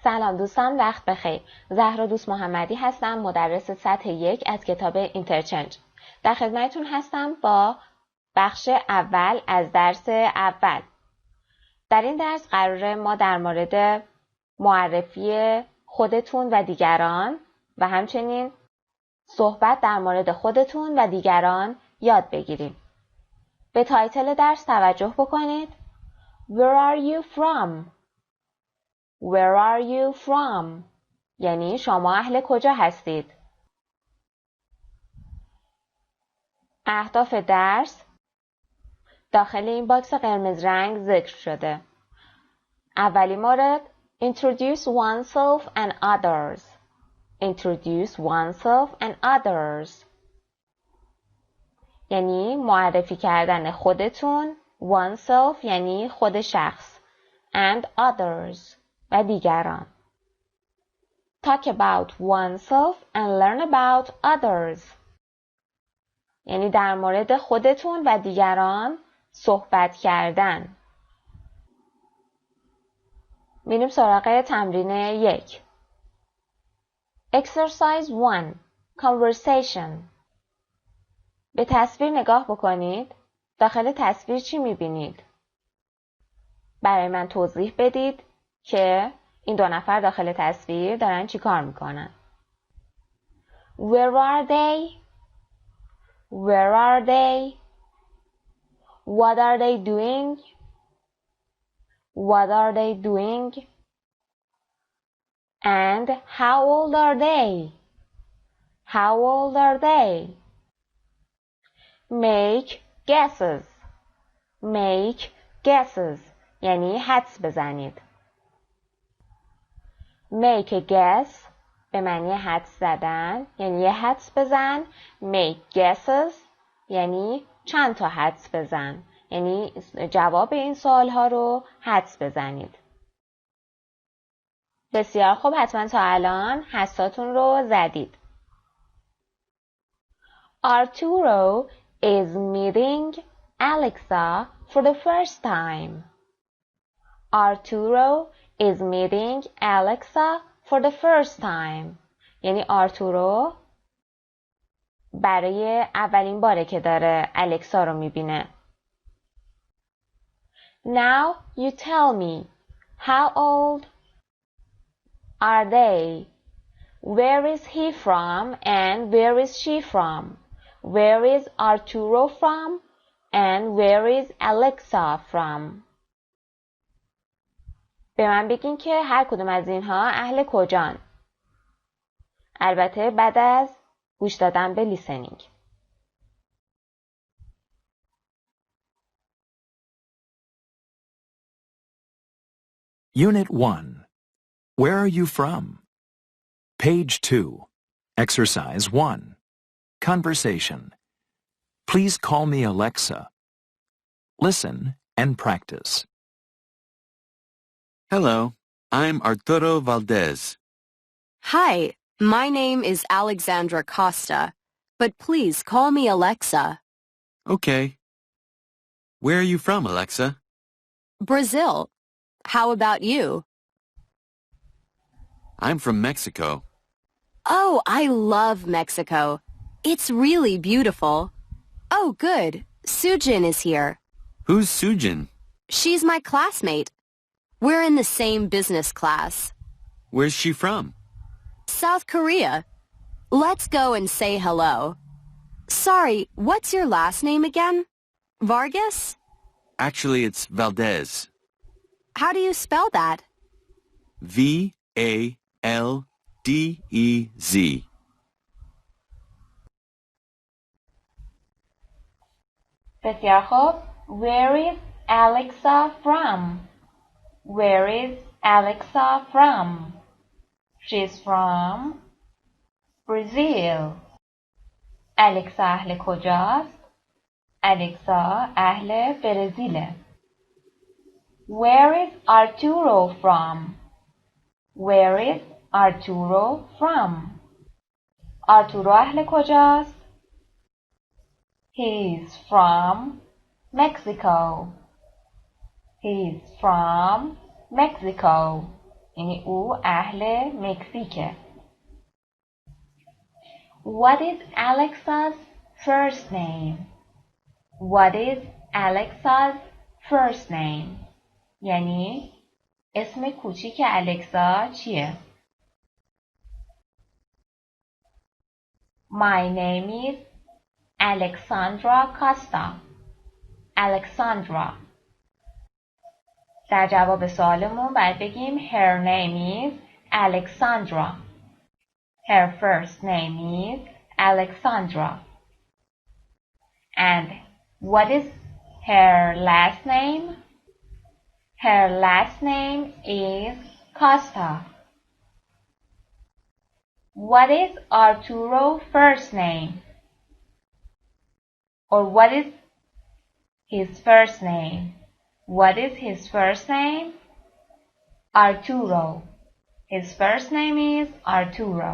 سلام دوستان، وقت بخیر. زهرا دوست محمدی هستم، مدرس سطح 1 از کتاب اینترچنج. در خدمتتون هستم با بخش اول از درس اول. در این درس قراره ما در مورد معرفی خودتون و دیگران و همچنین صحبت در مورد خودتون و دیگران یاد بگیریم. به تایتل درس توجه بکنید. Where are you from? Where are you from? یعنی شما اهل کجا هستید؟ اهداف درس داخل این باکس قرمز رنگ ذکر شده. اولی مورد Introduce oneself and others. Introduce oneself and others. یعنی معرفی کردن خودتون. Oneself یعنی خود شخص. And others و دیگران. Talk about oneself and learn about others. یعنی در مورد خودتون و دیگران صحبت کردن. میریم سراغ تمرین 1. Exercise 1. Conversation. به تصویر نگاه بکنید. داخل تصویر چی میبینید؟ برای من توضیح بدید که این دو نفر داخل تصویر دارن چی کار میکنن. Where are they? Where are they? What are they doing? What are they doing? And how old are they? How old are they? Make guesses. Make guesses. یعنی حدس بزنید. Make a guess به معنی حدس زدن، یعنی یه حدس بزن. Make guesses یعنی چند تا حدس بزن، یعنی جواب این سوال ها رو حدس بزنید. بسیار خوب، حتما تا الان حدساتون رو زدید. Arturo is meeting Alexa for the first time. Arturo is meeting Alexa for the first time. یعنی آرتورو برای اولین باره که داره الکسا رو میبینه. Now you tell me, how old are they? Where is he from and where is she from? Where is Arturo from and where is Alexa from? به من بگین که هر کدوم از اینها اهل کجان. البته بعد از گوش دادن به لیسنینگ. Unit 1. Where are you from? Page 2. Exercise 1. Conversation. Please call me Alexa. Listen and practice. Hello, I'm Arturo Valdez. Hi, my name is Alexandra Costa, but please call me Alexa. Okay. Where are you from, Alexa? Brazil. How about you? I'm from Mexico. Oh, I love Mexico. It's really beautiful. Oh, good. Sujin is here. Who's Sujin? She's my classmate. We're in the same business class. Where's she from? South Korea. Let's go and say hello. Sorry, what's your last name again? Vargas? Actually, it's Valdez. How do you spell that? V-A-L-D-E-Z. بسیار خوب. Where is Alexa from? Where is Alexa from? She's from Brazil. الکسا اهل کجاست؟ الکسا اهل برزیله. Where is Arturo from? Where is Arturo from? آرتورو اهل کجاست؟ He's from Mexico. He's from Mexico. یعنی او اهل مکزیکه. What is Alexa's first name? What is Alexa's first name? یعنی اسم کوچیک الکسا چیه؟ My name is Alexandra Costa. Alexandra. در جواب سوالمون باید بگیم her name is Alexandra. Her first name is Alexandra. And what is her last name? Her last name is Costa. What is Arturo's first name? Or what is his first name? What is his first name? Arturo. His first name is Arturo.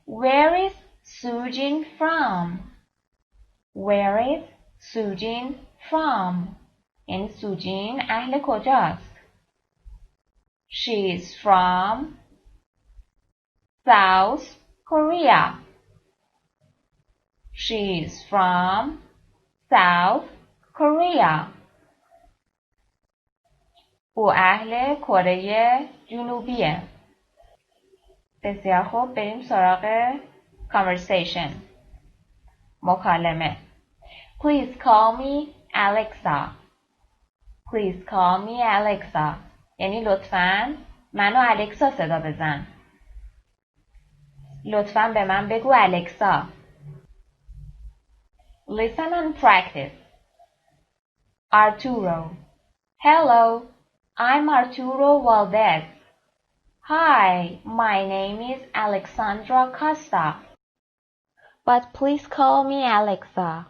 Where is Sujin from? Where is Sujin from? یعنی سوجین اهل کجاست؟ She is from South Korea. She is from South Korea. او اهل کره جنوبیه. بسیار خوب، بریم سراغ conversation. مکالمه. Please call me Alexa. Please call me Alexa. یعنی لطفاً منو الکسا صدا بزن. لطفاً به من بگو الکسا. Listen and practice. Arturo. Hello, I'm Arturo Valdez. Hi, my name is Alexandra Costa. But please call me Alexa.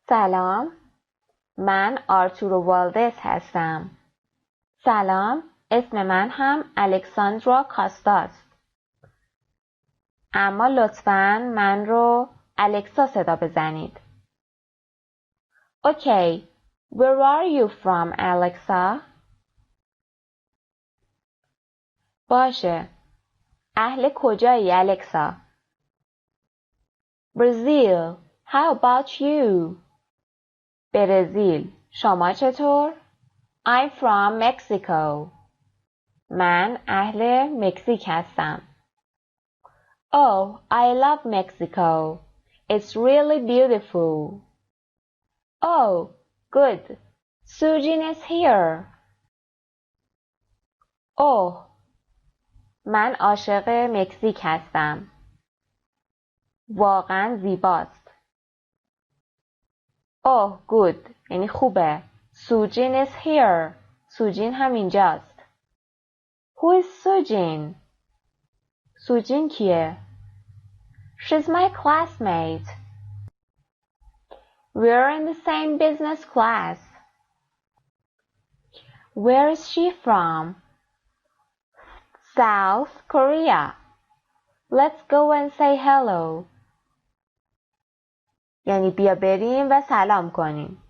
سلام، من آرتورو والدز هستم. سلام، اسم من هم الکساندرا کاستاست. اما لطفاً من رو الکسا صدا بزنید. Okay, where are you from, Alexa? باشه. اهل کجایی الکسا؟ Brazil. How about you? برزیل. شما چطور؟ I'm from Mexico. من اهل مکزیک هستم. Oh, I love Mexico. It's really beautiful. Oh, good. Sujin is here. Oh, من عاشق مکزیک هستم. واقعا زیباست. Oh, good. یعنی خوبه. Sujin is here. سوجین هم اینجاست. Who is Sujin? سوجین کیه؟ She's my classmate. We're in the same business class. Where is she from? South Korea. Let's go and say hello. یعنی بیا بریم و سلام کنیم.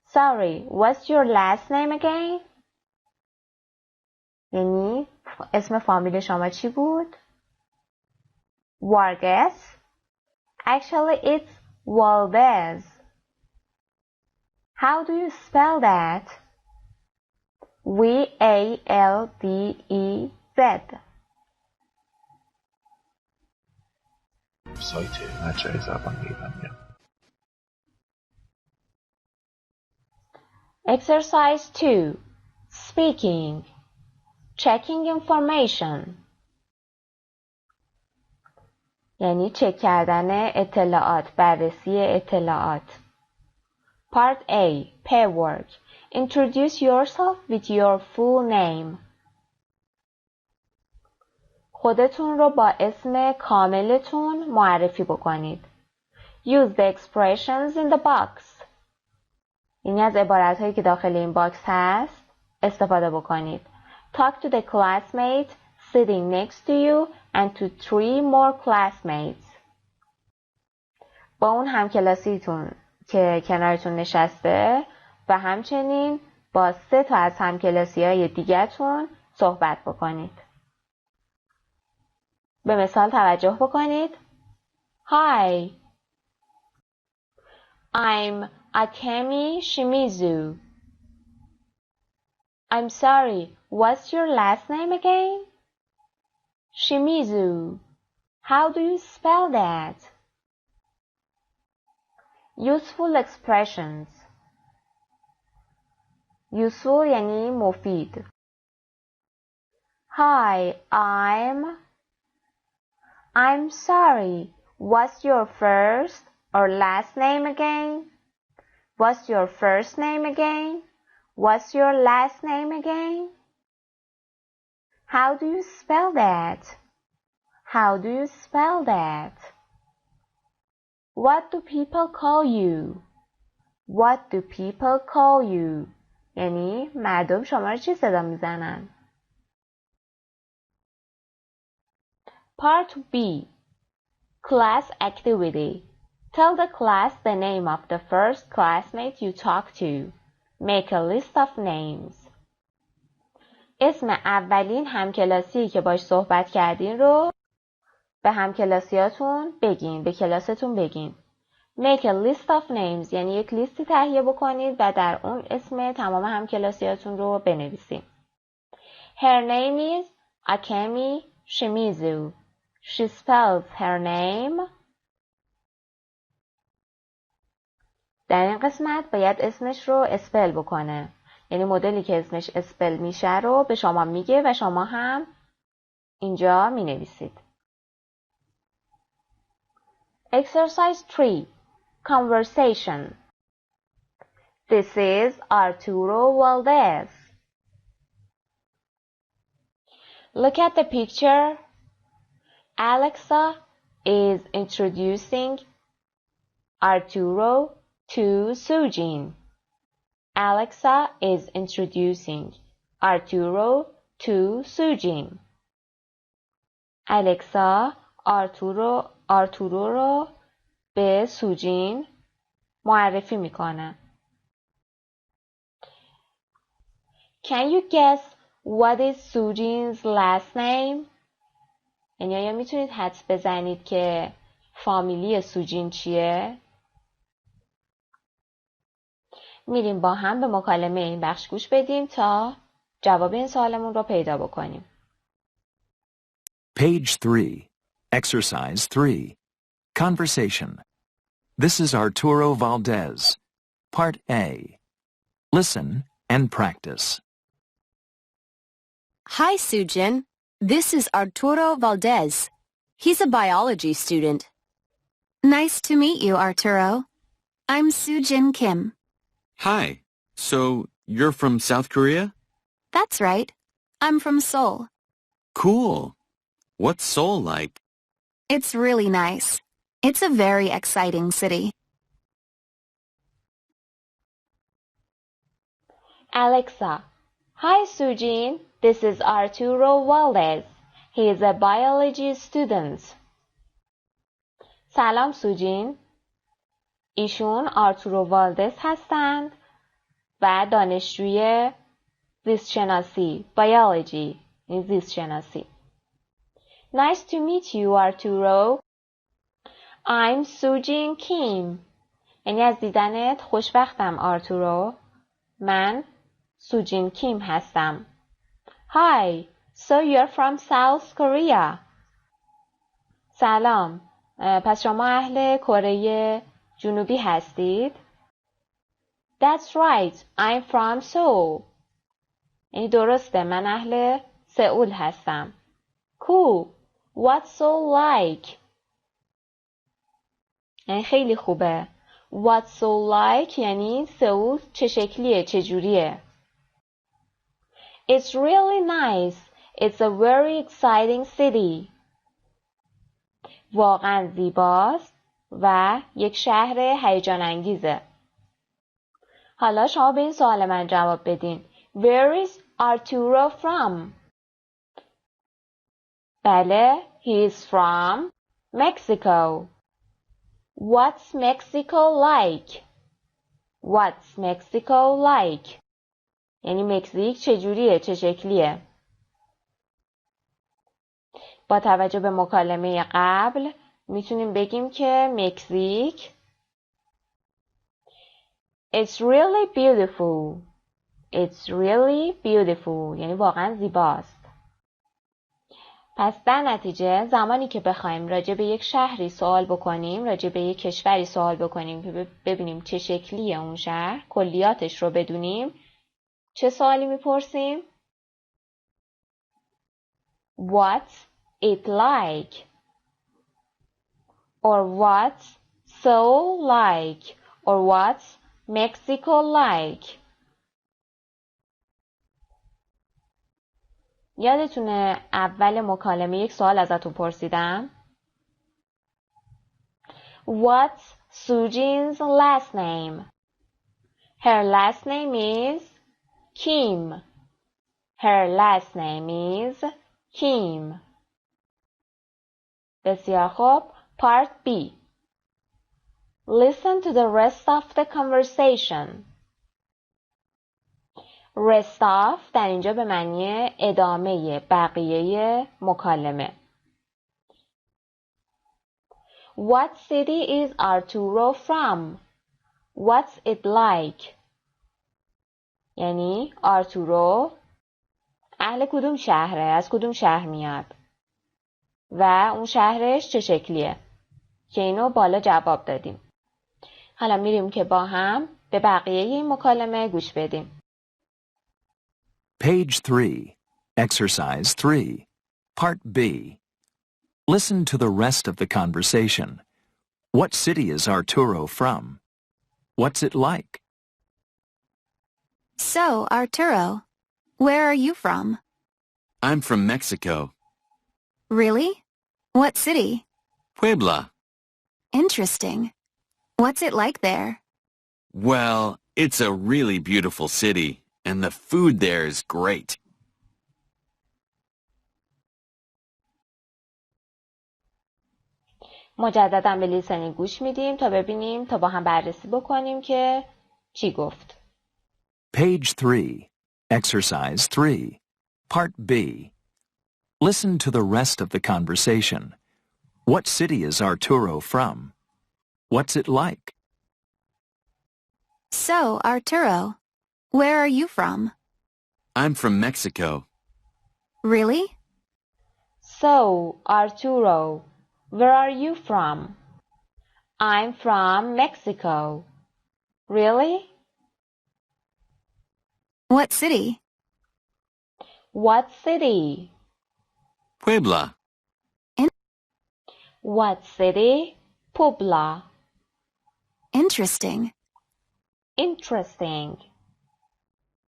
Sorry, what's your last name again? یعنی اسم فامیل شما چی بود؟ Vargas? Actually, it's Valdez. How do you spell that? V-A-L-D-E-Z. سایت مجله زبان ایرانی. Exercise 2. Speaking. Checking information. یعنی چک کردن اطلاعات، بررسی اطلاعات. Part A. Pair work. Introduce yourself with your full name. خودتون رو با اسم کاملتون معرفی بکنید. Use the expressions in the box. یعنی از عبارت‌هایی که داخل این باکس هست استفاده بکنید. Talk to the classmate sitting next to you and to 3 more classmates. با اون همکلاسیتون که کنارتون نشسته و همچنین با 3 تا از همکلاسی‌های دیگه‌تون صحبت بکنید. به مثال توجه بکنید. Hi, I'm Akemi Shimizu. I'm sorry, what's your last name again? Shimizu. How do you spell that? Useful expressions. Useful یعنی مفید. Hi, I'm sorry. What's your first or last name again? What's your first name again? What's your last name again? How do you spell that? How do you spell that? What do people call you? What do people call you? یعنی مردم شما رو چی صدا میزنن؟ Part B. Class activity. Tell the class the name of the first classmate you talk to. Make a list of names. اسم اولین همکلاسی که باش صحبت کردین رو به همکلاسیاتون بگین، به کلاستون بگین. Make a list of names یعنی یک لیستی تهیه بکنید و در اون اسم تمام همکلاسیاتون رو بنویسین. Her name is Akemi Shimizu. She spells her name. در این قسمت باید اسمش رو اسپل بکنه. یعنی مدلی که اسمش اسپل میشه رو به شما میگه و شما هم اینجا مینویسید. Exercise 3. Conversation. This is Arturo Valdez. Look at the picture. Alexa is introducing Arturo to Sujin. Alexa is introducing Arturo to Sujin. Alexa آرتورو رو به سوجین معرفی میکنه. Can you guess what is Sujin's last name? یعنی آیا میتونید حدس بزنید که فامیلی سوجین چیه؟ میریم با هم به مکالمه این بخش گوش بدیم تا جواب این سوالمون رو پیدا بکنیم. Page 3. Exercise 3. Conversation. This is Arturo Valdez. Part A. Listen and practice. Hi, Sujin. This is Arturo Valdez. He's a biology student. Nice to meet you, Arturo. I'm Sujin Kim. Hi. So, you're from South Korea? That's right. I'm from Seoul. Cool. What's Seoul like? It's really nice. It's a very exciting city. Alexa. Hi, Sujin. This is Arturo Valdez. He is a biology student. سلام سوجین. ایشون آرتورو والدز هستند و دانشجوی زیستشناسی biology زیستشناسی. Nice to meet you, Arturo. I'm Sujin Kim. یعنی از دیدنت خوشبختم آرتورو. من سوجین کیم هستم. Hi, so you're from South Korea. سلام. پس شما اهل کره جنوبی هستید؟ That's right, I'm from Seoul. یعنی درسته، من اهل سئول هستم. Cool. What's Seoul like? یعنی خیلی خوبه. What's Seoul like یعنی سئول چه شکلیه، چه جوریه. It's really nice. It's a very exciting city. واقعا زیباست و یک شهر هیجان انگیزه. حالا شما به این سوال من جواب بدین. Where is Arturo from? بله, he is from Mexico. What's Mexico like? What's Mexico like? یعنی مکزیک چجوریه، چه شکلیه. با توجه به مکالمه قبل میتونیم بگیم که مکزیک It's really beautiful. It's really beautiful. یعنی واقعا زیباست. پس در نتیجه زمانی که بخوایم راجع به یک شهری سوال بکنیم، راجع به یک کشوری سوال بکنیم که ببینیم چه شکلیه اون شهر، کلیاتش رو بدونیم، چه سوالی میپرسیم؟ What's it like? Or what's Seoul like? Or what's Mexico like? یادتونه اول مکالمه یک سوال ازتون پرسیدم؟ What's Sujin's last name? Her last name is Kim. Her last name is Kim. بسیار خوب. Part B. Listen to the rest of the conversation. Rest of در اینجا به معنی ادامه، بقیه مکالمه. What city is Arturo from? What's it like? یعنی آرتورو اهل کدوم شهره؟ از کدوم شهر میاد؟ و اون شهرش چه شکلیه؟ که اینو بالا جواب دادیم. حالا میریم که با هم به بقیه این مکالمه گوش بدیم. Page 3, Exercise 3, Part B. Listen to the rest of the conversation. What city is Arturo from? What's it like? So, Arturo, where are you from? I'm from Mexico. Really? What city? Puebla. Interesting. What's it like there? Well, it's a really beautiful city, and the food there is great. مجددا به لیسنینگ گوش میدیم تا ببینیم، تا با هم بررسی بکنیم که چی گفت. Page 3, Exercise 3, Part B. Listen to the rest of the conversation. What city is Arturo from? What's it like? So, Arturo, where are you from? I'm from Mexico. Really? So, Arturo, where are you from? I'm from Mexico. Really? What city? What city? Puebla. What city? Puebla. Interesting. Interesting.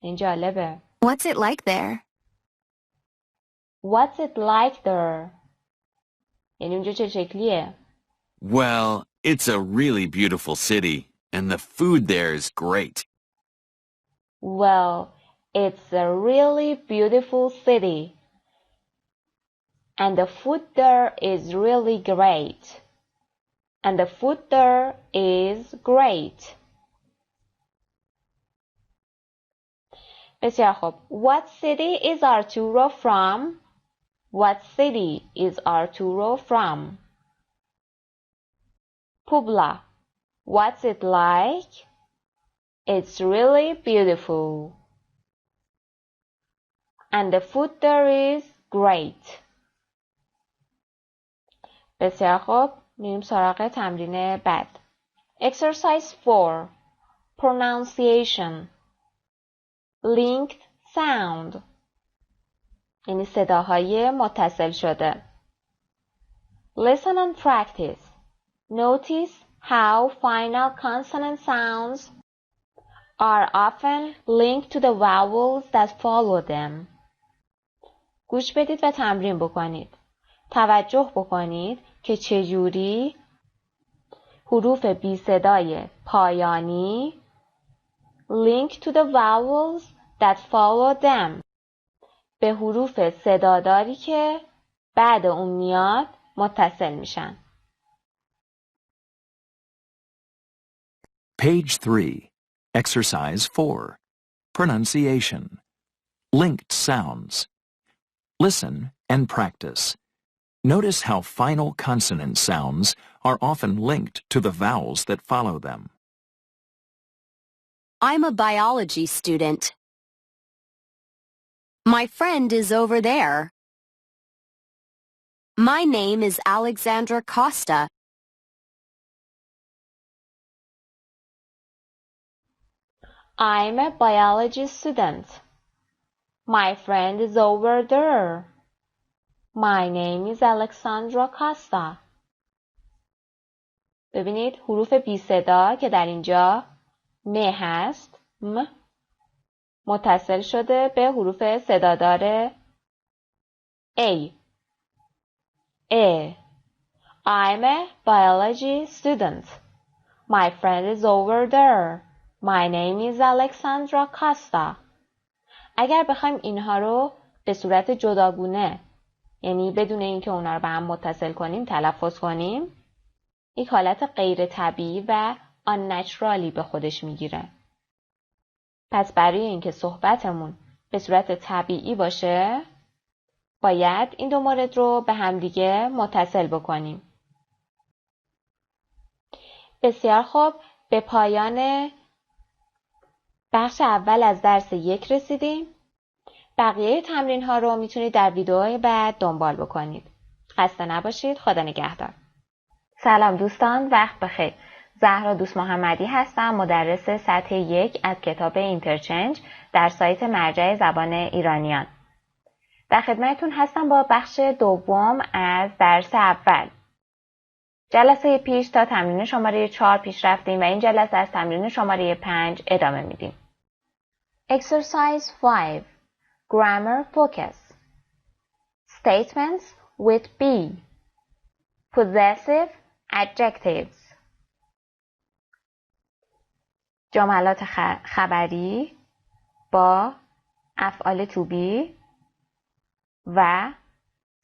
این جالبه. What's it like there? What's it like there? یعنی اونجا چه شکلیه؟ Well, it's a really beautiful city, and the food there is great. Well, it's a really beautiful city. And the food there is really great. And the food there is great. بسیار خوب. What city is Arturo from? What city is Arturo from? Puebla. What's it like? It's really beautiful. And the food there is great. بسیار خوب. میریم سراغ تمرین بعد. Exercise 4. Pronunciation. Linked sound. یعنی صداهای متصل شده. Listen and practice. Notice how final consonant sounds are often linked to the vowels that follow them. گوش بدید و تمرین بکنید. توجه بکنید که چجوری حروف بی صدای پایانی link to the vowels that follow them به حروف صداداری که بعد اون میاد متصل میشن. Page 3, Exercise 4, Pronunciation. Linked sounds. Listen and practice. Notice how final consonant sounds are often linked to the vowels that follow them. I'm a biology student. My friend is over there. My name is Alexandra Costa. I'm a biology student. My friend is over there. My name is Alexandra Costa. ببینید حروف بی صدا که در اینجا م هست، م متصل شده به حروف صدادار A. I'm a biology student. My friend is over there. My name is Alexandra Costa. اگر بخوایم اینها رو به صورت جداگونه، یعنی بدون اینکه اونا رو به هم متصل کنیم، تلفظ کنیم، یک حالت غیر طبیعی و unnaturaلی به خودش میگیره. پس برای اینکه صحبتمون به صورت طبیعی باشه، باید این دو مورد رو به همدیگه متصل بکنیم. بسیار خوب، به پایان بخش اول از درس 1 رسیدیم. بقیه تمرین ها رو میتونید در ویدیوهای بعد دنبال بکنید. خسته نباشید. خدا نگهدار. سلام دوستان، وقت بخیر. زهرا دوست محمدی هستم، مدرس سطح 1 از کتاب اینترچنج در سایت مرجع زبان ایرانیان. در خدمتتون هستم با بخش دوم از درس اول. جلسه پیش تا تمرین شماره 4 پیش رفتیم و این جلسه از تمرین شماره 5 ادامه میدیم. Exercise 5. Grammar focus. Statements with be. Possessive adjectives. جملات خبری با افعال to be و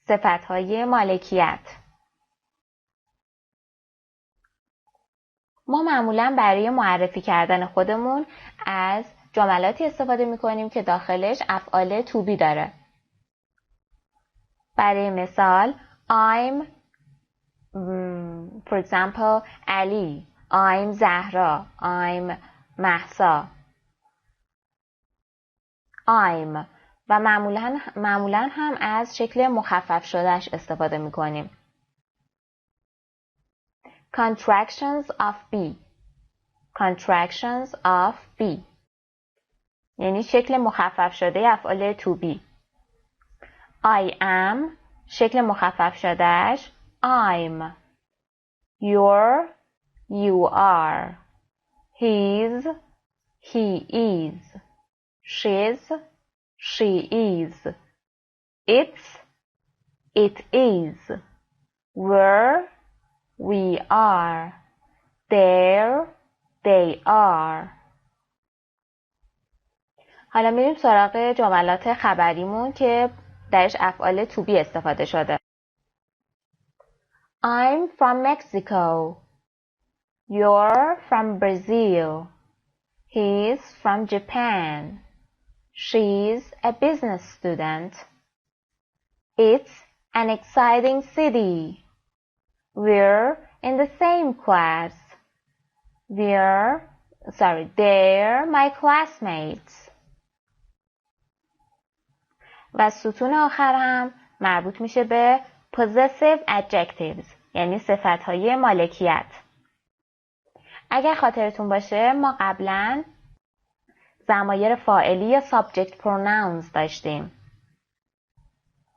صفتهای مالکیت. ما معمولاً برای معرفی کردن خودمون از جملاتی استفاده می‌کنیم که داخلش افعال to be داره. برای مثال I'm for example علی، I'm زهرا، I'm مهسا، I'm و معمولاً هم از شکل مخفف شدهش استفاده می‌کنیم. Contractions of be. Contractions of be یعنی شکل مخفف شده افعال to be. I am شکل مخفف شدهش I'm. You're you are. He's he is. She's she is. It's it is. We're we are. There they are. حالا میریم سراغ جملات خبریمون که درش افعال to be استفاده شده. I'm from Mexico. You're from Brazil. He's from Japan. She's a business student. It's an exciting city. We're in the same class. They're my classmates. و ستون آخر هم مربوط میشه به possessive adjectives یعنی صفتهای مالکیت. اگر خاطرتون باشه ما قبلا ضمایر فاعلی یا subject pronouns داشتیم.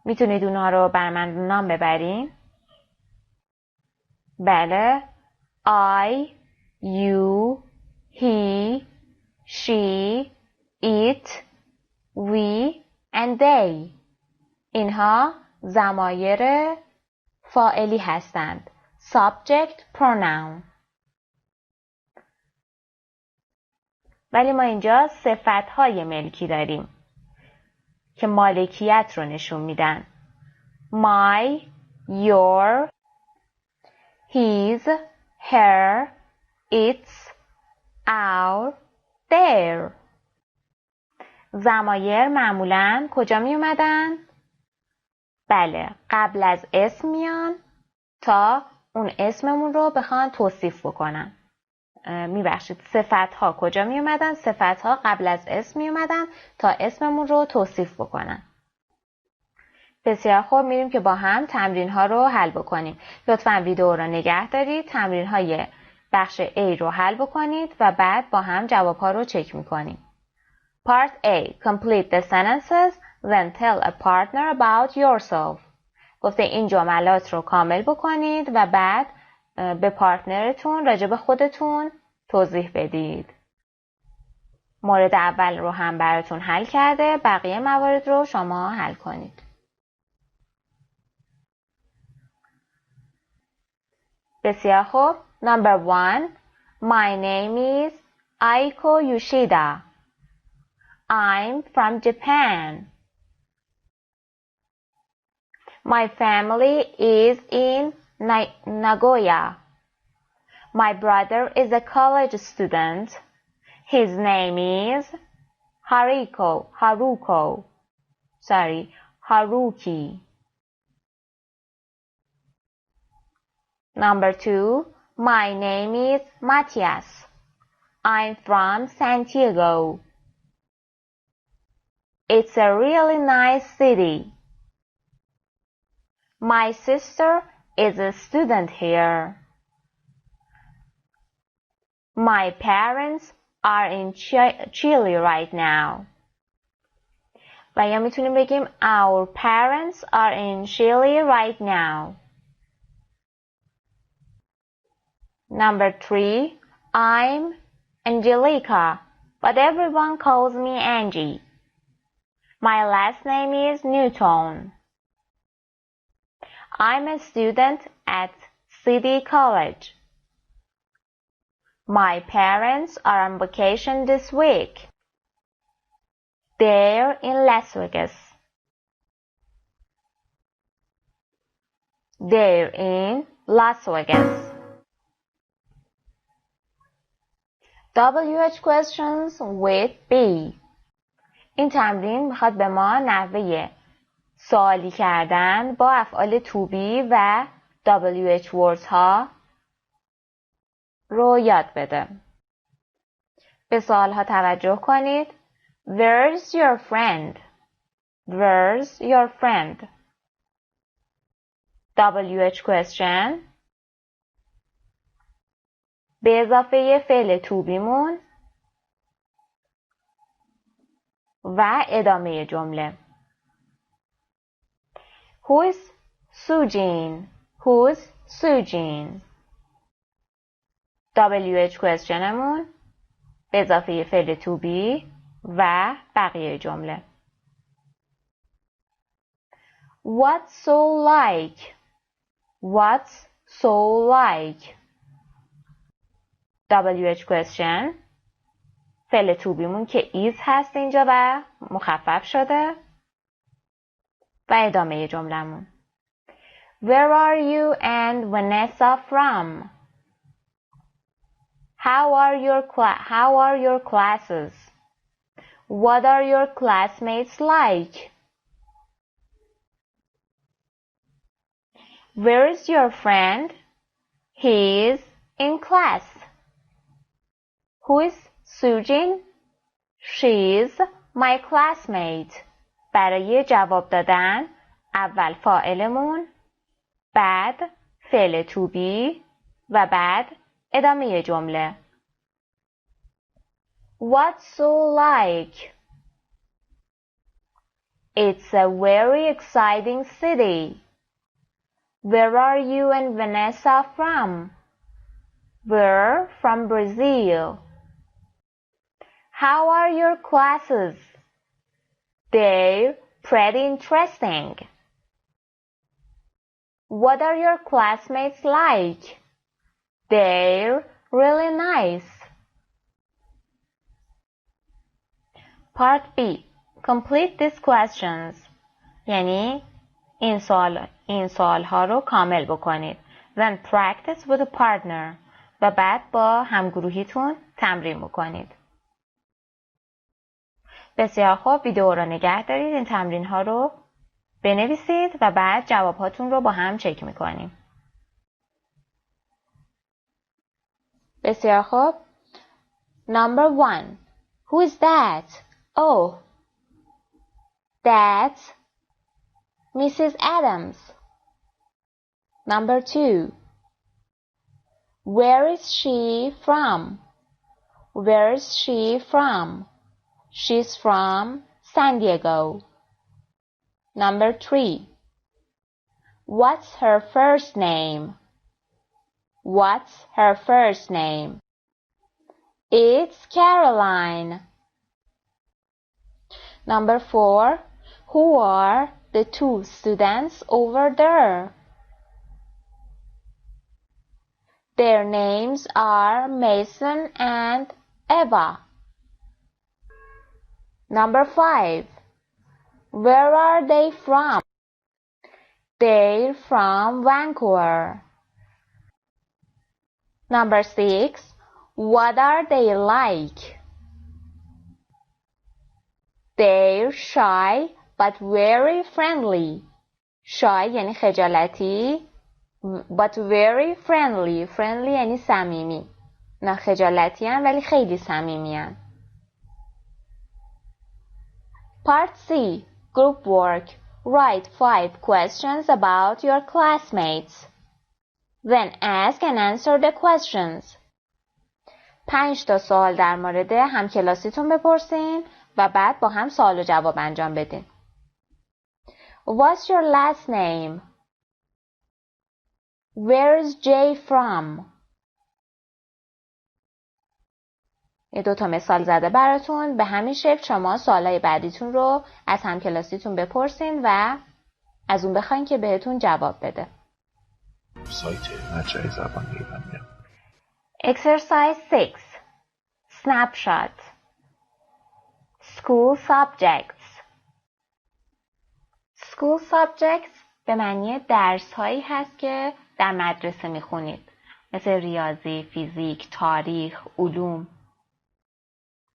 میتونید اونها رو بر من نام ببرین؟ بله. I, you, he, she, it, we and they. اینها ضمایر فاعلی هستند. Subject pronoun. ولی ما اینجا صفتهای ملکی داریم که مالکیت رو نشون میدن. My, your, his, her, its, our, their. ضمایر معمولاً کجا می اومدن؟ بله، قبل از اسم میان تا اون اسممون رو بخوان توصیف بکنن. میبخشید، صفت‌ها کجا می اومدن؟ صفت‌ها قبل از اسم می اومدن تا اسممون رو توصیف بکنن. بسیار خوب، میریم که با هم تمرین ها رو حل بکنیم. لطفاً ویدیو رو نگه دارید، تمرین های بخش A رو حل بکنید و بعد با هم جواب ها رو چک میکنیم. Part A. Complete the sentences, then tell a partner about yourself. گفته این جملات رو کامل بکنید و بعد به پارتنرتون راجع به خودتون توضیح بدید. مورد اول رو هم براتون حل کرده، بقیه موارد رو شما حل کنید. بسیار خوب. Number 1. My name is Aiko Yoshida. I'm from Japan. My family is in Nagoya. My brother is a college student. His name is Haruki. Number 2. My name is Matthias. I'm from Santiago. It's a really nice city. My sister is a student here. My parents are in Chile right now. و یا میتونیم بگیم Our parents are in Chile right now. Number 3. I'm Angelica, but everyone calls me Angie. My last name is Newton. I'm a student at City College. My parents are on vacation this week. They're in Las Vegas. They're in Las Vegas. WH questions with B. این تمرین میخواد به ما نحوه سوالی کردن با افعال to be و WH words ها رو یاد بده. به سوال ها توجه کنید. Where's your friend? Where's your friend? WH question به اضافه فعل to be مون و ادامه جمله. Who's Sujin? Who's Sujin? WH questionمون به اضافه فعل to be و بقیه جمله. What's so like? What's so like? WH question فعل to be مون که is هست اینجا و مخفف شده و ادامه جملمون. Where are you and Vanessa from? How are your classes? What are your classmates like? Where is your friend? He is in class. Who is Sujin? She is my classmate. برای جواب دادن اول فاعلمون، بعد فعل to be و بعد ادامه جمله. What's so like? It's a very exciting city. Where are you and Vanessa from? We're from Brazil. How are your classes? They're pretty interesting. What are your classmates like? They're really nice. Part B. Complete these questions. یعنی این سوال ها رو کامل بکنید. Then practice with a partner. و بعد با همگروهیتون تمرین بکنید. بسیار خوب، ویدیو رو نگه دارید. این تمرین ها رو بنویسید و بعد جواب هاتون رو با هم چک میکنیم. بسیار خوب. Number 1. Who is that? Oh, that's Mrs. Adams. Number 2. Where is she from? Where is she from? She's from San Diego. Number 3. What's her first name? What's her first name? It's Caroline. Number 4. Who are the 2 students over there? Their names are Mason and Eva. Number 5. Where are they from? They're from Vancouver. Number 6. What are they like? They're shy but very friendly. Shy یعنی خجالتی but very friendly. Friendly یعنی صمیمی. نه خجالتی هن ولی خیلی صمیمی هن. Part C. Group work. Write 5 questions about your classmates. Then ask and answer the questions. 5 تا سوال در مورد همکلاسیتون بپرسین و بعد با هم سوال و جواب انجام بدین. What's your last name? Where is Jay from? یه 2 تا مثال زده براتون. به همین شکل شما سوالای بعدیتون رو از همکلاسیتون بپرسین و از اون بخواین که بهتون جواب بده. سایت مجله زبان ایرانی. Exercise 6. Snapshot. School subjects. School subjects به معنی درس هایی هست که در مدرسه میخونید. مثل ریاضی، فیزیک، تاریخ، علوم.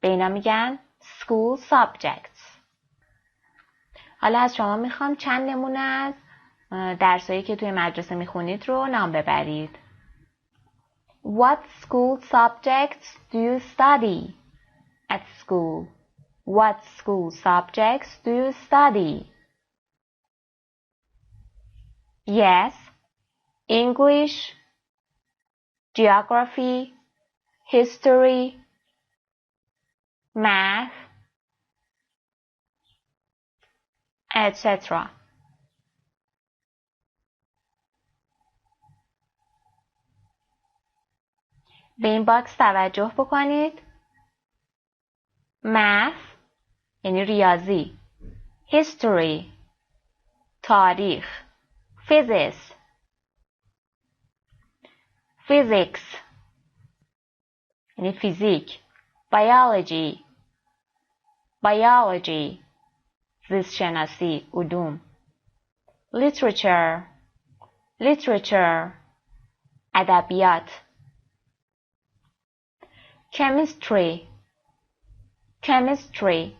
به اینا میگن school subjects. حالا از شما میخوام چند نمونه از درسایی که توی مدرسه میخونید رو نام ببرید. What school subjects do you study at school? What school subjects do you study? Yes, English, geography, history, math, etc. به این باکس توجه بکنید. math یعنی ریاضی، history تاریخ، physics یعنی فیزیک، biology زیست شناسی، علوم، literature ادبیات، chemistry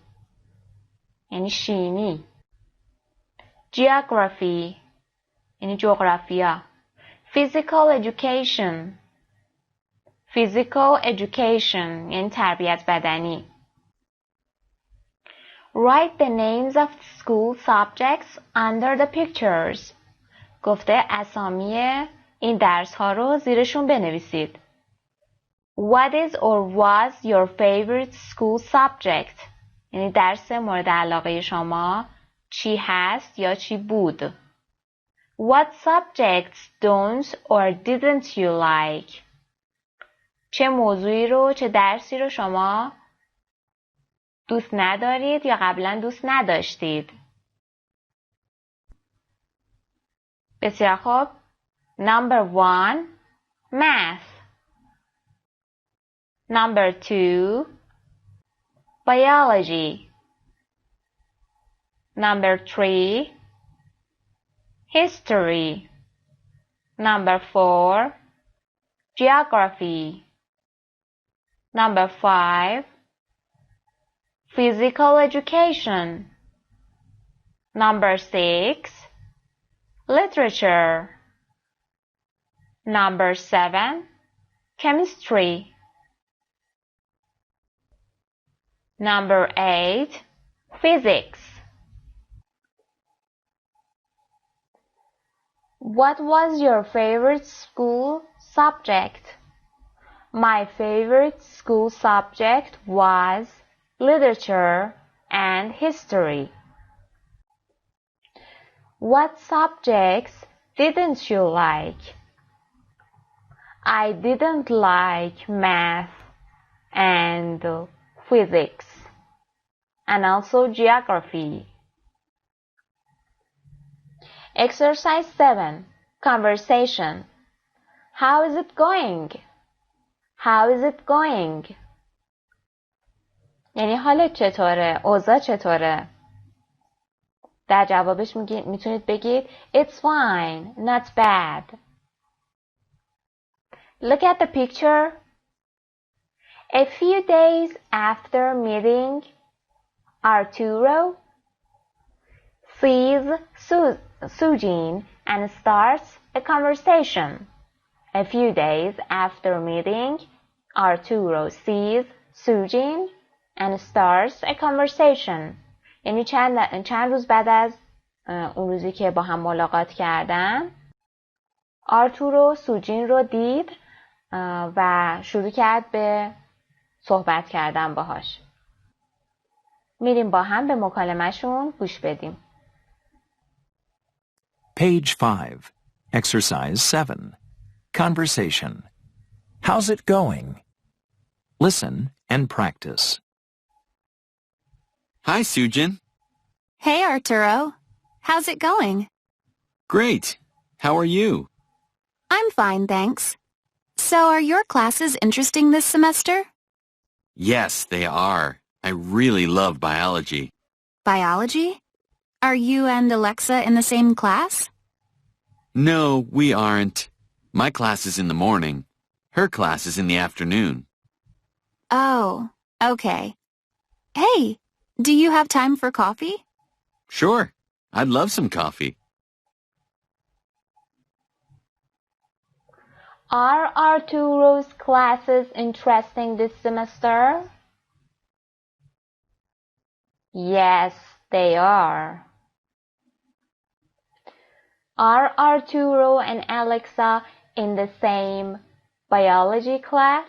یعنی شیمی، geography یعنی جغرافیا، physical education یعنی تربیت بدنی. Write the names of school subjects under the pictures. گفته اسامی این درس ها رو زیرشون بنویسید. What is or was your favorite school subject? یعنی درس مورد علاقه شما چی هست یا چی بود. What subjects don't or didn't you like? چه موضوعی رو، چه درسی رو شما دوست ندارید یا قبلا دوست نداشتید. بسیار خوب. Number 1. Math. Number 2. Biology. Number 3. History. Number 4. Geography. Number 5. physical education. Number 6, literature. Number 7, chemistry. Number 8, physics. What was your favorite school subject? My favorite school subject was literature and history. What subjects didn't you like? I didn't like math and physics and also geography. Exercise 7. Conversation. How is it going? How is it going? یعنی حالت چطوره؟ اوضاع چطوره؟ در جوابش میتونید بگید It's fine, not bad. Look at the picture. A few days after meeting, Arturo sees Sujin and starts a conversation. A few days after meeting, Arturo sees Sujin and starts a conversation. یعنی چند روز بعد از اون روزی که با هم ملاقات کردن، آرتورو سوجین رو دید و شروع کرد به صحبت کردن باهاش. میریم با هم به مکالمه‌شون گوش بدیم. Page 5. Exercise 7. Conversation. How's it going? Listen and practice. Hi, Sujin. Hey, Arturo. How's it going? Great. How are you? I'm fine, thanks. So are your classes interesting this semester? Yes, they are. I really love biology. Biology? Are you and Alexa in the same class? No, we aren't. My class is in the morning. Her class is in the afternoon. Oh, okay. Hey, do you have time for coffee? Sure. I'd love some coffee. Are Arturo's classes interesting this semester? Yes, they are. Are Arturo and Alexa in the same biology class?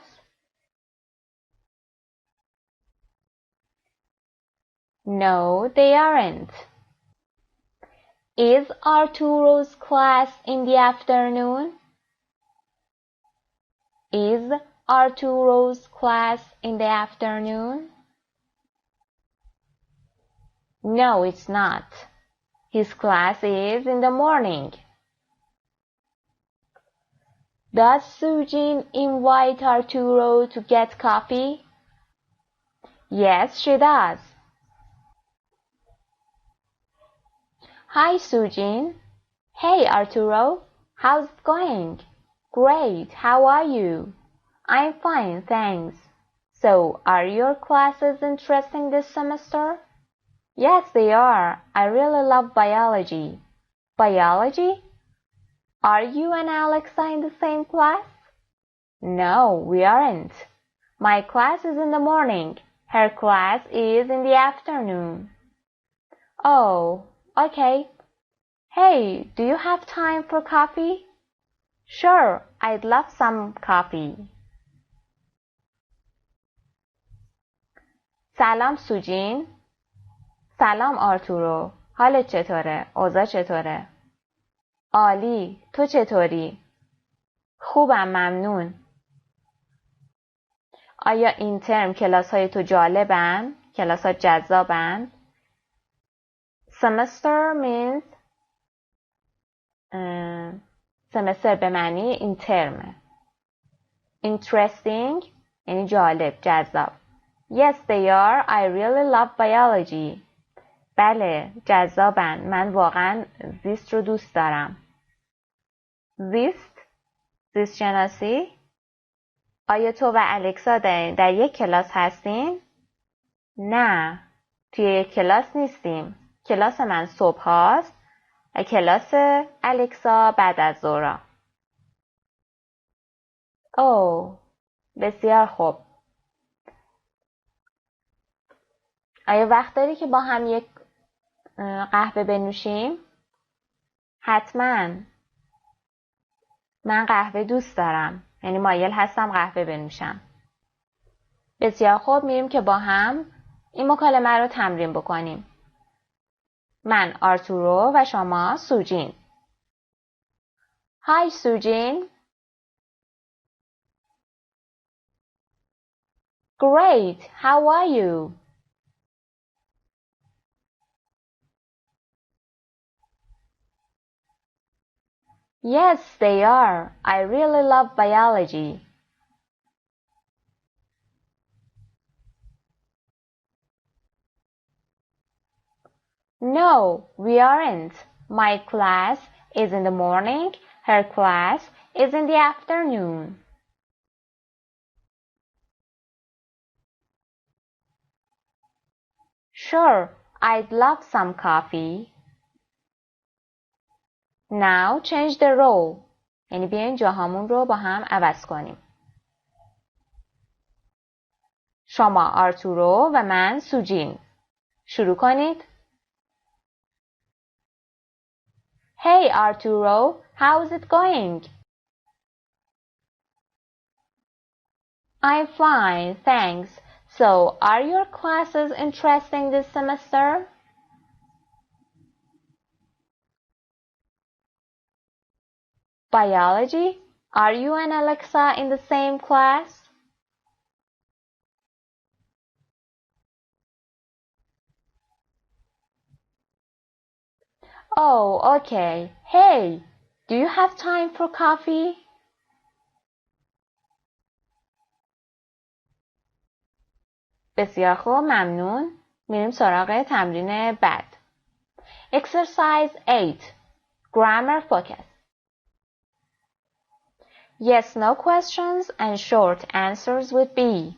No, they aren't. Is Arturo's class in the afternoon? Is Arturo's class in the afternoon? No, it's not. His class is in the morning. Does Sujin invite Arturo to get coffee? Yes, she does. Hi, Sujin. Hey, Arturo. How's it going? Great. How are you? I'm fine, thanks. So, are your classes interesting this semester? Yes, they are. I really love biology. Biology? Are you and Alexa in the same class? No, we aren't. My class is in the morning. Her class is in the afternoon. Oh, okay. Hey, do you have time for coffee? Sure, I'd love some coffee. سلام سوجین. سلام آرتورو. حالت چطوره؟ اوضاع چطوره؟ عالی. تو چطوری؟ خوبم، ممنون. آیا این ترم کلاس‌های تو جالبن؟ کلاس‌ها جذابن؟ Semester means semester به معنی این ترمه. Interesting یعنی جالب، جذاب. Yes, they are. I really love biology. بله، جذابن. من واقعا زیست رو دوست دارم. زیست؟ زیست شناسی؟ آیا تو و الکسا در یک کلاس هستین؟ نه، توی یک کلاس نیستیم. کلاس من صبح هاست و کلاس الکسا بعد از ظهر. اوه، بسیار خوب. آیا وقت داری که با هم یک قهوه بنوشیم؟ حتما. من قهوه دوست دارم. یعنی مایل هستم قهوه بنوشم. بسیار خوب، میریم که با هم این مکالمه رو تمرین بکنیم. من آرتورو و شما سوجین. Hi سوجین. Great, how are you? Yes, they are. I really love biology. No, we aren't. My class is in the morning. Her class is in the afternoon. Sure, I'd love some coffee. Now change the role. یعنی بیاین جاهامون رو با هم عوض کنیم. شما آرتورو و من سوجین. شروع کنید. Hey Arturo, how's it going? I'm fine, thanks. So, are your classes interesting this semester? Biology? Are you and Alexa in the same class? Oh, okay. Hey, do you have time for coffee? بسیار خوب، ممنون. میریم سراغ تمرین بعد. Exercise 8. Grammar focus. Yes, no questions and short answers would be.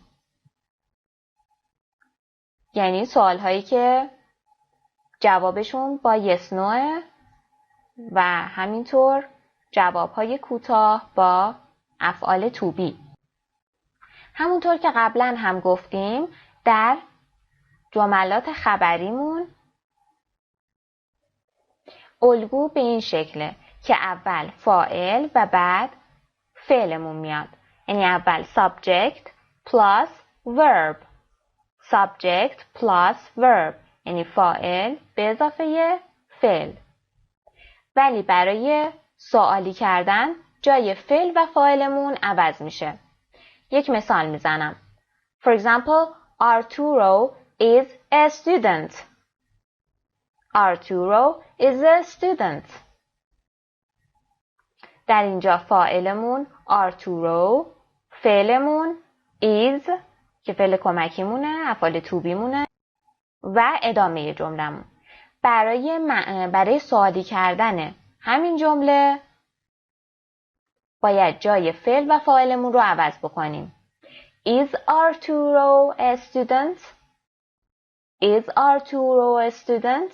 یعنی سوال هایی که جوابشون با yes no و همینطور جواب های کوتاه با افعال to be. همونطور که قبلا هم گفتیم در جملات خبریمون الگو به این شکله که اول فاعل و بعد فعلمون میاد. یعنی اول subject plus verb. subject plus verb. یعنی فاعل به اضافه فعل. ولی برای سوالی کردن جای فعل و فاعلمون عوض میشه. یک مثال میزنم. For example, Arturo is a student. Arturo is a student. در اینجا فاعلمون Arturo، فعلمون is که فعل کمکیمونه، افعال to be مونه و ادامه جملمون. برای سوالی کردن همین جمله باید جای فعل و فاعلمون رو عوض بکنیم. Is Arturo a student? Is Arturo a student?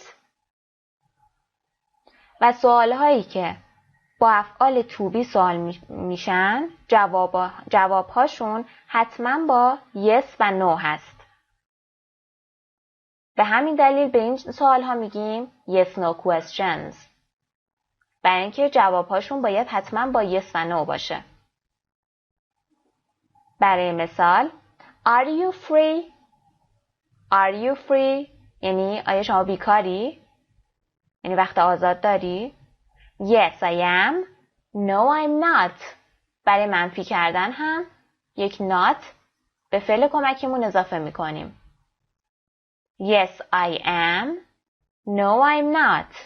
و سوالهایی که با افعال to be سوال میشن جوابهاشون حتما با yes و no هست. به همین دلیل به این سوالها میگیم yes no questions. برای اینکه جوابهاشون باید حتما با yes و no باشه. برای مثال Are you free? Are you free? یعنی آیا شما بیکاری؟ یعنی وقت آزاد داری؟ Yes I am. No I'm not. برای منفی کردن هم یک not به فعل کمکیمون اضافه میکنیم. Yes I am. No I'm not.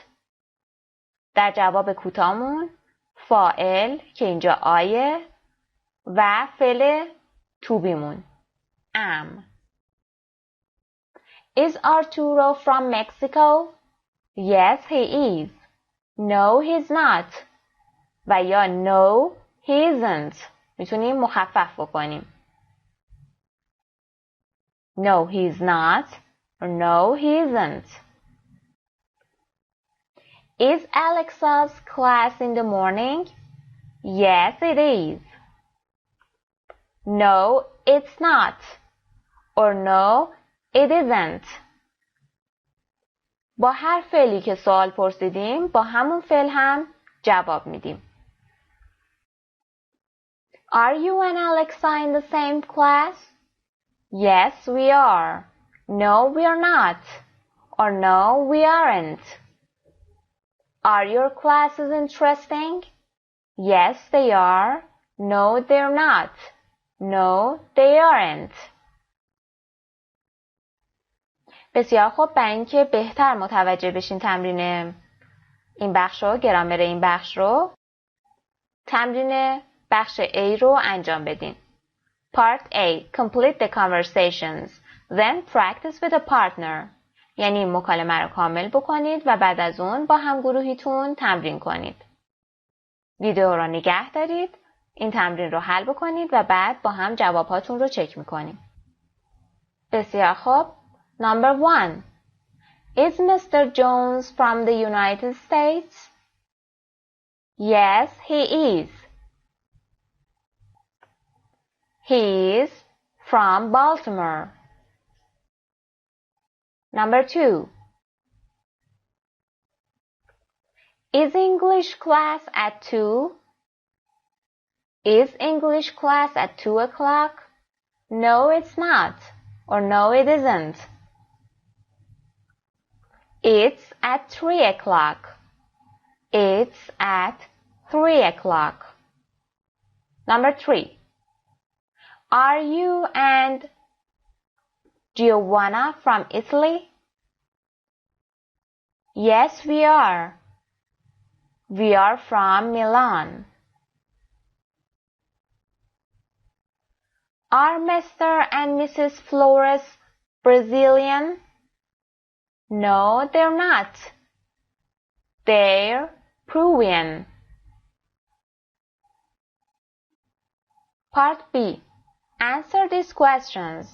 در جواب کوتاهمون فاعل که اینجا آیه و فعل to be مون am. Is Arturo from Mexico? Yes he is. No he's not. و یا no he isn't. میتونیم مخفف بکنیم. No, he's not. Or no, he isn't. Is Alexa's class in the morning? Yes, it is. No, it's not. Or no, it isn't. با هر فعلی که سوال پرسیدیم با همون فعل هم جواب میدیم. Are you and Alexa in the same class? Yes, we are. No, we are not. Or no, we aren't. Are your classes interesting? Yes, they are. No, they're not. No, they aren't. بسیار خوب. برای اینکه بهتر متوجه بشین تمرین این بخش رو، گرامر این بخش رو، تمرین بخش A رو انجام بدین. Part A. Complete the conversations. Then practice with a partner. یعنی مکالمه رو کامل بکنید و بعد از اون با همگروهیتون تمرین کنید. ویدیو رو نگه دارید، این تمرین رو حل بکنید و بعد با هم جواباتون رو چک میکنیم. بسیار خوب. Number 1. Is Mr. Jones from the United States? Yes, he is. He is from Baltimore. Number 2. Is English class at 2? Is English class at 2 o'clock? No, it's not. Or no, it isn't. It's at 3 o'clock. It's at 3 o'clock. Number 3. Are you and Giovanna from Italy? Yes, we are. We are from Milan. Are Mr. and Mrs. Flores Brazilian? No, they're not. They're Peruvian. Part B. Answer these questions.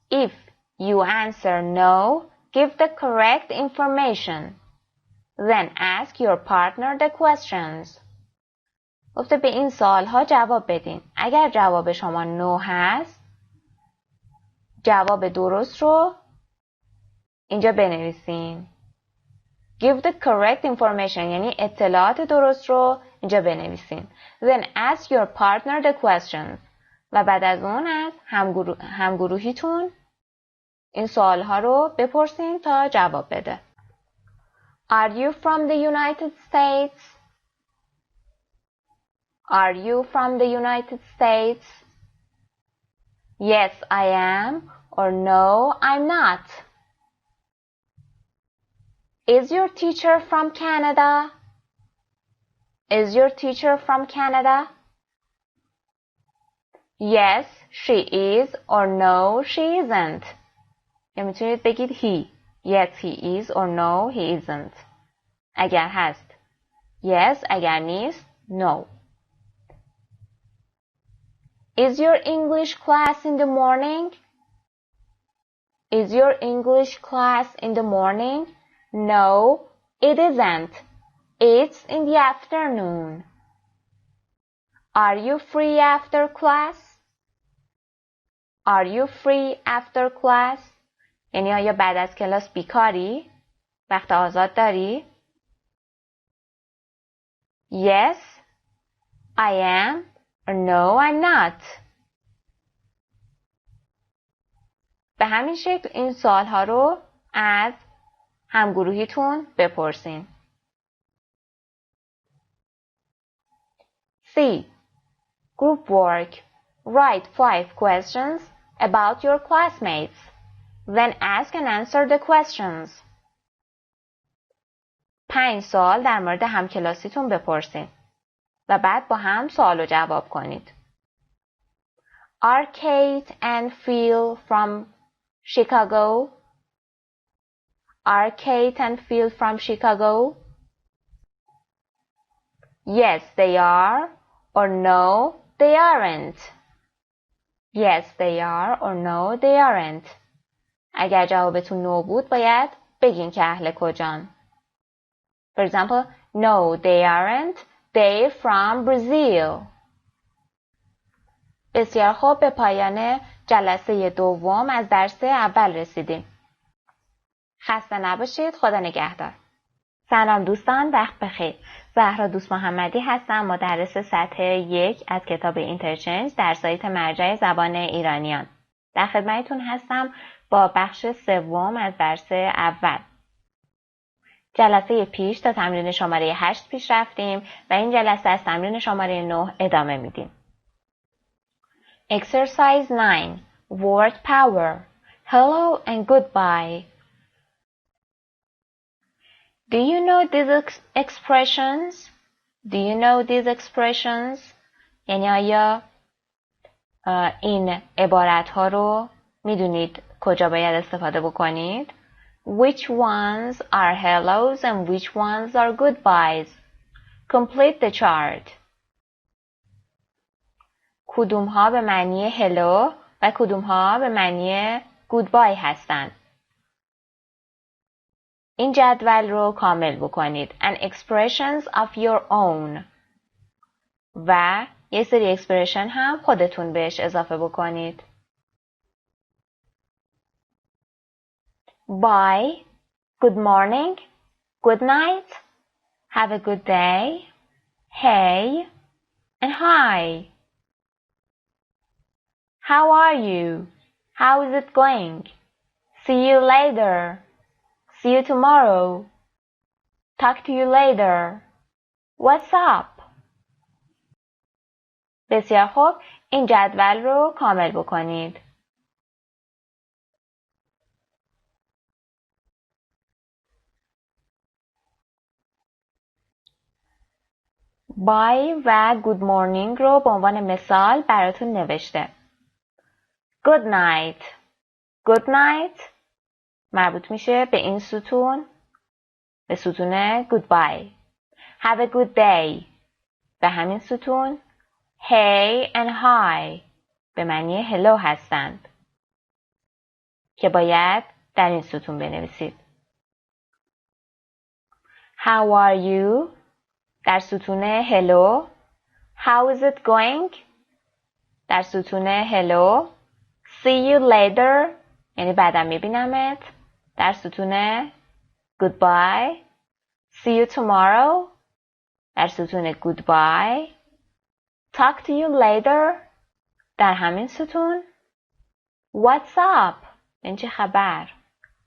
If you answer no, give the correct information. Then ask your partner the questions. گفته به این سوالها جواب بدین. اگر جواب شما نو هست، جواب درست رو اینجا بنویسین. Give the correct information یعنی اطلاعات درست رو اینجا بنویسین. Then ask your partner the questions. و بعد از اون از همگروهیتون این سوالها رو بپرسین تا جواب بده. Are you from the United States? Are you from the United States? Yes, I am. Or no, I'm not. Is your teacher from Canada? Is your teacher from Canada? Yes, she is. Or no, she isn't. یا میتونید بگید he. Yes, he is. Or no, he isn't. اگر هست yes، اگر نیست no. Is your English class in the morning? Is your English class in the morning? No, it isn't. It's in the afternoon. Are you free after class? Are you free after class? یعنی آیا بعد از کلاس بیکاری؟ وقت آزاد داری؟ Yes, I am. Or no, I'm not. به همین شکل این سوالها رو از همگروهیتون بپرسین. C. Group work. Write 5 questions about your classmates. Then ask and answer the questions. 5 سوال در مورد همکلاسیتون بپرسین و بعد با هم سوال و جواب کنید. Are Kate and Phil from Chicago? Are Kate and Phil from Chicago? Yes, they are. Or no, they aren't. Yes, they are. Or no, they aren't. اگر جوابتون نو بود باید بگین که اهل کجان. For example, no, they aren't. They're from Brazil. بسیار خوب، به پایان جلسه دوم از درس اول رسیدیم. خسته نباشید. خدا نگهدار. سلام دوستان، وقت بخیر. زهرا دوست محمدی هستم، مدرس سطح 1 از کتاب اینترچنج در سایت مرجع زبان ایرانیان. در خدمتتون هستم با بخش سوم از درس اول. جلسه پیش تا تمرین شماره 8 پیش رفتیم و این جلسه از تمرین شماره 9 ادامه میدیم. Exercise 9. Word power. Hello and goodbye. Do you know these expressions? Do you know these expressions? یعنی آیا این عبارت ها رو میدونید کجا باید استفاده بکنید؟ Which ones are hellos and which ones are goodbyes? Complete the chart. کدوم ها به معنی hello و کدوم ها به معنی goodbye هستند؟ این جدول رو کامل بکنید. And expressions of your own. و یه سری اکسپرشن هم خودتون بهش اضافه بکنید. Bye, good morning, good night, have a good day, hey, and hi. How are you? How is it going? See you later. See you tomorrow. Talk to you later. What's up? بسیار خوب، این جدول رو کامل بکنید. Bye و good morning رو به عنوان مثال براتون نوشته. Good night. Good night مربوط میشه به این ستون، به ستون goodbye. Have a good day به همین ستون. Hey and hi به معنی hello هستند که باید در این ستون بنویسید. How are you در ستون hello. How is it going در ستون hello. See you later یعنی بعدا میبینمت در ستون goodbye. See you tomorrow در ستون goodbye. Talk to you later در همین ستون. What's up این چه خبر.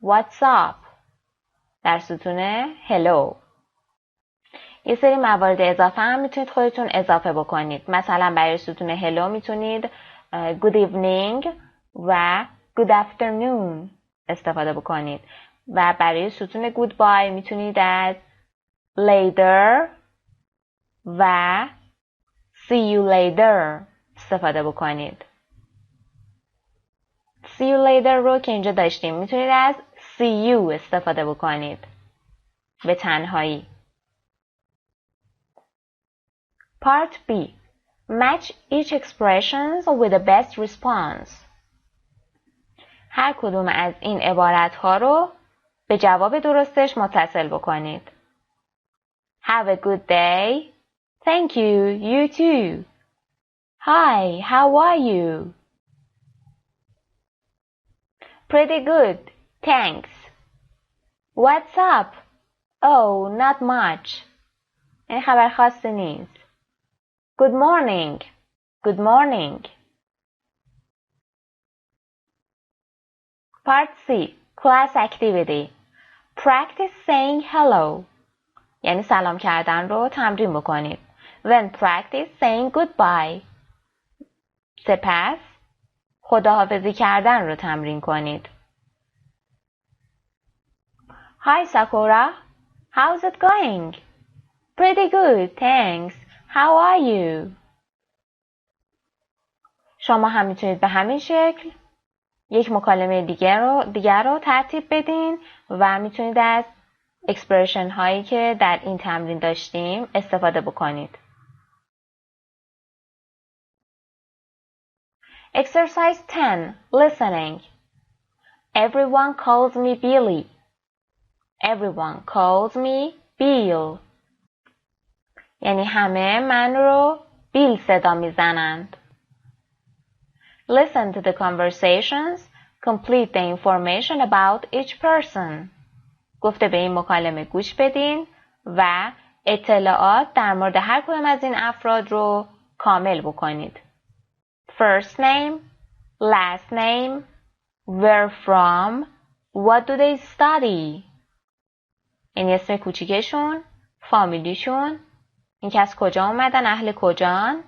What's up در ستون hello. یه سری موارد اضافه هم میتونید خودتون اضافه بکنید. مثلا برای ستون hello میتونید good evening و good afternoon استفاده بکنید و برای ستون goodbye میتونید از later و see you later استفاده بکنید. see you later رو که اینجا داشتیم میتونید از see you استفاده بکنید به تنهایی. Part B. Match each expressions with the best response. هر کدوم از این عبارت ها رو به جواب درستش متصل بکنید. Have a good day. Thank you. You too. Hi. How are you? Pretty good. Thanks. What's up? Oh, not much. این خبر خاصی نیست. Good morning. Good morning. Part C. Class activity. Practice saying hello. یعنی سلام کردن رو تمرین بکنید. Then practice saying goodbye. سپس خداحافظی کردن رو تمرین کنید. Hi Sakura. How's it going? Pretty good, thanks. How are you? شما هم میتونید به همین شکل یک مکالمه دیگر رو ترتیب بدین و میتونید از اکسپرشن هایی که در این تمرین داشتیم استفاده بکنید. Exercise 10. Listening. Everyone calls me Billy. Everyone calls me Bill. یعنی همه من رو بیل صدا میزنند. Listen to the conversations. Complete the information about each person. گفته به این مکالمه گوش بدین و اطلاعات در مورد هر کدام از این افراد رو کامل بکنید. First name, last name, where from, what do they study. یعنی اسم کوچیکشون، فامیلیشون، اینکه از کجا اومدن، اهل کجان.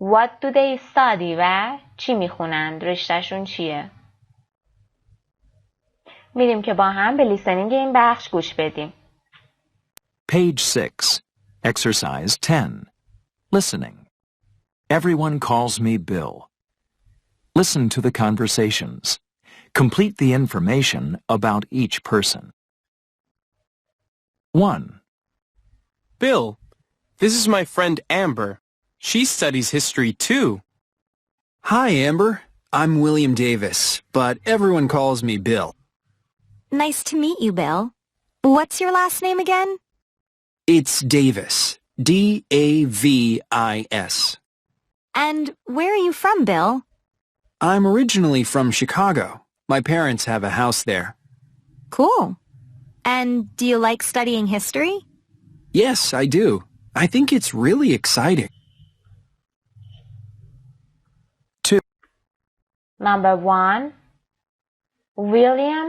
What do they study و چی میخونند، رشتهشون چیه. میریم که با هم به لیسنینگ این بخش گوش بدیم. Page 6, Exercise 10. Listening. Everyone calls me Bill. Listen to the conversations. Complete the information about each person. 1. Bill, this is my friend Amber. She studies history too. Hi, Amber. I'm William Davis, but everyone calls me Bill. Nice to meet you, Bill. What's your last name again? It's Davis. D-A-V-I-S. And where are you from, Bill? I'm originally from Chicago. My parents have a house there. Cool. And do you like studying history? Yes, I do. I think it's really exciting. 2. Number 1. William.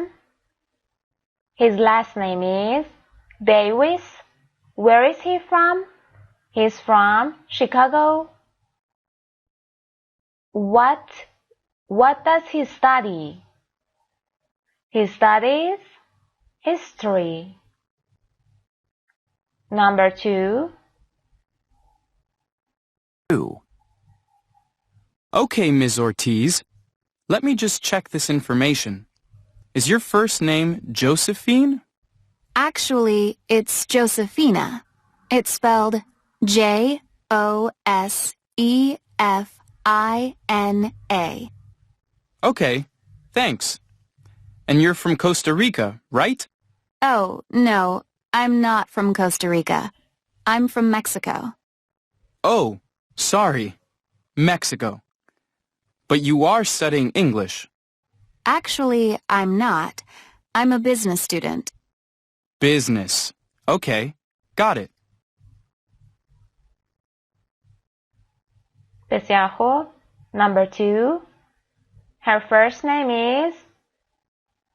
His last name is Davis. Where is he from? He's from Chicago. What does he study? He studies history. Number 2. 2. Okay, Ms. Ortiz. Let me just check this information. Is your first name Josephine? Actually, it's Josephina. It's spelled J-O-S-E-F-I-N-A. Okay, thanks. And you're from Costa Rica, right? Oh, no, I'm not from Costa Rica. I'm from Mexico. Oh, sorry. Mexico. But you are studying English. Actually, I'm not. I'm a business student. Business. Okay, got it. بسیار خوب. Number 2. Her first name is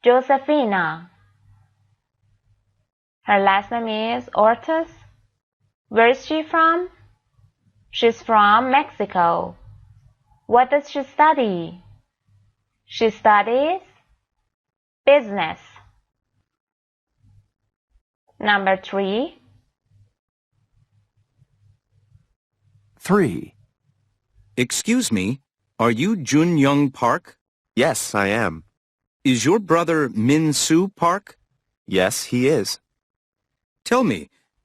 Josefina. Her last name is Ortiz. Where is she from? She's from Mexico. What does she study? She studies business. Number 3. 3. Excuse me, are you Jun Young Park? Yes, I am. Is your brother Min Soo Park? Yes, he is. Tell me,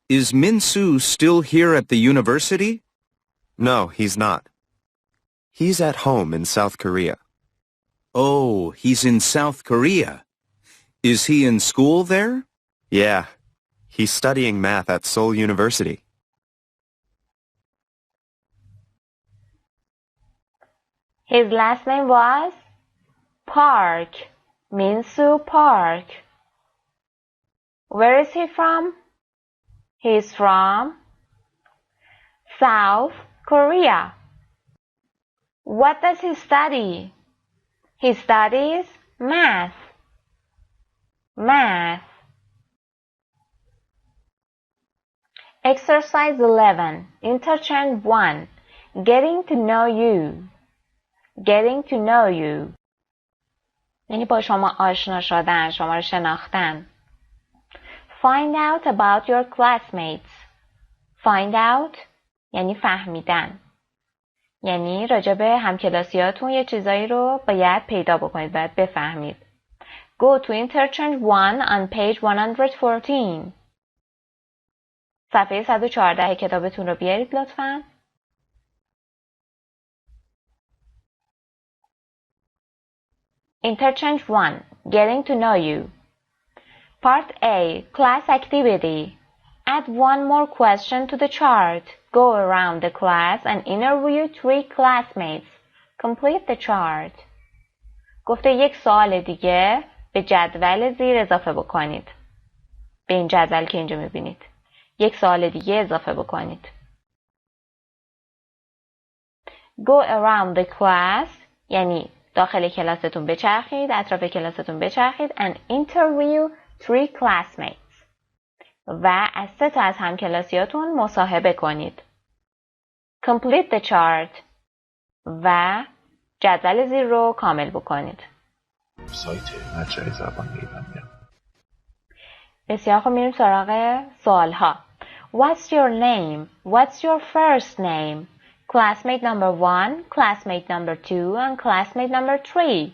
is Min Soo still here at the university? No, he's not. He's at home in South Korea. Oh, he's in South Korea. Is he in school there? Yeah, he's studying math at Seoul University. His last name was Park. Min-soo Park. Where is he from? He's from South Korea. What does he study? He studies math. Math. Exercise 11. Interchange 1. Getting to know you. Getting to know you. یعنی با شما آشنا شدن، شما رو شناختن. Find out about your classmates. Find out یعنی فهمیدن. یعنی راجع به همکلاسیاتون یه چیزایی رو باید پیدا بکنید، باید بفهمید. Go to interchange 1 on page 114. صفحه 114 کتابتون رو بیارید لطفاً. Interchange 1. Getting to know you. Part A. Class activity. Add one more question to the chart. Go around the class and interview 3 classmates. Complete the chart. گفته یک سوال دیگه به جدول زیر اضافه بکنید. به این جدول که اینجا میبینید. یک سوال دیگه اضافه بکنید. Go around the class یعنی داخل کلاستون بچرخید، اطراف کلاستون بچرخید and interview 3 classmates و از 3 تا از همکلاسیاتون مصاحبه کنید. Complete the chart و جدول زیر رو کامل بکنید. سایت مجله زبان ایرانیان. بسیار خوب، میریم سراغ سوال ها. What's your name? What's your first name? Classmate number 1, classmate number 2, and classmate number 3.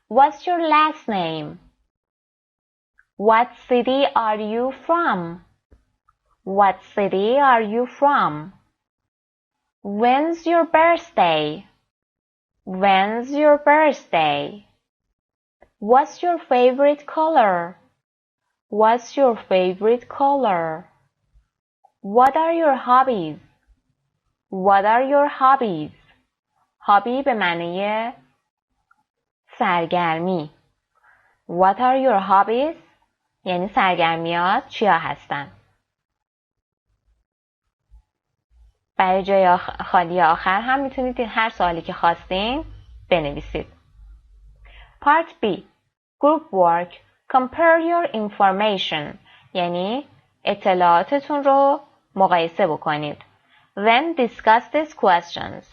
What's your last name? What city are you from? What city are you from? When's your birthday? When's your birthday? What's your favorite color? What's your favorite color? What are your hobbies? What are your hobbies? Hobby به معنی سرگرمی. What are your hobbies? یعنی سرگرمیات چیا هستن؟ برای جای خالی آخر هم میتونید هر سوالی که خواستین بنویسید. Part B. Group work. Compare your information. یعنی اطلاعاتتون رو مقایسه بکنید. Then discuss these questions.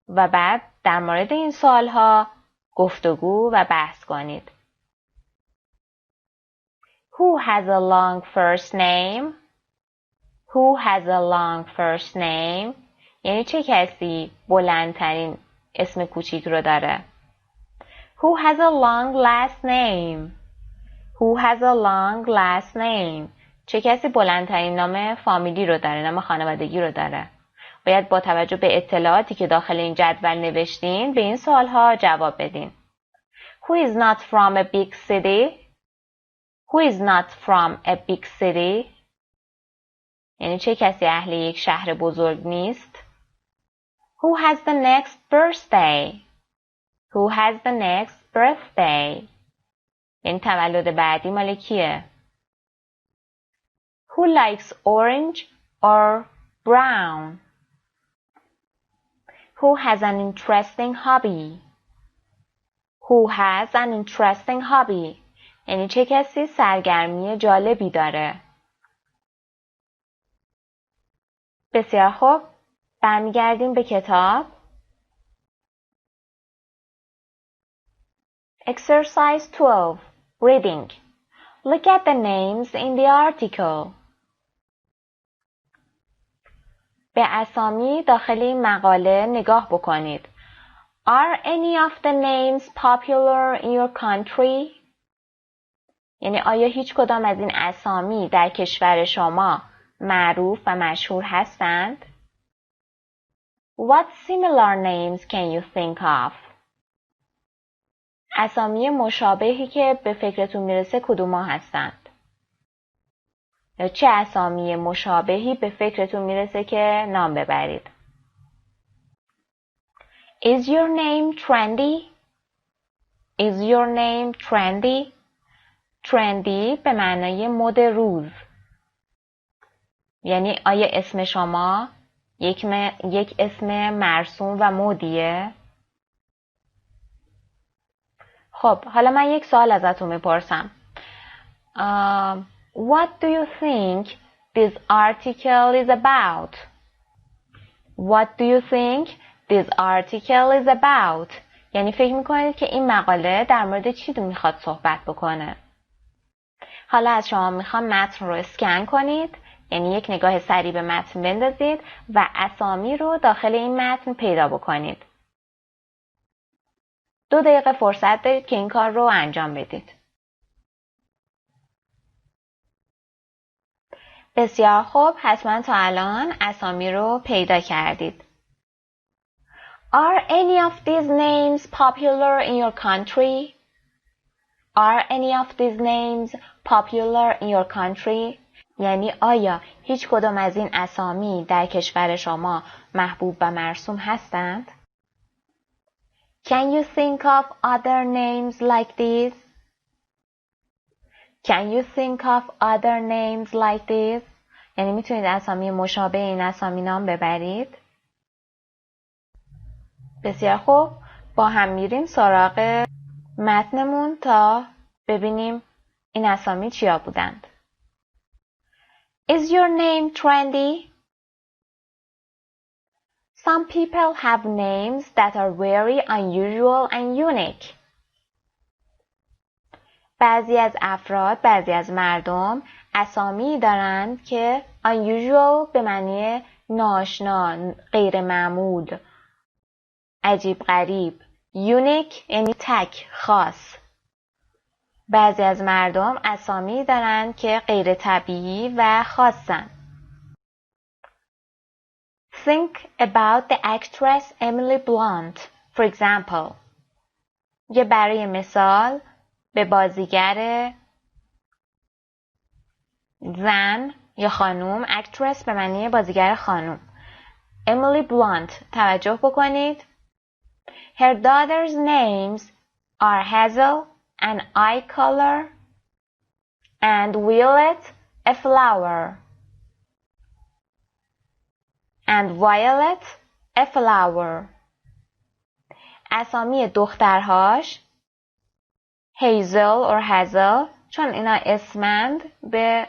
و بعد در مورد این سوالها گفتگو و بحث کنید. Who has a long first name? Who has a long first name? یعنی چه کسی بلندترین اسم کوچیک رو داره؟ Who has a long last name? Who has a long last name? چه کسی بلندترین نام فامیلی رو داره، نام خانوادگی رو داره؟ باید با توجه به اطلاعاتی که داخل این جدول نوشتین به این سوالها جواب بدین. Who is not from a big city? Who is not from a big city? یعنی چه کسی اهل یک شهر بزرگ نیست؟ Who has the next birthday? Who has the next birthday? یعنی تولد بعدی مال کیه؟ Who likes orange or brown? Who has an interesting hobby? Who has an interesting hobby? یعنی چه کسی سرگرمی جالبی داره؟ بسیار خوب، برمیگردیم به کتاب. Exercise 12. Reading. Look at the names in the article. به اسامی داخل این مقاله نگاه بکنید. Are any of the names popular in your country? یعنی آیا هیچ کدام از این اسامی در کشور شما معروف و مشهور هستند؟ What similar names can you think of? اسامی مشابهی که به فکرتون میرسه کدوما هستند؟ یا چه اسامی مشابهی به فکرتون میرسه که نام ببرید؟ Is your name trendy? Is your name trendy? Trendy به معنای مد روز. یعنی آیا اسم شما یک اسم مرسوم و مدیه؟ خب حالا من یک سوال ازتون میپرسم. What do you think this article is about? What do you think this article is about? یعنی فکر میکنید که این مقاله در مورد چی میخواد صحبت بکنه؟ حالا از شما میخوام متن رو اسکن کنید، یعنی یک نگاه سریع به متن بندازید و اسامی رو داخل این متن پیدا بکنید. 2 دقیقه فرصت دارید که این کار رو انجام بدید. بسیار خوب، حتما تا الان اسامی رو پیدا کردید. Are any of these names popular in your country? Are any of these names popular in your country? یعنی آیا هیچ کدام از این اسامی در کشور شما محبوب و مرسوم هستند؟ Can you think of other names like these? Can you think of other names like these? یعنی میتونید اسامی مشابه این اسامی نام ببرید؟ بسیار خوب، با هم میریم سراغ متنمون تا ببینیم این اسامی چیا بودند. Is your name trendy? Some people have names that are very unusual and unique. بعضی از افراد، بعضی از مردم اسامی دارند که unusual به معنی ناآشنا، غیر معمول، عجیب غریب. unique یعنی تک، خاص. بعضی از مردم اسامی دارند که غیر طبیعی و خاصن. Think about the actress Emily Blunt, for example. یه برای مثال به بازیگر زن یا خانوم، actress به معنی بازیگر خانوم، Emily Blunt توجه بکنید. Her daughter's names are Hazel, an eye color, and Violet, a flower. And Violet, a flower. اسامی دخترهاش هیزل or هزل، چون اینا اسمند به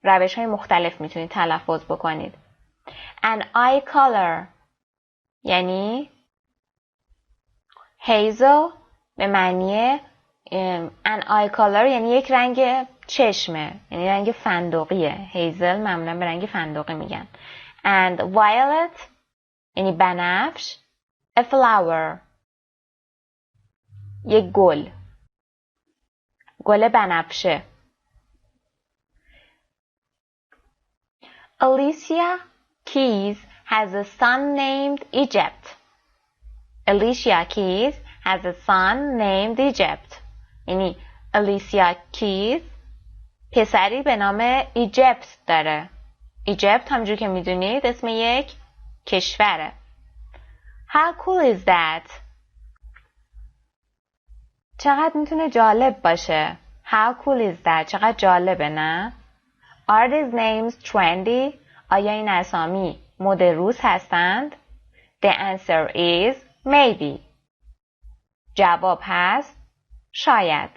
روش های مختلف میتونید تلفظ بکنید. An eye color یعنی هیزل به معنی an eye color یعنی یک رنگ چشمه، یعنی رنگ فندقیه. هیزل معمولا به رنگ فندقی میگن. And violet یعنی بنفش. A flower یک گل، گل بنفشه. Alicia Keys has a son named Egypt. Alicia Keys has a son named Egypt. یعنی Alicia Keys پسری به نام ایجیپت داره. ایجیپت همونجور که میدونید اسم یک کشوره. How cool is that? چقدر میتونه جالب باشه. How cool is that? چقدر جالبه نه؟ Are these names trendy? آیا این اسامی مد روز هستند؟ The answer is maybe. جواب هست شاید.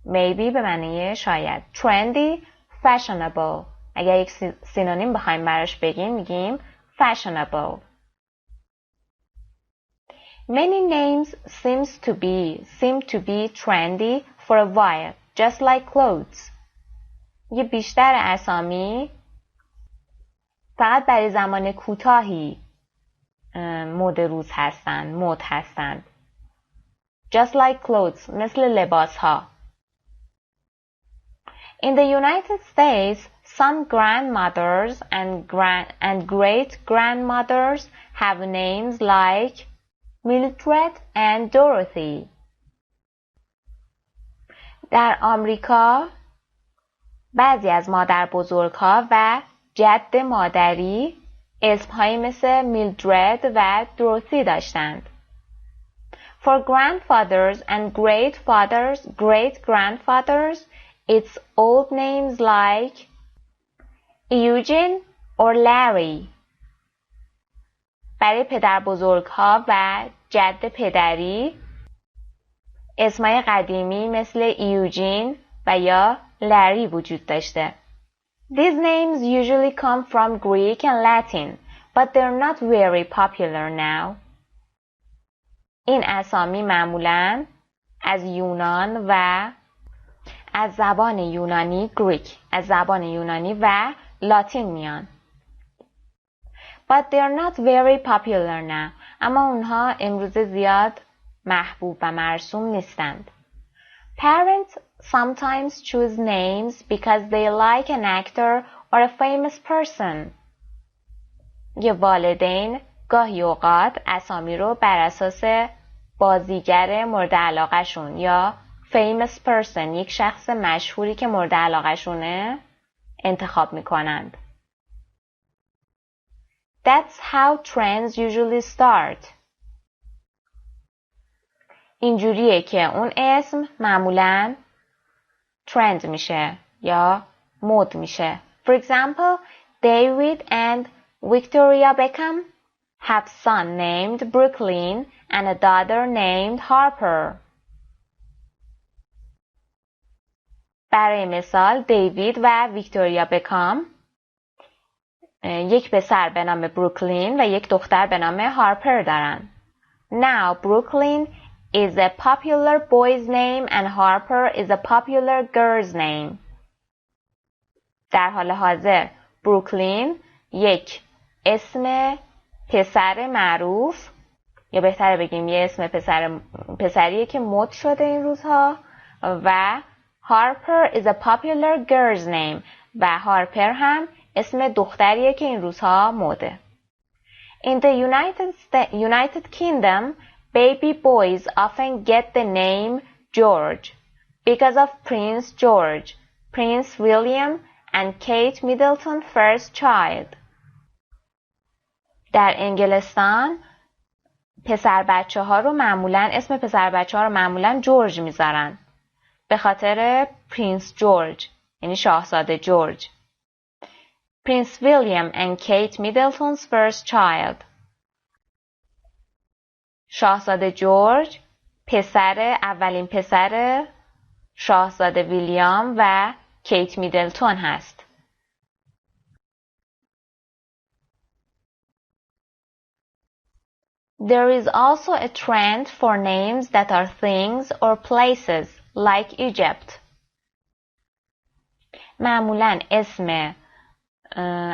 Maybe به معنی شاید. Trendy, fashionable. اگر یک سینونیم بخوایم براش بگیم میگیم fashionable. Many names seem to be trendy for a while, just like clothes. یه بیشتر اسامی فقط برای زمان کوتاهی مد روز هستند، مد هستند. Just like clothes, مثل لباس ها. In the United States, some grandmothers and great-grandmothers have names like Mildred and Dorothy. در آمریکا بعضی از مادر بزرگ‌ها و جد مادری اسمهایی مثل میلدرد و دروثی داشتند. For grandfathers and great-grandfathers, it's old names like Eugene or Larry. برای پدر بزرگ‌ها و جد پدری اسمای قدیمی مثل ایوجین و یا لری وجود داشته. These names usually come from Greek and Latin, but they're not very popular now. این اسامی معمولاً از یونان و از زبان یونانی گریک، از زبان یونانی و لاتین میان. But they're not very popular now. اما اونها امروز زیاد محبوب و مرسوم نیستند. Parents sometimes choose names because they like an actor or a famous person. یه والدین گاهی اوقات اسامی رو بر اساس بازیگر مورد علاقه شون یا famous person، یک شخص مشهوری که مورد علاقه شونه انتخاب میکنند. That's how trends usually start. اینجوریه که اون اسم معمولاً ترند میشه یا مد میشه. For example, David and Victoria Beckham have a son named Brooklyn and a daughter named Harper. برای مثال دیوید و ویکتوریا بکام یک پسر به نام بروکلین و یک دختر به نام هارپر دارن. Now Brooklyn is a popular boy's name and Harper is a popular girl's name. در حال حاضر بروکلین یک اسم پسر معروف، یا بهتره بگیم یه اسم پسریه که مد شده این روزها، و Harper is a popular girl's name و هارپر هم اسم دختریه که این روزها مده. In the United Kingdom, baby boys often get the name George because of Prince George, Prince William and Kate Middleton first child. در انگلستان پسر بچه ها رو معمولاً اسم پسر بچه ها رو معمولاً جورج میذارن به خاطر پرنس جورج، یعنی شاهزاده جورج. Prince William and Kate Middleton's first child. شاهزاده جورج اولین پسر شاهزاده ویلیام و کیت میدلتون هست. There is also a trend for names that are things or places, like Egypt. معمولاً اسم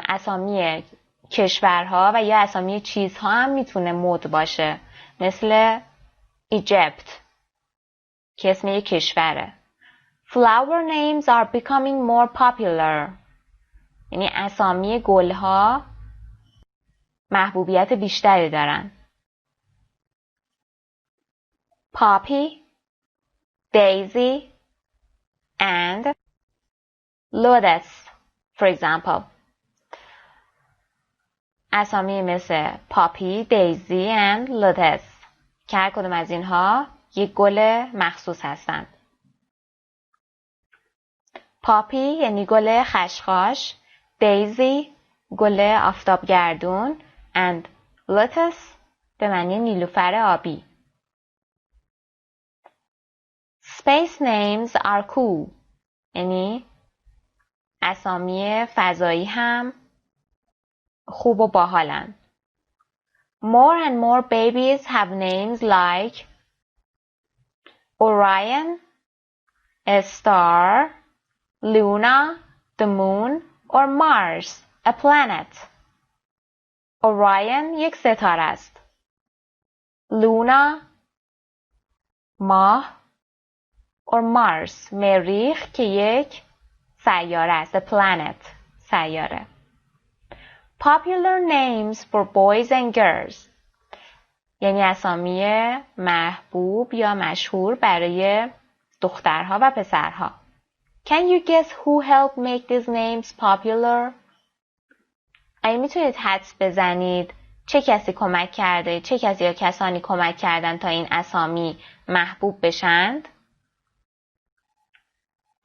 اسامی کشورها و یا اسامی چیزها هم میتونه مد باشه، مثل ایجیپت که اسم یک کشوره. Flower names are becoming more popular. یعنی اسامی گلها محبوبیت بیشتری دارن. Poppy, Daisy, and Lotus, for example. اسامی مثل پاپی، دیزی and لوتس که هر کدوم از اینها یک گل مخصوص هستند. پاپی یعنی گل خشخاش، دیزی گل آفتابگردون and لوتس به معنی نیلوفر آبی. Space names are cool. یعنی اسامی فضایی هم خوب و باحالن. More and more babies have names like Orion, a star, Luna, the moon, or Mars, a planet. Orion یک ستاره است. Luna ماه or Mars مریخ که یک سیاره است. A planet سیاره. Popular names for boys and girls یعنی اسامی محبوب یا مشهور برای دخترها و پسرها. Can you guess who helped make these names popular? آیا میتونید حدس بزنید چه کسی کمک کرده، چه کسی یا کسانی کمک کردن تا این اسامی محبوب بشند؟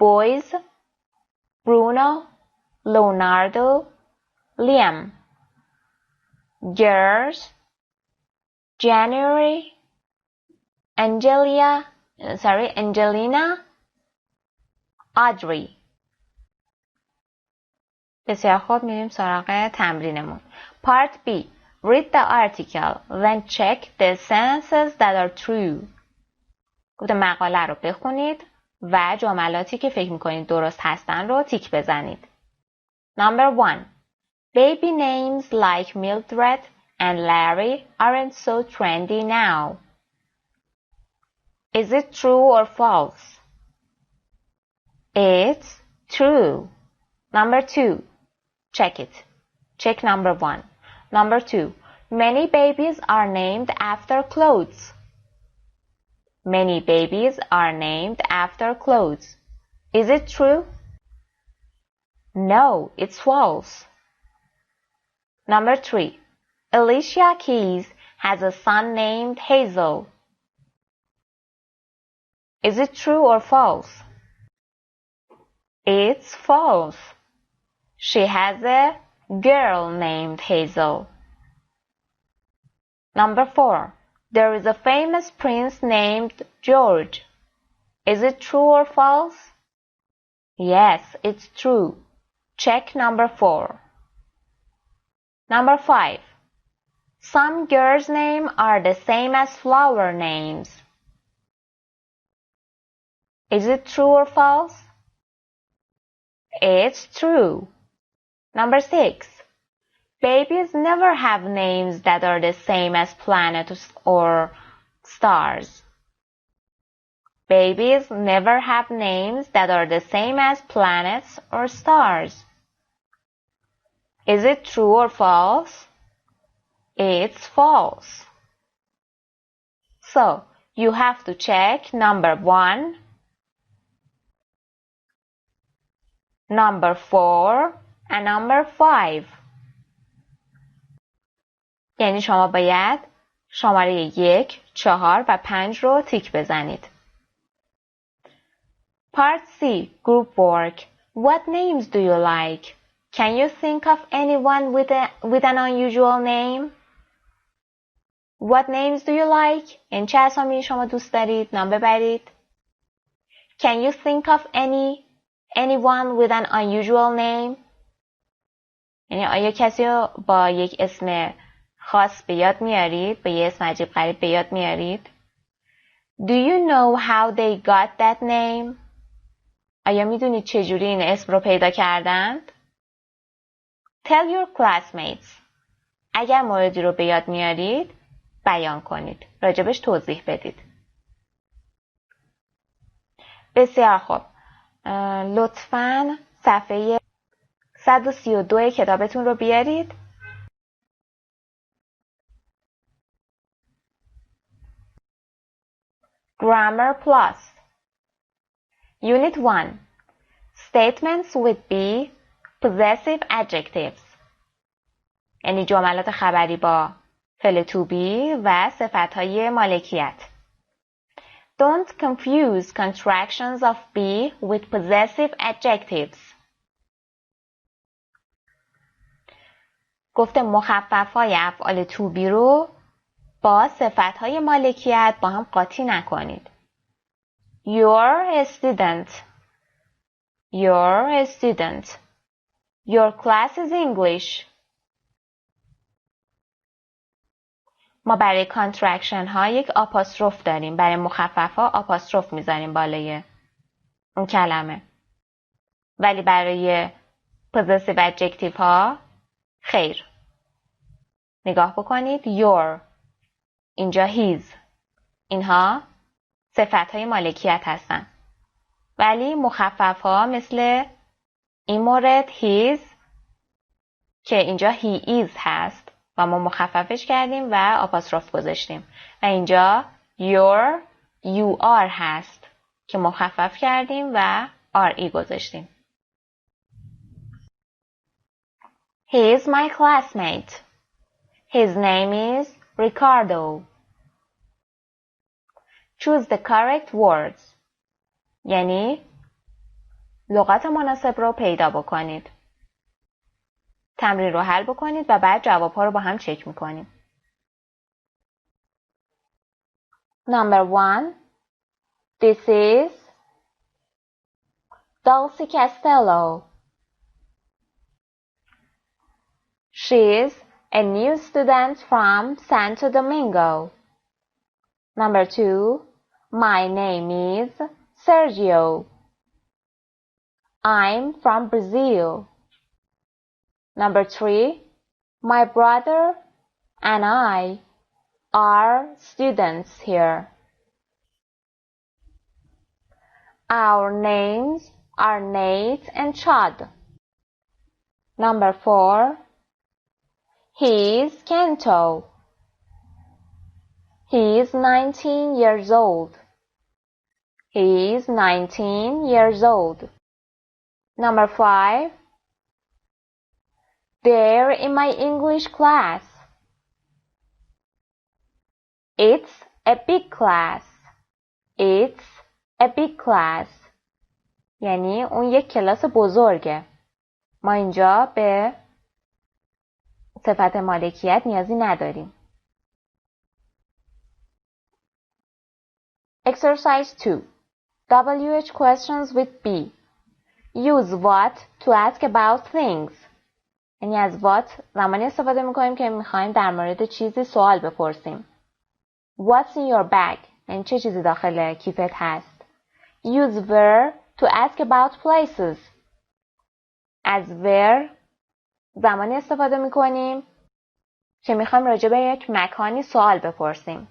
Boys, Bruno, Leonardo, Liam. Girls, January, Angelina, Audrey. بسیار خوب، میریم سراغ تمرینمون. Part B. Read the article, then check the sentences that are true. گفته مقاله رو بخونید و جملاتی که فکر میکنید درست هستن رو تیک بزنید. Number 1. Baby names like Mildred and Larry aren't so trendy now. Is it true or false? It's true. Number 2. Check it. Check number 1. Number 2. Many babies are named after clothes. Many babies are named after clothes. Is it true? No, it's false. Number 3. Alicia Keys has a son named Hazel. Is it true or false? It's false. She has a girl named Hazel. Number 4. There is a famous prince named George. Is it true or false? Yes, it's true. Check number 4. Number 5. Some girls' names are the same as flower names. Is it true or false? It's true. Number 6. Babies never have names that are the same as planets or stars. Babies never have names that are the same as planets or stars. Is it true or false? It's false. So, you have to check number 1, number 4, and number 5. یعنی شما باید شماره 1, 4 و 5 رو تیک بزنید. Part C. Group work. What names do you like? Can you think of anyone with an unusual name? What names do you like? این چه اسامی شما دوست دارید؟ نام ببرید. Can you think of anyone with an unusual name? یعنی آیا کسی رو با یک اسم خاص به یاد میارید؟ با یه اسم عجیب غریب به یاد میارید؟ Do you know how they got that name? آیا میدونید چجوری این اسم رو پیدا کردند؟ Tell your classmates. اگر موردی رو به یاد میارید، بیان کنید. راجبش توضیح بدید. بسیار خوب. لطفاً صفحه 132 کتابتون رو بیارید. Grammar Plus. Unit 1. Statements with be possessive adjectives. یعنی جملات خبری با فعل to be و صفتهای مالکیت. Don't confuse contractions of be with possessive adjectives. گفته مخفف‌های افعال to be رو با صفتهای مالکیت با هم قاطی نکنید. You're a student. You're a student. Your class is English. ما برای کانترکشن ها یک آپاستروف داریم. برای مخفف ها آپاستروف میذاریم بالای اون کلمه. ولی برای possessive adjective ها خیر. نگاه بکنید. Your. اینجا his. اینها صفت های مالکیت هستن. ولی مخفف ها مثل این مورد his که اینجا he is هست و ما مخففش کردیم و آپاستروف گذاشتیم. و اینجا your you are هست که مخفف کردیم و re گذاشتیم. He is my classmate. His name is Ricardo. Choose the correct words. یعنی لغات مناسب رو پیدا بکنید. تمرین رو حل بکنید و بعد جواب‌ها رو با هم چک می‌کنیم. Number 1. This is Dulce Castello. She is a new student from Santo Domingo. Number 2. My name is Sergio. I'm from Brazil. Number 3. My brother and I are students here. Our names are Nate and Chad. Number 4. He's Kento. He's 19 years old. He's 19 years old. Number 5. They're in my English class. It's a big class. It's a big class. یعنی اون یک کلاس بزرگه. ما اینجا به صفت مالکیت نیازی نداریم. Exercise 2. WH questions with B. Use what to ask about things. یعنی از what زمانی استفاده میکنیم که میخوایم در مورد چیزی سوال بپرسیم. What's in your bag؟ یعنی چه چیزی داخل کیفت هست. Use where to ask about places. از where زمانی استفاده میکنیم که میخوایم راجع به یک مکانی سوال بپرسیم.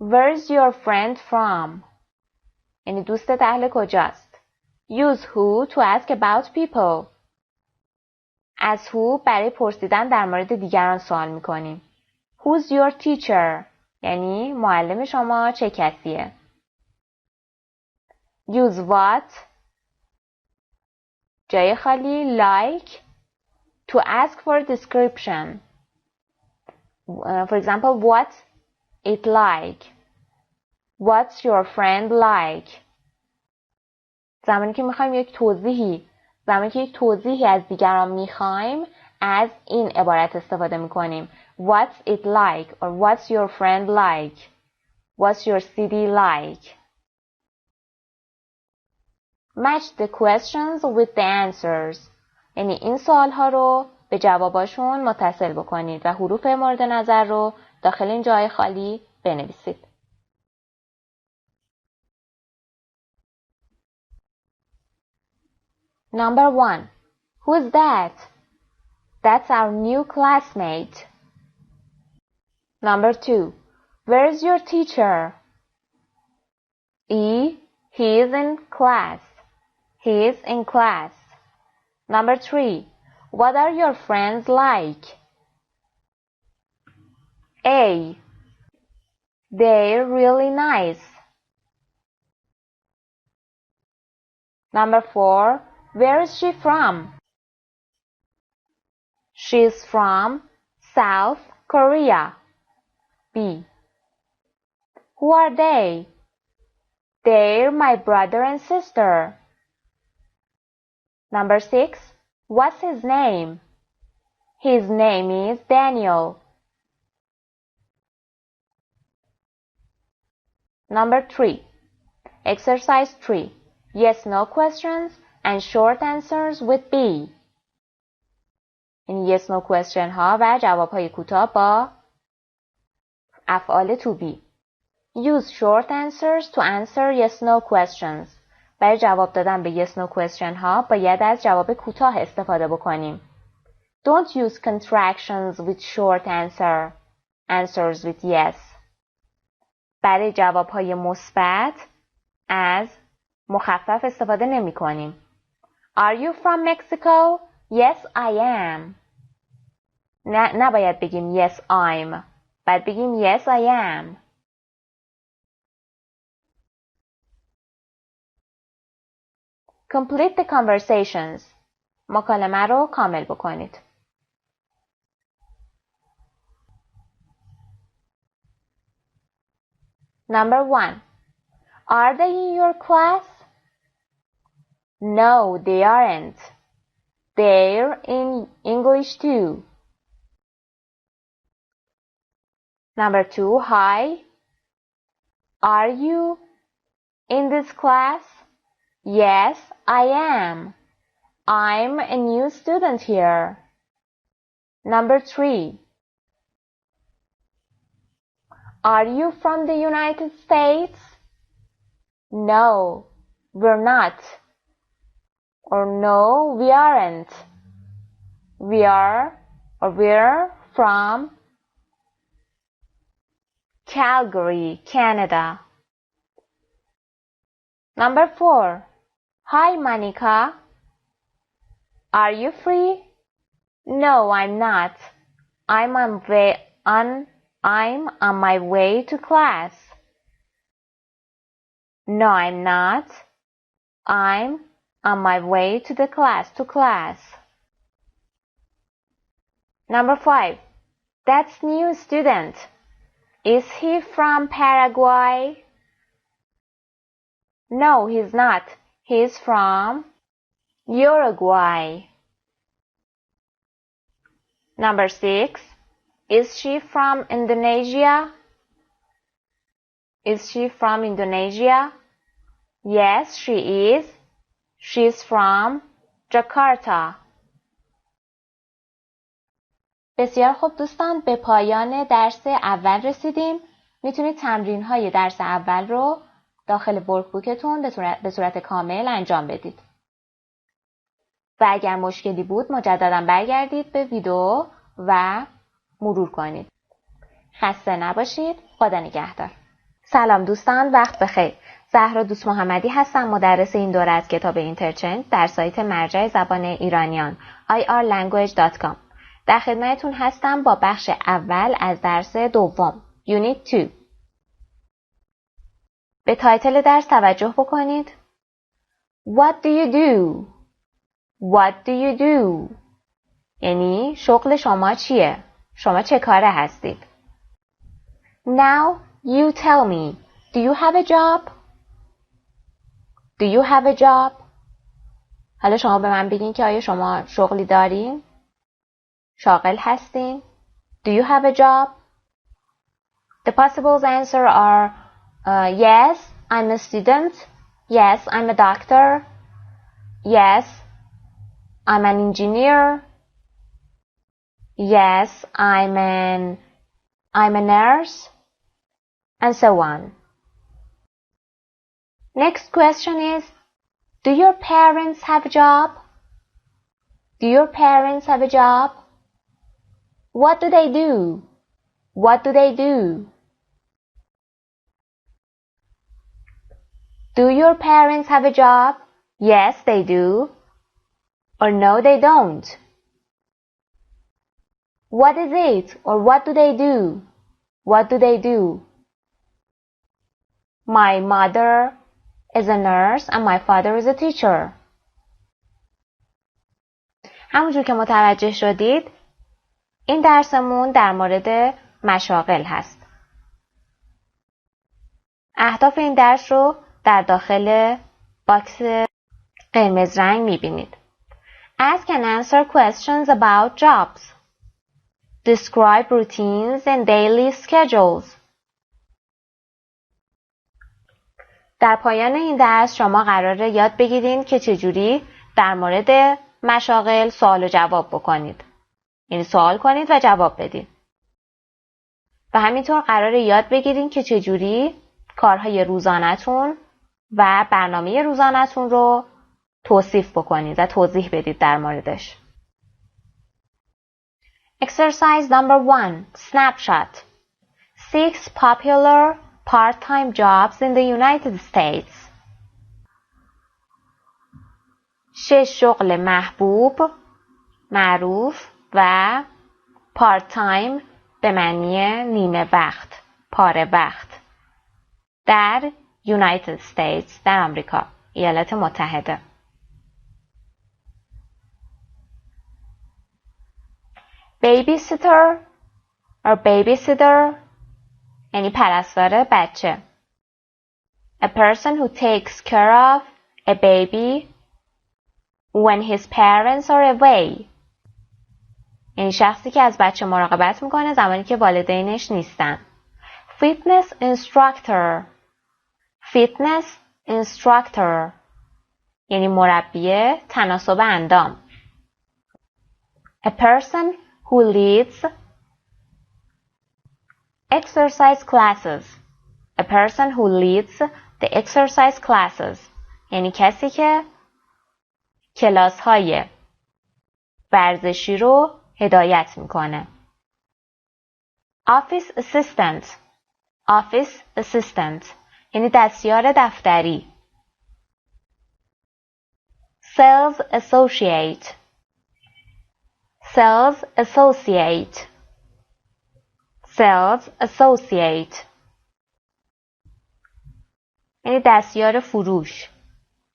Where's your friend from؟ یعنی دوستت اهل کجاست. Use who to ask about people. از who برای پرسیدن در مورد دیگران سوال میکنیم. Who's your teacher؟ یعنی معلم شما چه کسیه. Use what جای خالی like to ask for description. For example, what's it like? What's your friend like? زمانی که میخوایم یک توضیحی از دیگران میخوایم از این عبارت استفاده میکنیم. What's it like? Or what's your friend like? What's your city like? Match the questions with the answers. یعنی این سوال ها رو به جواباشون متصل بکنید و حروف مورد نظر رو داخل این جای خالی بنویسید. Number 1. Who's that? That's our new classmate. Number 2. Where's your teacher? He's in class. He's in class. Number 3. What are your friends like? A. They're really nice. Number 4. Where is she from? She's from South Korea. B. Who are they? They're my brother and sister. Number 6. What's his name? His name is Daniel. Number 3. Exercise 3. Yes/no questions and short answers with B. این yes/no question ها و جواب های کوتاه با افعال to be. Use short answers to answer yes/no questions. برای جواب دادن به yes/no question ها باید از جواب کوتاه استفاده بکنیم. Don't use contractions with short answers with yes. برای جواب های مثبت از مخفف استفاده نمی کنیم. Are you from Mexico? Yes, I am. نباید بگیم yes, I'm. باید بگیم yes, I am. Complete the conversations. مکالمه رو کامل بکنید. Number 1. Are they in your class? No, they aren't. They're in English too. Number 2. Hi. Are you in this class? Yes, I am. I'm a new student here. Number 3. Are you from the United States? No, we're not. Or no, we aren't. We're from Calgary, Canada. Number 4. Hi, Monica. Are you free? No, I'm not. I'm on my way to class. No, I'm not. I'm on my way to the class. Number 5. That's new student. Is he from Paraguay? No, he's not. He's from Uruguay. Number 6. Is she from Indonesia? Is she from Indonesia? Yes, she is. She's from Jakarta. بسیار خوب دوستان، به پایان درس اول رسیدیم. میتونید تمرین های درس اول رو داخل ورکبوکتون به صورت کامل انجام بدید. و اگر مشکلی بود مجددا برگردید به ویدیو و مرور کنید. خسته نباشید. خدا نگهدار. سلام دوستان، وقت بخیر. زهرا دوست محمدی هستم، مدرس این دوره از کتاب اینترچنج در سایت مرجع زبان ایرانیان irlanguage.com. در خدمتتون هستم با بخش اول از درس دوم Unit 2. به تایتل درس توجه بکنید. What do you do? What do you do? یعنی شغل شما چیه؟ شما چه کاره هستید؟ Now you tell me, do you have a job? Do you have a job? حالا شما به من بگین که آیا شما شغلی دارین؟ شاغل هستین؟ Do you have a job? The possible answer are yes, I'm a student. Yes, I'm a doctor. Yes, I'm an engineer. Yes, I'm a nurse. And so on. Next question is, do your parents have a job? Do your parents have a job? What do they do? What do they do? Do your parents have a job? Yes, they do. Or no, they don't. What is it? Or what do they do? What do they do? My mother is a nurse and my father is a teacher. همونجور که متوجه شدید این درسمون در مورد مشاغل هست. اهداف این درس رو در داخل باکس قرمز رنگ میبینید. Ask and answer questions about jobs. Describe routines and daily schedules. در پایان این درس شما قراره یاد بگیرید که چجوری در مورد مشاغل سوال و جواب بکنید. یعنی سوال کنید و جواب بدید. و همینطور قراره یاد بگیرید که چجوری کارهای روزانه‌تون و برنامه روزانه‌تون رو توصیف بکنید و توضیح بدید در موردش. Exercise number 1. Snapshot. 6 popular part-time jobs in the United States. 6 شغل محبوب، معروف و part-time به معنی نیمه وقت، پاره وقت در United States، در آمریکا، ایالات متحده. Babysitter or babysitter یعنی پرستار بچه. A person who takes care of a baby when his parents are away. یعنی شخصی که از بچه مراقبت میکنه زمانی که والدینش نیستن. Fitness instructor. Fitness instructor یعنی مربی تناسب اندام. A person who leads exercise classes. A person who leads the exercise classes. یعنی کسی که کلاس های ورزشی رو هدایت میکنه. Office assistant. Office assistant یعنی دستیار دفتری. Sales associate. Sales associate sales associate یعنی دستیار فروش،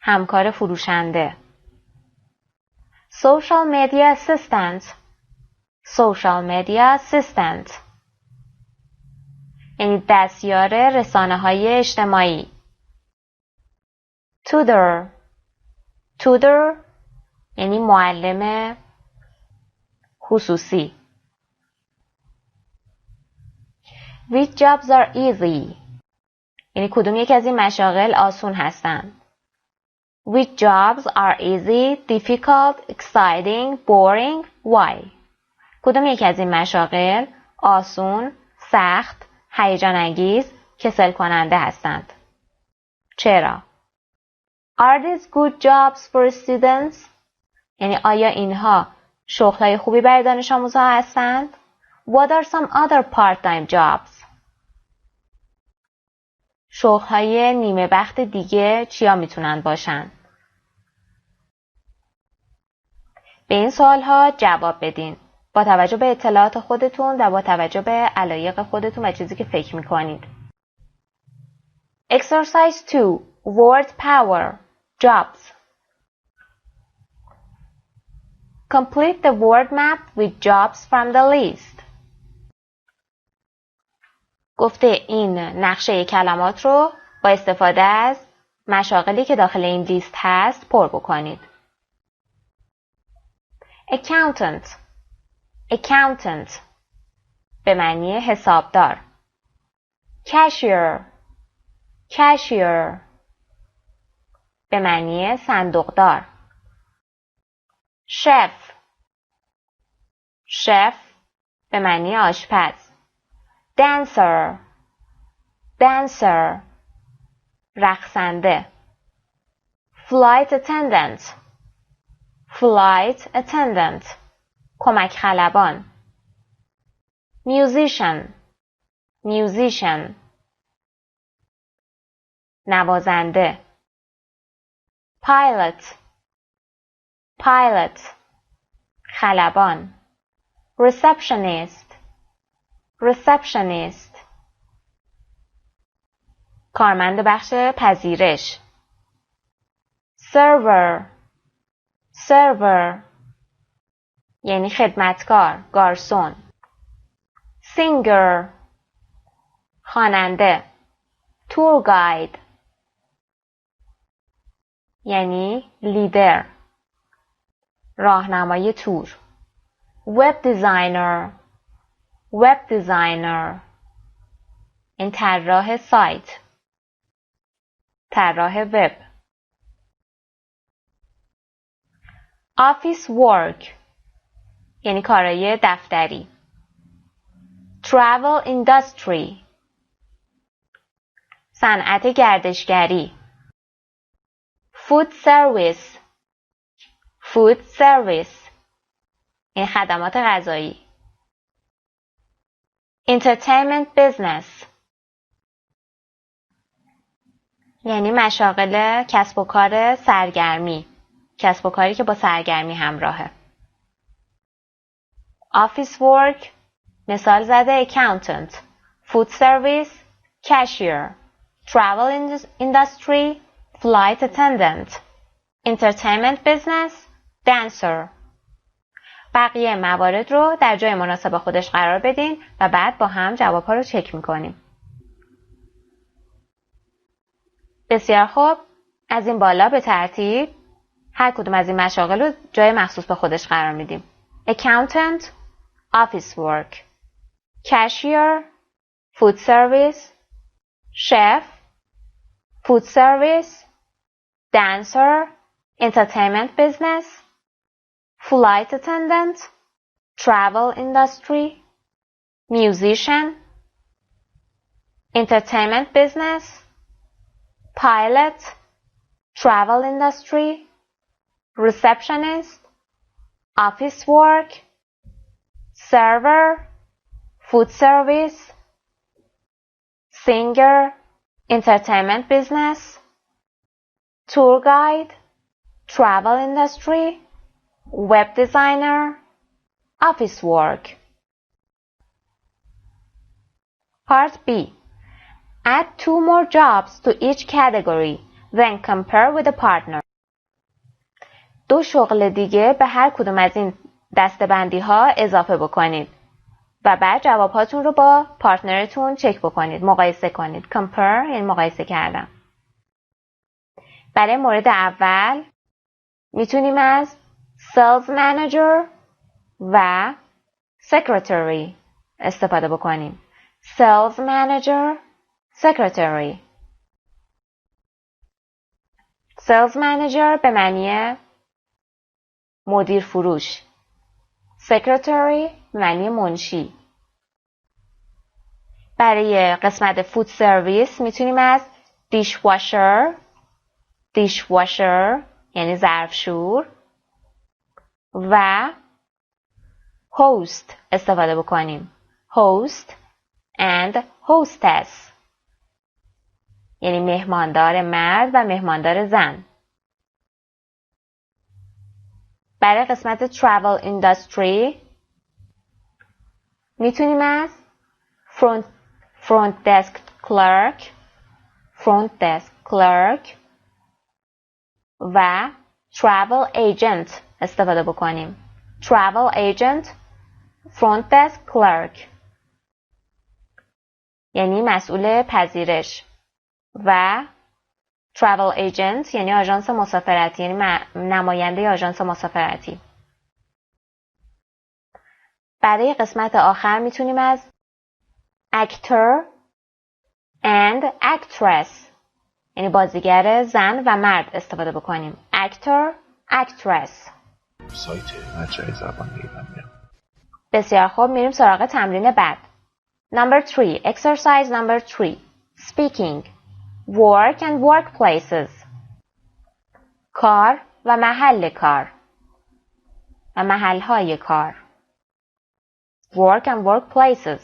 همکار فروشنده. social media assistant social media assistant یعنی دستیار رسانه‌های اجتماعی. tutor tutor یعنی معلم خصوصی. which jobs are easy یعنی کدوم یک از این مشاغل آسون هستند. which jobs are easy, difficult, exciting, boring, why کدوم یک از این مشاغل آسون، سخت، هیجان انگیز، کسل کننده هستند. چرا؟ Are these good jobs for students یعنی آیا اینها شغل‌های خوبی برای دانش آموزها هستند؟ What are some other part-time jobs شغل‌های نیمه وقت دیگه چیا میتونن باشن؟ به این سوال‌ها جواب بدین با توجه به اطلاعات خودتون و با توجه به علایق خودتون و چیزی که فکر میکنید. Exercise 2 Word Power Jobs Complete the word map with jobs from the list. گفته این نقشه کلمات رو با استفاده از مشاغلی که داخل این لیست هست پر بکنید. Accountant Accountant به معنی حسابدار. Cashier Cashier به معنی صندوقدار. Chef Chef به معنی آشپز. Dancer Dancer رقصنده. Flight Attendant Flight Attendant کمک خلبان. Musician Musician نوازنده. Pilot Pilot خلبان. Receptionist Receptionist کارمند بخش پذیرش. Server Server یعنی خدمتکار، گارسون. Singer خواننده. Tour guide یعنی لیدر، راهنمای تور. Web designer Web designer این طراح سایت، طراح وب. Office work یعنی کارهای دفتری. Travel industry صنعت گردشگری. Food service Food service این خدمات غذایی. Entertainment business یعنی مشاغل کسب و کار سرگرمی، کسب و کاری که با سرگرمی همراهه. Office work مثال زده accountant, food service, cashier, travel industry, flight attendant, entertainment business, dancer. بقیه موارد رو در جای مناسب خودش قرار بدین و بعد با هم جوابها رو چک میکنیم. بسیار خوب، از این بالا به ترتیب هر کدوم از این مشاغل رو جای مخصوص به خودش قرار میدیم. Accountant, office work, cashier, food service, chef, food service, dancer, entertainment business, flight attendant, travel industry, musician, entertainment business, pilot, travel industry, receptionist, office work, server, food service, singer, entertainment business, tour guide, travel industry, web designer, office work. Part B. Add 2 more jobs to each category, then compare with a partner. 2 شغل دیگه به هر کدوم از این دسته‌بندی ها اضافه بکنید و بعد جوابهاتون رو با پارتنرتون چک بکنید، مقایسه کنید. compare یعنی مقایسه کردن. برای مورد اول میتونیم از sales manager و secretary استفاده بکنیم. sales manager، secretary. sales manager به معنی مدیر فروش. secretary به معنی منشی. برای قسمت فود سرویس میتونیم از dishwasher یعنی ظرفشور و host استفاده بکنیم. host and hostess یعنی مهماندار مرد و مهماندار زن. برای قسمت travel industry میتونیم از front desk clerk و travel agent استفاده بکنیم. travel agent، front desk clerk یعنی مسئول پذیرش و travel agent یعنی آژانس مسافرتی، یعنی نماینده آژانس مسافرتی. برای قسمت آخر میتونیم از actor and actress یعنی بازیگر زن و مرد استفاده بکنیم. actor، actress. سایت مجرای زبان میبندم. بسیار خوب، میریم سراغ تمرین بعد. Number 3. Exercise number 3. Speaking. Work and workplaces. کار و محل کار و محلهای کار. Work and workplaces.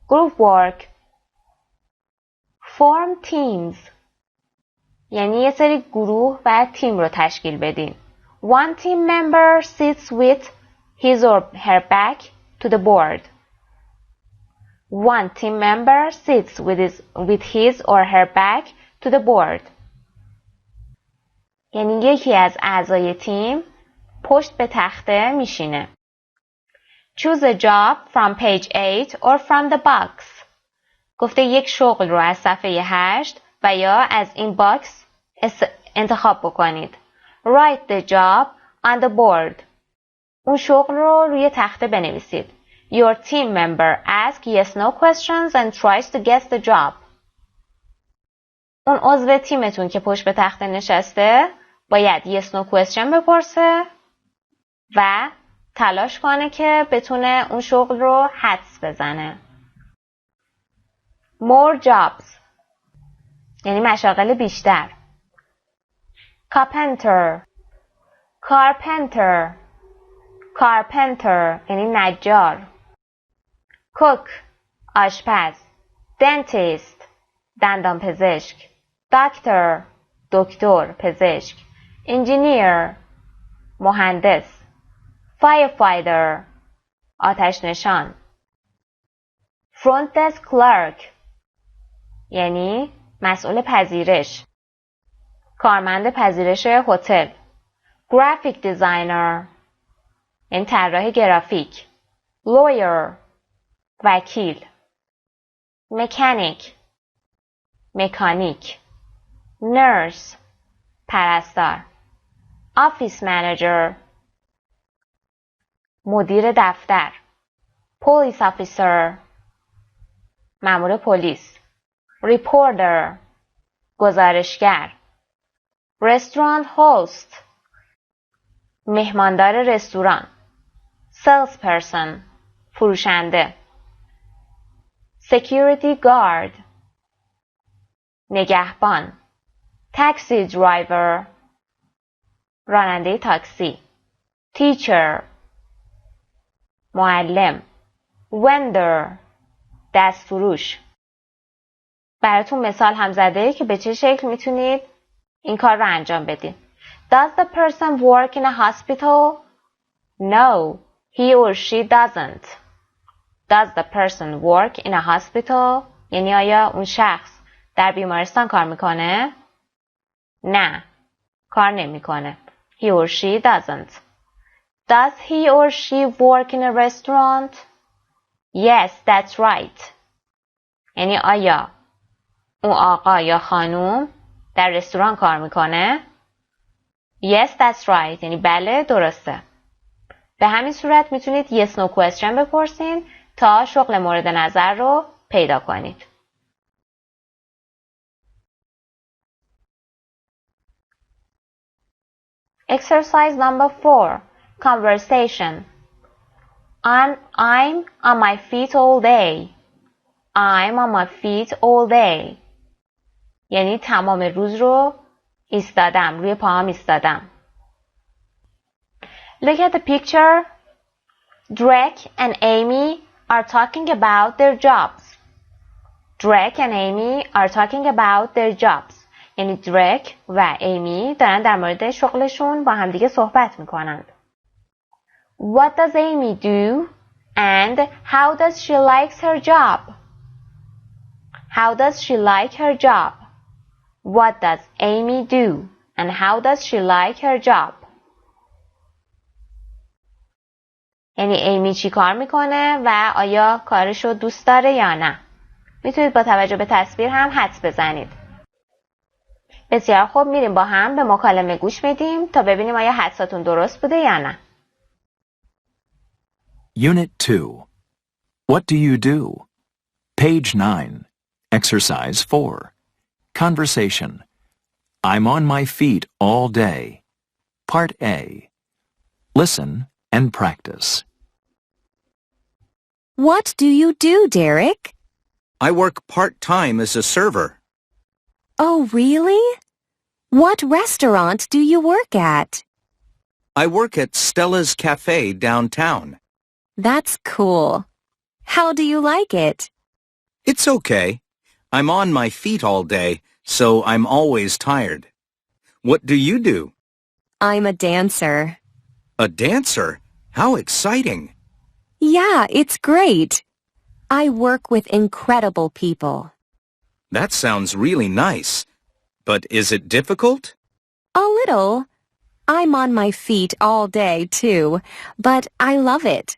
Group work. Form teams. یعنی یه سری گروه و تیم رو تشکیل بدین. One team member sits with his or her back to the board. One team member sits with his or her back to the board. یعنی یکی از اعضای تیم پشت به تخته میشینه. Choose a job from page 8 or from the box. گفته یک شغل رو از صفحه 8 و یا از این باکس انتخاب بکنید. Write the job on the board. اون شغل رو روی تخته بنویسید. Your team member asks yes/no questions and tries to guess the job. اون عضو تیمتون که پشت به تخته نشسته باید yes/no question بپرسه و تلاش کنه که بتونه اون شغل رو حدس بزنه. More jobs یعنی مشاغل بیشتر. Carpenter یعنی نجار. Cook آشپز. Dentist دندانپزشک. Doctor دکتر پزشک. Engineer مهندس. Firefighter آتش نشان. Front desk clerk یعنی مسئول پذیرش، کارمند پذیرش هتل. Graphic designer یعنی طراح گرافیک. Lawyer وکیل. Mechanic مکانیک. Nurse پرستار. Office manager مدیر دفتر. Police officer مأمور پلیس. Reporter گزارشگر. Restaurant host مهماندار رستوران. Salesperson فروشنده. Security guard نگهبان. Taxi driver راننده تاکسی. Teacher معلم. Vendor دستفروش. براتون مثال هم زده که به چه شکل میتونید این کار رو انجام بدید. Does the person work in a hospital? No, he or she doesn't. Does the person work in a hospital? یعنی آیا اون شخص در بیمارستان کار میکنه؟ نه، کار نمیکنه. He or she doesn't. Does he or she work in a restaurant? Yes, that's right. یعنی آیا اون آقا یا خانوم در رستوران کار میکنه؟ Yes, that's right. یعنی بله، درسته. به همین صورت میتونید yes no question بپرسین تا شغل مورد نظر رو پیدا کنید. Exercise number 4. Conversation. I'm on my feet all day. I'm on my feet all day. یعنی تمام روز رو ایستادم، روی پاهم ایستادم. Look at the picture. Drake and Amy are talking about their jobs. Drake and Amy are talking about their jobs. یعنی دریک و ایمی دارن در مورد شغلشون با همدیگه صحبت میکنند. What does Amy do and how does she like her job? How does she like her job? What does Amy do and how does she like her job? یعنی ایمی چی کار میکنه و آیا کارشو دوست داره یا نه؟ میتونید با توجه به تصویر هم حدس بزنید. بسیار خوب، میریم با هم به مکالمه گوش میدیم تا ببینیم آیا حدساتون درست بوده یا نه. Unit 2. What do you do? Page 9. Exercise 4. Conversation. I'm on my feet all day. Part A. Listen and practice. What do you do, Derek? I work part-time as a server. Oh, really? What restaurant do you work at? I work at Stella's Cafe downtown. That's cool. How do you like it? It's okay. I'm on my feet all day, so I'm always tired. What do you do? I'm a dancer. A dancer? How exciting! Yeah, it's great. I work with incredible people. That sounds really nice. But is it difficult? A little. I'm on my feet all day, too, but I love it.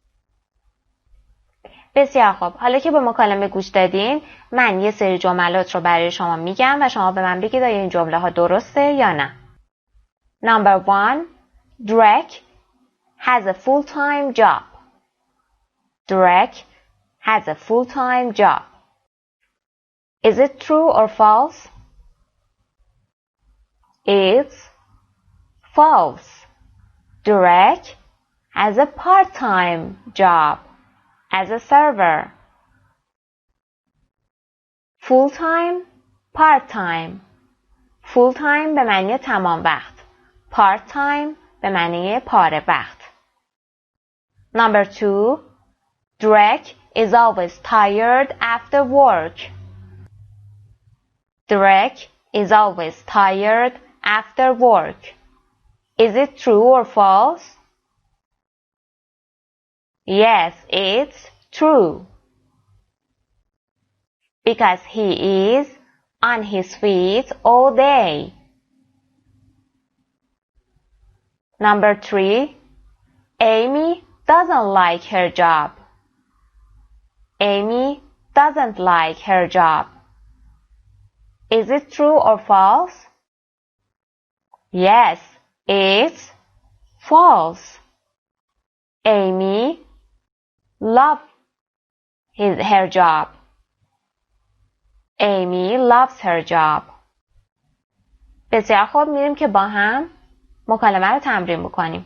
بسیار خوب. حالا که به مکالمه گوش دادین، من یه سری جملات رو برای شما میگم و شما به من بگید آیا این جمله ها درسته یا نه. Number 1. Drake has a full-time job. Drake has a full-time job. Is it true or false? It's false. Drake has a part-time job as a server. Full-time, part-time. Full-time به معنی تمام وقت. Part-time به معنی پاره وقت. Number 2. Drake is always tired after work. Drake is always tired after work. Is it true or false? Yes, it's true. Because he is on his feet all day. Number 3. Amy doesn't like her job. Amy doesn't like her job. Is it true or false? Yes, it's false. Amy loves her job. Amy loves her job. بسیار خوب، میریم که با هم مکالمه رو تمرین بکنیم.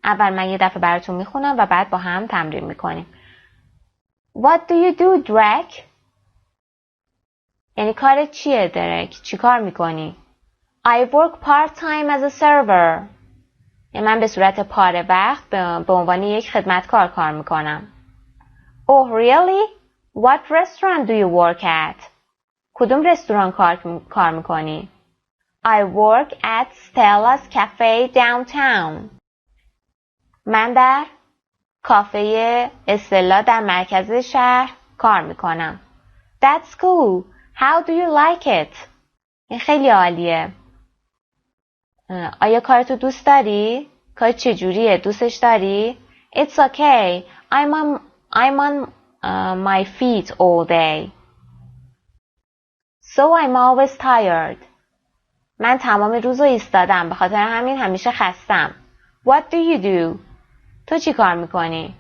اول من یه دفعه براتون میخونم و بعد با هم تمرین میکنیم. What do you do, Drake? یعنی کارت چیه درک؟ چی کار میکنی؟ I work part-time as a server. یعنی من به صورت پاره وقت به عنوان یک خدمتکار کار میکنم. Oh, really? What restaurant do you work at? کدوم رستوران کار میکنی؟ I work at Stella's Cafe downtown. من در کافه اصلی در مرکز شهر کار میکنم. That's cool. How do you like it? این خیلی عالیه. آیا کارتو دوست داری؟ کار چجوریه؟ دوستش داری؟ It's okay. I'm on my feet all day. So I'm always tired. من تمام روز رو ایستادم. به خاطر همین همیشه خستم. What do you do? تو چی کار میکنی؟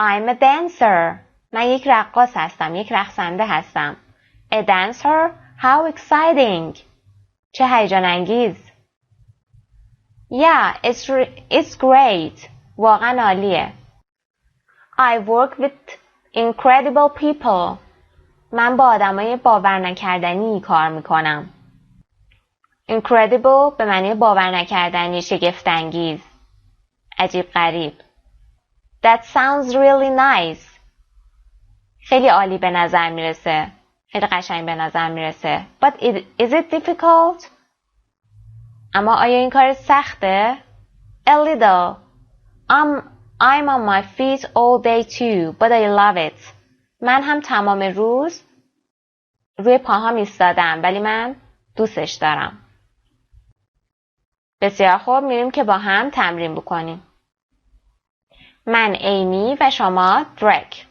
I'm a dancer. من یک رقاص هستم. یک رقصنده هستم. A dancer? How exciting. چه هیجان انگیز. Yeah, it's great. واقعا عالیه. I work with incredible people. من با آدمای باور نکردنی کار میکنم. Incredible به معنی باور نکردنی، شگفت انگیز، عجیب غریب. That sounds really nice. خیلی عالی به نظر میرسه. خیلی قشنگ به نظر میرسه. But is it difficult? اما آیا این کار سخته؟ A little. I'm on my feet all day too, but I love it. من هم تمام روز روی پاهام ایستادم ولی من دوستش دارم. بسیار خوب، میریم که با هم تمرین بکنیم. من ایمی و شما درک.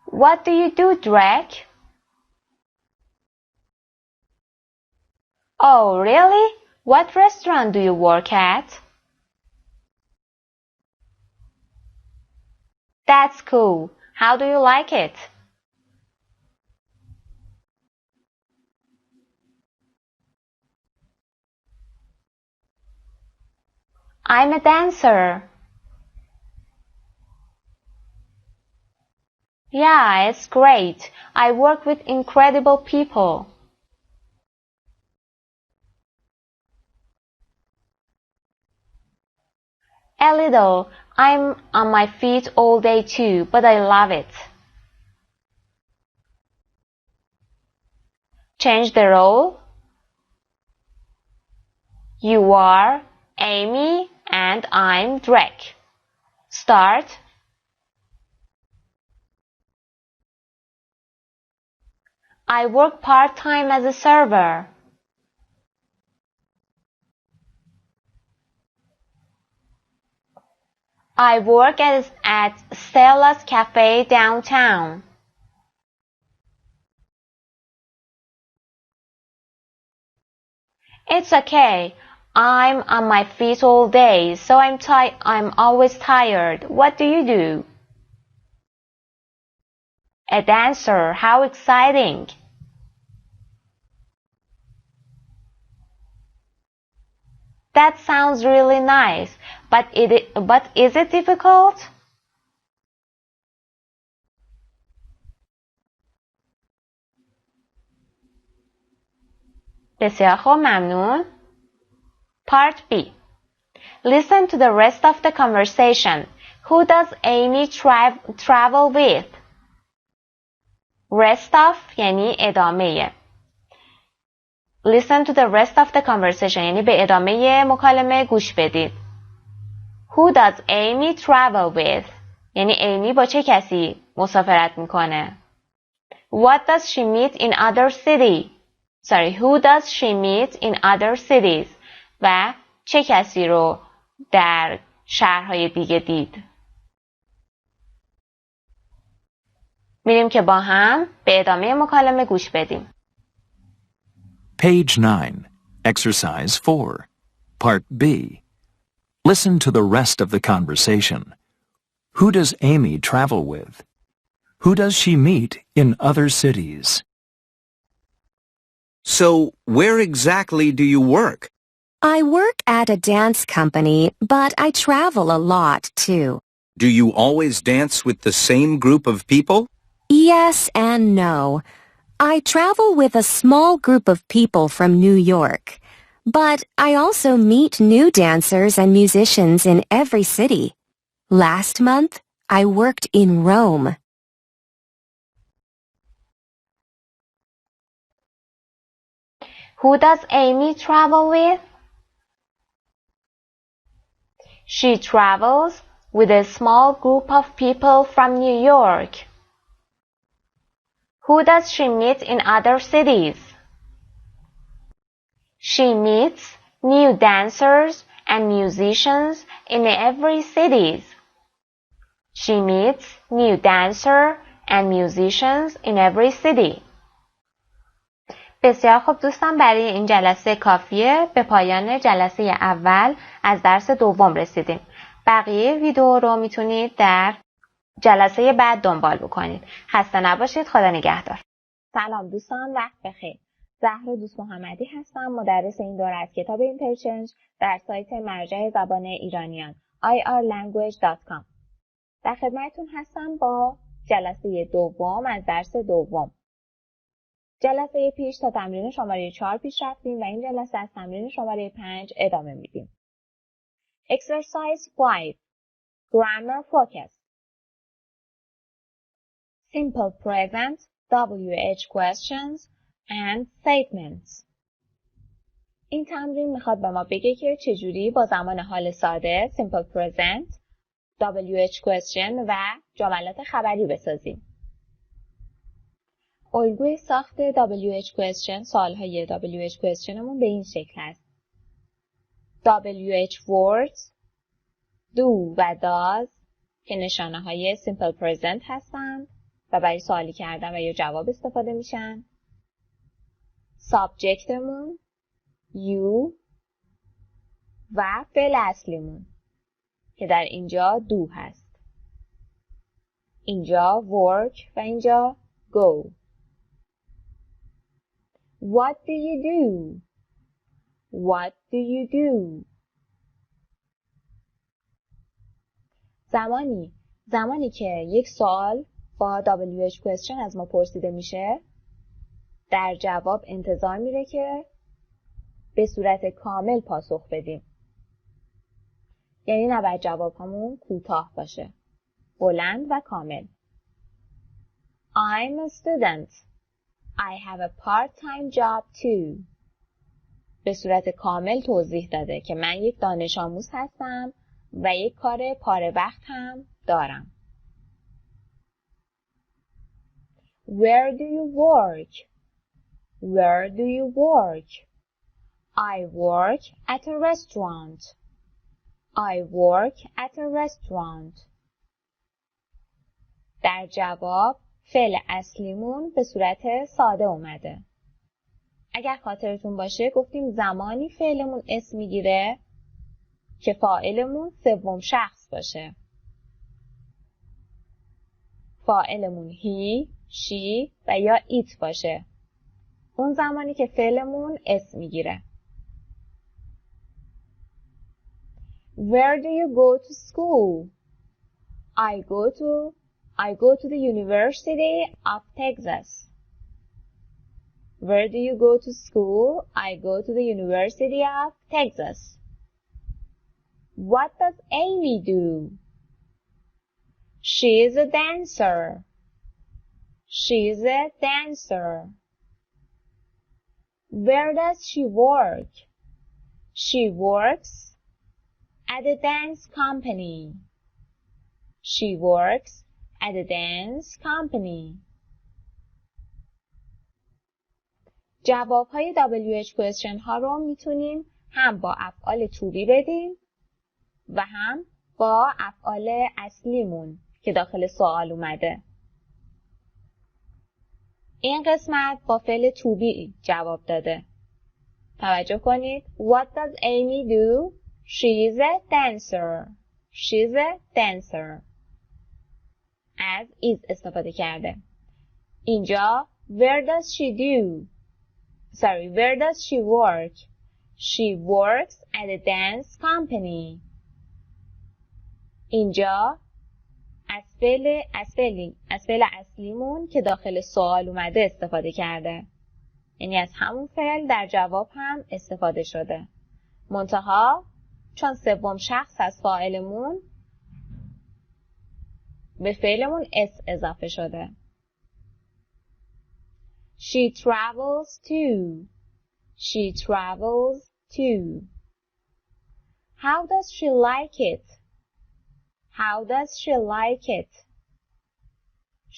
What do you do, درک؟ Oh, really? What restaurant do you work at? That's cool. How do you like it? I'm a dancer. Yeah, it's great. I work with incredible people. A little. I'm on my feet all day too, but I love it. Change the role. You are Amy and I'm Drake. Start. I work part-time as a server. I work at Stella's Cafe downtown. It's okay. I'm on my feet all day, so I'm always tired. What do you do? A dancer. How exciting. That sounds really nice, but is it difficult? بسیار خوب، ممنون. Part B. Listen to the rest of the conversation. Who does Amy travel with? Rest of یعنی ادامه. Listen to the rest of the conversation یعنی به ادامه مکالمه گوش بدید. Who does Amy travel with? یعنی ایمی با چه کسی مسافرت میکنه؟ What does she meet in other city? Who does she meet in other cities? و چه کسی رو در شهرهای دیگه دید؟ میریم که با هم به ادامه مکالمه گوش بدیم. Page 9, Exercise 4, Part B. Listen to the rest of the conversation. Who does Amy travel with? Who does she meet in other cities? So, where exactly do you work? I work at a dance company, but I travel a lot too. Do you always dance with the same group of people? Yes and no. I travel with a small group of people from New York, but I also meet new dancers and musicians in every city. Last month, I worked in Rome. Who does Amy travel with? She travels with a small group of people from New York. Who does she meet in other cities? She meets new dancers and musicians in every city. She meets new dancers and musicians in every city. بسیار خوب دوستان، برای این جلسه کافیه. به پایان جلسه اول از درس دوم رسیدیم. بقیه ویدیو رو میتونید در جلسه بعد دنبال بکنید. خسته نباشید. خدا نگهدار. سلام دوستان، وقت بخیر. زهرا دوست محمدی هستم، مدرس این دوره از کتاب اینترچنج در سایت مرجع زبان ایرانیان irlanguage.com. در خدمتتون هستم با جلسه دوم از درس دوم. جلسه پیش تا تمرین شماره 4 پیش رفتیم و این جلسه از تمرین شماره 5 ادامه میدیم. Exercise 5. Grammar Focus. Simple present, WH questions and statements. این تمرین میخواد به ما بگه که چجوری با زمان حال ساده Simple present، WH question و جملات خبری بسازیم. الگوی ساخت WH question، سوالهای WH questionمون به این شکل است. WH words، do و does که نشانه های simple present هستند و برای سوالی کردن و یا جواب استفاده میشن. subjectمون you و فعل اصلیمون که در اینجا do هست. اینجا work و اینجا go. What do you do? What do you do? زمانی که یک سوال با WH question از ما پرسیده میشه، در جواب انتظار میره که به صورت کامل پاسخ بدیم. یعنی نباید جواب همون کوتاه باشه، بلند و کامل. I'm a student. I have a part-time job too. به صورت کامل توضیح داده که من یک دانش آموز هستم و یک کار پاره وقت هم دارم. Where do you work? Where do you work? I work at a restaurant. I work at a restaurant. در جواب فعل اصلیمون به صورت ساده اومده. اگر خاطرتون باشه گفتیم زمانی فعلمون اسم میگیره که فاعلمون سوم شخص باشه. فاعلمون he، she و یا it باشه. اون زمانی که فعلمون اسم میگیره. Where do you go to school? I go to the University of Texas. Where do you go to school? I go to the University of Texas. What does Amy do? She is a dancer. She is a dancer. Where does she work? She works at a dance company. She works at a dance company. جوابهای WH question ها رو میتونیم هم با افعال to be بدیم و هم با افعال اصلیمون که داخل سوال اومده. این قسمت با فعل to be جواب داده. توجه کنید. What does Amy do? She is a dancer. She is a dancer. از is استفاده کرده. اینجا where does she do? Where does she work? She works at a dance company. اینجا از فعل اصلیمون که داخل سوال اومده استفاده کرده. یعنی از همون فعل در جواب هم استفاده شده. منتها چون سوم شخص از فاعلمون به فعلمون اس اضافه شده. She travels too. She travels too. How does she like it? How does she like it?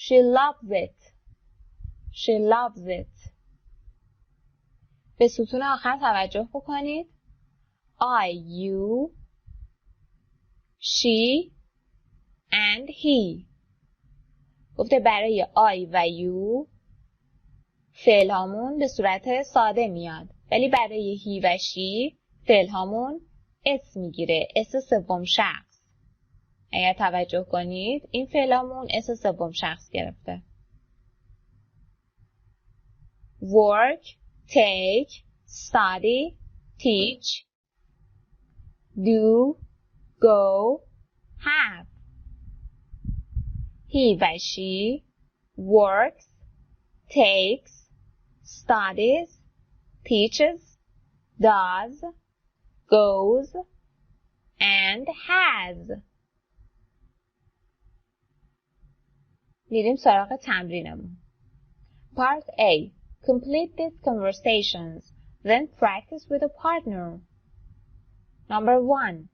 She loves it. She loves it. به ستون آخر توجه بکنید. I, you, she and he. گفته برای I و you فعل هامون به صورت ساده میاد. ولی برای he و she فعل هامون اس میگیره. اس سوم شخص. اگر توجه کنید این فعل هامون اس سوم شخص گرفته. work, take, study, teach, do, go, have. He و she works, takes, studies, teaches, does, goes, and has. میریم سراغ تمرینمون. Part A. Complete these conversations, then practice with a partner. Number 1.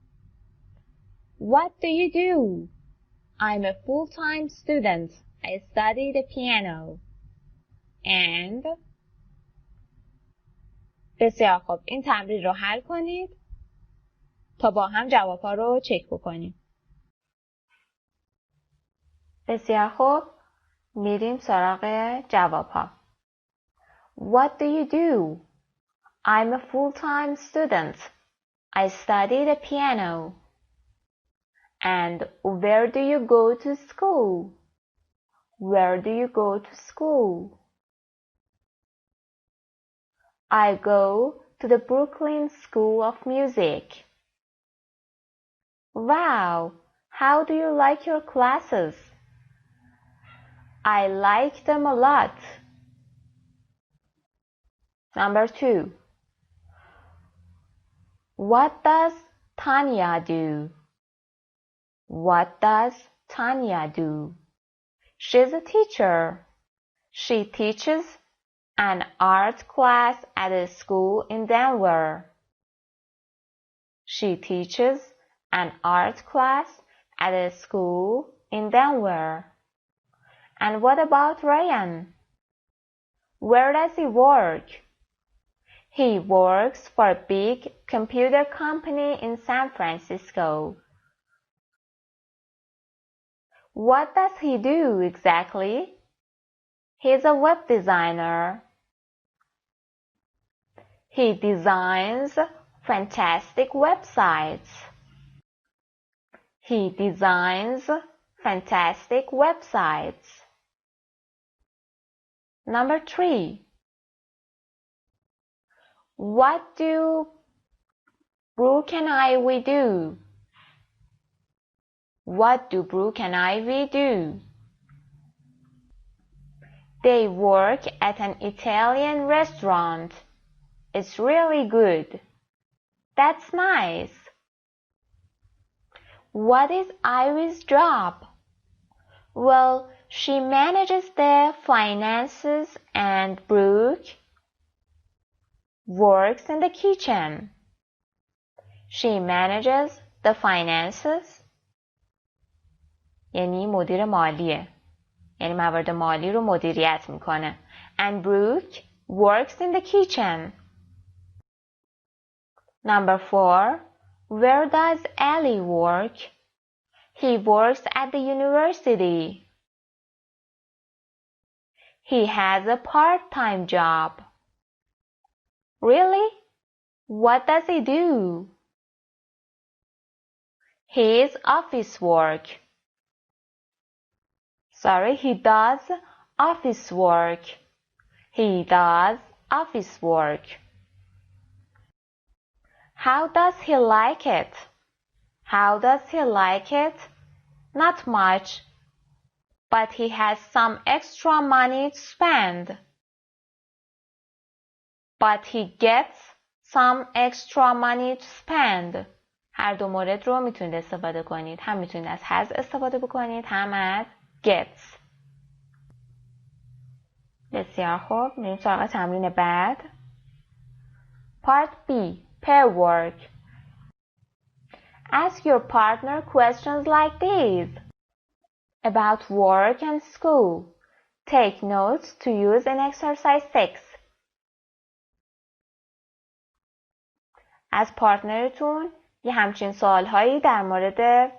What do you do? I'm a full-time student. I study the piano. And بسیار خوب. این تمرین رو حل کنید تا با هم جواب‌ها رو چک بکنیم. بسیار خوب. میریم سراغ جواب‌ها. What do you do? I'm a full-time student. I study the piano. And where do you go to school? Where do you go to school? I go to the Brooklyn School of Music. Wow! How do you like your classes? I like them a lot. Number 2. What does Tanya do? What does Tanya do? She's a teacher. She teaches an art class at a school in Denver. She teaches an art class at a school in Denver. And what about Ryan? Where does he work? He works for a big computer company in San Francisco. What does he do exactly? He's a web designer. He designs fantastic websites. He designs fantastic websites. Number 3. What do Brooke and we do? What do Brooke and we do? They work at an Italian restaurant. It's really good. That's nice. What is Ivy's job? Well, she manages the finances and Brooke works in the kitchen. She manages the finances. یعنی مدیر مالیه. یعنی موارد مالی رو مدیریت میکنه. And Brooke works in the kitchen. Number 4. Where does Ellie work? He works at the university. He has a part-time job. Really? What does he do? His office work. Sorry, he does office work. He does office work. How does he like it? How does he like it? Not much, but he has some extra money to spend. But he gets some extra money to spend. هر دو مورد رو میتونید استفاده کنید. هم میتونید از has استفاده بکنید، هم از gets. بسیار خوب. میریم سراغ تمرین بعد. Part B. Pair work. Ask your partner questions like these about work and school. Take notes to use in exercise 6. از پارتنرتون یه همچین سوالهایی در مورد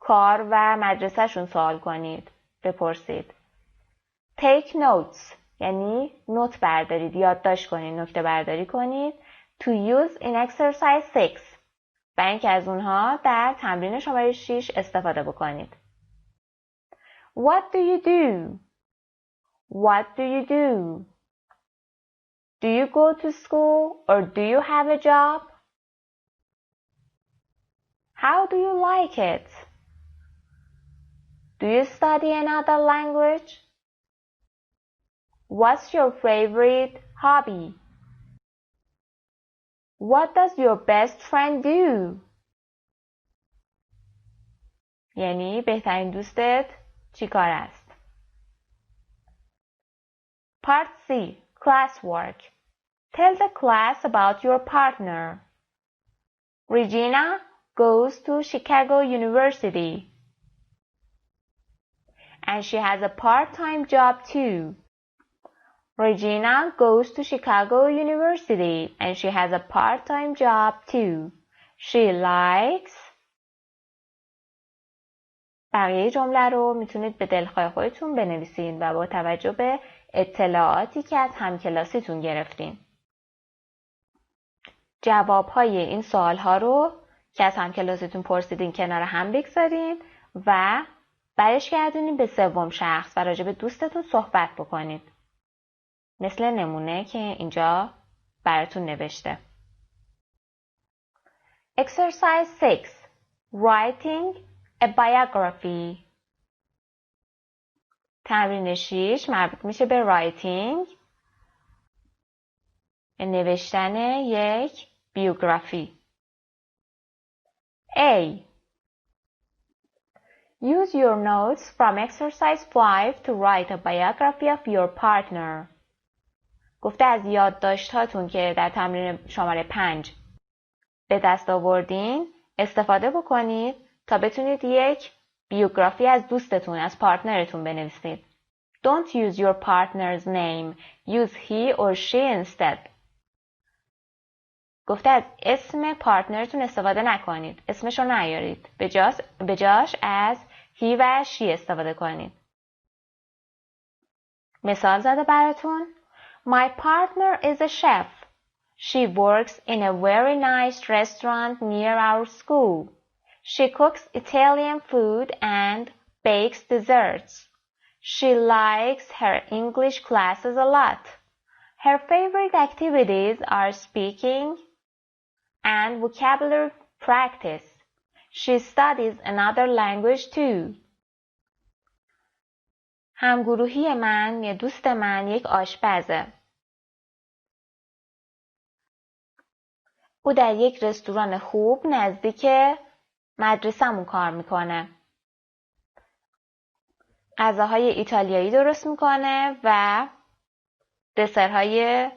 کار و مدرسهشون سوال کنید. بپرسید. Take notes یعنی نوت بردارید، یادداشت کنید، نکته برداری کنید. To use in exercise 6 برای اینکه از اونها در تمرین شماره 6 استفاده بکنید. What do you do? What do you do? Do you go to school or do you have a job? How do you like it? Do you study another language? What's your favorite hobby? What does your best friend do? یعنی بهترین دوستت چی کار است؟ Part C. Classwork. Tell the class about your partner. Regina goes to Chicago University. And she has a part-time job too. Regina goes to Chicago University and she has a part-time job too. She likes. بقیه جمله رو میتونید به دلخواه خودتون بنویسید و با توجه به اطلاعاتی که از همکلاسیتون گرفتین. جوابهای این سوالها رو که از همکلاسیتون پرسیدین کنار هم بگذارید و برش گردونید به سوم شخص و راجع به دوستتون صحبت بکنید. مثل نمونه که اینجا براتون نوشته. Exercise 6. Writing a biography. تمرین 6 مربوط میشه به writing، نوشتن یک بیوگرافی. A. Use your notes from exercise 5 to write a biography of your partner. گفته از یادداشت‌هاتون که در تمرین شماره 5 به دست آوردین استفاده بکنید تا بتونید یک بیوگرافی از دوستتون، از پارتنرتون بنویسید. Don't use your partner's name. Use he or she instead. گفته از اسم پارتنرتون استفاده نکنید. اسمش رو نیارید. به جاش از he و she استفاده کنید. مثال زده براتون. My partner is a chef. She works in a very nice restaurant near our school. She cooks Italian food and bakes desserts. She likes her English classes a lot. Her favorite activities are speaking and vocabulary practice. She studies another language too. همگروهی من یا دوست من یک آشپزه. او در یک رستوران خوب نزدیک مدرسه‌مون کار میکنه. غذاهای ایتالیایی درست میکنه و دسرهای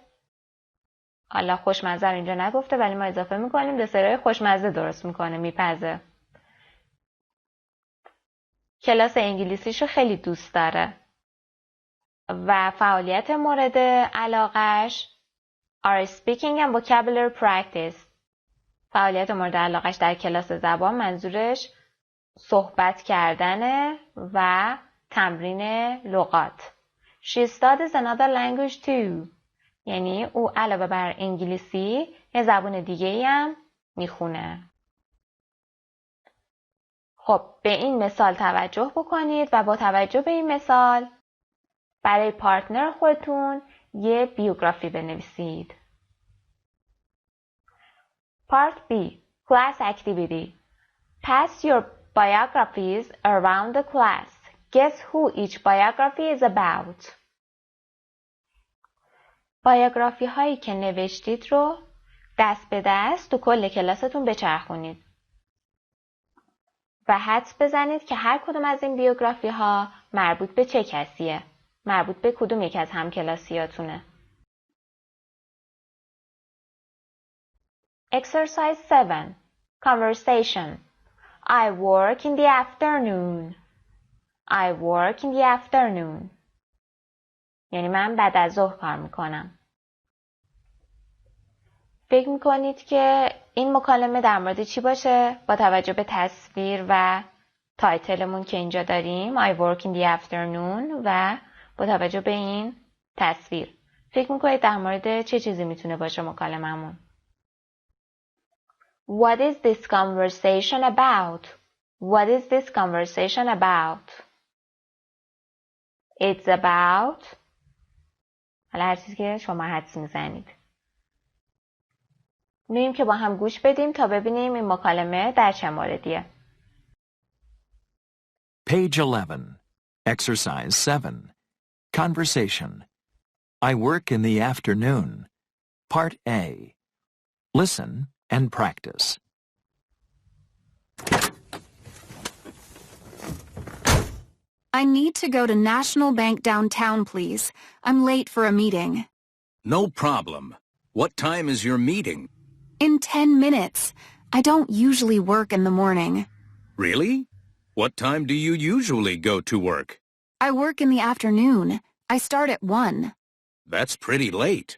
حالا خوشمزه رو اینجا نگفته ولی ما اضافه میکنیم دسرهای خوشمزه درست میکنه، میپزه. کلاس انگلیسیشو خیلی دوست داره و فعالیت مورد علاقش are speaking and vocabulary practice. فعالیت مورد علاقش در کلاس زبان منظورش صحبت کردنه و تمرین لغات. She studies another language too. یعنی او علاوه بر انگلیسی یه زبان دیگه‌ای هم میخونه. خب به این مثال توجه بکنید و با توجه به این مثال برای پارتنر خودتون یه بیوگرافی بنویسید. Part B. Class Activity. Pass your biographies around the class. Guess who each biography is about. بیوگرافی هایی که نوشتید رو دست به دست تو کل کلاستون بچرخونید و حدس بزنید که هر کدوم از این بیوگرافی ها مربوط به چه کسیه؟ مربوط به کدوم یک از همکلاسیاتونه؟ Exercise 7. Conversation. I work in the afternoon. I work in the afternoon. یعنی من بعد از ظهر کار میکنم. فکر میکنید که این مکالمه در مورد چی باشه؟ با توجه به تصویر و تایتلمون که اینجا داریم I work in the afternoon و با توجه به این تصویر فکر میکنید در مورد چه چیزی میتونه باشه مکالممون؟ What is this conversation about? What is this conversation about? It's about حالا هر چیزی که شما حدس میزنید. میریم که با هم گوش بدیم تا ببینیم این مکالمه در چه موردیه. Page 11. Exercise 7. Conversation. I work in the afternoon. Part A. Listen and practice. I need to go to National Bank downtown, please. I'm late for a meeting. No problem. What time is your meeting? In 10 minutes. I don't usually work in the morning. Really? What time do you usually go to work? I work in the afternoon. I start at 1. That's pretty late.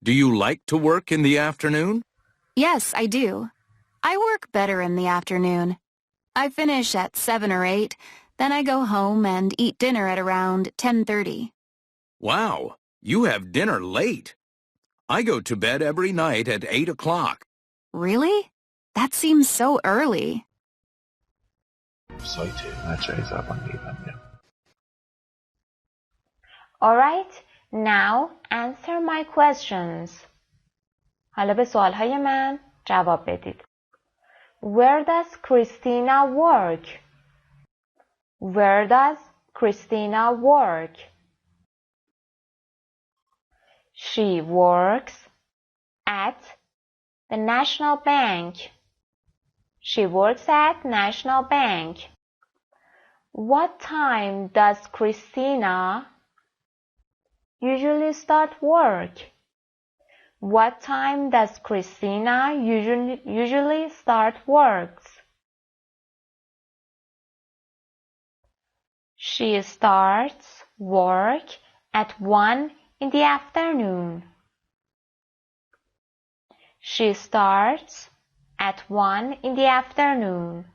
Do you like to work in the afternoon? Yes, I do. I work better in the afternoon. I finish at 7 or 8, then I go home and eat dinner at around 10:30. Wow, you have dinner late. I go to bed every night at 8 o'clock. Really? That seems so early. سایت مجرای زبان میبندم. Alright, now answer my questions. حالا به سوالهای من جواب بدید. Where does Christina work? Where does Christina work? She works at the National Bank. She works at National Bank. What time does Christina usually start work? What time does Christina usually start work? She starts work at 1 in the afternoon. She starts at 1 in the afternoon.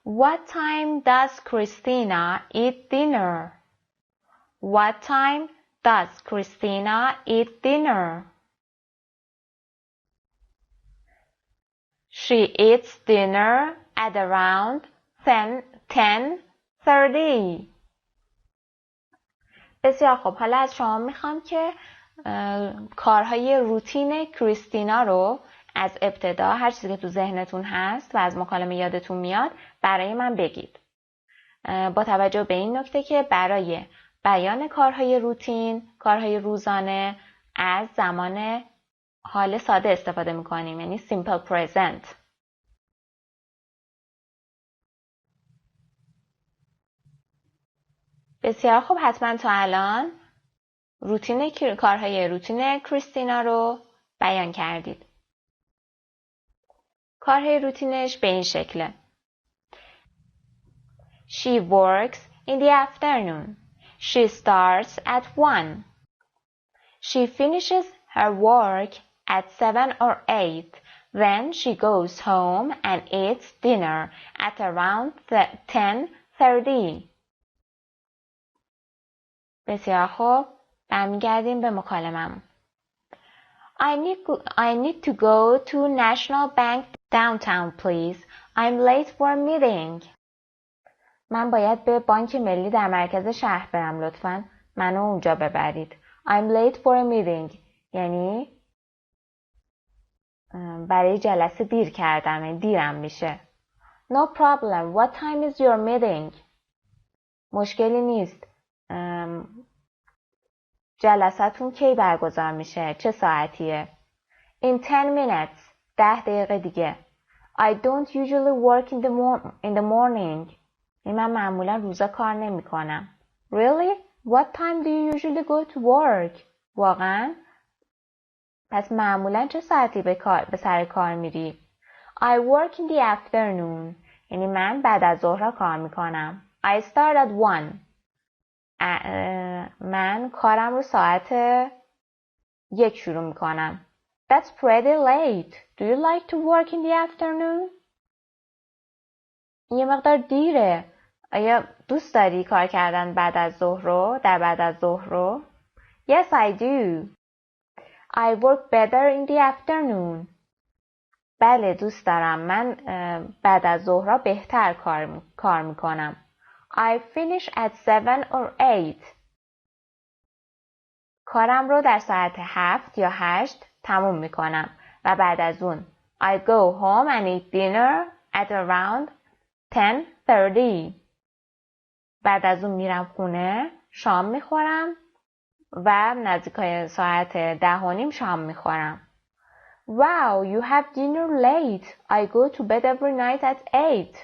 What time does Christina eat dinner? What time does Christina eat dinner? She eats dinner at around 10:30. بسیار خوب. حالا از شما میخوام که کارهای روتین کریستینا رو از ابتدا هر چیزی که تو ذهنتون هست و از مکالمه یادتون میاد برای من بگید. با توجه به این نکته که برای بیان کارهای روتین، کارهای روزانه از زمان حال ساده استفاده میکنیم، یعنی simple present. بسیار خوب. حتما تا الان کارهای روتین کریستینا رو بیان کردید. کارهای روتینش به این شکله. She works in the afternoon. She starts at 1. She finishes her work at 7 or 8. Then she goes home and eats dinner at around 10:30. بسیار خوب. برمیگردیم به مکالمه‌مون. I need to go to National Bank downtown, please. I'm late for a meeting. من باید به بانک ملی در مرکز شهر برم. لطفاً منو اونجا ببرید. I'm late for a meeting. یعنی برای جلسه دیر کردم. یعنی دیرم میشه. No problem. What time is your meeting? مشکلی نیست. جلساتون کی برگزار میشه؟ چه ساعتیه؟ In 10 minutes. 10 دقیقه دیگه. I don't usually work in the morning. من معمولا روزا کار نمی کنم. Really? What time do you usually go to work? واقعا؟ پس معمولا چه ساعتی به سر کار میری؟ I work in the afternoon. یعنی من بعد از ظهر کار میکنم. I start at 1. من کارم رو ساعت 1 شروع میکنم. That's pretty late. Do you like to work in the afternoon? یه مقدار دیره. آیا دوست داری کار کردن بعد از ظهر رو؟ در بعد از ظهر رو؟ Yes, I do. I work better in the afternoon. بله دوست دارم. من بعد از ظهر بهتر کار میکنم. I finish at 7 or 8. کارم رو در ساعت 7 یا 8 تموم میکنم و بعد از اون I go home and eat dinner at around 10:30. بعد از اون میرم خونه، شام میخورم و نزدیکای ساعت 10:30 شام میخورم. Wow, you have dinner late. I go to bed every night at 8.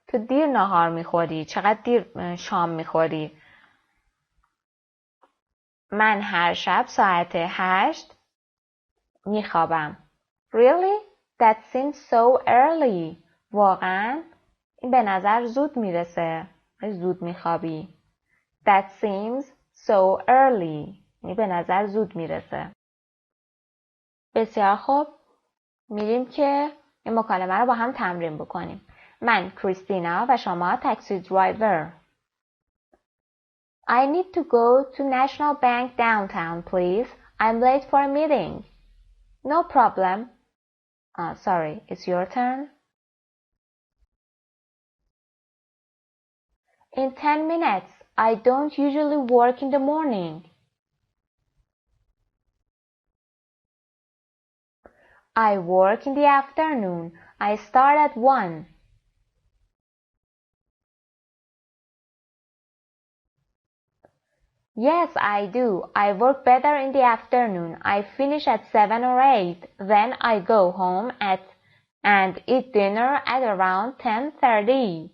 تو دیر نهار میخوری. چقدر دیر شام میخوری؟ من هر شب ساعت 8 میخوابم. Really? That seems so early. واقعا این به نظر زود میرسه. زود میخوابی. That seems so early. این به نظر زود میرسه. بسیار خوب. میریم که این مکالمه رو با هم تمرین بکنیم. من کریستینا و شما تاکسی درایور. I need to go to National Bank downtown, please. I'm late for a meeting. No problem. Sorry, it's your turn. In 10 minutes. I don't usually work in the morning. I work in the afternoon. I start at 1. Yes, I do. I work better in the afternoon. I finish at 7 or 8. Then I go home and eat dinner at around 10:30.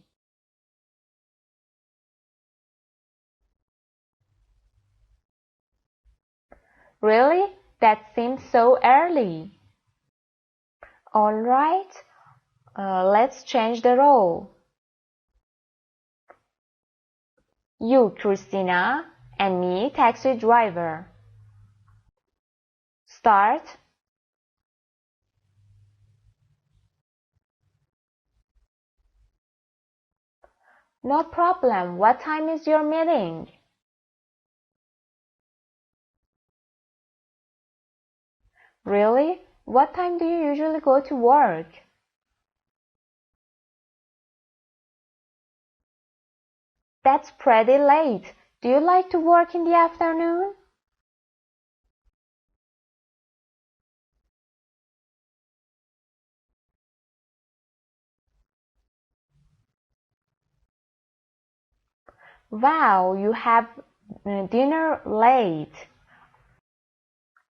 Really? That seems so early. All right. Let's change the role. You, Christina, and me, taxi driver. Start. No problem. What time is your meeting? Really? What time do you usually go to work? That's pretty late. Do you like to work in the afternoon? Wow, you have dinner late.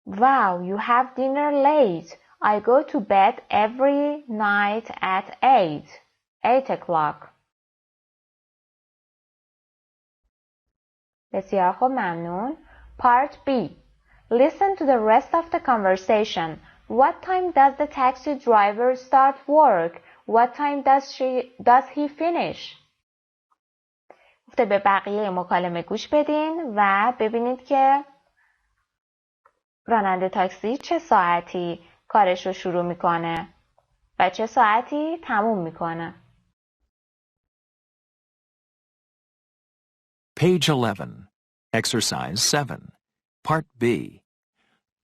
Wow, you have dinner late. I go to bed every night at 8 o'clock. بسیار خوب، ممنون. Part B. Listen to the rest of the conversation. What time does the taxi driver start work? What time does he finish? گفته به بقیه مکالمه گوش بدین و ببینید که راننده تاکسی چه ساعتی کارش رو شروع میکنه و چه ساعتی تموم میکنه. Page 11. Exercise 7. Part B.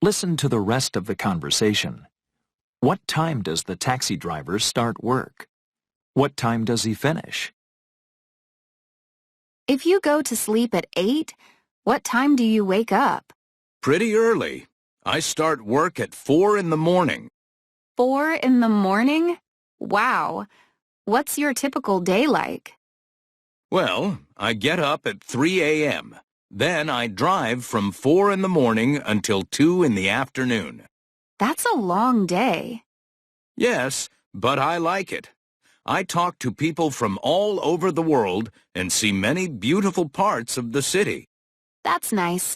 Listen to the rest of the conversation. What time does the taxi driver start work? What time does he finish? If you go to sleep at 8, what time do you wake up? Pretty early. I start work at 4 in the morning. 4 in the morning? Wow. What's your typical day like? Well, I get up at 3 a.m. Then I drive from 4 in the morning until 2 in the afternoon. That's a long day. Yes, but I like it. I talk to people from all over the world and see many beautiful parts of the city. That's nice.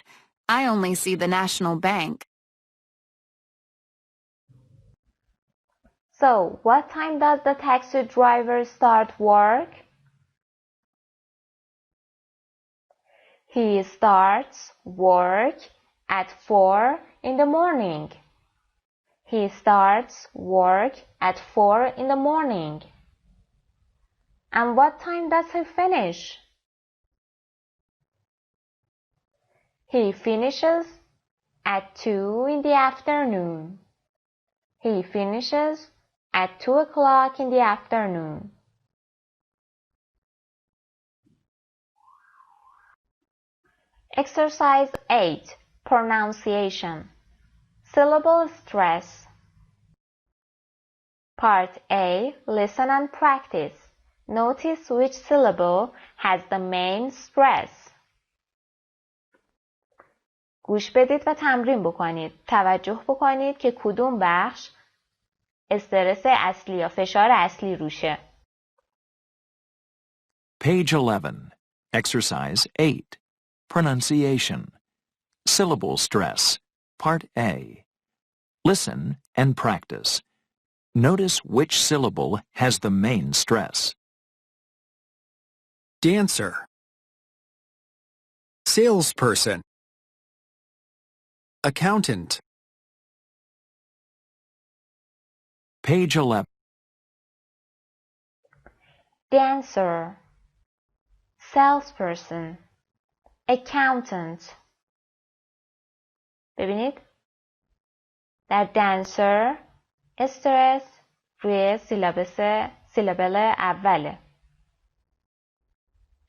I only see the National Bank. So, what time does the taxi driver start work? He starts work at 4 in the morning. He starts work at 4 in the morning. And what time does he finish? He finishes at 2 in the afternoon. He finishes at 2 o'clock in the afternoon. Exercise 8. Pronunciation. Syllable stress. Part A. Listen and practice. Notice which syllable has the main stress. گوش بدید و تمرین بکنید. توجه بکنید که کدوم بخش استرس اصلی یا فشار اصلی روشه. Page 11. Exercise 8. Pronunciation. Syllable stress. Part A. Listen and practice. Notice which syllable has the main stress. Dancer. Salesperson. Accountant. Page 11. Dancer. Salesperson. Accountant. ببینید در dancer استرس روی سیلابل اوله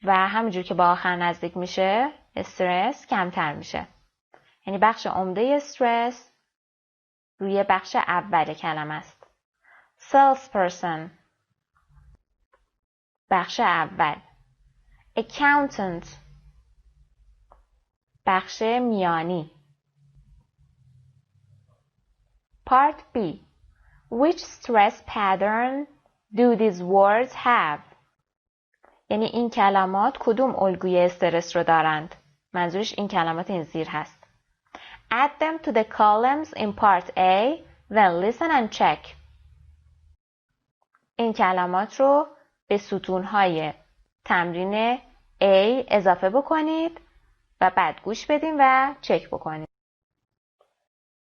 و همونجور که با آخر نزدیک میشه استرس کمتر میشه. یعنی بخش عمده استرس روی بخش اول کلمه است. salesperson بخش اول. accountant بخش میانی. Part B. Which stress pattern do these words have? یعنی این کلمات کدوم الگوی استرس رو دارند؟ منظورش این کلمات این زیر هست. Add them to the columns in part A, then listen and check. این کلمات رو به ستونهای تمرین A اضافه بکنید و بعد گوش بدین و چک بکنید.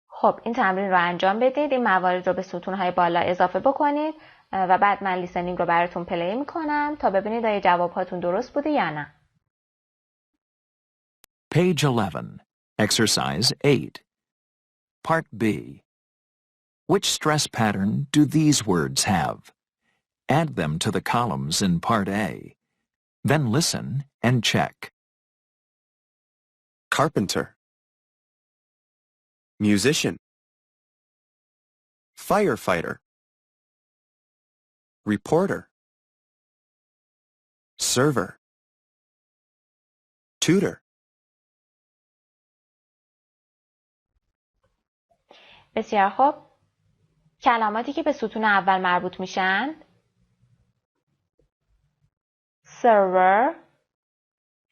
خب این تمرین رو انجام بدید. این موارد رو به ستونهای بالا اضافه بکنید و بعد من لیسنینگ رو براتون پلی میکنم تا ببینید آیا جوابهاتون درست بوده یا نه. Page 11. Exercise 8. Part B. Which stress pattern do these words have? Add them to the columns in Part A. Then listen and check. Carpenter. Musician. Firefighter. Reporter. Server. Tutor. بسیار خوب. کلماتی که به ستون اول مربوط میشن server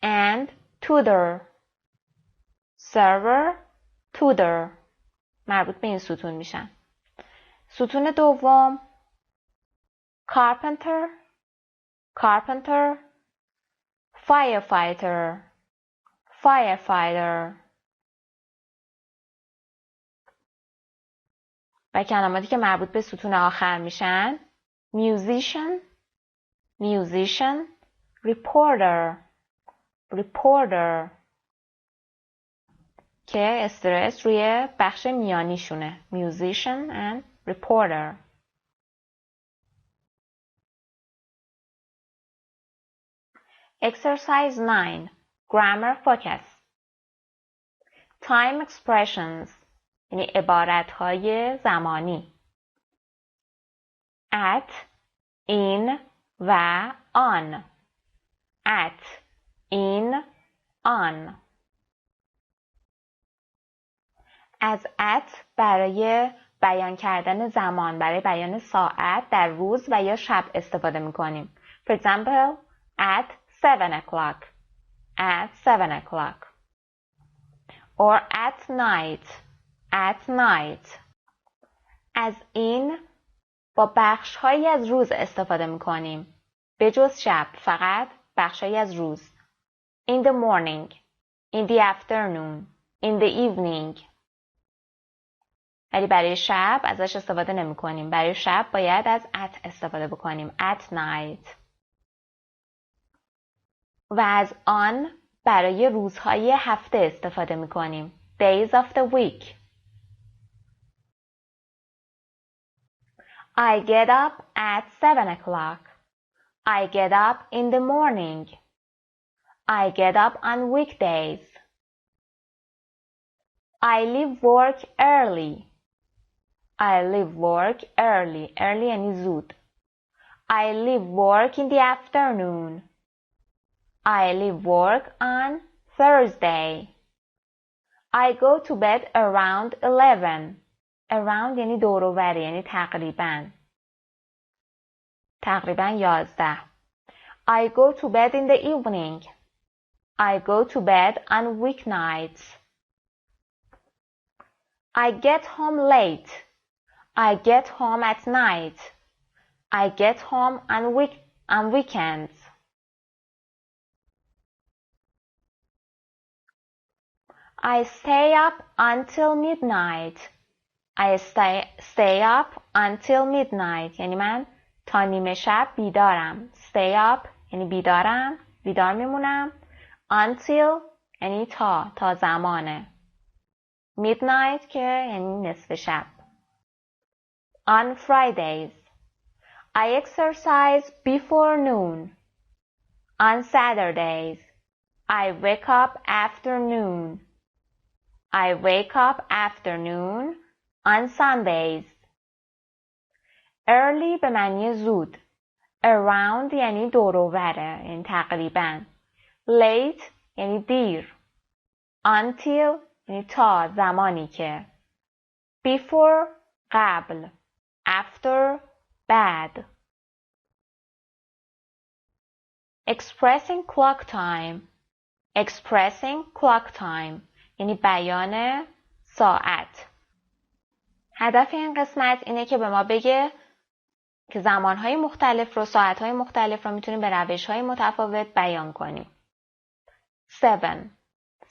and tutor. server, tutor مربوط به این ستون میشن. ستون دوم carpenter, firefighter, و کلماتی که مربوط به ستون آخر میشن musician, reporter که استرس روی بخش میانیشونه. musician and reporter. Exercise 9. Grammar focus. Time expressions یعنی عبارتهای زمانی. at, in و on. at, in, on. از at برای بیان کردن زمان، برای بیان ساعت در روز و یا شب استفاده می‌کنیم. For example, at 7 o'clock. at 7 o'clock. or at night. At night. از این با بخش‌هایی از روز استفاده می‌کنیم. به جز شب، فقط بخش‌هایی از روز. In the morning. In the afternoon. In the evening. ولی برای شب ازش استفاده نمی‌کنیم. برای شب باید از at استفاده بکنیم. At night. و از آن برای روزهای هفته استفاده می‌کنیم. Days of the week. I get up at 7 o'clock. I get up in the morning. I get up on weekdays. I leave work early. I leave work early. Early یعنی زود. I leave work in the afternoon. I leave work on Thursday. I go to bed around 11. Around یعنی دور و بر، یعنی تقریباً. تقریباً 11. I go to bed in the evening. I go to bed on weeknights. I get home late. I get home at night. I get home on weekends. I stay up until midnight. I stay up until midnight. یعنی من تا نیمه شب بیدارم. Stay up یعنی بیدارم، بیدار میمونم. Until یعنی تا زمانه. Midnight که یعنی نصف شب. On Fridays. I exercise before noon. On Saturdays. I wake up after noon. I wake up after noon. On Sundays. Early به معنی زود. Around یعنی دور و بره، یعنی تقریباً. Late یعنی دیر. Until یعنی تا زمانی که. Before قبل. After بعد. Expressing clock time. Expressing clock time یعنی بیان ساعت. هدف این قسمت اینه که به ما بگه که زمانهای مختلف رو، ساعتهای مختلف رو میتونیم به روشهای متفاوت بیان کنیم. 7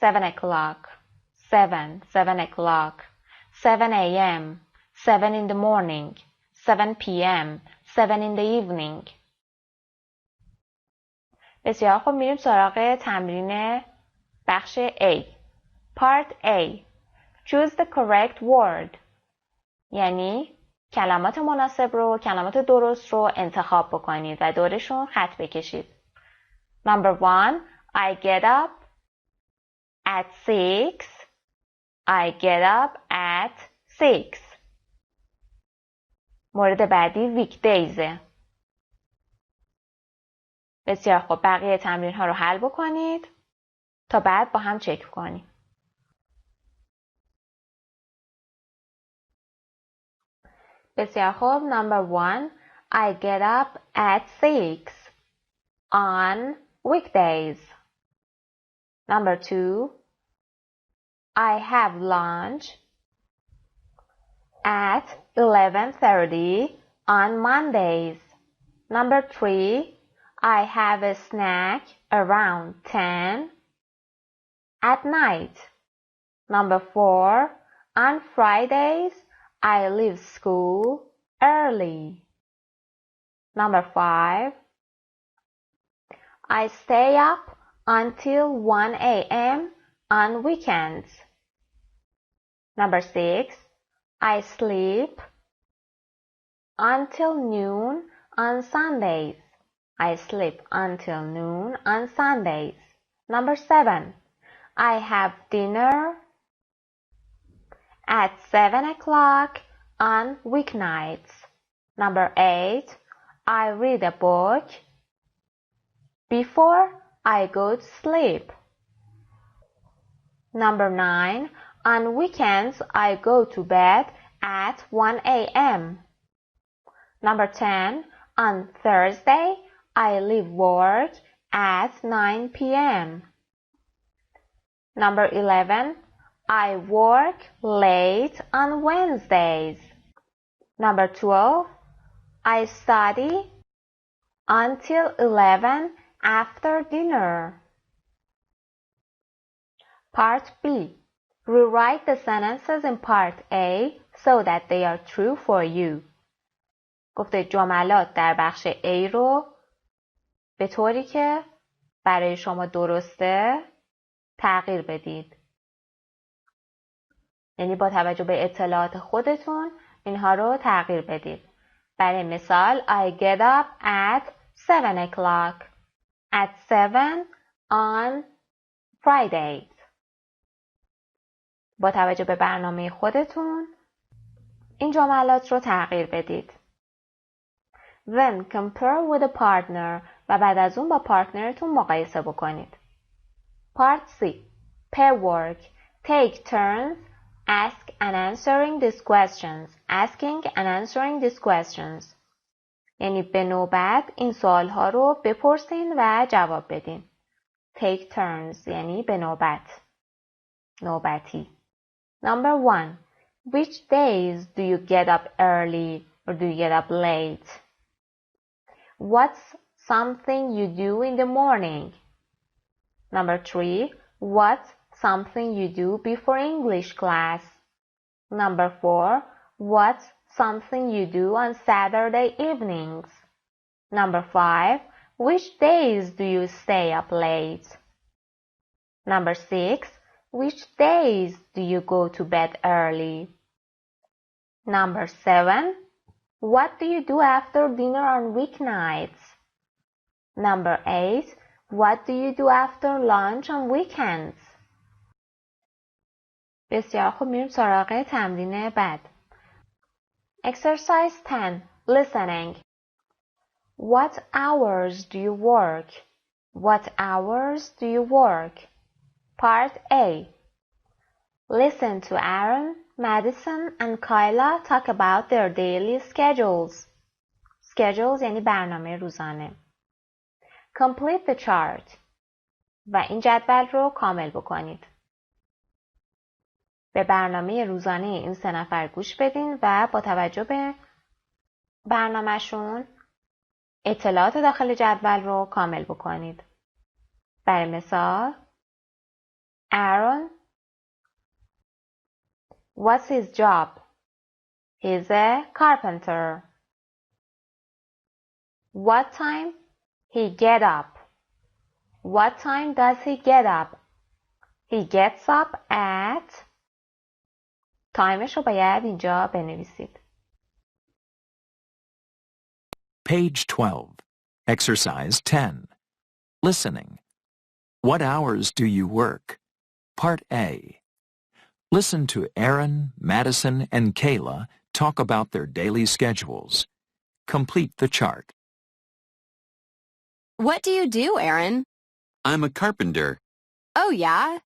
o'clock 7 o'clock 7 a.m. 7 in the morning 7 p.m. 7 in the evening. بسیار خوب، میریم سراغ تمرین بخش A. Part A. Choose the correct word. یعنی کلمات مناسب رو، کلمات درست رو انتخاب بکنید و دورشون خط بکشید. Number 1. I get up at 6. I get up at 6. مورد بعدی weekdays. بسیار خوب، بقیه تمرین ها رو حل بکنید تا بعد با هم چک کنیم. بسیار خوب. Number 1. I get up at 6 on weekdays. Number 2. I have lunch at 11:30 on Mondays. Number 3. I have a snack around 10 at night. Number 4. On Fridays, I leave school early. Number 5. I stay up until 1 a.m. on weekends. Number 6. I sleep until noon on Sundays. I sleep until noon on Sundays. Number 7. I have dinner at 7 o'clock on weeknights. Number 8. I read a book before I go to sleep. Number 9. On weekends, I go to bed at 1 a.m. Number 10. On Thursday, I leave work at 9 p.m. Number 11. I work late on Wednesdays. Number 12. I study until 11 after dinner. Part B. Rewrite the sentences in part A so that they are true for you. گفته جملات در بخش A رو به طوری که برای شما درسته تغییر بدید. یعنی با توجه به اطلاعات خودتون اینها رو تغییر بدید. برای مثال I get up at 7 o'clock. At 7 on Friday. با توجه به برنامه خودتون این جملات رو تغییر بدید. Then compare with a partner و بعد از اون با پارتنرتون مقایسه بکنید. Part C. Pair work. Take turns. Ask and answering these questions. Asking and answering these questions. یعنی به نوبت این سوال ها رو بپرسین و جواب بدین. Take turns یعنی به نوبت. نوبتی. Number 1. Which days do you get up early or do you get up late? What's something you do in the morning? Number 3. What's something you do before English class? Number 4. What's something you do on Saturday evenings? Number 5. Which days do you stay up late? Number 6. Which days do you go to bed early? Number 7. What do you do after dinner on weeknights? Number 8. What do you do after lunch on weekends? بسیار خوب، میریم سراغ تمرین بعد. Exercise 10. Listening. What hours do you work? What hours do you work? Part A. Listen to Aaron, Madison, and Kyla talk about their daily schedules. Schedules یعنی برنامه روزانه. Complete the chart. و این جدول رو کامل بکنید. به برنامه روزانه این 3 نفر گوش بدین و با توجه به برنامه‌شون اطلاعات داخل جدول رو کامل بکنید. برای مثال Aaron, what's his job? He's a carpenter. What time he get up? What time does he get up? He gets up at تایمش رو باید اینجا بنویسید. Page 12. Exercise 10. Listening. What hours do you work? Part A. Listen to Aaron, Madison, and Kayla talk about their daily schedules. Complete the chart. What do you do, Aaron? I'm a carpenter. Oh, yeah?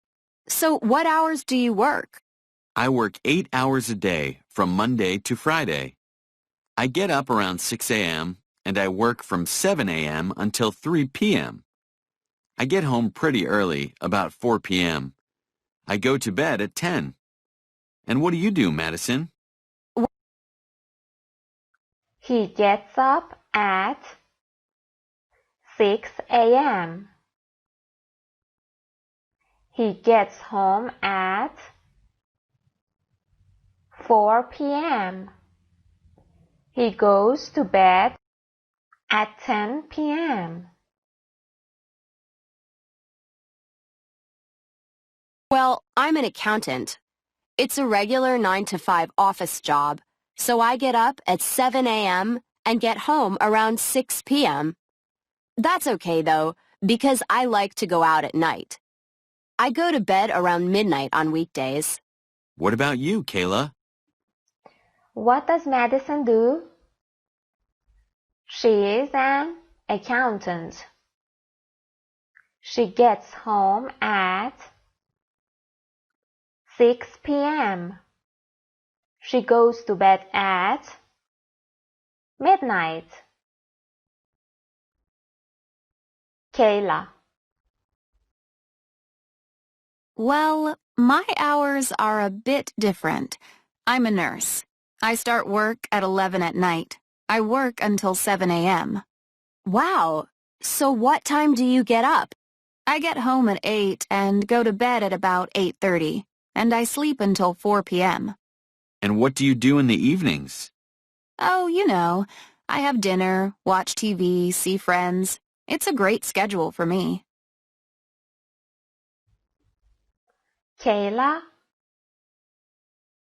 So what hours do you work? I work 8 hours a day from Monday to Friday. I get up around 6 a.m. and I work from 7 a.m. until 3 p.m. I get home pretty early, about 4 p.m. I go to bed at 10. And what do you do, Madison? He gets up at 6 a.m. He gets home at 4 p.m. He goes to bed at 10 p.m. Well, I'm an accountant. It's a regular 9-to-5 office job, so I get up at 7 a.m. and get home around 6 p.m. That's okay, though, because I like to go out at night. I go to bed around midnight on weekdays. What about you, Kayla? What does Madison do? She is an accountant. She gets home at 6 p.m. She goes to bed at midnight. Kayla. Well, My hours are a bit different. I'm a nurse. I start work at 11 at night. I work until 7 a.m. Wow. So what time do you get up? I get home at 8 and go to bed at about 8:30, and I sleep until 4 p.m. And what do you do in the evenings? Oh, you know, I have dinner, watch TV, see friends. It's a great schedule for me. Kayla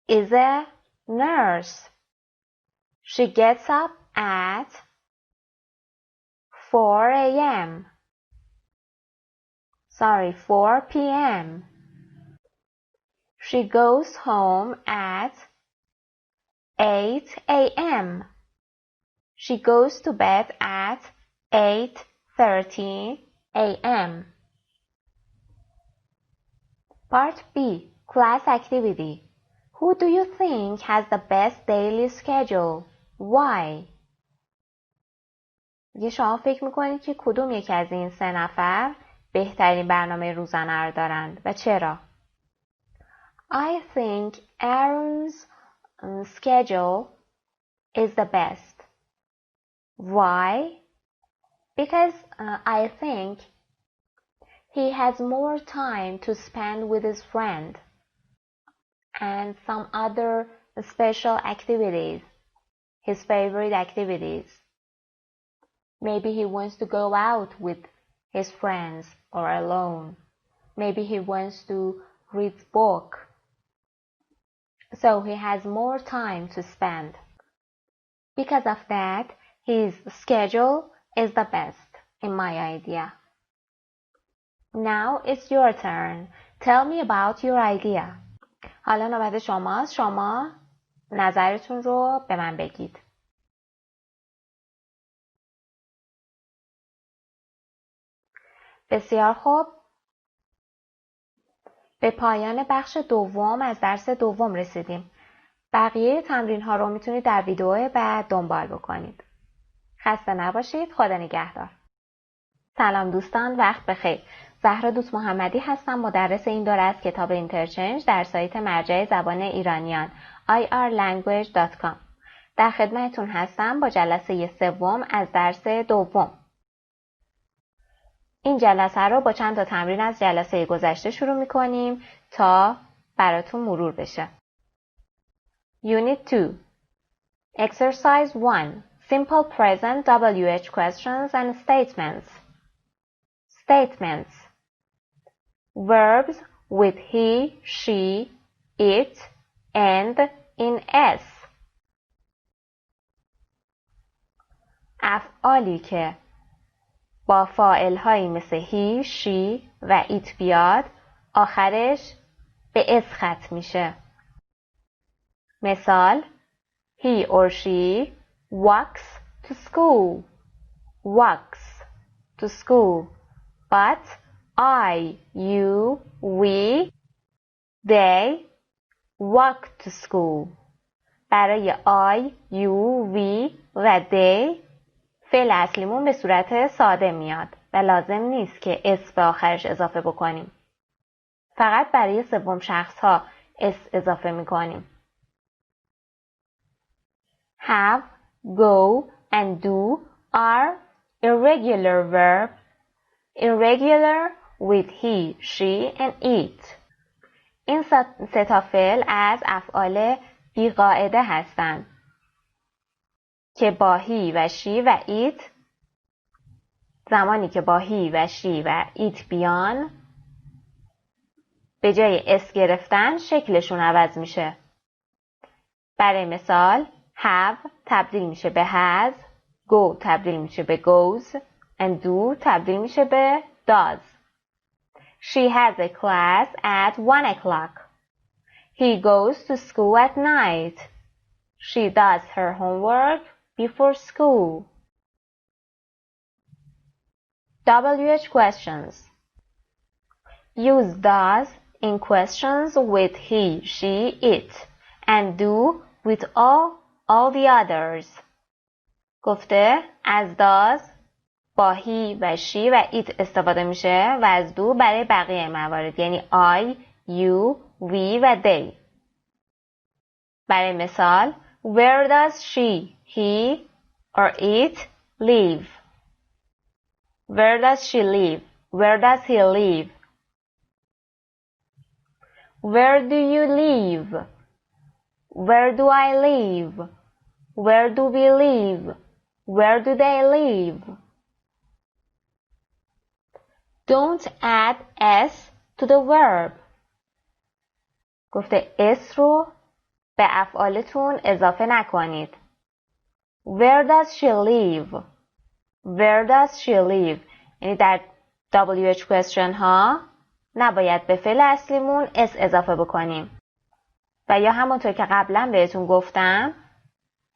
is a nurse. She gets up at 4 a.m. 4 p.m. She goes home at 8 a.m. She goes to bed at 8:30 a.m. Part B. Class activity. Who do you think has the best daily schedule? Why? یه شما فکر میکنید که کدوم یکی از این 3 نفر بهترین برنامه روزانه رو دارند و چرا؟ I think Aaron's schedule is the best. Why? Because I think he has more time to spend with his friend and some other special activities, his favorite activities. Maybe he wants to go out with his friends or alone. Maybe he wants to read book. So he has more time to spend. Because of that, his schedule is the best, in my idea. Now it's your turn. Tell me about your idea. حالا نوبت شماست. شما نظرتون رو به من بگید. بسیار خوب. به پایان بخش دوم از درس دوم رسیدیم. بقیه تمرین ها رو میتونید در ویدیو بعد دنبال بکنید. خسته نباشید. خدا نگهدار. سلام دوستان، وقت بخیر. زهرا دوست محمدی هستم، مدرس این دوره از کتاب اینترچنج در سایت مرجع زبان ایرانیان irlanguage.com. در خدمتتون هستم با جلسه سوم از درس دوم. این جلسه رو با چند تا تمرین از جلسه گذشته شروع می‌کنیم تا براتون مرور بشه. Unit 2. Exercise 1. Simple present WH questions and statements. Statements. Verbs with he, she, it, and in s. افعالی که با فاعل‌هایی مثل he, she و it بیاد آخرش به اس ختم میشه. مثال he or she walks to school. Walks to school. But I, you, we, they walk to school. برای I, you, we و they فعل اصلیمون به صورت ساده میاد و لازم نیست که اس به آخرش اضافه بکنیم. فقط برای سوم شخص ها اس اضافه میکنیم. Have, go and do are irregular verb. Irregular with he, she and it. این سه تا فعل از افعال بی‌قاعده هستند که با هی و شی و ایت زمانی که با هی و شی و ایت بیان به جای اس گرفتن شکلشون عوض میشه. برای مثال have تبدیل میشه به has, go تبدیل میشه به goes and do تبدیل میشه به does. She has a class at 1 o'clock. He goes to school at night. She does her homework before school. WH questions. Use does in questions with he, she, it and do with all the others. گفته از does با he و she و it استفاده میشه و از do برای بقیه موارد یعنی I, you, we و they. برای مثال where does she, he or it live? Where does she live? Where does he live? Where do you live? Where do I live? Where do we live? Where do they live? Don't add s to the verb. گفته s رو به افعالتون اضافه نکنید. Where does she live? Where does she live? یعنی در WH question ها نباید به فعل اصلیمون s اضافه بکنیم. و یا همونطور که قبلا بهتون گفتم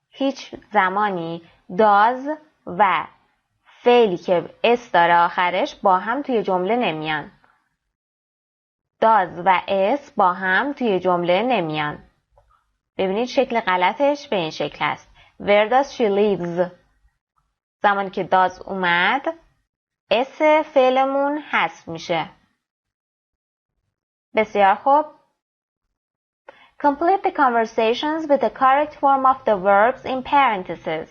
هیچ زمانی does و فعلی که s داره آخرش با هم توی جمله نمیان. does و s با هم توی جمله نمیان. ببینید شکل غلطش به این شکل است. Where does she lives؟ زمانی که does اومد اس فعلمون حذف میشه. بسیار خوب. Complete the conversations with the correct form of the verbs in parentheses.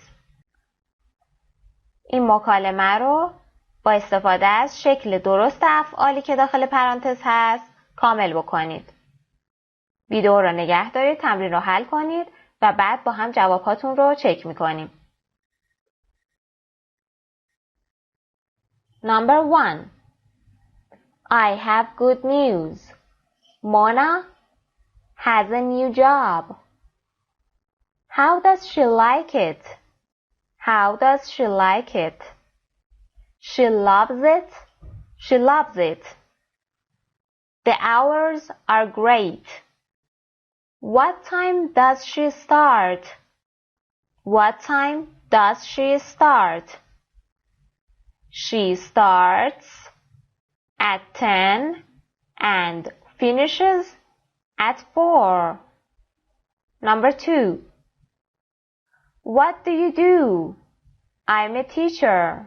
این مکالمه رو با استفاده از شکل درست افعالی که داخل پرانتز هست کامل بکنید. ویدیو رو نگه دارید، تمرین رو حل کنید و بعد با هم جوابهاتون رو چک میکنیم. Number 1. I have good news. Mona has a new job. How does she like it? How does she like it? She loves it. She loves it. The hours are great. What time does she start? What time does she start? She starts at 10 and finishes at 4. Number 2. What do you do? I'm a teacher.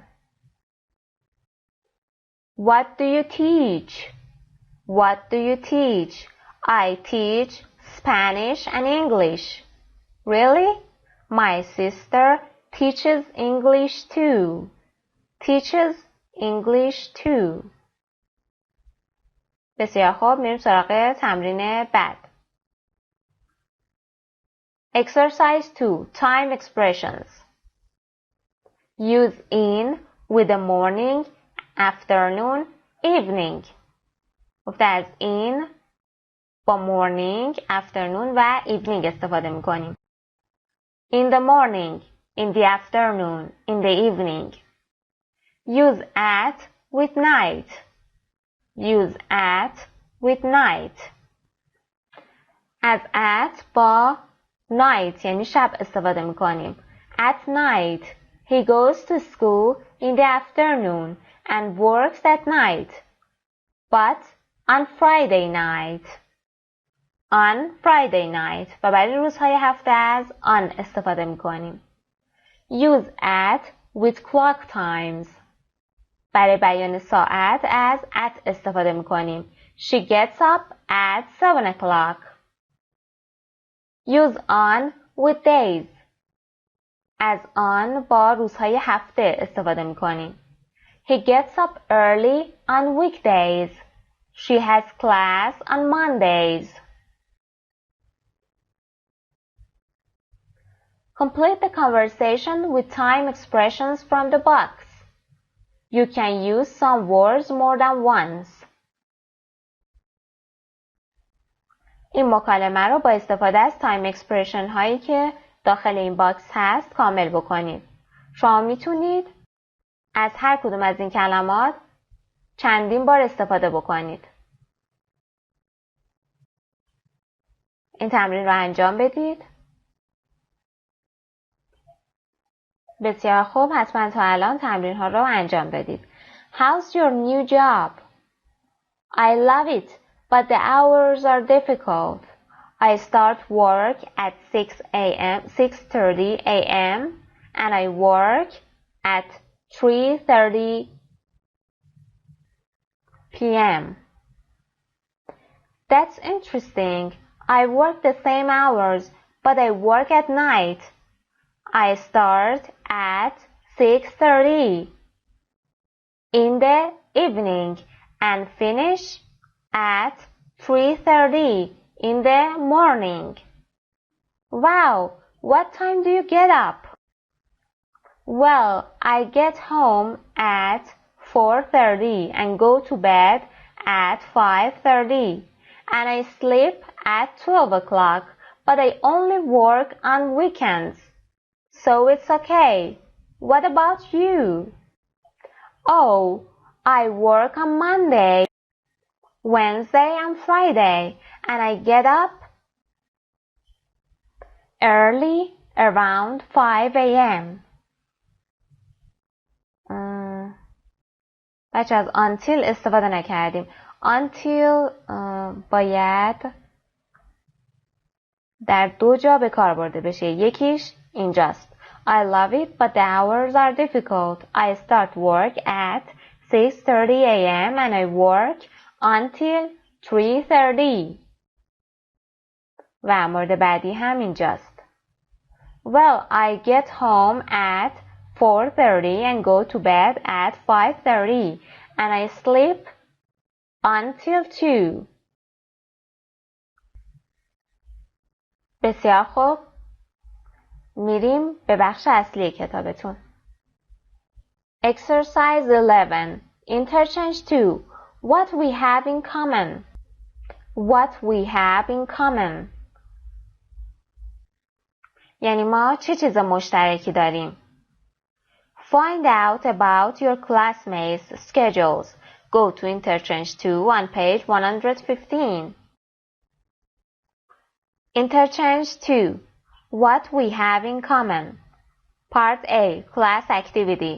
What do you teach? What do you teach? I teach Spanish and English. Really? My sister teaches English too. Teaches English too. بسیار خوب، میریم سراغ تمرین بعد. Exercise 2. Time expressions. Use in with the morning, afternoon, evening. گفته از in با morning, afternoon و evening استفاده میکنیم. In the morning, in the afternoon, in the evening. Use at with night. Use at with night. از at با night یعنی شب استفاده میکنیم. At night, he goes to school in the afternoon and works at night. But on Friday night. On Friday night. و برای روزهای هفته از on استفاده میکنیم. Use at with clock times. برای بیان ساعت از at استفاده میکنیم. She gets up at 7 o'clock. Use on with days. از on با روزهای هفته استفاده میکنیم. He gets up early on weekdays. She has class on Mondays. Complete the conversation with time expressions from the box. You can use some words more than once. این مکالمه رو با استفاده از تایم اکسپرشن هایی که داخل این باکس هست کامل بکنید. شما میتونید از هر کدوم از این کلمات چندین بار استفاده بکنید. این تمرین رو انجام بدید. بسیار خوب، حتما تا الان تمرین ها رو انجام بدید. How's your new job? I love it, but the hours are difficult. I start work at 6:30 a.m. and I work at 3:30 p.m. That's interesting. I work the same hours, but I work at night. I start at 6:30 in the evening and finish at 3:30 in the morning. Wow, what time do you get up? Well, I get home at 4:30 and go to bed at 5:30, and I sleep at 12 o'clock, but I only work on weekends, so it's okay. What about you? Oh, I work on Monday, Wednesday and Friday, and I get up early around 5 a.m. بچه از until استفاده نکردیم. until باید در دو جا به کار برده بشه. یکیش اینجاست. I love it but the hours are difficult. I start work at 6:30 a.m. and I work until 3:30. و مورد بعدی هم اینجاست. Well, I get home at 4:30 and go to bed at 5:30 and I sleep until 2. بسیار خوب. میریم به بخش اصلی کتابتون. Exercise 11. Interchange 2. What we have in common. What we have in common. یعنی ما چه چیز مشترکی داریم؟ Find out about your classmates' schedules. Go to Interchange 2 on page 115. Interchange 2. What we have in common. Part A. Class activity.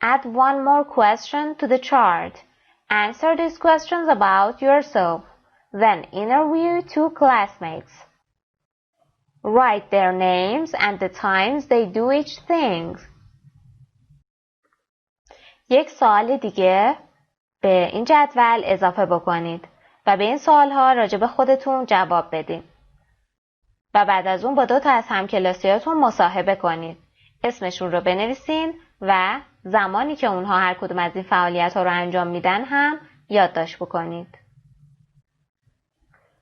Add one more question to the chart. Answer these questions about yourself. Then interview two classmates. Write their names and the times they do each thing. یک سوال دیگه به این جدول اضافه بکنید و به این سوالها راجع به خودتون جواب بدین. و بعد از اون با 2 تا از همکلاسیاتون مصاحبه کنید. اسمشون رو بنویسین و زمانی که اونها هر کدوم از این فعالیت‌ها رو انجام میدن هم یادداشت بکنید.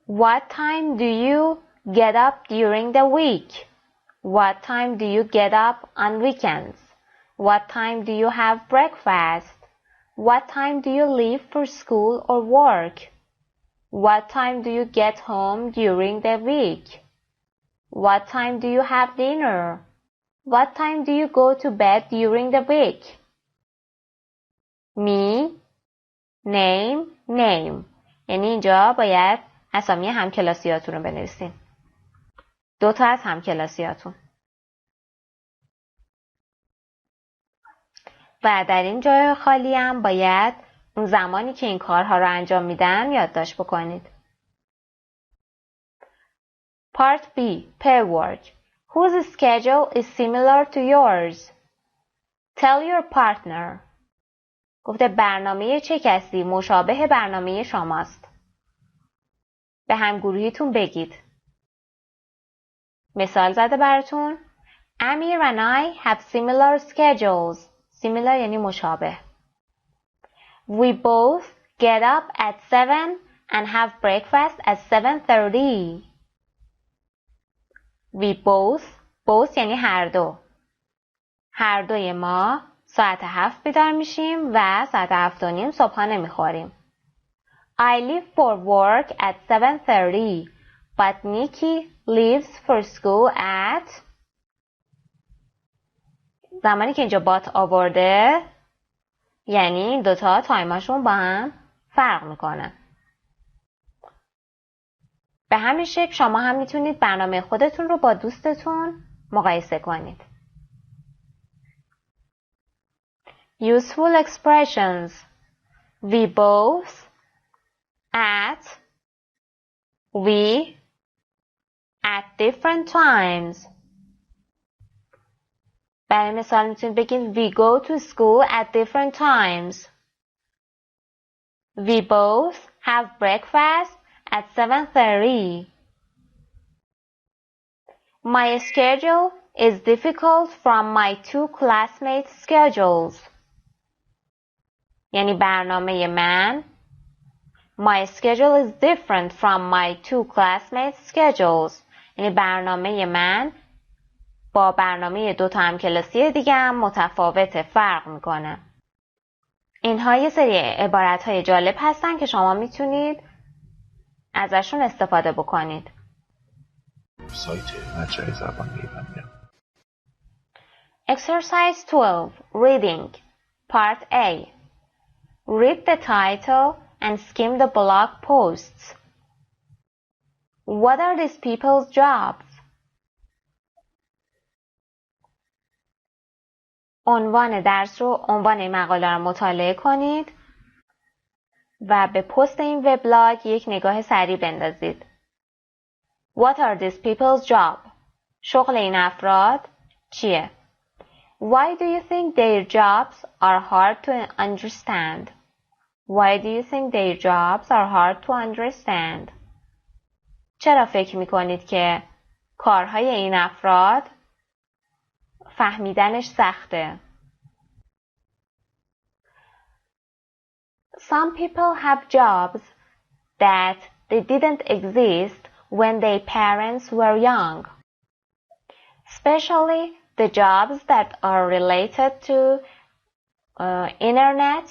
What time do you get up during the week? What time do you get up on weekends? What time do you have breakfast? What time do you leave for school or work? What time do you get home during the week? What time do you have dinner? What time do you go to bed during the week? Me, name, name. یعنی اینجا باید اسامی همکلاسیاتون رو بنویسین. 2 تا از همکلاسیاتون. و در این جای خالی هم باید اون زمانی که این کارها رو انجام میدن یادداشت بکنید. Part B. Pair work. Whose schedule is similar to yours? Tell your partner. گفته برنامه چه کسی مشابه برنامه شماست؟ به همگروهیتون بگید. مثال زده براتون. Amir and I have similar schedules. Similar یعنی مشابه. We both get up at 7 and have breakfast at 7:30. We both یعنی هر دو. هر دوی ما ساعت 7 بیدار میشیم و ساعت 7:30 صبحانه میخوریم. I leave for work at 7:30, but Nikki leaves for school at. زمانی که اینجا بات آورده یعنی 2 تا تایماشون با هم فرق میکنن. به همین شکل شما هم میتونید برنامه خودتون رو با دوستتون مقایسه کنید. Useful expressions. We both, at, we, at different times. برای مثال میتونید بگید we go to school at different times. We both have breakfast at 7:30. My schedule is difficult from my two classmates' schedules. یعنی برنامه من My schedule is different from my two classmates' schedules. یعنی برنامه من با برنامه دو تا همکلاسی دیگه هم متفاوته، فرق میکنه. اینها یه سری عبارت‌های جالب هستن که شما میتونید ازشون استفاده بکنید. سایت مجله زبان میبندم. Exercise 12. Reading. Part A. Read the title and skim the blog posts. What are these people's jobs? عنوان درس رو، عنوان مقاله رو مطالعه کنید و به پست این وبلاگ یک نگاه سریع بندازید. What are these people's job? شغل این افراد چیه؟ Why do you think their jobs are hard to understand? Why do you think their jobs are hard to understand? چرا فکر میکنید که کارهای این افراد فهمیدنش سخته؟ Some people have jobs that they didn't exist when their parents were young. Especially the jobs that are related to internet,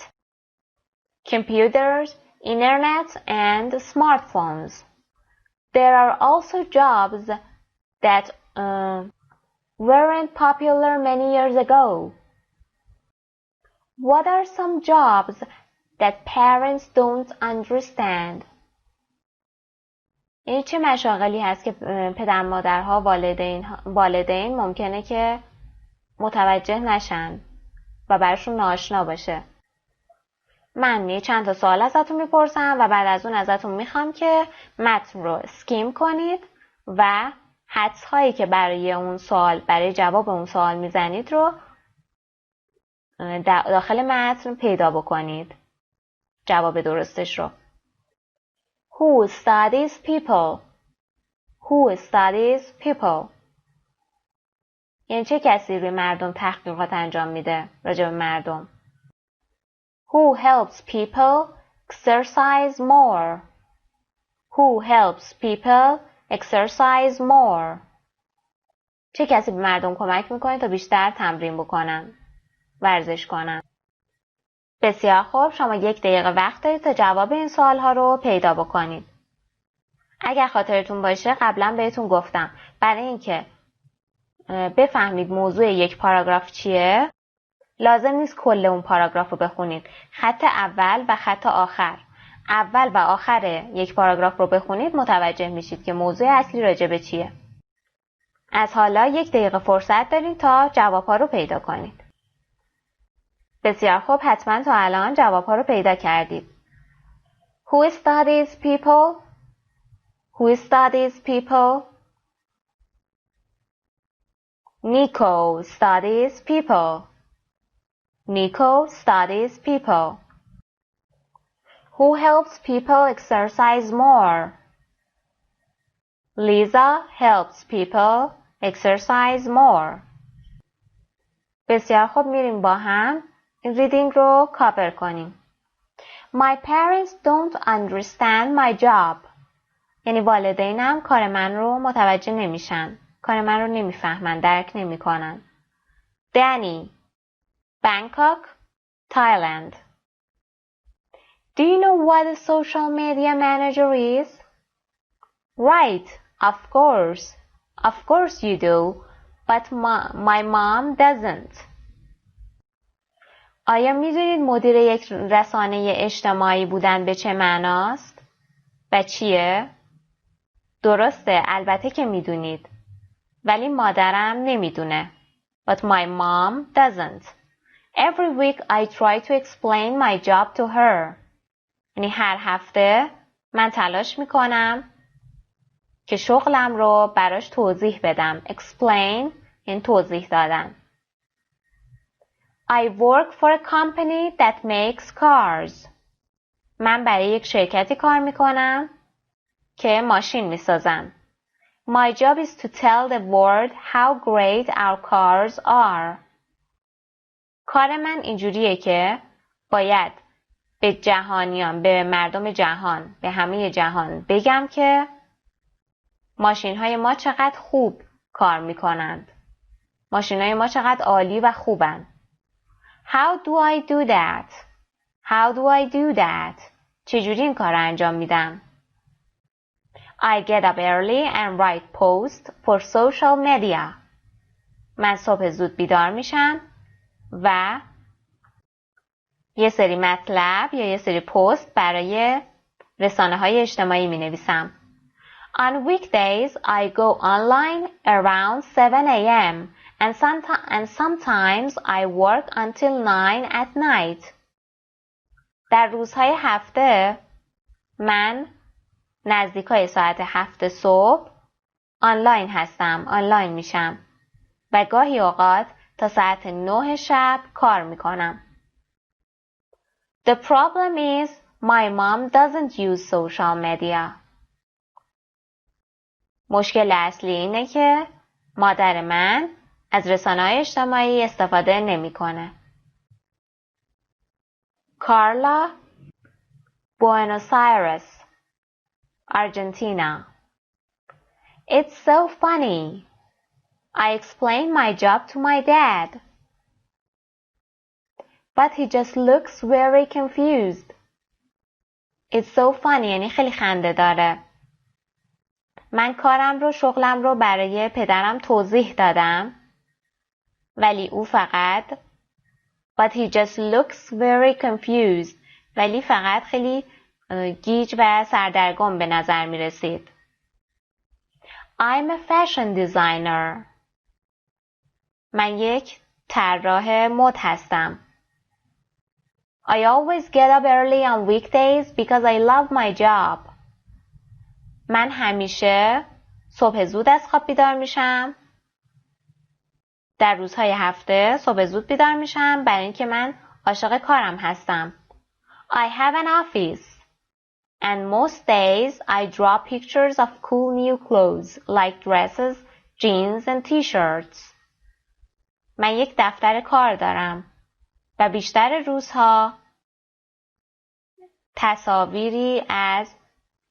computers, internet, and smartphones. There are also jobs that weren't popular many years ago. What are some jobs that parents don't understand? این چه مشاغلی هست که پدر مادرها والدین ممکنه که متوجه نشن و براشون ناآشنا باشه. من چند تا سوال ازتون میپرسم و بعد از اون ازتون میخوام که متن رو اسکیم کنید و حدس هایی که برای جواب اون سوال میزنید رو داخل متن پیدا بکنید. جواب درستش رو. Who studies people? Who studies people? یعنی چه کسی روی مردم تحقیقات انجام میده راجع به مردم؟ Who helps people exercise more? Who helps people exercise more? چه کسی به مردم کمک میکنه تا بیشتر تمرین بکنن، ورزش کنن؟ بسیار خوب، شما 1 دقیقه وقت دارید تا جواب این سوالها رو پیدا بکنید. اگر خاطرتون باشه قبلا بهتون گفتم برای اینکه بفهمید موضوع یک پاراگراف چیه لازم نیست کل اون پاراگراف رو بخونید. خط اول و خط آخر، اول و آخر یک پاراگراف رو بخونید متوجه میشید که موضوع اصلی راجع به چیه. از حالا 1 دقیقه فرصت دارید تا جوابها رو پیدا کنید. بسیار خوب، حتما تا الان جوابها رو پیدا کردید. Who studies people? Who studies people? Nico studies people. Nico studies people. Who helps people exercise more? Lisa helps people exercise more. بسیار خوب، میریم با هم این ریدینگ رو کاور کنیم. My parents don't understand my job. یعنی والدینم کار من رو متوجه نمیشن. کار من رو نمیفهمن، درک نمیکنن. Danny, Bangkok, Thailand. Do you know what a social media manager is? Right, of course. Of course you do, but my mom doesn't. آیا میدونید مدیر یک رسانه اجتماعی بودن به چه معناست؟ و چیه؟ درسته، البته که میدونید. ولی مادرم نمیدونه. But my mom doesn't. Every week I try to explain my job to her. یعنی هر هفته من تلاش میکنم که شغلم رو براش توضیح بدم. Explain یعنی توضیح دادن. I work for a company that makes cars. من برای یک شرکتی کار میکنم که ماشین میسازن. My job is to tell the world how great our cars are. کار من اینجوریه که باید به جهانیان، به مردم جهان، به همه جهان بگم که ماشین‌های ما چقدر خوب کار میکنند. ماشین‌های ما چقدر عالی و خوبن. How do I do that? How do I do that? چجوری این کار رو انجام میدم؟ I get up early and write posts for social media. من صبح زود بیدار میشم و یه سری مطلب یا یه سری پست برای رسانه‌های اجتماعی می‌نویسم. On weekdays, I go online around 7 a.m. and sometimes I work until 9 at night. در روزهای هفته من نزدیکای ساعت 7 صبح آنلاین هستم، آنلاین میشم و گاهی اوقات تا ساعت 9 شب کار میکنم. The problem is my mom doesn't use social media. مشکل اصلی اینه که مادر من از رسانه‌های اجتماعی استفاده نمیکنه. Carla, Buenos Aires, Argentina. It's so funny. I explained my job to my dad, but he just looks very confused. It's so funny یعنی خیلی خنده داره. من شغلم رو برای پدرم توضیح دادم ولی او فقط but he just looks very confused ولی فقط خیلی گیج و سردرگم به نظر می رسید. I'm a fashion designer. من یک طراح مد هستم. I always get up early on weekdays because I love my job. من همیشه صبح زود از خواب بیدار میشم. در روزهای هفته صبح زود بیدار میشم برای اینکه من عاشق کارم هستم. I have an office. And most days I draw pictures of cool new clothes like dresses, jeans and t-shirts. من یک دفتر کار دارم و بیشتر روزها تصاویری از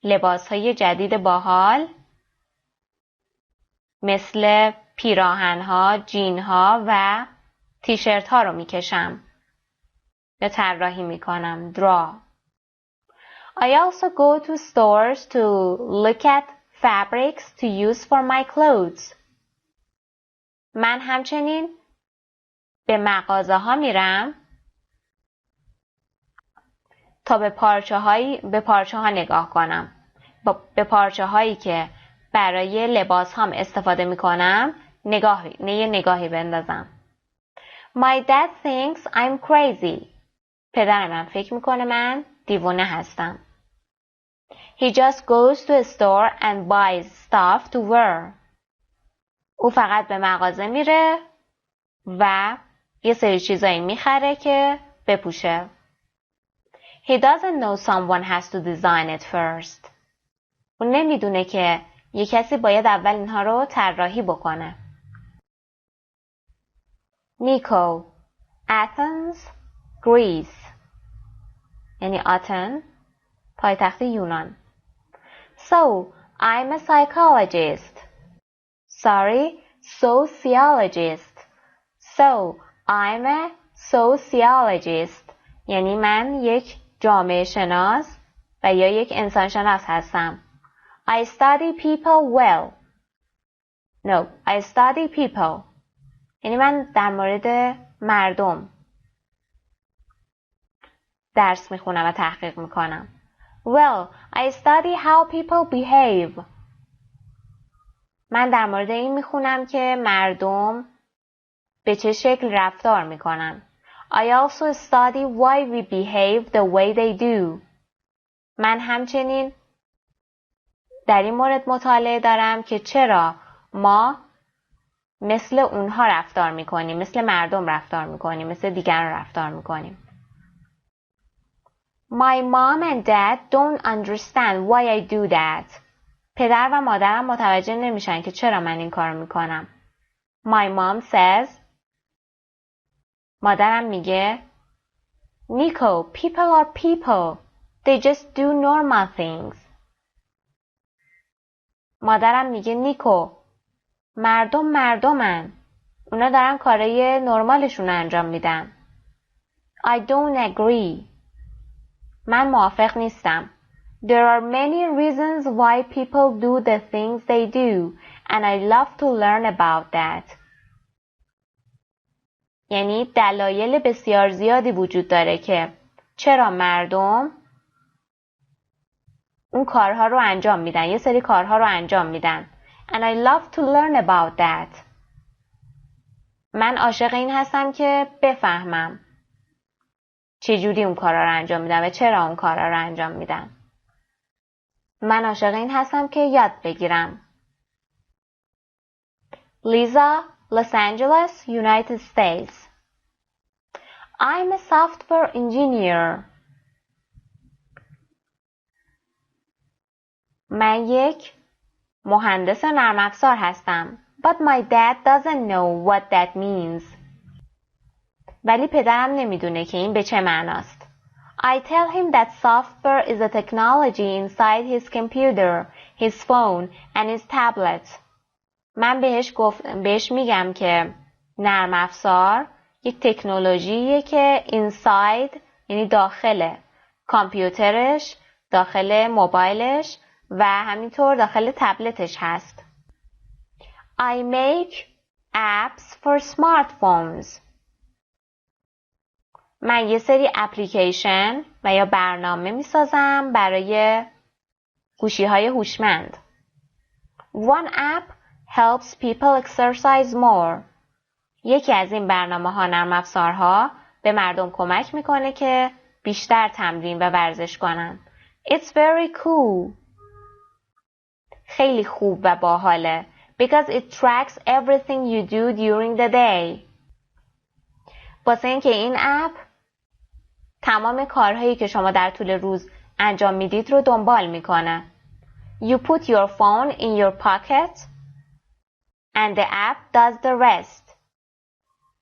لباسهای جدید باحال مثل پیراهن‌ها، جین‌ها و تیشرت‌ها رو میکشم یا طراحی میکنم. draw. I also go to stores to look at fabrics to use for my clothes. من همچنین به مغازه‌ها میرم تا به پارچه‌ها نگاه کنم. به پارچه‌هایی که برای لباس‌هام استفاده می‌کنم نگاهی بندازم. My dad thinks I'm crazy. پدر من فکر می‌کنه من دیوانه هستم. He just goes to a store and buys stuff to wear. او فقط به مغازه میره و یه سری چیزایی میخره که بپوشه. He doesn't know someone has to design it first. اون نمیدونه که یه کسی باید اول اینها رو طراحی بکنه. Nico, Athens, Greece. یعنی آتن، پایتخت یونان. So, I'm a psychologist. Sorry, sociologist. So, I'm a sociologist. یعنی من یک جامعه شناس و یا یک انسان شناس هستم. I study people well. No, I study people. یعنی من در مورد مردم درس میخونم و تحقیق میکنم. Well, I study how people behave. من در مورد این میخونم که مردم به چه شکل رفتار میکنن. I also study why we behave the way they do. من همچنین در این مورد مطالعه دارم که چرا ما مثل اونها رفتار میکنیم، مثل مردم رفتار میکنیم، مثل دیگران رفتار میکنیم. My mom and dad don't understand why I do that. پدر و مادرم متوجه نمیشن که چرا من این کارو میکنم. My mom says. مادرم میگه Nico, people are people. They just do normal things. مادرم میگه نیکو، مردم مردمن. اونا دارن کارای نرمالشون رو انجام میدن. I don't agree. من موافق نیستم. There are many reasons why people do the things they do and I love to learn about that. یعنی دلایل بسیار زیادی وجود داره که چرا مردم اون کارها رو انجام میدن، یه سری کارها رو انجام میدن. And I love to learn about that. من عاشق این هستم که بفهمم چجوری اون کارها رو انجام میدن و چرا اون کارها رو انجام میدن. من عاشق این هستم که یاد بگیرم. Lisa, Los Angeles, United States. I'm a software engineer. من یک مهندس نرم افزار هستم. But my dad doesn't know what that means. ولی پدرم نمیدونه که این به چه معناست. I tell him that software is a technology inside his computer, his phone and his tablet. من بهش میگم که نرم افزار یک تکنولوژیه که inside یعنی داخل کامپیوترش، داخل موبایلش و همینطور داخل تبلتش هست. I make apps for smartphones. من یه سری اپلیکیشن و یا برنامه میسازم برای گوشی‌های هوشمند. One app helps people exercise more. یکی از این برنامه‌ها نرم افزارها به مردم کمک میکنه که بیشتر تمرین و ورزش کنن. It's very cool. خیلی خوب و باحاله. Because it tracks everything you do during the day. واسه اینکه این اپ تمام کارهایی که شما در طول روز انجام میدید رو دنبال میکنه. You put your phone in your pocket and the app does the rest.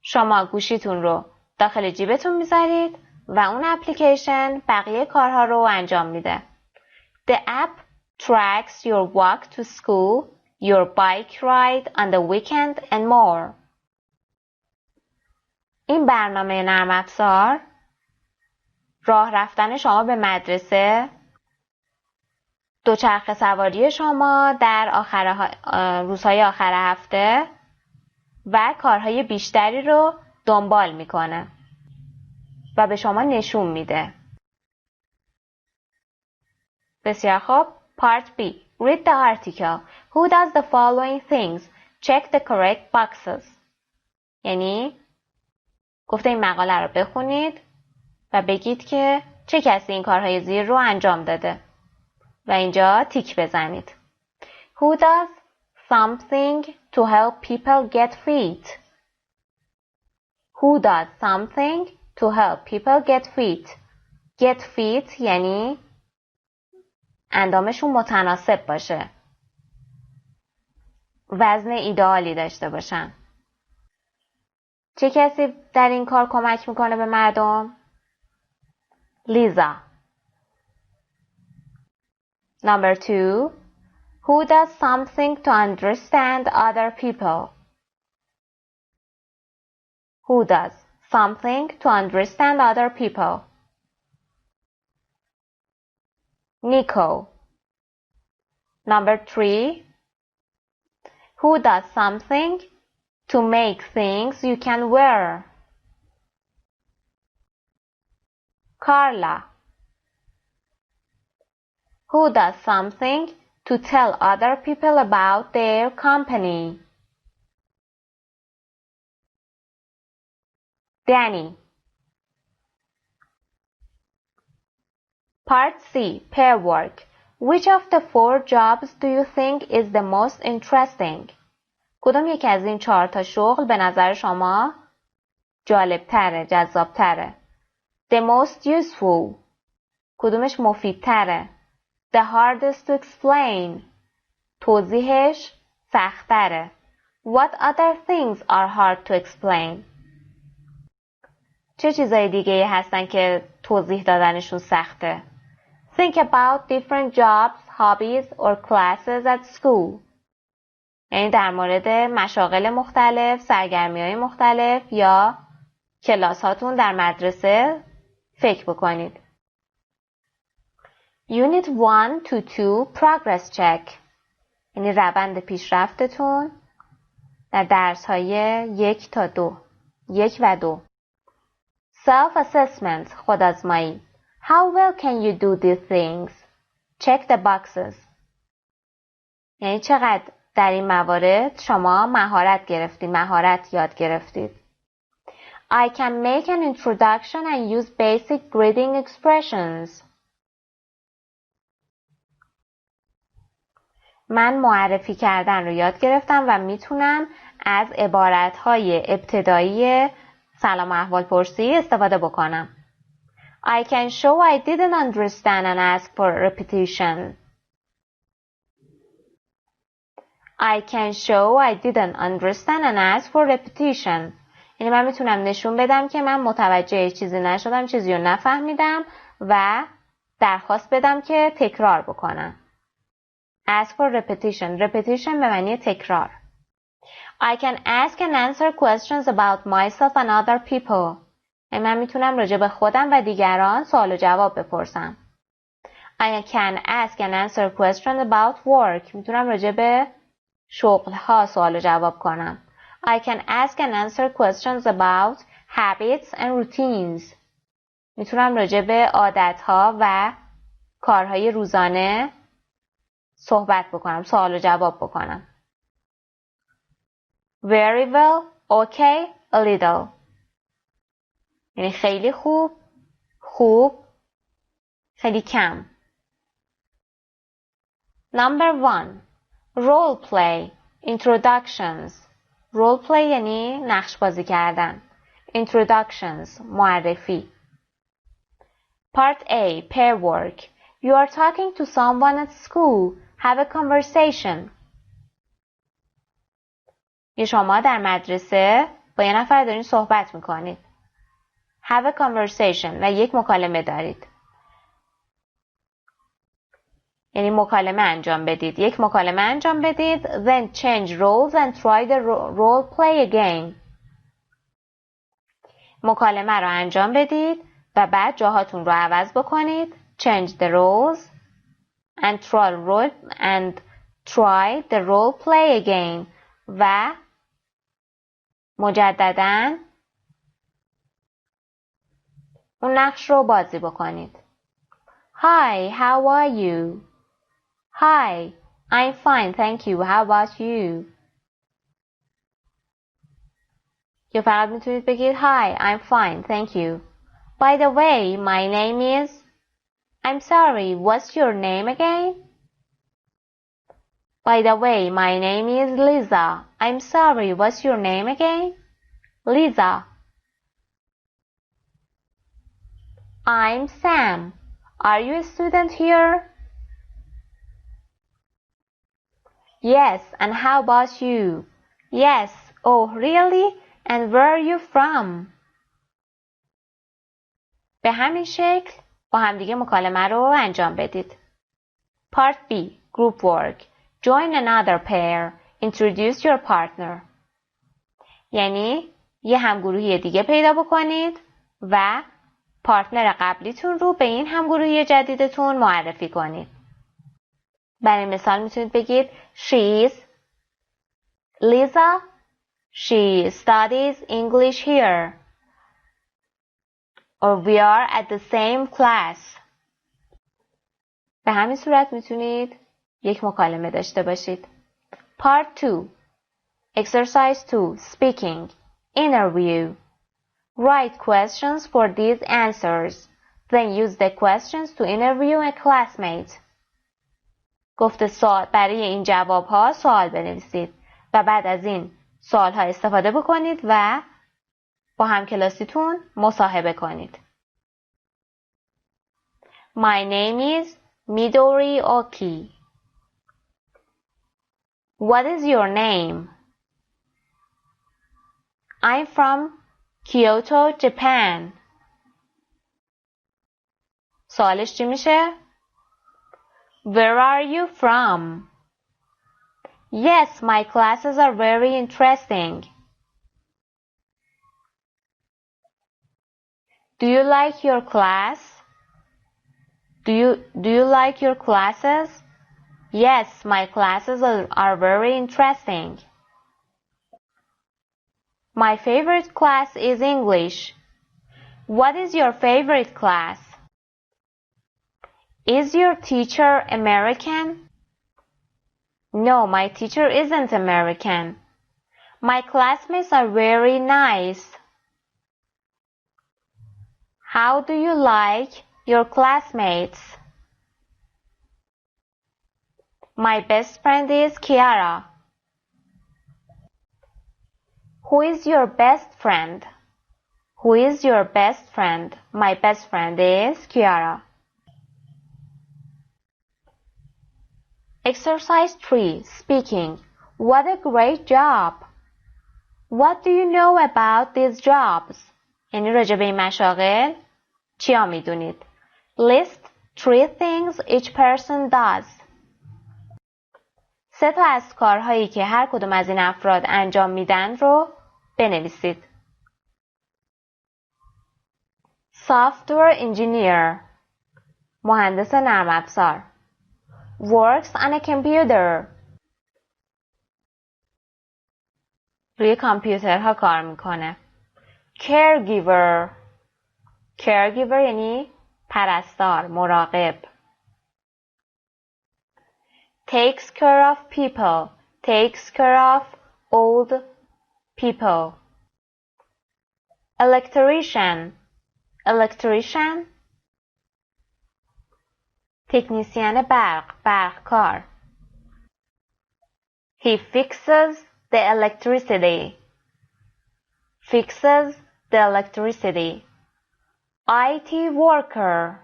شما گوشیتون رو داخل جیبتون میذارید و اون اپلیکیشن بقیه کارها رو انجام میده. The app tracks your walk to school, your bike ride on the weekend and more. این برنامه نرم افزار راه رفتن شما به مدرسه، دوچرخه سواری شما در روزهای آخر هفته و کارهای بیشتری رو دنبال میکنه و به شما نشون میده. بسیار خوب. Part B. Read the article. Who does the following things? Check the correct boxes. یعنی گفته این مقاله رو بخونید و بگید که چه کسی این کارهای زیر رو انجام داده و اینجا تیک بزنید. Who does something to help people get fit? Who does something to help people get fit? Get fit یعنی اندامشون متناسب باشه، وزن ایدئالی داشته باشن. چه کسی در این کار کمک میکنه به مردم؟ لیزا. Number 2. Who does something to understand other people? Who does something to understand other people? Nico. Number 3. Who does something to make things you can wear? Carla. Who does something to tell other people about their company? Danny. Part C. Pair work. Which of the 4 jobs do you think is the most interesting? کدوم یک از این 4 تا شغل به نظر شما جالبتره، جذابتره؟ The most useful. کدومش مفیدتره؟ The hardest to explain. توضیحش سخت‌تره. What other things are hard to explain؟ چه چیزای دیگه هستن که توضیح دادنشون سخته؟ Think about different jobs, hobbies or classes at school. یعنی در مورد مشاغل مختلف، سرگرمی‌های مختلف یا کلاس هاتون در مدرسه فکر بکنید. Unit 1 to 2 Progress Check. یعنی روند پیشرفتتون در درس های 1 تا 2. 1 و 2. Self-assessment. خودآزمایی. How well can you do these things? Check the boxes. یعنی چقدر در این موارد شما مهارت یاد گرفتید. I can make an introduction and use basic greeting expressions. من معرفی کردن رو یاد گرفتم و میتونم از عبارتهای ابتدایی سلام و احوال پرسی استفاده بکنم. I can show I didn't understand and ask for repetition. I can show I didn't understand and ask for repetition. یعنی من میتونم نشون بدم که من متوجه چیزی نشدم، چیزی رو نفهمیدم و درخواست بدم که تکرار بکنم. Ask for repetition. Repetition به معنی تکرار. I can ask and answer questions about myself and other people. من میتونم راجع به خودم و دیگران سوال و جواب بپرسم. I can ask and answer questions about work. میتونم راجع به شغل‌ها سوال و جواب کنم. I can ask and answer questions about habits and routines. میتونم راجع به عادت‌ها و کارهای روزانه صحبت بکنم، سوال و جواب بکنم. Very well, okay, a little. یعنی خیلی خوب، خیلی کم. Number 1. Role play. Introductions. Role play یعنی نقش بازی کردن. Introductions. معرفی. Part A. Pair work. You are talking to someone at school. Have a conversation. شما در مدرسه با یه نفر دارین صحبت میکنید. Have a conversation و یک مکالمه دارید. یعنی مکالمه انجام بدید. یک مکالمه انجام بدید. Then change roles and try the role play again. مکالمه رو انجام بدید و بعد جاهاتون رو عوض بکنید. Change the roles and try the role play again. و مجدداً اون نقش رو بازی بکنید. Hi, how are you? Hi, I'm fine, thank you. How about you? یا فقط میتونید بگید Hi, I'm fine, thank you. By the way, my name is... I'm sorry, what's your name again? By the way, my name is Lisa. I'm sorry, what's your name again? Lisa. I'm Sam. Are you a student here? Yes, and how about you? Yes. Oh, really? And where are you from? به همین شکل با همدیگه مکالمه رو انجام بدید. Part B. Group work. Join another pair. Introduce your partner. یعنی یه همگروهی دیگه پیدا بکنید و پارتنر قبلیتون رو به این همگروهی جدیدتون معرفی کنید. برای مثال میتونید بگید She's Lisa. She studies English here. Or we are at the same class. به همین صورت میتونید یک مکالمه داشته باشید. Part 2. Exercise 2. Speaking. Interview. Write questions for these answers. Then use the questions to interview a classmate. گفته سوال برای این جواب ها سوال بنویسید و بعد از این سوال ها استفاده بکنید و با همکلاسیتون مصاحبه کنید. My name is Midori Oki. What is your name? I'm from Kyoto, Japan. سوالش چی میشه؟ Where are you from? Yes, my classes are very interesting. Do you like your class? Do you like your classes? Yes, my classes are very interesting. My favorite class is English. What is your favorite class? Is your teacher American? No, my teacher isn't American. My classmates are very nice. How do you like your classmates? My best friend is Kiara. Who is your best friend? Who is your best friend? My best friend is Kiara. Exercise 3. Speaking. What a great job! What do you know about these jobs? یعنی راجع به این مشاغل چیا میدونید؟ List 3 things each person does. 3 تا از کارهایی که هر کدوم از این افراد انجام میدن رو بنویسید. Software engineer. مهندس نرم افزار. Works on a computer. روی کامپیوترها کار میکنه. Caregiver. Caregiver یعنی پرستار، مراقب. Takes care of people. Takes care of old people. Electrician. Electrician تکنیسیان برق، برقکار. He fixes the electricity. Fixes the electricity. IT worker.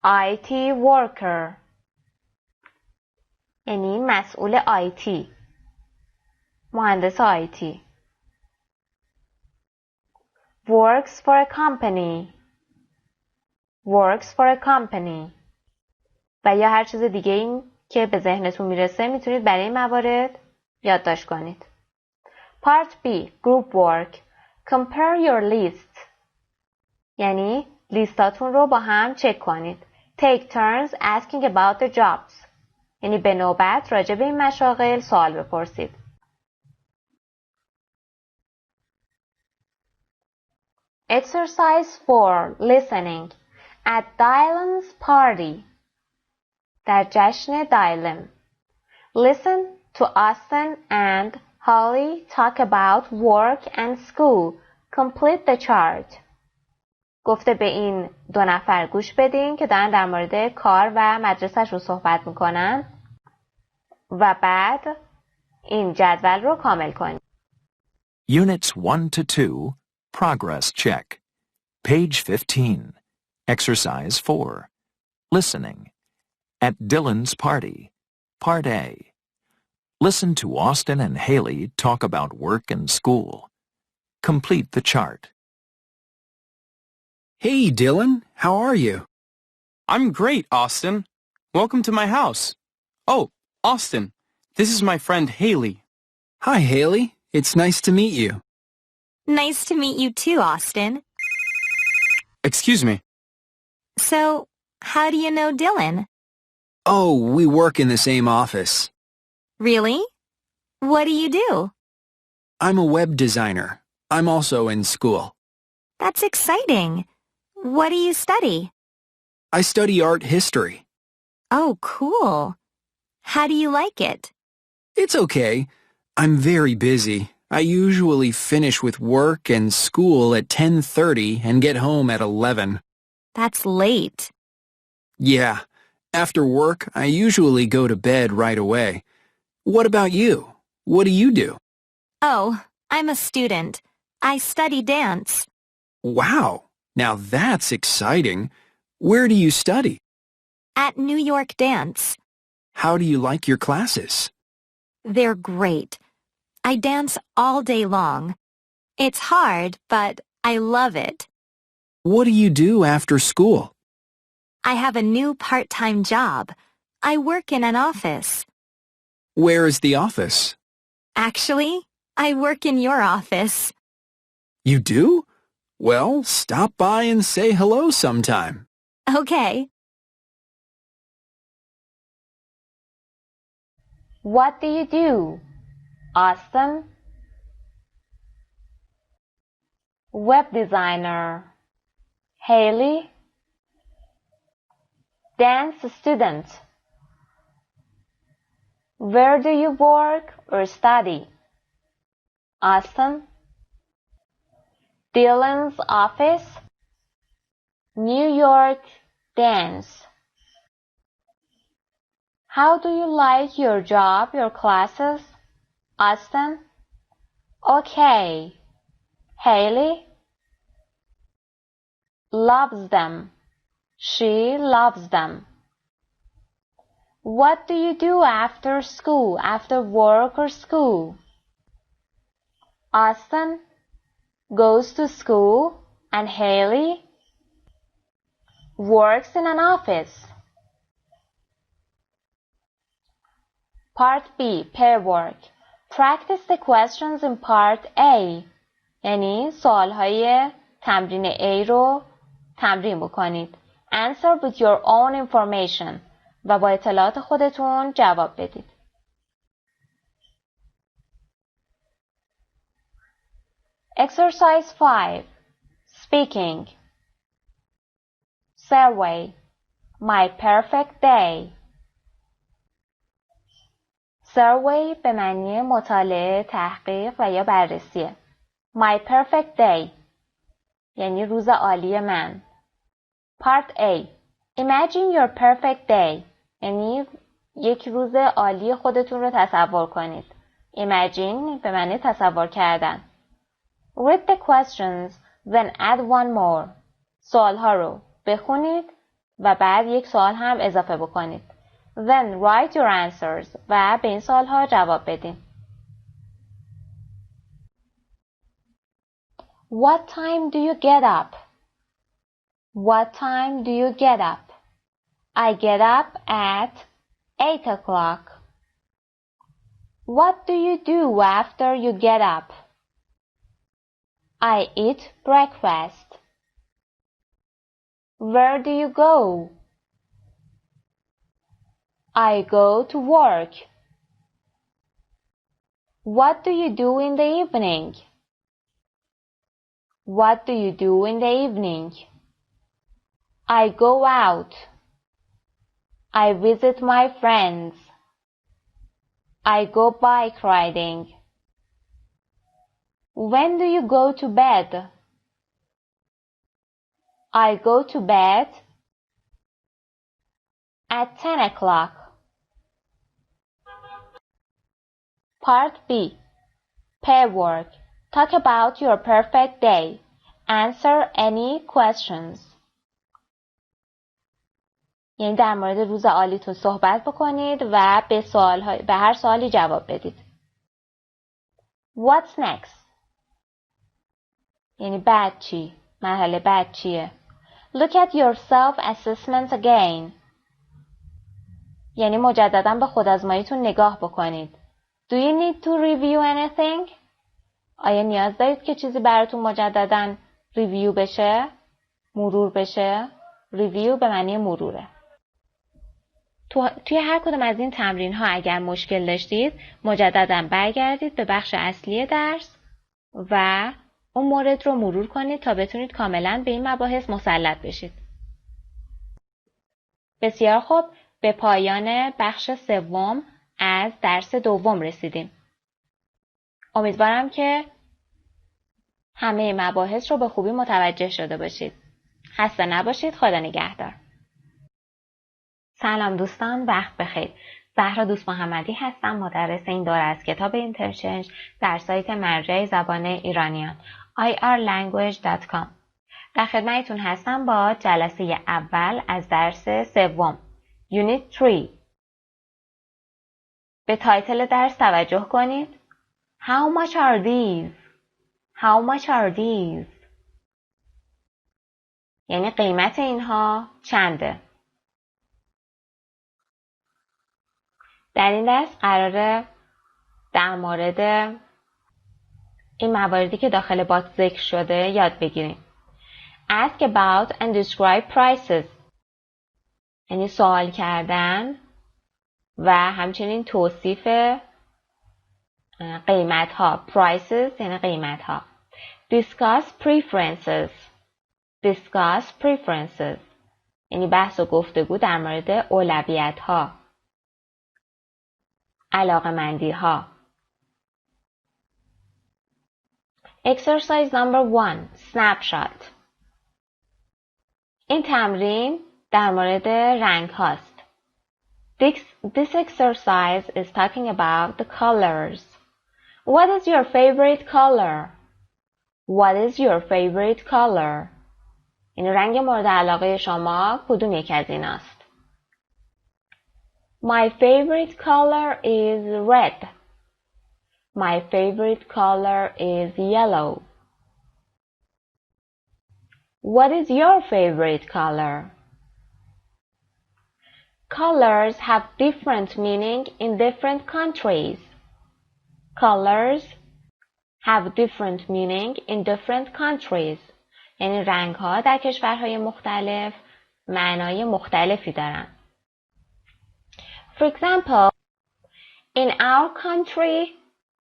IT worker یعنی مسئول IT، مهندس IT. Works for a company. Works for a company و یا هر چیز دیگه این که به ذهنتون میرسه میتونید برای این موارد یادداشت کنید. Part B. Group work. Compare your list. یعنی لیستاتون رو با هم چک کنید. Take turns asking about the jobs. یعنی به نوبت راجع به این مشاغل سوال بپرسید. Exercise 4. Listening. At Dylan's party. در جشن دایلن. Listen to Austin and Holly talk about work and school. Complete the chart. گفته به این 2 نفر گوش بدین که دارن در مورد کار و مدرسه‌ش رو صحبت میکنن و بعد این جدول رو کامل کنید. Units 1 to 2, Progress Check. Page 15. Exercise 4. Listening. At Dylan's party. Part A. Listen to Austin and Haley talk about work and school. Complete the chart. Hey, Dylan. How are you? I'm great, Austin. Welcome to my house. Oh, Austin, this is my friend Haley. Hi, Haley. It's nice to meet you. Nice to meet you too, Austin. Excuse me. So, how do you know Dylan? Oh, we work in the same office. Really? What do you do? I'm a web designer. I'm also in school. That's exciting. What do you study? I study art history. Oh, cool. How do you like it? It's okay. I'm very busy. I usually finish with work and school at 10:30 and get home at 11. That's late. Yeah. After work, I usually go to bed right away. What about you? What do you do? Oh, I'm a student. I study dance. Wow. Now that's exciting. Where do you study? At New York Dance. How do you like your classes? They're great. I dance all day long. It's hard, but I love it. What do you do after school? I have a new part-time job. I work in an office. Where is the office? Actually, I work in your office. You do? Well, stop by and say hello sometime. Okay. What do you do? Austin. Web designer. Haley. Dance student. Where do you work or study? Austin. Dylan's office. New York. Dance. How do you like your job, your classes? Austin. Okay. Haley. Loves them. She loves them. What do you do after school, after work or school? Austin goes to school and Haley works in an office. Part B, pair work. Practice the questions in part A. یعنی سوالهای تمرین A رو تمرین بکنید. Answer with your own information. و با اطلاعات خودتون جواب بدید. Exercise 5. Speaking. Survey. My perfect day. Survey به معنی مطالعه، تحقیق و یا بررسیه. My perfect day یعنی روز عالی من. Part A. Imagine your perfect day یعنی یک روز عالی خودتون رو تصور کنید. Imagine به معنی تصور کردن. Read the questions, then add one more. سوالها رو بخونید و بعد یک سوال هم اضافه بکنید. Then write your answers و به این سوالها جواب بدین. What time do you get up? What time do you get up? I get up at 8 o'clock. What do you do after you get up? I eat breakfast. Where do you go? I go to work. What do you do in the evening? What do you do in the evening? I go out. I visit my friends. I go bike riding. When do you go to bed? I go to bed at 10 o'clock. Part B. Pair work. Talk about your perfect day. Answer any questions. یعنی در مورد روز عالیتون صحبت بکنید و به هر سوالی جواب بدید. What's next? یعنی بعد چی؟ مرحله بعد چیه؟ Look at your self-assessment again. یعنی مجددا به خودآزماییتون نگاه بکنید. Do you need to review anything? آیا نیاز دارید که چیزی براتون مجددا ریویو بشه؟ مرور بشه؟ ریویو به معنی مروره. توی هر کدوم از این تمرین ها اگر مشکل داشتید مجددا برگردید به بخش اصلی درس و اون مورد رو مرور کنید تا بتونید کاملا به این مباحث مسلط بشید. بسیار خوب، به پایان بخش سوم از درس دوم رسیدیم. امیدوارم که همه مباحث رو به خوبی متوجه شده باشید. خسته نباشید. خدا نگهدار. سلام دوستان، وقت بخیر. زهرا دوست محمدی هستم، مدرس این دوره از کتاب اینترچنج در سایت مرجع زبان ایرانیان irlanguage.com. در خدمتتون هستم با جلسه اول از درس سوم Unit 3. به تایتل درس توجه کنید. How much are these? How much are these? یعنی قیمت اینها چنده؟ در این درس قراره در مورد این مواردی که داخل بات ذکر شده یاد بگیریم. Ask about and describe prices. یعنی سوال کردن و همچنین توصیف قیمت ها. Prices یعنی قیمت ها. Discuss preferences. Discuss preferences. یعنی بحث و گفتگو در مورد اولویت ها. علاقه‌مندی ها. Exercise number 1. Snapshot. این تمرین در مورد رنگ هاست. This exercise is talking about the colors. What is your favorite color? What is your favorite color? این رنگ مورد علاقه شما کدوم یک از ایناست؟ My favorite color is red. My favorite color is yellow. What is your favorite color? Colors have different meaning in different countries. Colors have different meaning in different countries. یعنی رنگ ها در کشورهای مختلف معنای مختلفی دارن. For example, in our country,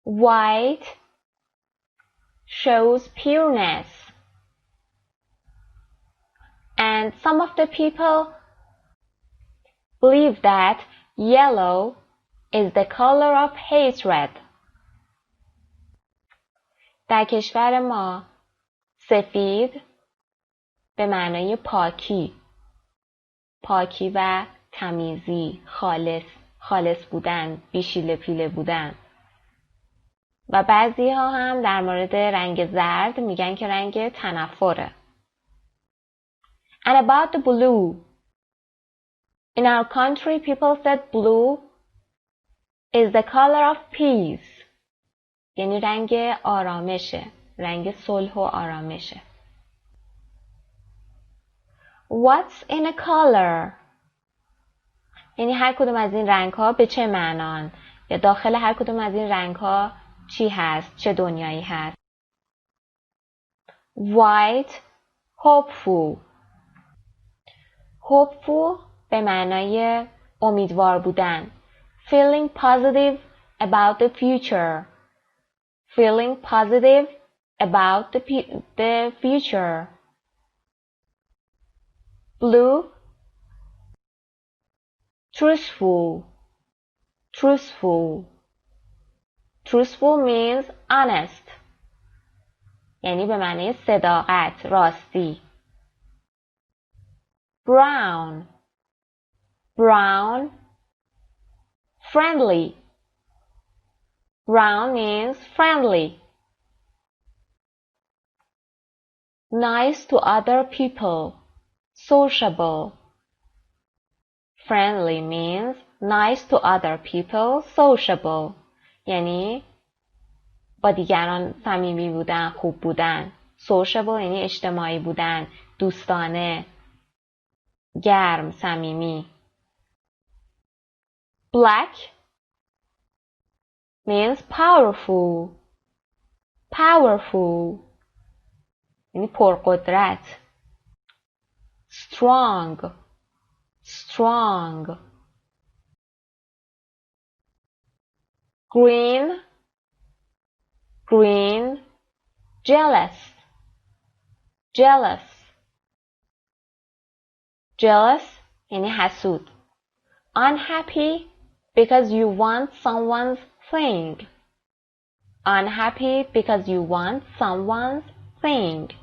white shows pureness. And some of the people believe that yellow is the color of hatred. در کشور ما سفید به معنای پاکی و تمیزی، خالص بودن، بیشیله پیله بودن. و بعضی ها هم در مورد رنگ زرد میگن که رنگ تنفره. And about the blue. In our country, people said blue is the color of peace. یعنی رنگ آرامشه، رنگ صلح و آرامشه. What's in a color? یعنی هر کدوم از این رنگ ها به چه معنان؟ یا داخل هر کدوم از این رنگ ها چی هست؟ چه دنیایی هست؟ White, hopeful. Hopeful به معنای امیدوار بودن. Feeling positive about the future. Feeling positive about the future. Blue, truthful. Truthful. Truthful means honest. یعنی به معنی صداقت، راستی. Brown. Brown, friendly. Brown means friendly. Nice to other people. Sociable. Friendly means nice to other people. Sociable. یعنی با دیگران صمیمی بودن، خوب بودن. Sociable یعنی اجتماعی بودن، دوستانه، گرم، صمیمی. Black means powerful. Powerful یعنی پرقدرت. Strong. Strong. Green. Green. Jealous. Jealous. Jealous یعنی حسود. Unhappy because you want someone's thing. Unhappy because you want someone's thing.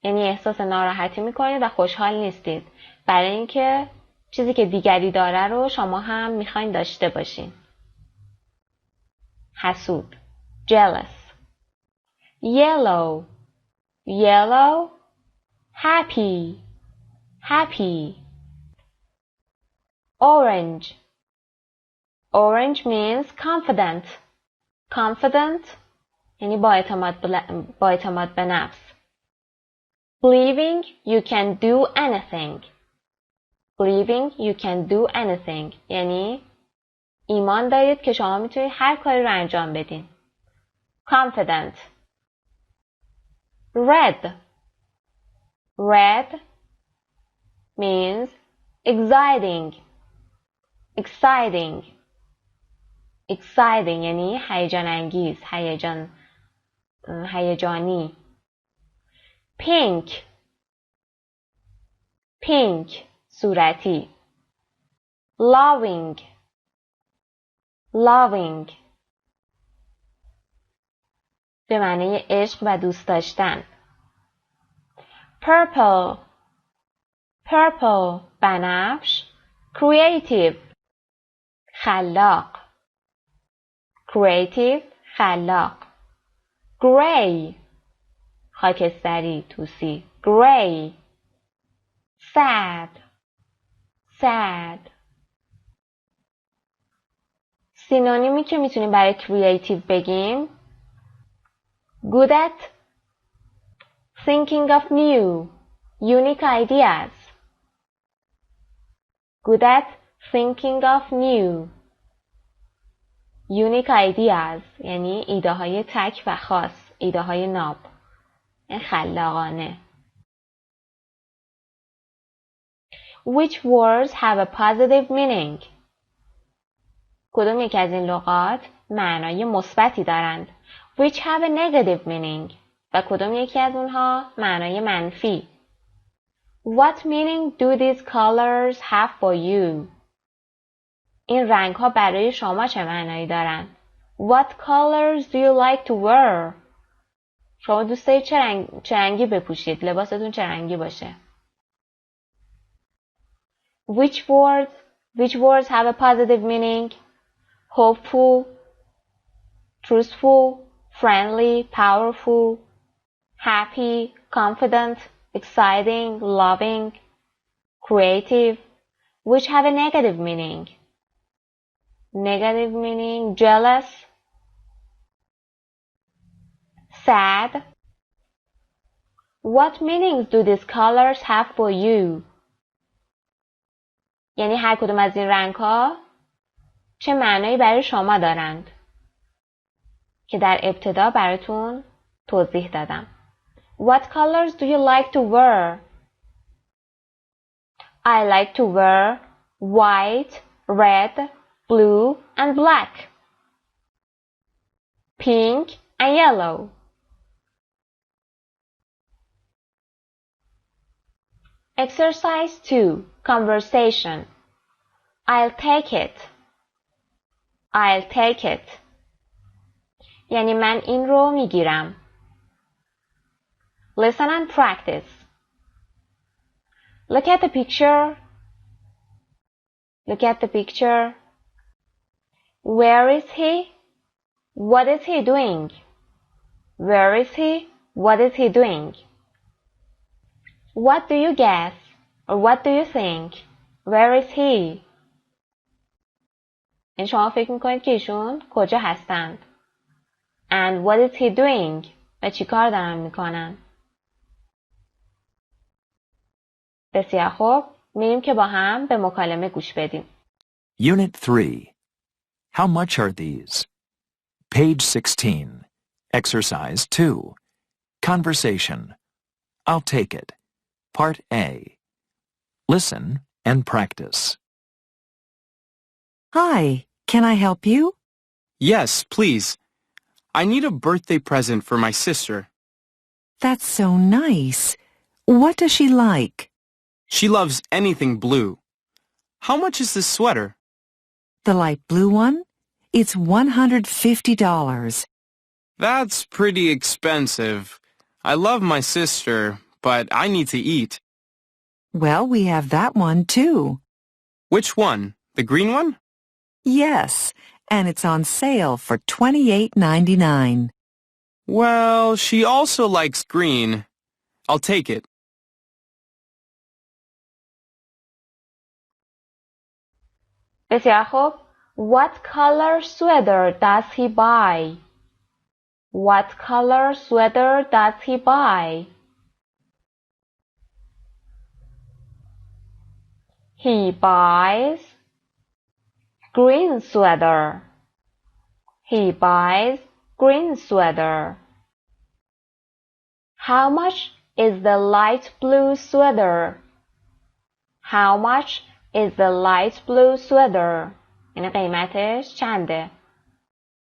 یعنی احساس ناراحتی میکنید و خوشحال نیستید برای اینکه چیزی که دیگری داره رو شما هم میخواین داشته باشین. حسود. Jealous. Yellow. Yellow. Happy. Happy. Orange. Orange means confident. Confident یعنی با اعتماد به نفس. Believing you can do anything. Believing you can do anything یعنی ایمان دارید که شما میتونید هر کاری رو انجام بدین. Confident. Red. Red means exciting. Exciting. Exciting یعنی هیجان انگیز، هیجانی. Pink. Pink صورتی. Loving. Loving به معنی عشق و دوست داشتن. Purple. Purple بنفش. Creative خلاق. Creative خلاق. Gray خاکستری توسی. Gray. Sad. Sad سینونیمی که میتونیم برای creative بگیم good at thinking of new, unique ideas. Good at thinking of new, unique ideas یعنی ایده های تک و خاص، ایده های ناب، خلاقانه. Which words have a positive meaning? کدوم یک از این لغات معنای مثبتی دارند؟ Which have a negative meaning? و کدوم یکی از اونها معنای منفی؟ What meaning do these colors have for you? این رنگ ها برای شما چه معنایی دارند؟ What colors do you like to wear? شما دوست دارید چه رنگی بپوشید؟ لباستون چه رنگی باشه؟ Which words have a positive meaning? Hopeful, truthful, friendly, powerful, happy, confident, exciting, loving, creative. Which have a negative meaning? Negative meaning, jealous, sad. What meanings do these colors have for you? یعنی هر کدوم از این رنگ ها چه معنایی برای شما دارند که در ابتدا براتون توضیح دادم. What colors do you like to wear? I like to wear white, red, blue and black, pink and yellow. Exercise 2. Conversation. I'll take it. I'll take it. یعنی من این رو میگیرم. Listen and practice. Look at the picture. Look at the picture. Where is he? What is he doing? Where is he? What is he doing? What do you guess? Or what do you think? Where is he? این شما فکر میکنید که ایشون کجا هستند؟ And what is he doing? و چی کار دارن میکنن؟ بسیار خوب، میریم که با هم به مکالمه گوش بدیم. Unit 3. How much are these? Page 16. Exercise 2. Conversation. I'll take it. Part A. Listen and practice. Hi, can I help you? Yes, please. I need a birthday present for my sister. That's so nice. What does she like? She loves anything blue. How much is this sweater? The light blue one? It's $150. That's pretty expensive. I love my sister, but I need to eat. Well, we have that one too. Which one? The green one? Yes, and it's on sale for $28.99. Well, she also likes green. I'll take it. بسیار خوب، What color sweater does he buy? What color sweater does he buy? He buys green sweater. He buys green sweater. How much is the light blue sweater? How much is the light blue sweater? یعنی قیمتش چنده؟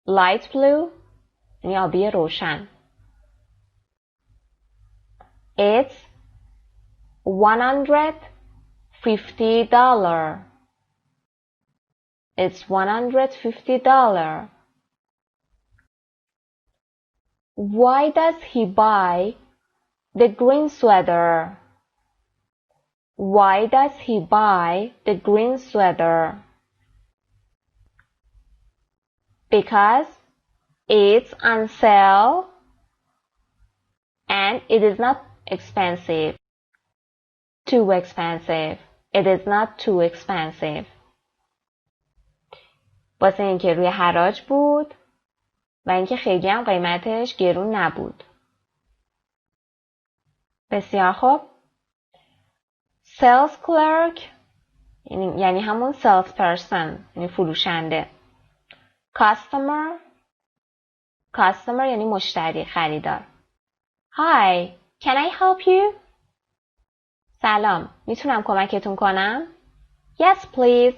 Light blue یعنی آبی روشن. It's $150. It's $150. Why does he buy the green sweater? Why does he buy the green sweater? Because it's on sale and it is not expensive. Too expensive. It is not too expensive. واسه اینکه روی حراج بود و اینکه خیلی هم قیمتش گرون نبود. بسیار خوب. Sales clerk یعنی همون sales person یعنی فروشنده. Customer یعنی مشتری خریدار. Hi, can I help you? سلام، میتونم کمکتون کنم؟ Yes, please.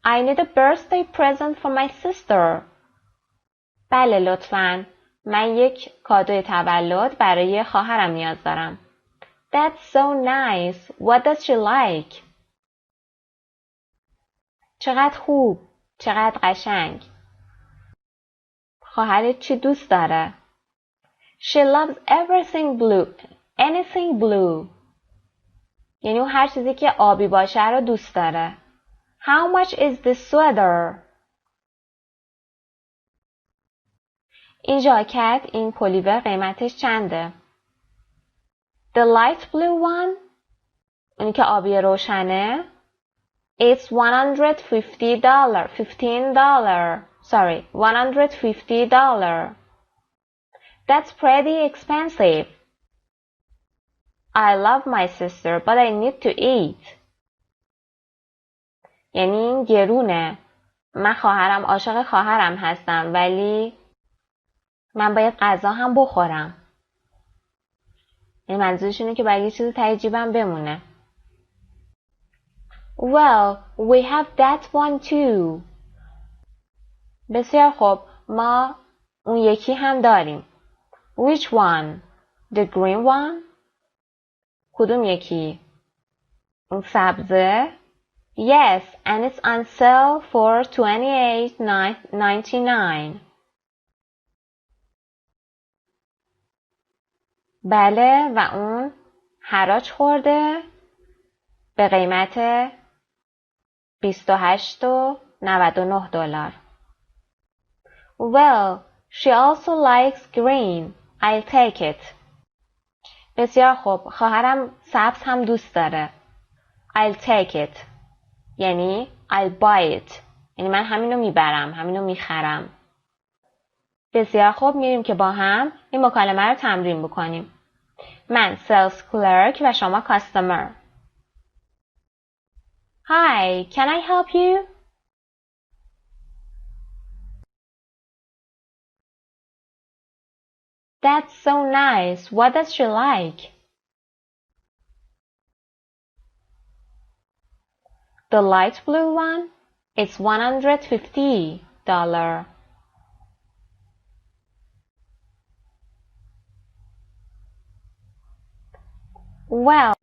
I need a birthday present for my sister. بله لطفاً. من یک کادوی تولد برای خواهرم نیاز دارم. That's so nice. What does she like? چقدر خوب. چقدر قشنگ. خواهرت چی دوست داره؟ She loves everything blue. Anything blue. یعنی اون هر چیزی که آبی باشه رو دوست داره. How much is this sweater? این ژاکت، این پلیور قیمتش چنده؟ The light blue one اونی که آبی روشنه It's $150. Sorry, $150. That's pretty expensive. I love my sister, but I need to eat. یعنی این گرونه. من عاشق خواهرم هستم ولی من باید غذا هم بخورم. یعنی منظورش اینه که باید یه چیز ته جیبم بمونه. Well, we have that one too. بسیار خوب، ما اون یکی هم داریم. Which one? The green one? کدوم یکی؟ اون سبزه؟ Yes, and it's on sale for $28.99. بله و اون حراج خورده به قیمت $28.99. Well, she also likes green. I'll take it. بسیار خوب. خواهرم سبز هم دوست داره. I'll take it. یعنی I'll buy it. یعنی من همینو میبرم. همینو میخرم. بسیار خوب. میریم که با هم این مکالمه رو تمرین بکنیم. من sales clerk و شما customer. Hi, can I help you? That's so nice. What does she like? The light blue one? It's $150. Well,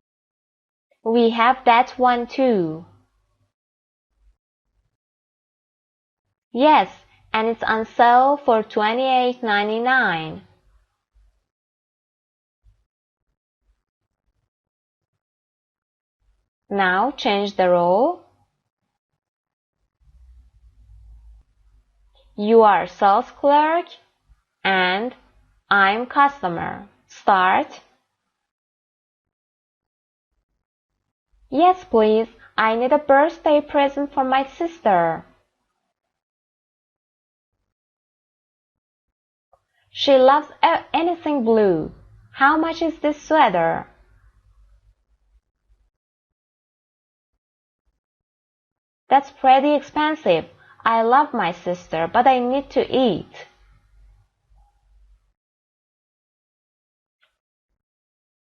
we have that one too. Yes, and it's on sale for $28.99. Now change the role. You are sales clerk and I'm customer. Start. Yes, please. I need a birthday present for my sister. She loves anything blue. How much is this sweater? That's pretty expensive. I love my sister, but I need to eat.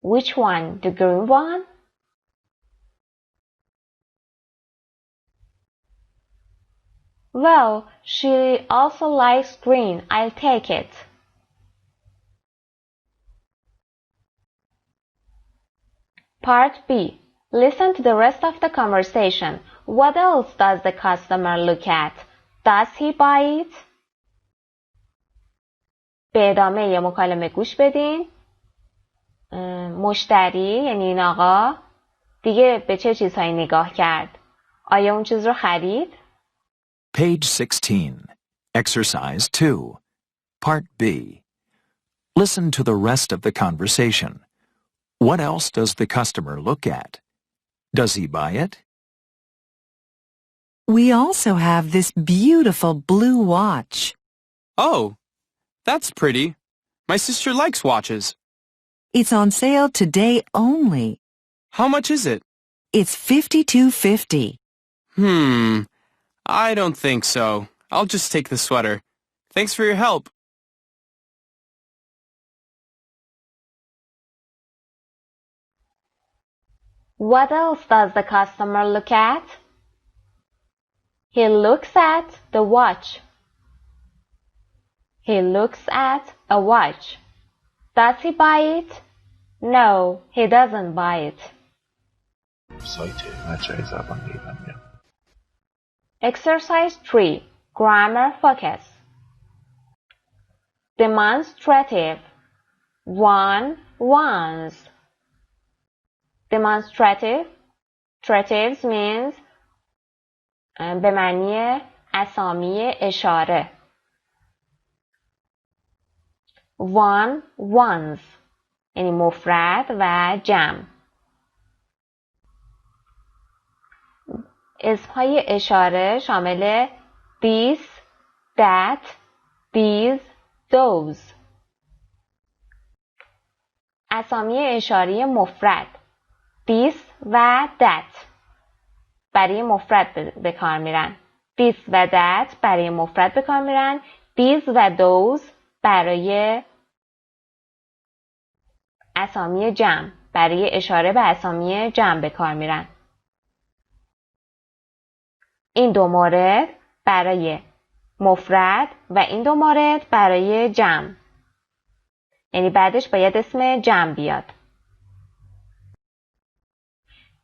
Which one? The green one? Well, she also likes green. I'll take it. Part B. Listen to the rest of the conversation. What else does the customer look at? Does he buy it? به ادامه مکالمه گوش بدین. مشتری یعنی این آقا دیگه به چه چیزهایی نگاه کرد؟ آیا اون چیز رو خرید؟ Page 16. Exercise 2. Part B. Listen to the rest of the conversation. What else does the customer look at? Does he buy it? We also have this beautiful blue watch. Oh, that's pretty. My sister likes watches. It's on sale today only. How much is it? It's $52.50. I don't think so. I'll just take the sweater. Thanks for your help. What else does the customer look at? He looks at the watch. He looks at a watch. Does he buy it? No, he doesn't buy it. سایت مجرای زبان ایرانیا. Exercise 3. Grammar focus. Demonstrative. 1. Ones. Demonstrative. Tratives means به معنی اسامی اشاره. 1. Ones یعنی مفرد و جمع. اسمهای اشاره شامل this, that, these, those. اسامی اشاره مفرد this و that برای مفرد به کار میرن. this و that برای مفرد به کار میرن. these و those برای اسامی جمع برای اشاره به اسامی جمع به کار میرن. این دو مورد برای مفرد و این دو مورد برای جمع. یعنی بعدش باید اسم جمع بیاد.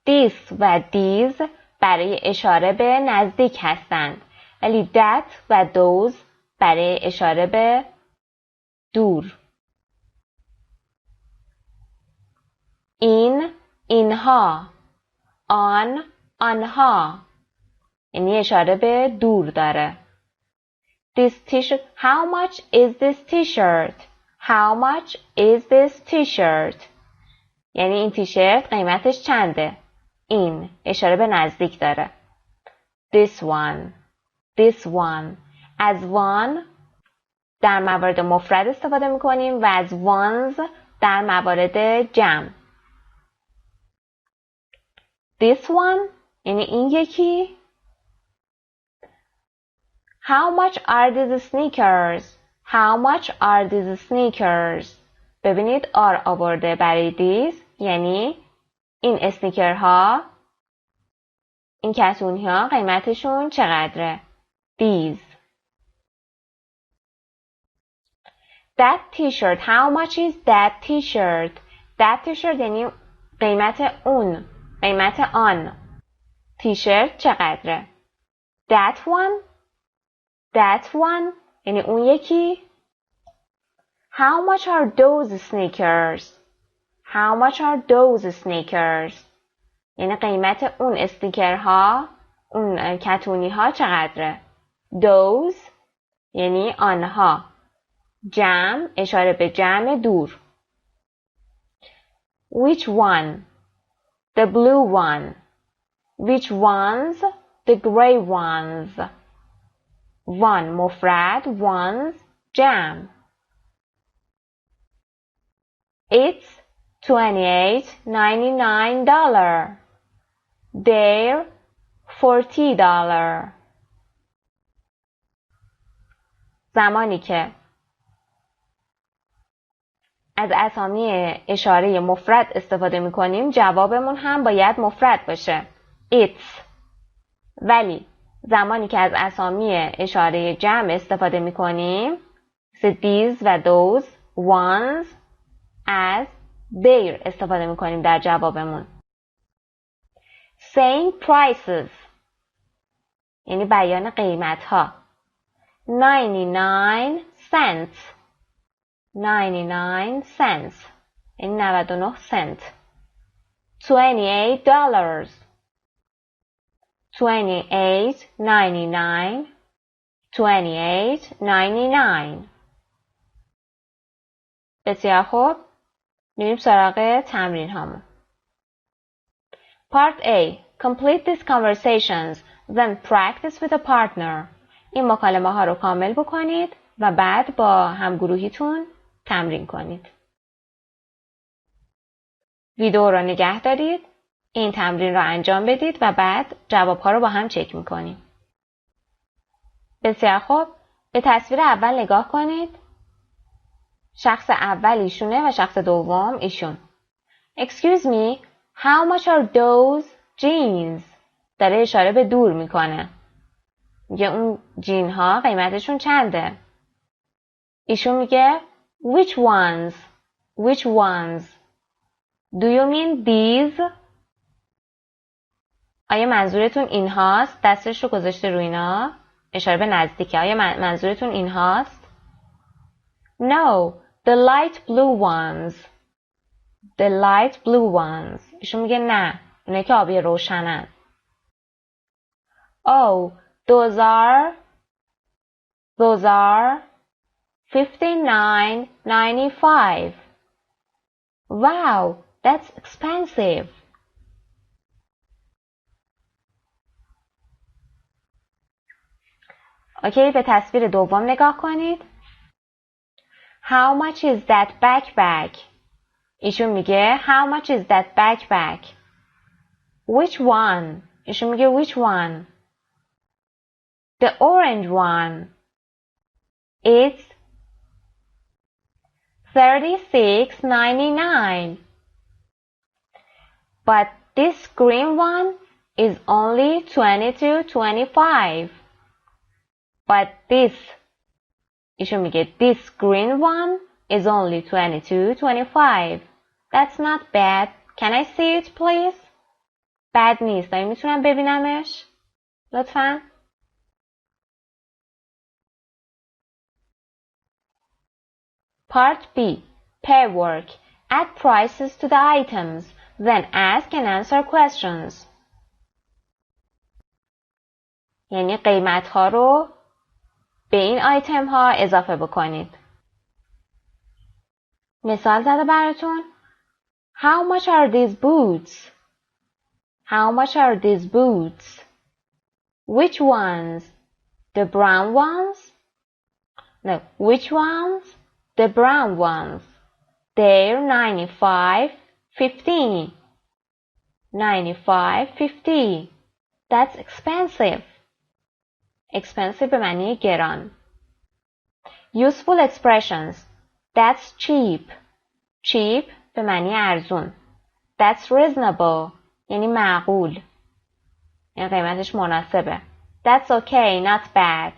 this و these برای اشاره به نزدیک هستند ولی that و those برای اشاره به دور. این، اینها، آن، آنها یعنی اشاره به دور داره. This t-shirt. How much is this t-shirt? How much is this t-shirt? یعنی این تیشرت قیمتش چنده؟ این اشاره به نزدیک داره. This one. This one. از one در موارد مفرد استفاده میکنیم و از ones در موارد جمع. This one یعنی این یکی. How much are these sneakers? How much are these sneakers? ببینید are آورده برای these یعنی این اسنیکرها این کتونی ها قیمتشون چقدره؟ These. That t-shirt. How much is that t-shirt? That t-shirt یعنی قیمت اون قیمت آن تیشرت چقدره؟ That one. That one یعنی اون یکی. How much are those sneakers? How much are those sneakers? یعنی قیمت اون استیکرها اون کتونی ها چقدره؟ Those یعنی آنها. جمع اشاره به جمع دور. Which one? The blue one. Which ones? The gray ones. One مفرد. Ones جمع. It's $28.99. They're $40. زمانی که از اسامی اشاره مفرد استفاده می کنیم جوابمون هم باید مفرد باشه. It's. ولی زمانی که از اسامی اشاره جمع استفاده می کنیم these و those، ones، as، their استفاده می کنیم در جوابمون. Same prices یعنی بیان قیمتها. 99 cents 99 cents یعنی 99 سنت. $28 $28.99 $28.99. بسیار خوب، میریم سراغ تمرین هامون. Part A. Complete these conversations, then practice with a partner. این مکالمه ها رو کامل بکنید و بعد با همگروهیتون تمرین کنید. ویدیو رو نگه دارید، این تمرین رو انجام بدید و بعد جواب ها رو با هم چک میکنیم. بسیار خوب، به تصویر اول نگاه کنید. شخص اول ایشونه و شخص دوم ایشون. Excuse me, how much are those jeans? داره اشاره به دور میکنه. میگه اون جین ها قیمتشون چنده؟ ایشون میگه Which ones? Which ones? Do you mean these? آیا منظورتون این هاست؟ دستش رو گذاشته روی اینا. اشاره به نزدیکه. آیا منظورتون این هاست؟ No, the light blue ones. The light blue ones. ایشون میگه نه. اونه که آبی روشنن. Oh, those are $59.95. Wow, that's expensive. اوکی، به تصویر دوم نگاه کنید. How much is that backpack? ایشون میگه How much is that backpack? Which one? ایشون میگه Which one? The orange one. It's $36.99. But this green one is only $22.25. But this, ایشون میگه this green one is only $22.25. That's not bad. Can I see it please? بد نیست. آیا میتونم ببینمش؟ لطفاً. Part B. Pair work. Add prices to the items. Then ask and answer questions. یعنی قیمت ها رو به این آیتم ها اضافه بکنید. مثال زده براتون. How much are these boots? How much are these boots? Which ones? The brown ones? No, which ones? The brown ones. They're $95.50. $95.50. That's expensive. Expensive به معنی گران. Useful expressions. That's cheap. Cheap به معنی ارزون. That's reasonable. یعنی معقول. یعنی قیمتش مناسبه. That's okay, not bad.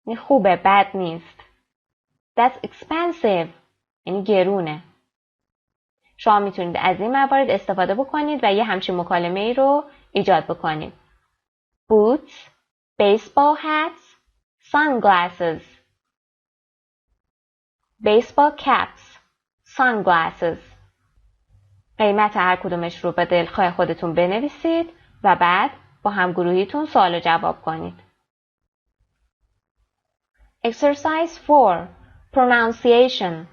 یعنی خوبه، بد نیست. That's expensive. یعنی گرونه. شما میتونید از این موارد استفاده بکنید و یه همچین مکالمه ای رو ایجاد بکنید. Boots, baseball hats, sunglasses. Baseball caps, sunglasses. قیمت هر کدومش رو به دلخواه خودتون بنویسید و بعد با همگروهیتون سوال و جواب کنید. Exercise 4. Pronunciation.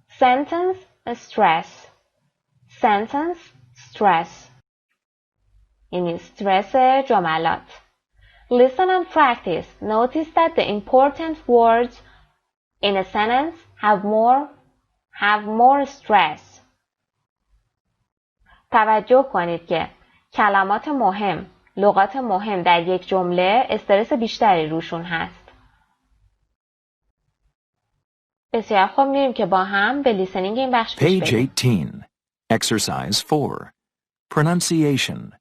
Sentence stress. Sentence stress. یعنی استرس جملات. Listen and practice. Notice that the important words in a sentence have more stress. توجه کنید که کلمات مهم، لغات مهم در یک جمله استرس بیشتری روشون هست. بسیار خوب، میریم که با هم به لیسنینگ این بخش پیش بریم. Page 18. Exercise 4. Pronunciation.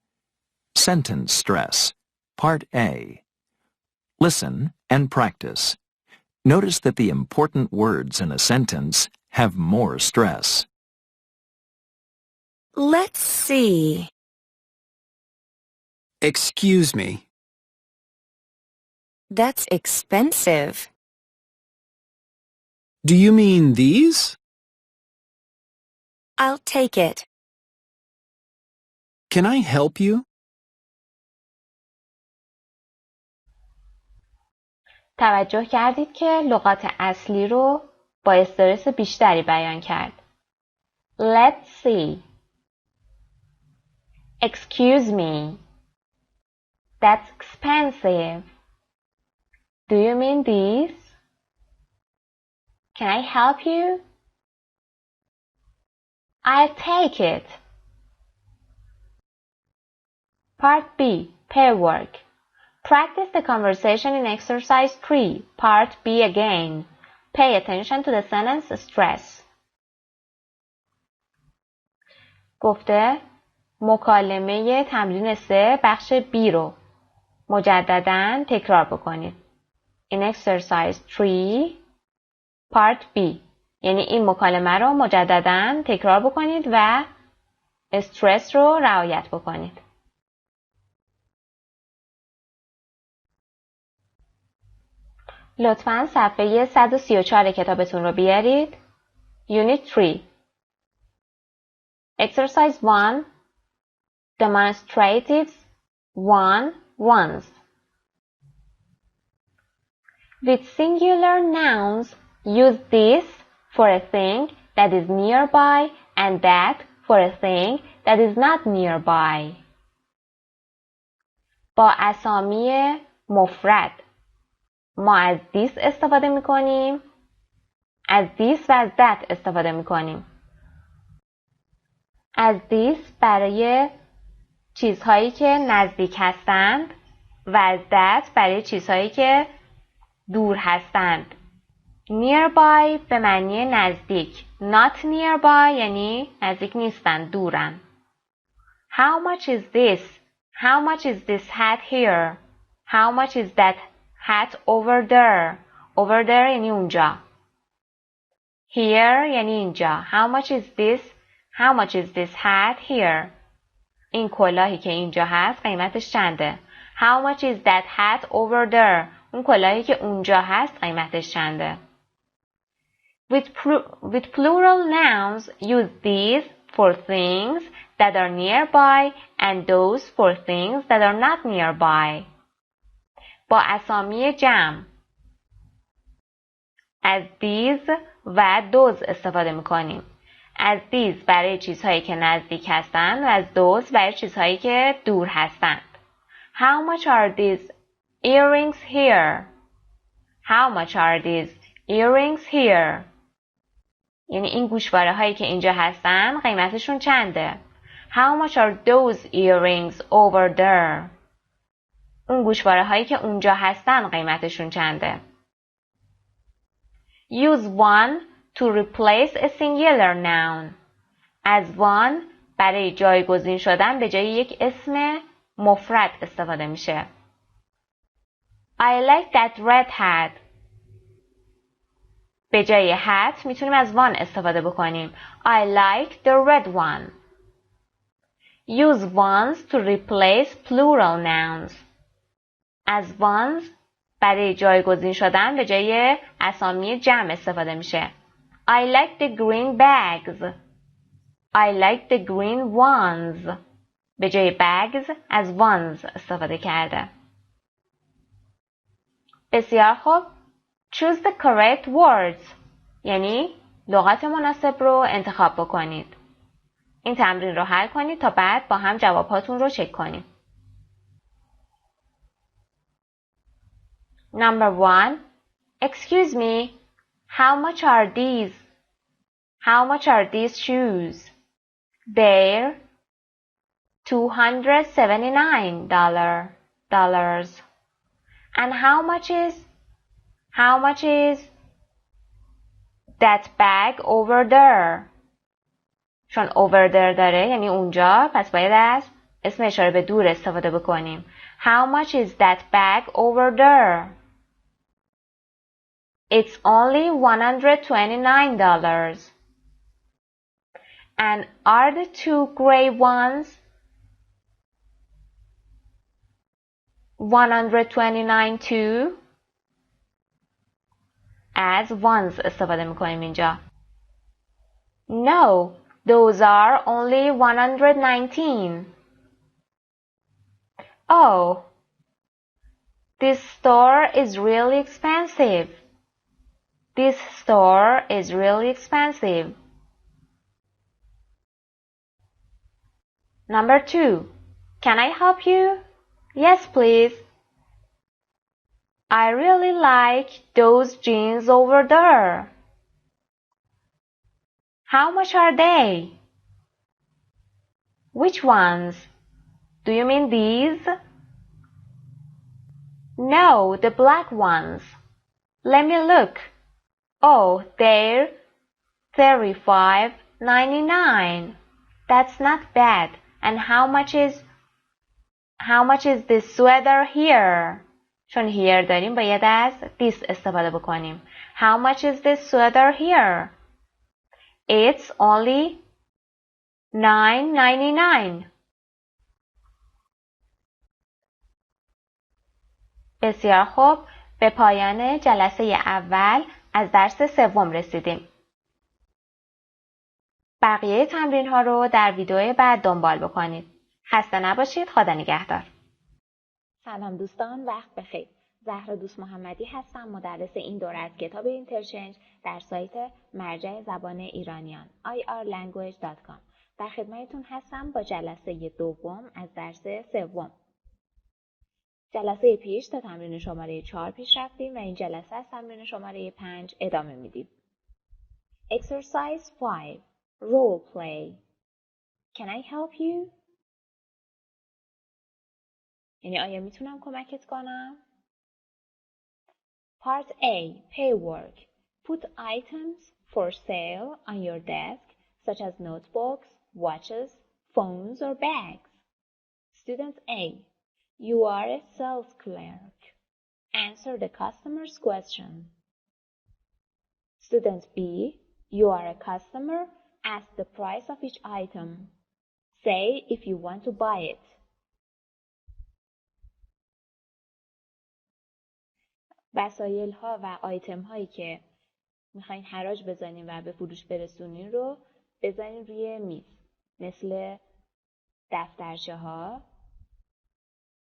Sentence stress. Part A. Listen and practice. Notice that the important words in a sentence have more stress. Let's see. Excuse me. That's expensive. Do you mean these? I'll take it. Can I help you? توجه کردید که لغات اصلی رو با استرس بیشتری بیان کرد. Let's see. Excuse me. That's expensive. Do you mean this? Can I help you? I'll take it. Part B. Pair work. Practice the conversation in exercise 3, part B again. Pay attention to the sentence stress. گفته مکالمه تمرین 3 بخش B رو مجدداً تکرار بکنید. In exercise 3, part B. یعنی این مکالمه رو مجدداً تکرار بکنید و استرس رو رعایت بکنید. لطفاً صفحه 134 کتابتون رو بیارید. Unit 3. Exercise 1. Demonstratives 1. Ones. With singular nouns, use this for a thing that is nearby and that for a thing that is not nearby. با اسامی مفرد ما از this استفاده می کنیم، از this و از that استفاده می کنیم. از this برای چیزهایی که نزدیک هستند و از that برای چیزهایی که دور هستند. Nearby به معنی نزدیک. Not nearby یعنی نزدیک نیستند، دورن. How much is this? How much is this hat here? How much is that hat over there? Over there یعنی اونجا. Here یعنی اینجا. How much is this? How much is this hat here? این کلاهی که اینجا هست قیمتش چنده؟ How much is that hat over there? اون کلاهی که اونجا هست قیمتش چنده؟ With plural nouns, use these for things that are nearby and those for things that are not nearby. با اسامی جمع از these و those استفاده میکنیم. از these برای چیزهایی که نزدیک هستند و از those برای چیزهایی که دور هستند. How much are these earrings here? How much are these earrings here? یعنی این گوشواره هایی که اینجا هستن قیمتشون چنده؟ How much are those earrings over there? اون گوشواره هایی که اونجا هستن قیمتشون چنده؟ Use one to replace a singular noun. از one برای جایگزین شدن به جای یک اسم مفرد استفاده میشه. I like that red hat. به جای hat میتونیم از one استفاده بکنیم. I like the red one. Use ones to replace plural nouns. از ones برای جایگزین شدن به جای اسامی جمع استفاده میشه. I like the green bags. I like the green ones. به جای bags از ones استفاده کرده. بسیار خوب. Choose the correct words. یعنی لغات مناسب رو انتخاب بکنید. این تمرین رو حل کنید تا بعد با هم جواباتون رو چک کنید. Number 1. Excuse me. How much are these? How much are these shoes? They're $279. And how much is that bag over there? چون over there داره یعنی اونجا، پس باید از اسم اشاره به دور استفاده بکنیم. How much is that bag over there? It's only $129. And are the two gray ones $129 too? از ones استفاده میکنیم اینجا. No, those are only $119. Oh, this store is really expensive. This store is really expensive. Number 2. Can I help you? Yes, please. I really like those jeans over there. How much are they? Which ones? Do you mean these? No, the black ones. Let me look. Oh, they're $35.99. That's not bad. And how much is this sweater here? چون here داریم باید از this استفاده بکنیم. How much is this sweater here? It's only $9.99. بسیار خوب، به پایان جلسه اول از درس سوم رسیدیم. بقیه تمرین ها رو در ویدیو بعد دنبال بکنید. خسته نباشید. خدا نگهدار. سلام دوستان، وقت بخیر. زهرا دوست محمدی هستم، مدرس این دوره از کتاب اینترچنج در سایت مرجع زبان ایرانیان irlanguage.com. در خدمتتون هستم با جلسه دوم از درس سوم. جلسه پیش تا تمرین شماره 4 پیش رفتیم و این جلسه از تمرین شماره 5 ادامه میدیم. Exercise 5. Role play. Can I help you? یعنی آیا میتونم کمکت کنم؟ Part A. Paywork. Put items for sale on your desk such as notebooks, watches, phones or bags. Student A. You are a sales clerk. Answer the customer's question. Student B. You are a customer. Ask the price of each item. Say if you want to buy it. وسایل ها و آیتم هایی که میخواین حراج بزنین و به فروش برسونین رو بزنین روی میز، مثل دفترچه ها،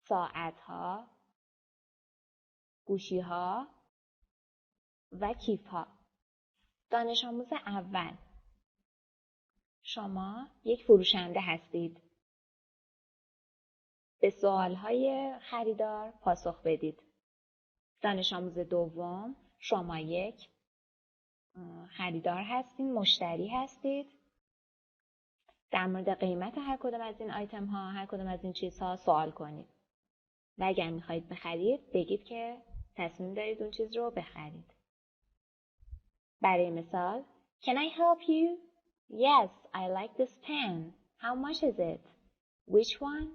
ساعت ها، گوشی ها و کیف ها. دانش آموز اول، شما یک فروشنده هستید. به سوال های خریدار پاسخ بدید. دانش آموز دوم، شما یک خریدار هستید، مشتری هستید. در مورد قیمت هر کدام از این آیتم ها، هر کدام از این چیزها سوال کنید. و اگر میخواهید بخرید، بگید که تصمیم دارید اون چیز رو بخرید. برای مثال، Can I help you? Yes, I like this pen. How much is it? Which one?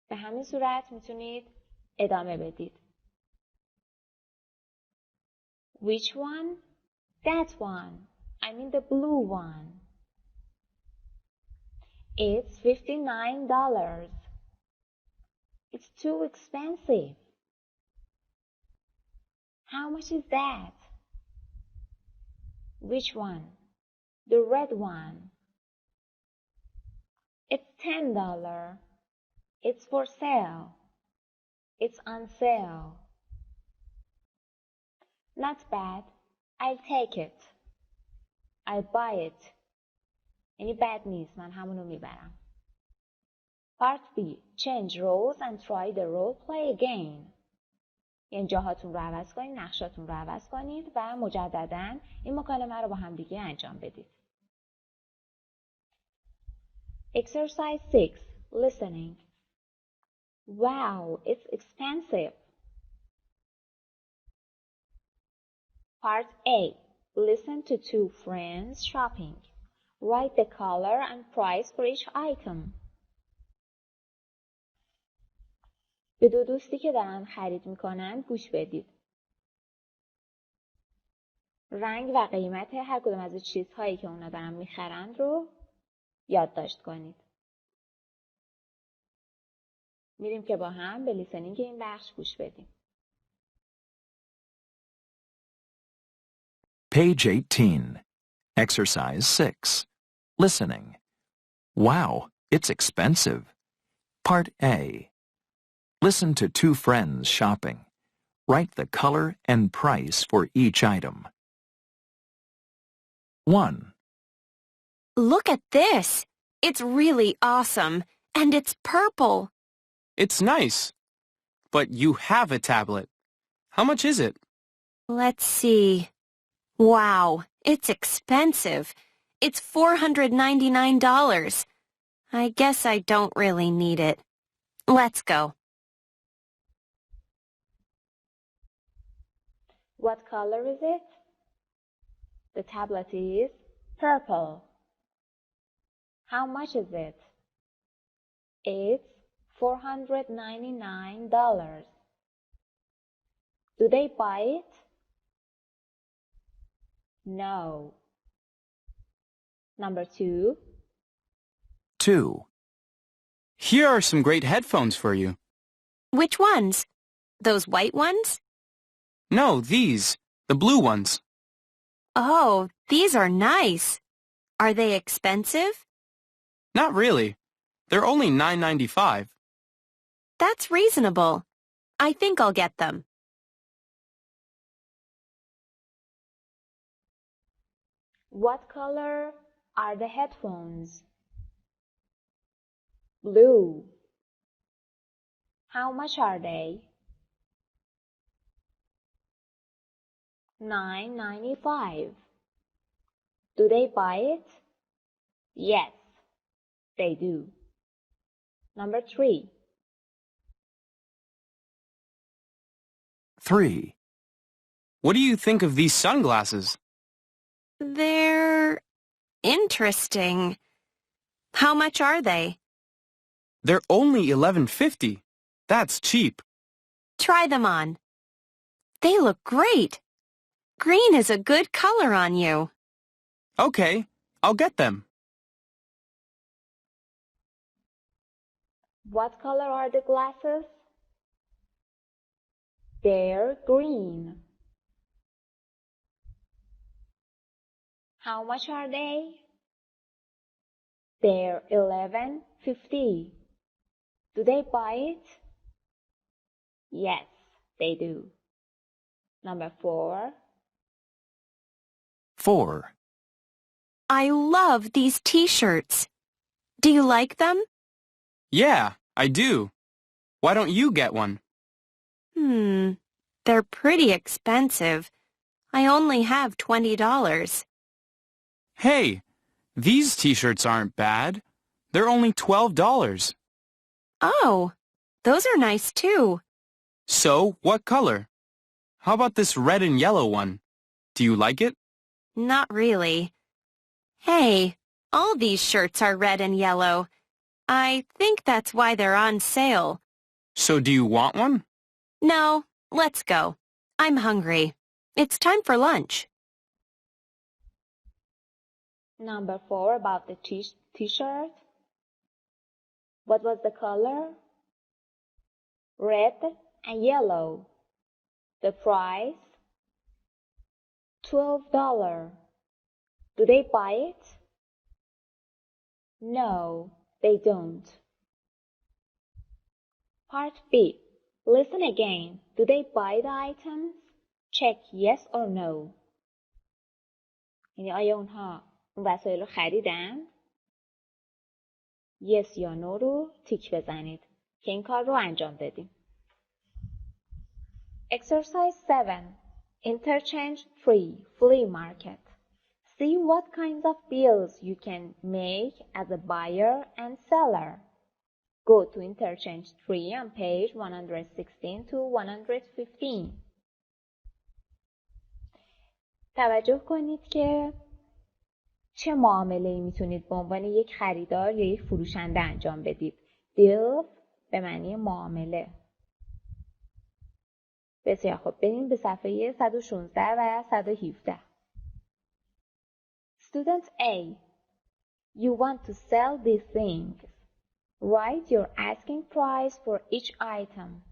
به همین صورت میتونید ادامه بدید. Which one? That one. I mean the blue one. It's $59. It's too expensive. How much is that? Which one? The red one. It's $10. It's for sale. It's on sale. Not bad. I'll take it. I'll buy it. یعنی بد نیست، من همونو میبرم. Part B. Change roles and try the role play again. یعنی جاهاتون رو عوض کنید، نقشاتون رو عوض کنید و مجدداً این مکالمه رو با هم دیگه انجام بدید. Exercise 6. Listening. Wow, it's expensive. Part A. Listen to two friends shopping. Write the color and price for each item. به دو دوستی که دارن خرید میکنن گوش بدید. رنگ و قیمت هر کدوم از چیزهایی که اونا دارن میخرند رو یادداشت کنید. میریم که با هم به لیسنینگ این بخش گوش بدیم. Page 18. Exercise 6. Listening. Wow, it's expensive. Part A. Listen to two friends shopping. Write the color and price for each item. 1. Look at this. It's really awesome. And it's purple. It's nice. But you have a tablet. How much is it? Let's see. Wow, it's expensive. It's $499. I guess I don't really need it. Let's go. What color is it? The tablet is purple. How much is it? It's $499. Do they buy it? No. Number 2. 2. Here are some great headphones for you. Which ones? Those white ones? No, these. The blue ones. Oh, these are nice. Are they expensive? Not really. They're only $9.95. That's reasonable. I think I'll get them. What color are the headphones? Blue. How much are they? $9.95. Do they buy it? Yes, they do. Number 3. 3. What do you think of these sunglasses? They're interesting. How much are they? They're only $11.50. That's cheap. Try them on. They look great. Green is a good color on you. Okay, I'll get them. What color are the glasses? They're green. How much are they? They're $11.50. Do they buy it? Yes, they do. Number 4. 4. I love these t-shirts. Do you like them? Yeah, I do. Why don't you get one? They're pretty expensive. I only have $20. Hey, these t-shirts aren't bad. They're only $12. Oh, those are nice too. So, what color? How about this red and yellow one? Do you like it? Not really. Hey, all these shirts are red and yellow. I think that's why they're on sale. So do you want one? No, let's go. I'm hungry. It's time for lunch. Number 4, about the t-shirt. What was the color? Red and yellow. The price? $12. Do they buy it? No, they don't. Part B. Listen again. Do they buy the items? Check yes or no. یعنی آیا اونها اون وسایل رو خریدن؟ yes یا no رو تیک بزنید که این کار رو انجام بدیم. Exercise 7. Interchange 3. Flea market. See what kinds of deals you can make as a buyer and seller. Go to Interchange 3 on page 116 to 115. توجه کنید که چه معامله‌ای میتونید به عنوان یک خریدار یا یک فروشنده انجام بدید. deal به معنی معامله. بسیار خوب، بریم به صفحه 116 و 117. Student A. You want to sell these things. Write your asking price for each item.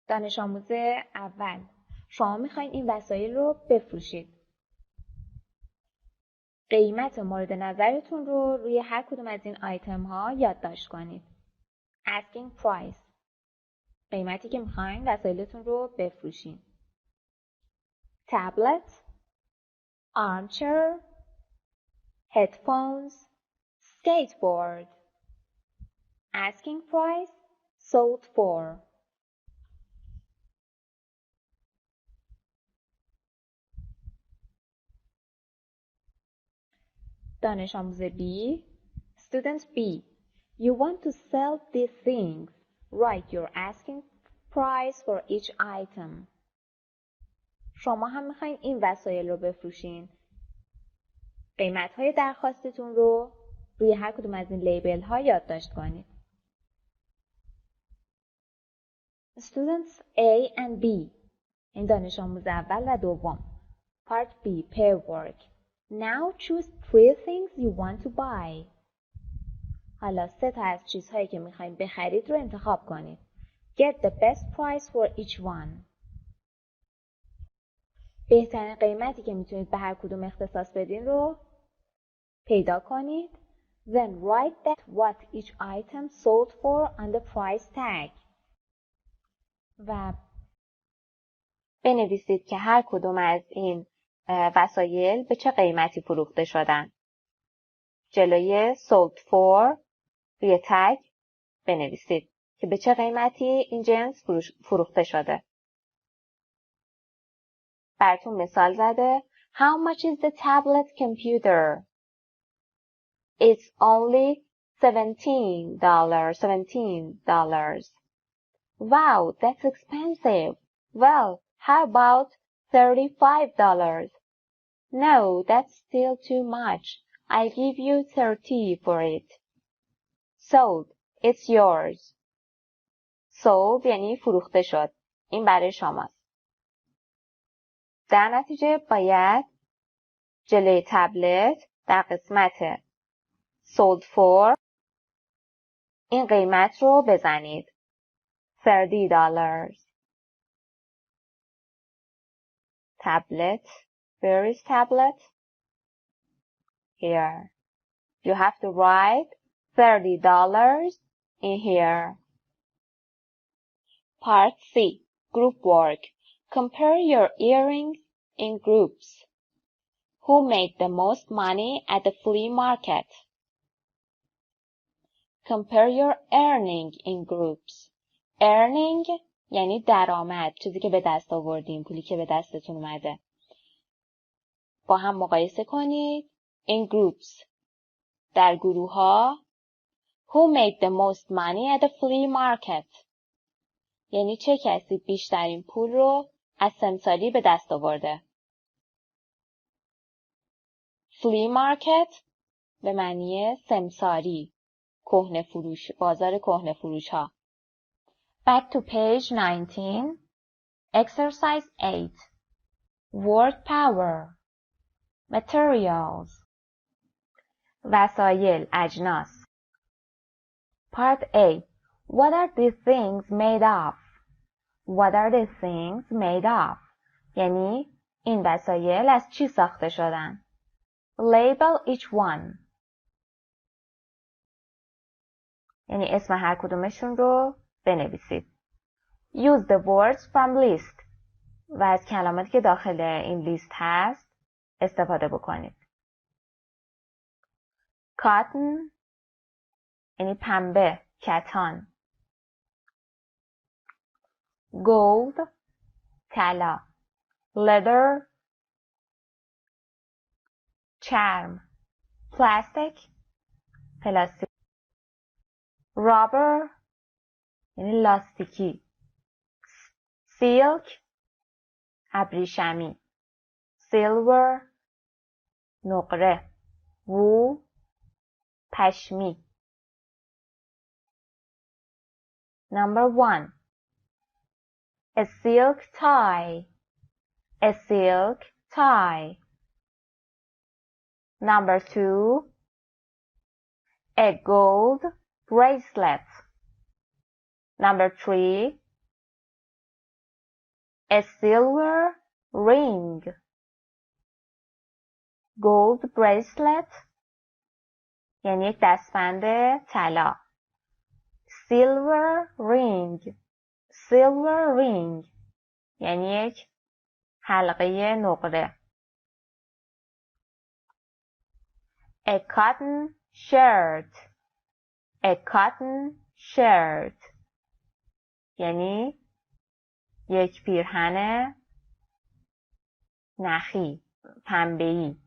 دانش آموز اول، شما میخواین این وسایل رو بفروشید. قیمت مورد نظرتون رو روی هر کدوم از این آیتم ها یادداشت کنید. Asking price، قیمتی که میخواین وسایلتون رو بفروشین. Tablet, armchair, headphones, skateboard. Asking price, sold for. دانش آموز B. Student B. You want to sell these things. Write your asking price for each item. شما هم میخواین این وسایل رو بفروشین. قیمتهای درخواستتون رو روی هر کدوم از این لیبل ها یادداشت کنید. Students A and B. این دانش آموز اول و دوم. Part B. Pair work. Now choose 3 things you want to buy. حالا 3 تا از چیزهایی که میخواین بخرید رو انتخاب کنید. Get the best price for each one. بهترین قیمتی که میتونید به هر کدوم اختصاص بدین رو پیدا کنید. Then write that what each item sold for on the price tag. و بنویسید که هر کدوم از این وسایل به چه قیمتی فروخته شدن. جلوی sold for روی تگ بنویسید که به چه قیمتی این جنس فروخته شده. براتون مثال زده. How much is the tablet computer? It's only $17. Wow, that's expensive. Well, how about $35? No, that's still too much. I'll give you $30 for it. Sold. It's yours. Sold یعنی فروخته شد. این برای شماست. در نتیجه باید جلوی تبلت در قسمت sold for این قیمت رو بزنید. $30. Tablet. Where is tablet? Here. You have to write $30 in here. Part C. Group work. Compare your earrings in groups. Who made the most money at the flea market? Compare your earning in groups. Earning یعنی درآمد، چیزی که به دست آوردیم، پولی که به دستتون اومده. با هم مقایسه کنید. In groups در گروه ها. Who made the most money at the flea market? یعنی چه کسی بیشترین پول رو از سمساری به دست آورده. Flea market به معنی سمساری، کهنه فروش، بازار کهنه فروش ها. Back to page 19. Exercise 8. Word power. Materials. وسایل، اجناس. Part A. What are these things made of? What are these things made of? یعنی این وسایل از چی ساخته شدن؟ Label each one. یعنی اسم هر کدومشون رو بنویسید. Use the words from list. و از کلماتی که داخل این لیست هست استفاده بکنید. Cotton یعنی پنبه، کتان. gold طلا leather چرم plastic پلاستیک rubber یعنی لاستیکی silk ابریشمی silver نقره wool پشمی. Number 1. A silk tie. A silk tie. Number 2. A gold bracelet. Number 3. A silver ring. Gold bracelet یعنی یک دستبند طلا. Silver ring. Silver ring یعنی یک حلقه نقره. A cotton shirt. A cotton shirt یعنی یک پیرهن نخی پنبه‌ای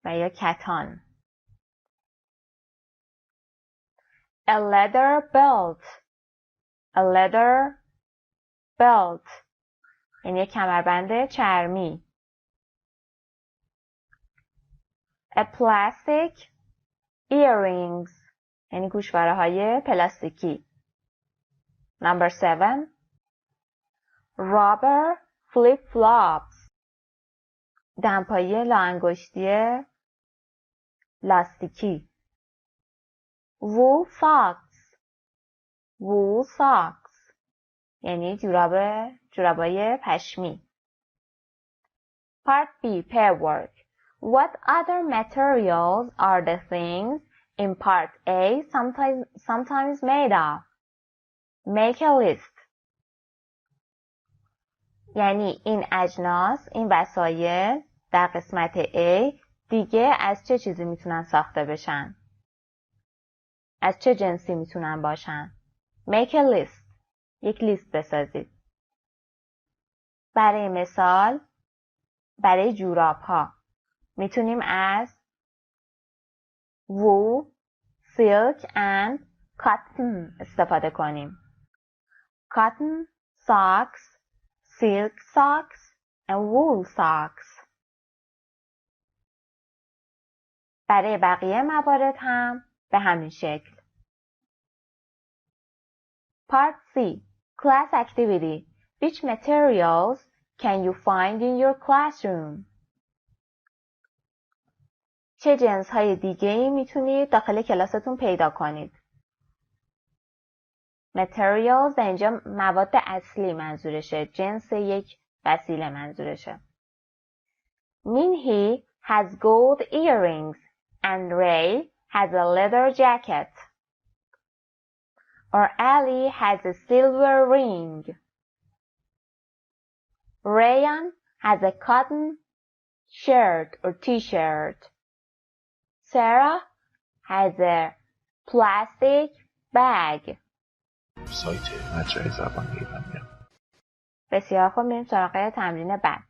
و یا کتان. A leather belt. A leather belt یعنی یک کمربند چرمی. A plastic earrings یعنی گوشواره‌های پلاستیکی. Number 7. Rubber flip-flops دمپایی لاانگشتی لاستیکی. Wool socks. Wool socks یعنی جورابای پشمی. Part B. Pair work. What other materials are the things in Part A sometimes made of? Make a list. یعنی این اجناس، این وسایل در قسمت A دیگه از چه چیزی میتونن ساخته بشن؟ از چه جنسی میتونن باشن؟ Make a list. یک لیست بسازید. برای مثال، برای جوراب ها میتونیم از wool, silk and cotton استفاده کنیم. Cotton socks, silk socks and wool socks. برای بقیه موارد هم به همین شکل. Part C. Class activity. Which materials can you find in your classroom? چه جنس های دیگه‌ای میتونید داخل کلاستون پیدا کنید؟ Materials در اینجا مواد اصلی منظورشه. جنس یک وسیله منظورشه. Minhee has gold earrings and Ray has a leather jacket. Or Ali has a silver ring. Rayan has a cotton shirt or t-shirt. Sarah has a plastic bag. سایت مجرای زبان ایرانیان. بسیار خوب، میریم سراغ تمرین بعد.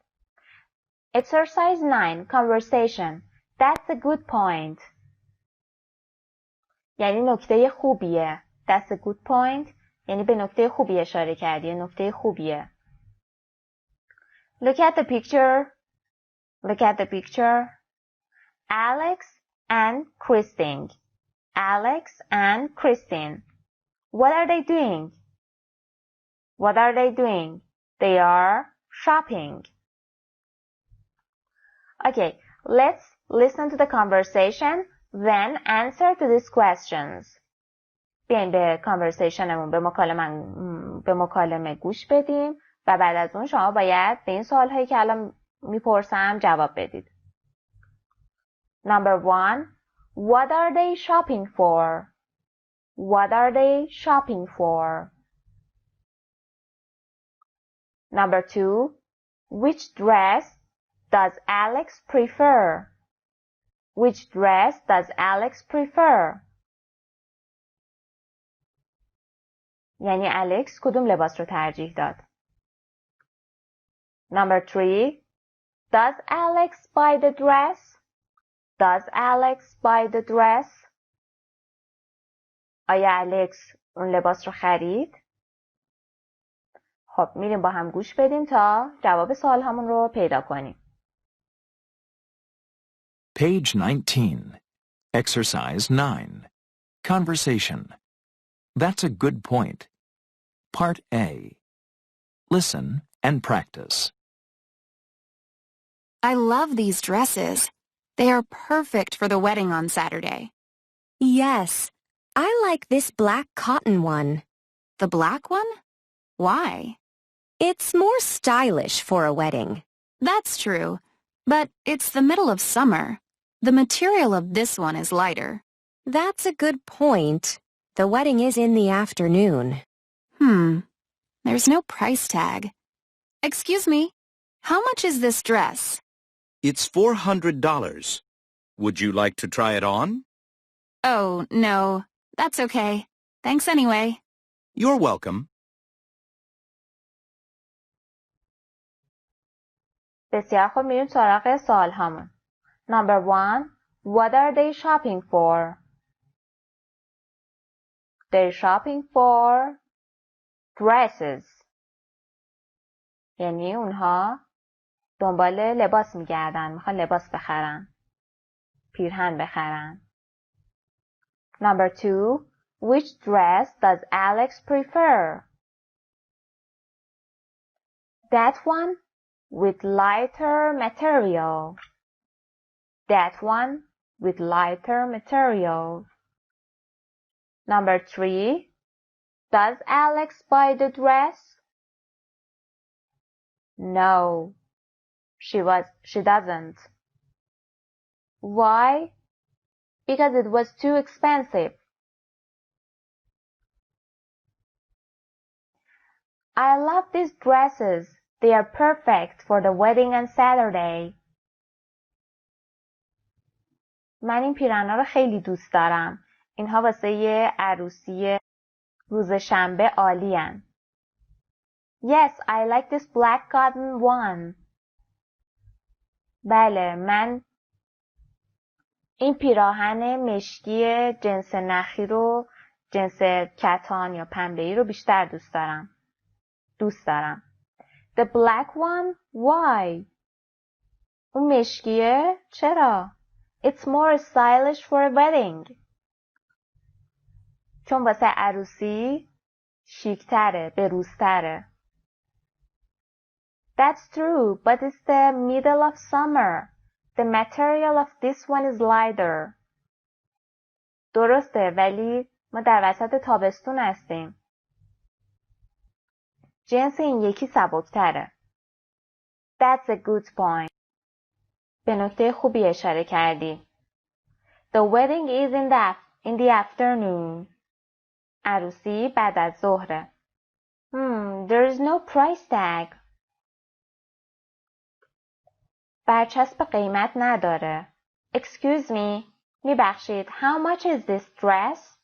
Exercise 9. Conversation. That's a good point. یعنی نکته خوبیه. That's a good point یعنی به نکته خوبی اشاره کردی. نکته خوبیه. Look at the picture. Look at the picture. Alex and Christine. Alex and Christine. What are they doing? What are they doing? They are shopping. Okay, let's listen to the conversation, then answer to these questions. بیاین به conversationمون به مکالمه گوش بدیم و بعد از اون شما باید به این سوال هایی که الان میپرسم جواب بدید. Number 1. What are they shopping for? What are they shopping for? Number 2. Which dress does Alex prefer? Which dress does Alex prefer? یعنی الکس کدوم لباس رو ترجیح داد؟ Number 3. Does Alex buy the dress? Does Alex buy the dress? آیا الکس اون لباس رو خرید؟ خب میریم با هم گوش بدیم تا جواب سوال همون رو پیدا کنیم. Page 19. Exercise 9. Conversation. That's a good point. Part A. Listen and practice. I love these dresses. They are perfect for the wedding on Saturday. Yes, I like this black cotton one. The black one? Why? It's more stylish for a wedding. That's true, but it's the middle of summer. The material of this one is lighter. That's a good point. The wedding is in the afternoon. There's no price tag. Excuse me, how much is this dress? It's $400. Would you like to try it on? Oh, no, that's okay. Thanks anyway. You're welcome. بسیار خوب، میریم سراغ سوال همون. Number 1. What are they shopping for? They're shopping for dresses. یعنی اونها دنبال لباس میگردن، میخوان لباس بخرن، پیرهن بخرن. Number 2. Which dress does Alex prefer? That one with lighter material. That one with lighter material. Number 3. Does Alex buy the dress? No, she doesn't. Why? Because it was too expensive. I love these dresses. They are perfect for the wedding on Saturday. من این پیراهن‌ها رو خیلی دوست دارم. اینها واسه یه عروسی روز شنبه عالی‌ان. Yes, I like this black cotton one. بله، من این پیراهن مشکی جنس نخی رو، جنس کتان یا پنبه‌ای رو بیشتر دوست دارم. The black one? Why? اون مشکیه؟ چرا؟ It's more stylish for a wedding. چون واسه عروسی شیک‌تره، بروزتره. That's true, but it's the middle of summer. The material of this one is lighter. درسته، ولی ما در وسط تابستون هستیم. جنس این یکی سبکتره. That's a good point. به نکته خوبی اشاره کردی. The wedding is in the afternoon. عروسی بعد از ظهره. There is no price tag. برچسب قیمت نداره. Excuse me. میبخشید. How much is this dress?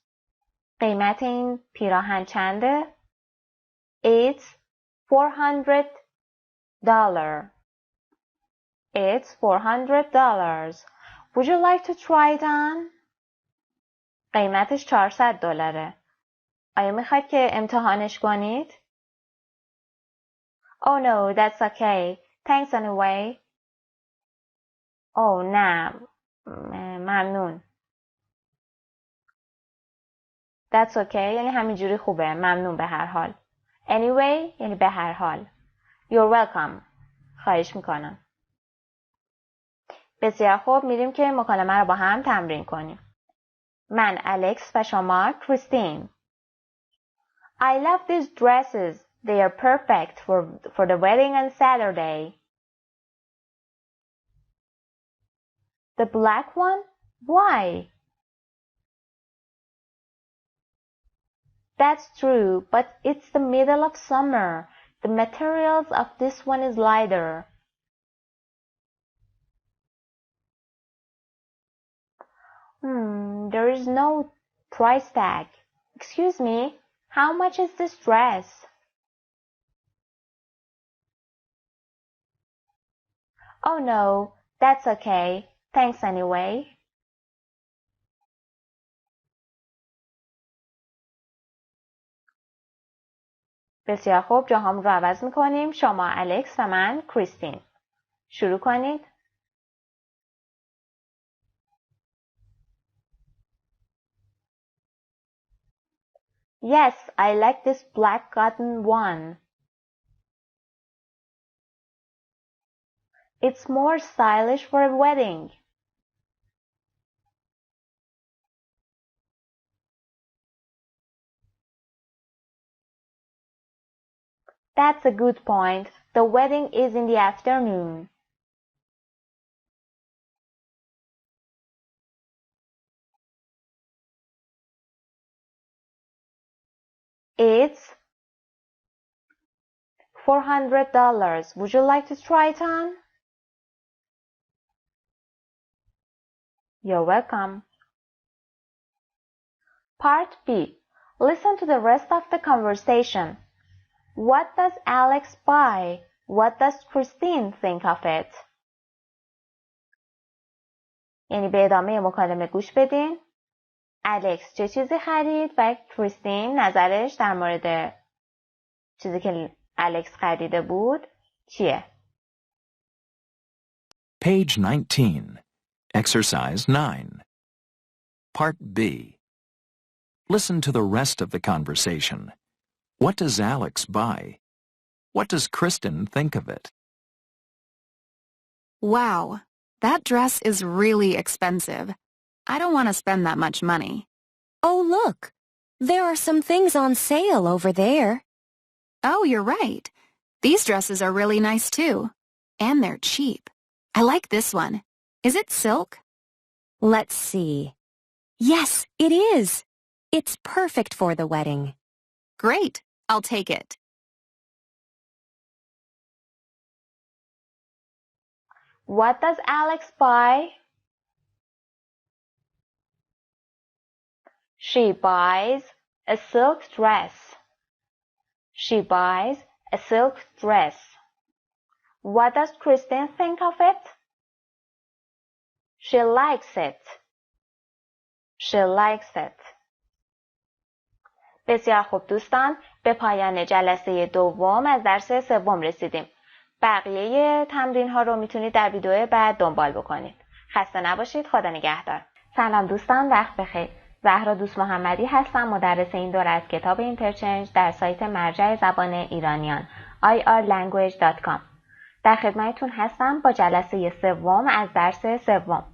قیمت این پیراهن چنده؟ It's $400. It's $400. Would you like to try it on? قیمتش $400. آیا میخواید که امتحانش کنید؟ Oh no, that's okay. Thanks anyway. نه، ممنون. That's okay یعنی همینجوری خوبه، ممنون به هر حال. Anyway یعنی به هر حال. You're welcome. خواهش میکنم. بسیار خوب، میریم که مکالمه رو با هم تمرین کنیم. من الکس و شما کریستین. I love these dresses. They are perfect for the wedding on Saturday. The black one? Why? That's true, but it's the middle of summer. The materials of this one is lighter. There is no price tag. Excuse me, How much is this dress? Oh no, that's okay. Thanks anyway. بسیار خوب، جاهام رو عوض میکنیم. شما الکس و من کریستین. شروع کنید. Yes, I like this black cotton one. It's more stylish for a wedding. That's a good point. The wedding is in the afternoon. It's $400. Would you like to try it on? You're welcome. Part B. Listen to the rest of the conversation. What does Alex buy? What does Christine think of it? یعنی به ادامه مکالمه گوش بدین. الکس چه چیزی خرید و کریستین نظرش در مورد چیزی که الکس خریده بود چیه؟ Page 19. Exercise 9. Part B. Listen to the rest of the conversation. What does Alex buy? What does Kristen think of it? Wow, that dress is really expensive. I don't want to spend that much money. Oh, look. There are some things on sale over there. Oh, you're right. These dresses are really nice too. And they're cheap. I like this one. Is it silk? Let's see. Yes, it is. It's perfect for the wedding. Great. I'll take it. What does Alex buy? She buys a silk dress. She buys a silk dress. What does Kristen think of it? She likes it. She likes it. بسیار خوب دوستان، به پایان جلسه دوم از درس سوم رسیدیم. بقیه تمرین ها رو میتونید در ویدیو بعد دنبال بکنید. خسته نباشید. خدا نگهدار. سلام دوستان، وقت بخیر. زهرا دوست محمدی هستم، مدرس این دوره از کتاب اینترچنج در سایت مرجع زبان ایرانیان irlanguage.com. در خدمتتون هستم با جلسه سوم از درس سوم.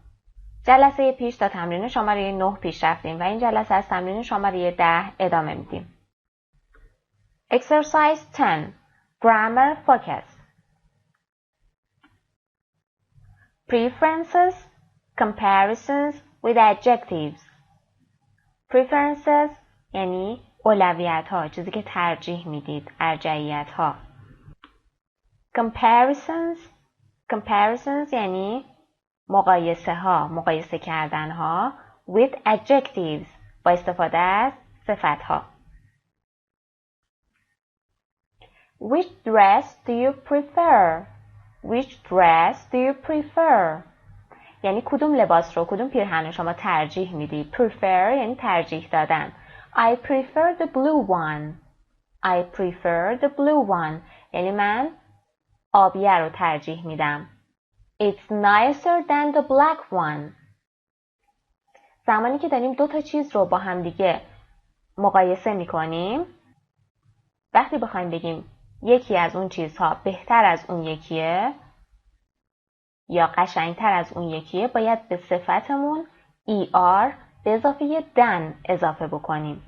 جلسه پیش تا تمرین شماره 9 پیش رفتیم و این جلسه از تمرین شماره 10 ادامه میدیم. Exercise 10. Grammar focus. Preferences, comparisons with adjectives. Preferences یعنی اولویت ها، چیزی که ترجیح میدید، ارجحیت ها. Comparisons یعنی مقایسه ها، مقایسه کردن ها with adjectives با استفاده از صفت ها. Which dress do you prefer? Which dress do you prefer? یعنی کدوم لباس رو، کدوم پیرهن رو شما ترجیح میدید. Prefer یعنی ترجیح دادن. I prefer the blue one. I prefer the blue one. یعنی من آبیه رو ترجیح میدم. It's nicer than the black one. زمانی که داریم دو تا چیز رو با هم دیگه مقایسه میکنیم، وقتی بخوایم بگیم یکی از اون چیزها بهتر از اون یکیه یا قشنگتر از اون یکیه، باید به صفتمون er به اضافه than اضافه بکنیم.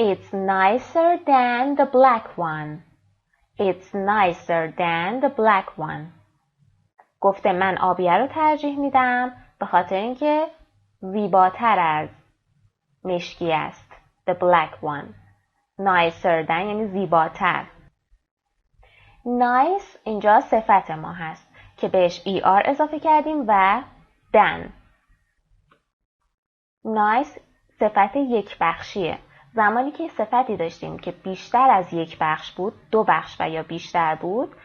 It's nicer than the black one. It's nicer than the black one. گفته من آبیه رو ترجیح میدم به خاطر اینکه زیباتر از مشکی است. The black one. nicer than یعنی زیباتر. nice اینجا صفت ما هست که بهش er اضافه کردیم و than. nice صفت یک بخشیه زمانی که صفتی داشتیم که بیشتر از یک بخش بود، 2 بخش و یا بیشتر بود،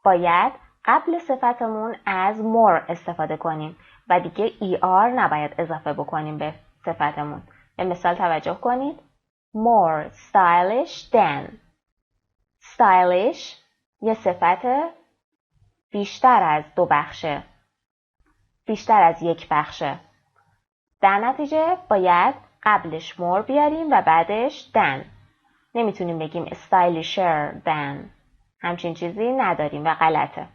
باید قبل صفتمون از more استفاده کنیم و دیگه er نباید اضافه بکنیم به صفتمون. به مثال توجه کنید. More stylish than. Stylish یه صفت بیشتر از 2 بخشه. بیشتر از یک بخشه. در نتیجه باید قبلش more بیاریم و بعدش than. نمیتونیم بگیم stylisher than. همچین چیزی نداریم و غلطه.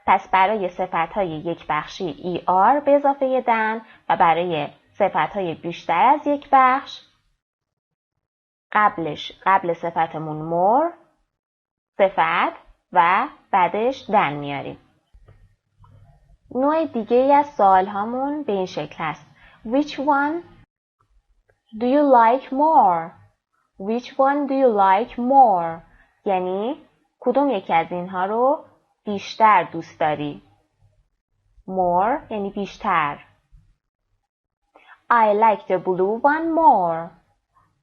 پس برای صفت‌های یک بخشی er به اضافه than و برای صفت‌های بیشتر از یک بخش قبل صفتمون more صفت و بعدش than میاریم. نوع دیگه ای از سوال هامون به این شکل هست. Which one do you like more? Which one do you like more? یعنی کدوم یکی از اینها رو بیشتر دوست داری؟ More یعنی بیشتر. I like the blue one more.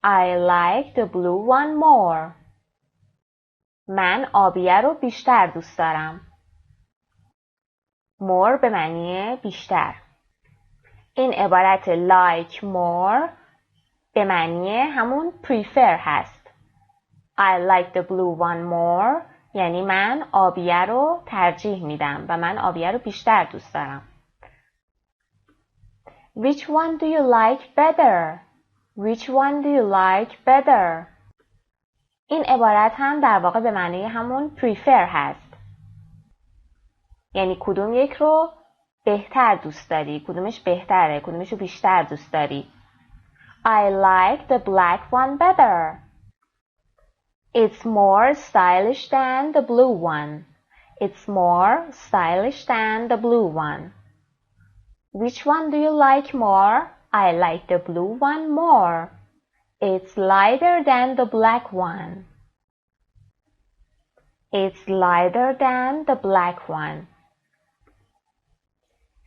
I like the blue one more. من آبیه رو بیشتر دوست دارم. more به معنی بیشتر. این عبارت like more به معنی همون prefer هست. I like the blue one more یعنی من آبیه رو ترجیح میدم و من آبیه رو بیشتر دوست دارم. Which one do you like better? Which one do you like better? این عبارت هم در واقع به معنی همون prefer هست. یعنی کدوم یک رو بهتر دوست داری؟ کدومش بهتره؟ کدومش رو بیشتر دوست داری؟ I like the black one better. It's more stylish than the blue one. It's more stylish than the blue one. Which one do you like more? I like the blue one more. It's lighter than the black one. It's lighter than the black one.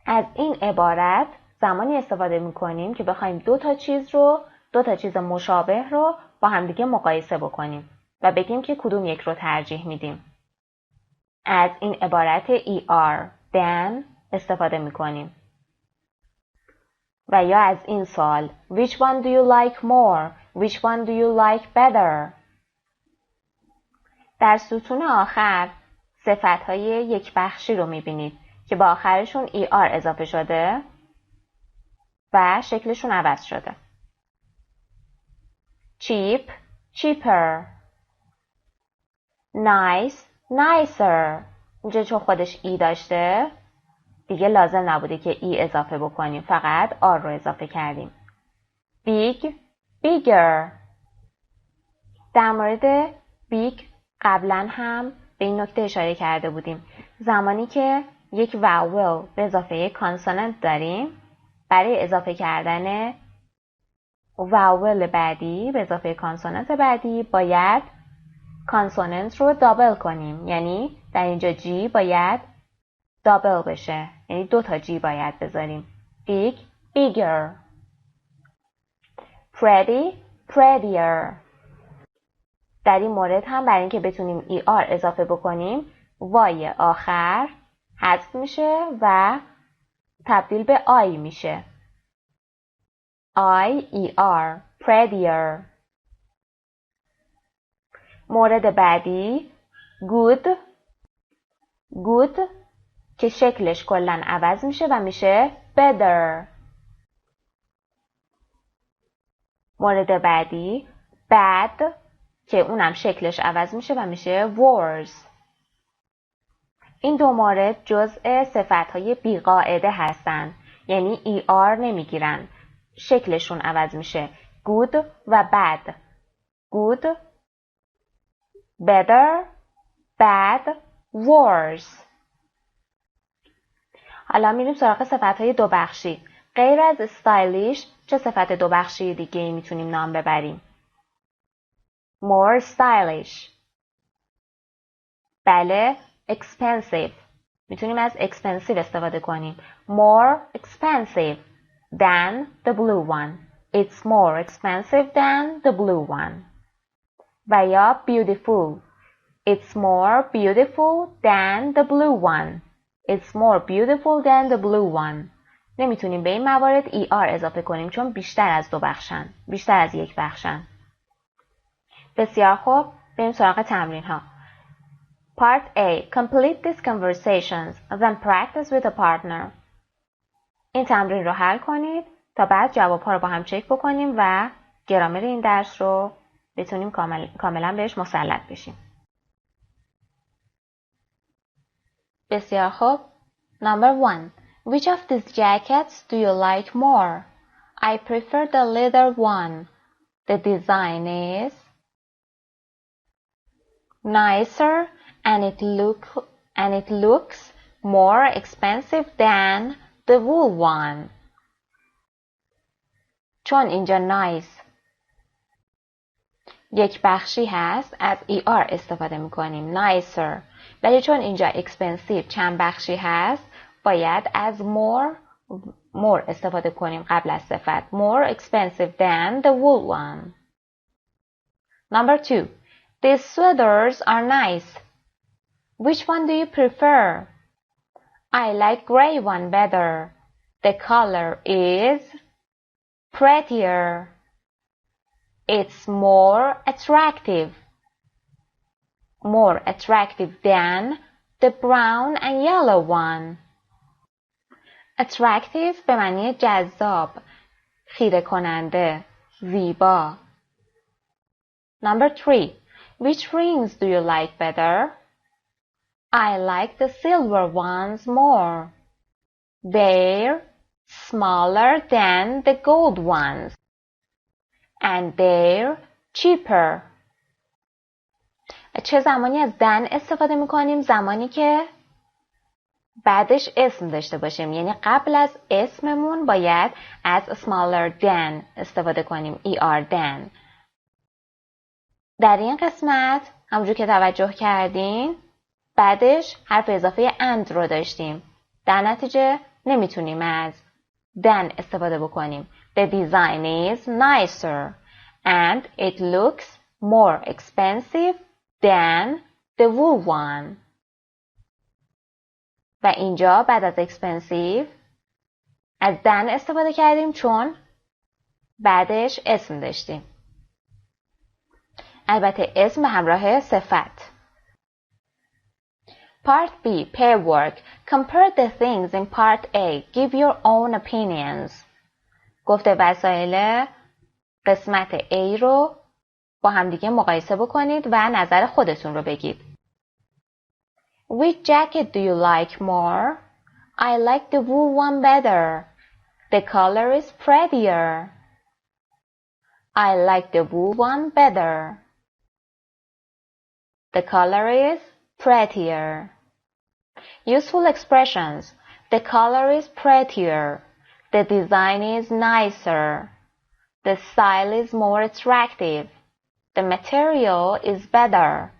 از این عبارت زمانی استفاده می‌کنیم که بخوایم دو تا چیز مشابه رو با همدیگه مقایسه بکنیم و بگیم که کدوم یک رو ترجیح میدیم. از این عبارت er than استفاده می‌کنیم. و یا از این سوال Which one do you like more? Which one do you like better? در ستون آخر صفت‌های یک بخشی رو می‌بینید که با آخرشون er اضافه شده و شکلشون عوض شده. cheap, cheaper. nice, nicer. اینجا چون خودش ای داشته دیگه لازم نبوده که ای اضافه بکنیم، فقط آر رو اضافه کردیم. big, bigger. در مورد big قبلا هم به این نکته اشاره کرده بودیم. زمانی که یک واول به اضافه کانسوننت داریم، برای اضافه کردن واول بعدی به اضافه کانسوننت بعدی باید کانسوننت رو دابل کنیم. یعنی در اینجا جی باید دابل بشه، یعنی 2 تا جی باید بذاریم. big, bigger. pretty, prettier. در این مورد هم برای اینکه بتونیم ای آر اضافه بکنیم وای آخر حذف میشه و تبدیل به آی میشه. I-E-R prettier. مورد بعدی good. good که شکلش کلن عوض میشه و میشه better. مورد بعدی bad که اونم شکلش عوض میشه و میشه worse. این دو مورد جزء صفت‌های بی‌قاعده هستن، یعنی ER نمیگیرن، شکلشون عوض میشه. good و bad. good, better, bad, worse. حالا میریم سراغ صفت‌های دو بخشی. غیر از stylish چه صفت دو بخشی دیگه میتونیم نام ببریم؟ more stylish. بله، expensive. میتونیم از expensive استفاده کنیم. more expensive than the blue one. It's more expensive than the blue one. و یا beautiful. It's more beautiful than the blue one. It's more beautiful than the blue one. نمیتونیم به این موارد ER اضافه کنیم چون بیشتر از دو بخشن. بیشتر از یک بخشن. بسیار خوب. بریم سراغ تمرین ها. Part A. Complete these conversations, then practice with a partner. این تمرین رو حل کنید تا بعد جواب‌ها رو با هم چک بکنیم و گرامر این درس رو بتونیم کاملا بهش مسلط بشیم. بسیار خوب. Number 1. Which of these jackets do you like more? I prefer the leather one. The design is nicer and it looks more expensive than the wool one. چون اینجا nice یک بخشی هست از ER استفاده میکنیم nicer. ولی چون اینجا expensive چند بخشی هست باید از more استفاده کنیم قبل از صفت. More expensive than the wool one. Number 2. These sweaters are nice. Which one do you prefer? I like gray one better. The color is prettier. It's more attractive. More attractive than the brown and yellow one. Attractive به معنی جذاب، خیره کننده، زیبا. Number 3. Which rings do you like better? I like the silver ones more. They're smaller than the gold ones. And they're cheaper. چه زمانی از than استفاده میکنیم؟ زمانی که بعدش اسم داشته باشیم. یعنی قبل از اسممون باید از smaller than استفاده کنیم. ER than. در این قسمت همونجور که توجه کردین بعدش حرف اضافه and رو داشتیم. در نتیجه نمیتونیم از than استفاده بکنیم. The design is nicer and it looks more expensive than the wool one. و اینجا بعد از expensive از than استفاده کردیم چون بعدش اسم داشتیم. البته اسم به همراه صفت. Part B. Pair work. Compare the things in Part A. Give your own opinions. گفته وسایل قسمت A رو با همدیگه مقایسه بکنید و نظر خودتون رو بگید. Which jacket do you like more? I like the wool one better. The color is prettier. I like the wool one better. The color is prettier. Useful expressions. The color is prettier. The design is nicer. The style is more attractive. The material is better.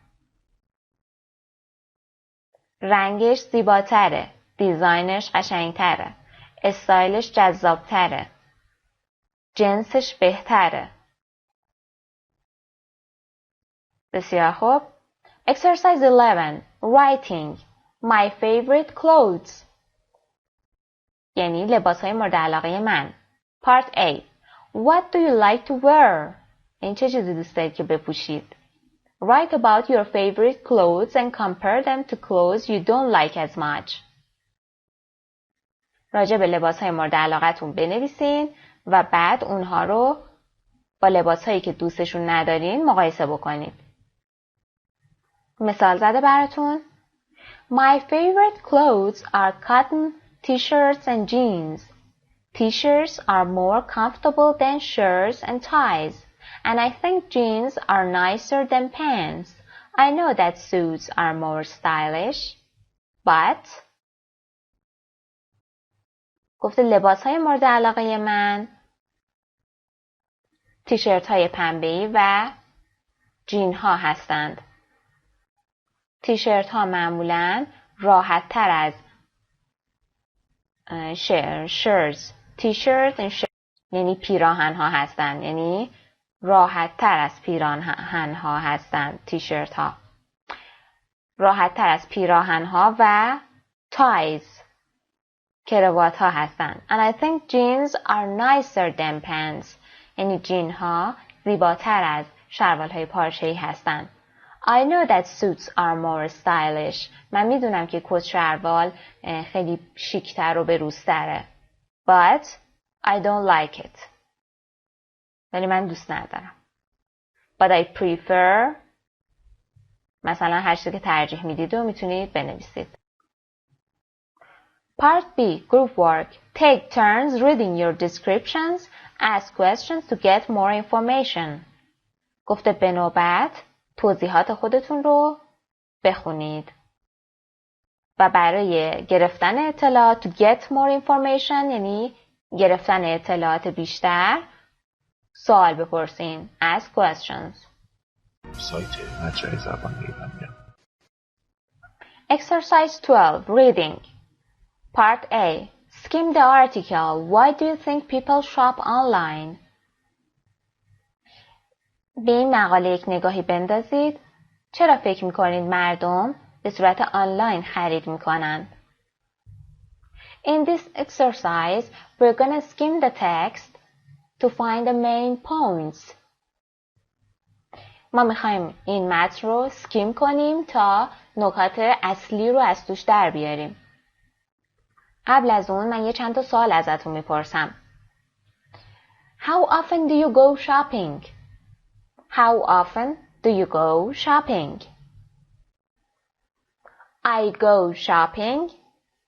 رنگش زیباتره. دیزاینش قشنگتره. استایلش جذابتره. جنسش بهتره. بسیار خوب. Exercise 11. Writing. My favorite clothes. یعنی لباسهای مورد علاقه من. Part A. What do you like to wear? این چه چیزی دوست دارید که بپوشید؟ Write about your favorite clothes and compare them to clothes you don't like as much. راجع به لباسهای مورد علاقتون بنویسین و بعد اونها رو با لباسهایی که دوستشون ندارین مقایسه بکنید. مثال زده براتون. My favorite clothes are cotton t-shirts and jeans. T-shirts are more comfortable than shirts and ties, and I think jeans are nicer than pants. I know that suits are more stylish, but گفته لباسهای مورد علاقه من تیشرت های پنبه‌ای و جین ها هستند. تیشرت ها معمولاً راحت تر از شرز. تیشرت یعنی پیراهن ها هستن، یعنی راحت تر از پیراهن ها هستن تیشرت ها، راحت تر از پیراهن ها و تایز کراوات ها هستن. And I think jeans are nicer than pants. یعنی جین ها زیباتر از شلوار های پارچه‌ای هستن. I know that suits are more stylish. من میدونم که کت شلوار خیلی شیکتر و بروزتره. But I don't like it. ولی من دوست ندارم. But I prefer. مثلا هر چیزی که ترجیح میدید رو میتونید بنویسید. Part B. Group work. Take turns reading your descriptions. Ask questions to get more information. گفته به نوبت توضیحات خودتون رو بخونید و برای گرفتن اطلاعات to get more information یعنی گرفتن اطلاعات بیشتر سوال بپرسین. Ask questions. سایت مجرای زبان ایرانیا. Exercise 12. Reading. Part A. Skim the article. Why do you think people shop online? به این مقاله یک nگاهی بندازید. چرا فکر میکنید مردم به صورت آنلاین خرید میکنند؟ In this exercise, we're gonna skim the text to find the main points. ما میخوایم این متن رو سکیم کنیم تا نکات اصلی رو از توش در بیاریم. قبل از اون من یه چند تا سوال ازتون میپرسم. How often do you go shopping? How often do you go shopping? I go shopping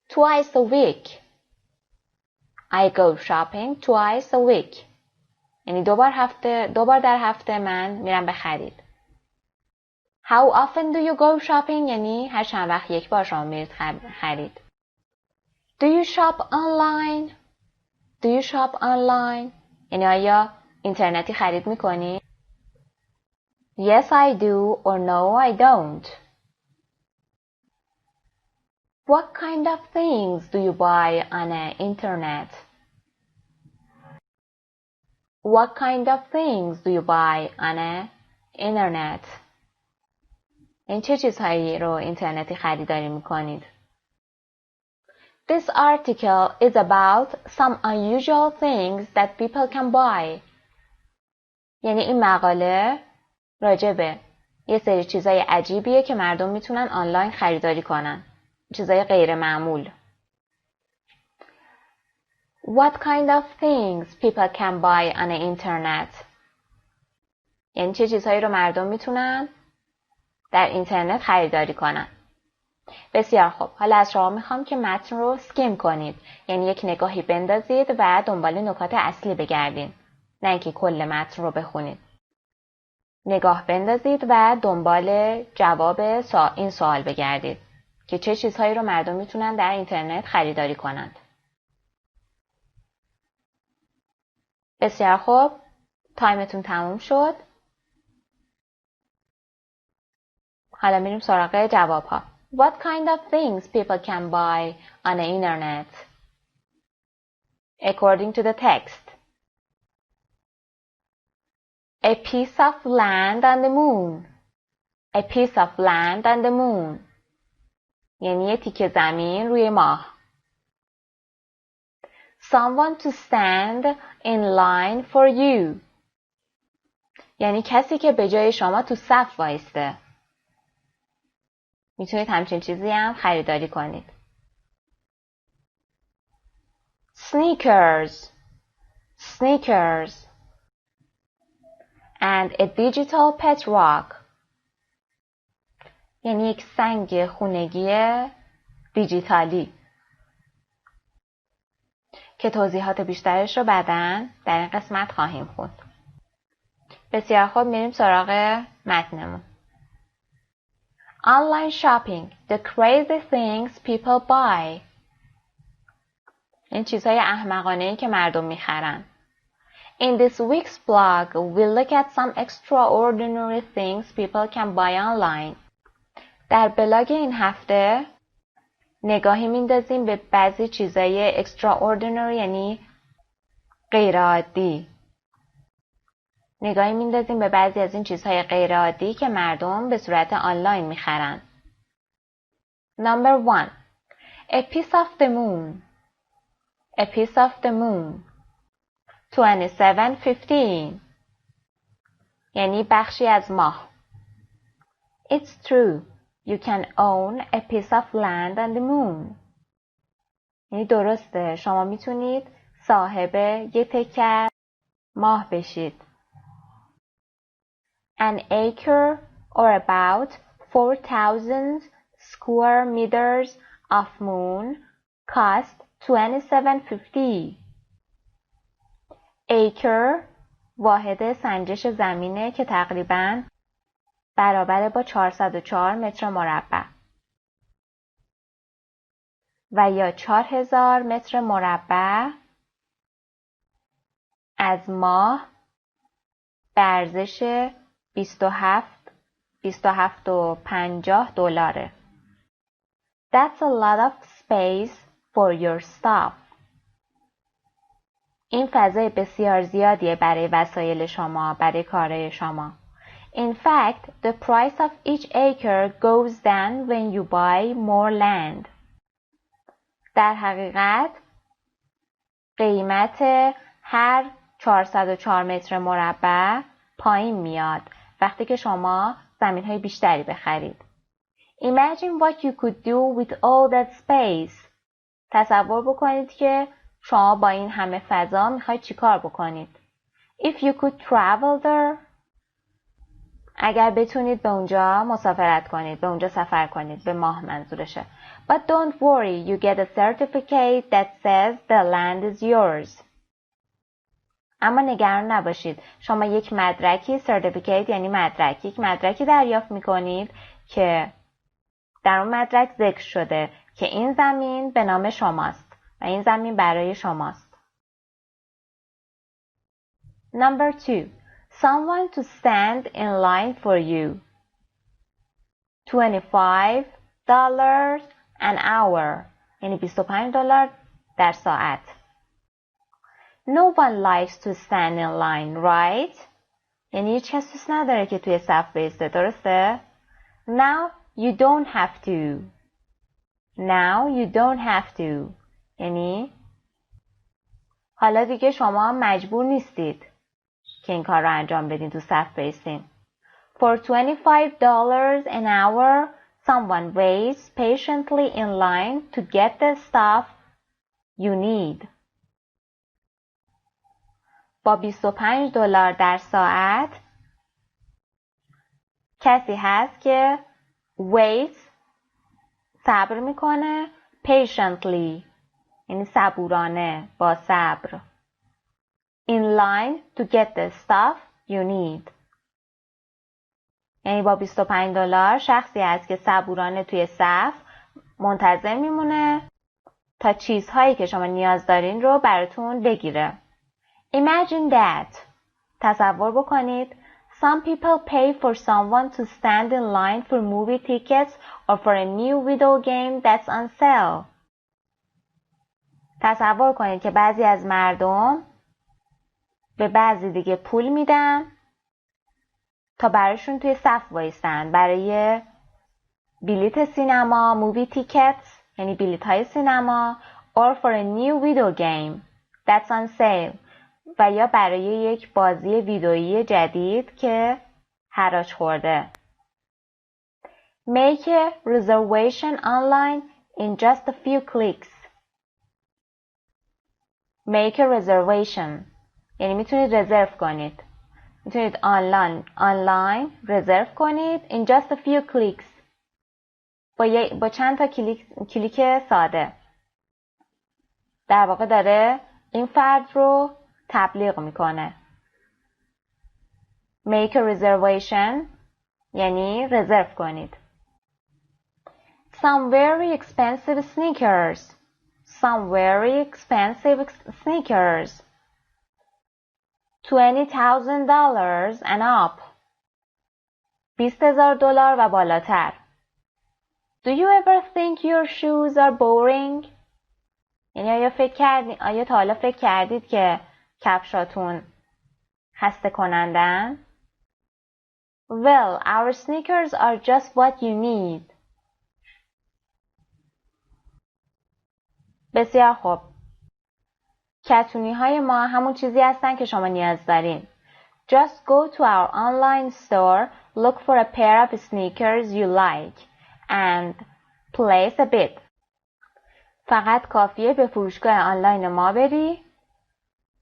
twice a week. I go shopping twice a week. یعنی دو بار در هفته من میرم به خرید. How often do you go shopping؟ یعنی هر چند وقت یک بار شما میرید خرید. Do you shop online? Do you shop online؟ یعنی آیا اینترنتی خرید میکنی؟ Yes, I do or no, I don't. What kind of things do you buy on the internet? What kind of things do you buy on the internet? این چه چیزهایی رو اینترنتی خریداری میکنید؟ This article is about some unusual things that people can buy. یعنی این مقاله راجبه یه سری چیزای عجیبیه که مردم میتونن آنلاین خریداری کنن. چیزای غیر معمول. What kind of things people can buy on the internet? یعنی چه چیزهایی رو مردم میتونن در اینترنت خریداری کنن. بسیار خوب. حالا از شما میخوام که متن رو سکیم کنید. یعنی یک نگاهی بندازید و دنبال نکات اصلی بگردین. نه اینکه کل متن رو بخونید. نگاه بندازید و دنبال جواب این سوال بگردید که چه چیزهایی رو مردم میتونن در اینترنت خریداری کنند. بسیار خوب. تایمتون تموم شد. حالا میریم سراغ جواب ها. What kind of things people can buy on the internet? According to the text. A piece of land on the moon. A piece of land on the moon. یعنی یه تیکه زمین روی ماه. Someone to stand in line for you. یعنی کسی که به جای شما تو صف وایسته. میتونید همچین چیزی هم خریداری کنید. Sneakers. Sneakers. And a digital pet rock. یعنی یک سنگ خونگی دیجیتالی که توضیحات بیشترش رو بعداً در این قسمت خواهیم خوند. بسیار خوب. میریم سراغ متنمون. Online shopping. The crazy things people buy. این چیزهای احمقانه‌ای که مردم میخرن. In this week's blog, we'll look at some extraordinary things people can buy online. در بلاگ این هفته نگاهی میندازیم به بعضی چیزای extraordinary یعنی غیرعادی. نگاهی میندازیم به بعضی از این چیزهای غیرعادی که مردم به صورت آنلاین میخرن. Number 1. A piece of the moon. A piece of the moon. 27.15. یعنی بخشی از ماه. It's true. You can own a piece of land on the moon. یعنی درسته. شما میتونید صاحب یه تکه ماه بشید. An acre or about 4,000 square meters of moon cost $27.50. acre واحد سنجش زمینه که تقریباً برابر با 404 متر مربع و یا 4000 متر مربع از ماه به ارزش 27.50 دلاره. That's a lot of space for your stuff. این فضای بسیار زیادیه برای وسایل شما، برای کارهای شما. In fact, the price of each acre goes down when you buy more land. در حقیقت قیمت هر 404 متر مربع پایین میاد وقتی که شما زمین‌های بیشتری بخرید. Imagine what you could do with all that space. تصور بکنید که شما با این همه فضا میخواید چیکار بکنید. If you could travel there. اگر بتونید به اونجا مسافرت کنید، به اونجا سفر کنید، به ماه منظورشه. But don't worry, you get a certificate that says the land is yours. اما نگران نباشید. شما یک مدرکی، certificate یعنی مدرک، یک مدرکی دریافت میکنید که در اون مدرک ذکر شده که این زمین به نام شماست و این زمین برای شماست. Number 2. Someone to stand in line for you. $25 an hour. یعنی $25 در ساعت. No one likes to stand in line, right? یعنی هیچ کس دوست نداره که توی صف بایسته، درسته؟ Now you don't have to. Now you don't have to. یعنی حالا دیگه شما مجبور نیستید که این کار رو انجام بدین، تو صف بایستین. For $25 an hour, someone waits patiently in line to get the stuff you need. با $25 در ساعت کسی هست که wait صبر میکنه patiently یعنی صبورانه با صبر in line to get the stuff you need یعنی با $25 شخصی هست که صبورانه توی صف منتظر میمونه تا چیزهایی که شما نیاز دارین رو براتون بگیره. Imagine that. تصور بکنید. Some people pay for someone to stand in line for movie tickets or for a new video game that's on sale. تصور کنید که بعضی از مردم به بعضی دیگه پول میدن تا براشون توی صف وایستن برای بلیت سینما، مووی تیکتس یعنی بلیت های سینما or for a new video game that's on sale و یا برای یک بازی ویدئویی جدید که حراج خورده. Make a reservation online in just a few clicks. Make a reservation یعنی میتونید رزرو کنید. میتونید آنلاین رزرو کنید in just a few clicks با چند تا کلیک ساده. در واقع داره این فرد رو تبلیغ میکنه. Make a reservation یعنی رزرو کنید. Some very expensive sneakers. Some very expensive sneakers. $20,000 and up. $20,000 و بالاتر. Do you ever think your shoes are boring? یعنی آیا تا حالا فکر کردید که کفشاتون خسته کنندن؟ Well, our sneakers are just what you need. بسیار خوب. کتونی های ما همون چیزی هستن که شما نیاز دارین. Just go to our online store, look for a pair of sneakers you like, and place a bid. فقط کافیه به فروشگاه آنلاین ما بری.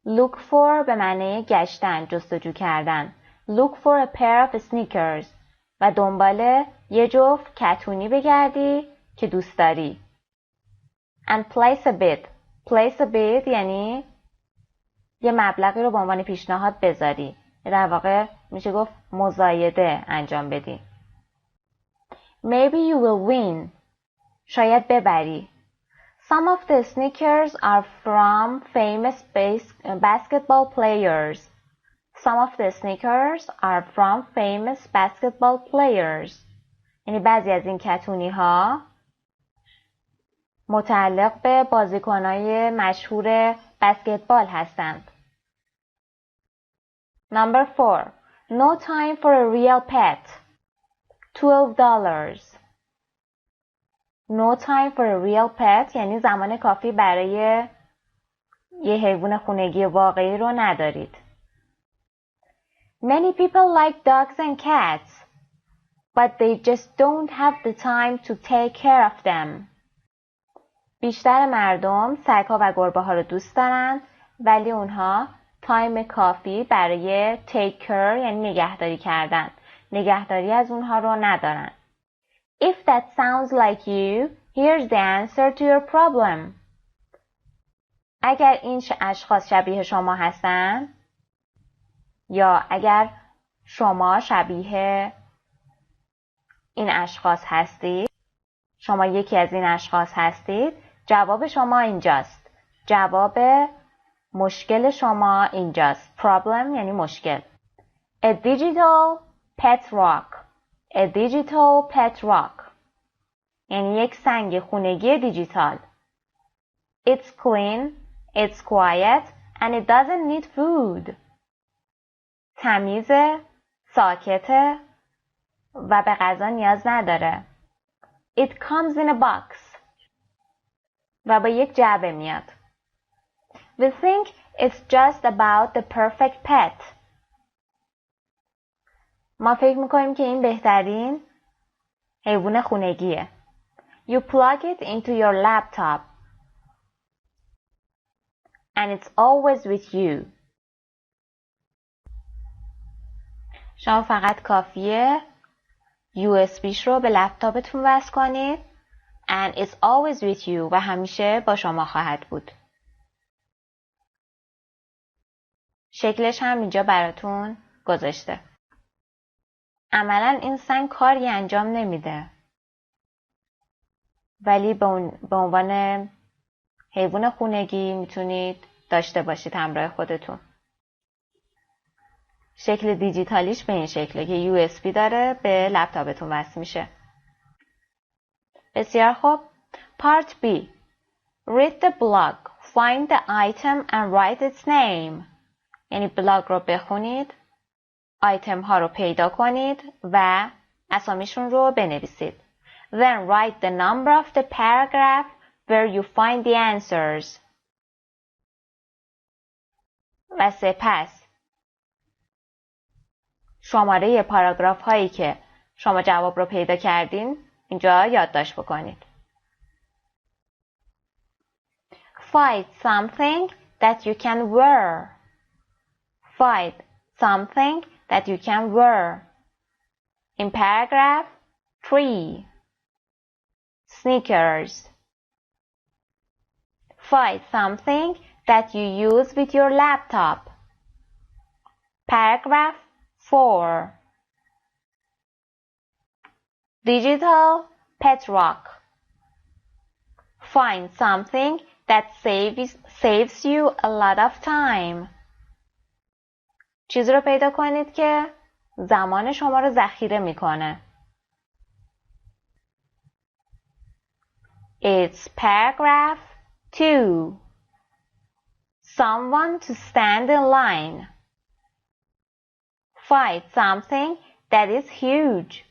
Look for به معنی گشتن، جستجو کردن. Look for a pair of sneakers و دنبال یه جفت کتونی بگردی که دوست داری. And place a bid. Place a bid یعنی یه مبلغی رو به عنوان پیشنهاد بذاری. در واقع میشه گفت مزایده انجام بدی. Maybe you will win. شاید ببری. Some of the sneakers are from famous basketball players. Some of the sneakers are from famous basketball players. یعنی بعضی از این کتونی ها متعلق به بازیکنای مشهور بسکتبال هستند. Number 4. No time for a real pet. $12. No time for a real pet یعنی زمان کافی برای یه حیوان خونگی واقعی رو ندارید. Many people like dogs and cats, but they just don't have the time to take care of them. بیشتر مردم سگ‌ها و گربه‌ها رو دوست دارن ولی اونها تایم کافی برای take care یعنی نگهداری کردن. نگهداری از اونها رو ندارن. If that sounds like you, here's the answer to your problem. اگر این اشخاص شبیه شما هستن یا اگر شما شبیه این اشخاص هستید، شما یکی از این اشخاص هستید، جواب شما اینجاست. جواب مشکل شما اینجاست. Problem یعنی مشکل. A digital pet rock. A digital pet rock. یعنی یک سنگ خونگی دیجیتال. It's clean, it's quiet, and it doesn't need food. تمیزه، ساکته و به غذا نیاز نداره. It comes in a box. و با یک جعبه میاد. We think it's just about the perfect pet. ما فکر میکنیم که این بهترین حیوان خونگیه. You plug it into your laptop. And it's always with you. شما فقط کافیه USBش رو به لپتاپتون وصل کنید. And it's always with you. و همیشه با شما خواهد بود. شکلش هم اینجا براتون گذاشته. عملاً این سنگ کاری انجام نمیده. ولی به عنوان حیوان خونگی میتونید داشته باشید همراه خودتون. شکل دیجیتالیش به این شکله که USB داره به لپتاپتون وصل میشه. بسیار خوب. Part B. Read the blog. Find the item and write its name. یعنی بلاگ رو بخونید، آیتم ها رو پیدا کنید و اسامیشون رو بنویسید. Then write the number of the paragraph where you find the answers. و سپس شماره پاراگراف هایی که شما جواب رو پیدا کردین اینجا یادداشت بکنید. Find something that you can wear. Find something that you can wear. In paragraph 3. Sneakers. Find something that you use with your laptop. Paragraph 4. Digital pet rock. Find something that saves you a lot of time. چیزی رو پیدا کنید که زمان شما رو ذخیره میکنه. It's paragraph 2. someone to stand in line. Fight something that is huge.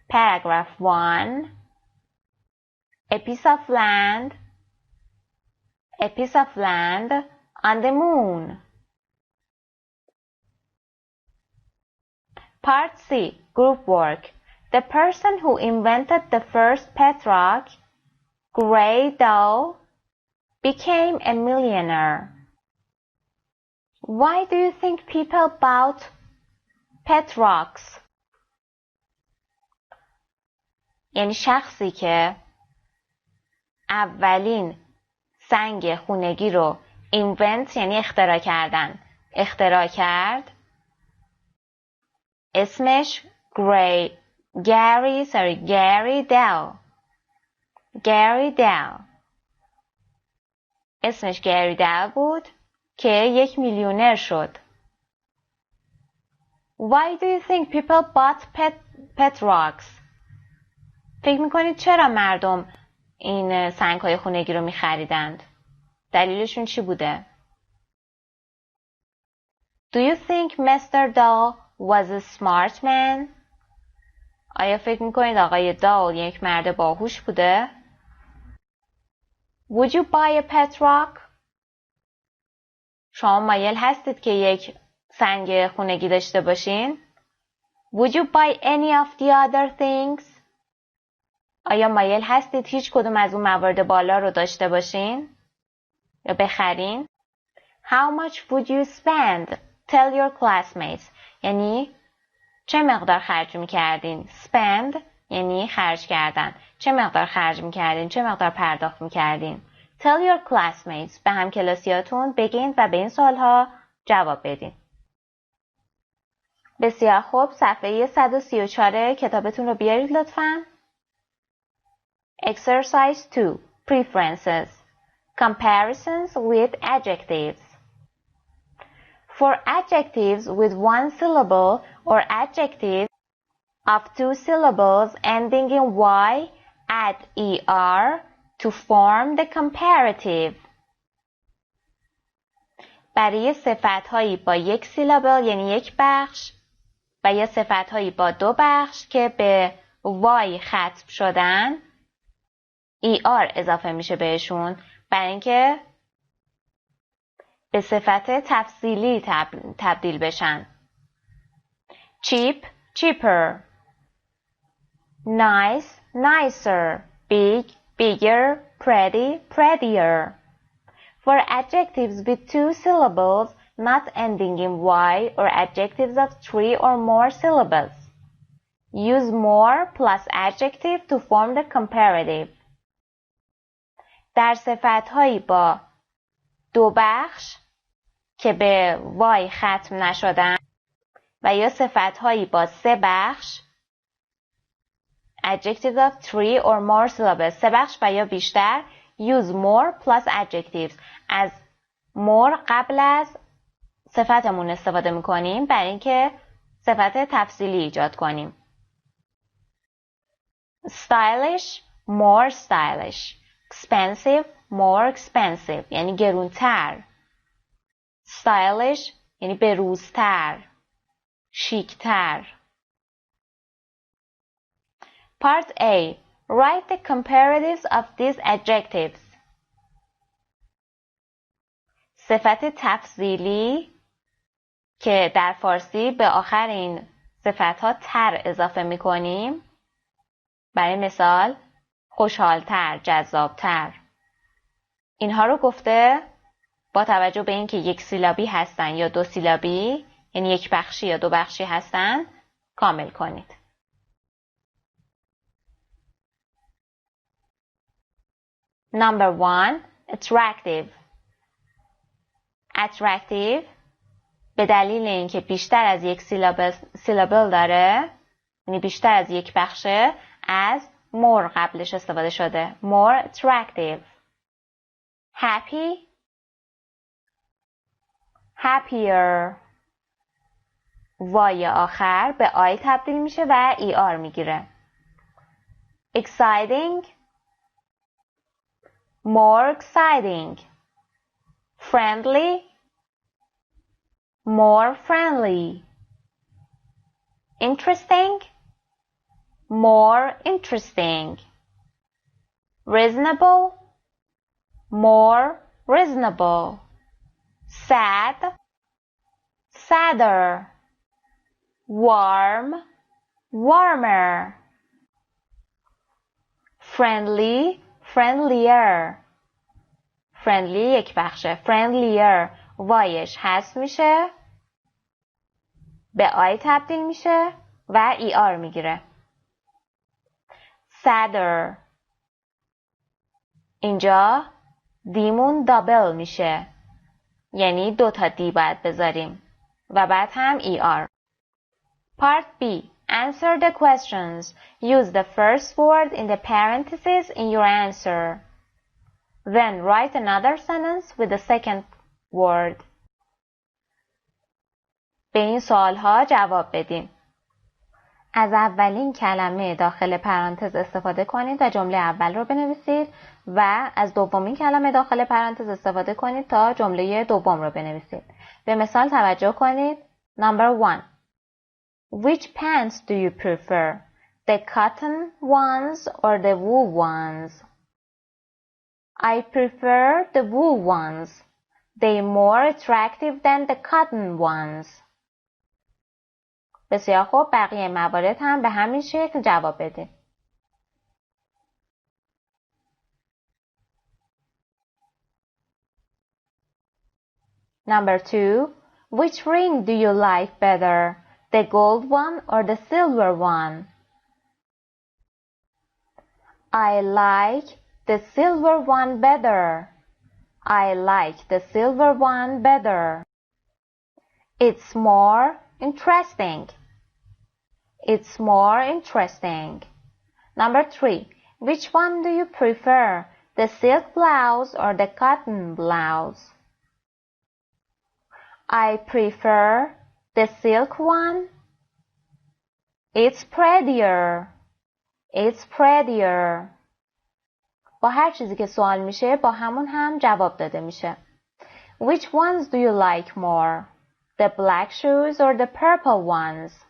Paragraph 1. A piece of land. A piece of land on the moon. Part C. Group work. The person who invented the first pet rock, Gray Doll, became a millionaire. Why do you think people bought pet rocks? یعنی شخصی که اولین سنگ خونگی رو invent یعنی اختراع کرد. اسمش گری دل. اسمش گری دل بود که یک میلیونر شد. Why do you think people bought pet rocks? فکر میکنید چرا مردم این سنگ‌های خونگی رو می‌خریدند؟ دلیلشون چی بوده؟ Do you think Mr. Doll was a smart man? آیا فکر میکنید آقای دال یک مرد باهوش بوده؟ Would you buy a pet rock? شما مایل هستید که یک سنگ خونگی داشته باشین؟ Would you buy any of the other things? آیا مایل هستید هیچ کدوم از اون موارد بالا رو داشته باشین؟ یا بخرین؟ How much would you spend? Tell your classmates. یعنی چه مقدار خرج میکردین؟ Spend یعنی خرج کردن. چه مقدار خرج میکردین؟ چه مقدار پرداخت میکردین؟ Tell your classmates. به همکلاسیاتون بگین و به این سوالها جواب بدین. بسیار خوب. صفحه 134 کتابتون رو بیارید لطفاً. Exercise 2. Preferences. Comparisons with adjectives. For adjectives with one syllable or adjectives of two syllables ending in y, add er to form the comparative. برای صفت‌هایی با یک سیلابل یعنی یک بخش و یا صفت‌هایی با دو بخش که به y ختم شدن er اضافه میشه بهشون برای اینکه به صفت تفضیلی تبدیل بشن. cheap, cheaper. nice, nicer. big, bigger. pretty, prettier. For adjectives with two syllables not ending in y or adjectives of three or more syllables, use more plus adjective to form the comparative. در صفت‌هایی با دو بخش که به y ختم نشدن و یا صفت‌هایی با سه بخش adjectives of three or more syllables سه بخش و یا بیشتر use more plus adjectives از more قبل از صفتمون استفاده میکنیم برای اینکه صفت تفضیلی ایجاد کنیم. stylish, more stylish. expensive, more expensive یعنی گرونتر. stylish یعنی بروزتر، شیکتر. Part A. Write the comparatives of these adjectives. صفت تفضیلی که در فارسی به آخر این صفت‌ها تر اضافه می‌کنیم. برای مثال خوشحالتر، جذابتر. اینها رو گفته با توجه به اینکه یک سیلابی هستن یا دو سیلابی یعنی یک بخشی یا دو بخشی هستن کامل کنید. Number 1. Attractive. Attractive به دلیل اینکه بیشتر از یک سیلابل داره یعنی بیشتر از یک بخشه از more قبلش استفاده شده. More attractive. Happy. Happier. وای آخر به آی تبدیل میشه و ای آر میگیره. Exciting. More exciting. friendly, more friendly, interesting, more interesting, reasonable, more reasonable, sad, sadder, warm, warmer, friendly, friendlier. friendly یک بخشه. friendlier وایش حذف میشه، به آی تبدیل میشه و ای آر میگیره. sadder اینجا دیمون دابل میشه، یعنی 2 تا دی باید بذاریم و بعد هم ای آر. Part B. Answer the questions. Use the first word in the parentheses in your answer. Then write another sentence with the second word. به این سوالها جواب بدین. از اولین کلمه داخل پرانتز استفاده کنید و جمله اول رو بنویسید و از دومین کلمه داخل پرانتز استفاده کنید تا جمله دوم رو بنویسید. به مثال توجه کنید. Number 1. Which pants do you prefer? The cotton ones or the wool ones? I prefer the wool ones. They're more attractive than the cotton ones. بسیار خوب، بقیه موارد هم به همین شکل جواب بدید. Number 2. Which ring do you like better? The gold one or the silver one? I like the silver one better. I like the silver one better. It's more interesting. It's more interesting. Number 3. Which one do you prefer? The silk blouse or the cotton blouse? I prefer the silk one. It's prettier. It's prettier. با هر چیزی که سوال میشه با همون هم جواب داده میشه. Which ones do you like more? The black shoes or the purple ones?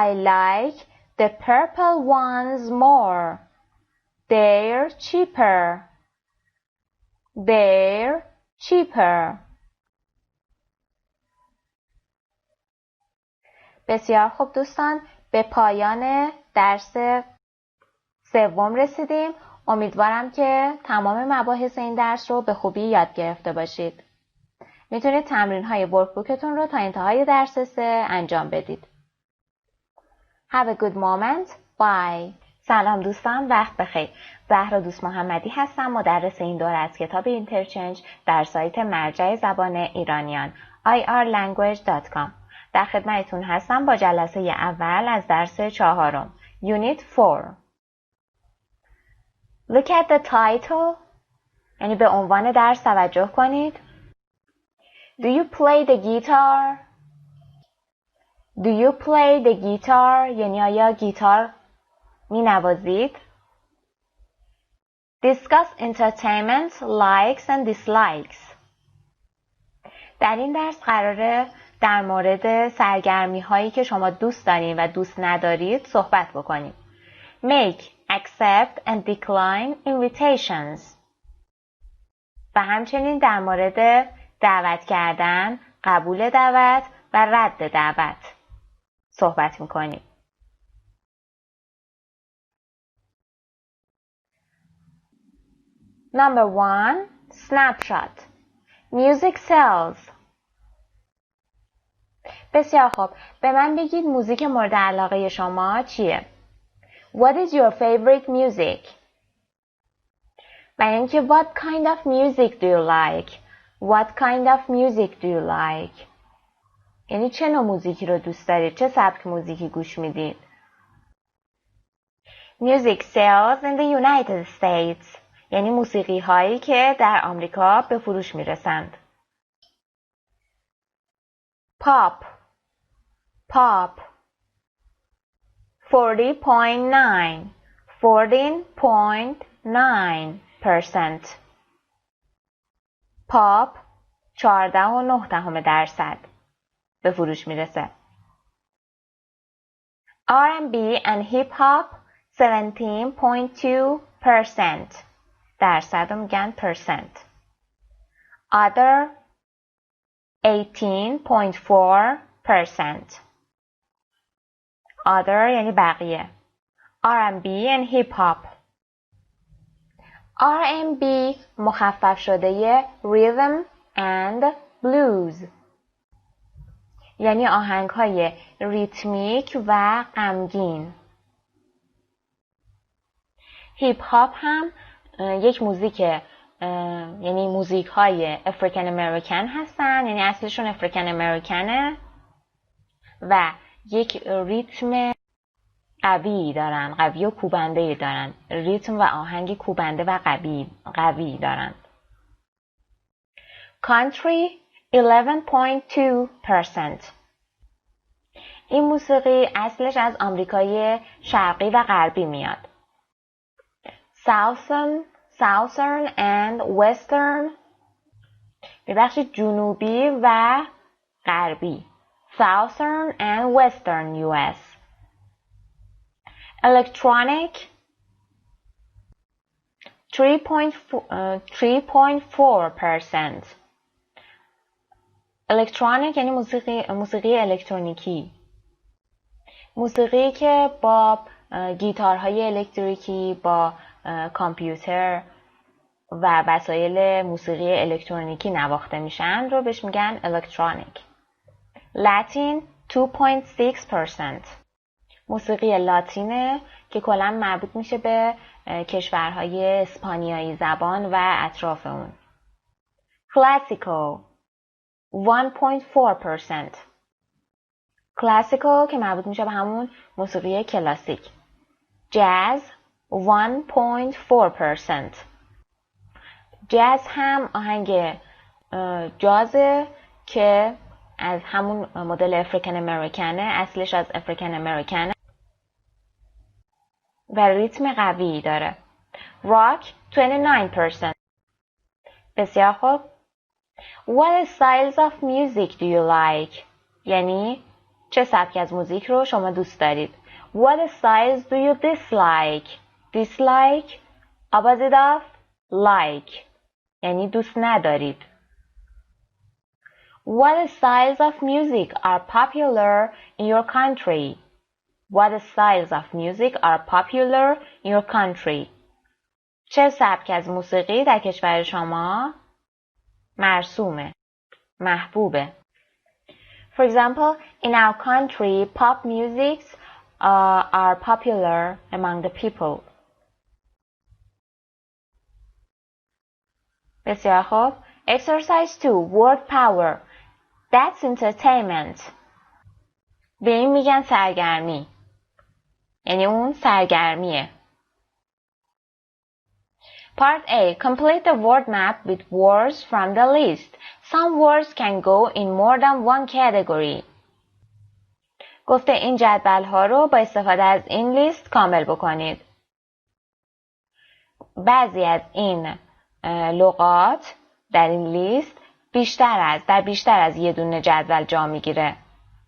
I like the purple ones more. They're cheaper. They're cheaper. بسیار خوب دوستان، به پایان درس سوم رسیدیم. امیدوارم که تمام مباحث این درس رو به خوبی یاد گرفته باشید. میتونید تمرین‌های ورکبوکتون رو تا انتهای درس 3 انجام بدید. Have a good moment. Bye. سلام دوستان، وقت بخیر. زهرا دوست محمدی هستم، مدرس این دوره از کتاب اینترچنج در سایت مرجع زبان ایرانیان irlanguage.com. در خدمتتون هستم با جلسه اول از درس 4 Unit 4. Look at the title. یعنی به عنوان درس توجه کنید. Do you play the guitar? Do you play the guitar؟ یعنی آیا گیتار می نوازید؟ Discuss entertainment, likes and dislikes. در این درس قراره در مورد سرگرمی هایی که شما دوست دارید و دوست ندارید صحبت بکنیم. Make, accept and decline invitations. و همچنین در مورد دعوت کردن، قبول دعوت و رد دعوت صحبت میکنیم. Number 1. Snapshot. Music sells. بسیار خوب. به من بگید موزیک مورد علاقه شما چیه؟ What is your favorite music? و اینکه what kind of music do you like? What kind of music do you like? یعنی چه نوع موزیکی رو دوست دارید؟ چه سبک موزیکی گوش میدید؟ Music sells in the United States. یعنی موسیقی هایی که در آمریکا به فروش میرسند. Pop. Pop. 40.9. 14.9%. پاپ 14.9% به فروش میرسه. R&B and hip hop 17.2%. درصد رو میگن percent. Other 18.4%. Other یعنی بقیه. R&B and hip hop. R&B مخفف شده rhythm and blues یعنی آهنگ‌های ریتمیک و غمگین. هیپ هاپ هم یک موزیک یعنی موزیک‌های افریکن امریکن هستن، یعنی اصلشون افریکن امریکنه و یک ریتم قوی دارن، قوی و کوبنده دارن، ریتم و آهنگ کوبنده و قوی دارن. Country 11.2%. این موسیقی اصلش از آمریکای شرقی و غربی میاد. Southern and Western ببخش جنوبی و غربی. Southern and Western US. Electronic 3.4%. الکترونیک یعنی موسیقی الکترونیکی. موسیقی که با گیتارهای الکتریکی، با کامپیوتر و وسایل موسیقی الکترونیکی نواخته میشن رو بهش میگن الکترونیک. لاتین 2.6%. موسیقی لاتینه که کلا مربوط میشه به کشورهای اسپانیایی زبان و اطراف اون. کلاسیکال 1.4%. کلاسیکال که مربوط میشه به همون موسیقی کلاسیک. جاز 1.4%. جاز هم آهنگ جازه که از همون مدل افریکن امریکنه، اصلش از افریکن امریکنه و ریتم قوی داره. راک 29%. بسیار خوب. What styles of music do you like؟ یعنی چه سبک از موزیک رو شما دوست دارید؟ What styles do you dislike؟ Dislike opposite of like یعنی دوست ندارید. What styles of music are popular in your country؟ What styles of music are popular in your country؟ چه سبک از موسیقی در کشور شما مرسومه، محبوبه. For example, in our country, pop music are popular among the people. بسیار خوب. Exercise 2. Word power. That's entertainment. به این میگن سرگرمی. یعنی اون سرگرمیه. Part A. Complete the word map with words from the list. Some words can go in more than one category. گفته این جدول ها رو با استفاده از این لیست کامل بکنید. بعضی از این لغات در این لیست در بیشتر از یه دونه جدول جا میگیره.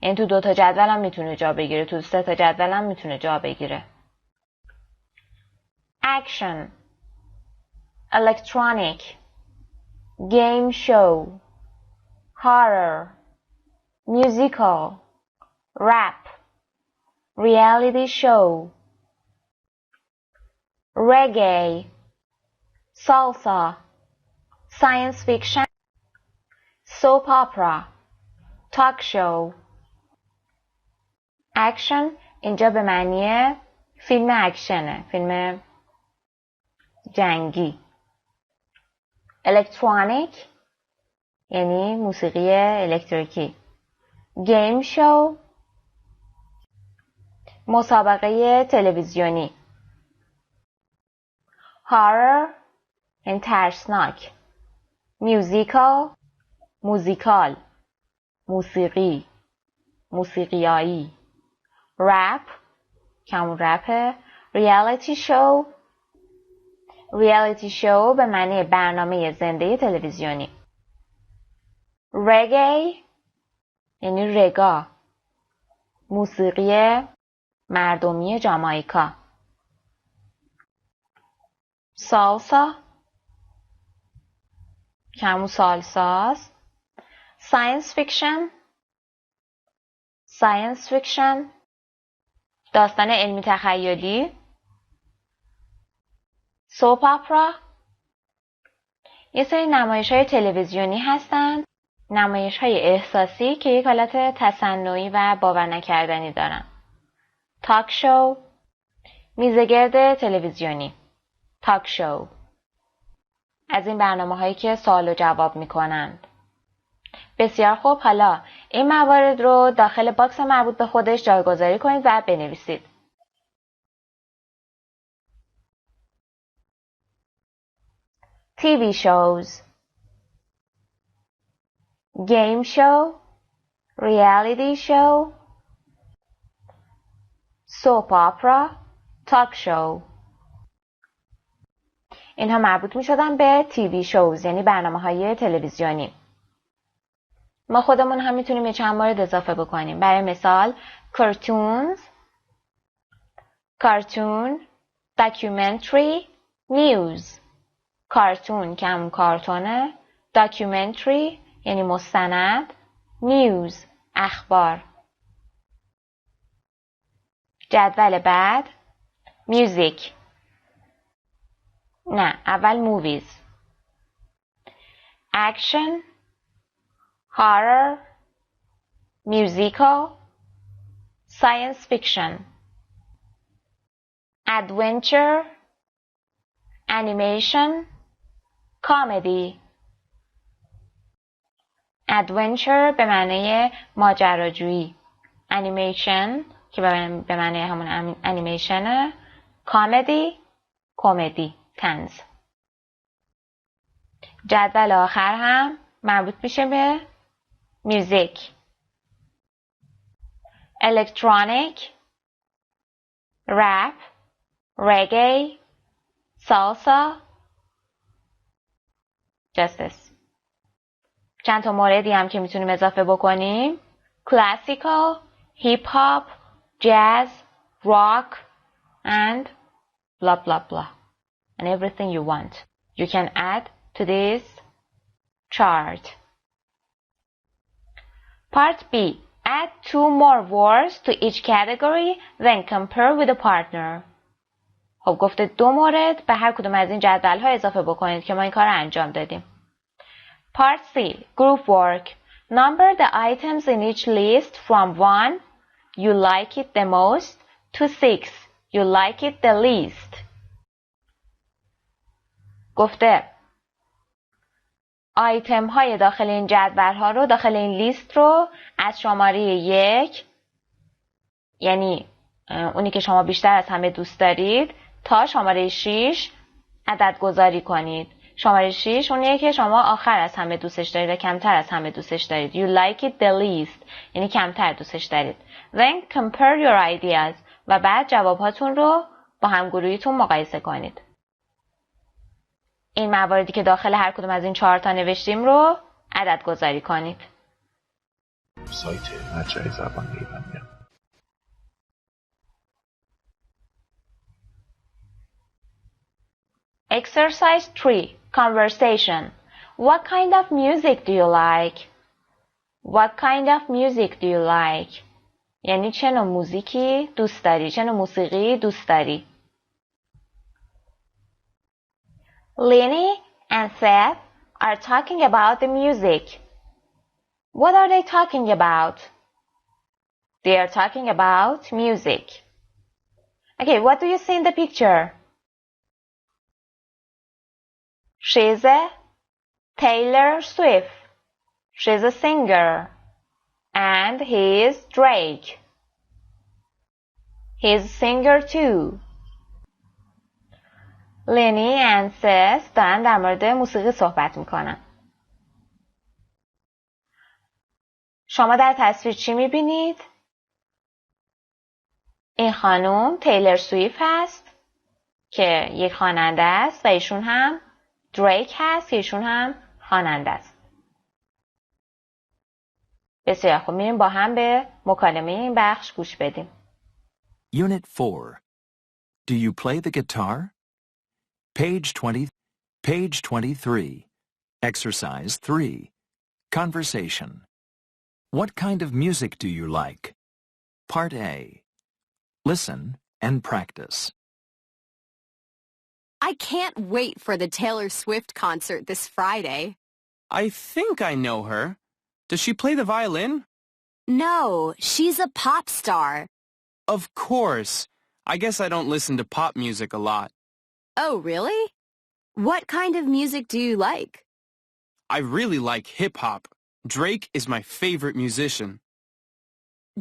یعنی تو 2 تا جدول هم میتونه جا بگیره، تو 3 تا جدول هم میتونه جا بگیره. Action. Electronic. Game show. Horror. Musical. Rap. Reality show. Reggae. Salsa. Science fiction. Soap opera. Talk show. Action اینجا به معنی فیلم اکشنه، فیلم جنگی. الکترونیک یعنی موسیقی الکتریکی. گیم شو مسابقه تلویزیونی. هارر یعنی ترسناک. میوزیکال موزیکال، موسیقی، موسیقیایی. رپ که همون رپه. ریالیتی شو به معنی برنامه زنده تلویزیونی. رگی یعنی رگا، موسیقی مردمی جامائیکا. سالسا که همون سالساست. ساینس فیکشن داستان علمی تخیلی. سوپ اپرا یه سری نمایش‌های تلویزیونی هستن، نمایش‌های احساسی که یک حالت تصنعی و باور نکردنی دارن. تاک شو میزگرد تلویزیونی. تاک شو از این برنامه‌هایی که سوال و جواب میکنند. بسیار خوب، حالا این موارد رو داخل باکس مربوط به خودش جایگذاری کنید و بنویسید. TV shows, game show, reality show, soap opera, talk show. اینها مربوط می شدن به TV shows یعنی برنامه‌های تلویزیونی. ما خودمون هم میتونیم یه چند مورد اضافه بکنیم. برای مثال cartoon, documentary, news. کارتون که همون کارتونه، documentary یعنی مستند، news اخبار. جدول بعد music نه اول movies. action, horror, musical, science fiction. adventure, animation, comedy. adventure به معنی ماجراجویی. animation که به معنی همون انیمیشنه. کمدی طنز. جدول آخر هم مربوط میشه به میوزیک. electronic, rap, reggae, salsa, justice. چند تا موردی هم که میتونیم اضافه بکنیم. classical, hip hop, jazz, rock, and blah blah blah. And everything you want. You can add to this chart. Part B. Add 2 more words to each category, then compare with a partner. خب گفته 2 مورد به هر کدوم از این جدول ها اضافه بکنید که ما این کار رو انجام دادیم. Part C. Group work. Number the items in each list from 1, you like it the most, to 6, you like it the least. گفته آیتم های داخل این جدول ها رو، داخل این لیست رو از شماره 1 یعنی اونی که شما بیشتر از همه دوست دارید تا شماره 6 عدد گذاری کنید. شماره 6 اونیه که شما آخر از همه دوستش دارید و کمتر از همه دوستش دارید. You like it the least یعنی کمتر دوستش دارید. Then compare your ideas و بعد جوابهاتون رو با همگروهیتون مقایسه کنید. این مواردی که داخل هر کدوم از این 4 تا نوشتیم رو عدد گذاری کنید. سایت مرجع زبان ایرانی. Exercise 3. Conversation. What kind of music do you like? What kind of music do you like? یعنی چه نوع موزیکی دوست داری؟ چه نوع موسیقی دوست داری؟ Lenny and Seth are talking about the music. What are they talking about? They are talking about music. Okay, what do you see in the picture? She's a Taylor Swift. She's a singer. And he is Drake. He's a singer too. لنی and Seth دارن در مورد موسیقی صحبت میکنن. شما در تصویر چی میبینید؟ این خانم تیلر سویفت هست که یک خواننده است و ایشون هم دریک هست که ایشون هم خواننده است. بسیار خوب، میریم با هم به مکالمه این بخش گوش بدیم. Unit 4. Do you play the guitar? Page 23. Exercise 3. Conversation. What kind of music do you like? Part A. Listen and practice. I can't wait for the Taylor Swift concert this Friday. I think I know her. Does she play the violin? No, she's a pop star. Of course. I guess I don't listen to pop music a lot. Oh, really? What kind of music do you like? I really like hip-hop. Drake is my favorite musician.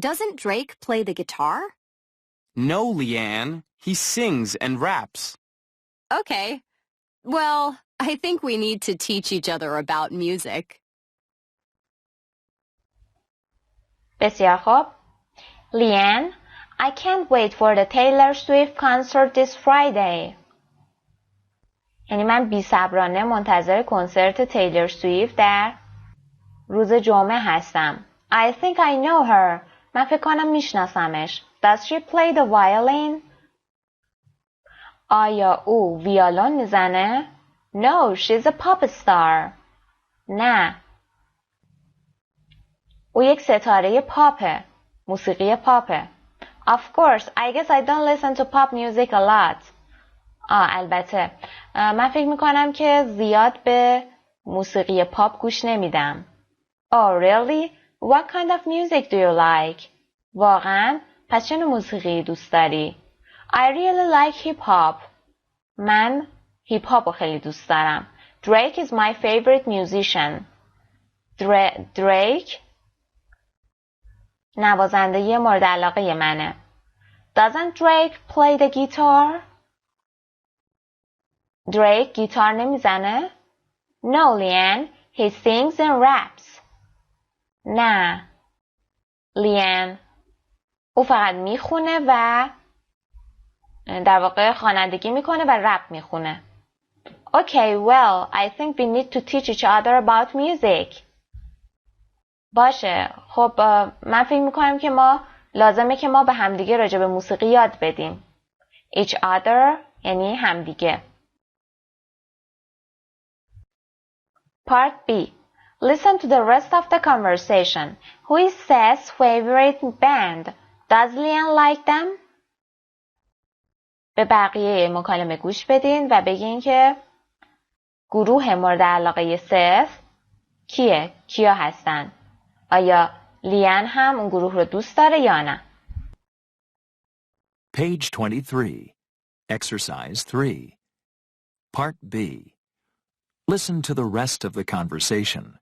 Doesn't Drake play the guitar? No, Leanne. He sings and raps. Okay. Well, I think we need to teach each other about music. بسیار خوب. Leanne, I can't wait for the Taylor Swift concert this Friday. یعنی من بی‌صبرانه منتظر کنسرت تیلر سویفت در روز جمعه هستم. I think I know her. من فکر کنم میشناسمش. Does she play the violin? آیا او ویولون میزنه؟ No, she's a pop star. نه. او یک ستاره پاپه. موسیقی پاپه. Of course, I guess I don't listen to pop music a lot. البته. من فکر میکنم که زیاد به موسیقی پاپ گوش نمیدم. Oh, really? What kind of music do you like? واقعا؟ پس چه نوع موسیقی دوست داری؟ I really like hip hop. من هیپ هاپ رو خیلی دوست دارم. Drake is my favorite musician. Drake نوازنده مورد علاقه منه. Doesn't Drake play the guitar? Drake گیتار نمیزنه؟ No, Leanne. He sings and raps. نه. لیان او فقط میخونه و در واقع خوانندگی میکنه و رپ میخونه. Okay, well, I think we need to teach each other about music. باشه. خب من فکر میکنم که لازمه که ما به همدیگه راجع به موسیقی یاد بدیم. Each other یعنی همدیگه. Part B. Listen to the rest of the conversation. Who is Seth's favorite band? Does Leanne like them? به بقیه مکالمه گوش بدین و بگین که گروه مورد علاقه سث کیا هستن؟ آیا لیان هم اون گروه رو دوست داره یا نه؟ Page 23. Exercise 3. Part B. Listen to the rest of the conversation.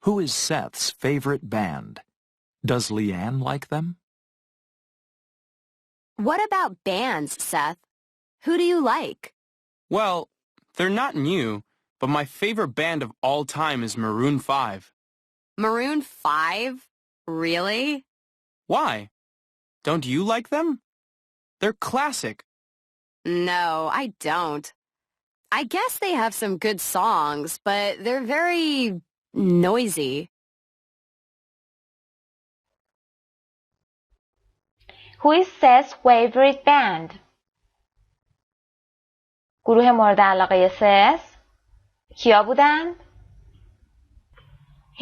Who is Seth's favorite band? Does Leanne like them? What about bands, Seth? Who do you like? Well, they're not new, but my favorite band of all time is Maroon 5. Maroon 5? Really? Why? Don't you like them? They're classic. No, I don't. I guess they have some good songs, but they're very noisy. Who is Seth's favorite band? گروه مورد علاقه سث کیا بودند؟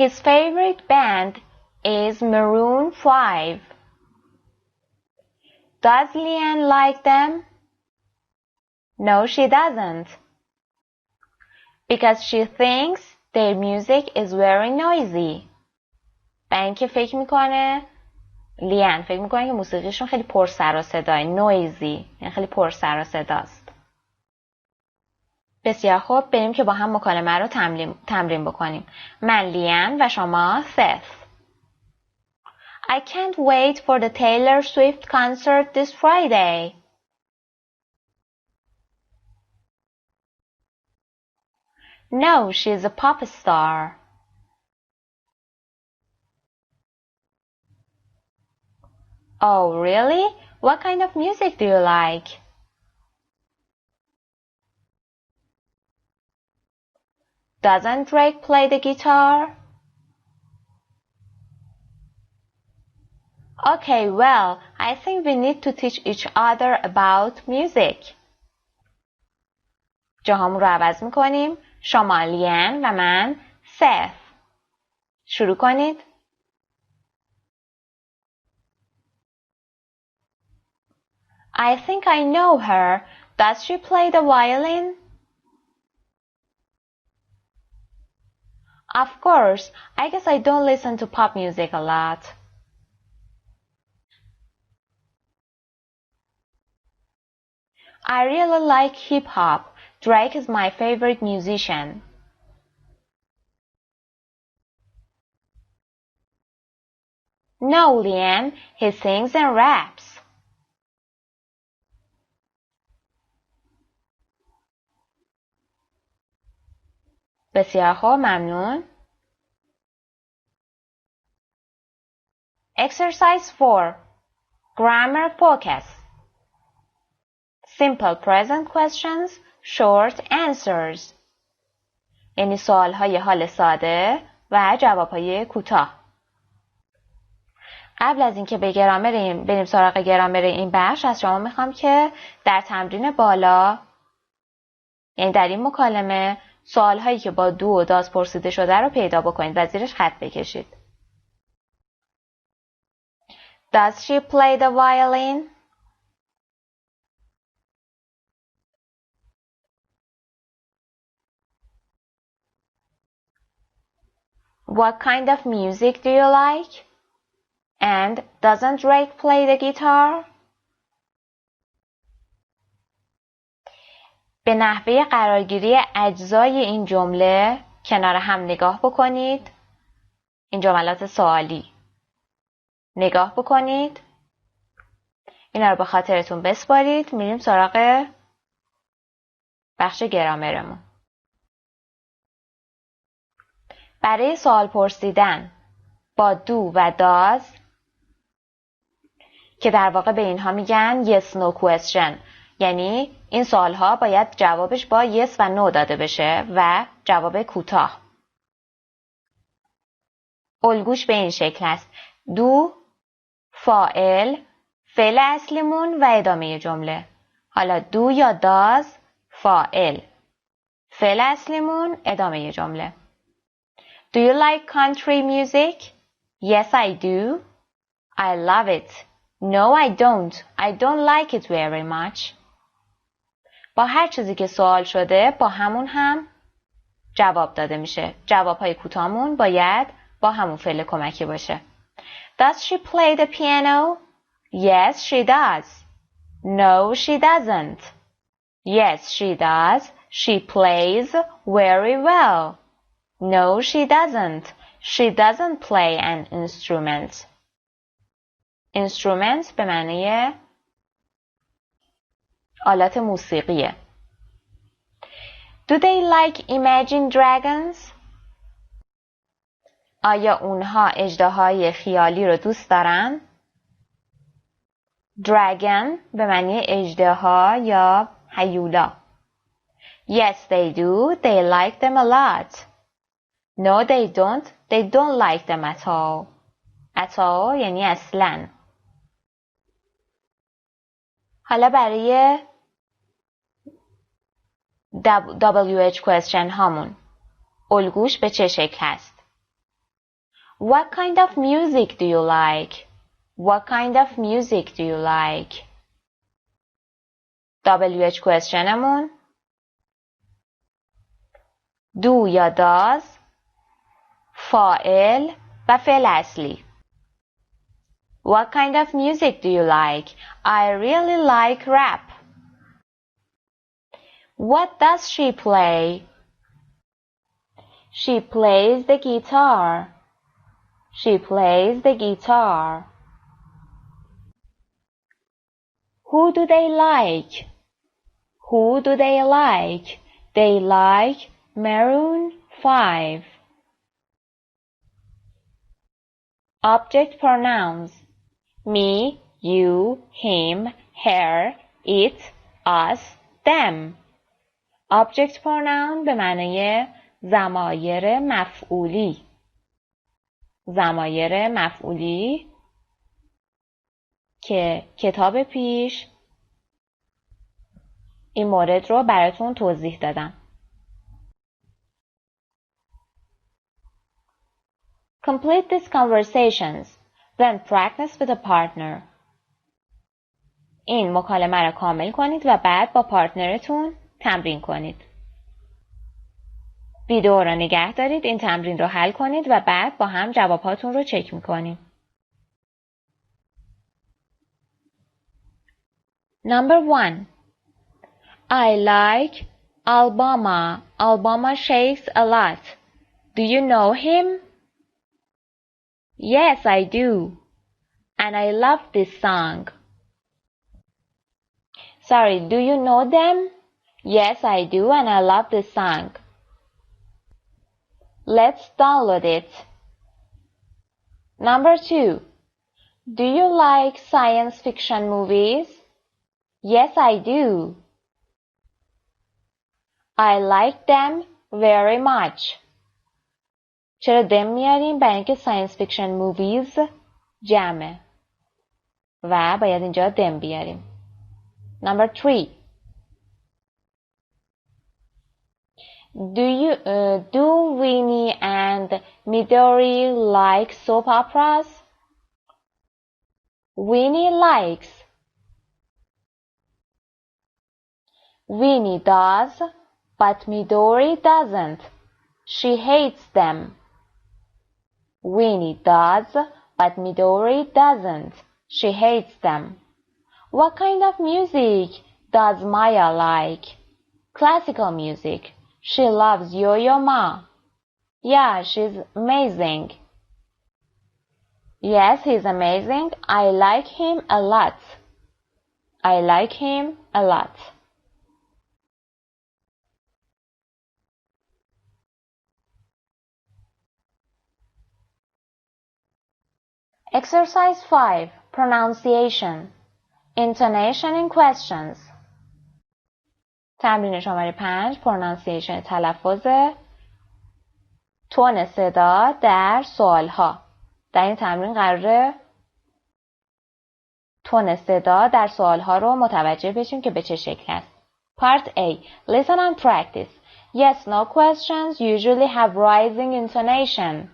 His favorite band is Maroon 5. Does Leanne like them? No, she doesn't. Because she thinks their music is very noisy. و اینکه فکر میکنه که موسیقیشون خیلی پر سر و صداه. noisy یعنی خیلی پر سر و صداست. بسیار خوب، بریم که با هم مکالمه رو تمرین بکنیم. من لیان و شما سث. I can't wait for the Taylor Swift concert this Friday. No, she's a pop star. Oh, really? What kind of music do you like? Doesn't Drake play the guitar? Okay, well, I think we need to teach each other about music. جاهامون رو عوض میکنیم. شما لین و من سف. شروع کنید. I think I know her. Does she play the violin? Of course. I guess I don't listen to pop music a lot. I really like hip-hop. Drake is my favorite musician. No, Liam. He sings and raps. بسیار خوب، ممنون. Exercise 4. Grammar focus. Simple present questions, short answers. یعنی سوالهای حال ساده و جوابهای کوتاه. قبل از اینکه بریم سراغ گرامر این بخش، از شما میخوام که در تمرین بالا، یعنی در این مکالمه، سوالهایی که با دو و داز پرسیده شده رو پیدا بکنید و زیرش خط بکشید. Does she play the violin? What kind of music do you like? And doesn't Drake play the guitar? به نحوه قرارگیری اجزای این جمله کنار هم نگاه بکنید. این جملات سوالی نگاه بکنید. اینا رو به خاطرتون بسپارید. میریم سراغ بخش گرامرمون. برای سوال پرسیدن با دو و داز که در واقع به اینها میگن yes no question، یعنی این سوالها باید جوابش با yes و no داده بشه و جواب کوتاه. الگوش به این شکل است: دو، فاعل، فعل اصلیمون و ادامه جمله. حالا دو یا داز، فاعل، فعل اصلیمون، ادامه جمله. Do you like country music? Yes, I do. I love it. No, I don't. I don't like it very much. با هر چیزی که سوال شده با همون هم جواب داده میشه. جوابهای کوتاهمون باید با همون فعل کمکی باشه. Does she play the piano? Yes, she does. No, she doesn't. Yes, she does. She plays very well. No, she doesn't. She doesn't play an instrument. Instrument به معنی آلات موسیقیه. Do they like Imagine Dragons? آیا اونها اژدهای خیالی رو دوست دارن؟ Dragon به معنی اژدها یا هیولا. Yes, they do. They like them a lot. No, they don't. They don't like them at all. At all یعنی اصلاً. حالا برای WH question هامون الگوش به چه شکل هست؟ What kind of music do you like? What kind of music do you like? WH question همون do یا does، فاعل و فعل اصلی. What kind of music do you like? I really like rap. What does she play? She plays the guitar. She plays the guitar. Who do they like? Who do they like? They like Maroon 5. Object pronouns: me, you, him, her, it, us, them. Object pronoun به معنی ضمایر مفعولی. ضمایر مفعولی که کتاب پیش این مورد رو براتون توضیح دادم. Complete these conversations, then practice with a partner. این مکالمه را کامل کنید و بعد با پارتنرتون تمرین کنید. ویدیو را نگه دارید، این تمرین رو حل کنید و بعد با هم جوابهاتون رو چک میکنیم. Number 1. I like Alabama. Alabama shakes a lot. Do you know him? Yes, I do. And I love this song. Sorry, do you know them? Yes, I do, and I love this song. Let's download it. Number 2. Do you like science fiction movies? Yes, I do. I like them very much. چرا them میاریم؟ برای اینکه science fiction movies جمعه و باید اینجا them بیاریم. Number 3. Do Winnie and Midori like soap operas? Winnie likes. Winnie does, but Midori doesn't. She hates them. Winnie does, but Midori doesn't. She hates them. What kind of music does Maya like? Classical music. She loves Yo-Yo Ma. Yeah, she's amazing. Yes, he's amazing. I like him a lot. I like him a lot. Exercise 5. Pronunciation. Intonation in questions. تمرین شماره 5. Pronunciation تلفظ تون صدا در سوالها. در این تمرین قراره تون صدا در سوالها رو متوجه بشیم که به چه شکل است. Part A. Listen and practice. Yes, no questions usually have rising intonation.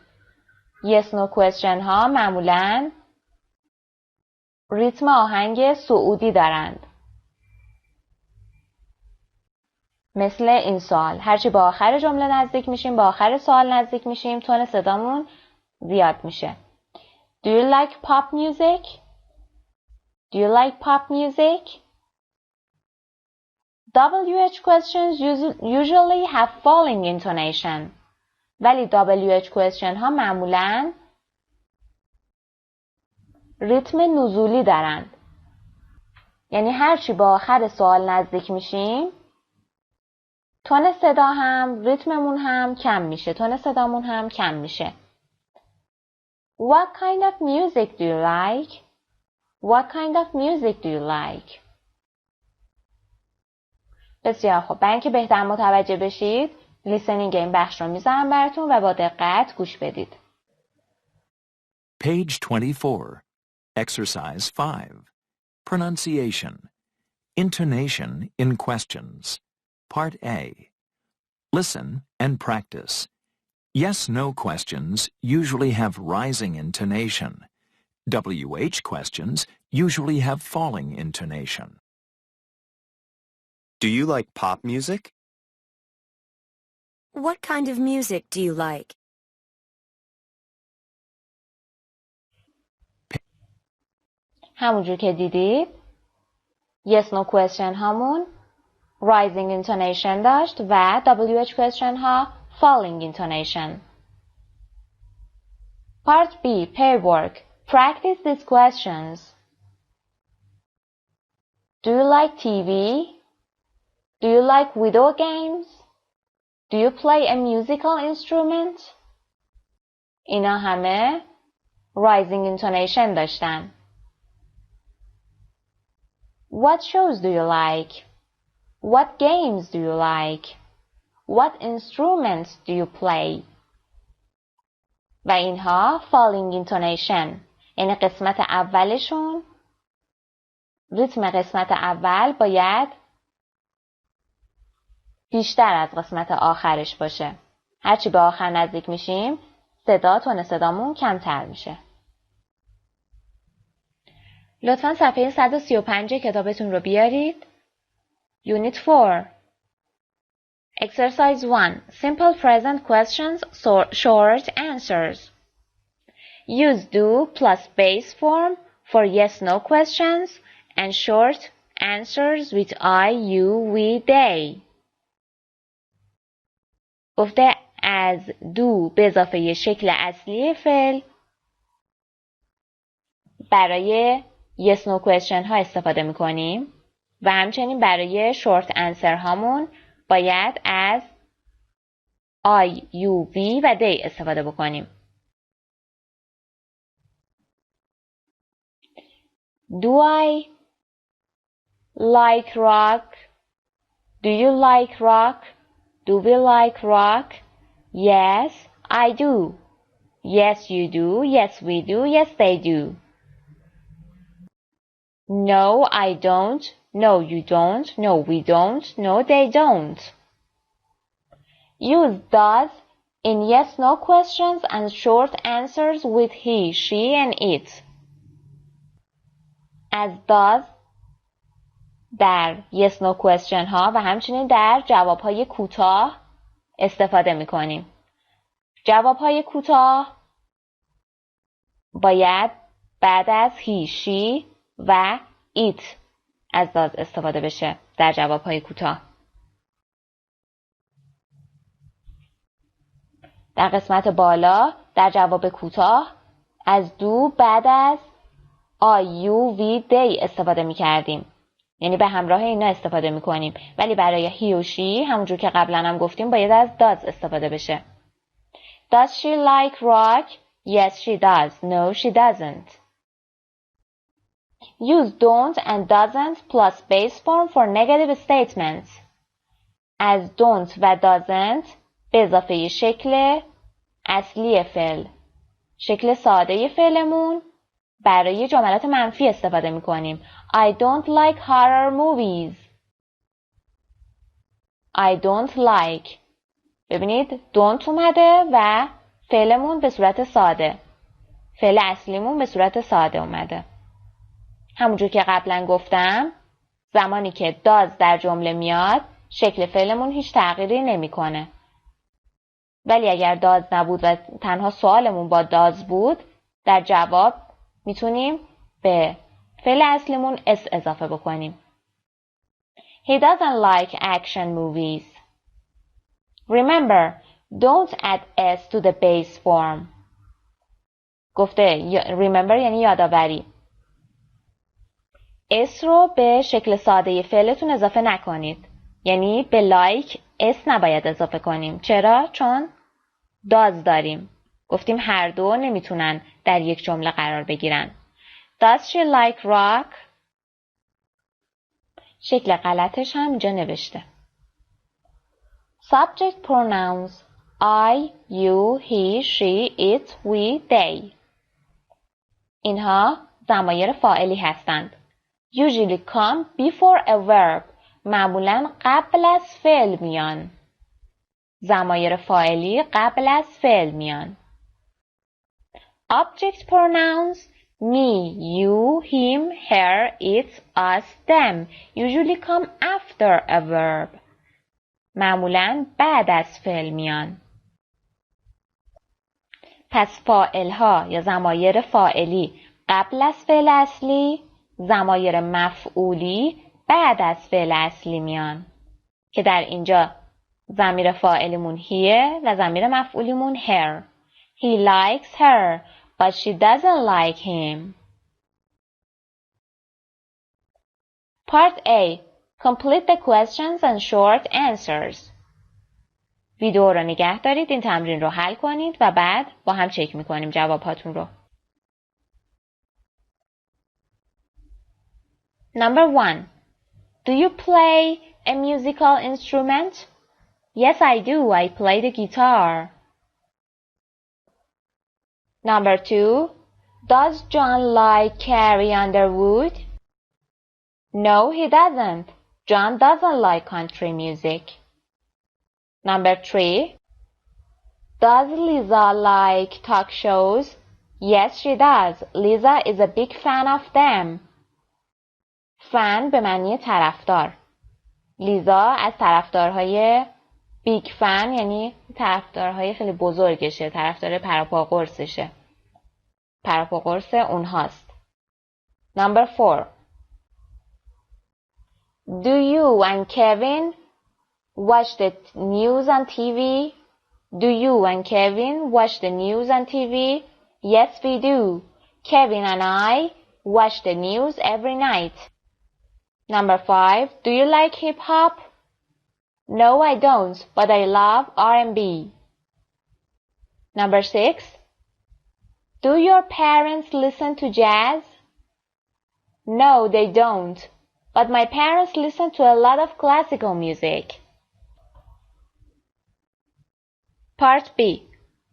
Yes, no question ها معمولاً ریتم آهنگ صعودی دارند. مثل این سوال. هرچی با آخر جمله نزدیک میشیم، با آخر سوال نزدیک میشیم، تون صدامون زیاد میشه. Do you like pop music? Do you like pop music? WH questions usually have falling intonation. ولی WH question ها معمولاً ریتم نزولی دارند. یعنی هرچی با آخر سوال نزدیک میشیم، تون صدا هم، ریتممون هم کم میشه. تون صدامون هم کم میشه. What kind of music do you like? What kind of music do you like? بسیار خوب. برای اینکه بهتر متوجه بشید، لیسنینگ این بخش رو میذارم براتون و با دقت گوش بدید. Page 24. Exercise 5. Pronunciation. Intonation in questions. Part A. Listen and practice. Yes-no questions usually have rising intonation. WH questions usually have falling intonation. Do you like pop music? What kind of music do you like? همونجور که دیدید yes no question همون rising intonation داشت و WH question ها falling intonation. Part B. Pair work. Practice these questions. Do you like TV? Do you like video games? Do you play a musical instrument? اینا همه rising intonation داشتن. What shows do you like? What games do you like? What instruments do you play? و اینها falling intonation. یعنی قسمت اولشون ریتم قسمت اول باید بیشتر از قسمت آخرش باشه. هرچی به آخر نزدیک میشیم تون صدامون کمتر میشه. لطفاً صفحه 135 کتابتون رو بیارید. Unit 4 Exercise 1 Simple present questions, short answers. Use do plus base form for yes-no questions and short answers with I, you, we, they. گفته از do به اضافه شکل اصلی فعل برای yes no question ها استفاده میکنیم و همچنین برای short answer هامون باید از I, you, we و they استفاده بکنیم. Do I like rock? Do you like rock? Do we like rock? Yes, I do. Yes, you do. Yes, we do. Yes, they do. No, I don't. No, you don't. No, we don't. No, they don't. Use does in yes-no questions and short answers with he, she, and it. از does در yes no question ها و همچنین در جواب های کوتاه استفاده می کنیم. جواب های کوتاه باید بعد از he, she و it از does استفاده بشه در جواب های کوتاه. در قسمت بالا در جواب کوتاه از do بعد از I, you, we, they استفاده می کردیم. یعنی به همراه اینا استفاده می کنیم. ولی برای he و she همونجور که قبلا هم گفتیم باید از does استفاده بشه. Does she like rock? Yes, she does. No, she doesn't. Use don't and doesn't plus base form for negative statements. از don't و doesn't به اضافه شکل اصلی فعل، شکل ساده فعلمون برای جملات منفی استفاده می کنیم. I don't like horror movies. I don't like. ببینید don't اومده و فعلمون به صورت ساده. فعل اصلیمون به صورت ساده اومده. همونجور که قبلا گفتم زمانی که does در جمله میاد شکل فعلمون هیچ تغییری نمیکنه. ولی اگر does نبود و تنها سوالمون با does بود در جواب میتونیم به فعل اصلیمون s اضافه بکنیم. He doesn't like action movies. Remember, don't add s to the base form. گفته remember یعنی یادآوری. s رو به شکل ساده فعلتون اضافه نکنید. یعنی به like s نباید اضافه کنیم. چرا؟ چون does داریم. گفتیم هر دو نمیتونن در یک جمله قرار بگیرن. Does she like rock? شکل غلطش هم اینجا نوشته. Subject pronouns I, you, he, she, it, we, they. اینها ضمایر فاعلی هستند. Usually come before a verb. معمولاً قبل از فعل میان. ضمایر فاعلی قبل از فعل میان. Object pronouns me, you, him, her, it, us, them usually come after a verb. معمولاً بعد از فعل میان. پس فاعل‌ها یا ضمایر فاعلی قبل از فعل اصلی، ضمایر مفعولی بعد از فعل اصلی میان که در اینجا ضمیر فاعلیمون هیه و ضمیر مفعولیمون her. He likes her, but she doesn't like him. Part A. Complete the questions and short answers. ویدیو رو نگه دارید، این تمرین رو حل کنید و بعد با هم چک میکنیم جواباتون رو. Number 1. Do you play a musical instrument? Yes, I do. I play the guitar. Number 2. Does John like Carrie Underwood? No, he doesn't. John doesn't like country music. Number 3. Does Lisa like talk shows? Yes, she does. Lisa is a big fan of them. fan به معنی طرفدار. لیزا از طرفدارهای بیگ فن یعنی طرفدارهای خیلی بزرگشه، طرفدار پراپاقرصشه، پراپاقرص اونهاست. Number 4. Do you and Kevin watch the news on TV? Do you and Kevin watch the news on TV? Yes, we do. Kevin and I watch the news every night. Number 5. Do you like hip-hop? No, I don't, but I love R&B. Number 6. Do your parents listen to jazz? No, they don't, but my parents listen to a lot of classical music. Part B.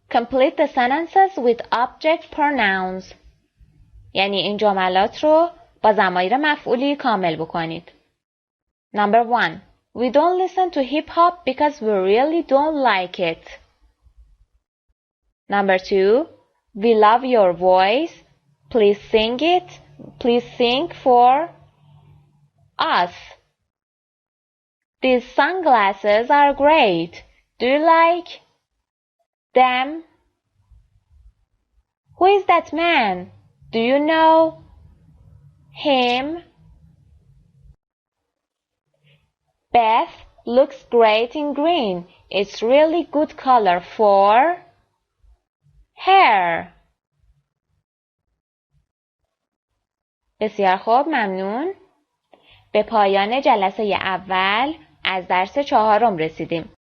Complete the sentences with object pronouns. یعنی این جملات رو با ضمایر مفعولی کامل بکنید. Number 1. We don't listen to hip-hop because we really don't like it. Number 2. We love your voice. Please sing it. Please sing for us. These sunglasses are great. Do you like them? Who is that man? Do you know him? Beth looks great in green. It's really good color for hair. بسیار خوب، ممنون. به پایان جلسه اول از درس 4 رسیدیم.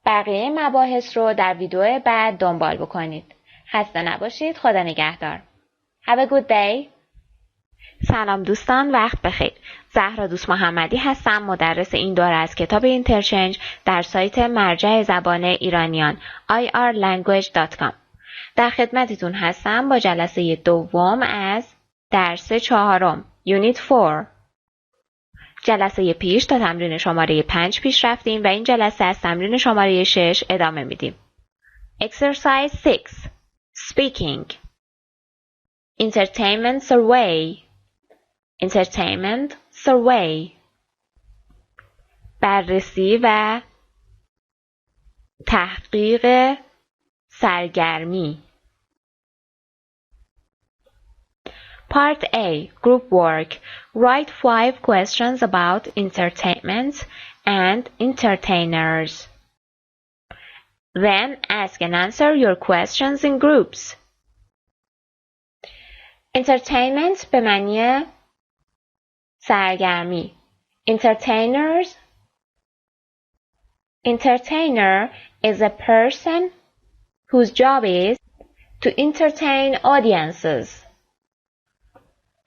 بقیه مباحث رو در ویدیو بعد دنبال بکنید. خسته نباشید. خدا نگهدار. Have a good day. سلام دوستان، وقت بخیر. زهرا دوست محمدی هستم، مدرس این دوره از کتاب اینترچنج در سایت مرجع زبان ایرانیان irlanguage.com. در خدمتتون هستم با جلسه دوم از درس 4 یونیت 4. جلسه پیش تا تمرین شماره 5 پیش رفتیم و این جلسه از تمرین شماره 6 ادامه میدیم. Exercise 6. Speaking. Entertainment survey. Entertainment survey. بررسی و تحقیق سرگرمی. Part A. Group work. Write 5 questions about entertainment and entertainers. Then ask and answer your questions in groups. Entertainment به معنی سرگرمی. Entertainers. Entertainer is a person whose job is to entertain audiences.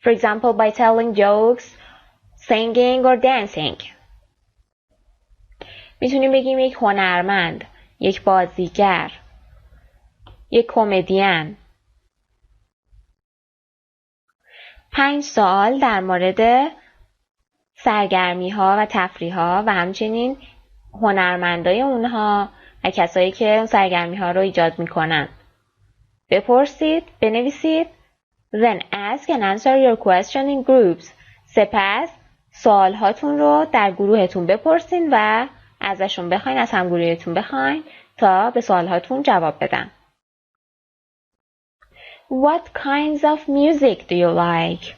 For example, by telling jokes, singing or dancing. میتونیم بگیم یک هنرمند، یک بازیگر، یک کمدین. 5 سوال در مورد سرگرمی ها و تفریح ها و همچنین هنرمندای اونها و کسایی که سرگرمی ها رو ایجاد میکنن. بپرسید، بنویسید. Then ask and answer your question in groups. سپس سوال هاتون رو در گروهتون بپرسین و ازشون بخواین، از همگروهتون بخواین تا به سوال هاتون جواب بدن. What kinds of music do you like?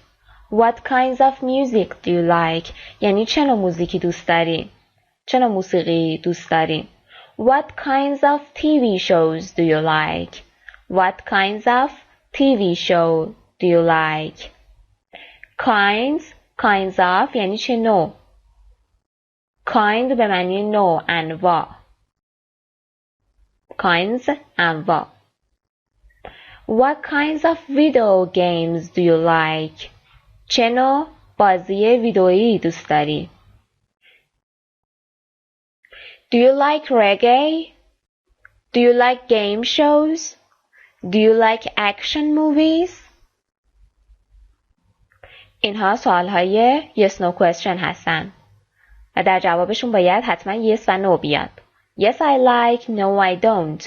What kinds of music do you like? یعنی چه نوع موزیکی دوست دارین؟ چه نوع موسیقی دوست دارین؟ What kinds of TV shows do you like? What kinds of TV show do you like? Kinds of یعنی چه نوع؟ kind به معنی نوع، انواع. kinds انواع. What kinds of video games do you like? چه نوع بازی ویدئویی دوست داری؟ Do you like reggae? Do you like game shows? Do you like action movies? اینها سوالهای yes no question هستن و در جوابشون باید حتما yes و no بیاد. Yes I like, no I don't.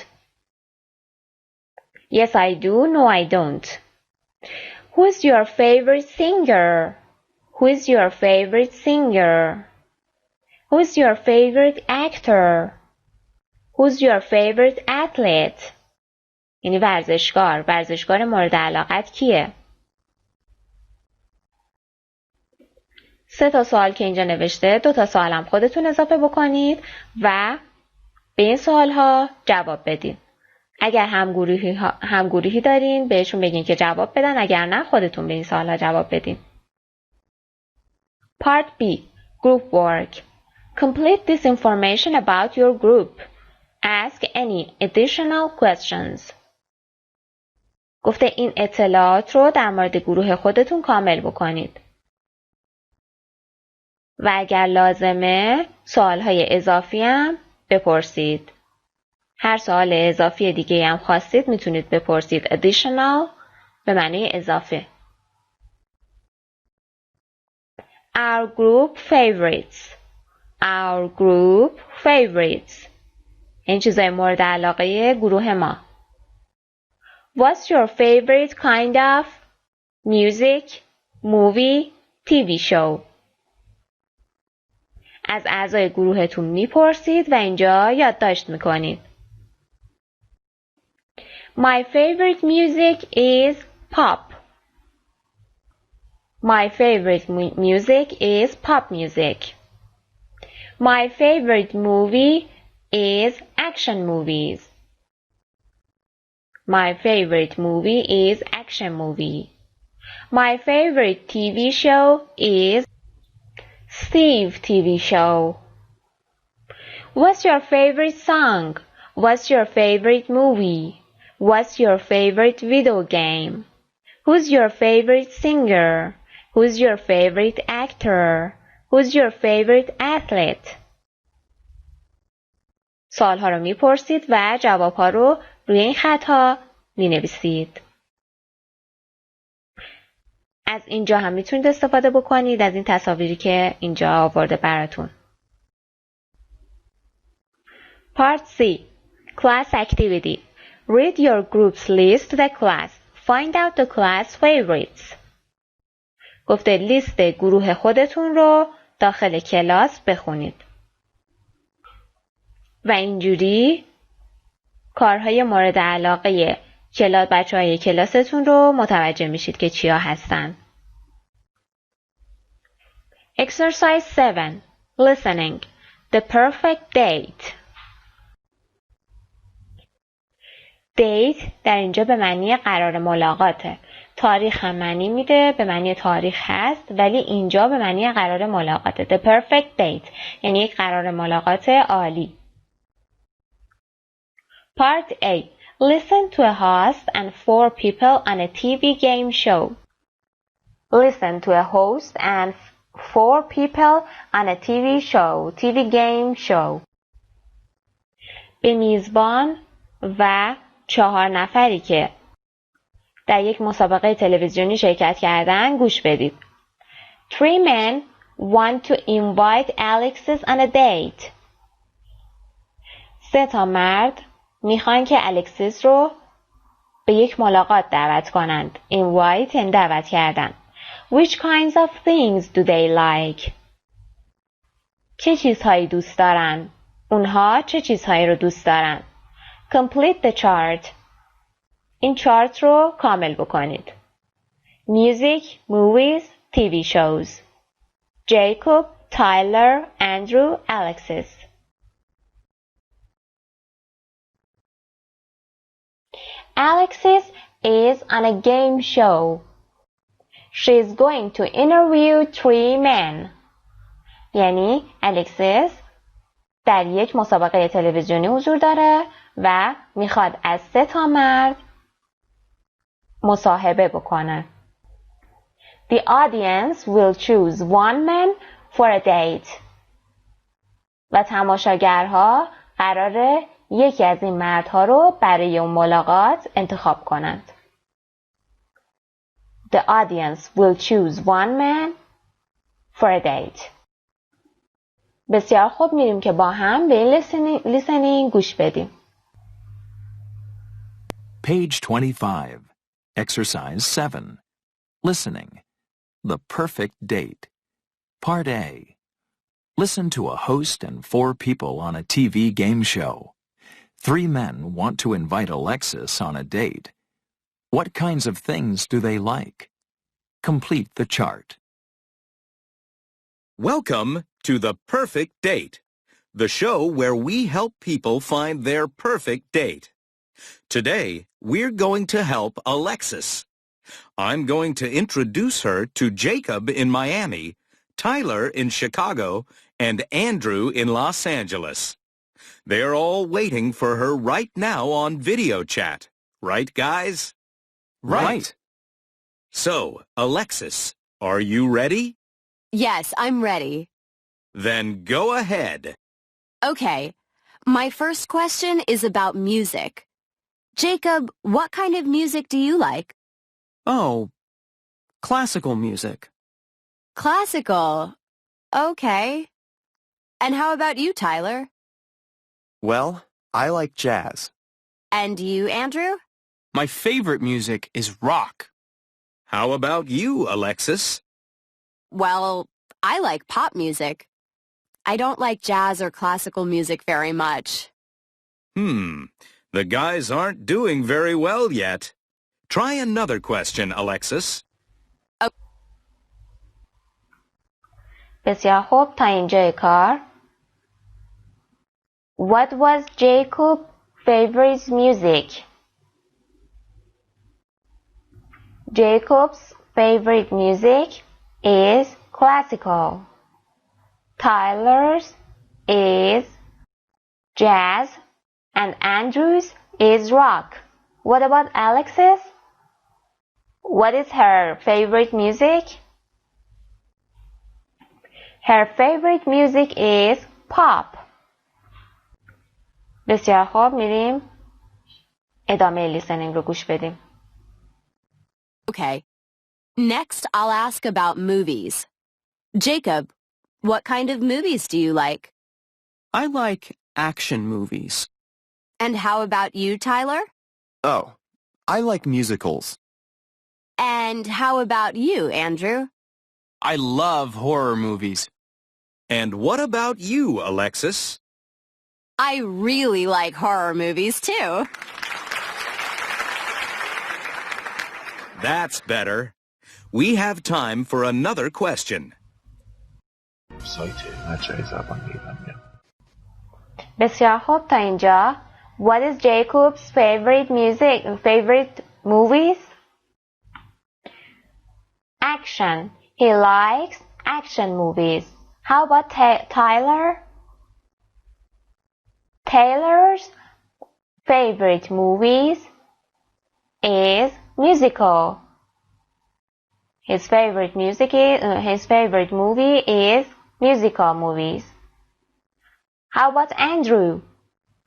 Yes I do, no I don't. Who's your favorite singer? Who's your favorite singer? Who's your favorite actor? Who's your favorite athlete? یعنی ورزشکار مورد علاقت کیه؟ 3 تا سوال که اینجا نوشته، 2 تا سوال هم خودتون اضافه بکنید و به این سوال ها جواب بدین. اگر همگروهی دارین بهشون بگین که جواب بدن، اگر نه خودتون به این سوال ها جواب بدین. Part B. Group work. Complete this information about your group. Ask any additional questions. گفته این اطلاعات رو در مورد گروه خودتون کامل بکنید. و اگر لازمه سوالهای اضافی هم بپرسید. هر سوال اضافی دیگه هم خواستید میتونید بپرسید. additional به معنی اضافه. Our group favorites. Our group favorites. این چیزای مورد علاقه گروه ما. What's your favorite kind of music, movie, TV show? از اعضای گروهتون میپرسید و اینجا یادداشت میکنید. My favorite music is pop. My favorite music is pop music. My favorite movie is action movies. My favorite movie is action movie. My favorite TV show is Steve TV show. What's your favorite song? What's your favorite movie? What's your favorite video game? Who's your favorite singer? Who's your favorite actor? Who's your favorite athlete? سوالها رو میپرسید و جوابها رو روی این خطها مینویسید. از اینجا هم میتونید استفاده بکنید از این تصاویری که اینجا آورده براتون. Part C. Class activity. Read your group's list to the class. Find out the class favorites. گفته لیست گروه خودتون رو داخل کلاس بخونید. و اینجوری کارهای مورد علاقه بچه‌های کلاستون رو متوجه میشید که چیا هستن. Exercise 7. Listening. The perfect date. date در اینجا به معنی قرار ملاقاته. تاریخ هم معنی میده، به معنی تاریخ هست، ولی اینجا به معنی قرار ملاقاته. The perfect date یعنی یک قرار ملاقات عالی. Part A. Listen to a host and 4 people on a TV game show. Listen to a host and 4 people on a TV game show. به میزبان و 4 نفری که در یک مسابقه تلویزیونی شرکت کردن گوش بدید. 3 men want to invite Alexis on a date. 3 تا مرد میخوان که الکسیس رو به یک ملاقات دعوت کنند. invite یعنی دعوت کردن. Which kinds of things do they like? چه چیزهایی دوست دارن؟ اونها چه چیزهایی رو دوست دارن؟ Complete the chart. این چارت رو کامل بکنید. Music, movies, TV shows. Jacob, Tyler, Andrew, Alexis. Alexis is on a game show. She's going to interview 3 men. یعنی الکسیس در یک مسابقه تلویزیونی حضور داره و میخواد از 3 تا مرد مصاحبه بکنه. The audience will choose 1 man for a date. و تماشاگرها قراره یکی از این مردها رو برای اون ملاقات انتخاب کنند. The audience will choose one man for a date. بسیار خوب، میریم که با هم به این listening گوش بدیم. Page 25. Exercise 7. Listening. The perfect date. Part A. Listen to a host and 4 people on a TV game show. 3 men want to invite Alexis on a date. What kinds of things do they like? Complete the chart. Welcome to The Perfect Date, the show where we help people find their perfect date. Today, we're going to help Alexis. I'm going to introduce her to Jacob in Miami, Tyler in Chicago, and Andrew in Los Angeles. They're all waiting for her right now on video chat. Right, guys? Right. So, Alexis, are you ready? Yes, I'm ready. Then go ahead. Okay. My first question is about music. Jacob, what kind of music do you like? Oh, classical music. Classical. Okay. And how about you, Tyler? Well, I like jazz. And you, Andrew? My favorite music is rock. How about you, Alexis? Well, I like pop music. I don't like jazz or classical music very much. The guys aren't doing very well yet. Try another question, Alexis. بسیار خوب، تا اینجای کار. What was Jacob's favorite music? Jacob's favorite music is classical. Tyler's is jazz, and Andrew's is rock. What about Alexis? What is her favorite music? Her favorite music is pop. بسیار خوب، میریم ادامه لیسنینگ رو گوش بدیم. Okay. Next, I'll ask about movies. Jacob, what kind of movies do you like? I like action movies. And how about you, Tyler? Oh, I like musicals. And how about you, Andrew? I love horror movies. And what about you, Alexis? I really like horror movies, too. That's better. We have time for another question. سایت مجله زبان میبندم. بسیار خوب، تا اینجا. What is Jacob's favorite movies? Action. He likes action movies. How about Tyler? Taylor's favorite movies is musical. His favorite movie is musical movies. How about Andrew?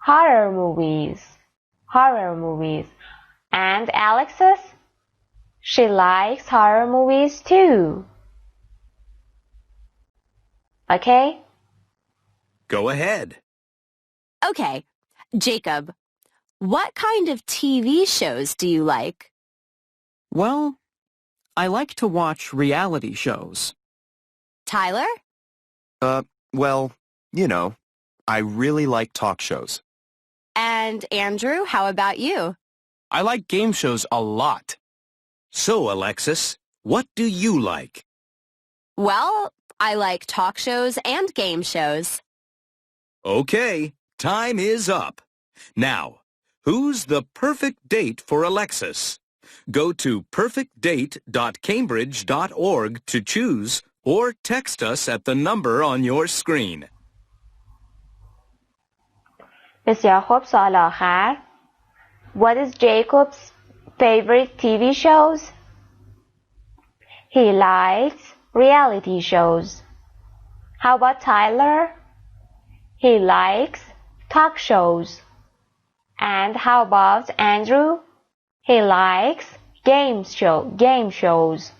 Horror movies. And Alexis? She likes horror movies too. Okay? Go ahead. Okay. Jacob, what kind of TV shows do you like? Well, I like to watch reality shows. Tyler? Well, you know, I really like talk shows. And Andrew, how about you? I like game shows a lot. So, Alexis, what do you like? Well, I like talk shows and game shows. Okay, time is up. Now, who's the perfect date for Alexis? Go to perfectdate.cambridge.org to choose or text us at the number on your screen. بسیار خوب، سوال آخر. What is Jacob's favorite TV shows? He likes reality shows. How about Tyler? He likes talk shows. And how about Andrew? He likes game shows.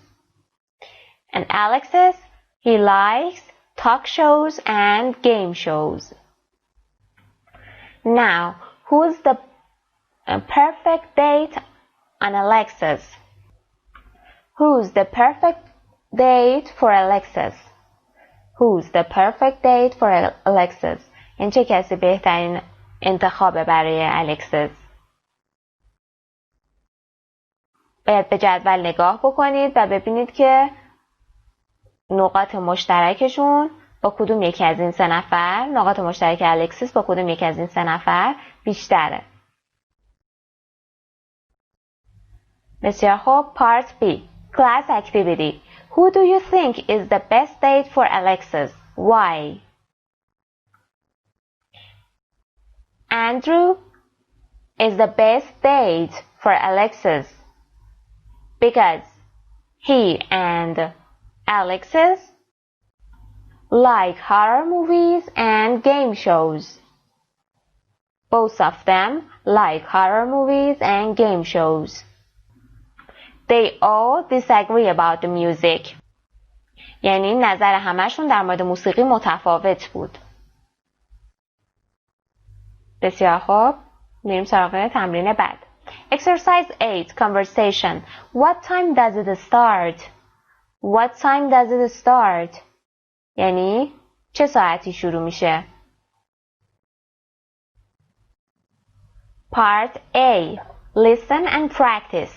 And Alexis, he likes talk shows and game shows. Now, who's the perfect date on Alexis? Who's the perfect date for Alexis? Who's the perfect date for Alexis? این چه کسی بهترین انتخابه برای الکسس؟ باید به جدول نگاه بکنید و ببینید که نقاط مشترکشون با کدوم یکی از این سه نفر، نقاط مشترک الکسیس با کدوم یکی از این سه نفر بیشتره. بسیار خوب. Part B. Class activity. Who do you think is the best date for Alexis? Why? Andrew is the best date for Alexis because he and Alexis like horror movies and game shows. Both of them like horror movies and game shows. They all disagree about the music. یعنی نظر همشون در مورد موسیقی متفاوت بود. بسیار خوب. میریم سراغ تمرین بعد. Exercise 8. Conversation. What time does it start? What time does it start? یعنی چه ساعتی شروع میشه؟ Part A. Listen and practice.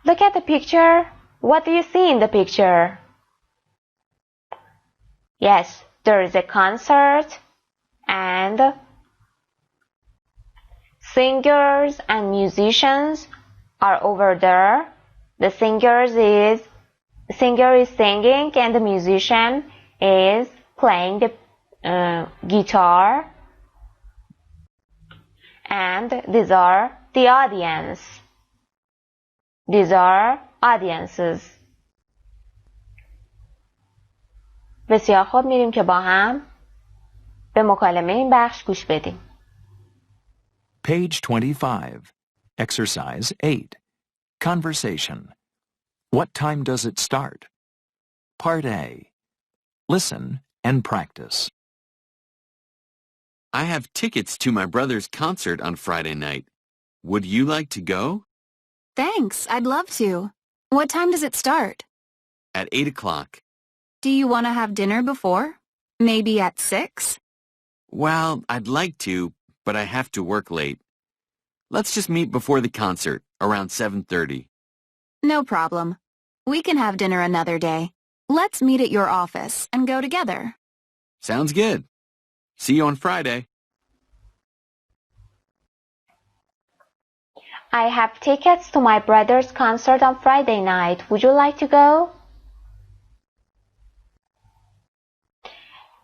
Look at the picture. What do you see in the picture? Yes, there is a concert and singers and musicians are over there. The singer is singing and the musician is playing the guitar. And these are the audience. These are audiences. بسیار خوب. میریم که با هم به مکالمه این بخش گوش بدیم. Page 25. Exercise 8. Conversation. What time does it start? Part A. Listen and practice. I have tickets to my brother's concert on Friday night. Would you like to go? Thanks, I'd love to. What time does it start? At 8 o'clock. Do you want to have dinner before? Maybe at 6? Well, I'd like to, but I have to work late. Let's just meet before the concert, around 7:30. No problem. We can have dinner another day. Let's meet at your office and go together. Sounds good. See you on Friday. I have tickets to my brother's concert on Friday night. Would you like to go?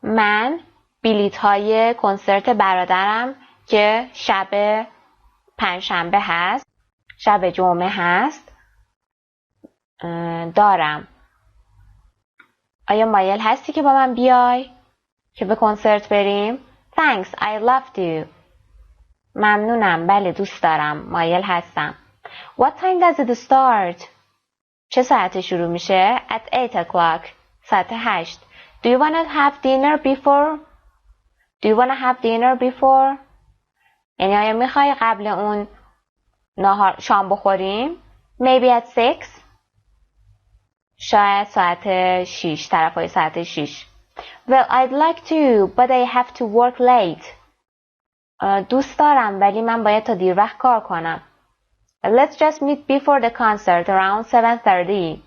من بلیط های کنسرت برادرم که شب پنجشنبه هست، شب جمعه هست، دارم. آیا مایل هستی که با من بیای که به کنسرت بریم؟ Thanks, I love to. ممنونم، بله دوست دارم، مایل هستم. What time does it start? چه ساعتی شروع میشه؟ At 8 o'clock. ساعت 8. Do you want to have dinner before? Do you want to have dinner before? یعنی آیا میخوای قبل اون شام بخوریم؟ Maybe at 6? شاید ساعت 6، طرفای ساعت 6. Well, I'd like to, but I have to work late. دوست دارم ولی من باید تا دیر وقت کار کنم. Let's just meet before the concert around 7:30.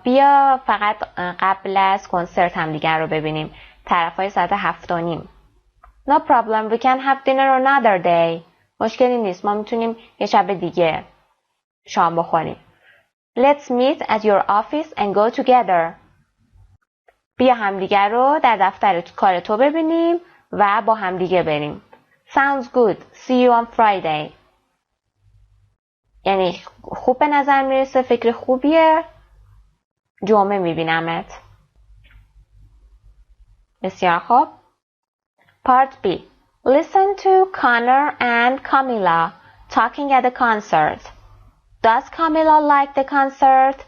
بیا فقط قبل از کنسرت هم دیگر رو ببینیم. طرفای ساعت 7:30. No problem, we can have dinner another day. مشکلی نیست، ما میتونیم یه شب دیگه شام بخوریم. Let's meet at your office and go together. بیا همدیگر رو در دفتر کار تو ببینیم و با همدیگه بریم. Sounds good. See you on Friday. یعنی خوب به نظر میرسه، فکر خوبیه. جمعه میبینمت. بسیار خوب. Part B. Listen to Connor and Camilla talking at the concert. Does Camilla like the concert?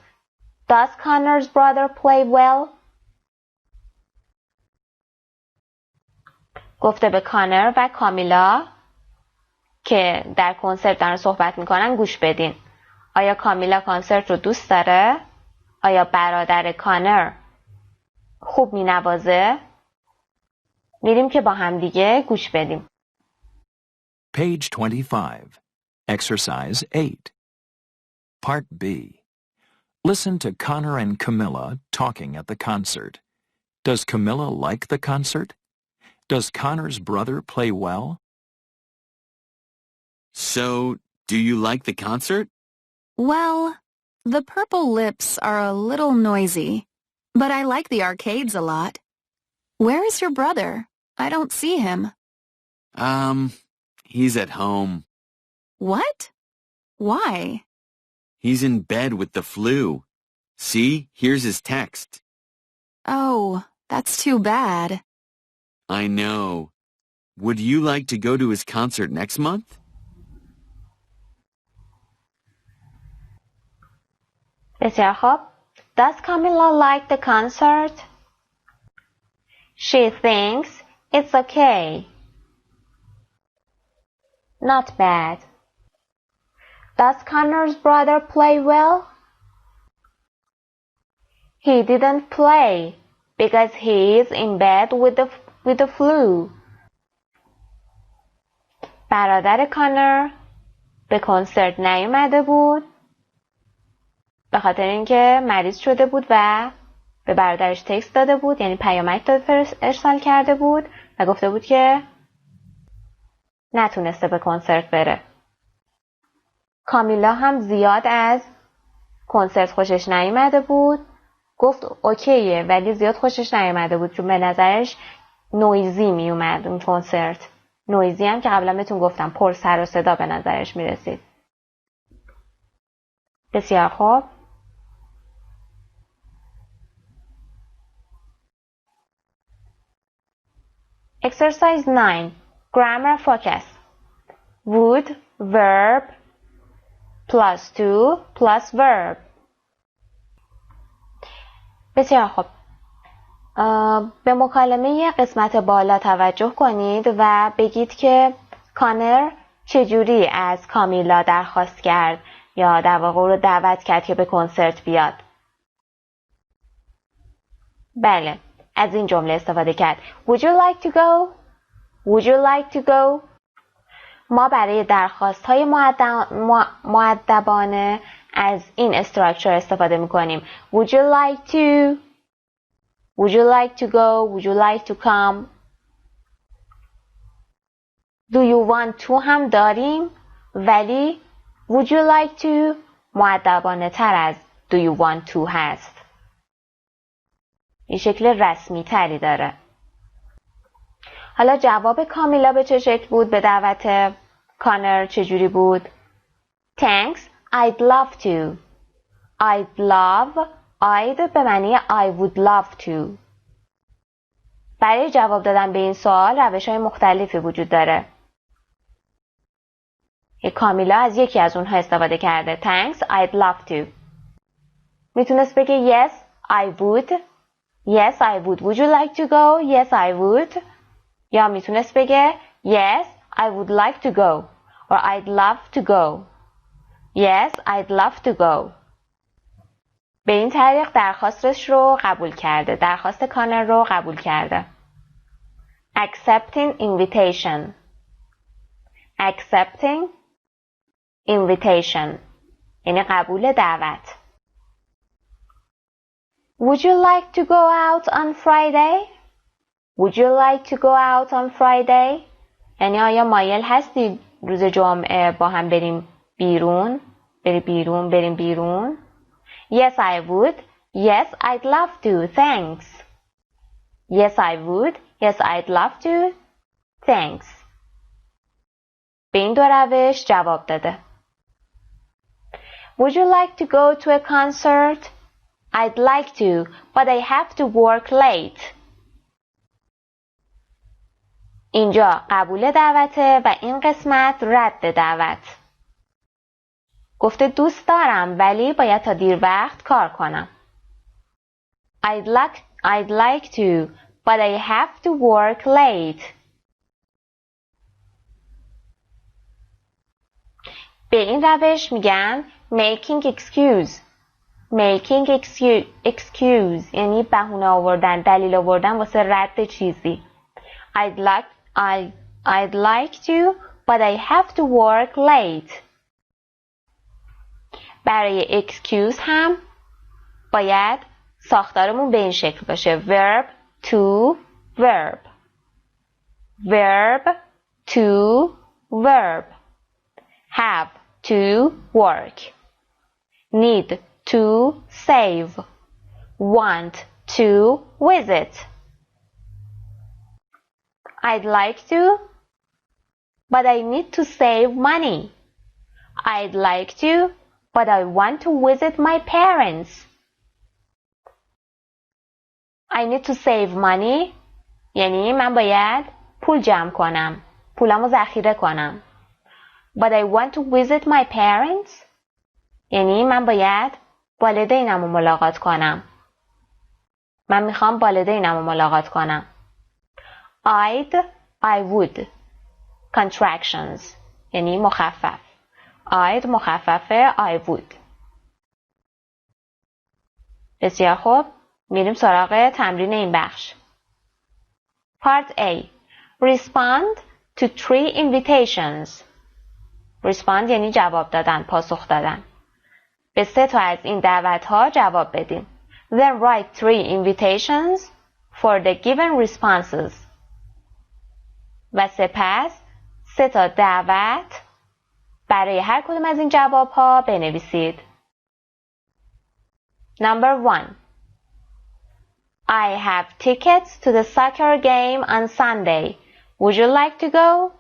Does Connor's brother play well? گفته به کانر و کامیلا که در کنسرت دارن صحبت میکنن گوش بدین. آیا کامیلا کنسرت رو دوست داره؟ آیا برادر کانر خوب مینوازه؟ میریم که با هم دیگه گوش بدیم. Page 25. Exercise 8. Part B. Listen to Connor and Camilla talking at the concert. Does Camilla like the concert? Does Connor's brother play well? So, do you like the concert? Well, the Purple Lips are a little noisy, but I like the arcades a lot. Where is your brother? I don't see him. He's at home. What? Why? He's in bed with the flu. See, here's his text. Oh, that's too bad. I know. Would you like to go to his concert next month? بسیار خوب. Does Camilla like the concert? She thinks it's okay. Not bad. Does Connor's brother play well? He didn't play because he is in bed with the flu. برادر کانر به کنسرت نیومده بود به خاطر اینکه مریض شده بود و به برادرش تکست داده بود، یعنی پیامک ارسال کرده بود و گفته بود که نتونسته به کنسرت بره. کامیلا هم زیاد از کنسرت خوشش نیومده بود، گفت اوکیه ولی زیاد خوشش نیومده بود چون به نظرش نویزی می اومد اون کنسرت. نویزی هم که قبلا بهتون گفتم پر سر و صدا به نظرش می رسید. بسیار خوب. Exercise 9. Grammar focus. Would, verb, plus to, plus verb. بسیار خوب. به مکالمه قسمت بالا توجه کنید و بگید که کانر چجوری از کامیلا درخواست کرد یا در واقع رو دعوت کرد که به کنسرت بیاد. بله، از این جمله استفاده کرد. Would you like to go? Would you like to go? ما برای درخواست های مؤدبانه از این استراکچر استفاده می کنیم. Would you like to? Would you like to go? Would you like to come? Do you want to هم داریم ولی Would you like to مؤدبانه تر از Do you want to هست. این شکل رسمی تری داره. حالا جواب کامیلا به چه شکل بود؟ به دعوت کانر چجوری بود؟ Thanks, I'd love to. I'd love I'd به معنی I would love to. برای جواب دادن به این سوال روش‌های مختلفی وجود داره. کامیلا از یکی از اونها استفاده کرده. Thanks, I'd love to. میتونست بگه Yes, I would. Yes, I would. Would you like to go? Yes, I would. یا میتونست بگه Yes, I would like to go. Or I'd love to go. Yes, I'd love to go. به این طریق درخواستش رو قبول کرده. درخواست کانر رو قبول کرده. Accepting invitation. Accepting invitation. یعنی قبول دعوت. Would you like to go out on Friday? Would you like to go out on Friday? یعنی آیا مایل هستی روز جمعه با هم بریم بیرون؟ بریم بیرون؟ Yes, I would. Yes, I'd love to. Thanks. Yes, I would. Yes, I'd love to. Thanks. به این دو روش جواب داده. Would you like to go to a concert? I'd like to, but I have to work late. اینجا قبول دعوته و این قسمت رد دعوت. گفته دوست دارم ولی باید تا دیر وقت کار کنم. I'd like to, but I have to work late. به این روش میگن making excuse یعنی بهونه آوردن، دلیل آوردن واسه رد چیزی. I'd like to, but I have to work late. برای excuse هم باید ساختارمون به این شکل باشه. verb to verb. verb to verb. have to work. need to save. want to visit. I'd like to, but I need to save money. I'd like to, but I want to visit my parents. I need to save money یعنی من باید پول جمع کنم، پولمو ذخیره کنم. But I want to visit my parents یعنی من باید والدینمو ملاقات کنم. من میخوام والدینمو ملاقات کنم. I would. Contractions یعنی مخفف. I'd مخفف I would. بسیار خوب. میریم سراغ تمرین این بخش. Part A. Respond to 3 invitations. Respond یعنی جواب دادن، پاسخ دادن. به 3 تا از این دعوت‌ها جواب بدیم. Then write 3 invitations for the given responses. و سپس 3 تا دعوت برای هر کدوم از این جواب‌ها بنویسید. Number 1. I have tickets to the soccer game on Sunday. Would you like to go?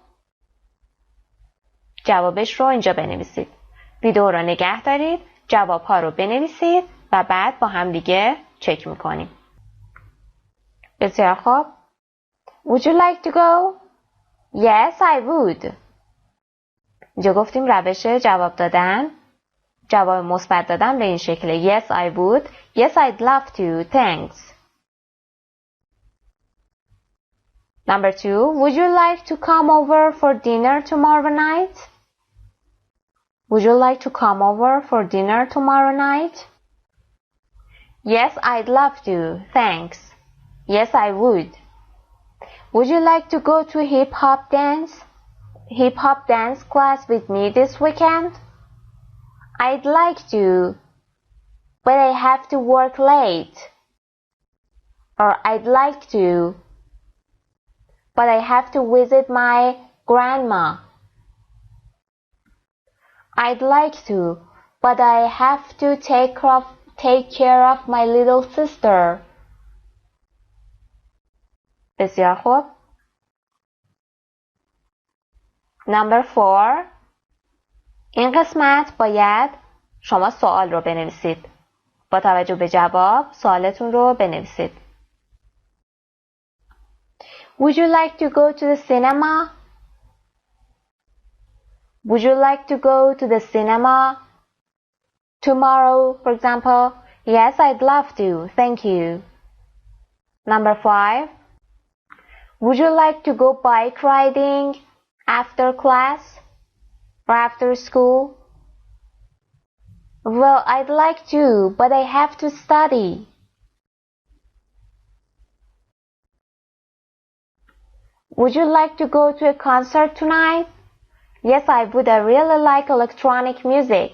جوابش رو اینجا بنویسید. ویدیو رو نگه دارید، جواب‌ها رو بنویسید و بعد با هم دیگه چک می‌کنیم. بسیار خوب. Would you like to go? Yes, I would. اینجا گفتیم روش جواب دادن، جواب مثبت دادن به این شکل. Yes, I would. Yes, I'd love to. Thanks. Number 2. Would you like to come over for dinner tomorrow night? Would you like to come over for dinner tomorrow night? Yes, I'd love to. Thanks. Yes, I would. Would you like to go to hip-hop dance class with me this weekend? I'd like to, but I have to work late. Or I'd like to, but I have to visit my grandma. I'd like to, but I have to take care of my little sister. بسیار خوب. Number 4. این قسمت باید شما سوال رو بنویسید. با توجه به جواب سوالتون رو بنویسید. Would you like to go to the cinema? Would you like to go to the cinema tomorrow, for example? Yes, I'd love to. Thank you. Number 5. Would you like to go bike riding after class or after school? Well, I'd like to, but I have to study. Would you like to go to a concert tonight? Yes, I would. I really like electronic music.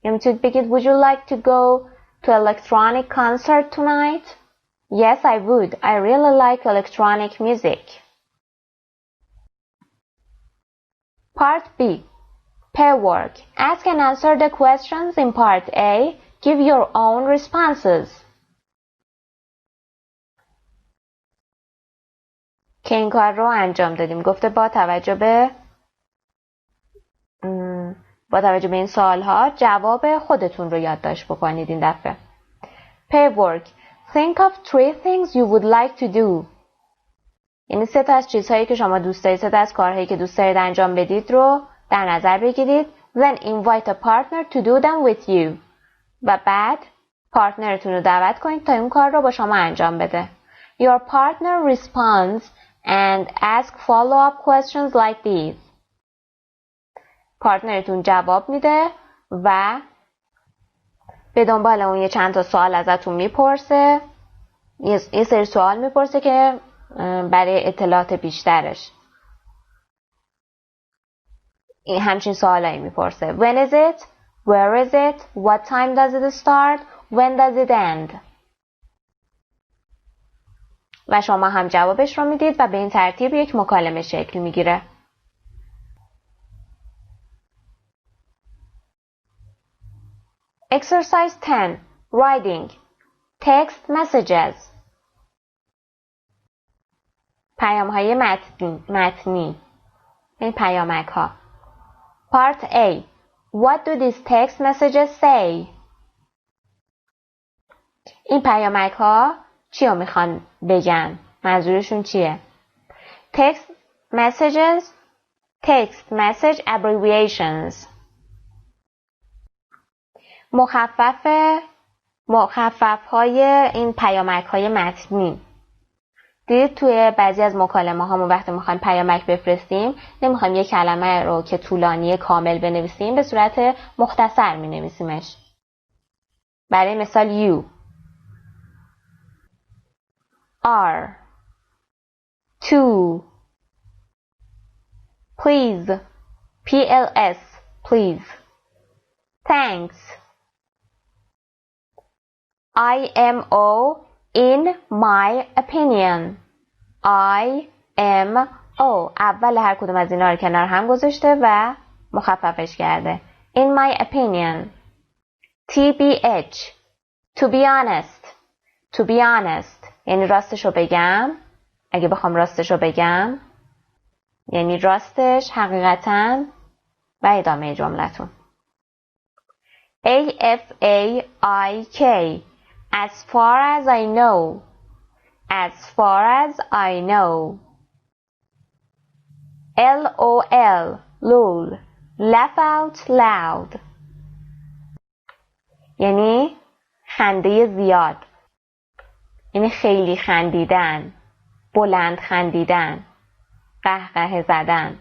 میتونید بگید Would you like to go to electronic concert tonight? Yes, I would. I really like electronic music. Part B. Pair work. Ask and answer the questions in Part A. Give your own responses. که این کار رو انجام دادیم. گفته با توجه به این سوال‌ها جواب خودتون رو یادداشت بکنید این دفعه. Pair work. Think of 3 things you would like to do. یعنی 3 تا از چیزهایی که شما دوست دارید، 3 تا از کارهایی که دوست دارید انجام بدید رو در نظر بگیرید Then invite a partner to do them with you. و بعد پارتنرتون رو دعوت کنید تا این کار رو با شما انجام بده. Your partner responds and ask follow-up questions like these. پارتنرتون جواب میده و به دنبال اون یه چند تا سوال ازتون میپرسه. یه سری سوال میپرسه که برای اطلاعات بیشترش. این همچین سوالایی میپرسه. When is it? Where is it? What time does it start? When does it end? و شما هم جوابش رو میدید و به این ترتیب یک مکالمه شکل میگیره. Exercise 10. Writing. Text messages. پیام‌های متنی. این پیامک ها. Part A. What do these text messages say? این پیامک ها چی رو میخوان بگن؟ منظورشون چیه؟ Text messages. Text message abbreviations. مخفف های این پیامک های متنی. دیدید توی بعضی از مکالمه هامون وقتی میخوایم پیامک بفرستیم نمیخوایم یک کلمه رو که طولانی کامل بنویسیم به صورت مختصر مینویسیمش. برای مثال you are to please PLS please thanks IMO in my opinion IMO اول هر کدوم از اینا رو کنار هم گذاشته و مخففش کرده. In my opinion TBH to be honest یعنی راستشو بگم. اگه بخوام راستشو بگم یعنی راستش حقیقتاً و ادامه جملتون. AFAIK as far as I know as far as I know LOL lol laugh out loud یعنی خنده زیاد یعنی خیلی خندیدن بلند خندیدن قهقه زدن.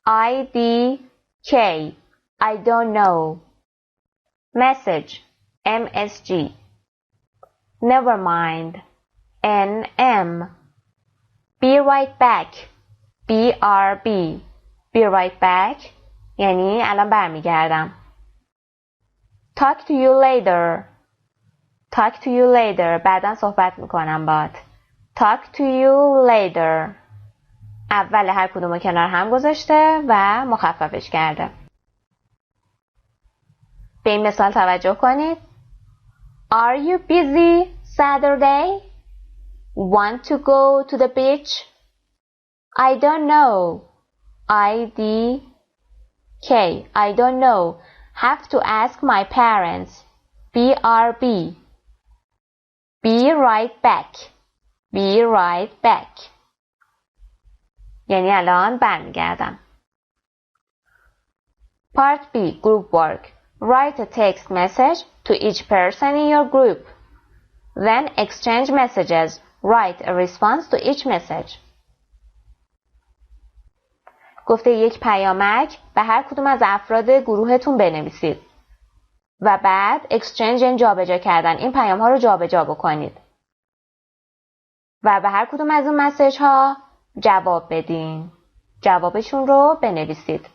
IDK I don't know message MSG never mind NM be right back BRB be right back یعنی الان برمیگردم. talk to you later بعداً صحبت میکنم باهات. talk to you later اول هر کدومو کنار هم گذاشته و مخففش کرده. به این مثال توجه کنید. Are you busy Saturday? Want to go to the beach? I don't know. IDK I don't know. Have to ask my parents. BRB Be right back. Be right back یعنی الان برمیگردم. Part B Group work. Write a text message to each person in your group. Then exchange messages. Write a response to each message. گفته یک پیامک به هر کدوم از افراد گروهتون بنویسید. و بعد exchange این جابجا کردن این پیام ها رو جابجا بکنید. و به هر کدوم از اون مسیج ها جواب بدین. جوابشون رو بنویسید.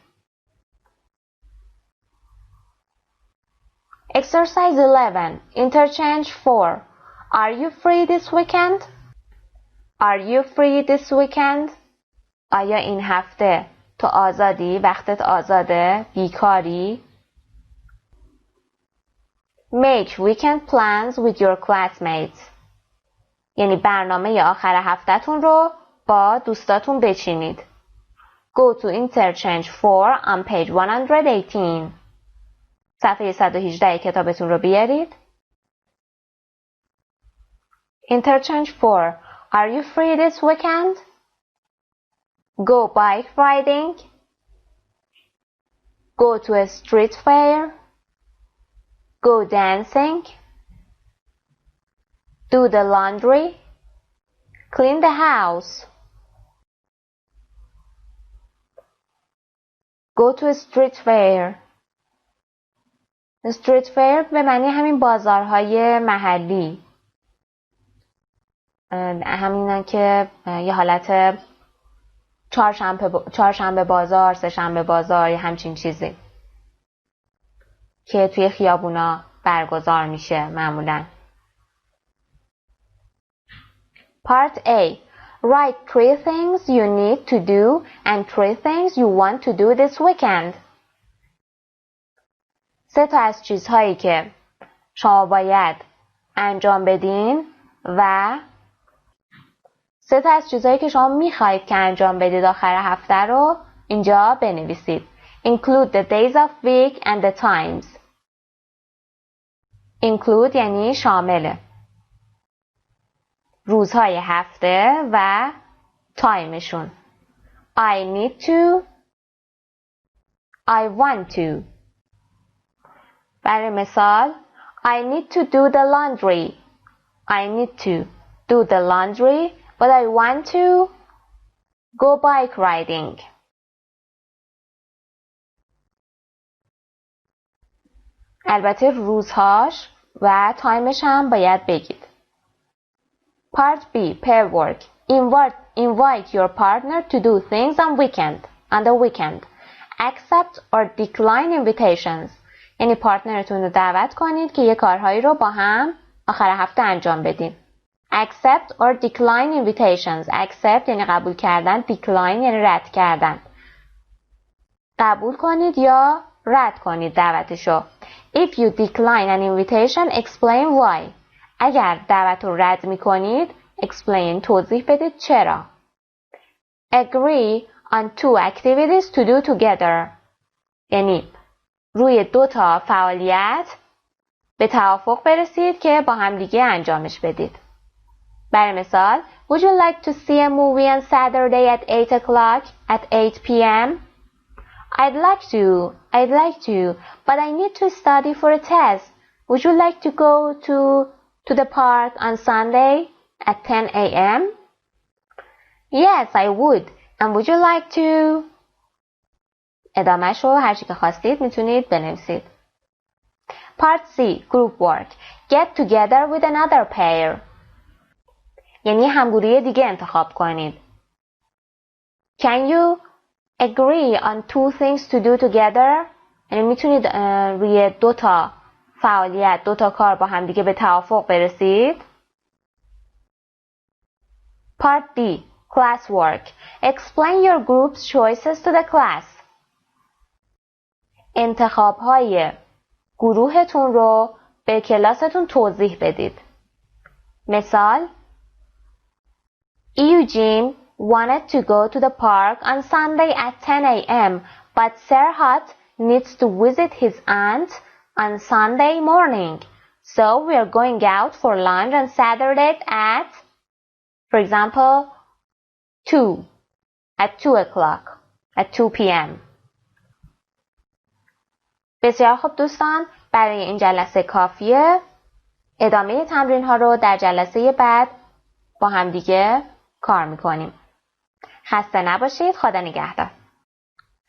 Exercise 11. Interchange 4. Are you free this weekend? Are you free this weekend? آیا این هفته تو آزادی؟ وقتت آزاده؟ بیکاری؟ Make weekend plans with your classmates. یعنی برنامه آخر هفته‌تون رو با دوستاتون بچینید. Go to interchange 4 on page 118. صفحه 118 کتابتون رو بیارید. Interchange 4. Are you free this weekend? Go bike riding. go to a street fair, go dancing, do the laundry, clean the house. Go to a street fair. Street fair به معنی همین بازارهای محلی. همینه که یه حالت چهارشنبه بازار، سه‌شنبه بازار، یه همچین چیزی که توی خیابونا برگزار میشه معمولاً. Part A. Write 3 things you need to do and 3 things you want to do this weekend. 3 تا از چیزهایی که شما باید انجام بدین و 3 تا از چیزهایی که شما میخواید که انجام بدید آخر هفته رو اینجا بنویسید. Include the days of week and the times. Include یعنی شامله. روزهای هفته و تایمشون. I need to, I want to. برای مثال I need to do the laundry. I need to do the laundry, but I want to go bike riding. البته روزهاش و تایمش هم باید بگید. Part B. Pair work. Invite your partner to do things on the weekend. Accept or decline invitations. یعنی پارتنرتون رو دعوت کنید که یه کارهایی رو با هم آخر هفته انجام بدین. Accept or decline invitations. Accept یعنی قبول کردن. Decline یعنی رد کردن. قبول کنید یا رد کنید دعوتشو. If you decline an invitation, explain why. اگر دعوت رو رد می کنید explain توضیح بدید چرا. Agree on 2 activities to do together. یعنی روی 2 تا فعالیت به توافق برسید که با هم دیگه انجامش بدید. برای مثال Would you like to see a movie on Saturday at 8 o'clock at 8 p.m.? I'd like to, but I need to study for a test. Would you like to go to the park on Sunday at 10 a.m.? Yes, I would. And would you like to? ادامهش رو هر چی که خواستید میتونید بنویسید. Part C. Group work. Get together with another pair. یعنی همگروهی دیگه انتخاب کنید. Can you agree on 2 things to do together? یعنی میتونید روی 2 تا فعالیت 2 تا کار با هم دیگه به توافق برسید. Part D. Class work. Explain your group's choices to the class. انتخاب‌های گروهتون رو به کلاستون توضیح بدید. مثال Eugene wanted to go to the park on Sunday at 10 a.m. but Serhat needs to visit his aunt on Sunday morning. So we are going out for lunch on Saturday at, for example, 2 o'clock, at 2 p.m. بسیار خوب دوستان، برای این جلسه کافیه. ادامه تمرین ها رو در جلسه بعد با هم دیگه کار میکنیم. خسته نباشید. خدا نگهدار.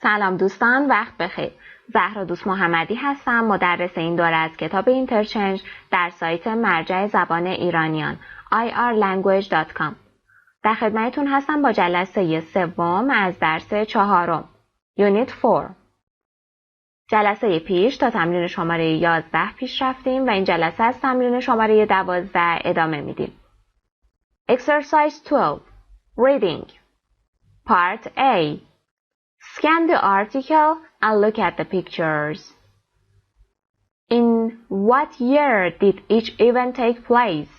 سلام دوستان، وقت بخیر. زهرا دوست محمدی هستم، مدرس این دوره از کتاب اینترچنج در سایت مرجع زبان ایرانیان irlanguage.com. در خدمتتون هستم با جلسه 3 از درس 4 یونیت 4. جلسه پیش تا تمرین شماره 11 پیش رفتیم و این جلسه از تمرین شماره 12 ادامه میدیم. Exercise 12. Reading. Part A. Scan the article and look at the pictures. In what year did each event take place?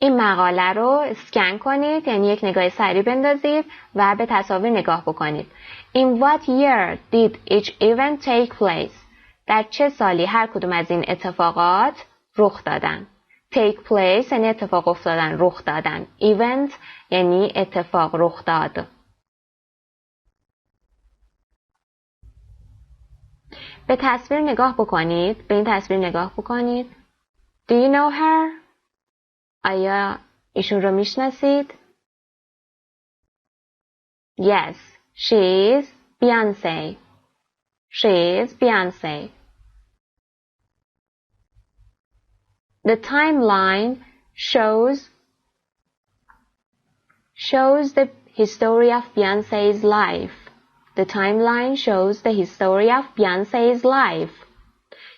این مقاله رو اسکن کنید، یعنی یک نگاه سریع بندازید و به تصاویر نگاه بکنید. In what year did each event take place? در چه سالی هر کدوم از این اتفاقات رخ دادن. Take place یعنی اتفاق افتادن، رخ دادن. Event یعنی اتفاق رخ داد. به تصویر نگاه بکنید. به این تصویر نگاه بکنید. Do you know her? آیا ایشون رو میشناسید؟ Yes, she is Beyoncé. She is Beyoncé. The timeline shows the history of Beyoncé's life. The timeline shows the history of Beyoncé's life.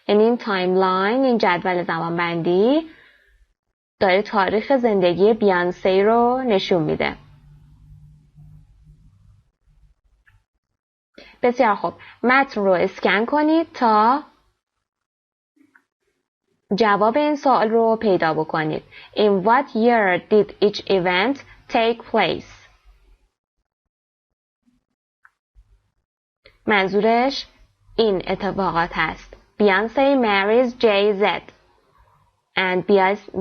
یعنی این تایملاین، این جدول زمانبندی داره تاریخ زندگی بیانسی رو نشون میده. بسیار خوب. متن رو اسکن کنید تا جواب این سوال رو پیدا بکنید. In what year did each event take place? منظورش این اتفاقات هست. Beyoncé marries Jay-Z and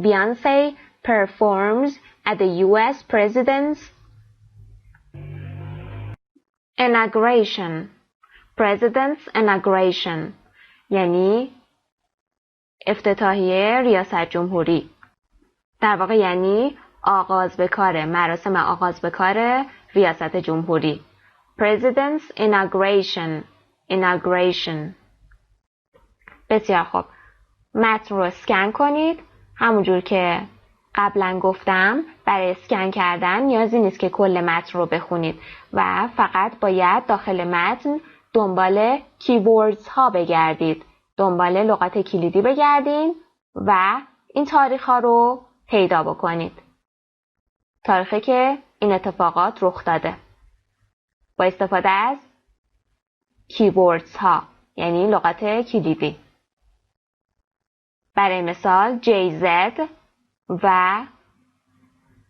Beyoncé performs at the US President's inauguration. President's inauguration یعنی افتتاحیه ریاست جمهوری. در واقع یعنی آغاز به کار، مراسم آغاز به کار ریاست جمهوری. President's inauguration. بسیار خوب. متن رو اسکن کنید. همونجور که قبلا گفتم برای اسکن کردن نیازی نیست که کل متن رو بخونید و فقط باید داخل متن دنبال کیوردز ها بگردید. دنبال لغات کلیدی بگردین و این تاریخ ها رو پیدا بکنید. تاریخی که این اتفاقات رخ داده. با استفاده از کیوردز ها یعنی لغات کلیدی. برای مثال Jay-Z و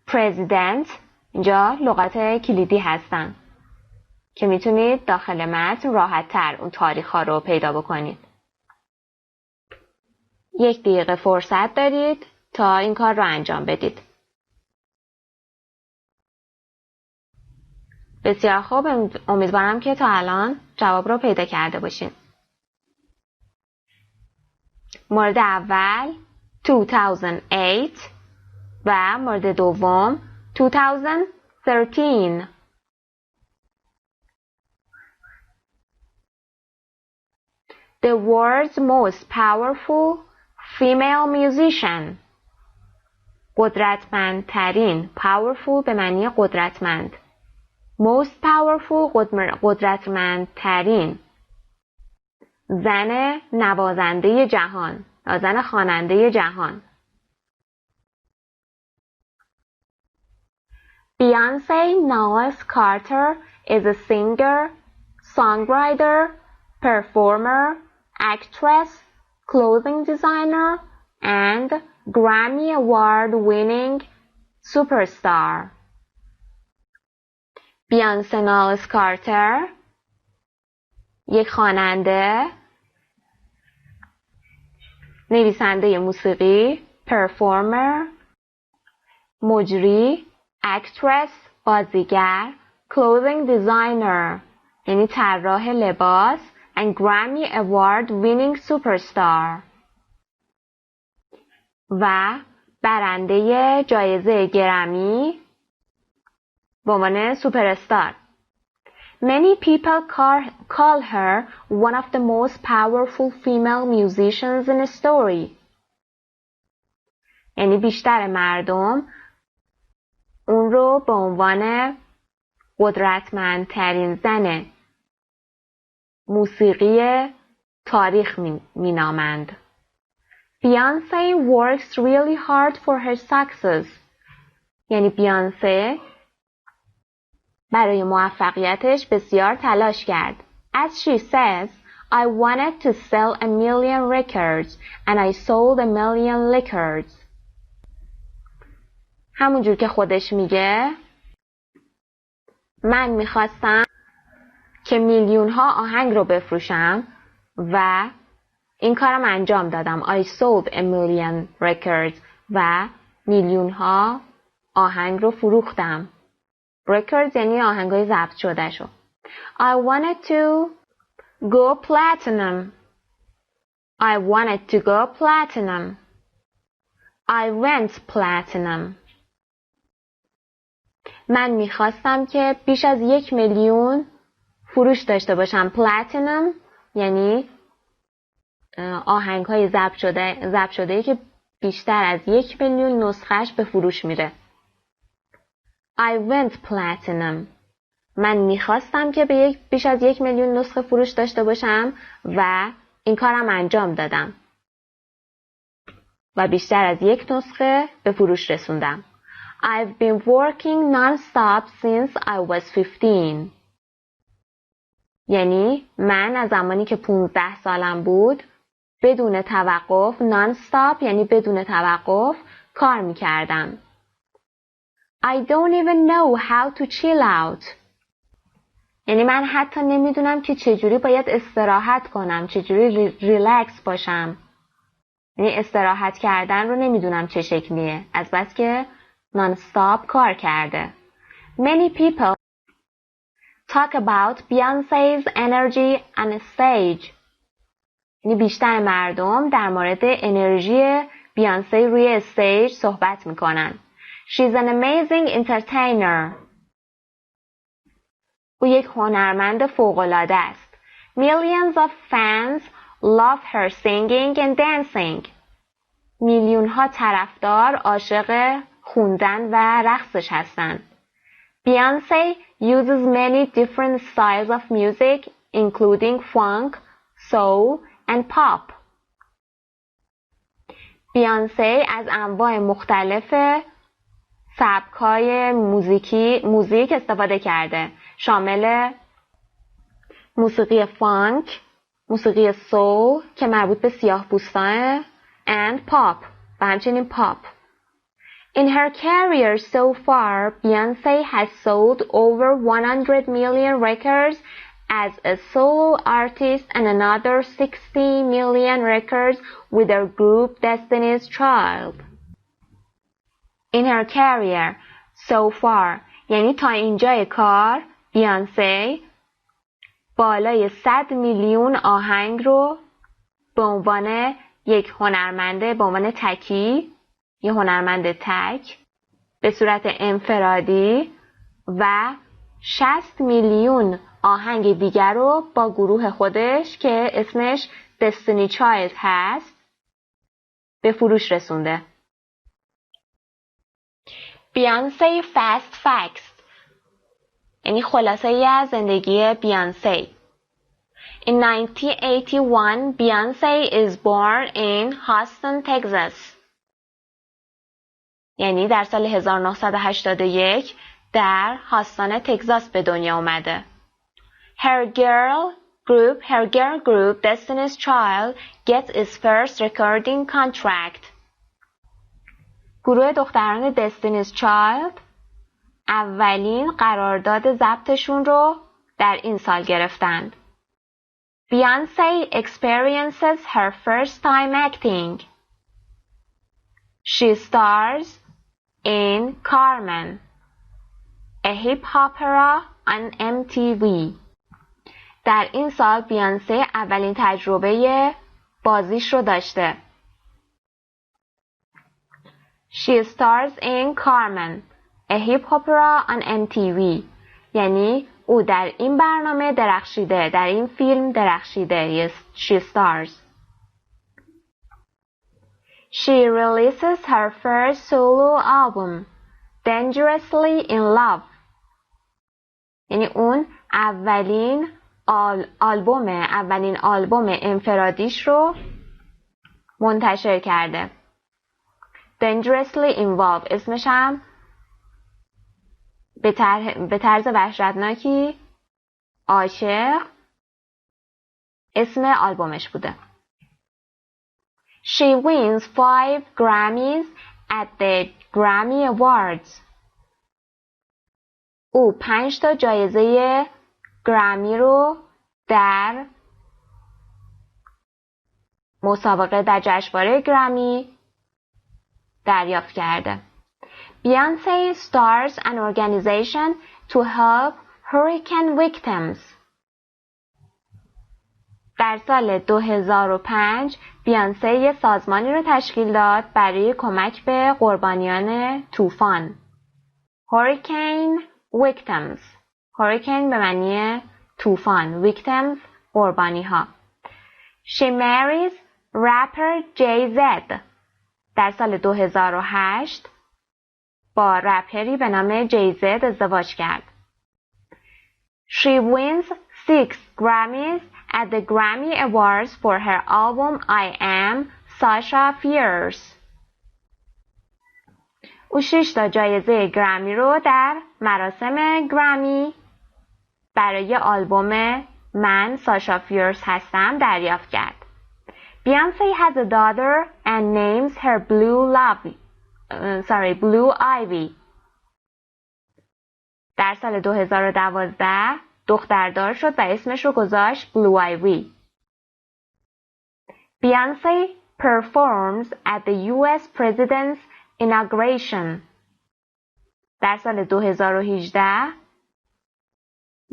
President اینجا لغات کلیدی هستن که میتونید داخل متن راحت تر اون تاریخ ها رو پیدا بکنید. 1 دقیقه فرصت دارید تا این کار رو انجام بدید. بسیار خوب. امیدوارم که تا الان جواب رو پیدا کرده باشین. مورد اول 2008 و مورد دوم 2013. The world's most powerful female musician. قدرتمندترین. Powerful به معنی قدرتمند. Most powerful قدرتمندترین. زن نوازنده جهان. زن خواننده جهان. Beyoncé Knowles Carter is a singer, songwriter, performer, actress, clothing designer, and Grammy Award-winning superstar. Beyoncé Knowles Carter یک خواننده، نویسنده موسیقی، پرفورمر، مجری، اکترس، بازیگر، clothing designer یعنی طراح لباس and Grammy Award winning superstar و برنده جایزه گرمی به عنوان سوپرستار. Many people call her one of the most powerful female musicians in history. یعنی بیشتر مردم اون رو به عنوان قدرتمندترین زن موسیقی تاریخ مینامند. Beyoncé works really hard for her success. یعنی بیانسه برای موفقیتش بسیار تلاش کرد. As she says, I wanted to sell 1,000,000 records and I sold 1,000,000 records. همونجور که خودش میگه من میخواستم که میلیون ها آهنگ رو بفروشم و این کارم انجام دادم. I sold 1,000,000 records و میلیون ها آهنگ رو فروختم. records یعنی آهنگای ضبط شده شو. I wanted to go platinum I wanted to go platinum. I went platinum. من میخواستم که بیش از 1 میلیون فروش داشته باشم. پلاتینم یعنی آهنگ‌های ضبط شده که بیشتر از 1 میلیون نسخهش به فروش میره. I went platinum. من میخواستم که بیش از 1 میلیون نسخه فروش داشته باشم و این کارم انجام دادم. و بیشتر از 1 نسخه به فروش رسوندم. I've been working non-stop since I was 15. یعنی من از زمانی که 15 سالم بود بدون توقف، non-stop یعنی بدون توقف کار میکردم. I don't even know how to chill out. یعنی من حتی نمیدونم که چجوری باید استراحت کنم، چجوری ریلکس باشم. یعنی استراحت کردن رو نمیدونم چه شکلیه، از بس که non-stop کار کرده. Many people talk about Beyoncé's energy on stage. یعنی بیشتر مردم در مورد انرژی بیانسی روی استیج صحبت میکنن. She's an amazing entertainer. او یک هنرمند فوق‌العاده است. Millions of fans love her singing and dancing. میلیون ها طرفدار عاشق خوندن و رقصش هستند. Beyoncé uses many different styles of music including funk, soul and pop. بیانسی از انواع مختلف سبک‌های موزیک استفاده کرده، شامل موسیقی فانک، موسیقی سول که مربوط به سیاه‌پوستان and pop و همچنین پاپ. In her career so far, Beyoncé has sold over 100 million records as a solo artist and another 60 million records with her group Destiny's Child. In her career so far یعنی تا اینجای کار بیانسی بالای 100 میلیون آهنگ رو به عنوان یک هنرمنده، به عنوان تکی، یه هنرمند تک به صورت انفرادی و 60 میلیون آهنگ دیگر رو با گروه خودش که اسمش Destiny Child هست به فروش رسونده. بیانسی فست فکس یعنی خلاصه ای از زندگی بیانسی. In 1981, Beyoncé is born in Houston, Texas. یعنی در سال 1981 در هاستون تگزاس به دنیا اومده. Her girl group Destiny's Child gets its first recording contract. گروه دختران Destiny's Child اولین قرارداد ضبطشون رو در این سال گرفتند. Beyoncé experiences her first time acting. She stars in Carmen, a hip-hop opera on MTV. در این سال بیانسی اولین تجربه بازیش رو داشته. She stars in Carmen, a hip-hop opera on MTV. یعنی او در این برنامه درخشیده، در این فیلم درخشیده. Yes, she stars. She releases her first solo album, Dangerously in Love. یعنی اون اولین آلبوم انفرادیش رو منتشر کرده. Dangerously Involved اسمش هم به طرز وحشتناکی عاشق اسم آلبومش بوده. She wins 5 Grammys at the Grammy Awards. او 5 تا جایزه گرمی رو در مسابقه در جشنواره گرمی دریافت کرده. Beyoncé starts an organization to help hurricane victims. در سال 2005 بیانسه یه سازمانی رو تشکیل داد برای کمک به قربانیان طوفان. Hurricane victims. Hurricane به معنی طوفان. Victims قربانی ها. She marries rapper Jay-Z. در سال 2008 با رپری به نام Jay-Z ازدواج کرد. She wins 6 Grammys at the Grammy Awards for her album I Am Sasha Fierce. او 6 تا جایزه گرمی رو در مراسم گرمی برای آلبوم من ساشا فیرس هستم دریافت کرد. Beyoncé has a daughter and names her Blue Ivy. در سال 2012 دختردار شد و اسمش رو گذاشت Blue Ivy. Beyoncé performs at the US President's inauguration. در سال 2018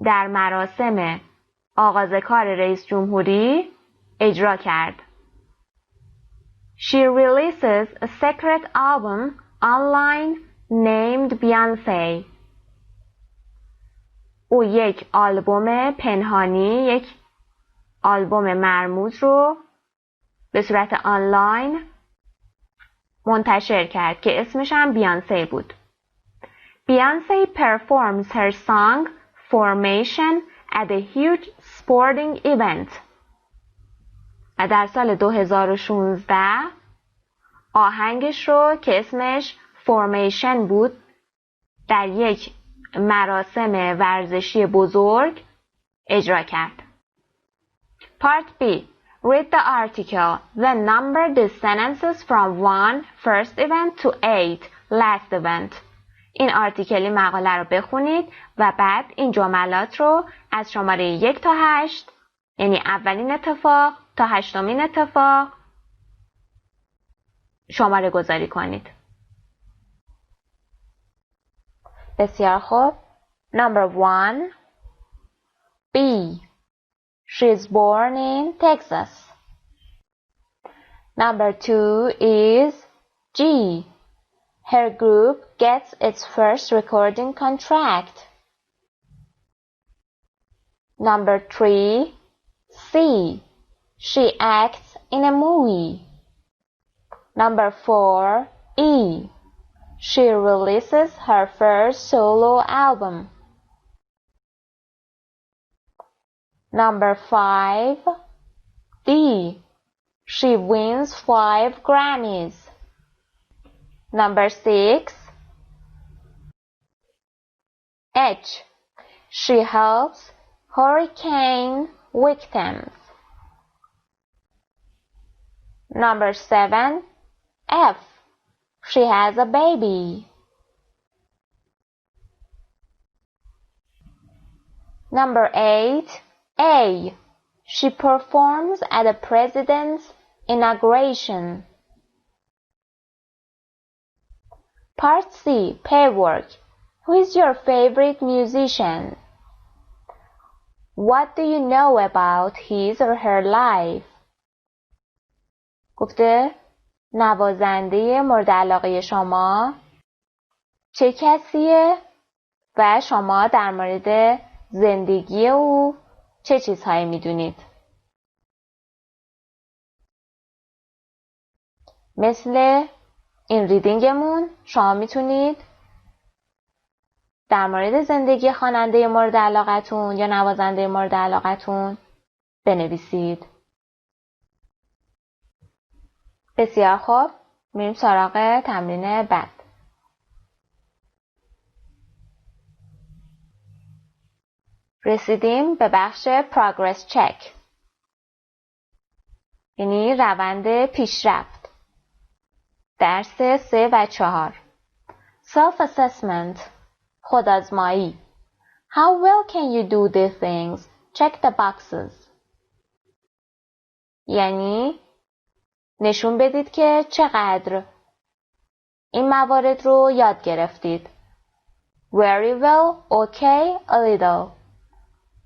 در مراسم آغاز کار رئیس جمهوری اجرا کرد. She releases a secret album online named Beyoncé. او یک آلبوم پنهانی، یک آلبوم مرموز رو به صورت آنلاین منتشر کرد که اسمش هم بیانسی بود. Beyoncé performs her song Formation at a huge sporting event. و در سال 2016 آهنگش رو که اسمش Formation بود در یک مراسم ورزشی بزرگ اجرا کرد. Part B. Read the article, then number the sentences from 1 first event to 8 last event. این آرتیکلی مقاله رو بخونید و بعد این جملات رو از شماره 1 تا 8 یعنی اولین اتفاق تا 8مین اتفاق شماره گذاری کنید. بسیار خوب. Number 1. B. She is born in Texas. Number 2 is G. Her group gets its first recording contract. Number 3. C. She acts in a movie. Number 4. E. She releases her first solo album. Number 5. D. She wins 5 Grammys. Number 6. H. She helps hurricane victims. Number 7. F. She has a baby. Number 8. A. She performs at the president's inauguration. Part C. Pairwork. Who is your favorite musician? What do you know about his or her life? گفته نوازنده مورد علاقه شما چه کسیه و شما در مورد زندگی او چه چیزهایی میدونید؟ مثل این ریدینگمون شما میتونید در مورد زندگی خواننده مورد علاقتون یا نوازنده مورد علاقتون بنویسید. بسیار خوب. میریم سراغ تمرین بعد. رسیدیم به بخش پروگرس چک، یعنی روند پیشرفت. درس 3 و 4. Self assessment. خودآزمایی. How well can you do these things? Check the boxes. یعنی نشون بدید که چقدر این موارد رو یاد گرفتید. Very well, okay, a little.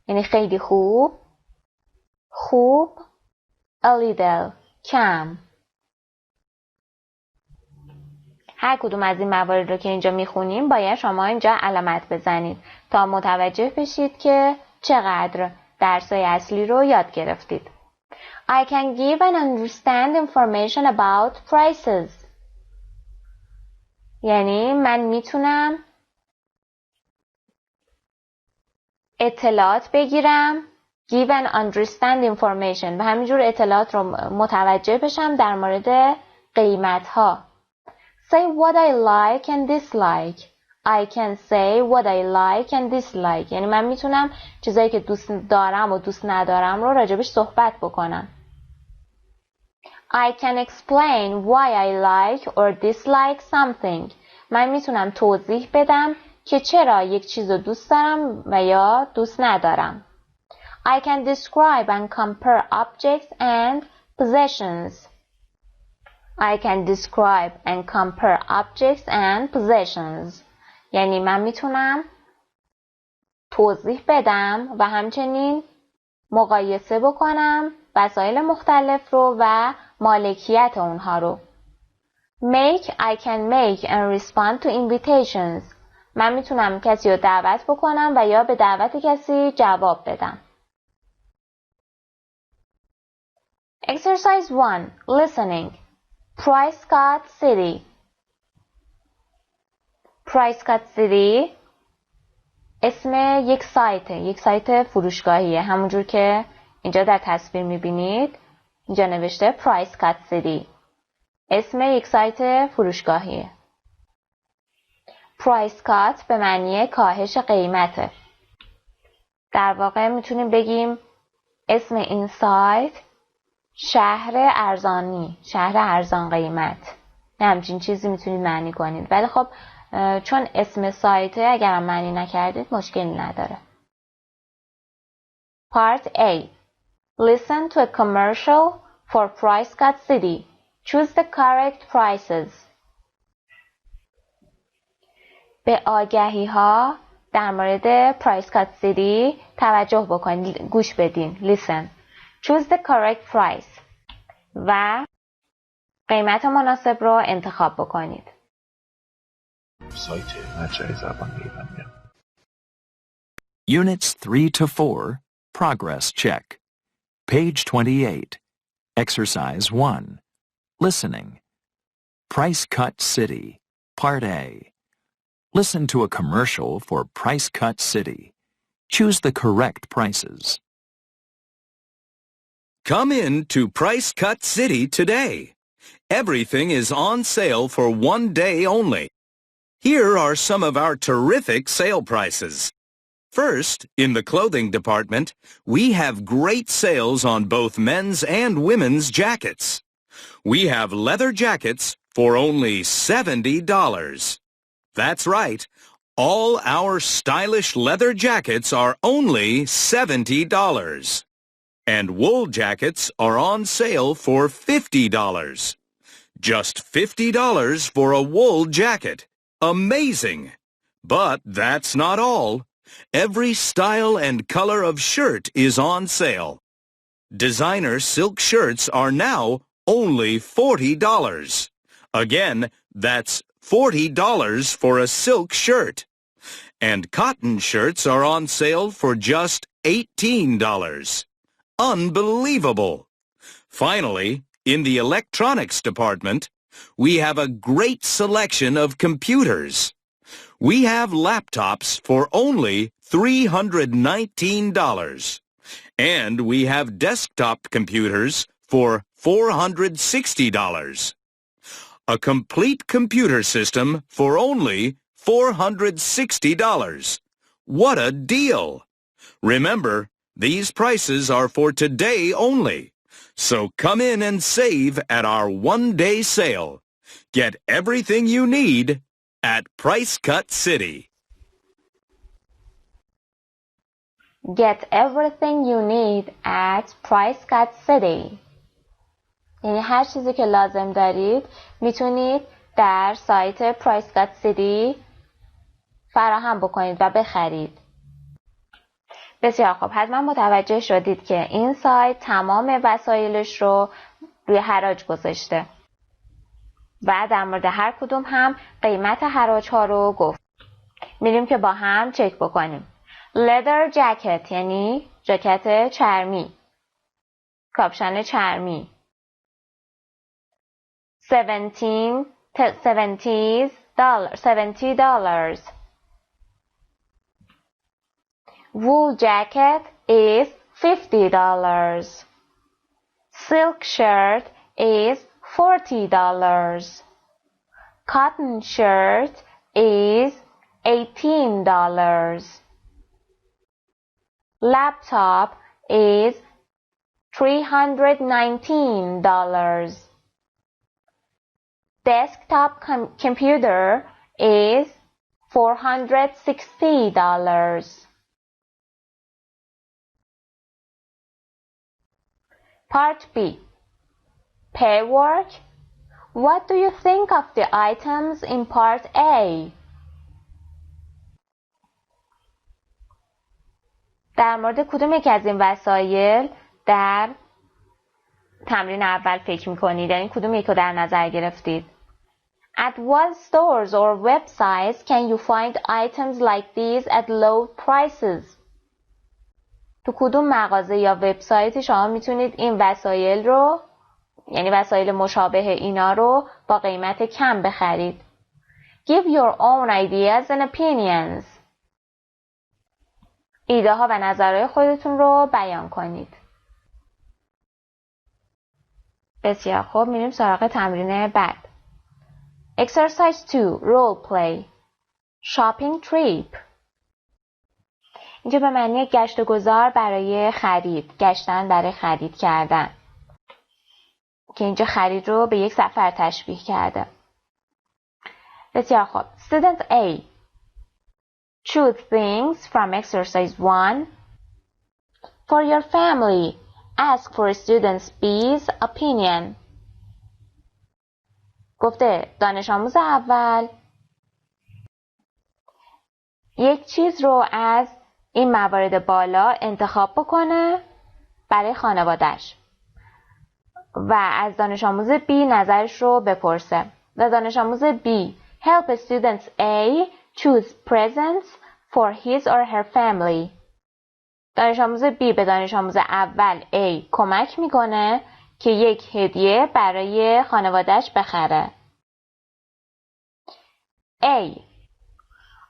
یعنی خیلی خوب، خوب a little کم. هر کدوم از این موارد رو که اینجا میخونیم باید شما اینجا علامت بزنید تا متوجه بشید که چقدر درس‌های اصلی رو یاد گرفتید. I can give and understand information about prices. یعنی من میتونم اطلاعات بگیرم give and understand information و همینجور اطلاعات رو متوجه بشم در مورد قیمتها. Say what I like and dislike. I can say what I like and dislike. یعنی من میتونم چیزایی که دوست دارم و دوست ندارم رو راجبش صحبت بکنم. I can explain why I like or dislike something. من میتونم توضیح بدم که چرا یک چیز رو دوست دارم و یا دوست ندارم. I can describe and compare objects and possessions. I can describe and compare objects and possessions. یعنی من میتونم توضیح بدم و همچنین مقایسه بکنم وسایل مختلف رو و مالکیت اونها رو. Make, I can make and respond to invitations. من میتونم کسی رو دعوت بکنم و یا به دعوت کسی جواب بدم. Exercise 1. Listening. Price Cut City. Price Cut City اسم یک سایت فروشگاهیه، همونجور که اینجا در تصویر میبینید. اینجا نوشته Price Cut City، اسم یک سایت فروشگاهیه. Price Cut به معنی کاهش قیمته. در واقع میتونیم بگیم اسم این سایت شهر ارزان قیمت، همچین چیزی میتونید معنی کنید. ولی خب چون اسم سایته اگر معنی نکردید مشکلی نداره. Part A. Listen to a commercial for Price Cut City. Choose the correct prices. به آگهی ها در مورد Price Cut City توجه بکنید، گوش بدین. Listen. Choose the correct price. و قیمت مناسب رو انتخاب بکنید. سایت مجرای زبان میبندم. Units 3 to 4, Progress Check. Page 28. Exercise 1. Listening. Price Cut City, Part A. Listen to a commercial for Price Cut City. Choose the correct prices. Come in to Price Cut City today. Everything is on sale for one day only. Here are some of our terrific sale prices. First, in the clothing department, we have great sales on both men's and women's jackets. We have leather jackets for only $70. That's right. All our stylish leather jackets are only $70. And wool jackets are on sale for $50. Just $50 for a wool jacket. Amazing! But that's not all. Every style and color of shirt is on sale. Designer silk shirts are now only $40. Again, that's $40 for a silk shirt. And cotton shirts are on sale for just $18. Unbelievable! Finally, in the electronics department, we have a great selection of computers. We have laptops for only $319. And we have desktop computers for $460. A complete computer system for only $460. What a deal! Remember, these prices are for today only. So come in and save at our one-day sale. Get everything you need at Price Cut City. Get everything you need at Price Cut City. یعنی هر چیزی که لازم دارید میتونید در سایت Price Cut City فراهم بکنید و بخرید. بسیار خوب. حتما متوجه شدید که این سایت تمام وسایلش رو روی حراج گذاشته و در مورد هر کدوم هم قیمت حراج ها رو گفت. میریم که با هم چک بکنیم. leather jacket یعنی ژاکت چرمی، کاپشن چرمی. $70. Wool jacket is $50. Silk shirt is $40. Cotton shirt is $18. Laptop is $319. Desktop computer is $460. Part B. Paperwork. What do you think of the items in Part A? در مورد کدوم یک از این وسایل در تمرین اول فکر میکنید؟ یعنی کدوم یک رو در نظر گرفتید؟ At what stores or websites can you find items like these at low prices? تو کدوم مغازه یا وبسایت شما میتونید این وسایل رو، یعنی وسایل مشابه اینا رو با قیمت کم بخرید؟ Give your own ideas and opinions. ایده ها و نظرهای خودتون رو بیان کنید. بسیار خوب. میریم سراغ تمرین بعد. Exercise 2. Role play. Shopping trip. اینجا به معنی گشت و گذار برای خرید، گشتن برای خرید کردن، که اینجا خرید رو به یک سفر تشبیه کرده. بسیار خوب. Student A. Choose things from exercise 1. For your family, ask for student B's opinion. گفته دانش آموز اول یک چیز رو از این موارد بالا انتخاب بکنه برای خانواده‌اش و از دانش آموز B نظرش رو بپرسه. و دانش آموز B help students A choose presents for his or her family. دانش آموز B به دانش آموز اول A کمک میکنه که یک هدیه برای خانواده‌اش بخره. A.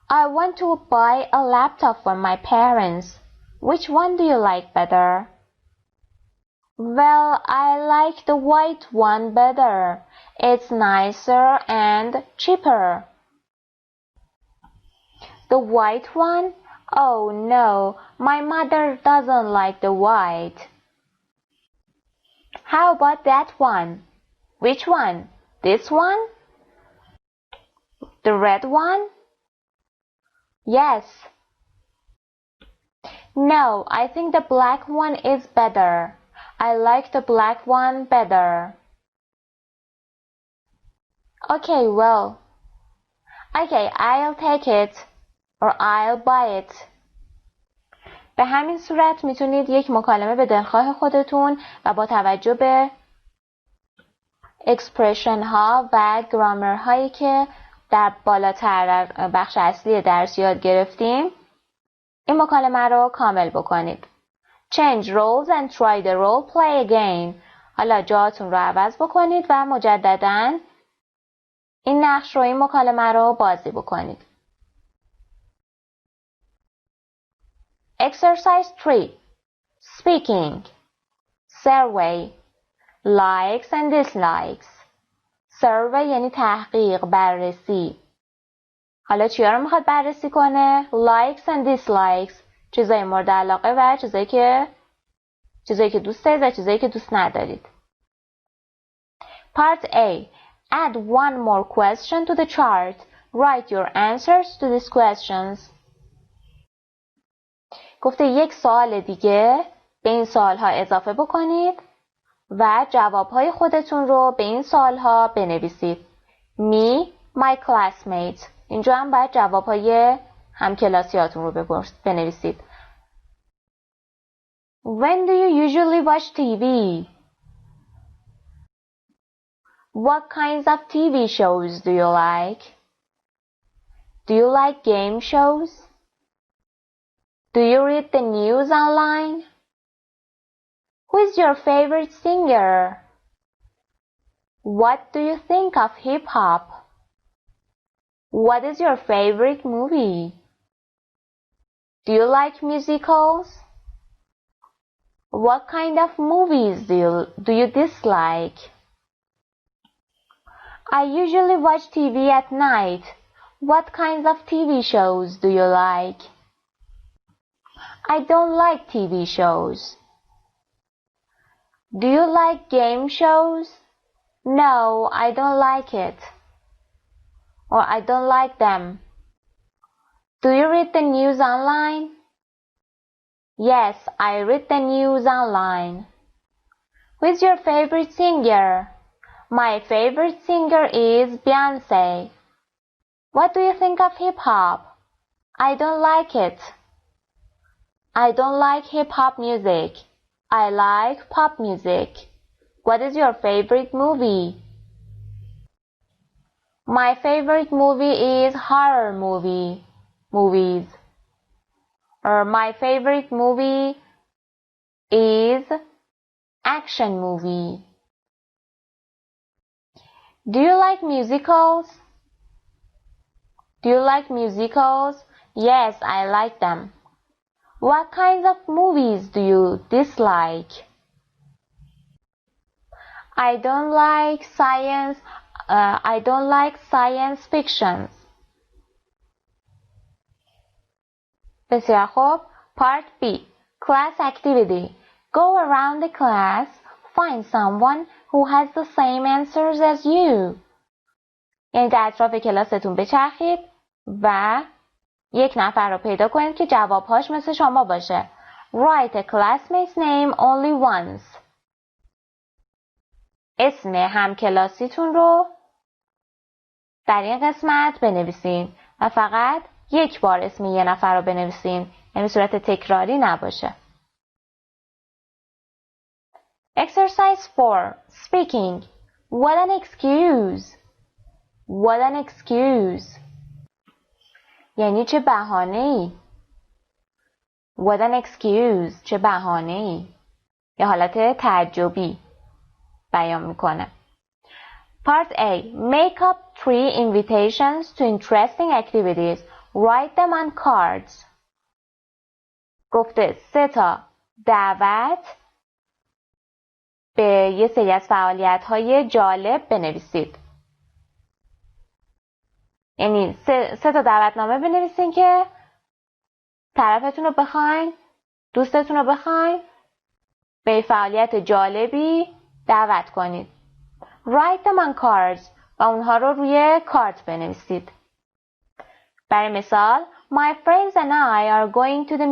I want to buy a laptop for my parents. Which one do you like better? Well, I like the white one better. It's nicer and cheaper. The white one? Oh no, my mother doesn't like the white. How about that one? Which one? This one? The red one? Yes. No, I think the black one is better. I like the black one better. Okay, well. Okay, I'll take it. Or I'll buy it. به همین صورت میتونید یک مکالمه به دلخواه خودتون و با توجه به اکسپرشن ها و گرامر هایی که در بالاتر بخش اصلی درس یاد گرفتیم این مکالمه رو کامل بکنید. Change roles and try the role play again. حالا جاتون رو عوض بکنید و مجدداً این نقش رو، این مکالمه رو بازی بکنید. Exercise 3. Speaking. Survey. Likes and dislikes. Survey یعنی تحقیق، بررسی. حالا چیا رو میخواد بررسی کنه؟ Likes and dislikes. چیزای مورد علاقه و چیزایی که دوست دارید و چیزایی که دوست ندارید. Part A. Add one more question to the chart. Write your answers to these questions. گفته یک سوال دیگه به این سوالها اضافه بکنید و جوابهای خودتون رو به این سوالها بنویسید. Me, my classmate. اینجا هم باید جوابهای همکلاسیاتون رو بنویسید. When do you usually watch TV? What kinds of TV shows do you like? Do you like game shows? Do you read the news online? Who is your favorite singer? What do you think of hip-hop? What is your favorite movie? Do you like musicals? What kind of movies do you dislike? I usually watch TV at night. What kinds of TV shows do you like? I don't like TV shows. Do you like game shows? No, I don't like it. Or I don't like them. Do you read the news online? Yes, I read the news online. Who is your favorite singer? My favorite singer is Beyoncé. What do you think of hip-hop? I don't like it. I don't like hip-hop music. I like pop music. What is your favorite movie? My favorite movie is horror movies. Or my favorite movie is action movie. Do you like musicals? Do you like musicals? Yes, I like them. What kinds of movies do you dislike? I don't like science fictions. بسیار خوب. Part B. Class activity. Go around the class. Find someone who has the same answers as you. یعنی در اطراف کلاستون بچرخید و یک نفر رو پیدا کنید که جوابهاش مثل شما باشه. Write a classmate's name only once. اسم همکلاسیتون رو در این قسمت بنویسین و فقط یک بار اسم یه نفر رو بنویسین، یعنی صورت تکراری نباشه. Exercise 4. Speaking. What an excuse. What an excuse. یعنی چه بهانه‌ای. What an excuse. چه بهانه‌ای. یه حالت تعجبی بیان میکنه. Part A. Make up 3 invitations to interesting activities. Write them on cards. گفته 3 تا دعوت به یه سری از فعالیت‌های جالب بنویسید. یعنی 3 تا دعوتنامه بنویسین که طرفتون رو بخواین، دوستتون رو بخواین به فعالیت جالبی دعوت کنید. Write them on cards و اونها رو روی کارت بنویسید. برای مثال My friends and I are going to the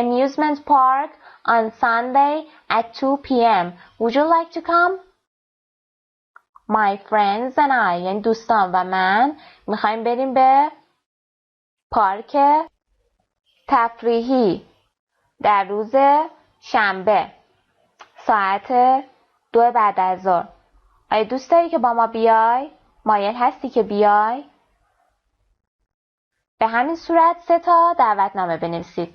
amusement park on Sunday at 2 p.m. Would you like to come? My friends and I یعنی دوستان و من میخوایم بریم به پارک تفریحی در روز شنبه ساعت 2 بعد از ظهر. آیا دوست داری که با ما بیای؟ مایل هستی که بیای؟ به همین صورت 3 تا دعوتنامه بنویسید.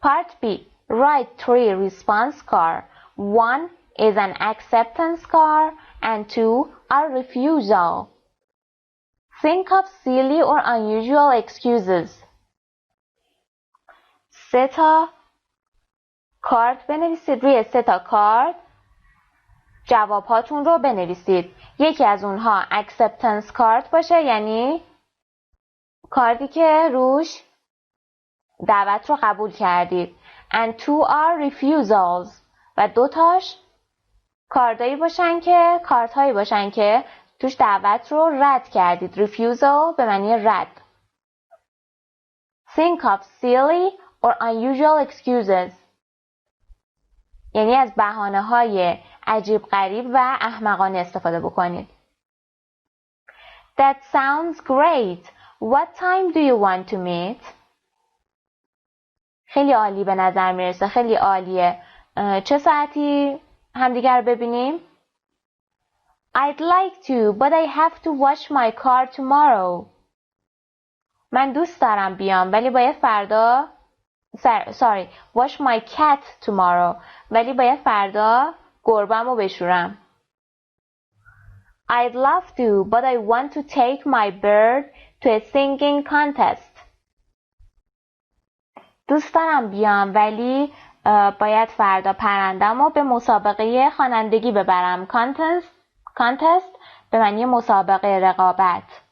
Part B. Write 3 response cards. 1 is an acceptance card and 2 are refusal. Think of silly or unusual excuses. 3 تا کارت بنویسید. روی 3 تا کارت جوابهاتون رو بنویسید. یکی از اونها acceptance کارت باشه، یعنی کاردی که روش دعوت رو قبول کردید. And 2 are refusals. و 2 تاش کارتهایی باشن که توش دعوت رو رد کردید. refusal به معنی رد. Think of silly or unusual excuses. یعنی از بهانه‌های عجیب غریب و احمقانه استفاده بکنید. That sounds great. What time do you want to meet? خیلی عالی به نظر میرسه، خیلی عالیه. چه ساعتی همدیگر رو ببینیم؟ I'd like to, but I have to wash my car tomorrow. من دوست دارم بیام ولی باید فردا wash my cat tomorrow. ولی باید فردا گربه‌مو بشورم. I'd love to, but I want to take my bird to a singing contest. دوست دارم بیام ولی باید فردا پرنده‌مو به مسابقه خوانندگی ببرم. contest به معنی مسابقه، رقابت.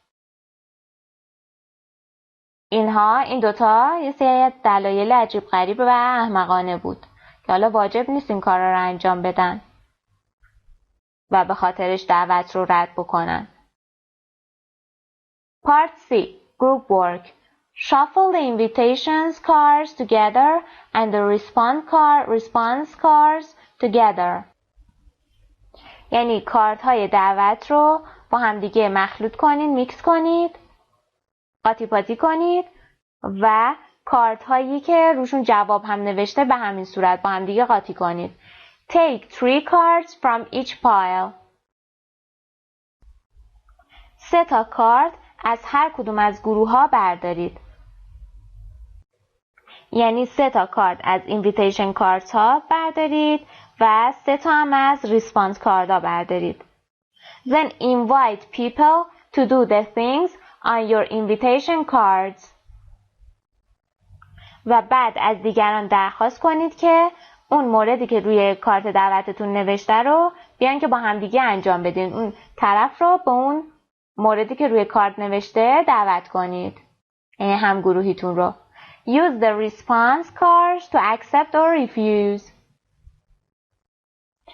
این دوتا یه سری دلایل عجیب غریب و احمقانه بود که حالا واجب نیست این کارا رو انجام بدن و به خاطرش دعوت رو رد بکنن. Part C. Group work. Shuffle the invitations cards together and the response cards together. یعنی کارت‌های دعوت رو با همدیگه مخلوط کنید، میکس کنید، قاطی پاتی کنید و کارت‌هایی که روشون جواب هم نوشته به همین صورت با همدیگه قاطی کنید. Take 3 cards from each pile. 3 تا کارت از هر کدوم از گروه‌ها بردارید. یعنی 3 تا کارت از invitation cards ها بردارید و 3 تا هم از response card ها بردارید. Then invite people to do the things on your invitation cards. و بعد از دیگران درخواست کنید که اون موردی که روی کارت دعوتتون نوشته رو بیان که با همدیگه انجام بدین. اون طرف رو به اون موردی که روی کارت نوشته دعوت کنید. یعنی هم گروهیتون رو. Use the response cards to accept or refuse.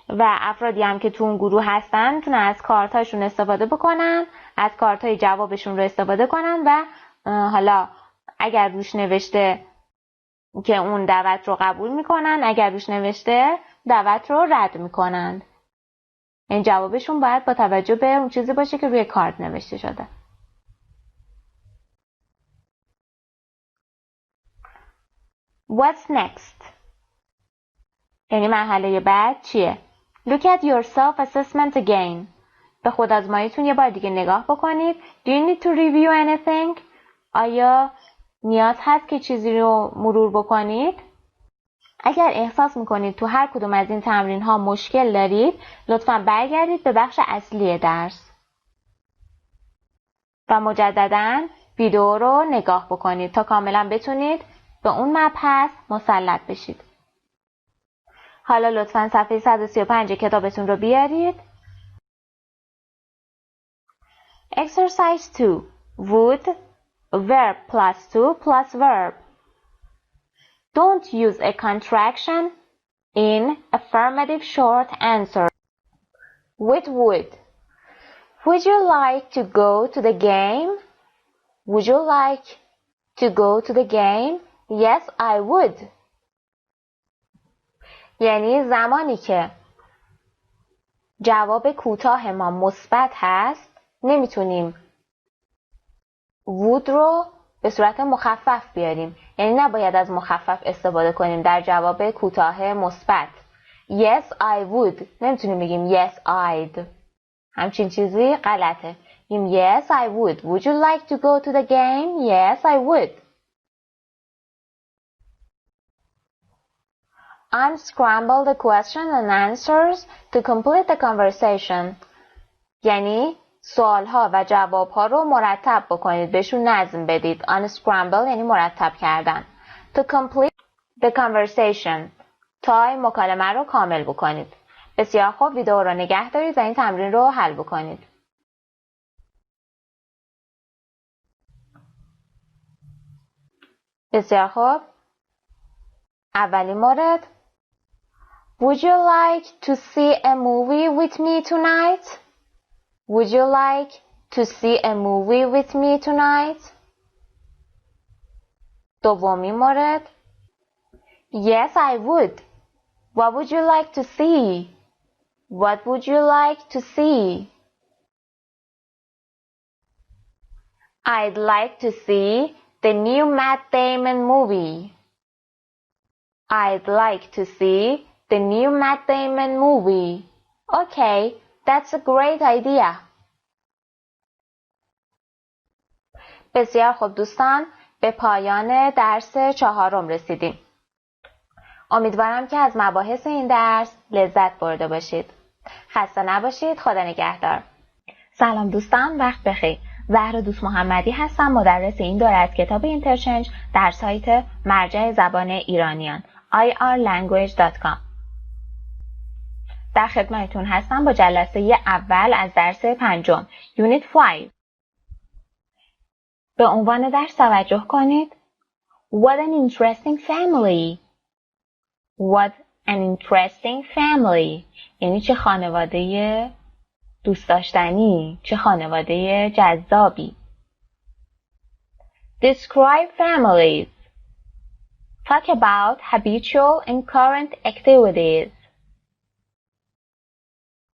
و افرادی هم که تو اون گروه هستن میتونن از کارت‌هاشون استفاده بکنن، از کارت‌های جوابشون رو استفاده کنن و حالا اگر روش نوشته که اون دعوت رو قبول میکنن، اگر روش نوشته دعوت رو رد میکنن. این جوابشون باید با توجه به اون چیزی باشه که روی کارت نوشته شده. What's next؟ یعنی مرحله بعد چیه؟ Look at your self-assessment again. به خودآزماییتون یه بار دیگه نگاه بکنید. Do you need to review anything؟ آیا نیاز هست که چیزی رو مرور بکنید؟ اگر احساس میکنید تو هر کدوم از این تمرین ها مشکل دارید، لطفاً برگردید به بخش اصلی درس و مجدداً ویدیو رو نگاه بکنید تا کاملا بتونید به اون مبحث مسلط بشید. حالا لطفاً صفحه 135 کتابتون رو بیارید. Exercise 2. Would verb plus 2 plus verb. Don't use a contraction in affirmative short answer. With would. Would you like to go to the game? Would you like to go to the game? Yes, I would. یعنی زمانی که جواب کوتاه ما مثبت هست نمیتونیم would رو به صورت مخفف بیاریم. یعنی نباید از مخفف استفاده کنیم در جواب کوتاه مثبت. Yes, I would. نمیتونیم بگیم yes, I'd. همچین چیزی غلطه. بگیم yes, I would. Would you like to go to the game? Yes, I would. Unscramble the questions and answers to complete the conversation. یعنی سوالها و جوابها رو مرتب بکنید، بهشون نظم بدید. Unscramble یعنی مرتب کردن. To complete the conversation. تا مکالمه رو کامل بکنید. بسیار خوب، ویدیو رو نگه دارید و این تمرین رو حل بکنید. بسیار خوب. اولین مورد. Would you like to see a movie with me tonight? Would you like to see a movie with me tonight? دومین مورد. Yes, I would. What would you like to see? What would you like to see? I'd like to see the new Matt Damon movie. I'd like to see the new Matt Damon movie. Okay, that's a great idea. بسیار خوب دوستان، به پایان درس 4 رسیدیم. امیدوارم که از مباحث این درس لذت برده باشید. خسته نباشید. خدا نگهدار. سلام دوستان، وقت بخیر. زهرا دوست محمدی هستم، مدرس این دوره از کتاب اینترچنج در سایت مرجع زبان ایرانیان irlanguage.com. در خدمتتون هستم با جلسه اول از درس 5 یونیت 5. به عنوان درس توجه کنید. What an interesting family. What an interesting family. یعنی چه خانواده دوست داشتنی، چه خانواده جذابی. Describe families. Talk about habitual and current activities.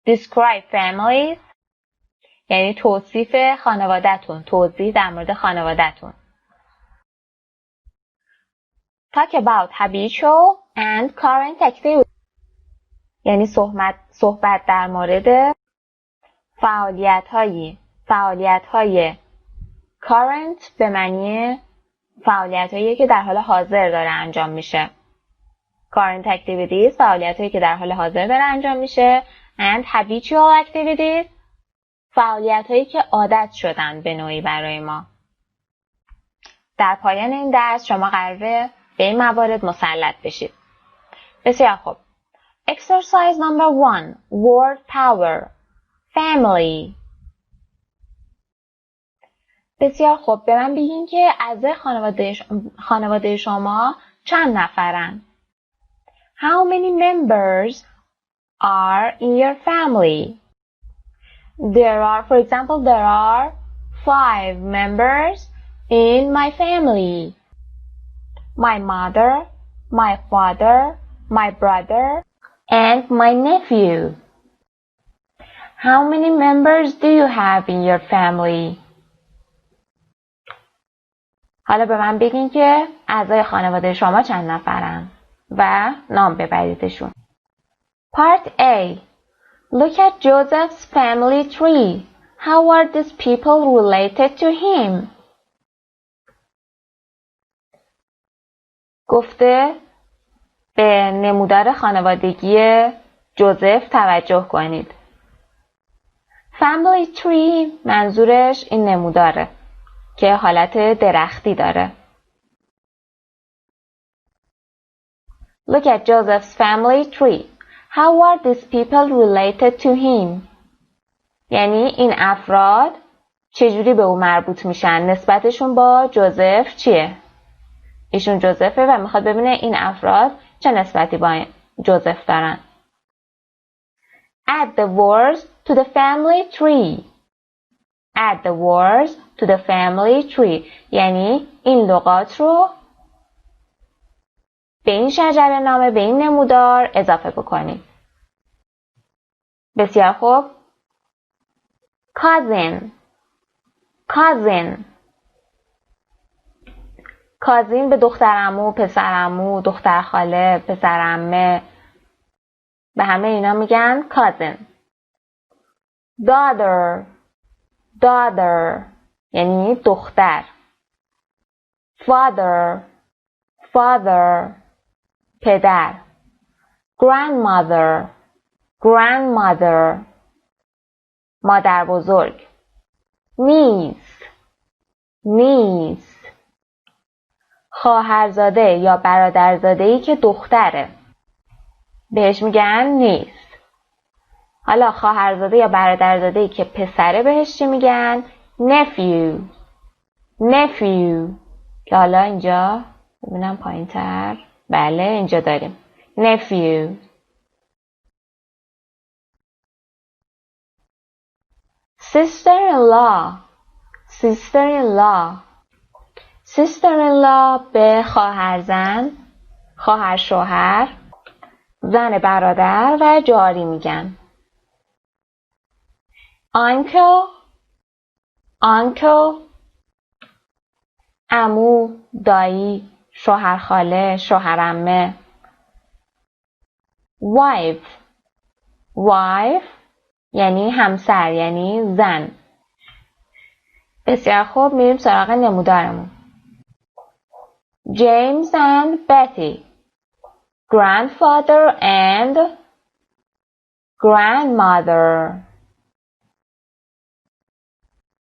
Describe families یعنی توصیف خانواده‌تون، توضیح در مورد خانواده‌تون. Talk about habitual and current activities یعنی صحبت در مورد فعالیت‌های current به معنی فعالیت‌هایی که در حال حاضر داره انجام میشه. current activities فعالیت‌هایی که در حال حاضر داره انجام میشه and habitual activities فعالیت‌هایی که عادت شدن به نوعی برای ما. در پایان این درس شما قراره به این موارد مسلط بشید. بسیار خوب. Exercise number 1. Word power. Family. بسیار خوب. به من بگین که اعضای خانواده شما چند نفرن؟ How many members are in your family? There are 5 members in my family. My mother, my father, my brother, and my nephew. How many members do you have in your family? حالا به من بگین که اعضای خانواده شما چند نفرن و نام ببریدشون. Part A. Look at Joseph's family tree. How are these people related to him? گفته به نمودار خانوادگی جوزف توجه کنید. Family tree منظورش این نموداره که حالت درختی داره. Look at Joseph's family tree. How are these people related to him? یعنی این افراد چجوری به او مربوط میشن؟ نسبتشون با جوزف چیه؟ ایشون جوزفه و میخواد ببینه این افراد چه نسبتی با جوزف دارن. Add the words to the family tree. Add the words to the family tree. یعنی این لغات رو به این شجره نامه، به این نمودار اضافه بکنید. بسیار خوب. cousin. کازین به دخترعمو، پسرعمو، دختر خاله، پسرعمه، به همه اینا میگن cousin. daughter یعنی دختر. father پدر. grandmother مادر بزرگ. niece خواهرزاده یا برادرزاده‌ای که دختره بهش میگن نیست. حالا خواهرزاده یا برادرزاده‌ای که پسره بهش چی میگن؟ nephew که حالا اینجا ببینم پایین‌تر. بله اینجا داریم nephew. sister-in-law به خواهرزن، خواهر شوهر، زن برادر و جاری میگن. uncle عمو، دایی، شوهر خاله، شوهر عمه، wife. wife یعنی همسر، یعنی زن. بسیار خوب، میریم سراغ نمودارمون. James and Betty, grandfather and grandmother.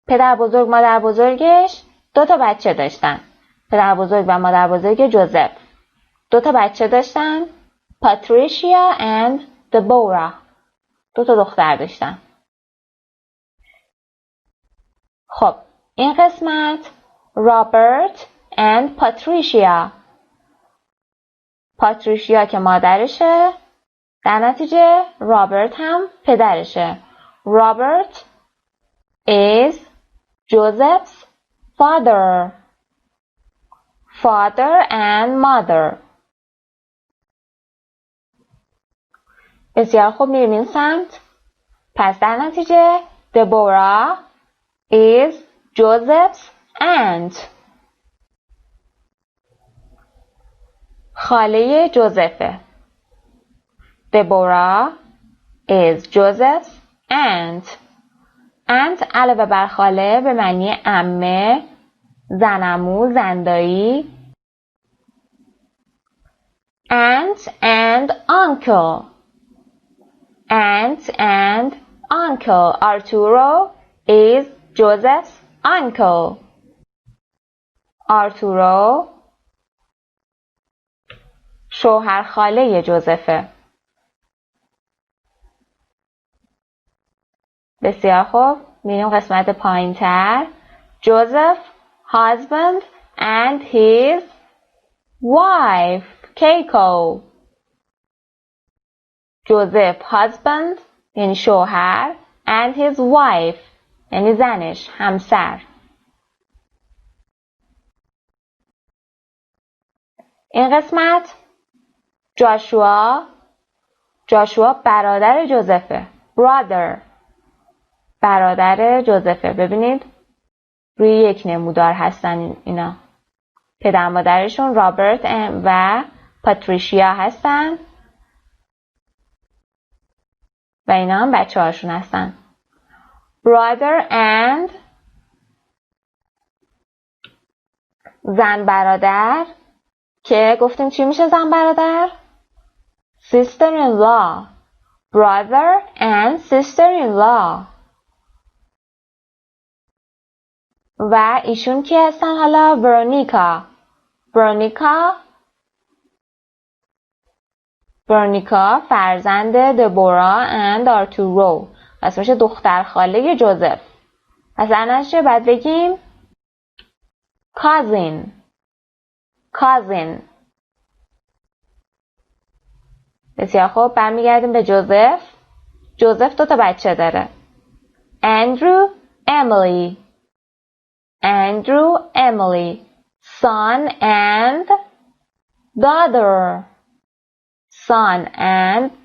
پدر بزرگ مادر بزرگش 2 تا بچه داشتن. پدر بزرگ و مادر بزرگ جوزف 2 تا بچه داشتن. Patricia and Deborah 2 تا دختر داشتن. خب این قسمت Robert and Patricia. پاتریشیا که مادرشه، در نتیجه رابرت هم پدرشه. Robert is Joseph's father. Father and mother. بسیار خوب، میریم این سمت. پس در نتیجه Deborah is Joseph's aunt. خاله جوزفه. Deborah is Joseph's aunt. aunt علاوه بر خاله به معنی عمه، زنمو، زندایی. aunt and uncle. aunt and uncle. Arturo is Joseph's uncle. Arturo شوهر خاله جوزفه. بسیار خوب، میریم قسمت پایین تر. Joseph husband and his wife Keiko. Joseph husband یعنی شوهر and his wife یعنی زنش، همسر. این قسمت جاشوا برادر جوزفه. brother برادر جوزفه. ببینید روی یک نمودار هستن اینا. پدر مادرشون رابرت و پاتریشیا هستن و اینا هم بچه هاشون هستن. brother and زن برادر که گفتیم چی میشه زن برادر؟ sister-in-law. brother and sister-in-law. و ایشون کی هستن حالا؟ ورونیکا فرزند دبورا and آرتورو. پس میشه دختر خاله جوزف. پس انش چه باید بگیم؟ cousin. بسیار خوب، برمیگردیم به جوزف 2 تا بچه داره. Andrew Emily son and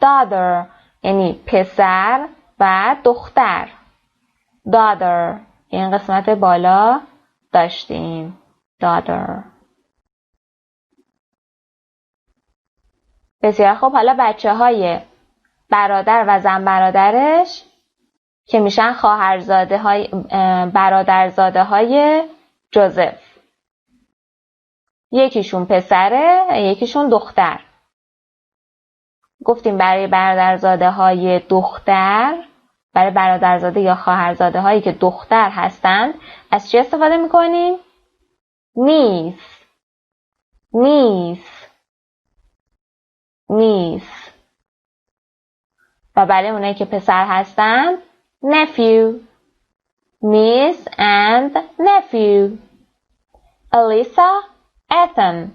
daughter یعنی پسر و دختر. daughter این قسمت بالا داشتیم. daughter. بسیار خوب، حالا بچه های برادر و زن برادرش که میشن برادرزاده های جوزف. یکیشون پسره، یکیشون دختر. گفتیم برای برادرزاده های دختر، برای برادرزاده یا خواهرزاده هایی که دختر هستند، از چی استفاده میکنیم؟ نیس. و برای اونایی که پسر هستند nephew. niece and nephew. Elisa, Ethan.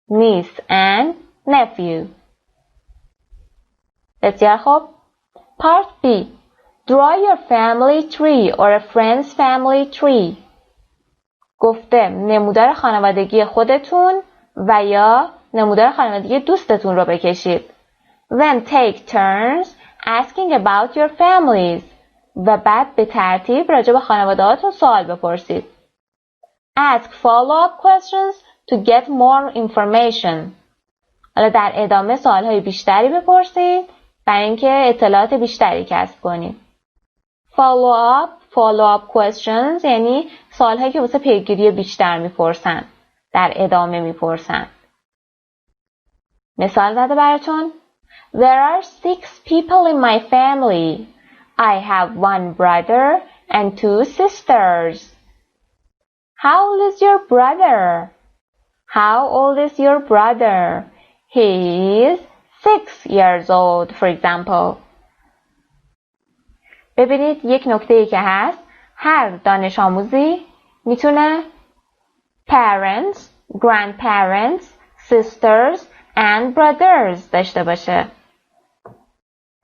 niece and nephew. بسیار خوب. Part B. Draw your family tree or a friend's family tree. گفته نمودار خانوادگی خودتون و یا نمودار خانوادگی دوستتون رو بکشید. Then take turns asking about your families. و بعد به ترتیب راجع به خانواده‌هاتون سوال بپرسید. Ask follow-up questions to get more information. حالا در ادامه سوالهای بیشتری بپرسید برای اینکه اطلاعات بیشتری کسب کنید. follow up questions یعنی سوالهایی که واسه پیگیری بیشتر میپرسن، در ادامه میپرسن. مثال زده براتون. There are 6 people in my family. I have 1 brother and 2 sisters. How old is your brother? How old is your brother? He is 6 years old, for example. ببینید یک نکته‌ای که هست، هر دانش آموزی میتونه parents, grandparents, sisters and brothers داشته باشه.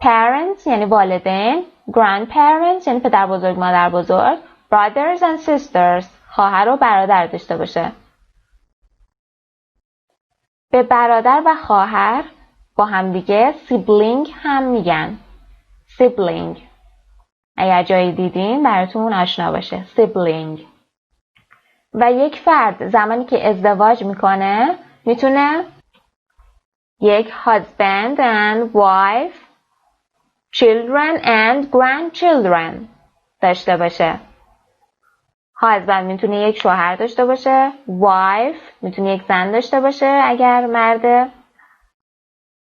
Parents یعنی والدین، grandparents یعنی پدر بزرگ، مادر بزرگ، brothers and sisters خواهر و برادر داشته باشه. به برادر و خواهر با هم دیگه sibling هم میگن. sibling اگر جایی دیدین براتون آشنا باشه. sibling. و یک فرد زمانی که ازدواج میکنه میتونه یک husband and wife, children and grandchildren داشته باشه. husband میتونه یک شوهر داشته باشه. wife میتونه یک زن داشته باشه اگر مرده.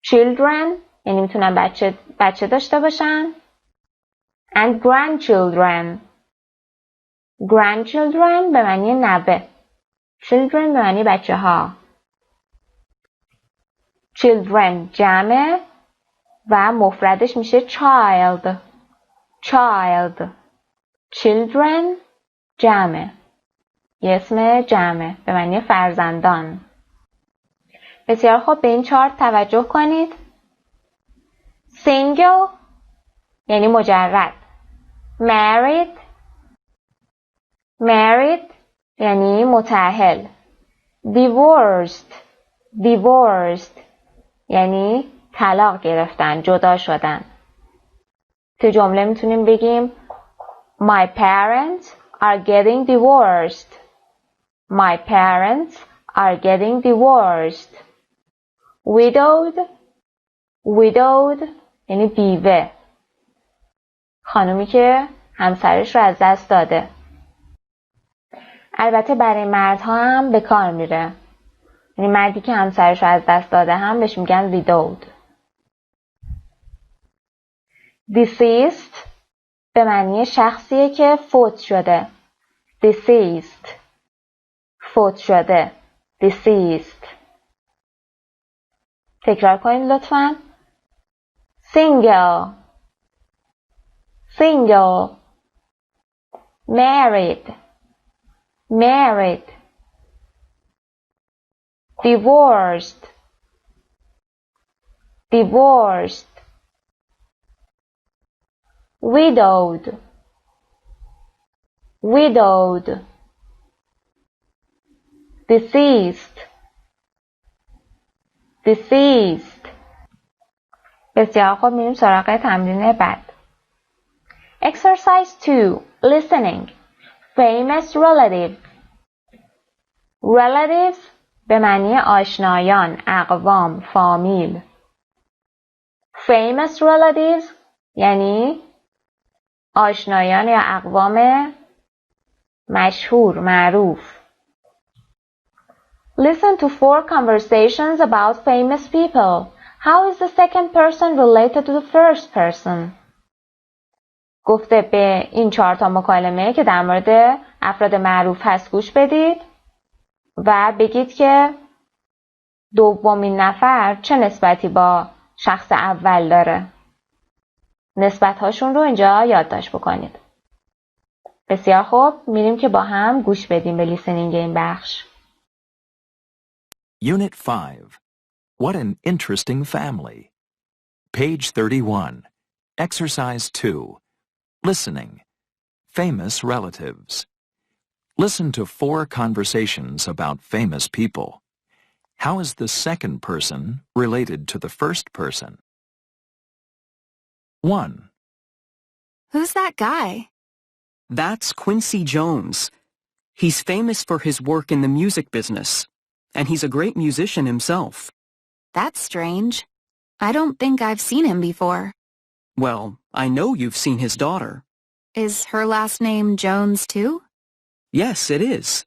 children یعنی میتونن بچه داشته باشن. and grandchildren به معنی نوه. children به معنی بچه ها. children جمع و مفردش میشه child. children جمع، یه اسم جمع به معنی فرزندان. بسیار خوب، به این چارت توجه کنید. single یعنی مجرد. married یعنی متأهل. divorced یعنی طلاق گرفتن، جدا شدن. تو جمله میتونیم بگیم My parents are getting divorced. My parents are getting divorced. Widowed یعنی بیوه، خانومی که همسرش رو از دست داده. البته برای مردها هم به کار میره، یعنی مردی که همسرش رو از دست داده هم بهش میگن widowed. deceased به معنی شخصیه که فوت شده. فوت شده. deceased. تکرار کنید لطفاً. single married divorced widowed deceased. بسیار خوب، میریم سراغ تمرین بعد. Exercise 2. Listening. Famous relatives به معنی آشنایان، اقوام، فامیل. Famous relatives یعنی آشنایان یا اقوام مشهور، معروف. Listen to 4 conversations about famous people. How is the second person related to the first person? گفته به این 4 تا مکالمه که در مورد افراد معروف هست گوش بدید و بگید که دومین نفر چه نسبتی با شخص اول داره. نسبت‌هاشون رو اینجا یادداشت بکنید. بسیار خوب، میریم که با هم گوش بدیم به لیسنینگ این بخش. Unit 5. What an interesting family. Page 31. Exercise 2. Listening. Famous relatives. Listen to 4 conversations about famous people. How is the second person related to the first person? 1. Who's that guy? That's Quincy Jones. He's famous for his work in the music business, and he's a great musician himself. That's strange. I don't think I've seen him before. Well, I know you've seen his daughter. Is her last name Jones too? Yes, it is.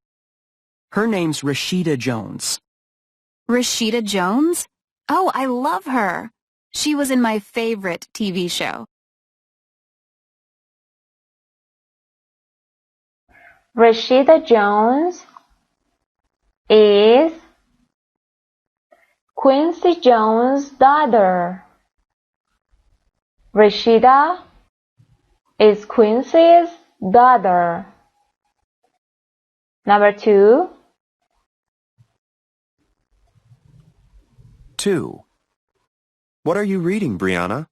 Her name's Rashida Jones. Rashida Jones? Oh, I love her. She was in my favorite TV show. Rashida Jones is Quincy Jones' daughter. Rashida is Quincy's daughter. Number 2. 2. What are you reading, Brianna?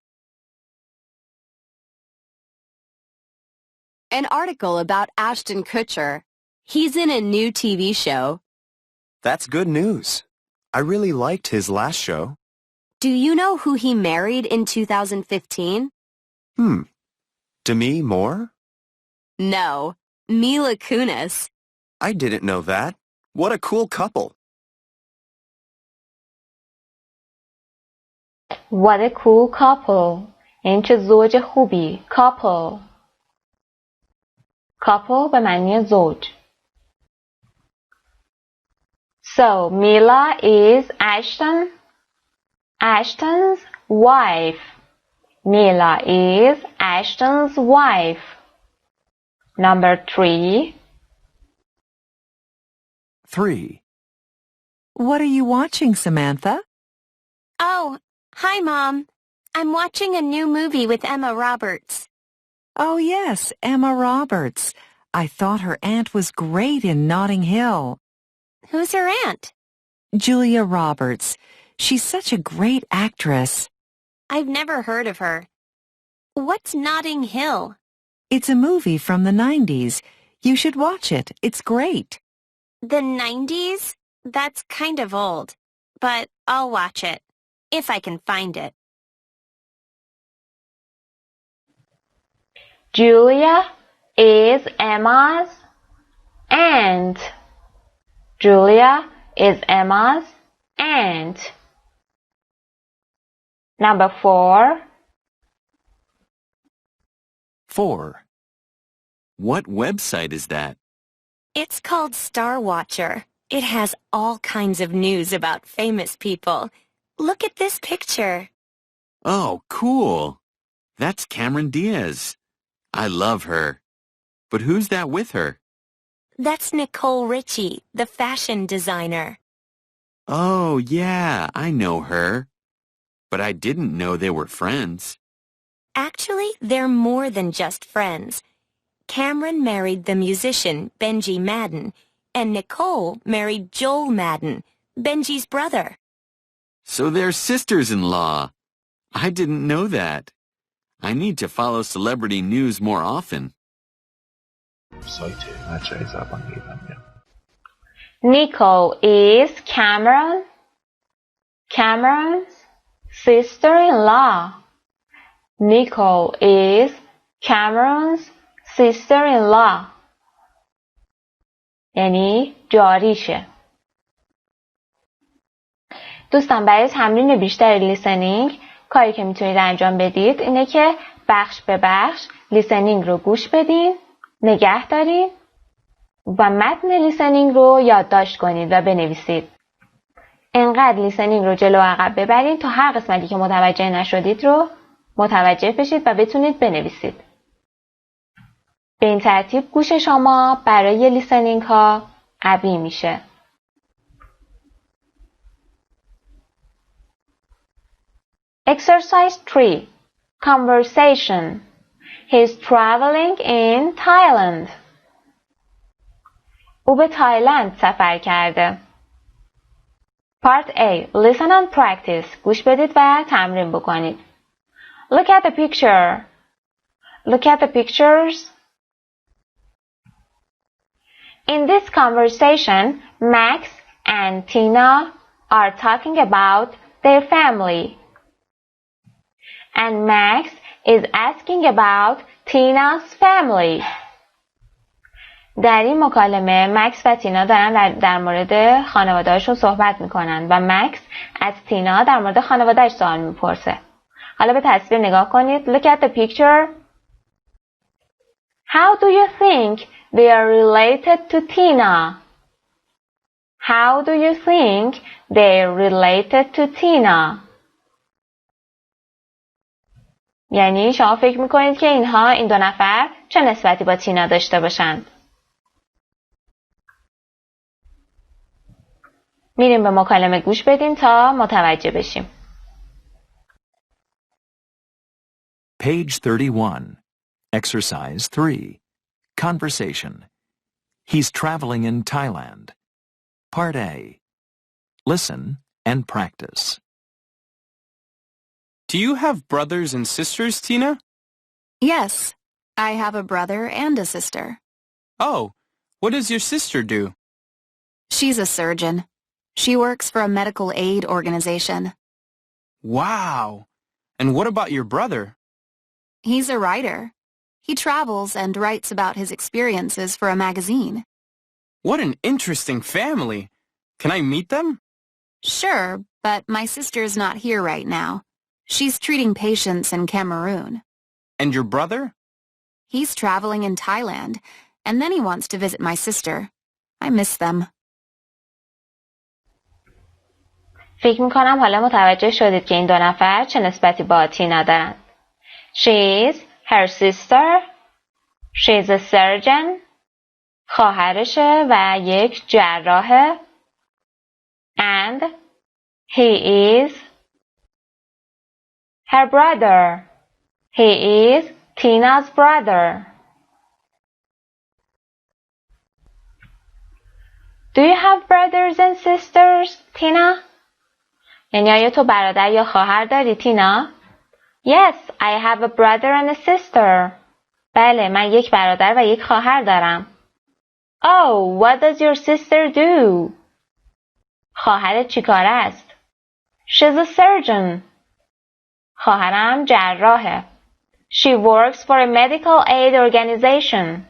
An article about Ashton Kutcher. He's in a new TV show. That's good news. I really liked his last show. Do you know who he married in 2015? Demi Moore? No, Mila Kunis. I didn't know that. What a cool couple. What a cool couple. این چه زوج خوبی. Couple. Couple به معنی زوج. So, Mila is Ashton's wife. Mila is Ashton's wife. Number 3. 3. What are you watching, Samantha? Oh, hi, Mom. I'm watching a new movie with Emma Roberts. Oh, yes, Emma Roberts. I thought her aunt was great in Notting Hill. Who's her aunt? Julia Roberts. She's such a great actress. I've never heard of her. What's Notting Hill? It's a movie from the 90s. You should watch it. It's great. The 90s? That's kind of old. But I'll watch it. If I can find it. Julia is Emma's aunt. Julia is Emma's aunt. Number 4. 4. What website is that? It's called Star Watcher. It has all kinds of news about famous people. Look at this picture. Oh, cool. That's Cameron Diaz. I love her. But who's that with her? That's Nicole Richie, the fashion designer. Oh, yeah, I know her. But I didn't know they were friends. Actually, they're more than just friends. Cameron married the musician Benji Madden, and Nicole married Joel Madden, Benji's brother. So they're sisters-in-law. I didn't know that. I need to follow celebrity news more often. سایت مجرای زبان میبندم. Nicole is Cameron's sister-in-law. Nicole is Cameron's sister-in-law. یعنی جاریشه. دوستان برای تمرین بیشتر لیسنینگ کاری که میتونید انجام بدید اینه که بخش به بخش لیسنینگ رو گوش بدین، نگه دارین و متن لیسنینگ رو یادداشت کنید و بنویسید. انقدر لیسنینگ رو جلو و عقب ببرید تا هر قسمتی که متوجه نشدید رو متوجه بشید و بتونید بنویسید. به این ترتیب گوش شما برای لیسنینگ ها قوی میشه. Exercise 3. Conversation. He's traveling in Thailand. او به تایلند سفر کرده. Part A. Listen and practice. گوش بدید و تمرین بکنید. Look at the picture. Look at the pictures. In this conversation, Max and Tina are talking about their family. And Max is asking about Tina's family. در این مکالمه مکس و تینا دارن در مورد خانواده‌هاشون صحبت میکنن و مکس از تینا در مورد خانواده‌اش سوال میپرسه. حالا به تصویر نگاه کنید. Look at the picture. How do you think they are related to Tina? How do you think they are related to Tina? یعنی شما فکر میکنید که این دو نفر چه نسبتی با تینا داشته باشند؟ میریم به مکالمه گوش بدیم تا متوجه بشیم. Page 31. Exercise 3. Conversation. He's traveling in Thailand. Part A. Listen and practice. Do you have brothers and sisters, Tina? Yes, I have a brother and a sister. Oh, what does your sister do? She's a surgeon. She works for a medical aid organization. Wow! And what about your brother? He's a writer. He travels and writes about his experiences for a magazine. What an interesting family! Can I meet them? Sure, but my sister's not here right now. She's treating patients in Cameroon. And your brother? He's traveling in Thailand, and then he wants to visit my sister. I miss them. فکر میکنم حالا متوجه شدید که این دو نفر چه نسبتی با تینا دارند. She's her sister. She's a surgeon. خواهرشه و یک جراحه. And he is her brother. He is Tina's brother. Do you have brothers and sisters, Tina? یعنی آیا تو برادر یا خواهر داری تینا؟ Yes, I have a brother and a sister. بله، من یک برادر و یک خواهر دارم. Oh, what does your sister do? خواهرت چیکاره است؟ She's a surgeon. خواهرم جراحه. She works for a medical aid organization.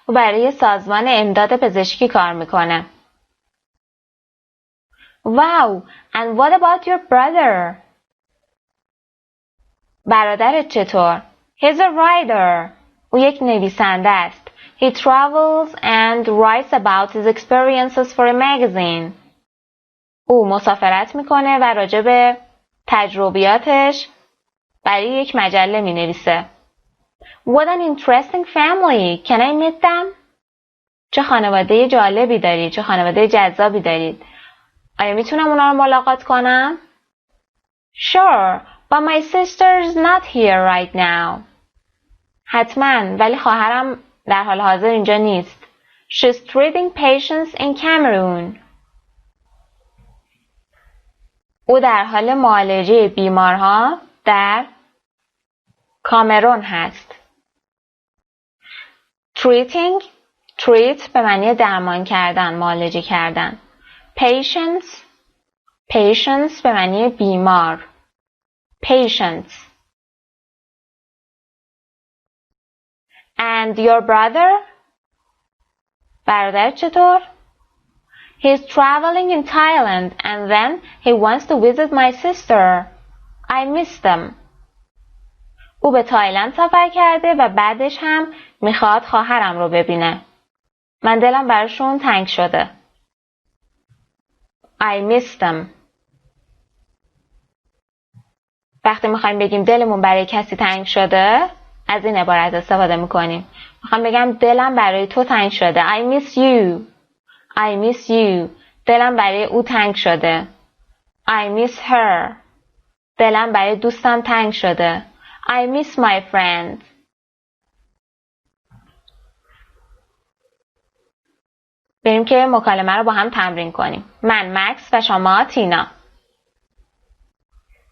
او برای سازمان امداد پزشکی کار میکنه. Wow, and what about your brother? برادرت چطور؟ He's a writer. او یک نویسنده است. He travels and writes about his experiences for a magazine. او مسافرت میکنه و راجع به تجربیاتش برای یک مجله می نویسه. What an interesting family. Can I meet them? چه خانواده جالبی دارید. چه خانواده جذابی دارید. آیا میتونم اونا رو ملاقات کنم؟ Sure, but my sister's not here right now. حتما، ولی خواهرم در حال حاضر اینجا نیست. She's treating patients in Cameroon. او در حال معالجه بیمارها در کامرون هست. treat به معنی درمان کردن، معالجه کردن. patients به معنی بیمار. patients. And your brother? برادر چطور؟ He's traveling in Thailand and then he wants to visit my sister. I miss them. او به تایلند سفر کرده و بعدش هم میخواد خواهرم رو ببینه. من دلم براشون تنگ شده. I miss them. وقتی میخوایم بگیم دلمون برای کسی تنگ شده، از این عبارت استفاده میکنیم. میخوام بگم دلم برای تو تنگ شده. I miss you. I miss you. دلم برای او تنگ شده. I miss her. دلم برای دوستم تنگ شده. I miss my friend. بریم که مکالمه رو با هم تمرین کنیم. من مکس و شما تینا.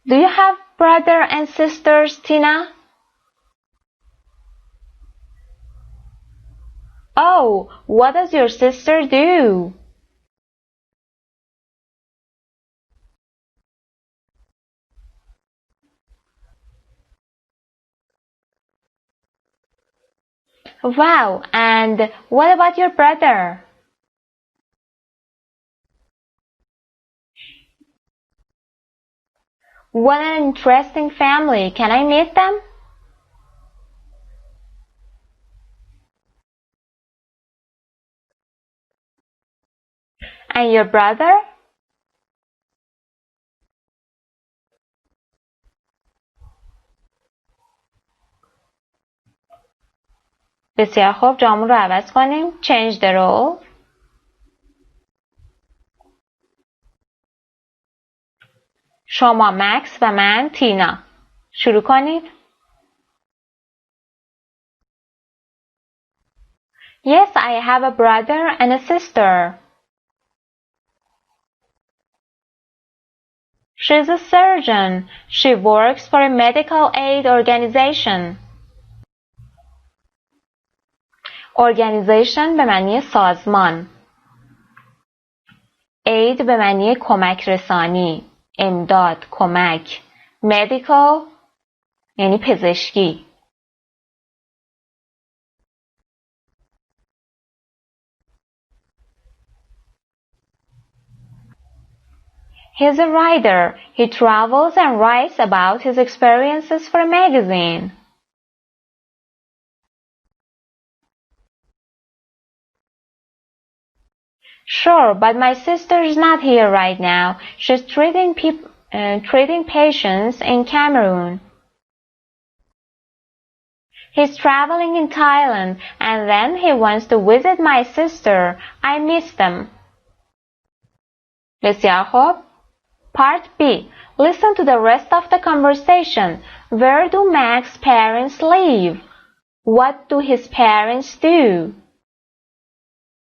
Do you have brother and sisters, Tina? Oh, what does your sister do? Wow, and what about your brother? What an interesting family. Can I meet them? And your brother? بسیار خوب، جامون رو عوض کنیم. Change the role. شما مکس و من تینا. شروع کنید. Yes, I have a brother and a sister. She's a surgeon. She works for a medical aid organization. Organization به معنی سازمان. aid به معنی کمک رسانی، امداد، کمک. medical یعنی پزشکی. He's a writer. He travels and writes about his experiences for a magazine. Sure, but my sister is not here right now. She's treating patients in Cameroon. He's traveling in Thailand, and then he wants to visit my sister. I miss them. بسیار خوب. Part B. Listen to the rest of the conversation. Where do Max's parents live? What do his parents do?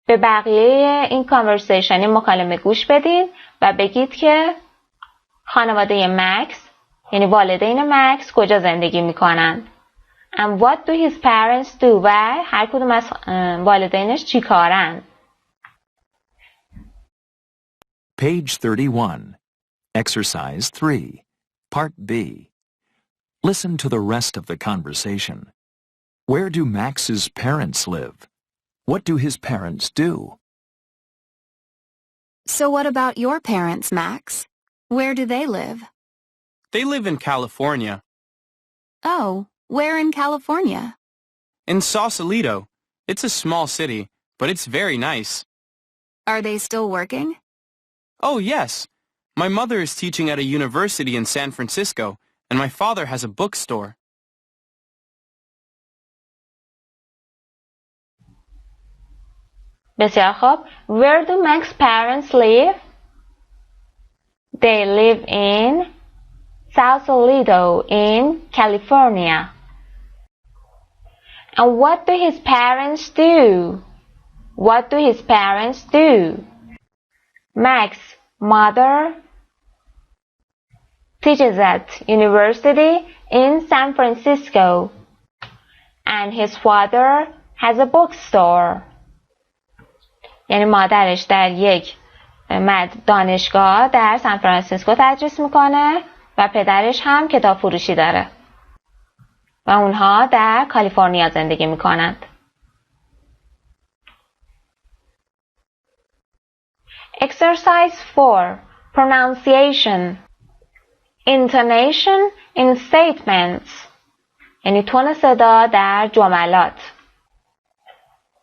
به بقیه این conversation، این مکالمه گوش بدین و بگید که خانواده مکس یعنی والدین مکس کجا زندگی میکنن. And what do his parents do? و هر کدوم از والدینش چی کارن. Page 31. Exercise 3. Part B. Listen to the rest of the conversation. Where do Max's parents live? What do his parents do? So what about your parents, Max? Where do they live? They live in California. Oh, where in California? In Sausalito. It's a small city, but it's very nice. Are they still working? Oh, yes. My mother is teaching at a university in San Francisco, and my father has a bookstore. بسیار خوب. Where do Max's parents live? They live in Sausalito in California. And what do his parents do? What do his parents do? Max's mother teaches at university in San Francisco, and his father has a bookstore. یعنی مادرش در یک دانشگاه در سان فرانسیسکو تدریس میکنه و پدرش هم کتاب فروشی داره و اونها در کالیفرنیا زندگی میکنند. Exercise 4. Pronunciation. Intonation in statements. یعنی تون صدا در جملات.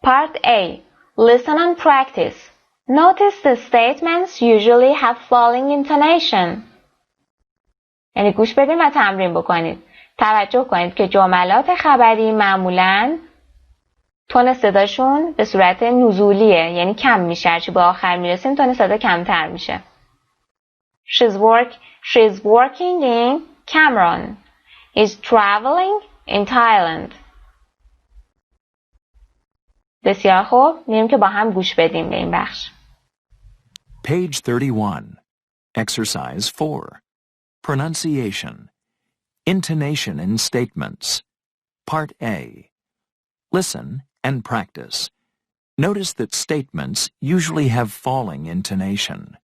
Part A. Listen and practice. Notice the statements usually have falling intonation. یعنی گوش بدین و تمرین بکنید. توجه کنید که جملات خبری معمولاً تون صداشون به صورت نزولیه، یعنی کم میشه. هرچی به آخر میرسیم تون صدا کمتر میشه. She's working in Cameroon. He's traveling in Thailand. بسیار خوب. میریم که با هم گوش بدیم به این بخش. Page 31. Exercise 4. Pronunciation. Intonation in statements. Part A. Listen and practice. Notice that statements usually have falling intonation.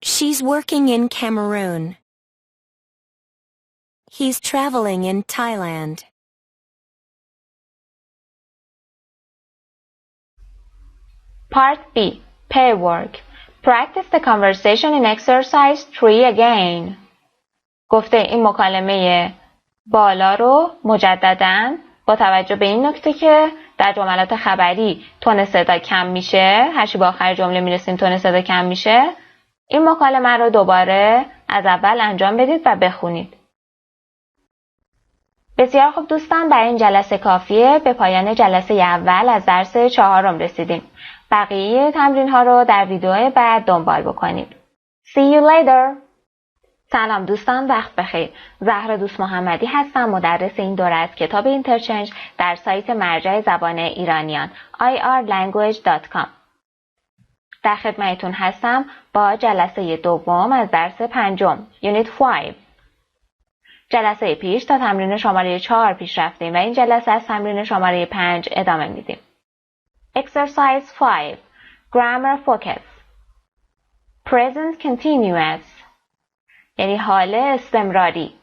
She's working in Cameroon. He's traveling in Thailand. Part B. Pair work. Practice the conversation in exercise 3 again. گفته این مکالمه بالا رو مجدداً با توجه به این نکته که در جملات خبری تون صدا کم میشه، هرچی به آخر جمله میرسیم تون صدا کم میشه، این مکالمه رو دوباره از اول انجام بدید و بخونید. بسیار خوب دوستان، برای این جلسه کافیه. به پایان جلسه اول از درس 4 رسیدیم. بقیه تمرین ها رو در ویدیو بعد دنبال بکنید. See you later. سلام دوستان، وقت بخیر. زهرا دوست محمدی هستم، مدرس این دوره از کتاب اینترچنج در سایت مرجع زبان ایرانیان irlanguage.com. در خدمتتون هستم با جلسه دوم از درس 5 Unit 5. جلسه پیش تا تمرین شماره 4 پیش رفتیم و این جلسه از تمرین شماره 5 ادامه میدیم. Exercise 5. Grammar Focus. Present Continuous یعنی حال استمراری.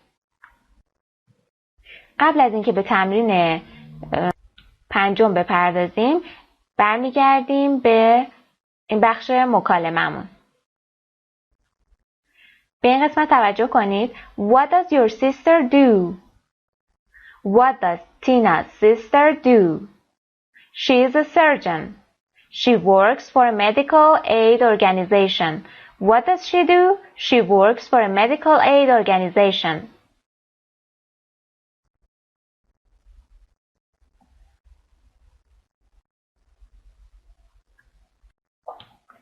قبل از اینکه به تمرین 5 بپردازیم برمیگردیم به این بخش مکالممون. به این قسمت توجه کنید. What does your sister do? What does Tina's sister do? She is a surgeon. She works for a medical aid organization. What does she do? She works for a medical aid organization.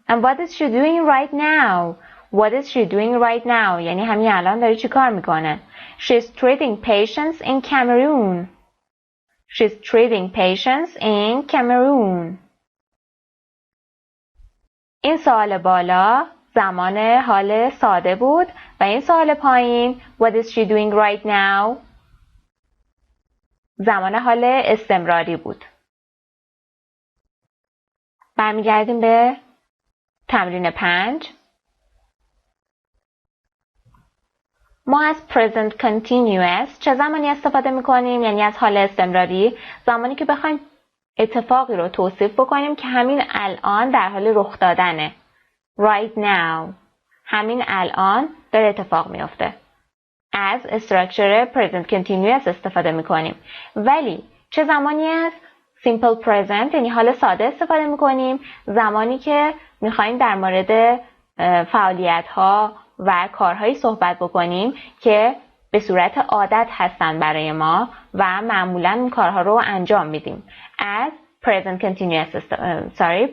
And what is she doing right now? What is she doing right now? یعنی همین الان داره چی کار میکنه؟ She's treating patients in Cameroon. She's treating patients in Cameroon. این سوال بالا زمان حال ساده بود و این سوال پایین What is she doing right now? زمان حال استمراری بود. برمیگردیم به تمرین 5. ما از present continuous چه زمانی استفاده میکنیم؟ یعنی از حال استمراری زمانی که بخوایم اتفاقی رو توصیف بکنیم که همین الان در حال رخ دادنه. Right now. همین الان داره اتفاق میفته. از structure present continuous استفاده میکنیم. ولی چه زمانی از simple present یعنی حال ساده استفاده میکنیم؟ زمانی که میخوایم در مورد فعالیت ها و کارهایی صحبت بکنیم که به صورت عادت هستن برای ما و معمولاً این کارها رو انجام میدیم. از present continuous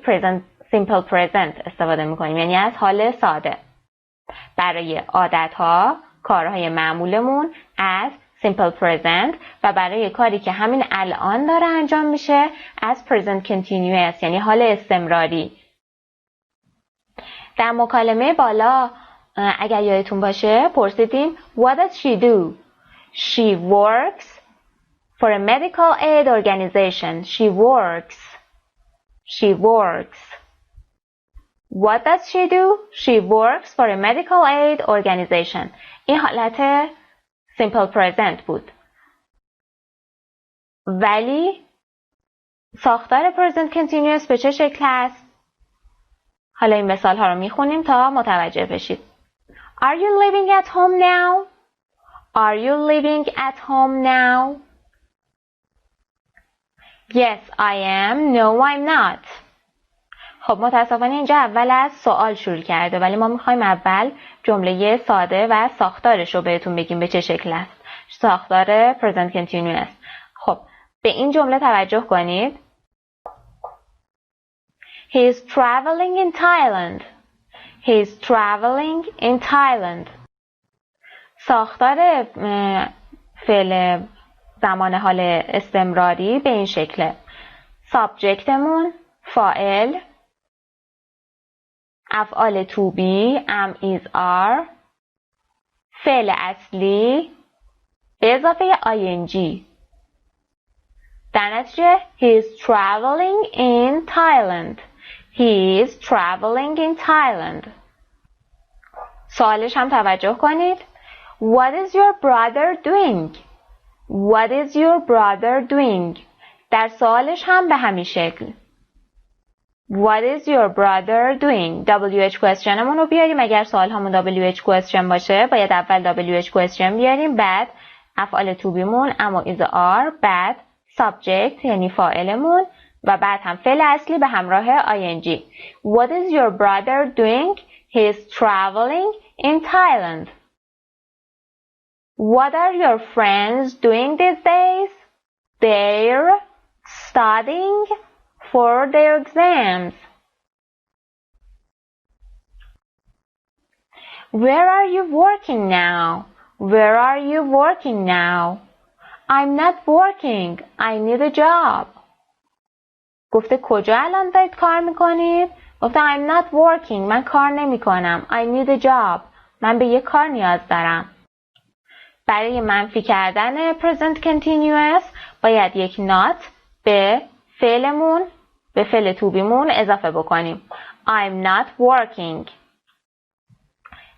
present simple present استفاده میکنیم یعنی از حال ساده. برای عادت ها کارهای معمولمون از simple present و برای کاری که همین الان داره انجام میشه از present continuous یعنی حال استمراری. در مکالمه بالا اگر یادتون باشه پرسیدیم What does she do? She works for a medical aid organization. She works. What does she do? She works for a medical aid organization. این حالت simple present بود. ولی ساختار present continuous به چه شکل هست؟ حالا این مثال ها رو میخونیم تا متوجه بشید. Are you living at home now? Are you living at home now? Yes, I am. No, I'm not. خب متاسفانه اینجا اول از سوال شروع کرده ولی ما میخوایم اول جمله ساده و ساختارش رو بهتون بگیم به چه شکل است. ساختار present continuous. خب به این جمله توجه کنید. He is traveling in Thailand. He is traveling in Thailand. ساختار فعل زمان حال استمراری به این شکله. سابجکتمون فاعل، افعال to be am is are، فعل اصلی به اضافه ing. در نتیجه he is traveling in Thailand. He is traveling in Thailand. سوالش هم توجه کنید. What is your brother doing? What is your brother doing? در سوالش هم به همین شکل. What is your brother doing? WH questionمون رو بیاریم. اگر سوال همون WH question باشه باید اول WH question بیاریم، بعد افعال to beمون اما is are، بعد subject یعنی فاعلمون و بعد هم فعل اصلی به همراه ing. What is your brother doing? He is traveling in Thailand. What are your friends doing these days? They're studying for their exams. Where are you working now? Where are you working now? I'm not working. I need a job. گفته کجا الان دارید کار میکنید؟ گفته I'm not working. من کار نمی کنم. I need a job. من به یک کار نیاز دارم. برای منفی کردن present continuous باید یک not به فعلمون به فعل to beمون اضافه بکنیم. I'm not working.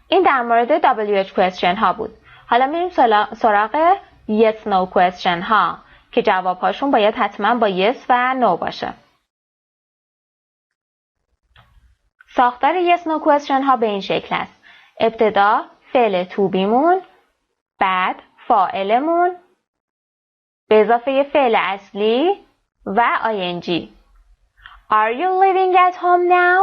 این در مورد WH question ها بود. حالا میریم سراغ yes no question ها که جوابهاشون باید حتما با yes و no باشه. ساختار yes no question ها به این شکل است. ابتدا فعل to beمون، بعد فاعلمون به اضافه فعل اصلی و ing. Are you living at home now?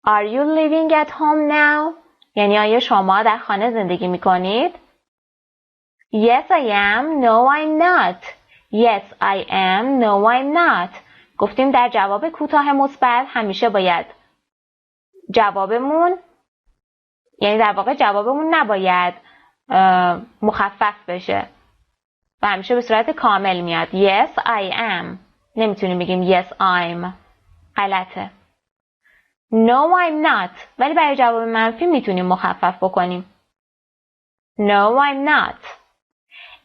Are you living at home now? یعنی آیا شما در خانه زندگی می کنید؟ Yes I am. No I'm not. Yes I am. No I'm not. گفتیم در جواب کوتاه مثبت همیشه باید جوابمون یعنی در واقع جوابمون نباید مخفف بشه و همیشه به صورت کامل میاد. Yes I am. نمیتونیم بگیم yes I'm. غلطه. No I'm not. ولی برای جواب منفی میتونیم مخفف بکنیم. No I'm not.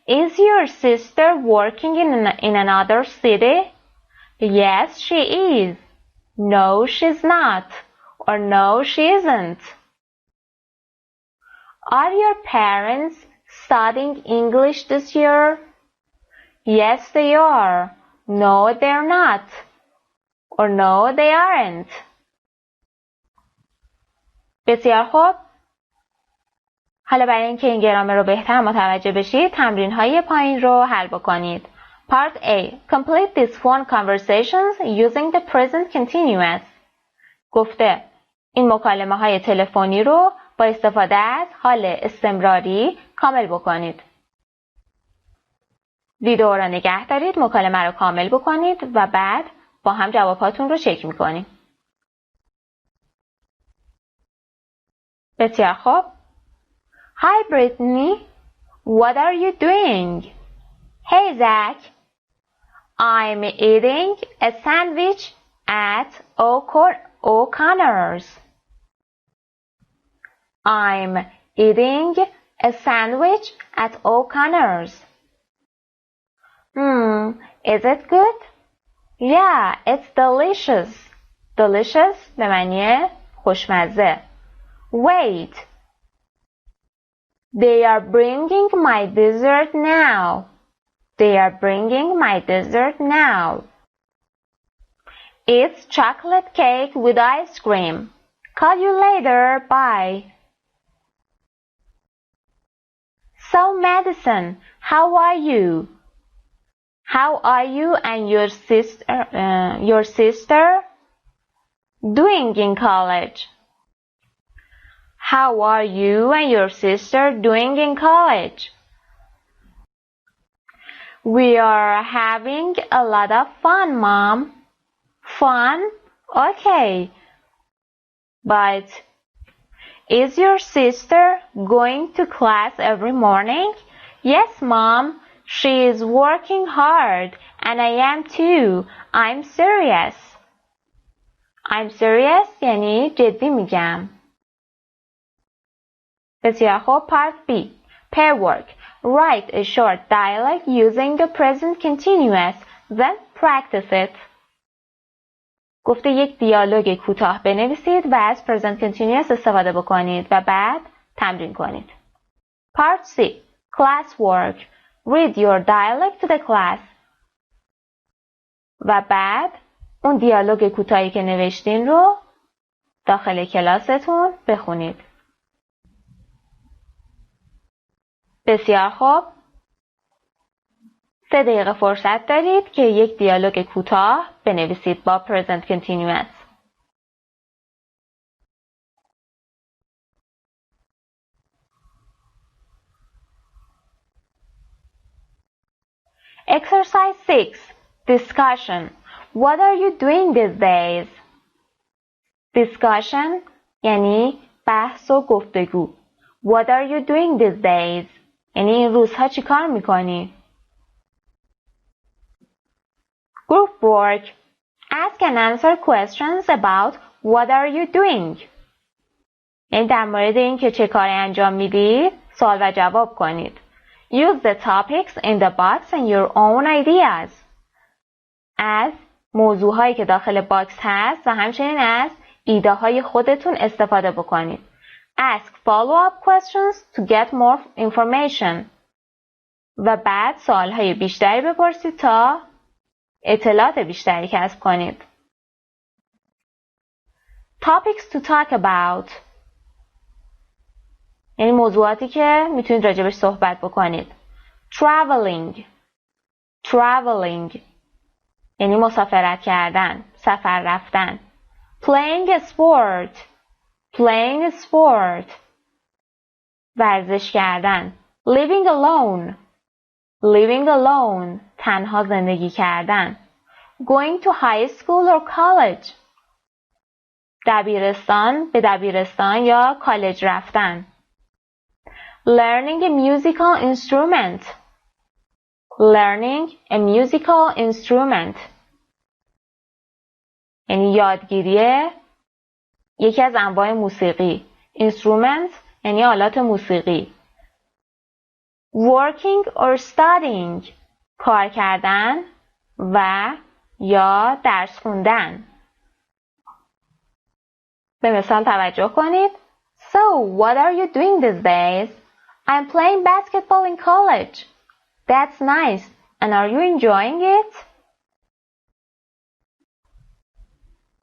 Is your sister working in another city? Yes she is. No she's not. Or no she isn't. Are your parents studying English this year? Yes they are. No they're not. Or no they aren't. بسیار خوب. حالا برای اینکه این گرامر رو بهتر متوجه بشید تمرین های پایین رو حل بکنید. Part A. Complete these phone conversations using the present continuous. گفته این مکالمه های تلفنی رو با استفاده از حال استمراری کامل بکنید. ویدیو رو نگه دارید، مکالمه رو کامل بکنید و بعد با هم جواباتون رو چک میکنیم. بسیار خوب. Hi Brittany, what are you doing? Hey Zach, I'm eating a sandwich at O'Connor's. I'm eating a sandwich at O'Connor's. Is it good? Yeah, it's delicious. Delicious به معنی خوشمزه. Wait. They are bringing my dessert now. They are bringing my dessert now. It's chocolate cake with ice cream. Call you later. Bye. So, Madison, how are you? How are you and your sister doing in college? How are you and your sister doing in college? We are having a lot of fun, Mom. Fun? Okay. But is your sister going to class every morning? Yes, Mom. She is working hard, and I am too. I'm serious. I'm serious یعنی جدی میگم. بسیار خوب. Part B. Pair work. Write a short dialogue using the present continuous. Then practice it. گفته یک دیالوگ کوتاه بنویسید و از present continuous استفاده بکنید و بعد تمرین کنید. Part C. Class work. Read your dialogue to the class. و بعد اون دیالوگ کوتاهی که نوشتین رو داخل کلاستون بخونید. بسیار خوب. 3 دقیقه فرصت دارید که یک دیالوگ کوتاه بنویسید با present continuous. Exercise 6. Discussion. What are you doing these days? Discussion یعنی بحث و گفتگو. What are you doing these days? یعنی این روزها چی کار میکنی؟ Group work. Ask and answer questions about what are you doing. یعنی در مورد این که چه کاری انجام میدید سوال و جواب کنید. Use the topics in the box and your own ideas. از موضوعهایی که داخل باکس هست و همچنین از ایده های خودتون استفاده بکنید. Ask follow-up questions to get more information. و بعد سوالهای بیشتری بپرسید تا اطلاعات بیشتری کسب کنید. Topics to talk about. یعنی موضوعاتی که میتونید راجبش صحبت بکنید. Traveling یعنی مسافرت کردن، سفر رفتن. Playing a sport ورزش کردن. Living alone تنها زندگی کردن. Going to high school or college به دبیرستان یا کالج رفتن. Learning a musical instrument یعنی یادگیری یکی از انواع موسیقی. Instrument یعنی آلات موسیقی. Working or studying کار کردن و یا درس خوندن. به مثال توجه کنید. So, what are you doing these days? I'm playing basketball in college. That's nice. And are you enjoying it?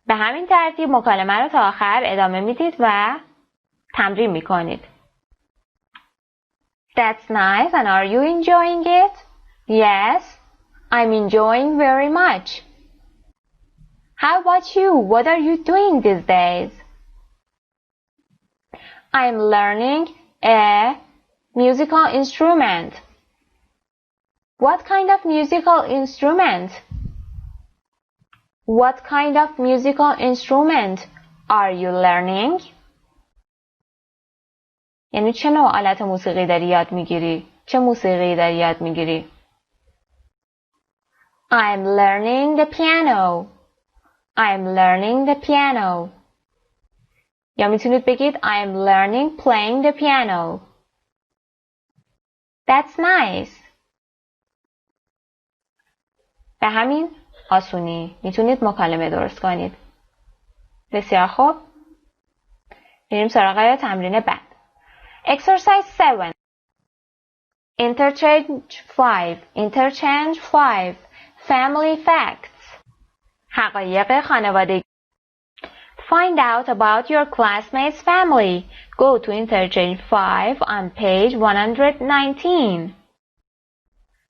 به همین ترتیب مکالمه رو تا آخر ادامه میدید و تمرین میکنید. That's nice. And are you enjoying it? Yes, I'm enjoying very much. How about you? What are you doing these days? I'm learning a musical instrument. What kind of musical instrument? What kind of musical instrument are you learning? یعنی چه نوع آلت موسیقی داری یاد میگیری؟ چه موسیقی داری یاد میگیری؟ I'm learning the piano. I'm learning the piano. یا میتونید بگید I'm learning playing the piano. That's nice. به همین آسونی میتونید مکالمه درست کنید. بسیار خوب. بریم سراغ تمرین بعد. Exercise 7. Interchange 5. Family facts. حقایق خانوادگی. Find out about your classmates' family. Go to Interchange 5 on page 119.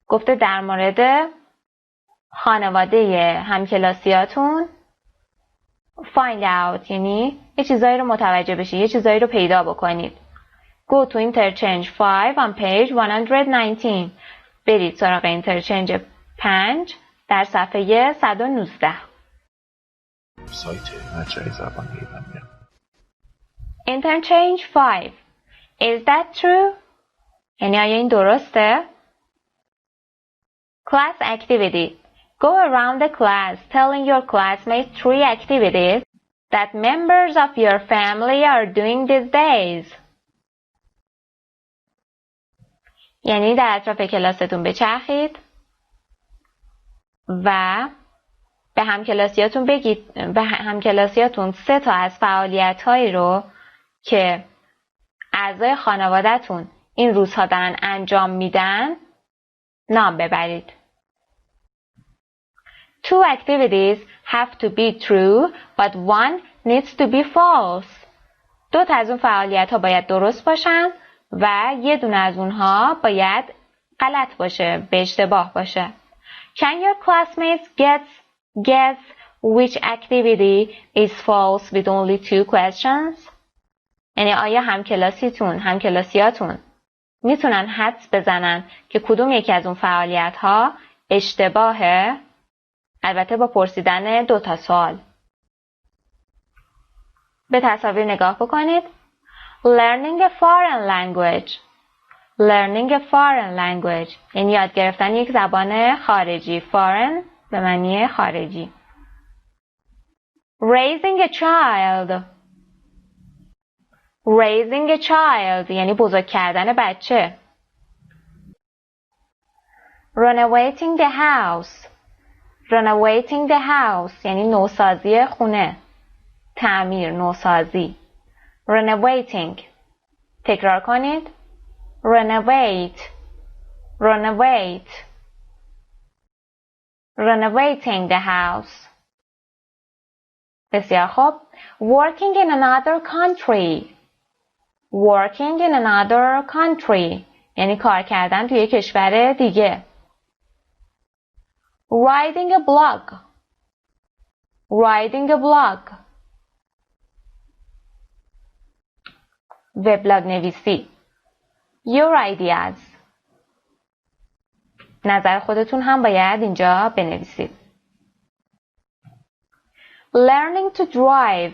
گفته در مورد خانواده همکلاسیاتون find out یعنی یه چیزایی رو متوجه بشید، یه چیزایی رو پیدا بکنید. Go to Interchange 5 on page 119. برید سراغ Interchange 5 در صفحه 119. سایت مجرای زبان ایرانی. Interchange 5. Is that true? یعنی آیا این درسته؟ Class activity. Go around the class telling your classmates 3 activities that members of your family are doing these days. یعنی در اطراف کلاستون بچرخید و به همکلاسیاتون بگید، به همکلاسیاتون 3 تا از فعالیت‌هایی رو که اعضای خانواده‌تون این روزها دارن انجام میدن نام ببرید. Two activities have to be true, but one needs to be false. دو تا از اون فعالیت ها باید درست باشن و یه دونه از اونها باید غلط باشه، به اشتباه باشه. Can your classmates guess which activity is false with only two questions? یعنی آیا همکلاسیاتون میتونن حدس بزنن که کدوم یکی از اون فعالیت ها اشتباهه؟ البته با پرسیدن 2 تا سوال. به تصاویر نگاه بکنید. Learning a foreign language. Learning a foreign language یعنی یاد گرفتن یک زبان خارجی. Foreign به معنی خارجی. Raising a child. Raising a child یعنی بزرگ کردن بچه. Renovating the house. Renovating the house یعنی نوسازی خونه. تعمیر، نوسازی. Renovating. تکرار کنید. Renovate. Renovate. Renovating the house. بسیار خوب. Working in another country. Working in another country یعنی کار کردن توی کشور دیگه. Writing a blog. Writing a blog. وبلاگ نویسی. Your ideas. نظر خودتون هم باید اینجا بنویسید. Learning to drive.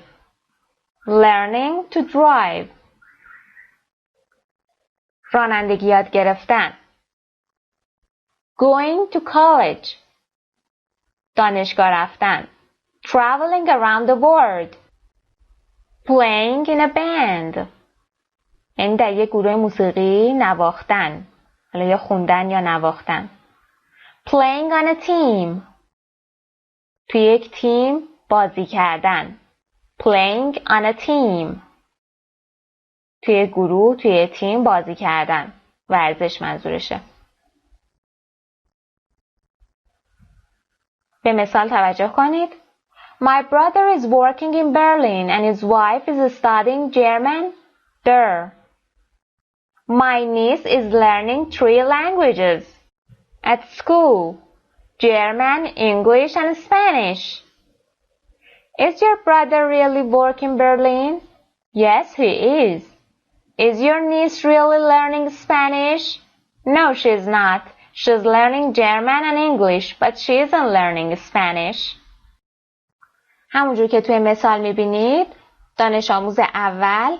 Learning to drive. رانندگی یاد گرفتن. Going to college. دانشگاه رفتن. Traveling around the world. Playing in a band. یعنی در یک گروه موسیقی نواختن. حالا یا خوندن یا نواختن. Playing on a team. توی یک تیم بازی کردن. Playing on a team. توی گروه، توی تیم بازی کردن. ورزش منظورشه. به مثال توجه کنید. My brother is working in Berlin and his wife is studying German there. My niece is learning 3 languages at school. German, English, and Spanish. Is your brother really working in Berlin? Yes, he is. Is your niece really learning Spanish? No, she's not. She's learning German and English, but she isn't learning Spanish. همونجور که توی مثال میبینید دانش آموز اول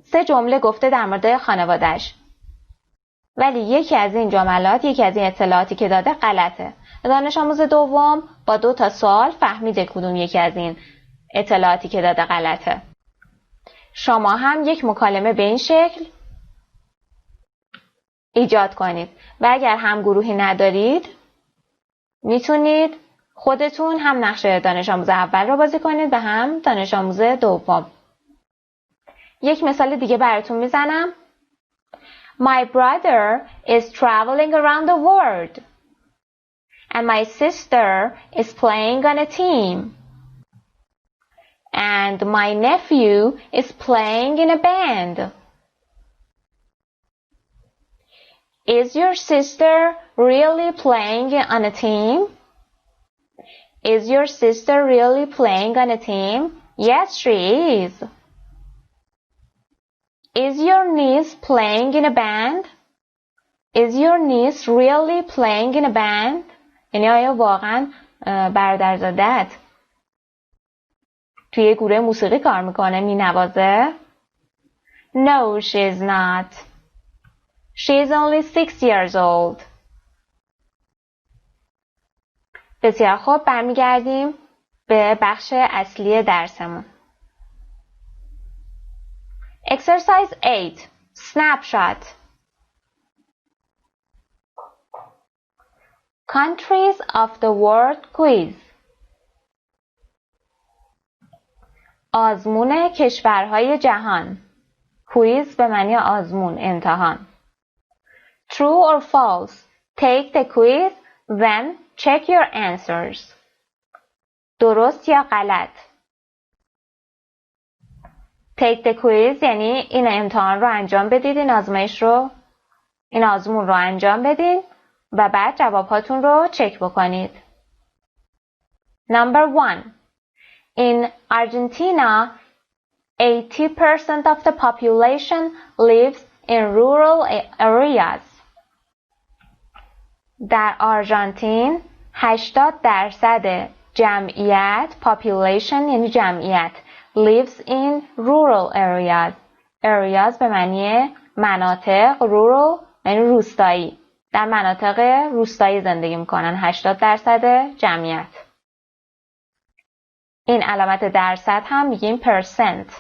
3 جمله گفته در مورد خانواده‌اش. ولی یکی از این جملات، یکی از این اطلاعاتی که داده غلطه. دانش آموز دوم با 2 تا سوال فهمیده کدوم یکی از این اطلاعاتی که داده غلطه. شما هم یک مکالمه به این شکل ایجاد کنید و اگر هم گروهی ندارید میتونید خودتون هم نقش دانش آموز اول رو بازی کنید و هم دانش آموز دوم. یک مثال دیگه براتون میزنم. My brother is traveling around the world and my sister is playing on a team and my nephew is playing in a band. Is your sister really playing on a team? Is your sister really playing on a team? Yes, she is. Is your niece playing in a band? Is your niece really playing in a band? یعنی آیا واقعا برادرزادت توی گروه موسیقی کار میکنه، مینوازه؟ No, she is not. She is only 6 years old. بسیار خوب، برمیگردیم به بخش اصلی درسمون. Exercise 8. Snapshot. Countries of the world quiz. آزمون کشورهای جهان. کویز به معنی آزمون، امتحان. True or false. Take the quiz Then check your answers. درست یا غلط. Take the quiz یعنی این امتحان رو انجام بدید، این آزمایش رو، این آزمون رو انجام بدید و بعد جوابهاتون رو چک بکنید. Number 1. In Argentina, 80% of the population lives in rural areas. در آرژانتین 80% جمعیت population یعنی جمعیت lives in rural areas. areas به معنی مناطق، rural یعنی روستایی. در مناطق روستایی زندگی میکنن 80% جمعیت. این علامت درصد هم میگیم percent.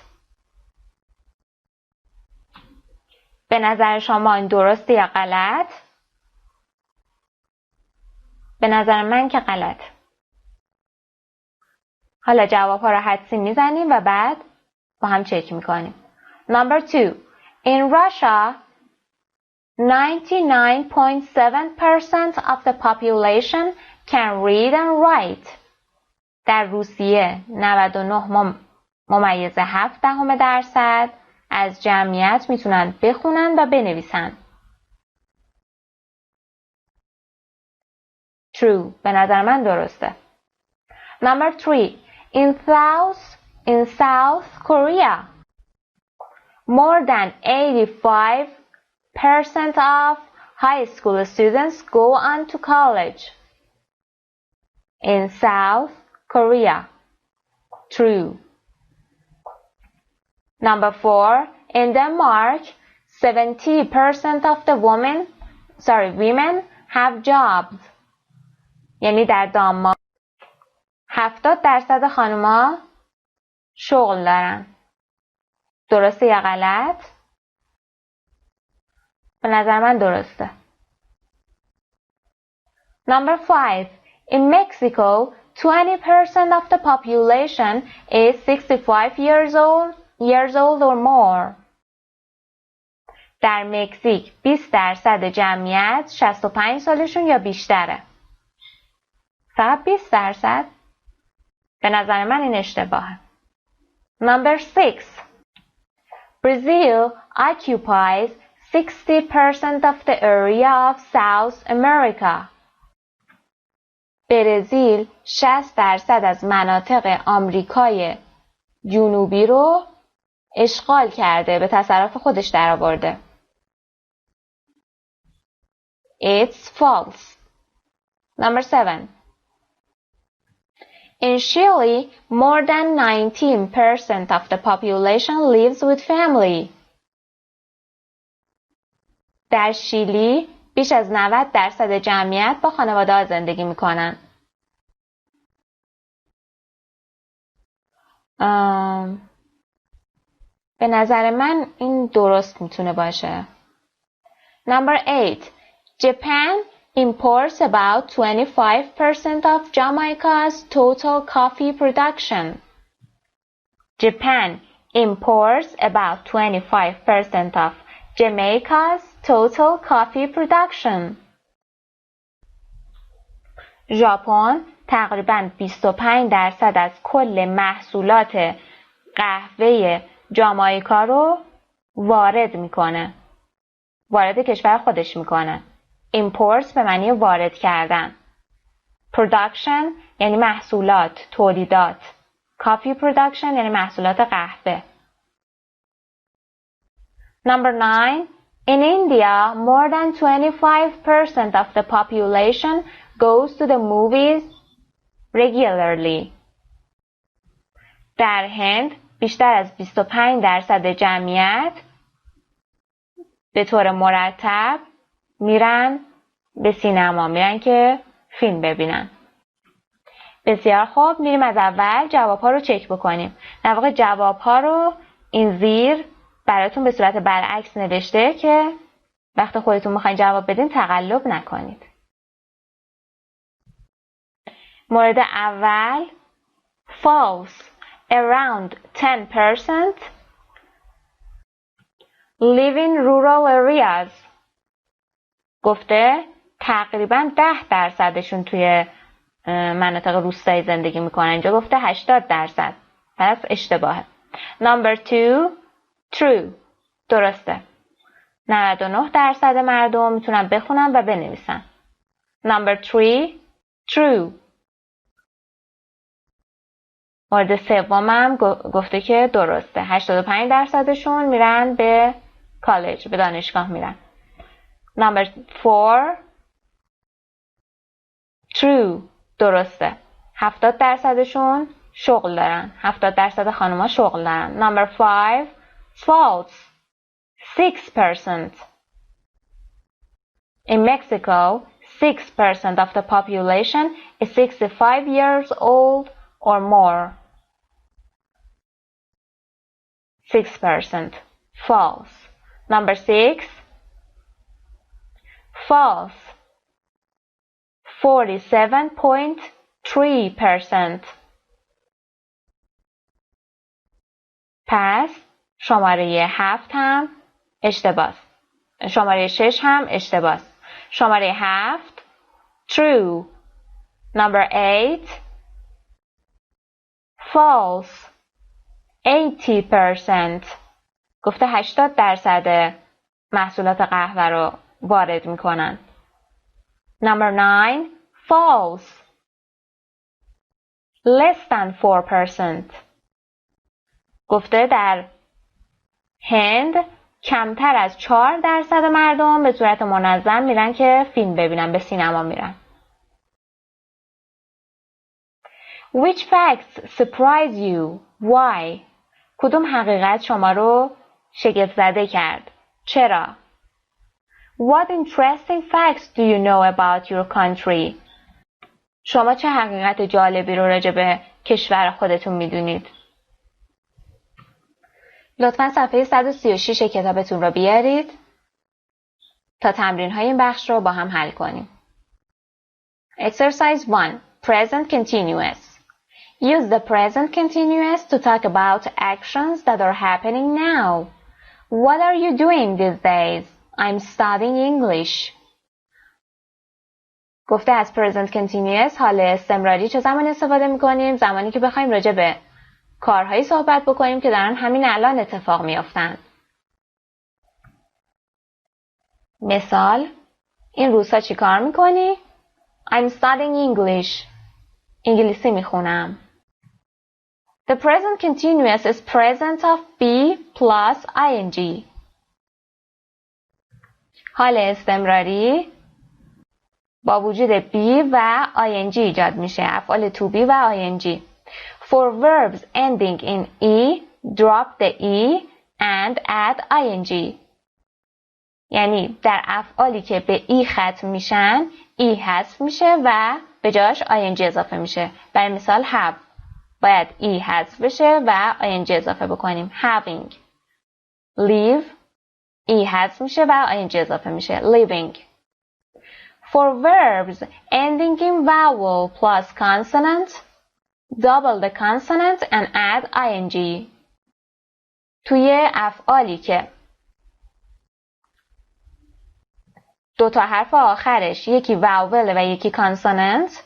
به نظر شما این درسته یا غلط؟ به نظر من که غلط. حالا جواب ها رو حدسی میزنیم و بعد با هم چک میکنیم. Number 2. In Russia, 99.7% of the population can read and write. در روسیه 99.7% از جمعیت میتونن بخونن و بنویسن. True. به نظر من درسته. Number 3. In South Korea, more than 85% of high school students go on to college. In South Korea. True. Number 4. In Denmark, 70% of the women have jobs. یعنی در دانمارک 70% خانوما شغل دارن. درسته یا غلط؟ به نظر من درسته. Number 5. In Mexico, 20% of the population is 65 years old or more. در مکزیک 20% جمعیت 65 سالشون یا بیشتره. فقط 20%؟ به نظر من این اشتباهه. Number 6. Brazil occupies 60% of the area of South America. برزیل 60% از مناطق آمریکای جنوبی رو اشغال کرده، به تصرف خودش درآورده. It's false. Number 7. In Chile, more than 19% of the population lives with family. در شیلی بیش از 90% جمعیت با خانواده‌ها زندگی میکنن. به نظر من این درست میتونه باشه. Number 8. Japan imports about 25% of Jamaica's total coffee production. Japan imports about 25% of Jamaica's total coffee production. ژاپن تقریباً 25% از کل محصولات قهوه جامائیکا رو وارد میکنه. وارد کشور خودش میکنه. Imports به معنی وارد کردن. Production یعنی محصولات، تولیدات. Coffee production یعنی محصولات قهوه. Number 9. In India, more than 25% of the population goes to the movies regularly. در هند بیشتر از 25% جمعیت به طور مرتب میرن به سینما، میرن که فیلم ببینن. بسیار خوب، میریم از اول جوابها رو چک بکنیم. در واقع جوابها رو این زیر براتون به صورت برعکس نوشته که وقتی خودتون میخواین جواب بدین تقلب نکنید. مورد اول false. Around 10% live in rural areas. گفته تقریبا 10% توی مناطق روستایی زندگی میکنن. اینجا گفته 80%. پس اشتباهه. Number 2 true. درسته. 99% مردم میتونن بخونن و بنویسن. Number 3 true. مورد سومم گفته که درسته. 85%شون میرن به کالج، به دانشگاه میرن. Number 4 true. درسته. 70%شون شغل دارن. 70% خانوما شغل دارن. Number 5 false. 6%. In Mexico, 6% of the population is 65 years old or more. 6%. False. Number 6 false. 47.3%. پس شماره 7 هم اشتباهه. شماره 6 هم اشتباهه. شماره 7 true. Number 8 false. 80%. گفته 80% محصولات قهوه رو وارد میکنن. Number 9 false. Less than 4%. گفته در هند کمتر از 4% مردم به صورت منظم میرن که فیلم ببینن، به سینما میرن. Which facts surprise you? Why? کدوم حقیقت شما رو شگفت زده کرد؟ چرا؟ What interesting facts do you know about your country? شما چه حقیقت جالبی رو راجع به کشور خودتون میدونید؟ لطفاً صفحه 136 کتابتون رو بیارید تا تمرین های این بخش رو با هم حل کنیم. Exercise 1. Present continuous. Use the present continuous to talk about actions that are happening now. What are you doing these days? I'm studying English. گفته از present continuous حال استمراری چه زمان استفاده میکنیم؟ زمانی که بخوایم راجع به کارهایی صحبت بکنیم که دارن همین الان اتفاق میافتند. مثال، این روزها چی کار میکنی؟ I'm studying English. انگلیسی میخونم. The present continuous is present of be plus ing. حال استمراری با وجود be و ing ایجاد میشه. افعال to be و ing. For verbs ending in e, drop the e and add ing. یعنی در افعالی که به ای ختم میشن ای حذف میشه و به جاش ing اضافه میشه. برای مثال have باید ای حذف بشه و ing اضافه بکنیم. having. live ای حذف میشه و ing اضافه میشه. living. For verbs ending in vowel plus consonant, double the consonant and add ing. توی افعالی که دو تا حرف آخرش یکی واول و یکی کانسوننت،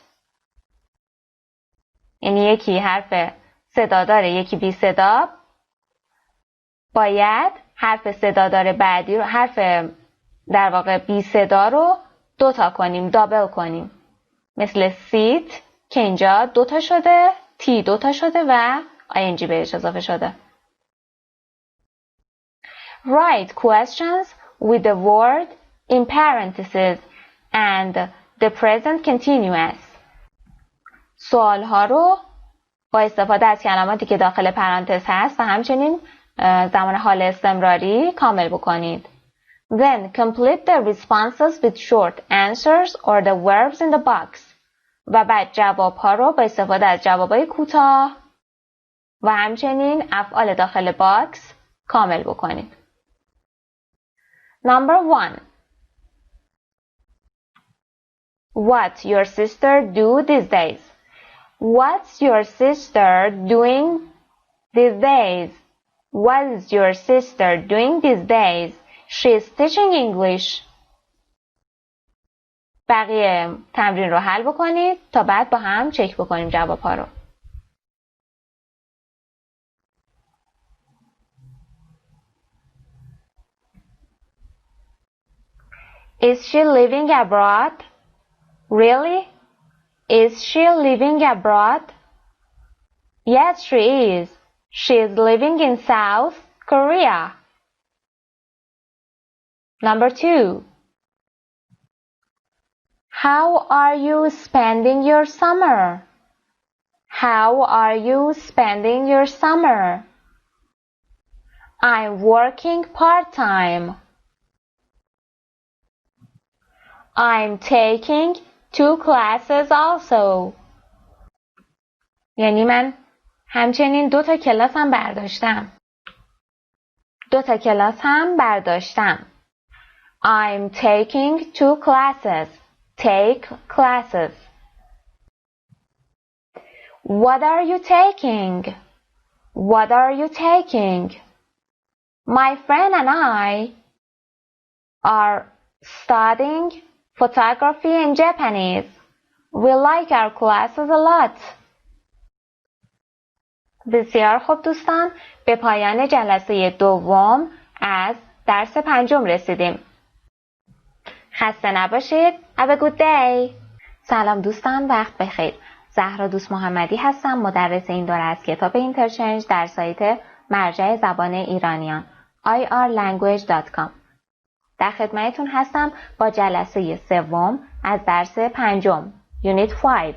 یعنی یکی حرف صدا داره یکی بی صدا، باید حرف صدا داره بعدی رو، حرف در واقع بی صدا رو دوتا کنیم، دابل کنیم. مثل سیت که اینجا دوتا شده، تی دوتا شده و ing بهش اضافه شده. Write questions with the word in parentheses and the present continuous. سوال ها رو با استفاده از کلماتی که داخل پرانتز هست و همچنین زمان حال استمراری کامل بکنید. Then complete the responses with short answers or the verbs in the box. و بعد جواب ها رو با استفاده از جوابای کوتاه و همچنین افعال داخل باکس کامل بکنید. Number 1. What your sister do these days? What's your sister doing these days? What is your sister doing these days? She's teaching English. بقیه تمرین رو حل بکنید تا بعد با هم چک بکنیم جواب‌ها رو. Is she living abroad? Really? Is she living abroad? Yes, she is. She is living in South Korea. Number 2. How are you spending your summer? How are you spending your summer? I'm working part-time. I'm taking 2 classes also. یعنی من همچنین 2 کلاس هم برداشتم. 2 کلاس هم برداشتم. I'm taking 2 classes. Take classes. What are you taking? What are you taking? My friend and I are studying photography and Japanese. We like our classes a lot. بسیار خوب دوستان، به پایان جلسه دوم از درس 5 رسیدیم. خسته نباشید. Have a good day. سلام دوستان، وقت بخیر. زهرا دوست محمدی هستم، مدرس این دوره از کتاب اینترچنج در سایت مرجع زبان ایرانیان irlanguage.com. در خدمتتون هستم با جلسه سوم از درس 5 یونیت 5.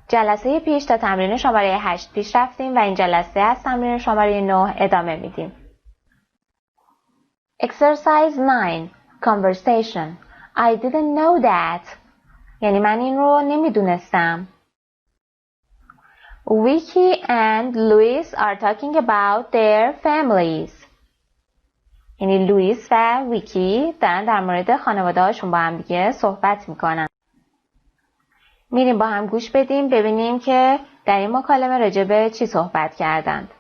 جلسه پیش تا تمرین شماره 8 پیش رفتیم و این جلسه از تمرین شماره 9 ادامه میدیم. Exercise 9. Conversation. I didn't know that. یعنی من این رو نمیدونستم. Vicky and Louis are talking about their families. یعنی لوئیس و ویکی دارن در مورد خانواده هاشون با هم دیگه صحبت میکنن. میریم با هم گوش بدیم ببینیم که در این مکالمه راجع به چی صحبت کردند.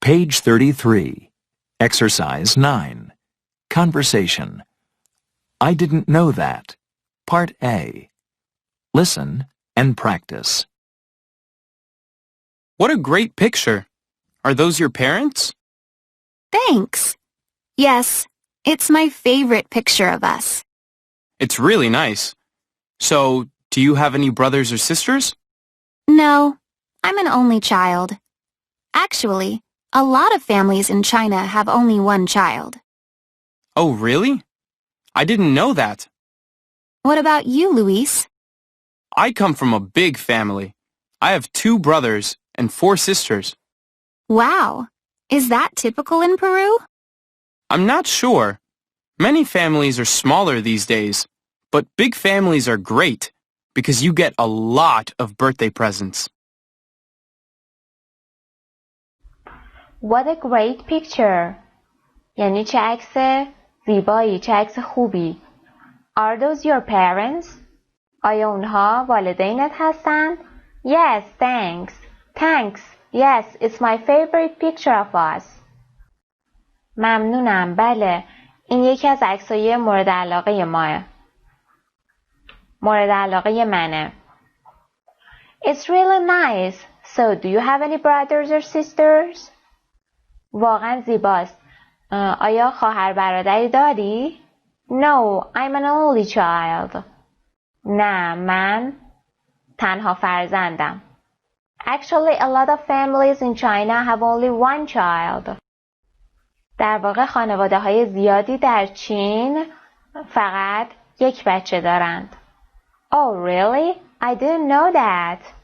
Page 33. Exercise 9. Conversation. I didn't know that. Part A. Listen and practice. What a great picture. Are those your parents? Thanks. Yes, it's my favorite picture of us. It's really nice. So, do you have any brothers or sisters? No, I'm an only child. Actually, a lot of families in China have only one child. Oh, really? I didn't know that. What about you, Luis? I come from a big family. I have 2 brothers and 4 sisters. Wow. Is that typical in Peru? I'm not sure. Many families are smaller these days, but big families are great because you get a lot of birthday presents. What a great picture. یعنی چه عکس زیبایی، چه عکس خوبی. Are those your parents? آیا اونها والدینت هستند؟ Yes, thanks. Thanks. Yes, it's my favorite picture of us. ممنونم. بله. این یکی از عکسای مورد علاقه ماه. مورد علاقه منه. It's really nice. So, do you have any brothers or sisters? واقعا زیباست. آیا خواهر برادری داری؟ No, I'm an only child. نه، من تنها فرزندم. Actually, a lot of families in China have only one child. در واقع خانواده های زیادی در چین فقط یک بچه دارند. Oh, really? I didn't know that.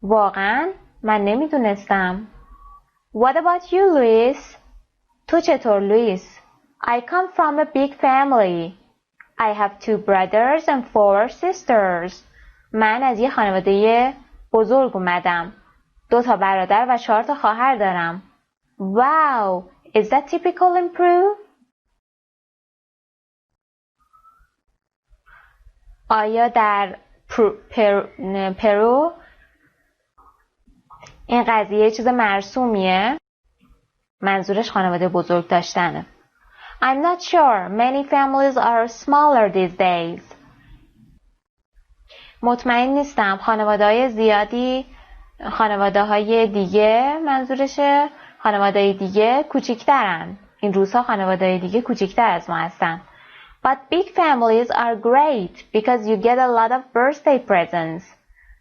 واقعا؟ من نمیدونستم. What about you, Luis? تو چطور، لوئیس؟ I come from a big family. I have 2 brothers and 4 sisters. من از یه خانواده بزرگ اومدم. 2 برادر و 4 خواهر دارم. Wow! Is that typical in Peru? آیا در پرو این قضیه چیز مرسومیه؟ منظورش خانواده بزرگ داشتنه. I'm not sure. Many families are smaller these days. مطمئن نیستم. خانواده‌های زیادی، خانواده‌های دیگه منظورشه، خانواده‌های دیگه کوچیک‌ترن. این روزها خانواده‌های دیگه کوچیک‌تر از ما هستن. But big families are great because you get a lot of birthday presents.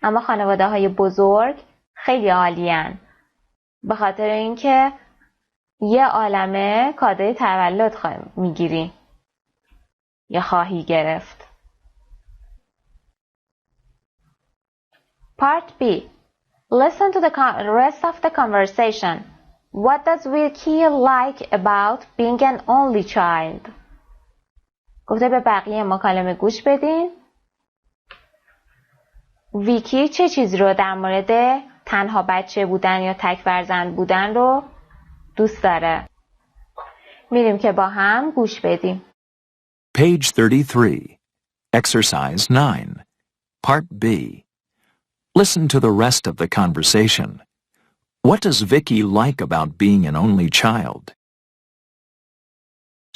اما خانواده‌های بزرگ خیلی عالی‌ان. به خاطر اینکه یه عالمه کادوی تولد میگیری یا خواهی گرفت. Part B. Listen to the rest of the conversation. What does Vicky like about being an only child? گفته به بقیه مکالمه گوش بدین. ویکی چه چیزی رو در مورد تنها بچه بودن یا تک فرزند بودن رو دوست داره؟ میریم که با هم گوش بدیم. Page 33. Exercise 9. Part B. Listen to the rest of the conversation. What does Vicky like about being an only child?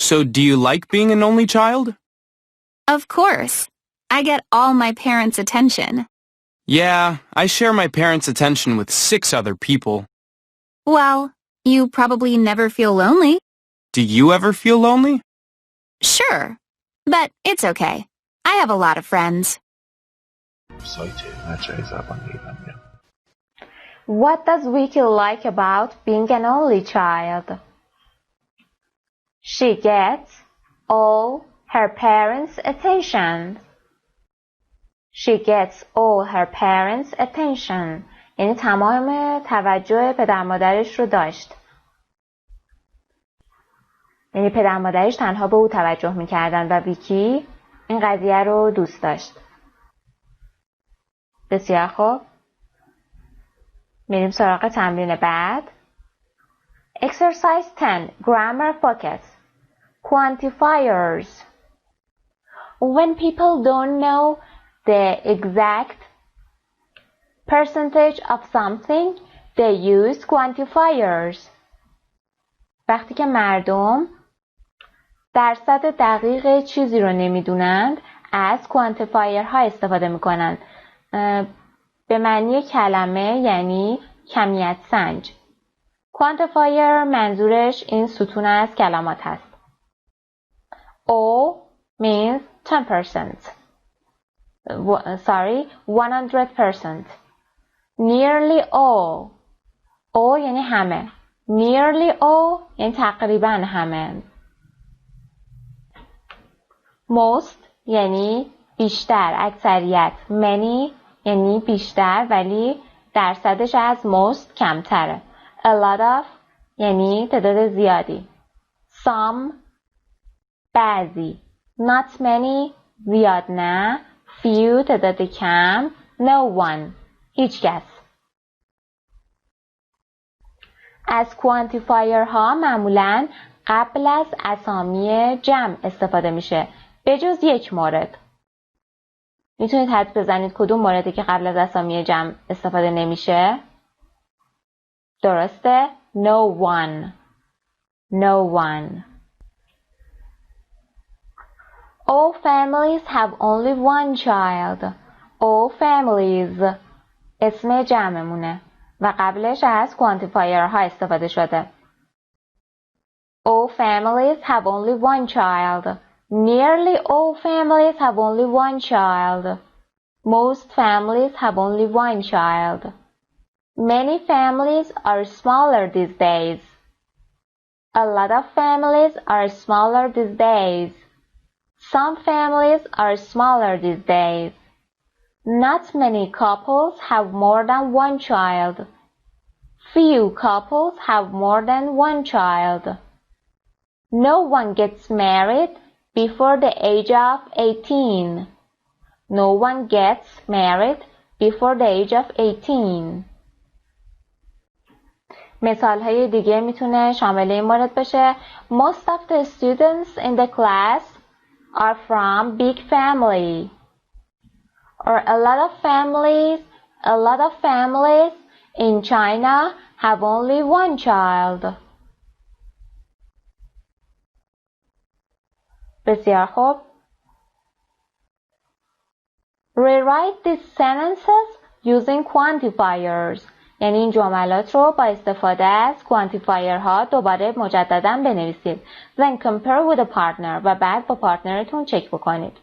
So do you like being an only child? Of course. I get all my parents' attention. Yeah, I share my parents' attention with 6 other people. Well, you probably never feel lonely. Do you ever feel lonely? Sure, but it's okay. I have a lot of friends. سایت مجرای زبان ایرانی. What does Vicky like about being an only child? She gets all her parents' attention. She gets all her parents' attention. یعنی تمام توجه پدر مادرش رو داشت. یعنی پدر مادرش تنها به او توجه میکردن و ویکی این قضیه رو دوست داشت. بسیار خوب. میریم سراغ تمرین بعد. Exercise 10. Grammar focus. Quantifiers. When people don't know the exact percentage of something, they use quantifiers. وقتی که مردم درصد دقیق چیزی رو نمیدونند، از کوانتیفایر ها استفاده میکنند. به معنی کلمه یعنی کمیت سنج. کوانتیفایر منظورش این ستون از کلمات هست. O means 10%. 100%. Nearly all. O یعنی همه. Nearly all یعنی تقریبا همه. Most یعنی بیشتر، اکثریت. Many یعنی بیشتر ولی درصدش از most کمتره. A lot of یعنی تعداد زیادی. Some بعضی. Not many زیاد نه. Few تعداد کم. No one هیچ کس. از کوانتیفایر ها معمولاً قبل از اسامی جمع استفاده میشه به جز یک مورد. میتونید حد بزنید کدوم موردی که قبل از اسامی جمع استفاده نمیشه؟ درسته؟ No one. No one. All families have only one child. All families اسم جمعمونه و قبلش از کوانتیفایر ها استفاده شده. All families have only one child. Nearly all families have only one child. Most families have only one child. Many families are smaller these days. A lot of families are smaller these days. Some families are smaller these days. Not many couples have more than one child. Few couples have more than one child. No one gets married before the age of 18. No one gets married before the age of 18. مثال های دیگه میتونه شامل این مورد بشه. Most of the students in the class are from big family. Or a lot of families in China have only one child. بسیار خوب. Rewrite these sentences using quantifiers. یعنی این جملات رو با استفاده از quantifier ها دوباره مجددا بنویسید. Then compare with a partner و بعد با پارتنرتون چک بکنید.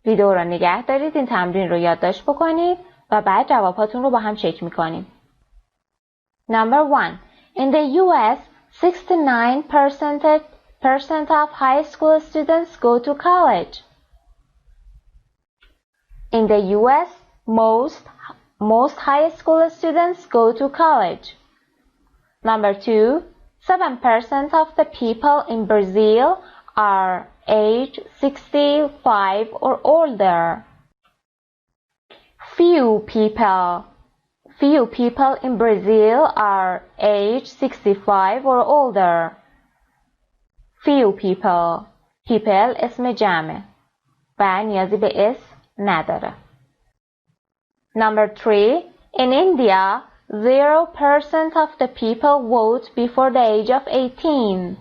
ویدیو رو نگه دارید، این تمرین رو یادداشت بکنید و بعد جواباتون رو با هم چک میکنیم. Number 1. In the US, 69% of high school students go to college. In the US, most high school students go to college. Number 2. 7% of the people in Brazil are age 65 or older. Few people in Brazil are age 65 or older. Few people. People اسم جمعه و نیازی به اسم نداره. Number 3. In India, 0% of the people vote before the age of 18.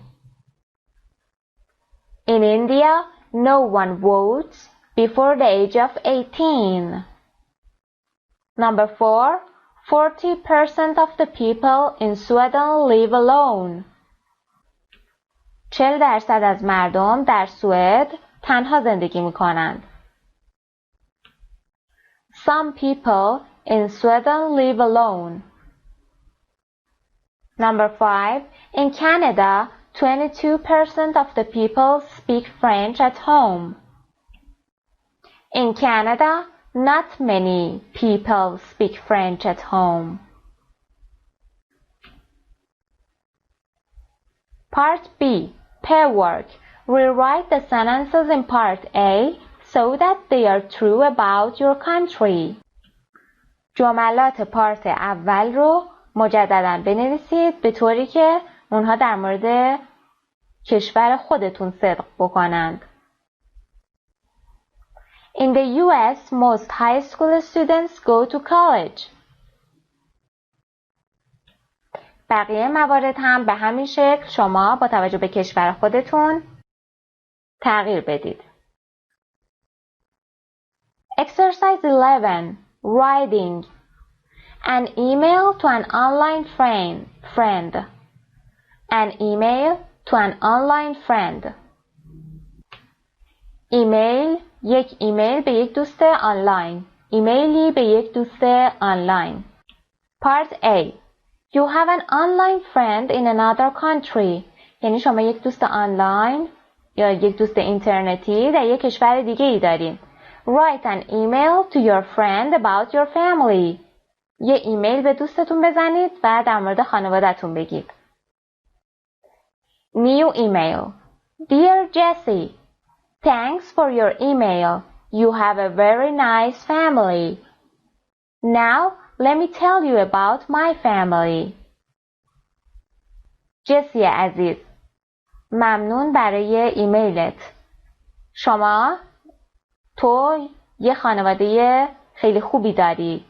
In India, no one votes before the age of 18. Number 4. 40% of the people in Sweden live alone. 40% از مردم در سوئد تنها زندگی می کنند. Some people in Sweden live alone. Number 5. In Canada, 22% of the people speak French at home. In Canada, not many people speak French at home. Part B. Pair work. Rewrite the sentences in Part A so that they are true about your country. جملات پارت اول رو مجددا بنویسید به طوری که اونها در مورد کشور خودتون صدق بکنند. In the US, most high school students go to college. بقیه موارد هم به همین شکل شما با توجه به کشور خودتون تغییر بدید. Exercise 11. Writing. An email to an online friend. An email to an online friend. ایمیل، یک ایمیل به یک دوست آنلاین. ایمیلی به یک دوست آنلاین. Part A. You have an online friend in another country. یعنی شما یک دوست آنلاین یا یک دوست اینترنتی در یک کشور دیگه ای دارین. Write an email to your friend about your family. یه ایمیل به دوستتون بزنید و در مورد خانواده‌تون بگید. New email. Dear Jessie, thanks for your email. You have a very nice family. Now, let me tell you about my family. جسی عزیز، ممنون برای ایمیلت. تو یه خانواده خیلی خوبی داری.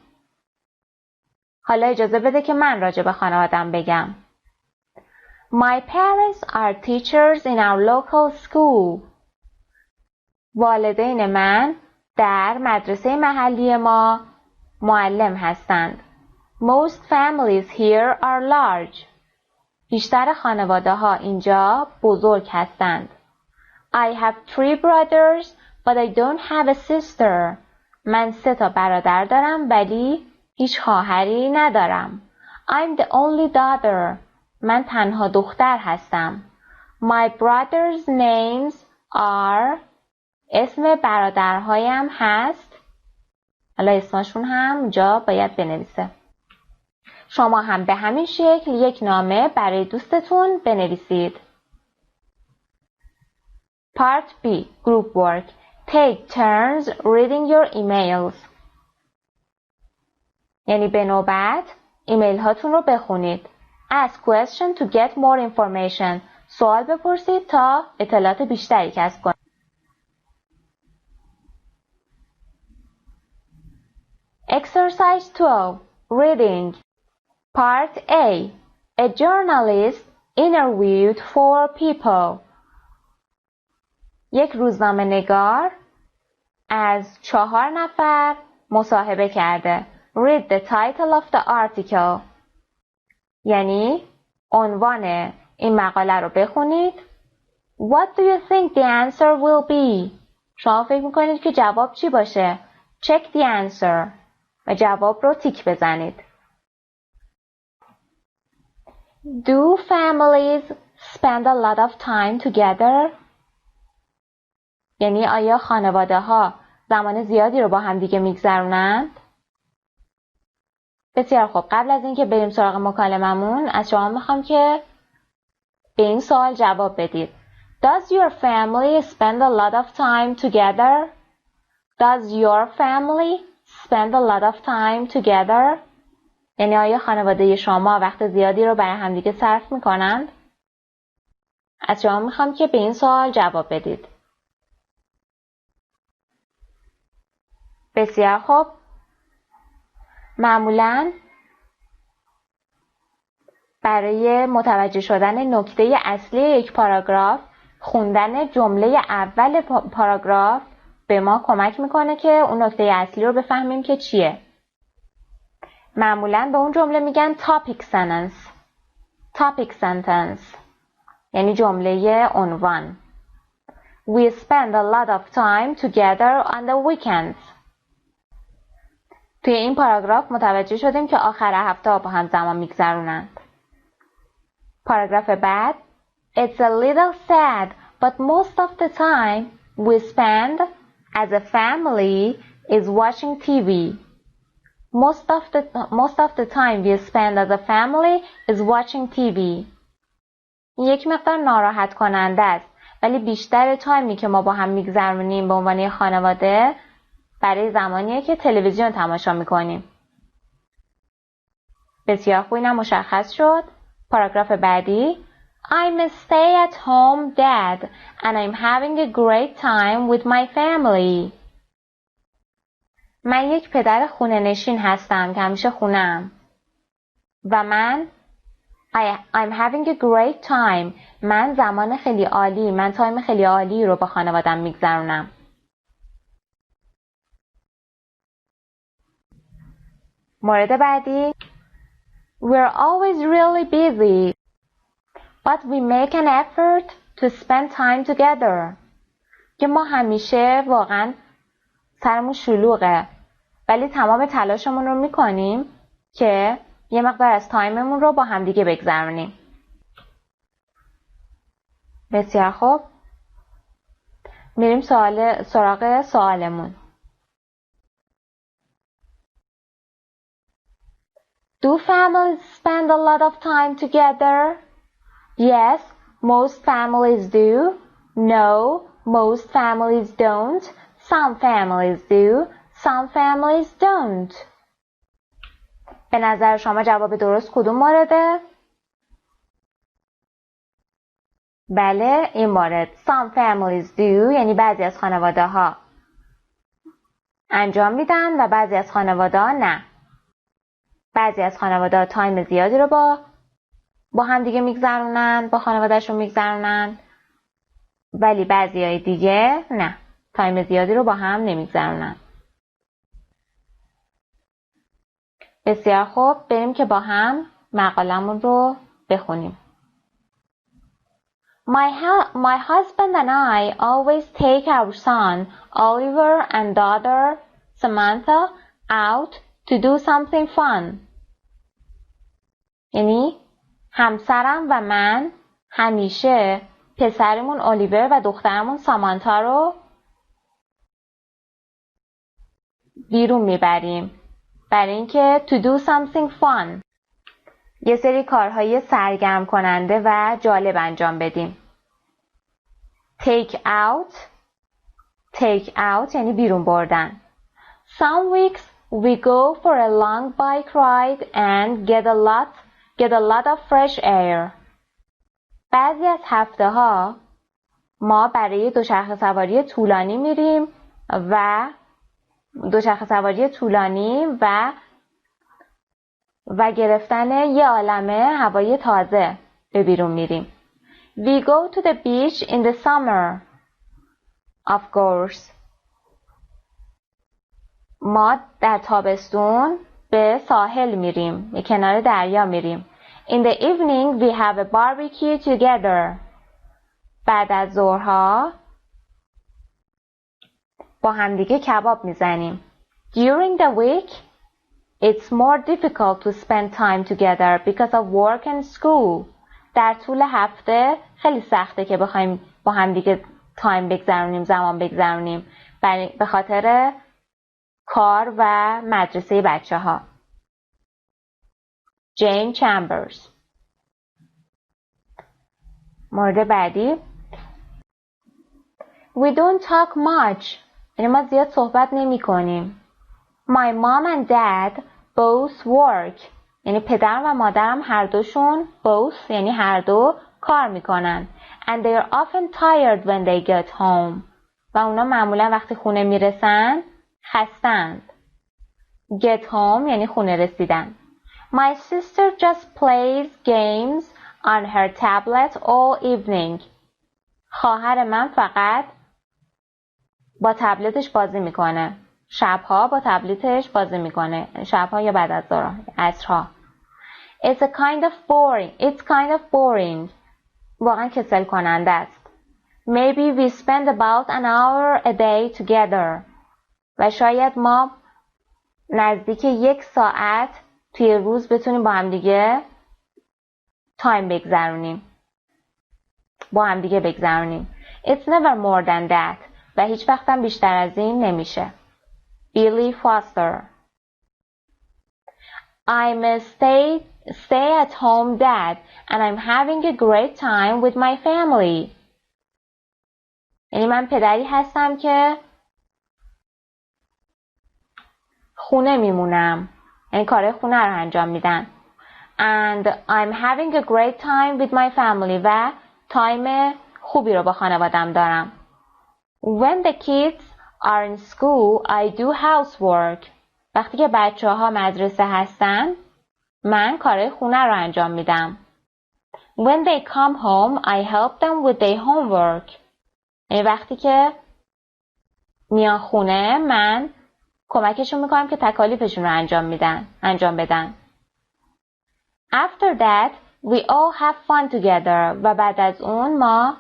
حالا اجازه بده که من راجع به خانواده‌ام بگم. My parents are teachers in our local school. والدین من در مدرسه محلی ما معلم هستند. Most families here are large. بیشتر خانواده ها اینجا بزرگ هستند. I have 3 brothers, but I don't have a sister. من 3 برادر دارم ولی هیچ خواهری ندارم. I'm the only daughter. من تنها دختر هستم. My brothers' names are. اسم برادرهایم هست. حالا اسمشون هم اونجا باید بنویسه. شما هم به همین شکل یک نامه برای دوستتون بنویسید. Part B. Group work. Take turns reading your emails. یعنی به نوبت ایمیل هاتون رو بخونید. Ask question to get more information. سوال بپرسید تا اطلاعات بیشتری کسب کنید. Exercise 12. Reading. Part A. A journalist interviewed 4 people. یک روزنامه نگار از 4 نفر مصاحبه کرده. Read the title of the article. یعنی عنوان این مقاله رو بخونید. What do you think the answer will be? شما فکر میکنید که جواب چی باشه؟ Check the answer. و جواب رو تیک بزنید. Do families spend a lot of time together? یعنی آیا خانواده ها زمان زیادی رو با هم دیگه میگذرونند؟ بسیار خوب. قبل از اینکه بریم سراغ مکالممون از شما میخوام که به این سوال جواب بدید. Does your family spend a lot of time together? Does your family spend a lot of time together? یعنی آیا خانواده شما وقت زیادی رو برای همدیگه صرف میکنند؟ از شما میخوام که به این سوال جواب بدید. بسیار خوب. معمولاً برای متوجه شدن نکته اصلی یک پاراگراف خوندن جمله اول پاراگراف به ما کمک میکنه که اون نکته اصلی رو بفهمیم که چیه. معمولاً به اون جمله میگن topic sentence یعنی جمله عنوان. We spend a lot of time together on the weekends. توی این پاراگراف متوجه شدیم که آخر هفته با هم زمان میگذرونند. پاراگراف بعد It's a little sad but most of the time we spend as a family is watching TV. Most of the time we spend as a family is watching TV. این یک مقدار ناراحت کننده است ولی بیشتر تایمی که ما با هم میگذرونیم به عنوان خانواده برای زمانیه که تلویزیون تماشا میکنیم. بسیار خوب. اینم مشخص شد. پاراگراف بعدی I'm a stay-at-home dad and I'm having a great time with my family. من یک پدر خونه نشین هستم که همیشه خونم و I'm having a great time. من تایم خیلی عالی رو با خانوادم میگذرونم. مورد بعدی We're always really busy but we make an effort to spend time together. که ما همیشه واقعا سرمون شلوغه ولی تمام تلاشمون رو میکنیم که یه مقدار از تایممون رو با همدیگه بگذرونیم. بسیار خوب. میریم سراغ سوالمون. Do families spend a lot of time together? Yes, most families do. No, most families don't. Some families do. Some families don't. به نظر شما جواب درست کدوم مورده؟ بله، این مورد. Some families do یعنی بعضی از خانواده ها انجام میدن و بعضی از خانواده ها نه. بعضی از خانواده ها تایم زیادی رو با هم دیگه میگذرونن، با خانوادهشون میگذرونن، ولی بعضی های دیگه نه، تایم زیادی رو با هم نمیگذرونن. بسیار خوب. بریم که با هم مقالمون رو بخونیم. My husband and I always take our son, Oliver, and daughter, Samantha, out to do something fun. یعنی همسرم و من همیشه پسرمون الیور و دخترمون سامانتا رو بیرون میبریم برای اینکه to do something fun یه سری کارهای سرگرم کننده و جالب انجام بدیم. take out یعنی بیرون بردن. Some weeks we go for a long bike ride and get a lot of fresh air. بعضی از هفته ها ما برای دوچرخه سواری طولانی میریم و گرفتن یه عالمه هوای تازه به بیرون میریم. We go to the beach in the summer. Of course. ما در تابستون به ساحل میریم. به کنار دریا میریم. In the evening we have a barbecue together. بعد از ظهرها با همدیگه کباب میزنیم. During the week it's more difficult to spend time together because of work and school. در طول هفته خیلی سخته که بخوایم با همدیگه تایم بگذرونیم، زمان بگذرونیم به خاطر کار و مدرسه بچه ها. جین چمبرز. مورد بعدی We don't talk much. یعنی ما زیاد صحبت نمی کنیم. My mom and dad both work. یعنی پدر و مادرم هر دوشون both یعنی هر دو کار میکنن. And they are often tired when they get home. و اونا معمولا وقتی خونه میرسن خستند. Get home یعنی خونه رسیدن. My sister just plays games on her tablet all evening. خواهر من فقط با تبلتش بازی میکنه. شبها با تبلتش بازی میکنه. شبها یا بعد از ظهر، عصرها. It's kind of boring. واقعا کسل کننده است. Maybe we spend about an hour a day together. و شاید ما نزدیک 1 ساعت توی روز بتونیم با هم دیگه تایم بگذرونیم. It's never more than that. و هیچ وقتم بیشتر از این نمیشه. بیلی فاستر. I'm a stay-at-home dad and I'm having a great time with my family. یعنی من پدری هستم که خونه میمونم. یعنی کارهای خونه رو انجام میدن. And I'm having a great time with my family. و تایم خوبی رو با خانوادم دارم. When the kids are in school, I do housework. وقتی که بچه ها مدرسه هستن من کارهای خونه رو انجام میدم. When they come home, I help them with their homework. یعنی وقتی که میان خونه من کمکشون میکنم که تکالیفشون رو انجام بدن. After that, we all have fun together. و بعد از اون ما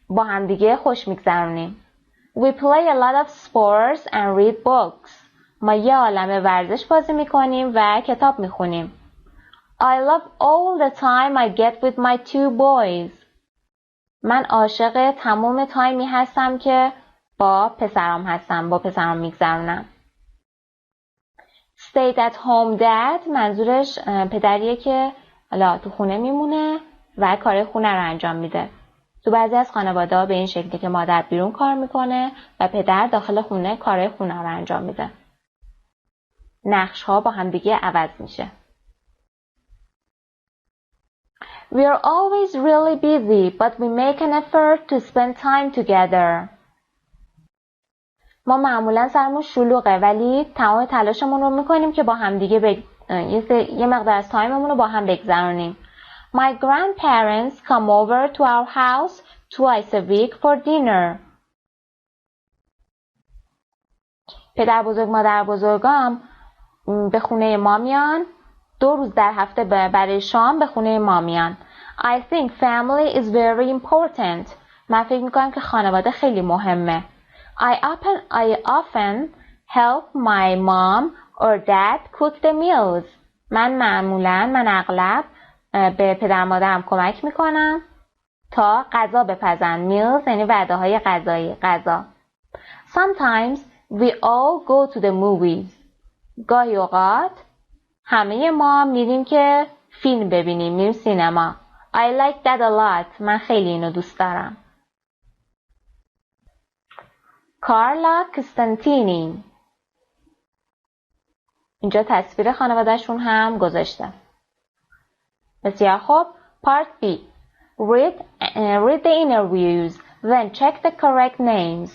با هم دیگه خوش میگذرونیم. We play a lot of sports and read books. ما یه عالمه ورزش بازی میکنیم و کتاب میخونیم. I love all the time I get with my 2 boys. من عاشق تمام تایمی هستم که با پسرام میگذرونم. Stay at home dad منظورش پدریه که حالا تو خونه میمونه و کار خونه رو انجام میده. تو بعضی از خانواده‌ها به این شکلی که مادر بیرون کار میکنه و پدر داخل خونه کار خونه رو انجام میده. نقش ها با هم دیگه عوض میشه. We are always really busy, but we make an effort to spend time together. ما معمولا سرمون شلوغه ولی تمام تلاشمون رو میکنیم که با هم دیگه یه مقدار از تایممون رو با هم بگذرونیم. My grandparents come over to our house twice a week for dinner. پدر بزرگ مادر بزرگام به خونه ما میان 2 روز در هفته برای شام به خونه ما میان. I think family is very important. من فکر میکنم که خانواده خیلی مهمه. I often help my mom or dad cook the meals. من اغلب به پدر مادرم کمک میکنم تا غذا بپزن. meals یعنی وعده های غذا. Sometimes we all go to the movies. گاهی اوقات همه ما میریم که فیلم ببینیم، میریم سینما. I like that a lot. من خیلی اینو دوست دارم. کارلا کستانتینی. اینجا تصویر خانوادهشون هم گذاشته. بسیار خوب. Part B. Read the interviews, then check the correct names.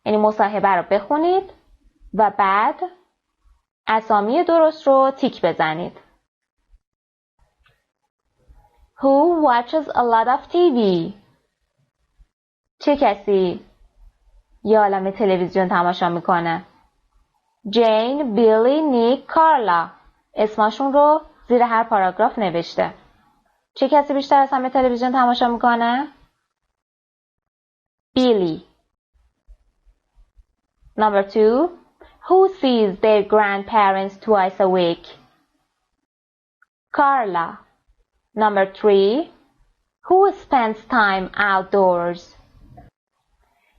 یعنی مصاحبه رو بخونید و بعد اسامی درست رو تیک بزنید. Who watches a lot of TV? چه کسی یه عالمه تلویزیون تماشا میکنه؟ جین، بیلی، نیک، کارلا. اسمشون رو زیر هر پاراگراف نوشته. چه کسی بیشتر از همه تلویزیون تماشا میکنه؟ بیلی. Number 2. Who sees their grandparents twice a week? Carla. Number 3. Who spends time outdoors?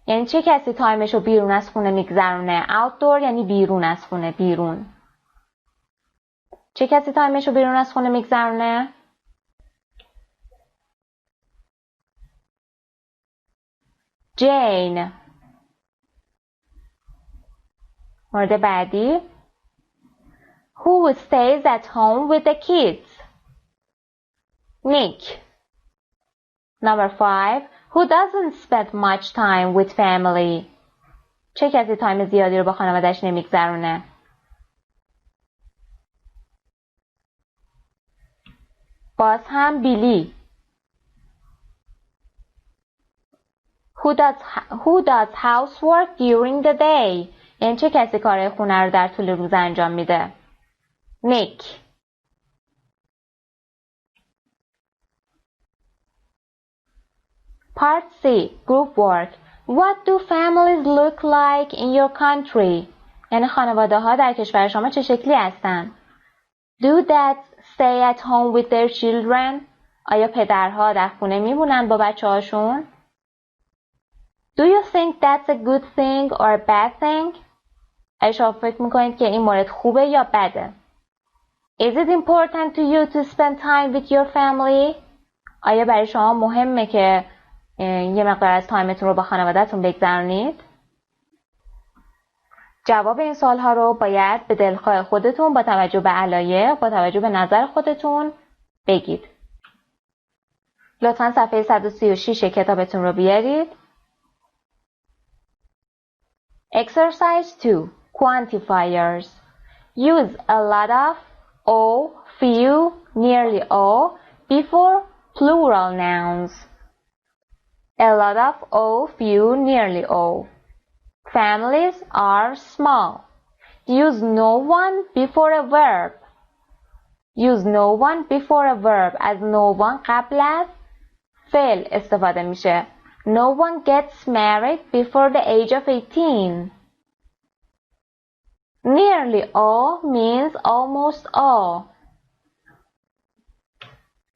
یعنی چه کسی تایمشو بیرون از خونه میگذرونه؟ outdoor یعنی بیرون از خونه، بیرون. چه کسی تایمشو بیرون از خونه میگذرونه؟ جین. مورد بعدی. Who stays at home with the kids? Nick. Number 5. Who doesn't spend much time with family? چه کسی تایم زیادی رو با خانواده‌اش نمیگذرونه؟ باز هم بیلی. Who does housework during the day? یعنی چه کسی کارهای خونه رو در طول روز انجام میده؟ نیک. Part C. Group work. What do families look like in your country? یعنی خانواده ها در کشور شما چه شکلی هستن؟ Do dads stay at home with their children? آیا پدرها در خونه میمونن با بچه هاشون؟ Do you think that's a good thing or a bad thing? آیا شما فکر میکنید که این مورد خوبه یا بده؟ Is it important to you to spend time with your family? آیا برای شما مهمه که یه مقدار از تایمتون رو با خانواده‌تون بگذرونید؟ جواب این سوال‌ها رو باید به دلخواه خودتون با توجه به علایق، با توجه به نظر خودتون بگید. لطفاً صفحه 136 کتابتون رو بیارید. Exercise 2. Quantifiers. Use a lot of, all, few, nearly all before plural nouns. A lot of, all, few, nearly all. Families are small. Use no one before a verb. Use no one before a verb. از no one قبل از فعل استفاده میشه. No one gets married before the age of 18. Nearly all means almost all.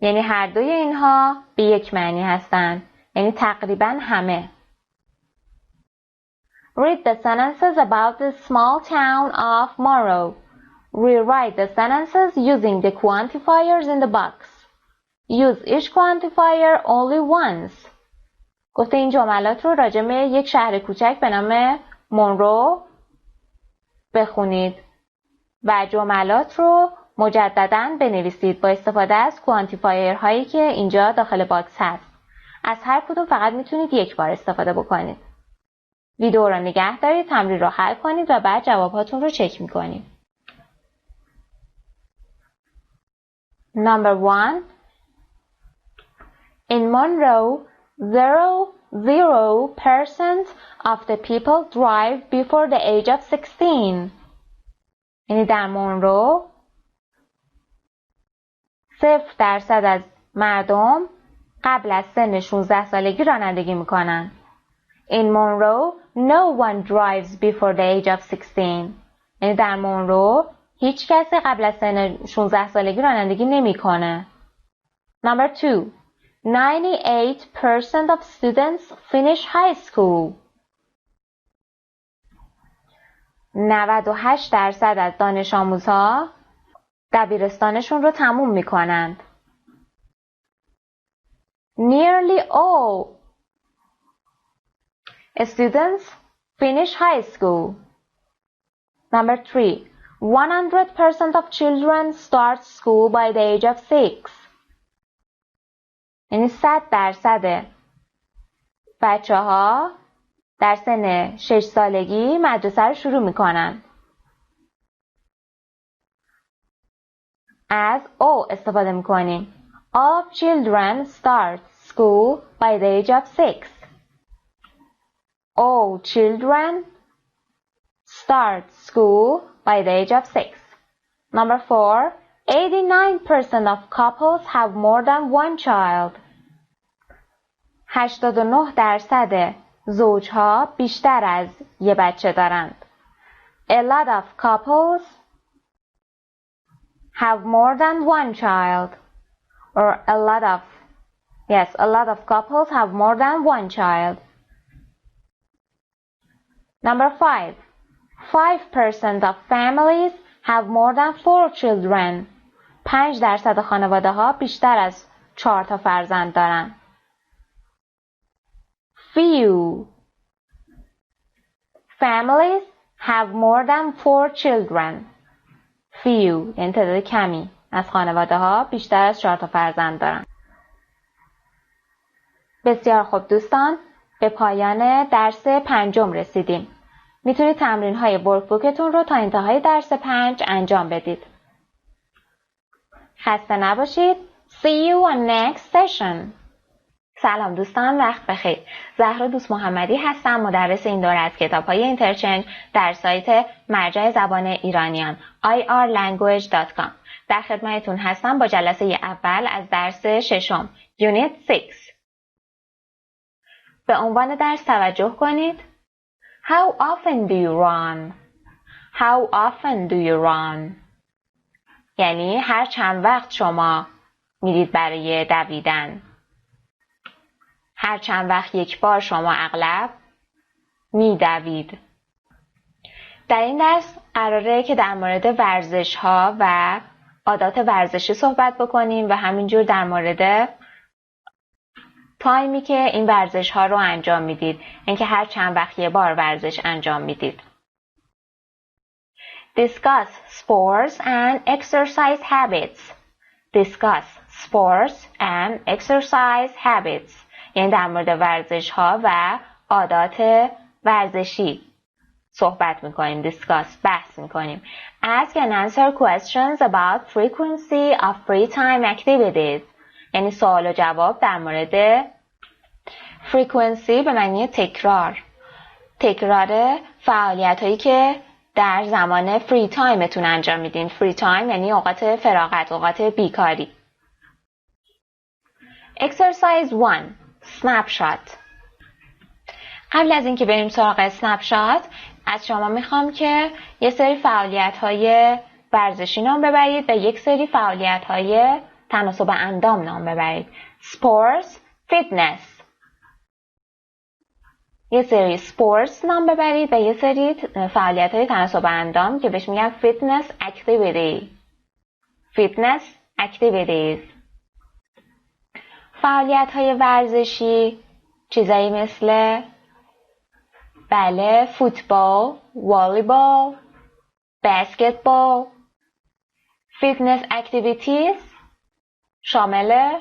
یعنی هر دوی اینها به یک معنی هستند. یعنی تقریبا همه. Read the sentences about the small town of Morrow. Rewrite the sentences using the quantifiers in the box. Use each quantifier only once. گفته این جملات رو راجع به یک شهر کوچک به نام مونرو بخونید و جملات رو مجدداً بنویسید با استفاده از کوانتیفایر هایی که اینجا داخل باکس هست. از هر کدوم فقط میتونید یک بار استفاده بکنید. ویدیو رو نگه دارید، تمرین رو حل کنید و بعد جواباتون رو چک میکنید. Number 1. In Monroe, 0% of the people drive before the age of 16. یعنی در مونرو 0% از مردم قبل از سن 16 سالگی رانندگی میکنن. In Monroe, no one drives before the age of 16. یعنی در مونرو هیچ کسی قبل از سن 16 سالگی رانندگی نمیکنه. Number 2. 98% of students finish high school. 98% از دانش آموزها دبیرستانشون رو تموم میکنند. Nearly all students finish high school. Number 3. 100% of children start school by the age of 6. یعنی 100% بچه ها در سن 6 سالگی مدرسه رو شروع میکنن. از all استفاده میکنیم. All children start school by the age of 6. All children start school by the age of 6. Number 4. 89% of couples have more than one child. 89% زوجها بیشتر از یه بچه دارند. A lot of couples have more than one child. Or a lot of couples have more than one child. Number 5. 5% of families have more than 4 children. 5% خانواده ها بیشتر از 4 تا فرزند دارند. Few families have more than 4 children. Few یعنی تعداد کمی از خانواده ها بیشتر از 4 تا فرزند دارند. بسیار خوب دوستان، به پایان درس 5 رسیدیم. میتونید تمرین های ورکبوکتون رو تا انتهای درس 5 انجام بدید. خسته نباشید. See you on next session. سلام دوستان، وقت بخیر. زهرا دوست محمدی هستم، مدرس این دوره از کتاب‌های اینترچنج در سایت مرجع زبان ایرانیان irlanguage.com. در خدمتتون هستم با جلسه اول از درس 6 Unit 6. به عنوان درس توجه کنید. How often do you run? How often do you run? یعنی هر چند وقت شما میرید برای دویدن. هر چند وقت یک بار شما اغلب میدوید. در این درس قراره که در مورد ورزش ها و عادات ورزشی صحبت بکنیم و همینجور در مورد تایمی که این ورزش ها رو انجام میدید. اینکه هر چند وقت یک بار ورزش انجام میدید. Discuss sports and exercise habits. Discuss sports and exercise habits. یعنی در مورد ورزش ها و عادات ورزشی صحبت میکنیم. Discuss بحث میکنیم. Ask and answer questions about frequency of free time activities. یعنی سوال و جواب در مورد frequency به معنی تکرار. تکرار فعالیت هایی که در زمان فری تایمتون انجام میدین. فری تایم یعنی اوقات فراغت، اوقات بیکاری. Exercise 1. Snapshot. قبل از اینکه بریم سراغ snapshot از شما میخوام که یه سری فعالیت های ورزشی نام ببرید و یک سری فعالیت های تناسب اندام نام ببرید. Sports, fitness. یه سری sports نام ببرید و یه سری فعالیت های تناسب اندام که بهش میگن fitness activity. Fitness activities. فعالیت های ورزشی چیزایی مثل فوتبال، والیبال، بسکتبال. Fitness activities شامل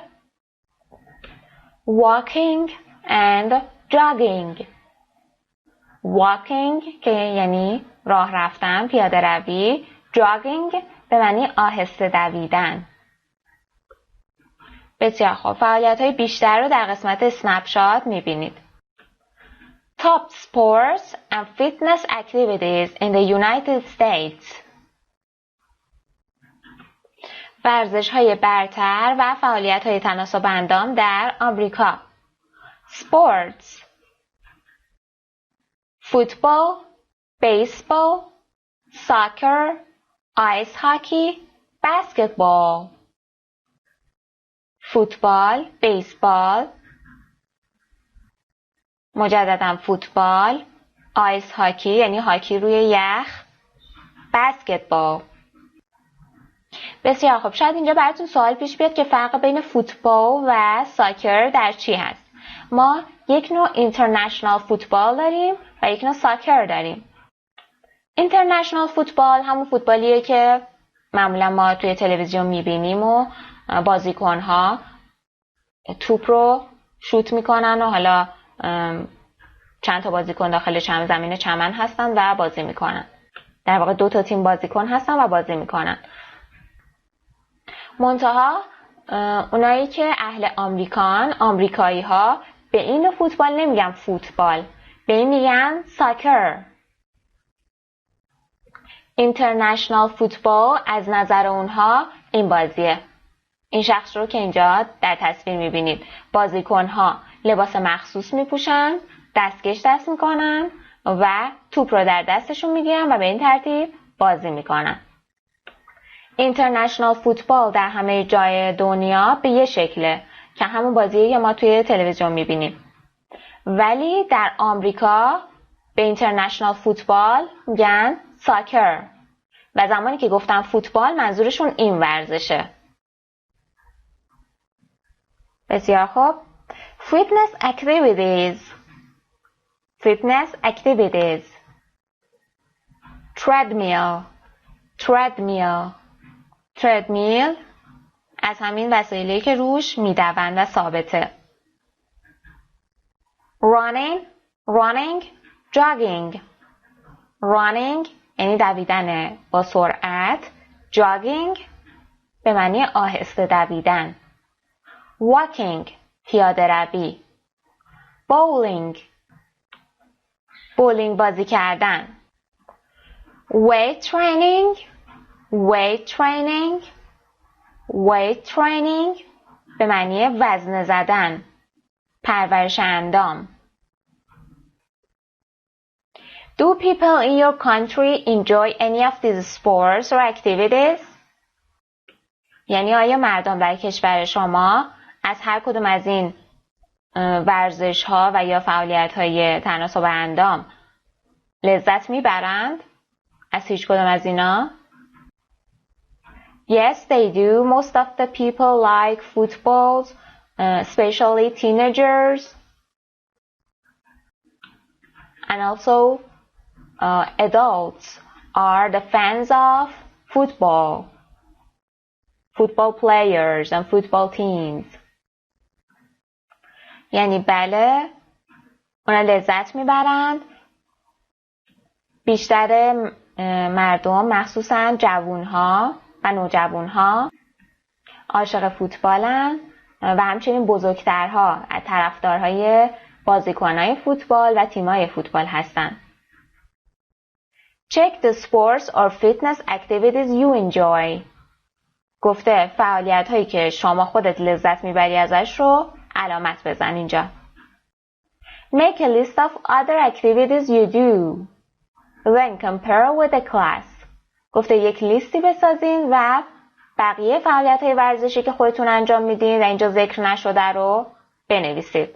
walking and jogging. walking که یعنی راه رفتن، پیاده روی. jogging به معنی آهسته دویدن. بسیار خوب، فعالیت های بیشتر رو در قسمت اسنپشات میبینید. Top sports and fitness activities in the United States. ورزش های برتر و فعالیت های تناسب اندام در آمریکا. Sports. Football, baseball, soccer, ice hockey, basketball. فوتبال، بیسبال، مجددا فوتبال، آیس هاکی یعنی هاکی روی یخ، بسکتبال. بسیار خوب، شاید اینجا براتون سوال پیش بیاد که فرق بین فوتبال و ساکر در چی هست. ما یک نوع اینترنشنال فوتبال داریم و یک نوع ساکر داریم. اینترنشنال فوتبال همون فوتبالیه که معمولا ما توی تلویزیون میبینیم و بازیکن‌ها توپ رو شوت میکنن و حالا چند تا بازیکن داخل زمین چمن هستن و بازی میکنن. در واقع 2 تا تیم بازیکن هستن و بازی میکنن. منتها اونایی که اهل آمریکایی ها به این فوتبال نمیگن فوتبال، به این میگن ساکر. اینترنشنال فوتبال از نظر اونها این بازیه. این شخص رو که اینجا در تصویر میبینید، بازیکنها لباس مخصوص میپوشن، دستکش دست میکنن و توپ رو در دستشون میگیرن و به این ترتیب بازی میکنن. اینترنشنال فوتبال در همه جای دنیا به یه شکله که همون بازیه که ما توی تلویزیون میبینیم، ولی در آمریکا به اینترنشنال فوتبال میگن ساکر و زمانی که گفتم فوتبال منظورشون این ورزشه. بسیار خوب. Fitness activities. Fitness activities. Treadmill. Treadmill. Treadmill از همین وسایلی که روش میدوند و ثابته. Running. Running. Jogging. Running یعنی دویدن با سرعت. Jogging به معنی آهسته دویدن. Walking پیاده روی. Bowling بولینگ بازی کردن. Weight training Weight training Weight training به معنی وزنه زدن، پرورش اندام. Do people in your country enjoy any of these sports or activities? یعنی آیا مردم در کشور شما از هر کدوم از این ورزش ها و یا فعالیت های تناسب اندام لذت میبرند؟ از هیچ کدوم از اینا؟ Yes, they do. Most of the people like football, especially teenagers. And also adults are the fans of football. Football players and football teams. یعنی بله، اونا لذت میبرند. بیشتر مردم مخصوصا جوانها و نوجوانها عاشق فوتبالن و همچنین بزرگترها از طرفدارهای بازیکنهای فوتبال و تیمای فوتبال هستند. Check the sports or fitness activities you enjoy. گفته فعالیت هایی که شما خودت لذت میبری ازش رو علامت بزن اینجا. Make a list of other activities you do. Then compare with the class. گفته یک لیستی بسازین و بقیه فعالیت های ورزشی که خودتون انجام میدین و اینجا ذکر نشده رو بنویسید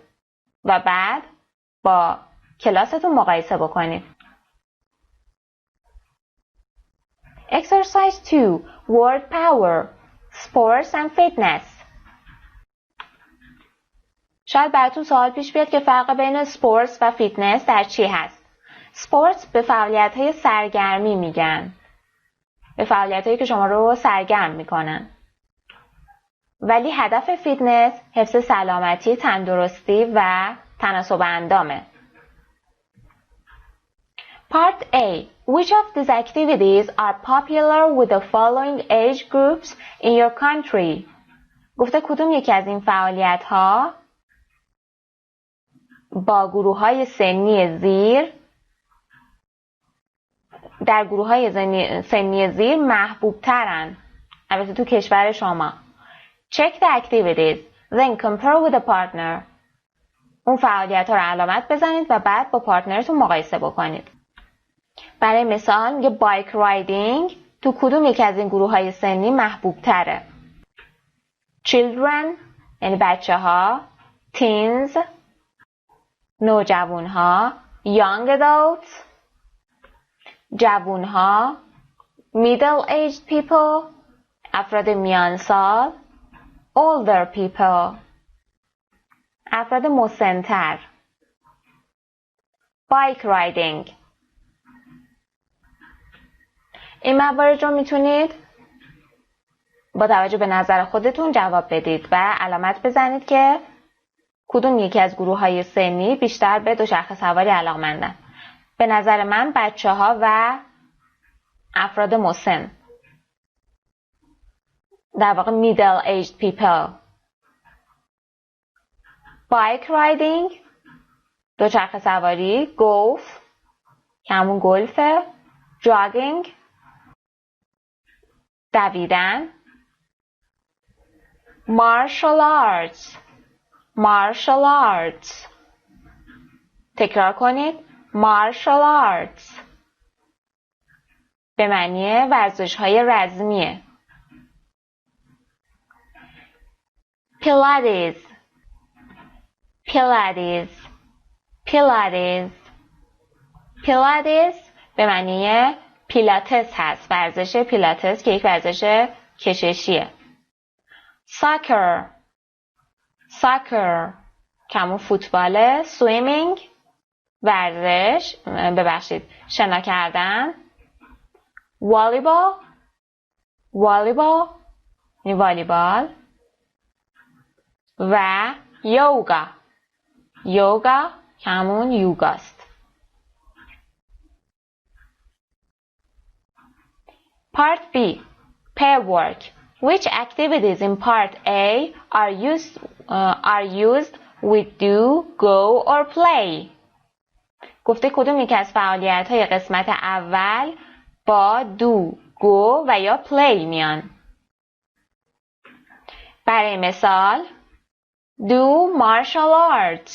و بعد با کلاستون مقایسه بکنید. Exercise 2. Word power. Sports and fitness. شاید براتون سوال پیش بیاد که فرق بین سپورتس و فیتنس در چی هست؟ سپورتس به فعالیت‌های سرگرمی میگن. به فعالیت‌هایی که شما رو سرگرم میکنن. ولی هدف فیتنس حفظ سلامتی، تندرستی و تناسب اندامه. Part A. Which of these activities are popular with the following age groups in your country? گفته کدوم یکی از این فعالیت‌ها با گروه‌های سنی زیر در گروه‌های سنی زیر محبوب ترن، البته تو کشور شما. Check the activities, then compare with a partner. اون فعالیت‌ها رو علامت بزنید و بعد با پارتنرتون مقایسه بکنید. برای مثال میگه بایک رایدینگ تو کدوم یکی از این گروه‌های سنی محبوب تره؟ Children یعنی بچه‌ها، teens نوجوان‌ها، young adults جوان‌ها، middle aged people افراد میان سال، older people افراد مسن‌تر. bike riding. این موارد رو میتونید با توجه به نظر خودتون جواب بدید و علامت بزنید که کدوم یکی از گروه‌های سنی بیشتر به دوچرخه سواری علاقه‌مندن. به نظر من بچه‌ها و افراد مسن، در واقع middle aged people. bike riding دوچرخه سواری، گولف که همون گلفه، جاگینگ دویدن، مارشال آرتس تکرار کنید، مارشال آرتس به معنی ورزش‌های رزمیه. پیلاتس به معنی پیلاتس هست، ورزش پیلاتس که یک ورزش کششیه. ساکر که همون فوتباله، سویمینگ ورزش شنا کردن، والیبال یعنی والیبال و یوگا که همون یوگاست. Part B. Pair work. Which activities in Part A are used with do, go or play? گفته کدوم یک از فعالیت‌های قسمت اول با do, go و یا play میان. برای مثال do martial arts,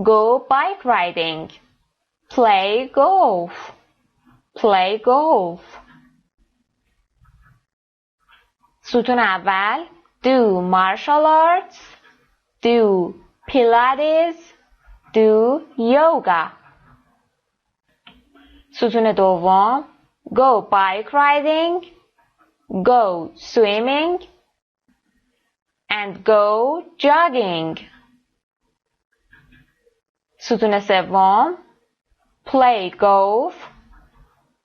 go bike riding, play golf. ستون اول do martial arts, do pilates, do yoga. ستون دوم go bike riding, go swimming and go jogging. ستون سوم play golf,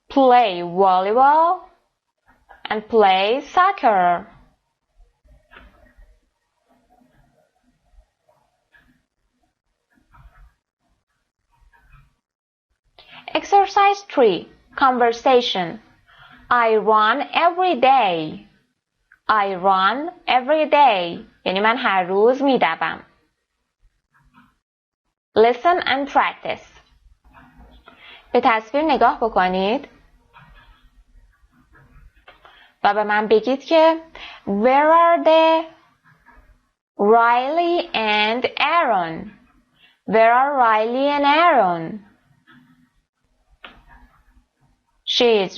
play volleyball and play soccer. Exercise 3. Conversation. I run every day. یعنی من هر روز میدوم. Listen and practice. به تصویر نگاه بکنید و به من بگید که Where are the Riley and Aaron? Where are Riley and Aaron? She is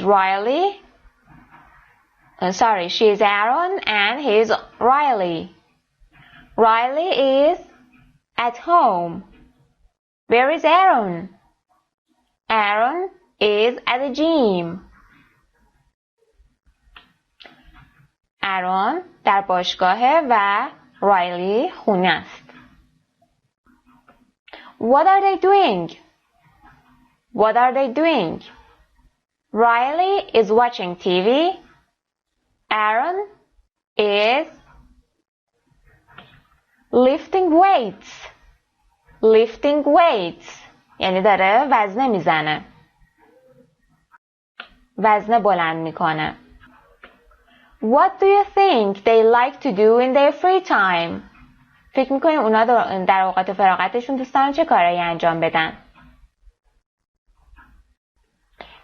Aaron and he is Riley. Riley is at home. Where is Aaron? Aaron is at the gym. Aaron در باشگاهه و Riley خونه است. What are they doing? Riley is watching TV. Aaron is lifting weights. یعنی داره وزنه میزنه. وزنه بلند میکنه. What do you think they like to do in their free time? فکر میکنید اونا در اوقات فراغتشون دوست دارن چه کارایی انجام بدن؟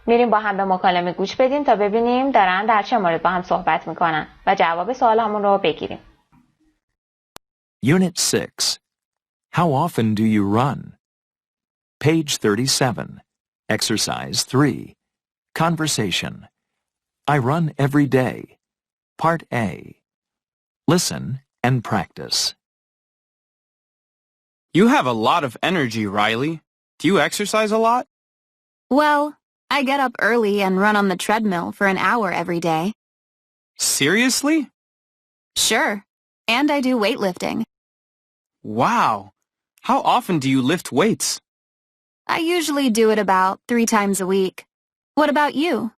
میریم با هم به مکالمه گوش بدیم تا ببینیم دارن در چه مورد با هم صحبت میکنن و جواب سوال همون رو بگیریم. Unit 6. How often do you run? Page 37. Exercise 3. Conversation. I run every day. Part A. Listen and practice. You have a lot of energy, Riley. Do you exercise a lot? Well, I get up early and run on the treadmill for an hour every day. Seriously? Sure. And I do weightlifting. Wow. How often do you lift weights? I usually do it about 3 times a week. What about you?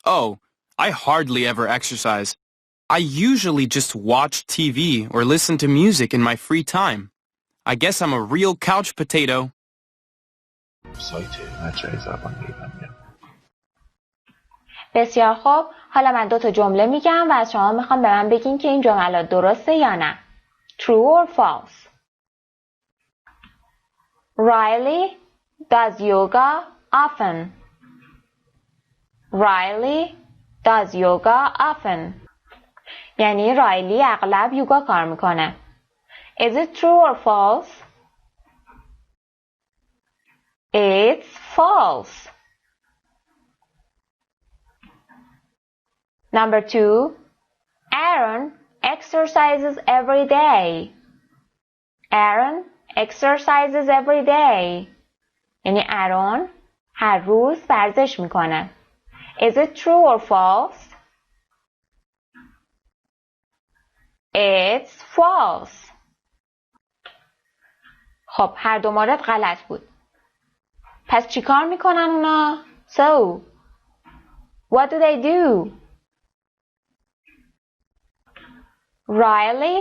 Oh, I hardly ever exercise. I usually just watch TV or listen to music in my free time. I guess I'm a real couch potato. سایت مجرای زبان ایرانیه. بسیار خوب. حالا من 2 جمله میگم و از شما میخوام به من بگین که این جملات درسته یا نه. True or false? Riley does yoga often. Riley does yoga often. یعنی رایلی اغلب یوگا کار میکنه. Is it true or false? It's false. Number 2. Aaron exercises every day. Aaron exercises every day. یعنی ارون هر روز ورزش میکنه. Is it true or false? It's false. خب هر دو مورد غلط بود. پس چی کار میکنن اونا؟ So, what do they do? Riley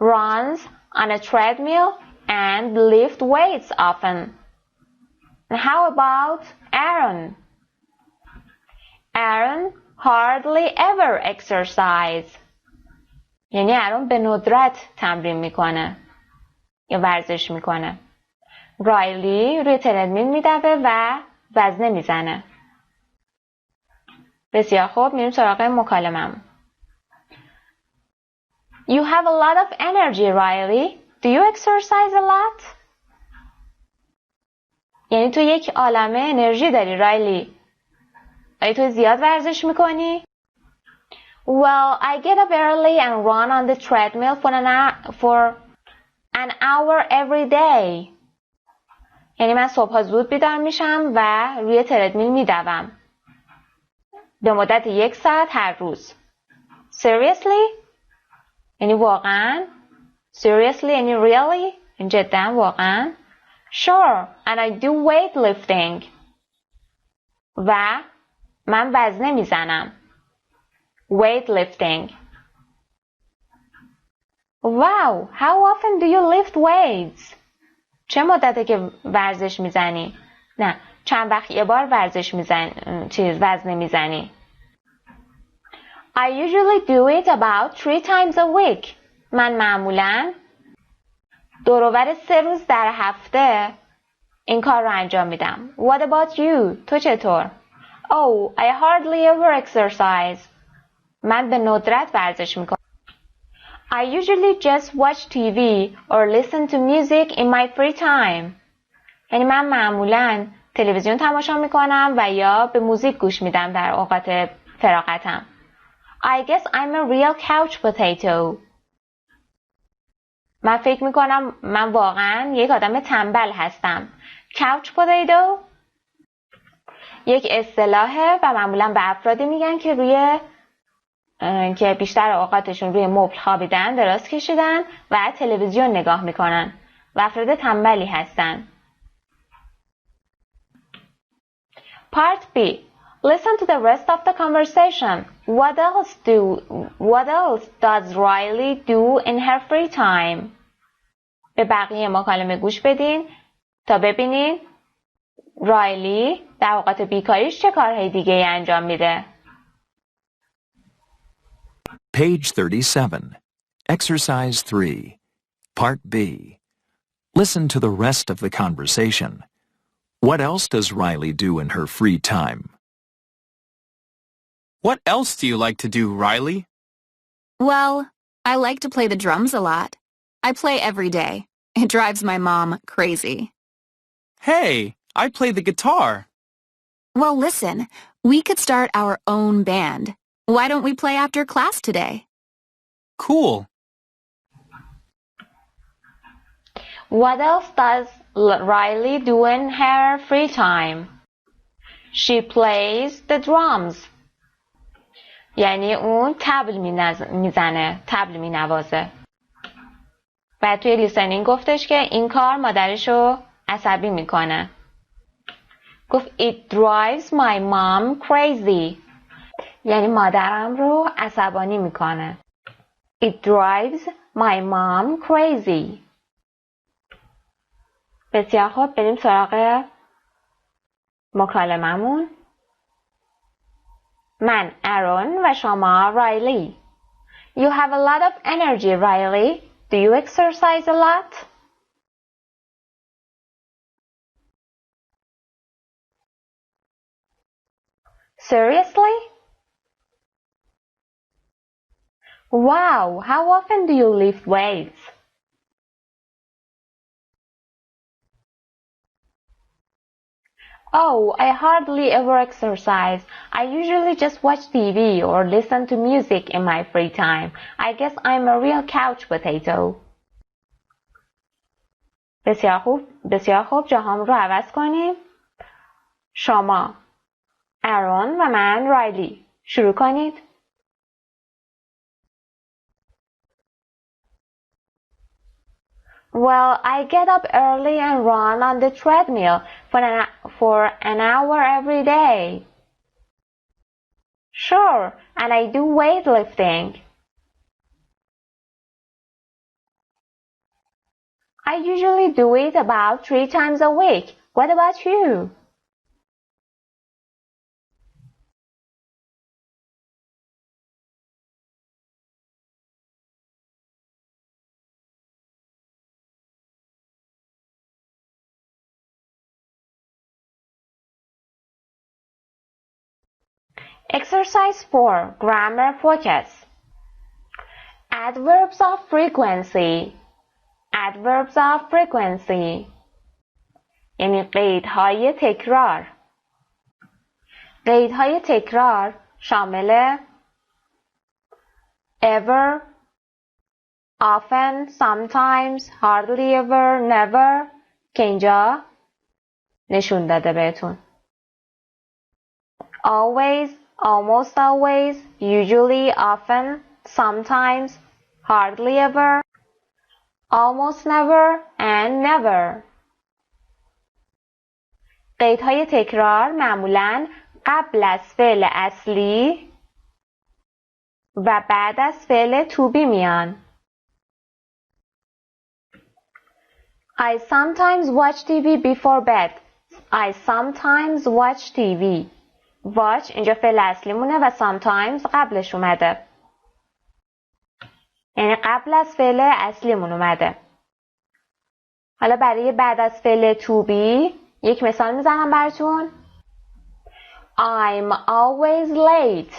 runs on a treadmill and lifts weights often. And how about Aaron? Aaron hardly ever exercise. یعنی ارون به ندرت تمرین میکنه یا ورزش میکنه. رایلی روی تردمیل میدوه و وزنه میزنه. بسیار خوب، میریم سراغ مکالمه‌مون. You have a lot of energy, Riley. Do you exercise a lot? یعنی تو یک عالمه انرژی داری رایلی. آیا تو زیاد ورزش میکنی؟ Well, I get up early and run on the treadmill for an hour every day. یعنی من صبح زود بیدار میشم و روی تردمیل میدوم. به مدت 1 ساعت هر روز. Seriously? یعنی واقعا؟ Seriously یعنی really؟ یعنی جدا واقعا؟ Sure, and I do weightlifting. و من وزنه میزنم. Weightlifting. Wow, how often do you lift weights? چه مدته که ورزش میزنی؟ نه، چند وقت یه بار وزنه میزنی؟ I usually do it about 3 times a week. من معمولاً دوروبر 3 روز در هفته این کار رو انجام میدم. What about you? تو چطور؟ Oh, I hardly ever exercise. من به ندرت ورزش میکنم. I usually just watch TV or listen to music in my free time. یعنی من معمولاً تلویزیون تماشا میکنم و یا به موزیک گوش میدم در اوقات فراغتم. I guess I'm a real couch potato. من فکر میکنم من واقعاً یک آدم تنبل هستم. Couch potato یک اصطلاحه و معمولاً به افرادی میگن که بیشتر اوقاتشون روی مبل خوابیدن، دراز کشیدن و تلویزیون نگاه میکنن و افراد تنبلی هستن. Part B. Listen to the rest of the conversation. What else does Riley do in her free time? به بقیه مکالمه گوش بدین تا ببینین رایلی در اوقات بیکاریش چه کارهای دیگه انجام میده. Page 37. Exercise 3. Part B. Listen to the rest of the conversation. What else does Riley do in her free time? What else do you like to do, Riley? Well, I like to play the drums a lot. I play every day. It drives my mom crazy. Hey, I play the guitar. Well, listen, we could start our own band. Why don't we play after class today? Cool. What else does Riley do in her free time? She plays the drums. یعنی اون تبل میزنه، تبل مینوازه. و توی لیسنینگ گفتش که این کار مادرشو عصبی میکنه. گفت it drives my mom crazy. یعنی مادرم رو عصبانی میکنه. It drives my mom crazy. بسیار خوب، بریم سراغ مکالممون. من ارون و شما رایلی. You have a lot of energy, Riley. Do you exercise a lot? Seriously? Wow, how often do you lift weights? Oh, I hardly ever exercise. I usually just watch TV or listen to music in my free time. I guess I'm a real couch potato. بسیار خوب جاهام رو عوض کنیم. شما آرون و من رایلی. شروع کنید. Well, I get up early and run on the treadmill for an hour every day. Sure, and I do weightlifting. I usually do it about 3 times a week. What about you? Exercise 4. Grammar focus. Adverbs of frequency. Adverbs of frequency. یعنی قیدهای تکرار. قیدهای تکرار شامل ever, often, sometimes, hardly ever, never که اینجا نشون داده بهتون. Always, almost always, usually, often, sometimes, hardly ever, almost never, and never. قیدهای تکرار معمولاً قبل از فعل اصلی و بعد از فعل to be میان. I sometimes watch TV before bed. I sometimes watch TV. watch اینجا فعل اصلی مونه و sometimes قبلش اومده. یعنی قبل از فعل اصلیمون اومده. حالا برای بعد از فعل to be یک مثال میزنم براتون. I'm always late.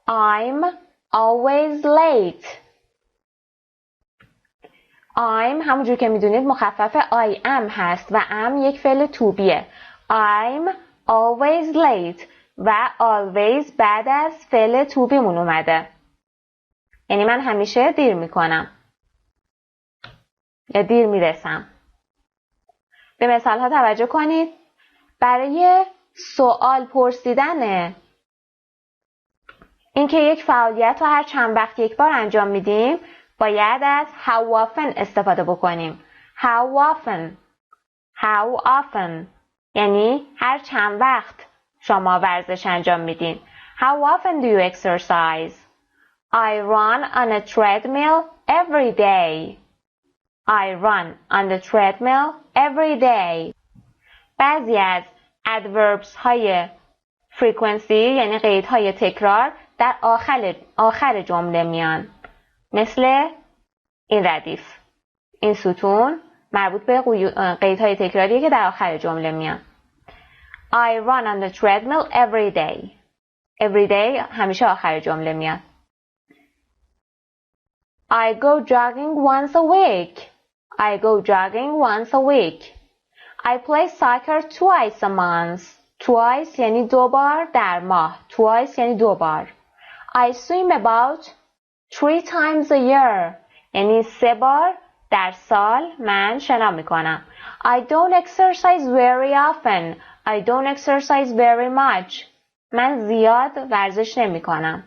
I'm always late. I'm همونجور که میدونید مخفف I am هست و am یک فعل to beه. I'm always late و always بعد از فعل to be مون اومده. یعنی من همیشه دیر میکنم یا دیر میرسم. به مثال ها توجه کنید. برای سوال پرسیدن اینکه یک فعالیت رو هر چند وقت یک بار انجام میدیم باید از how often استفاده بکنیم. How often. How often. یعنی هر چند وقت شما ورزش انجام میدین. How often do you exercise? I run on a treadmill every day. I run on the treadmill every day. بعضی از adverbs های frequency یعنی قیدهای تکرار در آخر جمله میان. مثل این ردیف. این ستون مربوط به قیدهای تکراریه که در آخر جمله میان. I run on the treadmill every day. Every day همیشه آخر جمله میاد. I go jogging once a week. I go jogging once a week. I play soccer twice a month. Twice یعنی 2 بار در ماه. Twice یعنی 2 بار. I swim about 3 times a year. یعنی 3 بار در سال من شنا میکنم. I don't exercise very often. I don't exercise very much. من زیاد ورزش نمی کنم.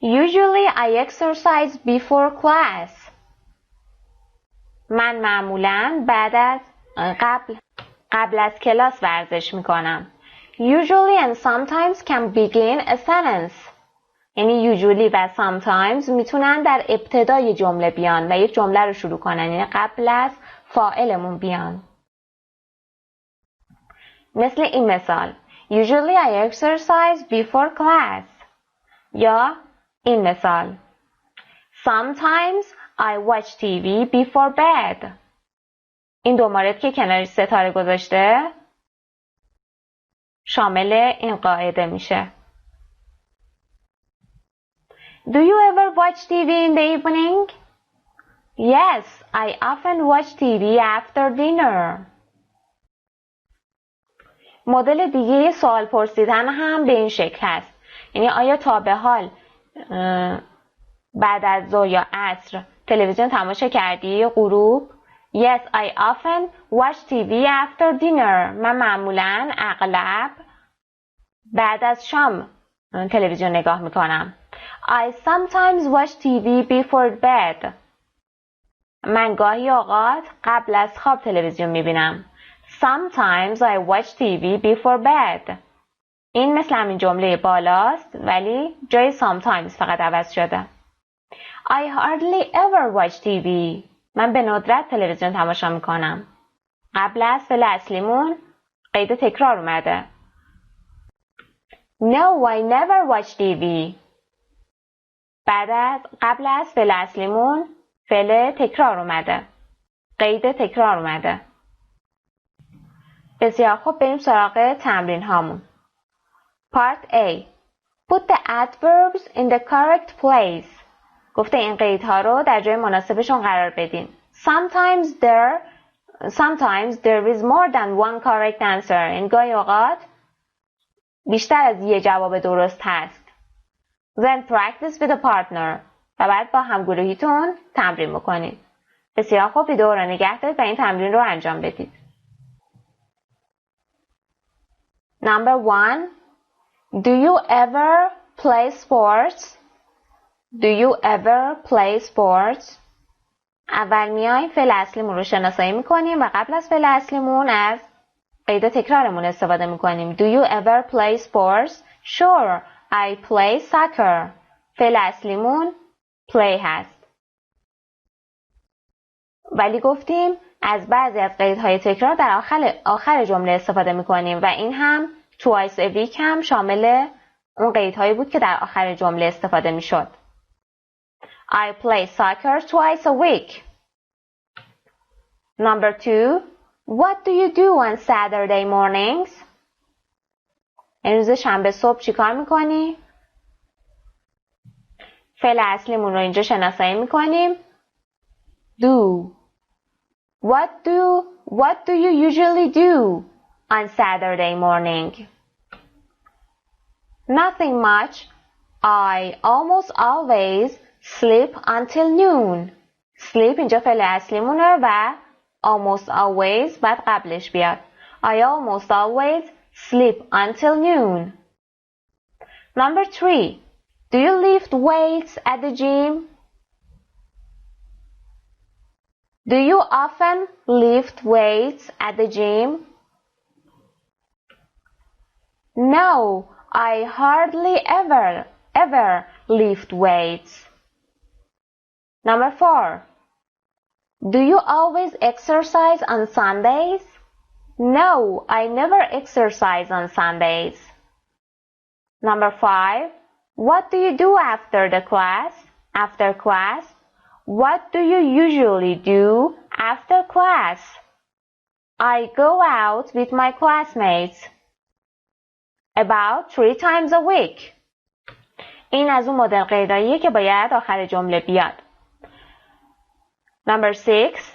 Usually I exercise before class. من معمولاً بعد از قبل از کلاس ورزش می کنم. Usually and sometimes can begin a sentence. یعنی usually و sometimes میتونن در ابتدای جمله بیان و یک جمله رو شروع کنن. یعنی قبل از فاعلمون بیان. مثل این مثال. Usually I exercise before class. یا این مثال. Sometimes I watch TV before bed. این دو مورد که کنارش ستاره گذاشته شامل این قاعده میشه. Do you ever watch TV in the evening? Yes, I often watch TV after dinner. مدل دیگه سوال پرسیدن هم به این شکل هست. یعنی آیا تا به حال بعد از ظهر یا عصر تلویزیون تماشا کردی؟ غروب. Yes, I often watch TV after dinner. من معمولاً اغلب بعد از شام تلویزیون نگاه میکنم. I sometimes watch TV before bed. من گاهی اوقات قبل از خواب تلویزیون میبینم. Sometimes I watch TV before bed. این مثل همین جمله بالاست ولی جای sometimes فقط عوض شده. I hardly ever watch TV. من به ندرت تلویزیون تماشا میکنم. قبل از فعل اصلیمون قید تکرار اومده. No, I never watch TV. قبل از فعل اصلیمون فعل تکرار اومده. قید تکرار اومده. بسیار خوب، بریم سراغ تمرین هامون. Part A. Put the adverbs in the correct place. گفته این قیدها رو در جای مناسبشون قرار بدین. Sometimes there is more than one correct answer. این گاهی اوقات بیشتر از یه جواب درست هست. Then practice with a partner. و بعد با همگروهیتون تمرین بکنید. بسیار خوب، ویدیو رو نگه دارید و این تمرین رو انجام بدید. Number 1. Do you ever play sports? Do you ever play sports? اول میایم فعل اصلیمون رو شناسایی میکنیم و قبل از فعل اصلیمون از قید تکرارمون استفاده میکنیم. Do you ever play sports? Sure, I play soccer. فعل اصلیمون play هست. ولی گفتیم از بعضی از قیدهای تکرار در آخر جمله استفاده میکنیم و این هم twice a week هم شامل اون قیدهایی بود که در آخر جمله استفاده میشد. I play soccer twice a week. Number 2. What do you do on Saturday mornings? این روز شنبه صبح چی کار میکنی؟ فعل اصلیمون رو اینجا شناسایی میکنیم. Do. What do you usually do on Saturday morning? Nothing much. I almost always sleep until noon. Sleep اینجا فعل اصلیمونه و almost always بعد قبلش بیاد. I almost always sleep until noon. Number 3. Do you lift weights at the gym? Do you often lift weights at the gym? No, I hardly ever lift weights. Number 4. Do you always exercise on Sundays? No, I never exercise on Sundays. Number 5. What do you do after class? What do you usually do after class? I go out with my classmates about 3 times a week. این از اون مدل قیداییه که باید آخر جمله بیاد. Number 6.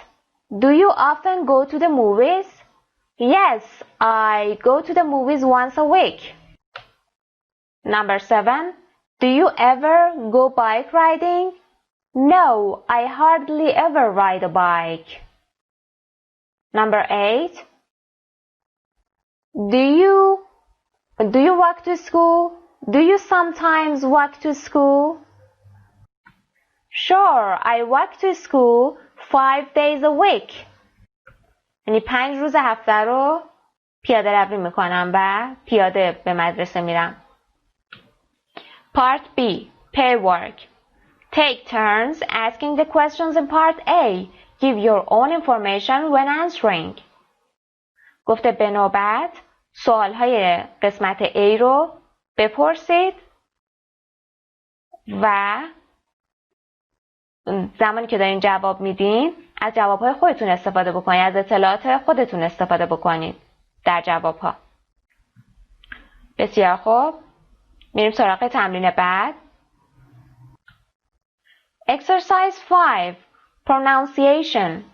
Do you often go to the movies? Yes, I go to the movies once a week. Number 7. Do you ever go bike riding? No, I hardly ever ride a bike. Number 8. Do you walk to school? Do you sometimes walk to school? Sure, I walk to school 5 days a week. یعنی 5 روز هفته رو پیاده روی میکنم و پیاده به مدرسه میرم. Part B. Pair work. Take turns asking the questions in Part A. Give your own information when answering. گفته به نوبت سوالهای قسمت A رو بپرسید و زمانی که دارین جواب میدین از جوابهای خودتون استفاده بکنید، از اطلاعات خودتون استفاده بکنید در جوابها. بسیار خوب، میریم سراغ تمرین بعد. Exercise 5. Pronunciation.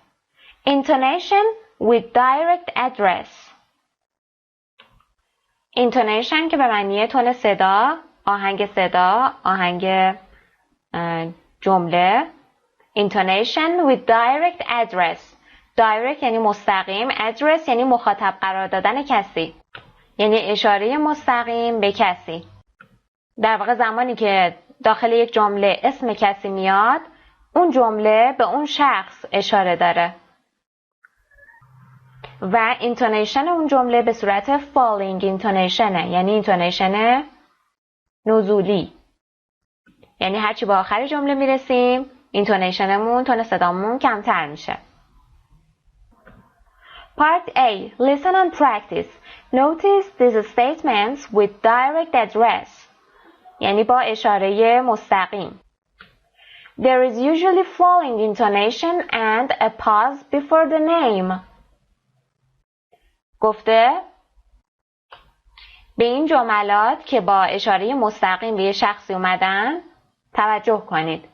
Intonation with direct address. Intonation که به معنی تون صدا، آهنگ جمله. Intonation with direct address. Direct یعنی مستقیم، address یعنی مخاطب قرار دادن کسی، یعنی اشاره مستقیم به کسی. در واقع زمانی که داخل یک جمله اسم کسی میاد، اون جمله به اون شخص اشاره داره و اینتونیشن اون جمله به صورت فالینگ اینتونیشنه، یعنی اینتونیشن نزولی، یعنی هرچی به آخر جمله میرسیم اینتونیشنمون، تون صدامون کمتر میشه. Part A. Listen and practice. Notice these statements with direct address. یعنی با اشاره مستقیم. There is usually falling intonation and a pause before the name. گفته به این جملات که با اشاره مستقیم به یه شخصی اومدن توجه کنید.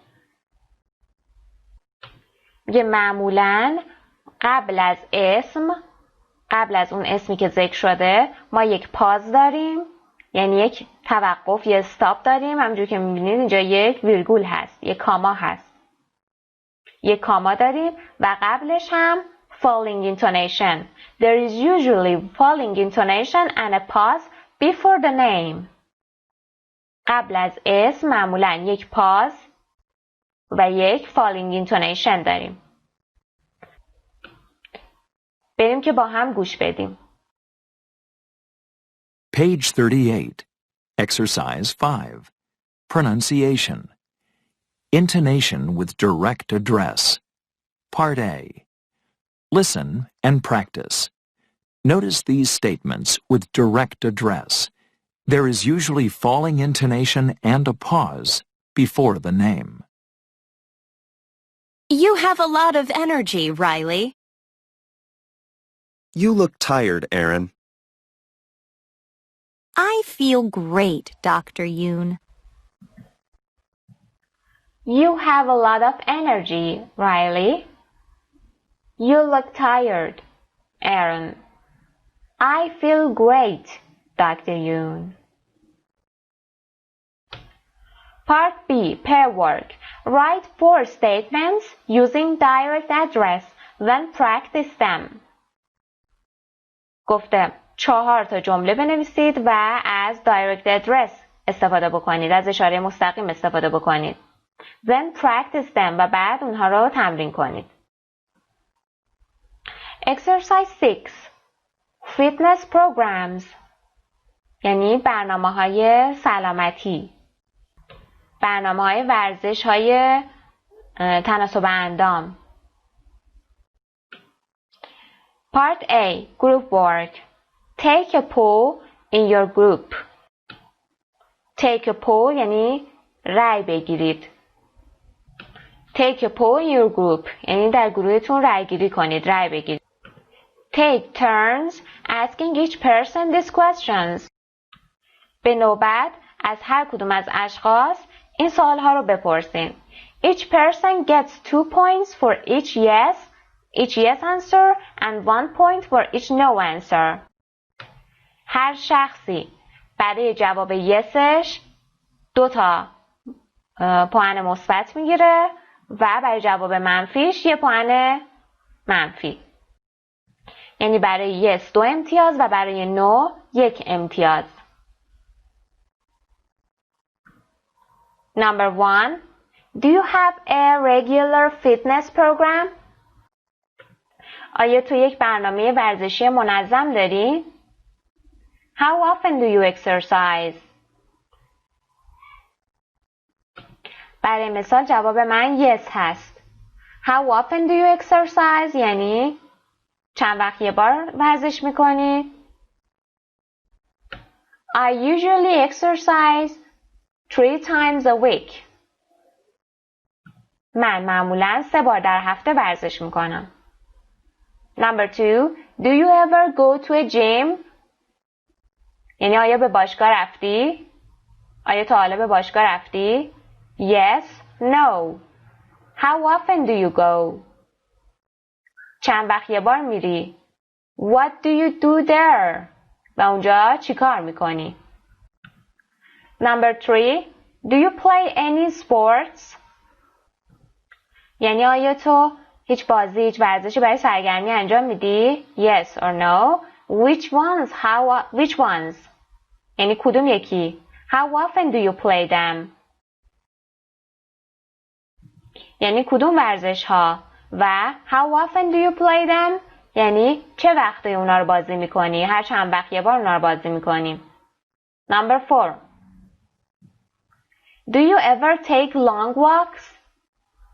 میگه معمولاً قبل از اون اسمی که ذکر شده ما یک پاز داریم، یعنی یک توقف، یه استاپ داریم. همونجور که میبینید اینجا یک ویرگول هست، یک کاما هست، یک کاما داریم و قبلش هم falling intonation. There is usually falling intonation and a pause before the name. قبل از اسم معمولاً یک پاز و یک falling intonation داریم. بریم که با هم گوش بدیم. Page 38. Exercise 5. Pronunciation. Intonation with direct address. Part A. Listen and practice. Notice these statements with direct address. There is usually falling intonation and a pause before the name. You have a lot of energy, Riley. You look tired, Aaron. I feel great, Dr. Yoon. You have a lot of energy, Riley. You look tired, Aaron. I feel great, Dr. Yoon. Part B, pair work. Write 4 statements using direct address, then practice them. گفته 4 تا جمله بنویسید و از direct address استفاده بکنید، از اشاره مستقیم استفاده بکنید. Then practice them و بعد اونها رو تمرین کنید. Exercise 6. Fitness programs. یعنی برنامه‌های سلامتی، برنامه‌های ورزش‌های تناسب اندام. Part A. Group work. Take a poll in your group. Take a poll یعنی رأی بگیرید. Take a poll in your group یعنی در گروهتون رأی گیری کنید، رأی بگیرید. Take turns asking each person these questions. به نوبت از هر کدوم از اشخاص این سوالها رو بپرسین. Each person gets 2 points for each yes answer and 1 point for each no answer. هر شخصی برای جواب یسش 2 تا پوان مثبت میگیره و برای جواب منفیش 1 پوان منفی. یعنی برای یس 2 امتیاز و برای نو 1 امتیاز. Number 1. Do you have a regular fitness program? آیا تو یک برنامه ورزشی منظم داری؟ How often do you exercise? برای مثال جواب من yes هست. How often do you exercise؟ یعنی چند وقت یه بار ورزش میکنی؟ I usually exercise 3 times a week. من معمولاً 3 بار در هفته ورزش میکنم. Number 2. Do you ever go to a gym? یعنی آیا به باشگاه رفتی؟ آیا تا حالا به باشگاه رفتی؟ Yes, no. How often do you go? چند وقت یه بار میری؟ What do you do there? و اونجا چی کار میکنی؟ Number 3. Do you play any sports? یعنی آیا تو هیچ بازی، هیچ ورزشی برای سرگرمی انجام میدی؟ Yes or no. Which ones? یعنی کدوم یکی؟ How often do you play them? یعنی کدوم ورزش ها؟ و how often do you play them؟ یعنی چه وقتی اونا رو بازی میکنی؟ هر چند وقت یه بار اونا رو بازی میکنی. Number 4. Do you ever take long walks?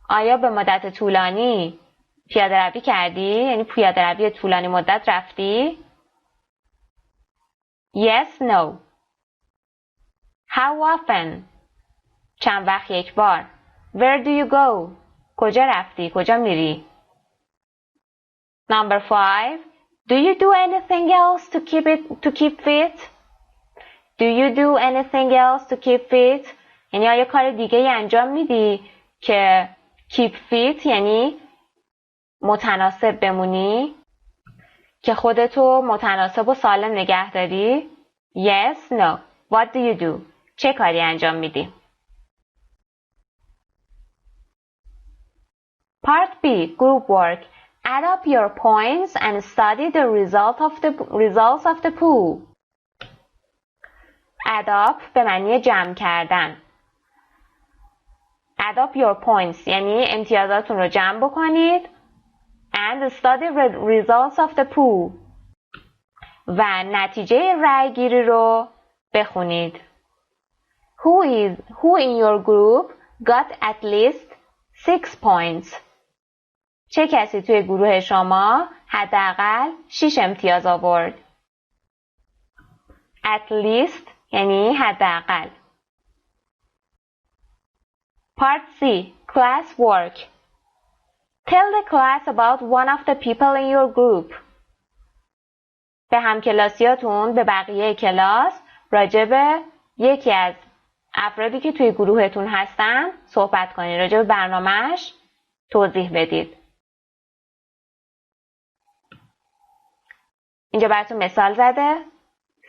آیا به مدت طولانی پیاده روی کردی؟ یعنی پیاده روی طولانی مدت رفتی؟ Yes, no. How often? چند وقت یک بار. Where do you go? کجا رفتی؟ کجا میری؟ Number 5. Do you do anything else to keep fit? Do you do anything else to keep fit? یعنی آیا کار دیگه ای انجام میدی که keep fit یعنی متناسب بمونی؟ که خودتو متناسب و سالم نگه داری؟ Yes, no. What do you do? چه کاری انجام میدی؟ Part B. Group work. Add up your points and study the results of the pool. Add up به معنی جمع کردن. Add up your points یعنی امتیازاتون رو جمع بکنید. And study the results of the pool. و نتیجه رای گیری رو بخونید. Who in your group got at least 6 points? چه کسی توی گروه شما حداقل 6 امتیاز آورد؟ At least یعنی حداقل. Part C. Class work. Tell the class about one of the people in your group. به همکلاسیاتون به بقیه کلاس راجع به یکی از افرادی که توی گروهتون هستن صحبت کنید. راجع به برنامه‌اش توضیح بدید. اینجا براتون مثال زده.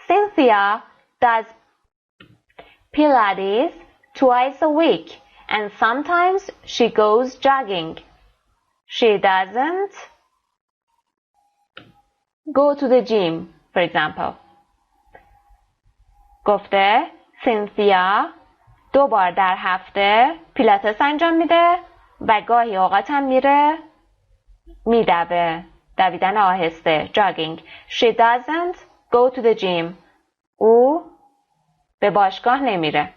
Cynthia does Pilates twice a week and sometimes she goes jogging. She doesn't go to the gym, for example. گفته سینثیا 2 بار در هفته پیلاتس انجام میده و گاهی اوقات هم میره میدوه، دویدن آهسته، jogging. She doesn't go to the gym. او به bاشگاه نمیره.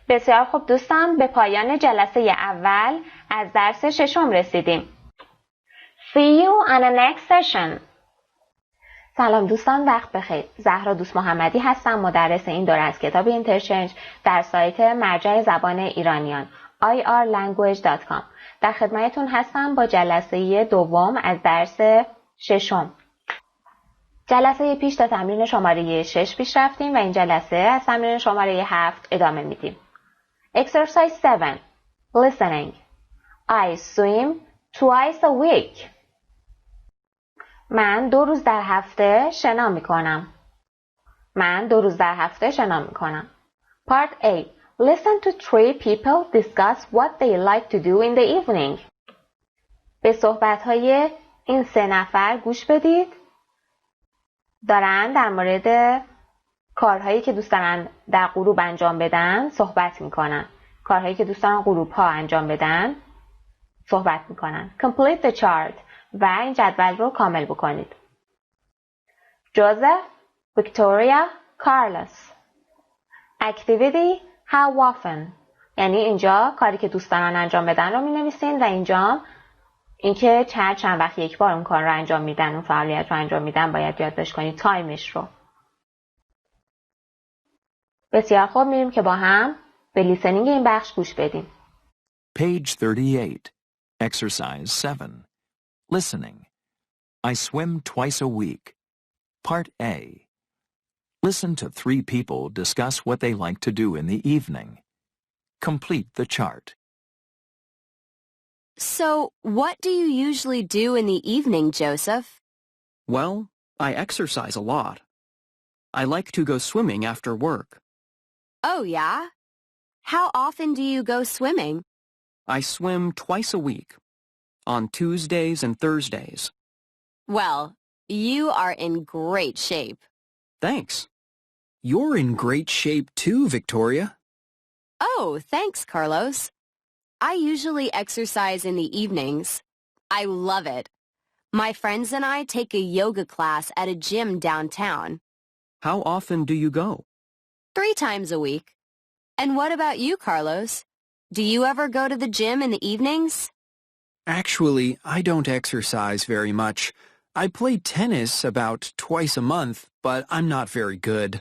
بسیار خوب دوستان، به پایان جلسه اول از درس 6 رسیدیم. See you on the next session. سلام دوستان، وقت بخیر. زهرا دوست محمدی هستم، مدرس این دوره از کتاب اینترچنج در سایت مرجع زبان ایرانیان irlanguage.com. در خدمتتون هستم با جلسه دوم از درس 6. جلسه پیش تا تمرین شماره 6 پیش رفتیم و این جلسه از تمرین شماره 7 ادامه میدیم. Exercise 7. Listening. I swim twice a week. من 2 روز در هفته شنا میکنم. من 2 روز در هفته شنا میکنم. Part A. Listen to 3 people discuss what they like to do in the evening. به صحبت‌های این 3 نفر گوش بدید. دارن در مورد کارهایی که دوست دارن در غروب انجام بدن صحبت میکنن. کارهایی که دوست دارن غروب ها انجام بدن صحبت میکنن. Complete the chart و این جدول رو کامل بکنید. Joseph, Victoria, Carlos. Activity, how often. یعنی اینجا کاری که دوست دارن انجام بدن رو مینویسین و اینجا اینکه چند وقت یک بار اون کار رو انجام میدن، اون فعالیت رو انجام میدن باید یادداشت کنید تایمش رو. بسیار خوب، میریم که با هم به لیسنینگ این بخش گوش بدیم. Page 38. Exercise 7. Listening. I swim twice a week. Part A. Listen to 3 people discuss what they like to do in the evening. Complete the chart. So, what do you usually do in the evening, Joseph? Well, I exercise a lot. I like to go swimming after work. Oh, yeah? How often do you go swimming? I swim twice a week, on Tuesdays and Thursdays. Well, you are in great shape. Thanks. You're in great shape too, Victoria. Oh, thanks, Carlos. I usually exercise in the evenings. I love it. My friends and I take a yoga class at a gym downtown. How often do you go? 3 times a week. And what about you, Carlos? Do you ever go to the gym in the evenings? Actually, I don't exercise very much. I play tennis about twice a month, but I'm not very good.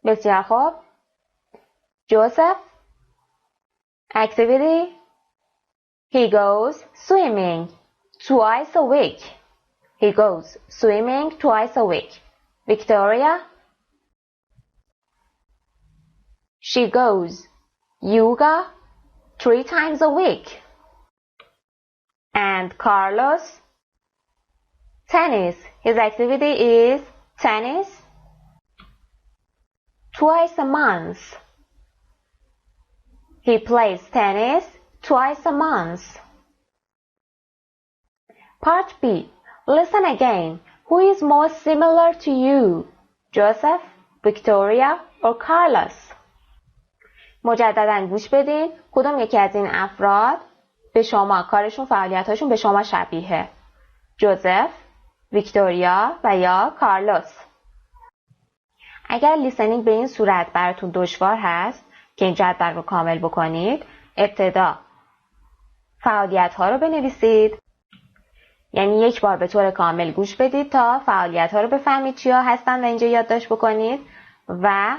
بسیار خوب. Joseph. Activity. He goes swimming twice a week. He goes swimming twice a week. Victoria. She goes yoga 3 times a week. And Carlos. Tennis. His activity is tennis twice a month. He plays tennis twice a month. Part B. Listen again. Who is more similar to you? Joseph, Victoria, or Carlos? مجددا گوش بدین. کدوم یکی از این افراد به شما کارشون فعالیتاشون به شما شبیه؟ جوزف، ویکتوریا و یا کارلوس. اگر لیسنینگ به این صورت براتون دشوار هست که این جدول رو کامل بکنید، ابتدا فعالیت ها رو بنویسید. یعنی 1 بار به طور کامل گوش بدید تا فعالیت ها رو بفهمید چیا هستن و اینجا یادداشت بکنید و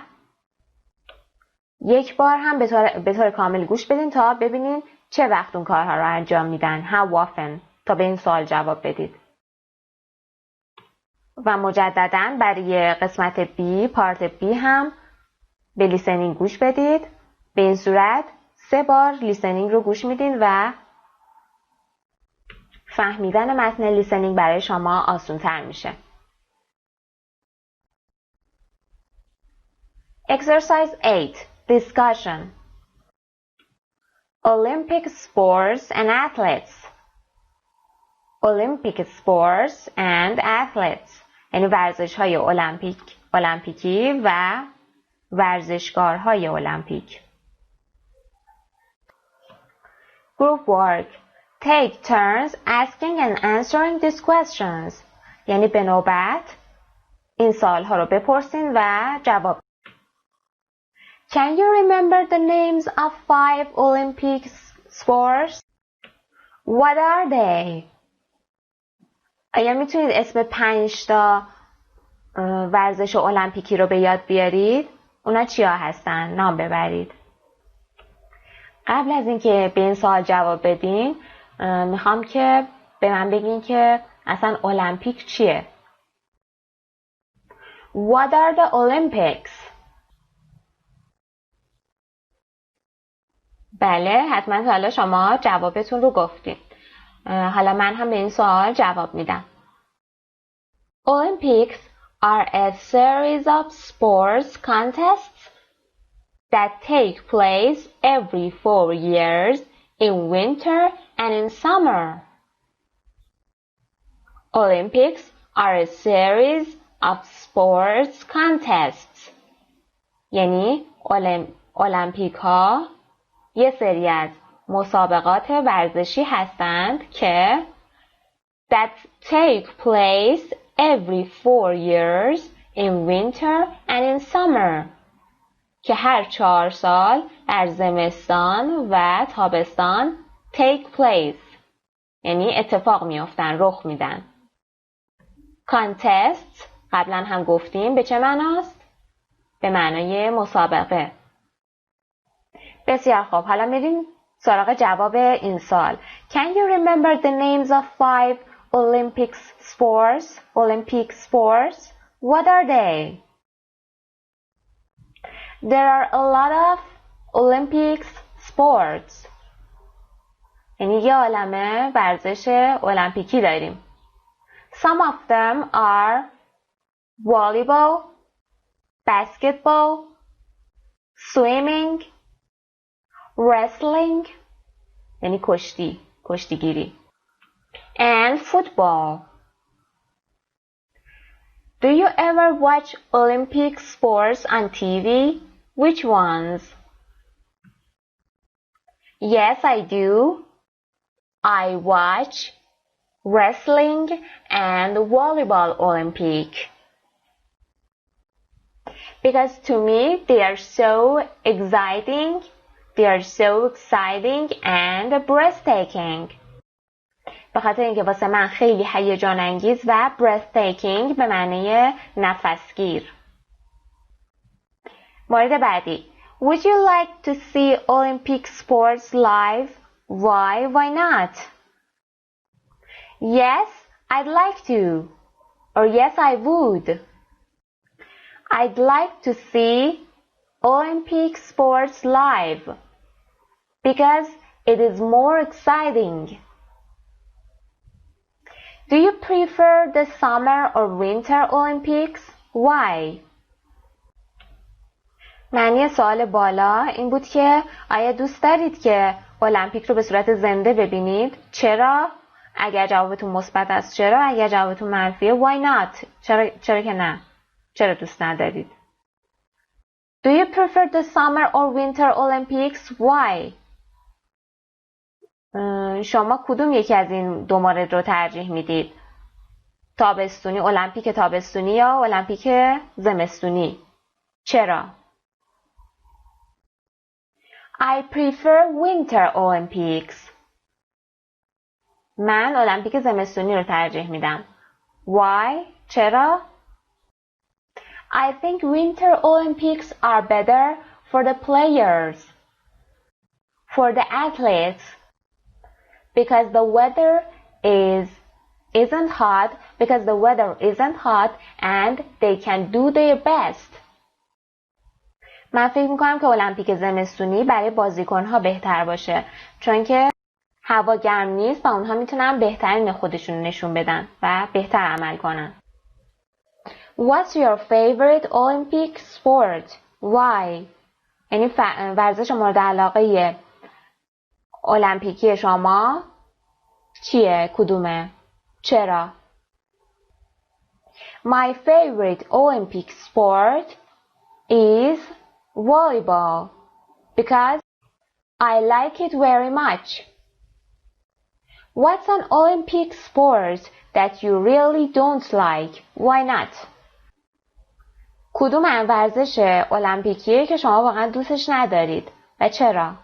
1 بار هم به طور کامل گوش بدین تا ببینین چه وقت اون کارها رو انجام میدن. How often تا به این سوال جواب بدید. و مجددا برای قسمت B، پارت B هم به لیسنینگ گوش بدید. به این صورت 3 بار لیسنینگ رو گوش میدین و فهمیدن متن لیسنینگ برای شما آسان تر میشه. Exercise 8. Discussion. Olympic sports and athletes. Olympic sports and athletes. یعنی ورزش‌های المپیکی و ورزشکارهای المپیک. Group work. Take turns asking and answering these questions. یعنی به نوبت این سوال‌ها رو بپرسین و جواب. Can you remember the names of 5 Olympic sports? What are they? آیا میتونید اسم 5 تا ورزش المپیکی رو به یاد بیارید؟ اونا چیا هستن؟ نام ببرید. قبل از اینکه به این سوال جواب بدین، میخوام که به من بگین که اصلا المپیک چیه؟ What are the Olympics? بله، حتما حالا شما جوابتون رو گفتین. حالا من هم به این سوال جواب میدم. Olympics are a series of sports contests that take place every 4 years in winter and in summer. Olympics are a series of sports contests. یعنی المپیک ها یه سری از مسابقات ورزشی هستند که that take place every 4 years in winter and in summer که هر 4 سال در زمستان و تابستان take place یعنی اتفاق میافتن، رخ میدن. contest قبلا هم گفتیم به چه معناست؟ به معنای مسابقه. بسیار خوب. حالا میریم سراغ جواب این سال. Can you remember the names of 5 Olympic sports? What are they? There are a lot of Olympic sports. یعنی یه عالمه ورزش المپیکی داریم. Some of them are volleyball, basketball, swimming, wrestling یعنی کشتیگیری and football. Do you ever watch Olympic sports on TV? Which ones? Yes, I do. I watch wrestling and volleyball Olympic. Because to me they are so exciting and breathtaking. به خاطر اینکه واسه من خیلی هیجان انگیز و breathtaking به معنی نفسگیر. مورد بعدی. Would you like to see Olympic sports live? Why not? Yes, I'd like to. Or yes, I would. I'd like to see Olympic sports live because it is more exciting. Do you prefer the summer or winter Olympics? Why? معنی سوال بالا این بود که آیا دوست دارید که المپیک رو به صورت زنده ببینید؟ چرا؟ اگر جوابتون مثبت است چرا؟ اگر جوابتون منفیه why not؟ چرا که نه؟ چرا دوست ندارید؟ Do you prefer the summer or winter Olympics? Why? شما کدوم یکی از این دو مورد رو ترجیح میدید؟ تابستونی، المپیک تابستونی یا المپیک زمستونی؟ چرا؟ I prefer winter Olympics. من المپیک زمستونی رو ترجیح میدم. Why? چرا؟ I think winter Olympics are better for the players, for the athletes, because the weather isn't hot and they can do their best. من فکر میکنم که المپیک زمستونی برای بازیکنها بهتر باشه چون که هوا گرم نیست و اونها میتونن بهترین خودشون نشون بدن و بهتر عمل کنن. What's your favorite Olympic sport? Why? یعنی ورزش مورد علاقه المپیکی شما چیه؟ کدومه؟ چرا؟ My favorite Olympic sport is volleyball because I like it very much. What's an Olympic sport that you really don't like? Why not? کدوم ورزش المپیکیه که شما واقعا دوستش ندارید و چرا؟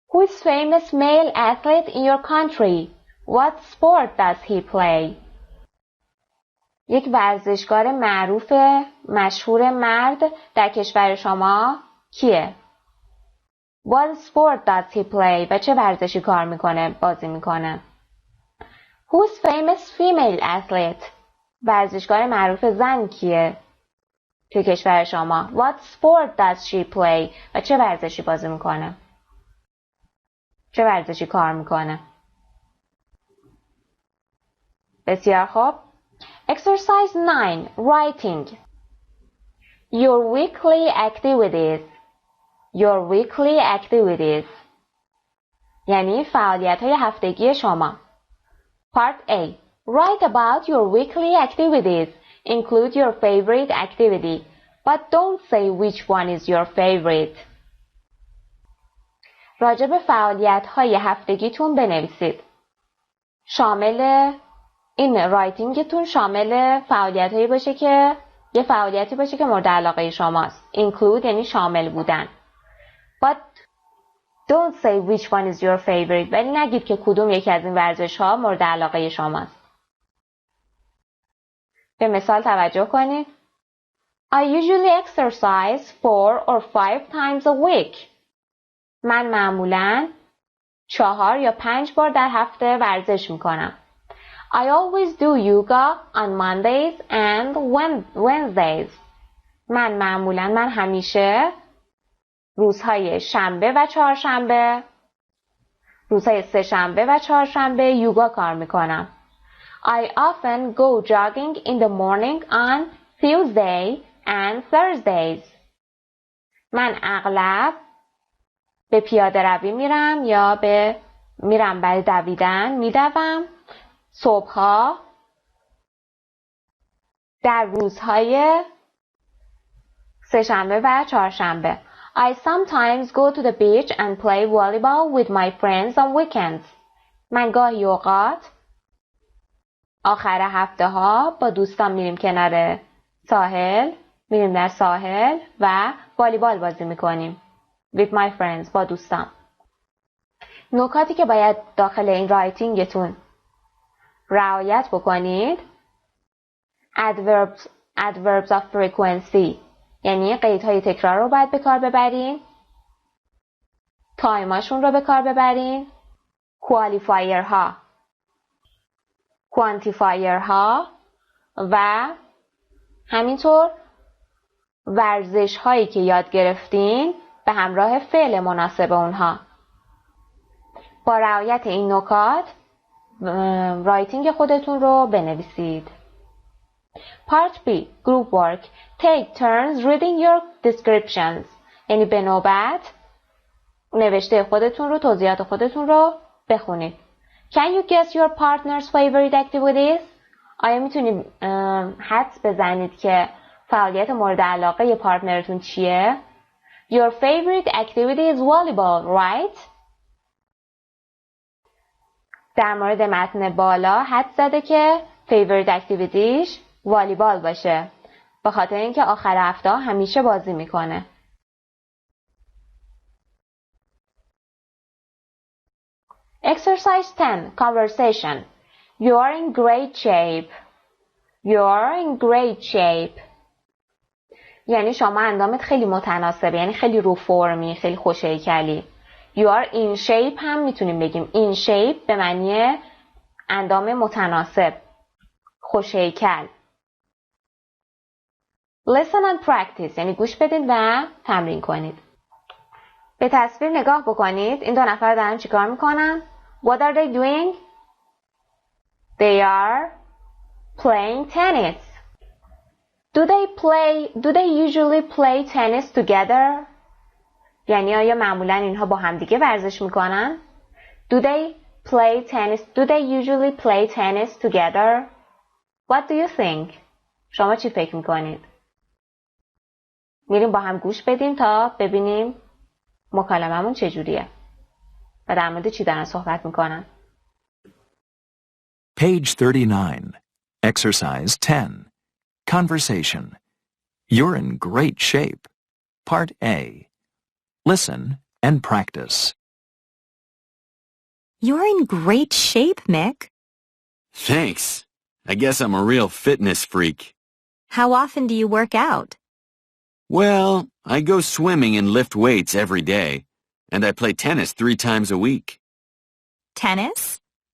Who's famous male athlete in your country? What sport does he play? یک ورزشکار مشهور مرد در کشور شما کیه؟ What sport does he play? و چه ورزشی بازی میکنه؟ Who's famous female athlete? ورزشکار معروف زن کیه؟ توی کشور شما. What sport does she play? و چه ورزشی بازی میکنه؟ چه ورزشی کار میکنه؟ بسیار خوب. Exercise 9. Writing. Your weekly activities. یعنی فعالیت‌های هفتگی شما. Part A. Write about your weekly activities. Include your favorite activity, but don't say which one is your favorite. راجع به فعالیت‌های هفتگیتون بنویسید. این رایتینگتون شامل فعالیت‌هایی باشه که یه فعالیتی باشه که مورد علاقه شماست. Include یعنی شامل بودن. But don't say which one is your favorite. ولی نگید که کدوم یکی از این ورزش‌ها مورد علاقه شماست. به مثال توجه کنید. I usually exercise 4 or 5 times a week. من معمولاً 4 یا 5 بار در هفته ورزش میکنم. I always do yoga on Mondays and Wednesdays. من همیشه روزهای شنبه و چهارشنبه، روزهای سه‌شنبه و چهارشنبه یوگا کار میکنم. I often go jogging in the morning on Tuesday and Thursdays. من اغلب به پیاده روی میرم یا میرم برای دویدن، میدوم صبحها در روزهای سه‌شنبه و چهارشنبه. I sometimes go to the beach and play volleyball with my friends on weekends. من گاهی اوقات آخر هفته ها با دوستان میریم کنار ساحل، میریم در ساحل و والیبال بازی میکنیم. With my friends، با دوستان. نکاتی که باید داخل این رایتینگتون رعایت بکنید: adverbs of frequency، یعنی قیدهای تکرار رو باید به کار ببرین، تایماشون رو به کار ببرین، qualifierها، quantifierها و همینطور ورزش هایی که یاد گرفتین به همراه فعل مناسب اونها. با رعایت این نکات رایتینگ خودتون رو بنویسید. Part B. Group work. Take turns reading your descriptions. یعنی به نوبت نوشته خودتون رو، توضیحات خودتون رو بخونید. Can you guess your partner's favorite activities? آیا میتونید حدس بزنید که فعالیت مورد علاقه پارتنرتون چیه؟ Your favorite activity is volleyball, right? در مورد متن بالا حدس زده که favorite activityش والیبال باشه، به خاطر اینکه آخر هفته همیشه بازی میکنه. Exercise 10. Conversation. You're in great shape. You're in great shape. یعنی شما اندامت خیلی متناسبه، یعنی خیلی رو فرمی، خیلی خوش هیکلی. You are in shape هم میتونیم بگیم. In shape به معنی اندام متناسب، خوش هیکل. Listen and practice، یعنی گوش بدید و تمرین کنید. به تصویر نگاه بکنید. این دو نفر دارن چیکار میکنن؟ What are they doing? They are playing tennis. Do they usually play tennis together? یعنی آیا معمولا اینها با همدیگه ورزش میکنن؟ Do they usually play tennis together? What do you think? شما چی فکر میکنید؟ میریم با هم گوش بدیم تا ببینیم مکالممون چجوریه و در مورد چی دارن صحبت میکنن. Page 39. Exercise 10. Conversation. You're in great shape. Part A. Listen and practice. You're in great shape, Mick. Thanks. I guess I'm a real fitness freak. How often do you work out? Well, I go swimming and lift weights every day, and I play tennis 3 times a week. Tennis?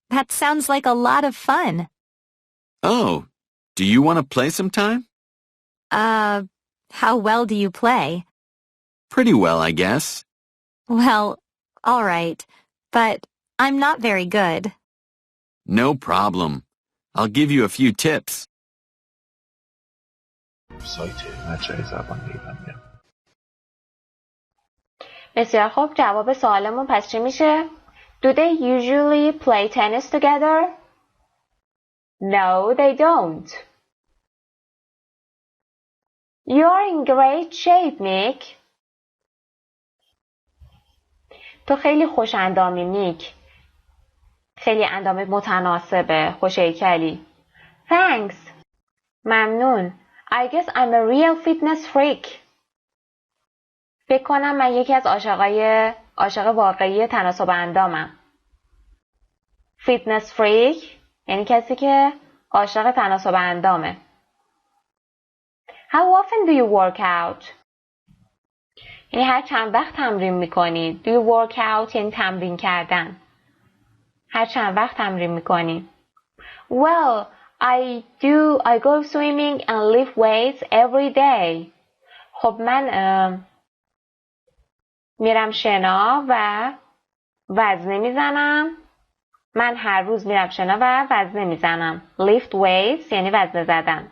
That sounds like a lot of fun. Oh, do you want to play sometime? How well do you play? Pretty well, I guess. Well, all right, but I'm not very good. No problem. I'll give you a few tips. سایت مجرای زبان ایرانیه. بسیار خوب، جواب سوالمون پس چی میشه؟ Do they usually play tennis together? No, they don't. You're in great shape, Nick. تو خیلی خوش اندامی، نیک. خیلی اندامت متناسبه، خوش هیکلی. Thanks. ممنون. I guess I'm a real fitness freak. فکر کنم من یکی از عاشق واقعی تناسب اندامم. Fitness freak یعنی کسی که عاشق تناسب اندامه. How often do you work out? یعنی هر چند وقت تمرین میکنی. Do you work out یعنی تمرین کردن. هر چند وقت تمرین میکنی. Well, I go swimming and lift weights every day. خب من میرم شنا و وزنه میزنم. من هر روز میرم شنا و وزنه میزنم. Lift weights یعنی وزنه زدن.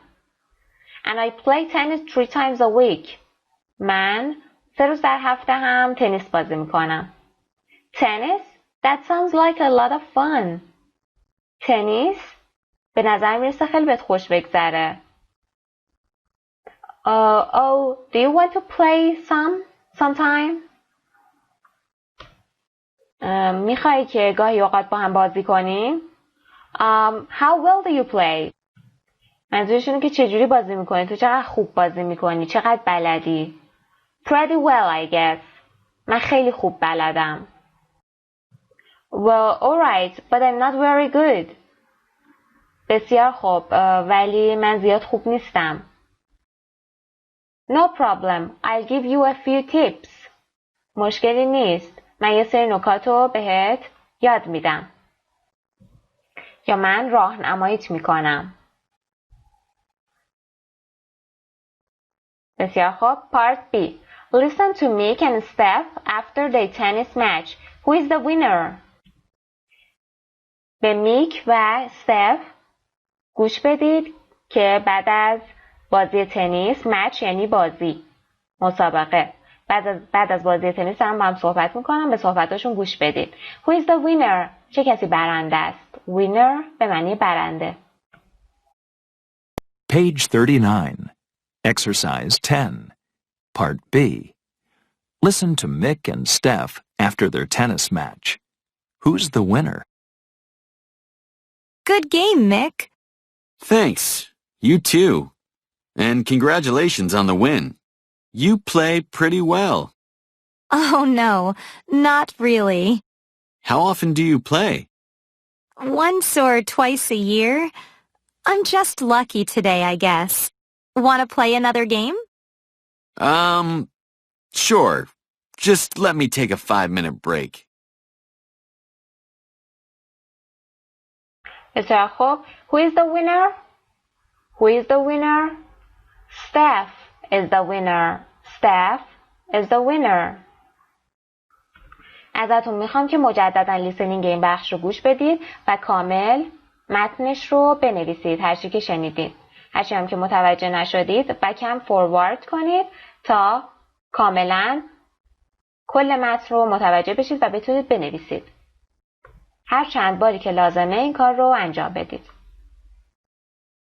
And I play tennis 3 times a week. من 3 روز در هفته هم تنیس بازی میکنم. Tennis? That sounds like a lot of fun. تنیس؟ به نظر میرسه خیلی بهت خوش بگذره. Oh, do you want to play sometime? میخوایی که گاهی اوقات با هم بازی کنیم؟ How well do you play? منظورش اینه که چجوری بازی میکنی؟ تو چقدر خوب بازی میکنی؟ چقدر بلدی؟ Pretty well, I guess. من خیلی خوب بلدم. Well, alright, but I'm not very good. بسیار خوب، ولی من زیاد خوب نیستم. No problem, I'll give you a few tips. مشکلی نیست. من یه سری نکات رو بهت یاد میدم. یا من راهنماییت میکنم. بسیار خوب. Part B. Listen to Mick and Steph after their tennis match. Who is the winner? به میک و استف گوش بدید که بعد از بازی تنیس، مچ یعنی بازی، مسابقه، بعد از بازی تنیس هم با هم صحبت میکنم. به صحبتاشون گوش بدید. Who is the winner? چه کسی برنده است؟ winner به معنی برنده. Page 39. Exercise 10. Part B. Listen to Mick and Steph after their tennis match. Who's the winner? Good game, Mick. Thanks. You too. And congratulations on the win. You play pretty well. Oh, no, not really. How often do you play? Once or twice a year. I'm just lucky today, I guess. Want to play another game? Sure. Just let me take a 5-minute break. بسیار خوب. Who is the winner? Who is the winner? Steph is the winner. Steph is the winner. ازتون میخوام که مجددا لیسنینگ این بخش رو گوش بدید و کامل متنش رو بنویسید. هر چی که شنیدید. هر چی هم که متوجه نشدید بکم فوروارد کنید تا کاملا کل متن رو متوجه بشید و بتونید بنویسید. هر چند باری که لازمه این کار رو انجام بدید.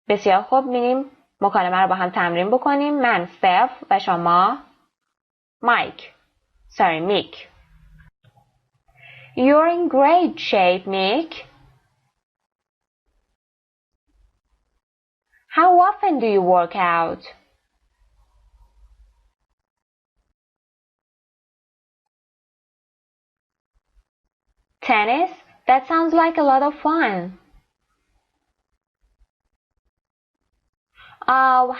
بسیار خوب. میریم مکالمه رو با هم تمرین بکنیم. من استف و شما میک. You're in great shape, Mick. How often do you work out? Tennis? That sounds like a lot of fun.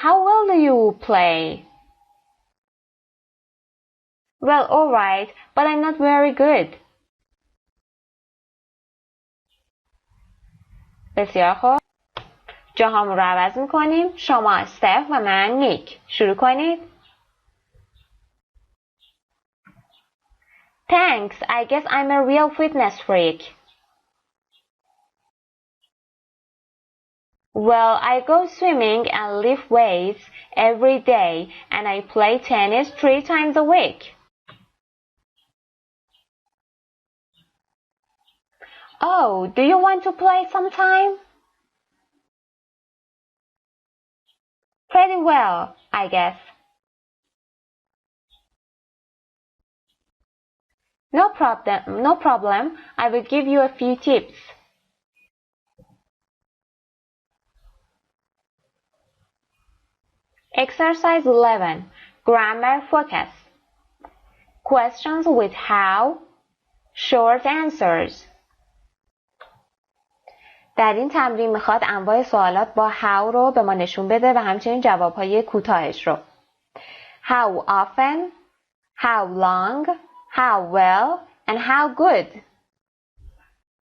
How well do you play? Well, alright, but I'm not very good. بسیار خوب. جاهامون رو عوض میکنیم. شما استف و من میک. شروع کنید. Thanks, I guess I'm a real fitness freak. Well, I go swimming and lift weights every day, and I play tennis 3 times a week. Oh, do you want to play sometime? Pretty well, I guess. No problem. I will give you a few tips. Exercise 11. Grammar focus. Questions with how, short answers. در این تمرین میخواد انواع سوالات با how رو به ما نشون بده و همچنین جوابهای کوتاهش رو. How often, how long, how well, and how good.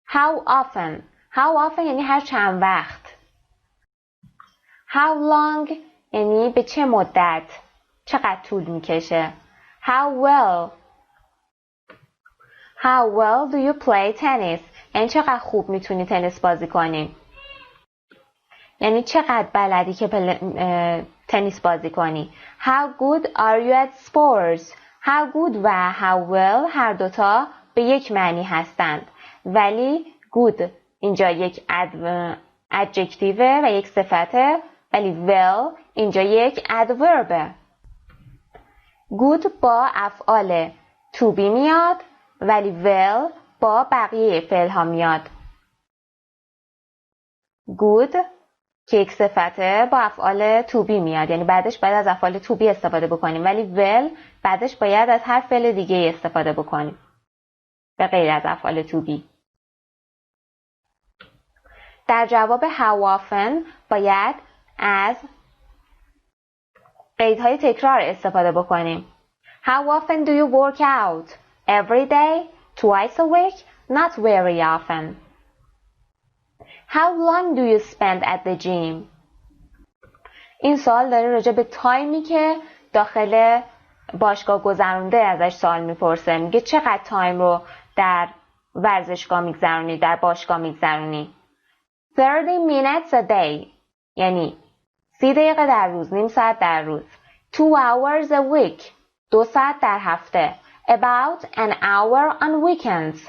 How often. How often یعنی هر چند وقت. How long یعنی به چه مدت، چقدر طول میکشه. How well. How well do you play tennis. یعنی چقدر خوب میتونی تنیس بازی کنی. یعنی چقدر بلدی که تنیس بازی کنی. How good are you at sports. How good و how well هر دوتا به یک معنی هستند. ولی good اینجا یک adjective و یک صفته، ولی well اینجا یک adverb. good با افعال to be میاد، ولی well با بقیه فعل ها میاد. good که یک صفته با افعال to be میاد، یعنی بعدش باید از افعال to be استفاده بکنیم، ولی well بعدش باید از هر فعل دیگه استفاده بکنیم به غیر از افعال to be. در جواب how often باید از قیدهای تکرار استفاده بکنیم. How often do you work out? Every day? Twice a week? Not very often. How long do you spend at the gym? این سوال داره راجع به تایمی که داخل باشگاه گذرونده ازش سوال میپرسه. میگه چقدر تایم رو در ورزشگاه میگذرونی، در باشگاه میگذرونی. 30 minutes a day یعنی 30 دقیقه در روز، نیم ساعت در روز. 2 hours a week 2 ساعت در هفته. About an hour on weekends.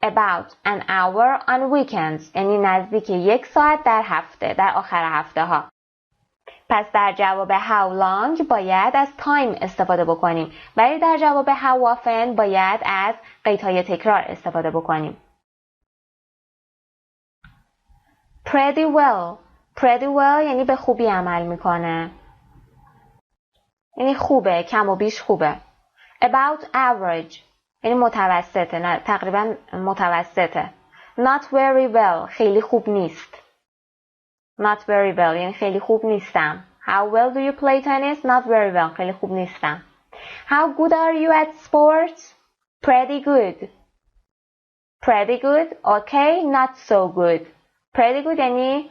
About an hour on weekends یعنی نزدیک 1 ساعت در هفته، در آخر هفته ها. پس در جواب how long باید از time استفاده بکنیم، ولی در جواب how often باید از قیدهای تکرار استفاده بکنیم. Pretty well. Pretty well یعنی به خوبی عمل میکنه، یعنی خوبه، کم و بیش خوبه. About average یعنی متوسطه، نه تقریبا متوسطه. Not very well خیلی خوب نیست. Not very well یعنی خیلی خوب نیستم. How well do you play tennis? Not very well خیلی خوب نیستم. How good are you at sports? Pretty good. Pretty good okay not so good. Pretty good یعنی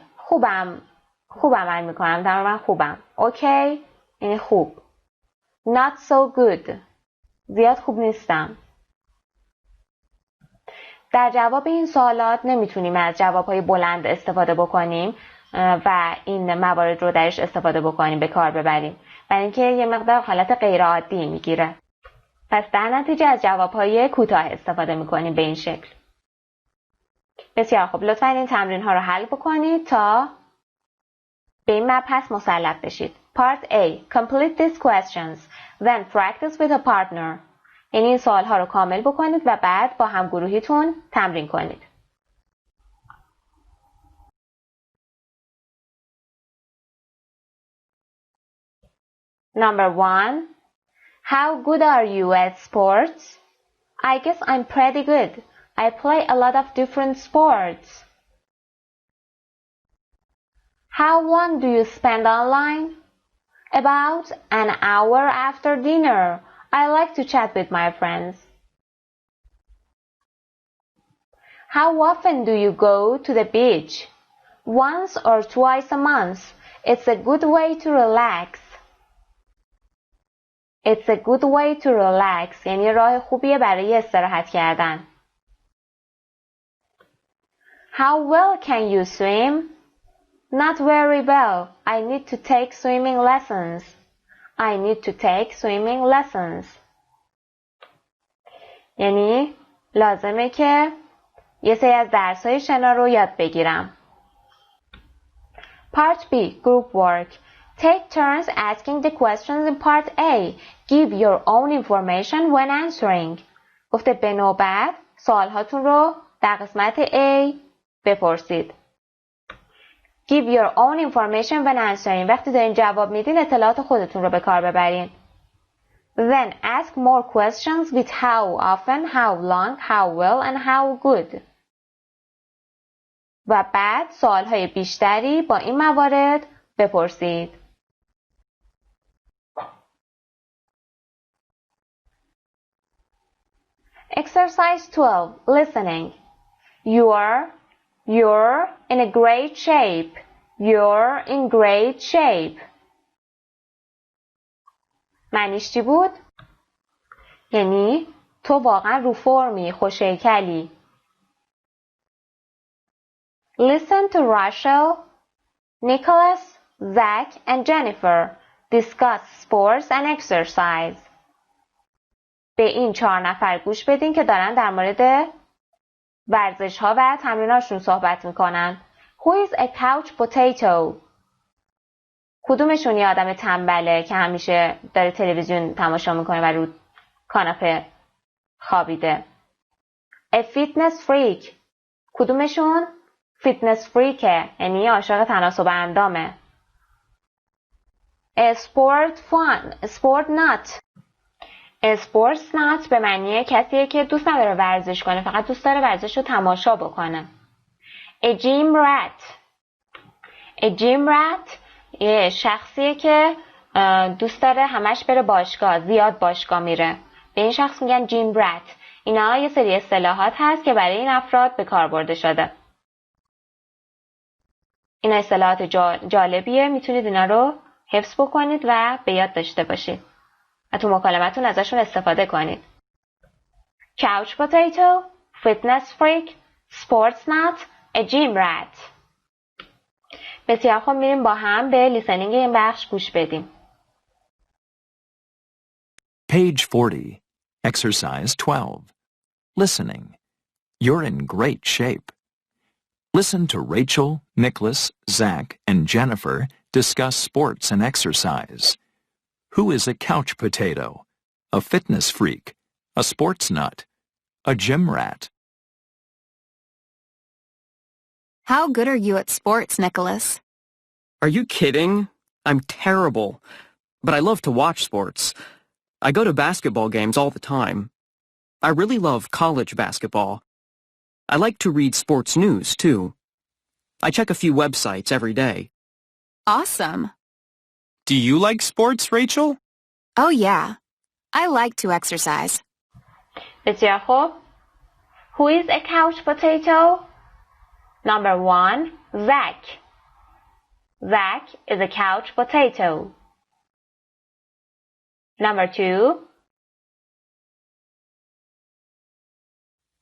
خوب عمل میکنم، تقریبا خوبم. Okay یعنی خوب. Not so good زیاد خوب نیستم. در جواب این سوالات نمیتونیم از جوابهای بلند استفاده بکنیم و این موارد رو درش استفاده بکنیم، به کار ببریم، برای اینکه یه مقدار حالت غیر عادی میگیره. پس در نتیجه از جوابهای کوتاه استفاده میکنیم به این شکل. بسیار خوب، لطفاً این تمرین ها رو حل بکنید تا به این مبحث مسلط بشید. Part A. Complete these questions. Then practice with a partner. یعنی این سوال ها رو کامل بکنید و بعد با همگروهیتون تمرین کنید. Number 1. How good are you at sports? I guess I'm pretty good. I play a lot of different sports. How long do you spend online? About an hour after dinner. I like to chat with my friends. How often do you go to the beach? Once or twice a month. It's a good way to relax. It's a good way to relax. یعنی راه خوبیه برای استراحت کردن. How well can you swim? Not very well. I need to take swimming lessons. I need to take swimming lessons. یعنی لازمه که یه سری از درس‌های شنا رو یاد بگیرم. Part B. Group work. Take turns asking the questions in part A. Give your own information when answering. گفته به نوبت سوالهاتون رو در قسمت A بپرسید. Give your own information when answering. وقتی دارین جواب میدین اطلاعات خودتون رو به کار ببرین. Then ask more questions with how often, how long, how well and how good. و بعد سوالهای بیشتری با این موارد بپرسید. Exercise 12. Listening. You're in a great shape. You're in great shape. معنیش چی بود؟ یعنی تو واقعا رو فرمی، خوش‌هیکلی. Listen to Rachel, Nicholas, Zach and Jennifer discuss sports and exercise. به این 4 نفر گوش بدین که دارن در مورد ورزش ها و تمریناشون صحبت میکنن. Who is a couch potato? کدومشون یه آدم تنبله که همیشه داره تلویزیون تماشا میکنه و رو کاناپه خوابیده؟ A fitness freak. کدومشون فیتنس فریکه، یعنی عاشق تناسب اندامه. A sport nut. اسپورتس نات به معنی کسیه که دوست نداره ورزش کنه، فقط دوست داره ورزش رو تماشا بکنه. A gym rat یه شخصیه که دوست داره همش بره باشگاه، زیاد باشگاه میره. به این شخص میگن جیم رت. اینا یه سری اصطلاحات هست که برای این افراد به کار برده شده. این اصطلاحات جالبیه، میتونید اینا رو حفظ بکنید و به یاد داشته باشید و تو مکالمتون ازشون استفاده کنید. Couch potato, fitness freak, sports nut, a gym rat. بسیار خوب، میریم با هم به لیسنینگ این بخش گوش بدیم. Page 40. Exercise 12. Listening. You're in great shape. Listen to Rachel, Nicholas, Zach, and Jennifer discuss sports and exercise. Who is a couch potato? A fitness freak? A sports nut? A gym rat? How good are you at sports, Nicholas? Are you kidding? I'm terrible. But I love to watch sports. I go to basketball games all the time. I really love college basketball. I like to read sports news, too. I check a few websites every day. Awesome. Do you like sports, Rachel? Oh, yeah. I like to exercise. بسیار خوب. Who is a couch potato? Number 1, Zach. Zach is a couch potato. Number 2.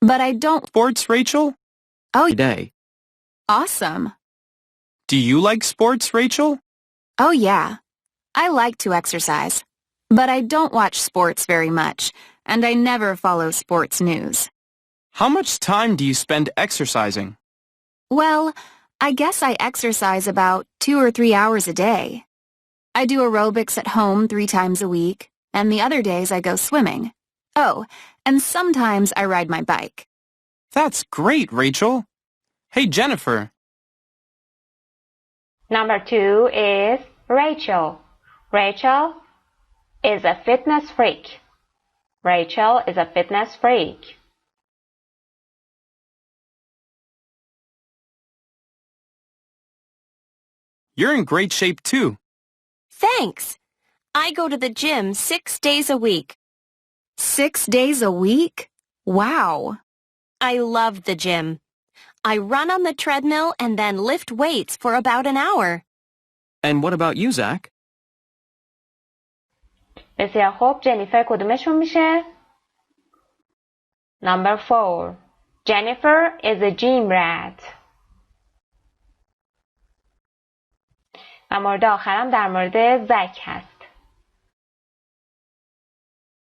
But I don't... Sports, Rachel? Oh, Day. awesome. Do you like sports, Rachel? Oh, yeah. I like to exercise. But I don't watch sports very much, and I never follow sports news. How much time do you spend exercising? Well, I guess I exercise about 2 or 3 hours a day. I do aerobics at home 3 times a week, and the other days I go swimming. Oh, and sometimes I ride my bike. That's great, Rachel. Hey, Jennifer. Number 2 is Rachel. Rachel is a fitness freak. Rachel is a fitness freak. You're in great shape, too. Thanks. I go to the gym 6 days a week. 6 days a week? Wow. I love the gym. I run on the treadmill and then lift weights for about an hour. And what about you, Zach? بسیار خوب. جنیفر کدومشون میشه؟ Number 4. Jennifer is a gym rat. و مورد آخرم در مورد زک هست.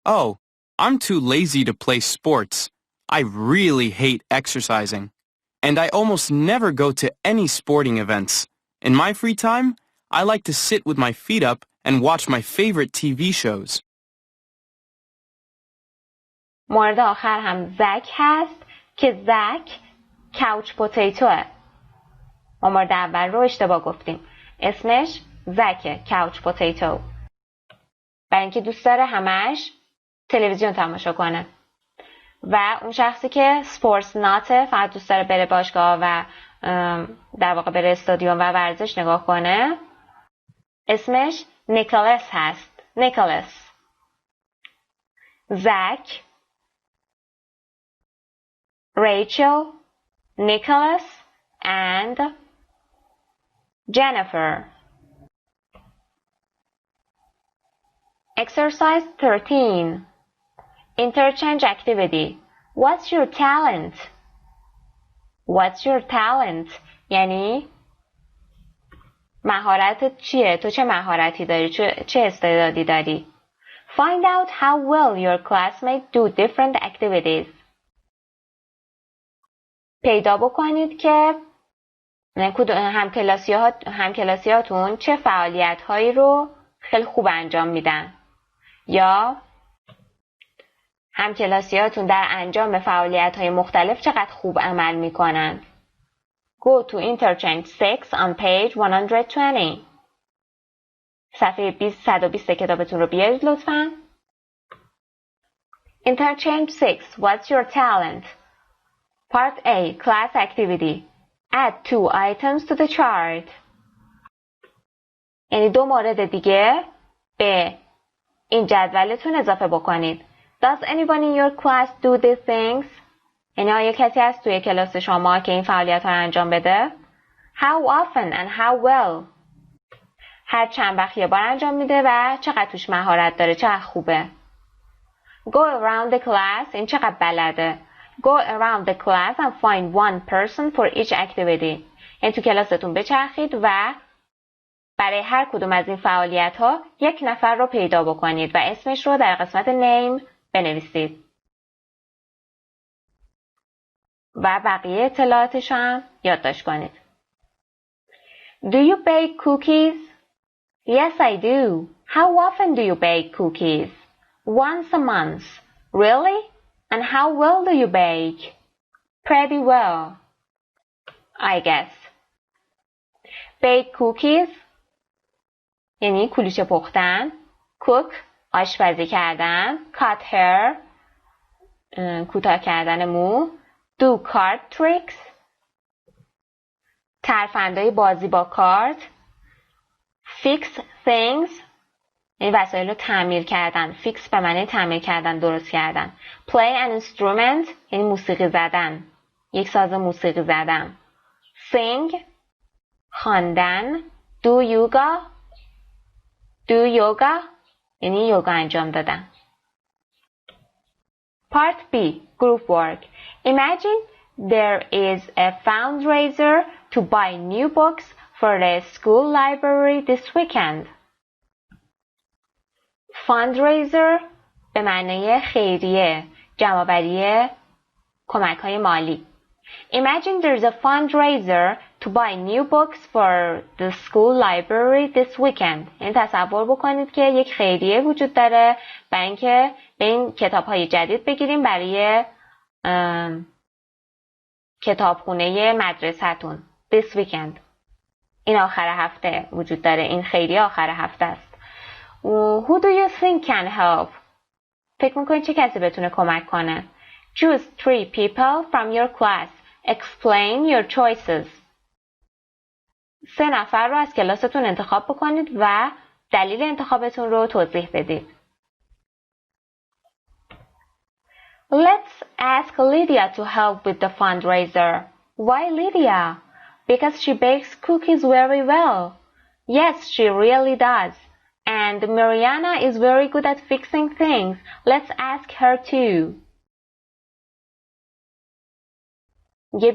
Oh, I'm too lazy to play sports. I really hate exercising. And I almost never go to any sporting events. In my free time, I like to sit with my feet up and watch my favorite TV shows. مورد آخر هم زک هست که زک کاوچ پوتیتوه. ما مورد اول رو اشتباه گفتیم. اسمش زکه، کاوچ پوتیتو. برای اینکه دوست داره همش تلویزیون تماشا کنه. و اون شخصی که سپورتس ناته، فقط دوست داره بره باشگاه و در واقع بره استادیوم و ورزش نگاه کنه، اسمش نیکلاس هست. نیکلاس. زک Rachel, Nicholas, and Jennifer. Exercise 13. Interchange activity. What's your talent? What's your talent؟ یعنی مهارتت چیه؟ تو چه مهارتی داری؟ چه استعدادی داری؟ Find out how well your classmates do different activities. پیدا بکنید که همکلاسیاتون چه فعالیت‌هایی رو خیلی خوب انجام میدن یا همکلاسیاتون در انجام فعالیت‌های مختلف چقدر خوب عمل میکنن. Go to interchange 6 on page 120. صفحه 120 کتابتون رو بیارید لطفاً. Interchange 6. What's your talent? Part A. Class activity. Add 2 items to the chart. یعنی 2 مورد دیگه به این جدولتون اضافه بکنید. Does anyone in your class do these things? یعنی آیا کسی هست توی کلاس شما که این فعالیت ها رو انجام بده؟ How often and how well? هر چند وقت یه بار انجام میده و چقدر توش مهارت داره، چقدر خوبه. Go around the class. این چقدر بلده. Go around the class and find one person for each activity. یعنی تو کلاستون بچرخید و برای هر کدوم از این فعالیت ها یک نفر رو پیدا بکنید و اسمش رو در قسمت name بنویسید. و بقیه اطلاعاتش هم یادداشت کنید. Do you bake cookies? Yes, I do. How often do you bake cookies? Once a month. Really? And how well do you bake? Pretty well, I guess. Bake cookies یعنی کلوچه پختن. Cook آشپزی کردن. Cut hair کوتاه کردن مو. Do card tricks ترفندهای بازی با کارت. Fix things یعنی وسایل رو تعمیر کردن. Fix به معنی تعمیر کردن، درست کردن. Play an instrument یعنی موسیقی زدن، یک ساز موسیقی زدن. Sing خواندن. Do yoga یعنی یوگا انجام دادن. Part B. Group work. Imagine there is a fundraiser to buy new books for the school library this weekend. Fundraiser به معنی خیریه، جمع‌آوری کمک‌های مالی. Imagine there's a fundraiser to buy new books for the school library this weekend. یعنی تصور بکنید که یک خیریه وجود داره برای اینکه به این کتاب‌های جدید بگیریم برای کتابخونه مدرسه‌تون. This weekend. این آخر هفته وجود داره. این خیریه آخر هفته است. Who do you think can help? فکر میکنید چه کسی بتونه کمک کنه؟ Choose 3 people from your class. Explain your choices. 3 نفر رو از کلاستون انتخاب بکنید و دلیل انتخابتون رو توضیح بدید. Let's ask Lydia to help with the fundraiser. Why Lydia? Because she bakes cookies very well. Yes, she really does. And Mariana is very good at fixing things. Let's ask her too.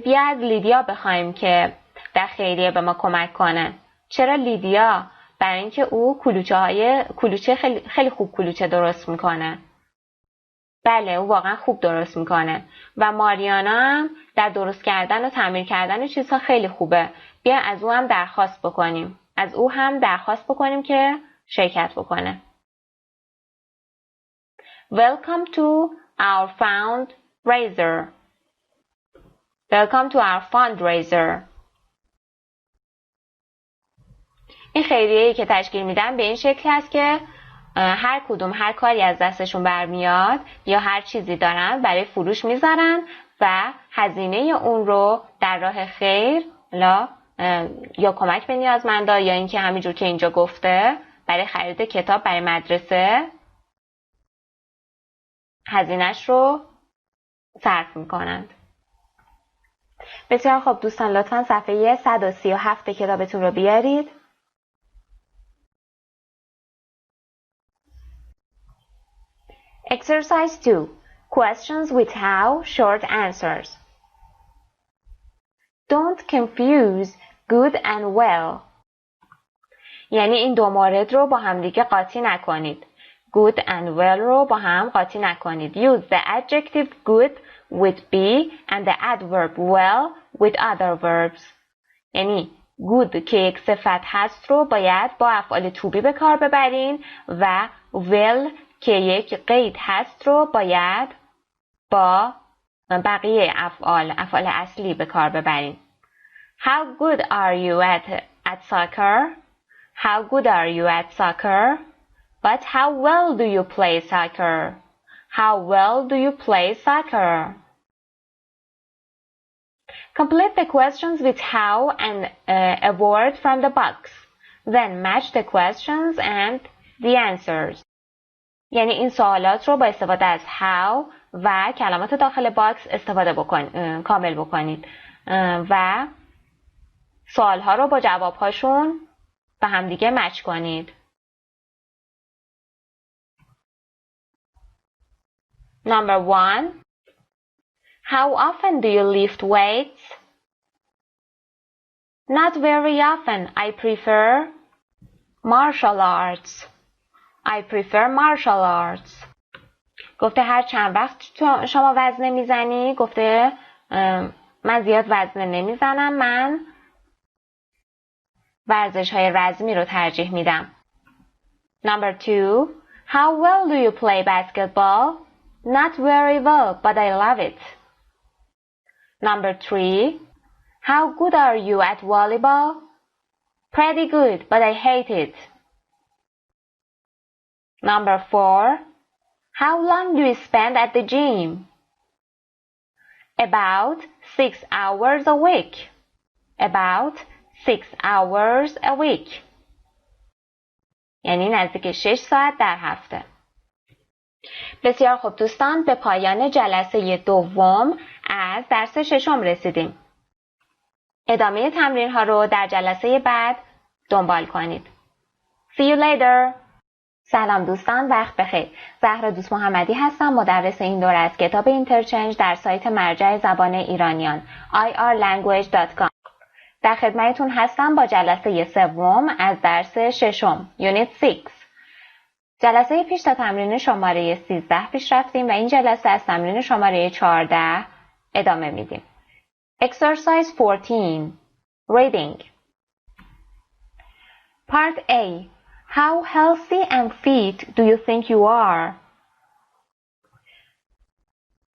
بیا از لیدیا بخوایم که در خیریه به ما کمک کنه. چرا لیدیا؟ برای اینکه او کلوچه خیلی خوب کلوچه درست میکنه. بله، او واقعا خوب درست میکنه. و ماریانا هم در درست کردن و تعمیر کردن چیزها خیلی خوبه. بیا از او هم درخواست بکنیم که شرکت بکنه. Welcome to our fundraiser. Welcome to our fundraiser. این خیریه‌ای که تشکیل میدن به این شکل هست که هر کاری از دستشون برمیاد یا هر چیزی دارن برای فروش میذارن و هزینه اون رو در راه خیر یا کمک به نیازمندا یا اینکه همینجور که اینجا گفته برای خرید کتاب برای مدرسه هزینه‌اش رو صرف میکنند. بسیار خب دوستان، لطفاً صفحه 137 کتابتون رو بیارید. Exercise 2. Questions with how, short answers. Don't confuse good and well. یعنی این دو مورد رو با هم دیگه قاطی نکنید. Good and well رو با هم قاطی نکنید. Use the adjective good with be and the adverb well with other verbs. یعنی good که یک صفت هست رو باید با افعال to be به کار ببرین و well که یک قید هست رو باید با بقیه افعال اصلی به کار ببرین. How good are you at soccer? How good are you at soccer? But how well do you play soccer? How well do you play soccer? Complete the questions with how and a word from the box. Then match the questions and the answers. یعنی این سوالات رو با استفاده از how و کلمات داخل باکس کامل بکنید و سوالها رو با جوابهاشون به همدیگه مچ کنید. Number 1. How often do you lift weights? Not very often. I prefer martial arts. I prefer martial arts. گفته هر چند وقت شما وزنه میزنی؟ گفته من زیاد وزنه نمیزنم، من ورزش های رزمی رو ترجیح میدم. Number 2. How well do you play basketball? Not very well, but I love it. Number 3. How good are you at volleyball? Pretty good, but I hate it. Number 4. How long do you spend at the gym? About 6 hours a week. About 6 hours a week. یعنی نزدیک 6 ساعت در هفته. بسیار خوب دوستان، به پایان جلسه دوم از درس ششم رسیدیم. ادامه تمرین ها رو در جلسه بعد دنبال کنید. See you later. سلام دوستان، وقت بخیر. زهرا دوست محمدی هستم، مدرس این دوره از کتاب اینترچنج در سایت مرجع زبان ایرانیان irlanguage.com. در خدمتتون هستم با جلسه سوم از درس ششم یونیت 6. جلسه پیش تا تمرین شماره 13 پیش رفتیم و این جلسه از تمرین شماره 14 ادامه میدیم. Exercise 14. Reading. Part A. How healthy and fit do you think you are?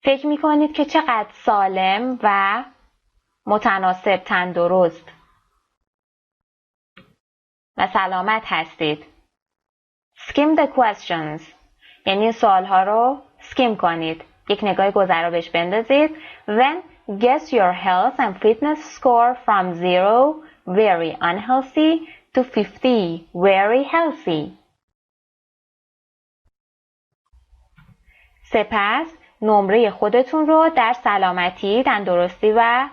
فکر میکنید که چقدر سالم و متناسب تندرست و سلامت هستید. Skim the questions. یعنی سوالها رو skim کنید. یک نگاه گذرا بهش بندازید. Then guess your health and fitness score from 0, very unhealthy, to 50, very healthy. سپس نمره خودتون رو در سلامتی، تندرستی و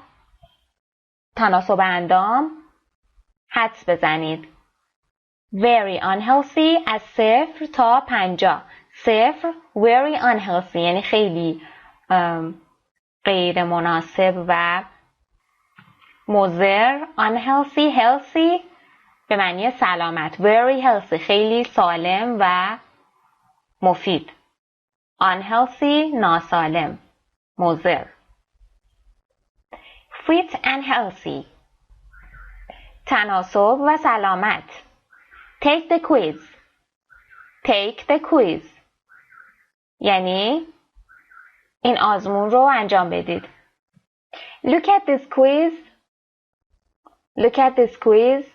تناسب اندام حدس بزنید. Very unhealthy از 0 تا 50. 0 very unhealthy یعنی خیلی غیر مناسب و مضر. Unhealthy healthy به معنی سلامت. Very healthy خیلی سالم و مفید. Unhealthy ناسالم، مضر. Fit and healthy تناسب و سلامت. Take the quiz. Take the quiz یعنی این آزمون رو انجام بدید. Look at this quiz. Look at this quiz.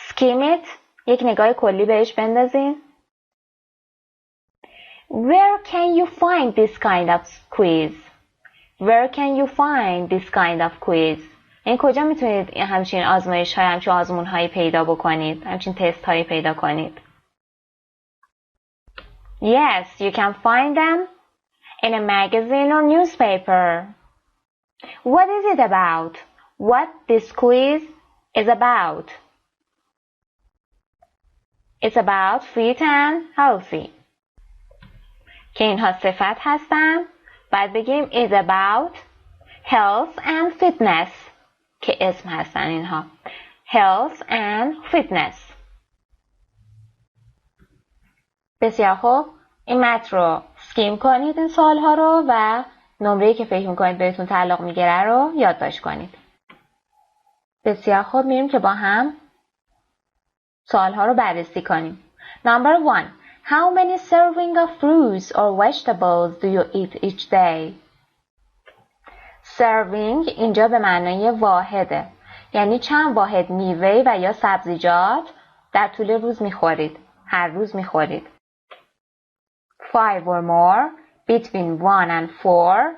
Skim it. یک nگاه کلی بهش بندازین. Where can you find this kind of quiz? Where can you find this kind of quiz? این کجا میتونید همچین آزمایش های، همچین آزمون هایی پیدا بکنید، همچین تست هایی پیدا کنید؟ Yes, you can find them in a magazine or newspaper. What is it about? What this quiz is about? It's about fit and healthy. که اینها صفت هستن. بعد بگیم is about health and fitness که اسم هستن اینها. Health and fitness. بسیار خوب. این متن رو سکیم کنید این سوال ها رو و نمره‌ای که فکر می‌کنید بهتون تعلق میگیره رو یادداشت کنید. بسیار خوب، میریم که با هم سوال ها رو بررسی کنیم. Number 1. How many serving of fruits or vegetables do you eat each day? Serving اینجا به معنای واحده. یعنی چند واحد میوه و یا سبزیجات در طول روز میخورید. هر روز میخورید. 5 or more, between 1 and 4.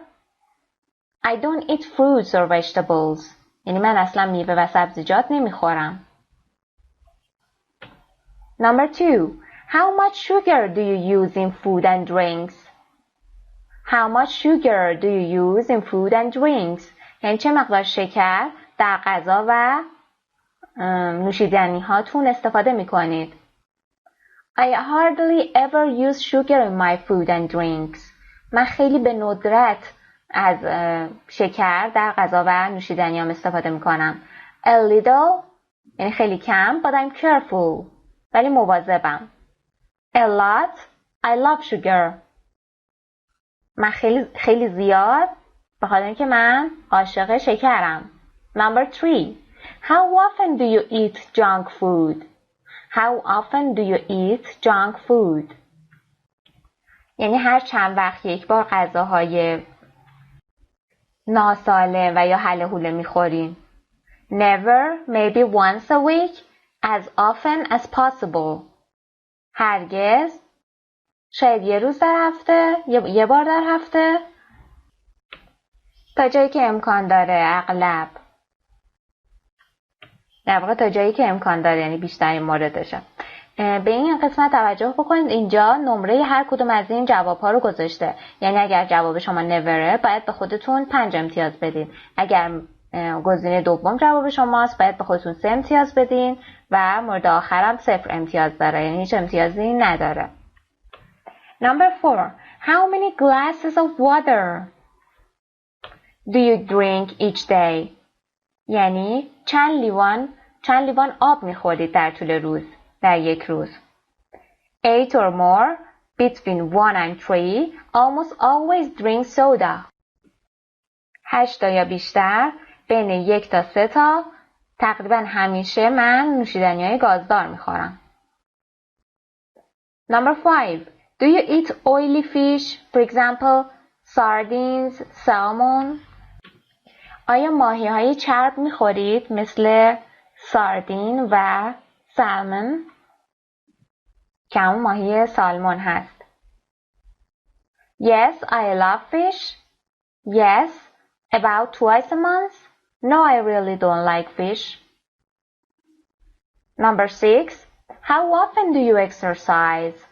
I don't eat fruits or vegetables. یعنی من اصلا میوه و سبزیجات نمیخورم. Number 2. How much sugar do you use in food and drinks? How much sugar do you use in food and drinks? یعنی چه مقدار شکر در غذا و نوشیدنی هاتون استفاده می کنید؟ I hardly ever use sugar in my food and drinks. من خیلی به ندرت از شکر در غذا و نوشیدنی هم استفاده می کنم. A little یعنی خیلی کم but I'm careful. ولی مواظبم. A lot, I love sugar. من خیلی زیاد به خاطر اینکه من عاشق شکرم. Number 3. How often do you eat junk food? How often do you eat junk food? یعنی هر چند وقت یک بار غذاهای ناسالم و یا هله هوله میخورین. Never, maybe once a week, as often as possible. هرگز، شاید یه روز در هفته، یه بار در هفته، تا جایی که امکان داره، اغلب. در واقع تا جایی که امکان داره، یعنی بیشترین موردشه. به این قسمت توجه بکنید. اینجا نمره هر کدوم از این جواب‌ها رو گذاشته. یعنی اگر جواب شما نوره، باید به خودتون 5 امتیاز بدین. اگر گزینه دوم جواب شماست، باید به خودتون 3 امتیاز بدین و مورد آخرم 0 امتیاز داره. یعنی هیچ امتیازی نداره. Number 4. How many glasses of water do you drink each day? یعنی چند لیوان آب میخورید در طول روز، در یک روز. 8 or more, between 1 and 3, almost always drink soda. 8 یا بیشتر، بین 1 تا 3 تا، تقریبا همیشه من نوشیدنی‌های گازدار میخورم. Number 5. Do you eat oily fish, for example, sardines, salmon? آیا ماهی‌های چرب میخورید مثل ساردین و سالمون که همون ماهی سالمون هست؟ Yes, I love fish. Yes, about twice a month. No, I really don't like fish. Number 6. How often do you exercise?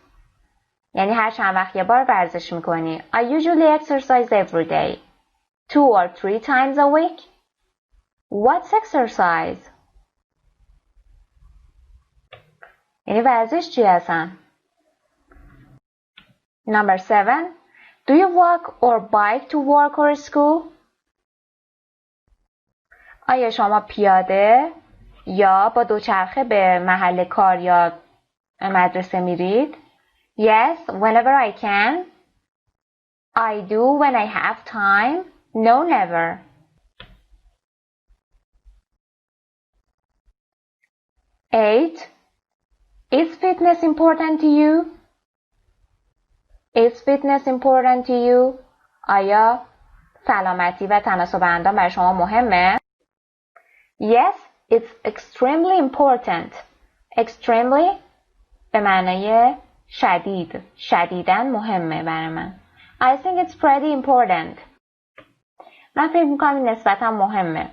یعنی هر چند وقت یه بار ورزش میکنی. I usually exercise every day. 2 or 3 times a week. What's exercise? یعنی ورزش چی هستن؟ Number 7. Do you walk or bike to work or school? آیا شما پیاده یا با دوچرخه به محل کار یا مدرسه میرید؟ Yes, whenever I can. I do when I have time. No, never. Eight. Is fitness important to you? Is fitness important to you? آیا سلامتی و تناسب اندام برای شما مهمه؟ Yes, it's extremely important. Extremely به معنای شدید، شدیداً مهمه برای من. I think it's pretty important. من فکر میکنم نسبتاً مهمه.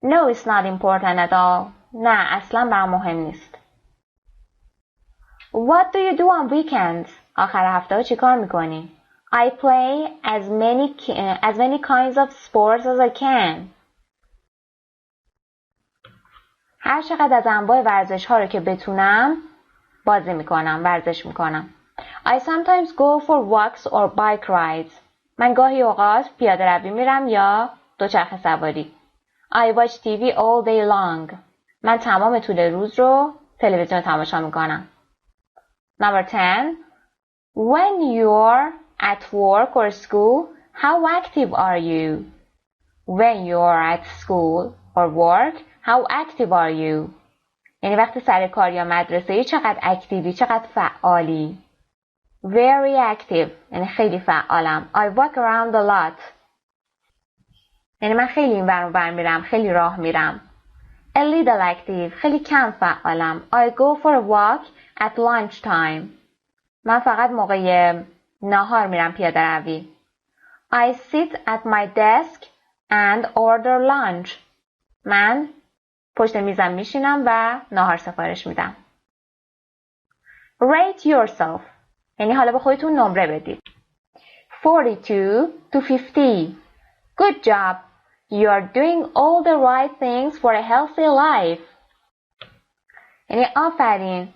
No, it's not important at all. نه، اصلاً برام مهم نیست. What do you do on weekends? آخر هفته ها چی کار میکنی؟ I play as many kinds of sports as I can. هر چقدر از انواع ورزش ها رو که بتونم بازی میکنم، ورزش میکنم. I sometimes go for walks or bike rides. من گاهی اوقات پیاده روی میرم یا دوچرخه سواری. I watch TV all day long. من تمام طول روز رو تلویزیون تماشا میکنم. Number 10. When you're at work or school, how active are you? When you're at school or work, how active are you? یعنی وقتی سر کار یا مدرسه چقدر اکتیوی، چقدر فعالی. Very active یعنی خیلی فعالم. I walk around a lot. یعنی من خیلی این ور اون ور میرم، خیلی راه میرم. A little active خیلی کم فعالم. I go for a walk at lunch time. من فقط موقع ناهار میرم پیاده روی. I sit at my desk and order lunch. من پشت میزم میشینم و ناهار سفارش میدم. Rate yourself یعنی حالا به خودتون نمره بدید. 42 to 50. Good job. You are doing all the right things for a healthy life. یعنی آفرین.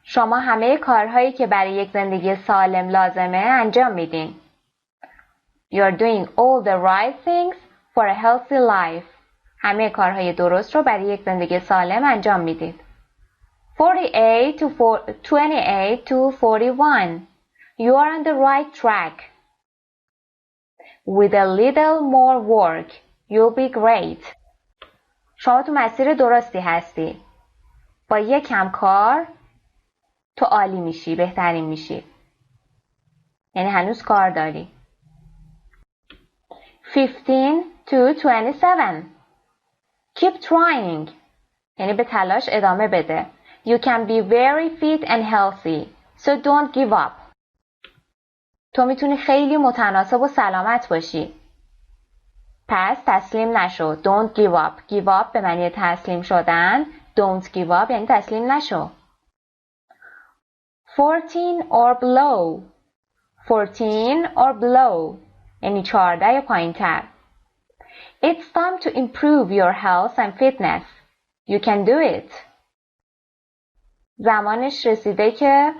شما همه کارهایی که برای یک زندگی سالم لازمه انجام میدین. You are doing all the right things for a healthy life. همه کارهای درست رو برای یک زندگی سالم انجام میدید. 28 to 41. You are on the right track. With a little more work, you'll be great. شما تو مسیر درستی هستی. با یک کم کار تو عالی میشی، بهترین میشی. یعنی هنوز کار داری. 15 to 27. Keep trying. یعنی به تلاش ادامه بده. You can be very fit and healthy, so don't give up. تو میتونی خیلی متناسب و سلامت باشی. پس تسلیم نشو. Don't give up. Give up به معنی تسلیم شدن. Don't give up یعنی تسلیم نشو. 14 or below. 14 or below یعنی 14 یا پایین تر. It's time to improve your health and fitness. You can do it. زمانش رسیده که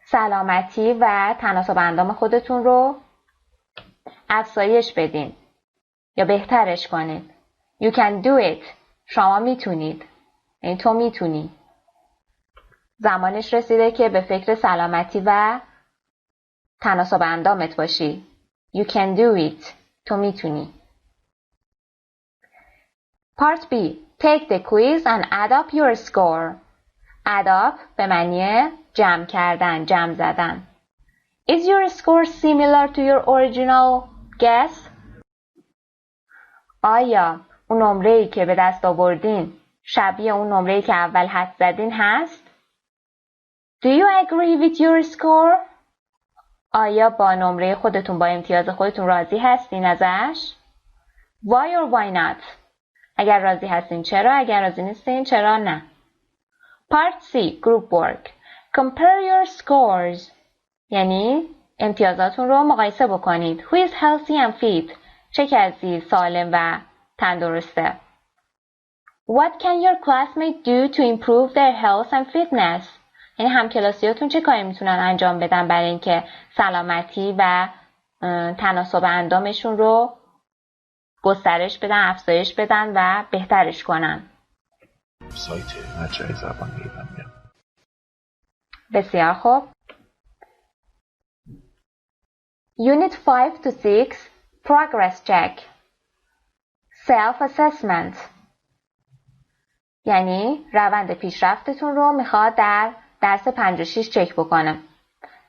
سلامتی و تناسب اندام خودتون رو افزایش بدین یا بهترش کنید. You can do it. شما میتونید. یعنی تو میتونی. زمانش رسیده که به فکر سلامتی و تناسب اندامت باشی. You can do it. تو میتونی. Part B. Take the quiz and add up your score. Add up به معنی جمع کردن، جمع زدن. Is your score similar to your original guess? آیا اون نمره‌ای که به دست آوردین شبیه اون نمره‌ای که اول حدس زدین هست؟ Do you agree with your score? آیا با نمره خودتون، با امتیاز خودتون راضی هستین ازش؟ Why or why not? اگر راضی هستین چرا؟ اگر راضی نیستین چرا نه؟ Part C. Group work. Compare your scores. یعنی امتیازاتون رو مقایسه بکنید. Who is healthy and fit? چه کسی سالم و تندرسته؟ What can your classmates do to improve their health and fitness? یعنی همکلاسیاتون چه کاری میتونن انجام بدن برای اینکه سلامتی و تناسب اندامشون رو گسترش بدن، افزایش بدن و بهترش کنن. سایت مجله زبان ایرانی. بسیار خوب. Unit 5 to 6 Progress check. Self-assessment. یعنی روند پیشرفتتون رو میخواد در درس 5 و 6 چک بکنه.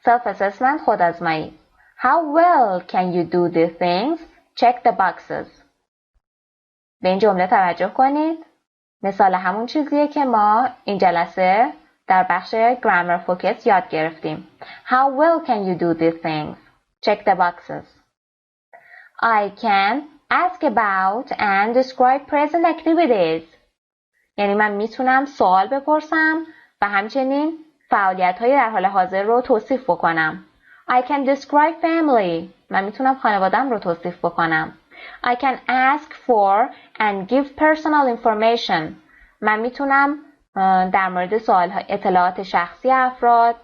Self-assessment خودآزمایی. How well can you do the things? Check the boxes. به این جمله توجه کنید. مثال همون چیزیه که ما این جلسه در بخش Grammar Focus یاد گرفتیم. How well can you do these things? Check the boxes. I can ask about and describe present activities. یعنی من میتونم سوال بپرسم و همچنین فعالیت‌های در حال حاضر رو توصیف بکنم. I can describe family. من میتونم خانوادم رو توصیف بکنم. I can ask for and give personal information. من میتونم در مورد اطلاعات شخصی افراد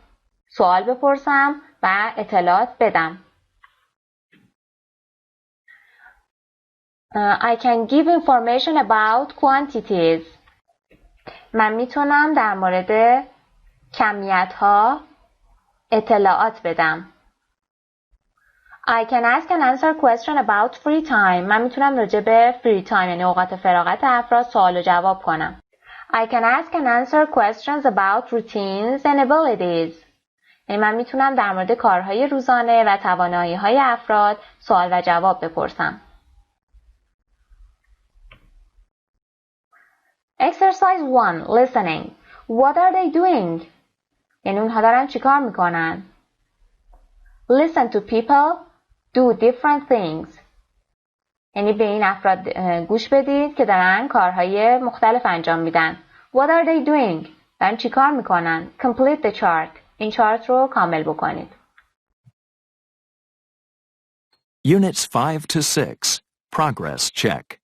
سوال بپرسم و اطلاعات بدم. I can give information about quantities. من میتونم در مورد کمیت‌ها اطلاعات بدم. I can ask and answer question about free time. من میتونم راجع به free time یعنی اوقات فراغت افراد سوال و جواب کنم. I can ask and answer questions about routines and abilities. یعنی من میتونم در مورد کارهای روزانه و توانایی‌های افراد سوال و جواب بپرسم. Exercise 1. Listening. What are they doing? یعنی اونها دارن چیکار میکنن؟ Listen to people do different things. یعنی به این افراد گوش بدید که دارن کارهای مختلف انجام میدن. What are they doing? دارن چیکار میکنن؟ Complete the chart. این چارت رو کامل بکنید. Units 5 to 6. Progress check.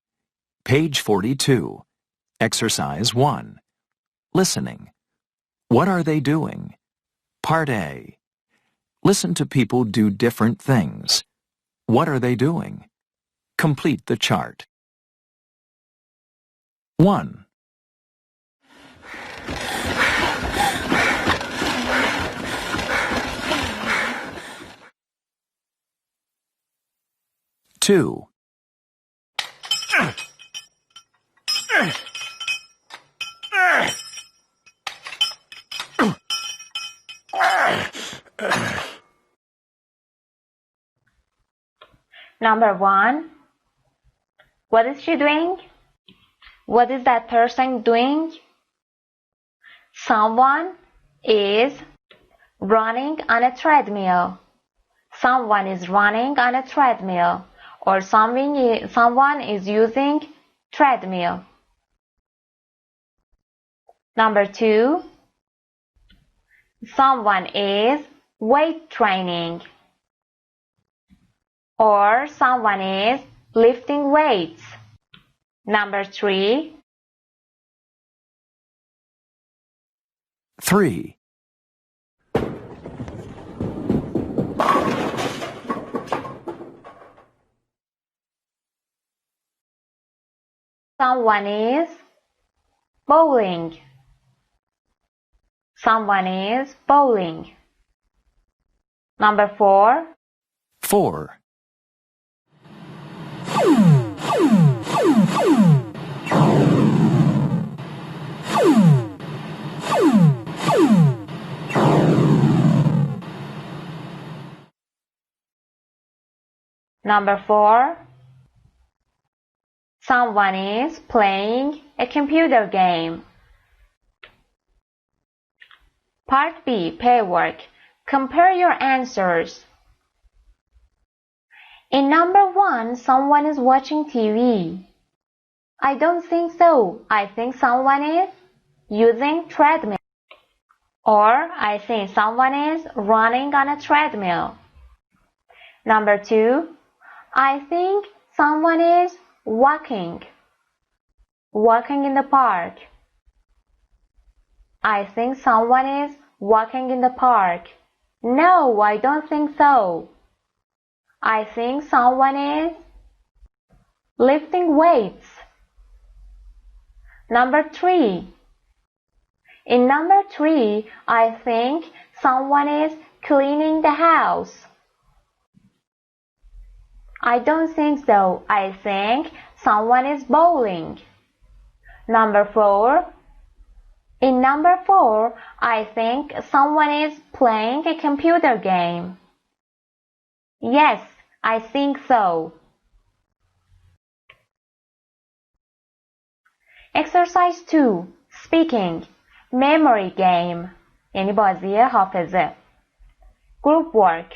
Page 42. Exercise 1. Listening. What are they doing? Part A. Listen to people do different things. What are they doing? Complete the chart. 1. Two. Number 1. What is she doing? What is that person doing? Someone is running on a treadmill. Someone is running on a treadmill. Or someone is using treadmill. Number 2. Someone is weight training. Or someone is lifting weights. Number 3. 3. Someone is bowling. Someone is bowling. Number 4. 4. Number 4. Someone is playing a computer game. Part B, pairwork. Compare your answers. In number 1, someone is watching TV. I don't think so. I think someone is using treadmill. Or I think someone is running on a treadmill. Number 2, I think someone is walking in the park. I think someone is walking in the park. No, I don't think so. I think someone is lifting weights. Number 3. In number 3, I think someone is cleaning the house. I don't think so. I think someone is bowling. Number 4. In number 4, I think someone is playing a computer game. Yes, I think so. Exercise 2. Speaking. Memory game. یعنی بازی حافظه. Group work.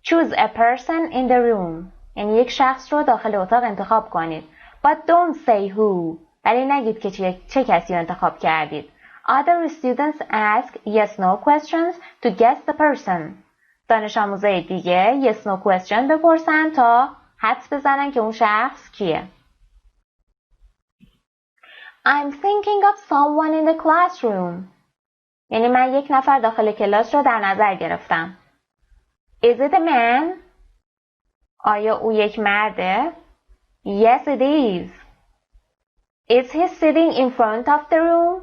Choose a person in the room. یعنی یک شخص رو داخل اتاق انتخاب کنید. But don't say who. ولی نگید که چه کسی رو انتخاب کردید. Other students ask yes/no questions to guess the person. دانش آموزای دیگه yes no question بپرسن تا حدس بزنن که اون شخص کیه. I'm thinking of someone in the classroom. یعنی من یک نفر داخل کلاس رو در نظر گرفتم. Is it a man? آیا او یک مرده؟ Yes it is. Is he sitting in front of the room?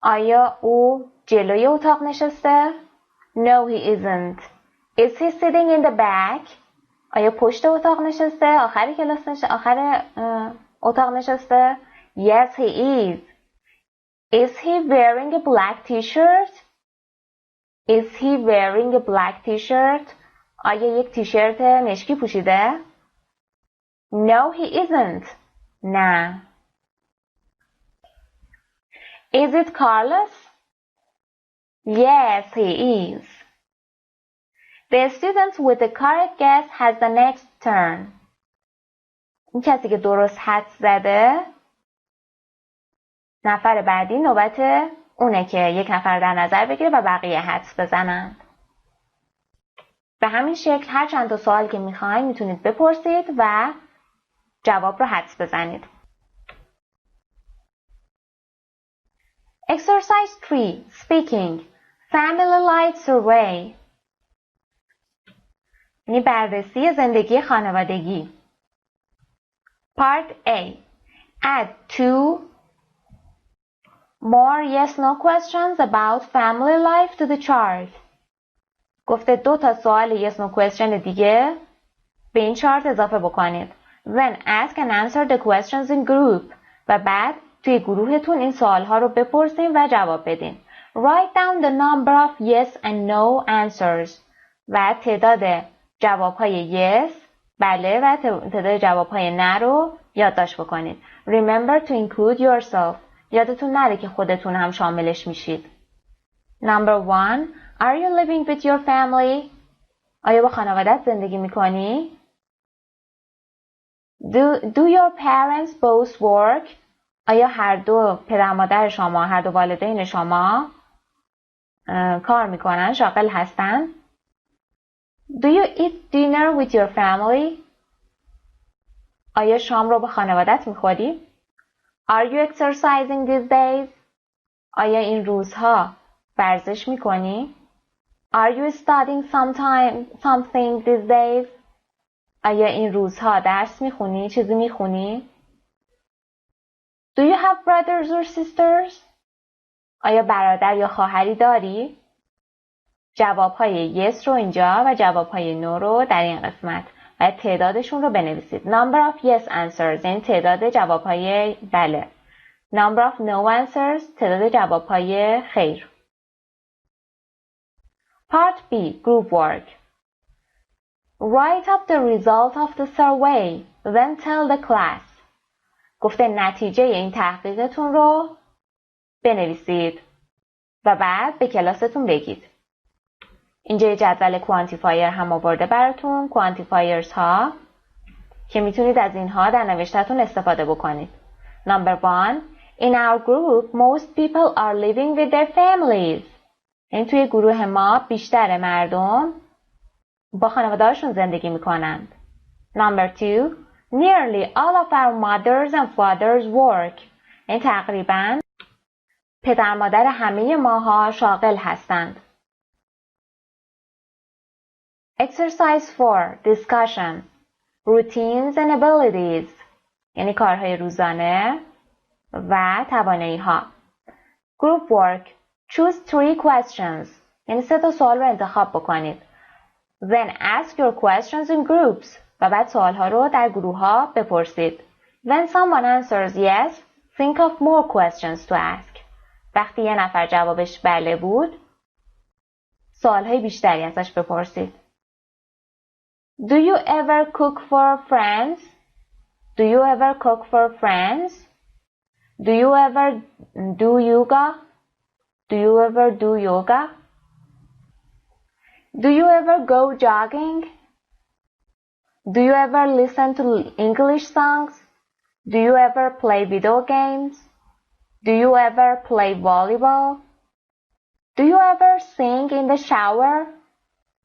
آیا او جلوی اتاق نشسته؟ No he isn't. Is he sitting in the back? آیا پشت اتاق نشسته؟ آخر اتاق نشسته؟ Yes he is. Is he wearing a black t-shirt? Is he wearing a black t-shirt? آیا یک تیشرت مشکی پوشیده؟ No he isn't. نه. Is it Carlos? Yes he is. The student with the correct guess has the next turn. این کسی که درست حدس زده نفر بعدی نوبت اونه که یک نفر در نظر بگیره و بقیه حدس بزنند. به همین شکل هر چند تا سوال که میخواین میتونید بپرسید و جواب رو حدس بزنید. Exercise 3. Speaking. Family life survey. یعنی بررسی زندگی خانوادگی. Part A. Add 2 more yes/no questions about family life to the chart. گفته 2 تا سوال yes/no question دیگه به این چارت اضافه بکنید. Then ask and answer the questions in group. و بعد توی گروهتون این سوالها رو بپرسین و جواب بدین. Write down the number of yes and no answers. و تعداد جوابهای yes، بله و تعداد جوابهای نه رو یادداشت بکنید. Remember to include yourself. یادتون نره که خودتون هم شاملش میشید. Number 1. Are you living with your family? آیا با خانوادت زندگی میکنی؟ Do your parents both work? آیا هر دو پدر مادر شما، هر دو والدین شما کار میکنن، شاغل هستن؟ Do you eat dinner with your family? آیا شام رو با خانوادت میخوری؟ Are you exercising these days? آیا این روزها ورزش میکنی؟ Are you studying something these days? آیا این روزها درس میخونی؟ چیزی میخونی؟ Do you have brothers or sisters? آیا برادر یا خواهری داری؟ جوابهای yes رو اینجا و جوابهای no رو در این قسمت و تعدادشون رو بنویسید. Number of yes answers یعنی تعداد جوابهای بله. Number of no answers تعداد جوابهای خیر. Part B. Group work. Write up the result of the survey. Then tell the class. گفته نتیجه این تحقیقتون رو بنویسید و بعد به کلاستون بگید. اینجا یه جدول کوانتیفایر هم آورده براتون، کوانتیفایرز ها که میتونید از اینها در نوشتتون استفاده بکنید. Number 1. In our group, most people are living with their families. یعنی توی گروه ما بیشتر مردم با خانواده‌هاشون زندگی میکنند. Number 2. Nearly all of our mothers and fathers work. یعنی تقریباً پدر مادر همه ماها شاغل هستند. Exercise 4. Discussion. Routines and abilities. یعنی کارهای روزانه و توانایی ها. Group work. Choose 3 questions. یعنی 3 تا سوال رو انتخاب بکنید. Then ask your questions in groups. و بعد سوال ها رو در گروه ها بپرسید. When someone answers yes, think of more questions to ask. وقتی یه نفر جوابش بله بود، سوال های بیشتری ازش بپرسید. Do you ever cook for friends? Do you ever cook for friends? Do you ever do yoga? Do you ever do yoga? Do you ever go jogging? Do you ever listen to English songs? Do you ever play video games? Do you ever play volleyball? Do you ever sing in the shower?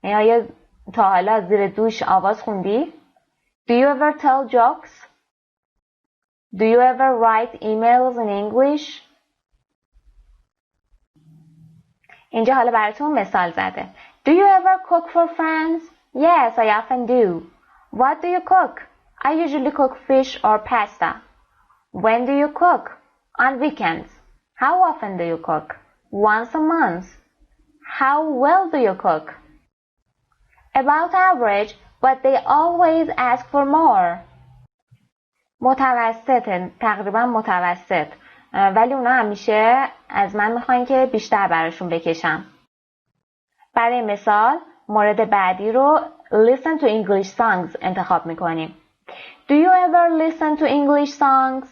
آیا تا حالا زیر دوش آواز خوندی؟ Do you ever tell jokes? Do you ever write emails in English? اینجا حالا براتون مثال زده. Do you ever cook for friends? Yes, I often do. What do you cook? I usually cook fish or pasta. When do you cook? On weekends. How often do you cook? Once a month. How well do you cook? About average, but they always ask for more. متوسط، تقریبا متوسط، ولی اونا همیشه از من میخوان که بیشتر براشون بکشم. برای مثال مورد بعدی رو listen to English songs انتخاب میکنیم. Do you ever listen to English songs?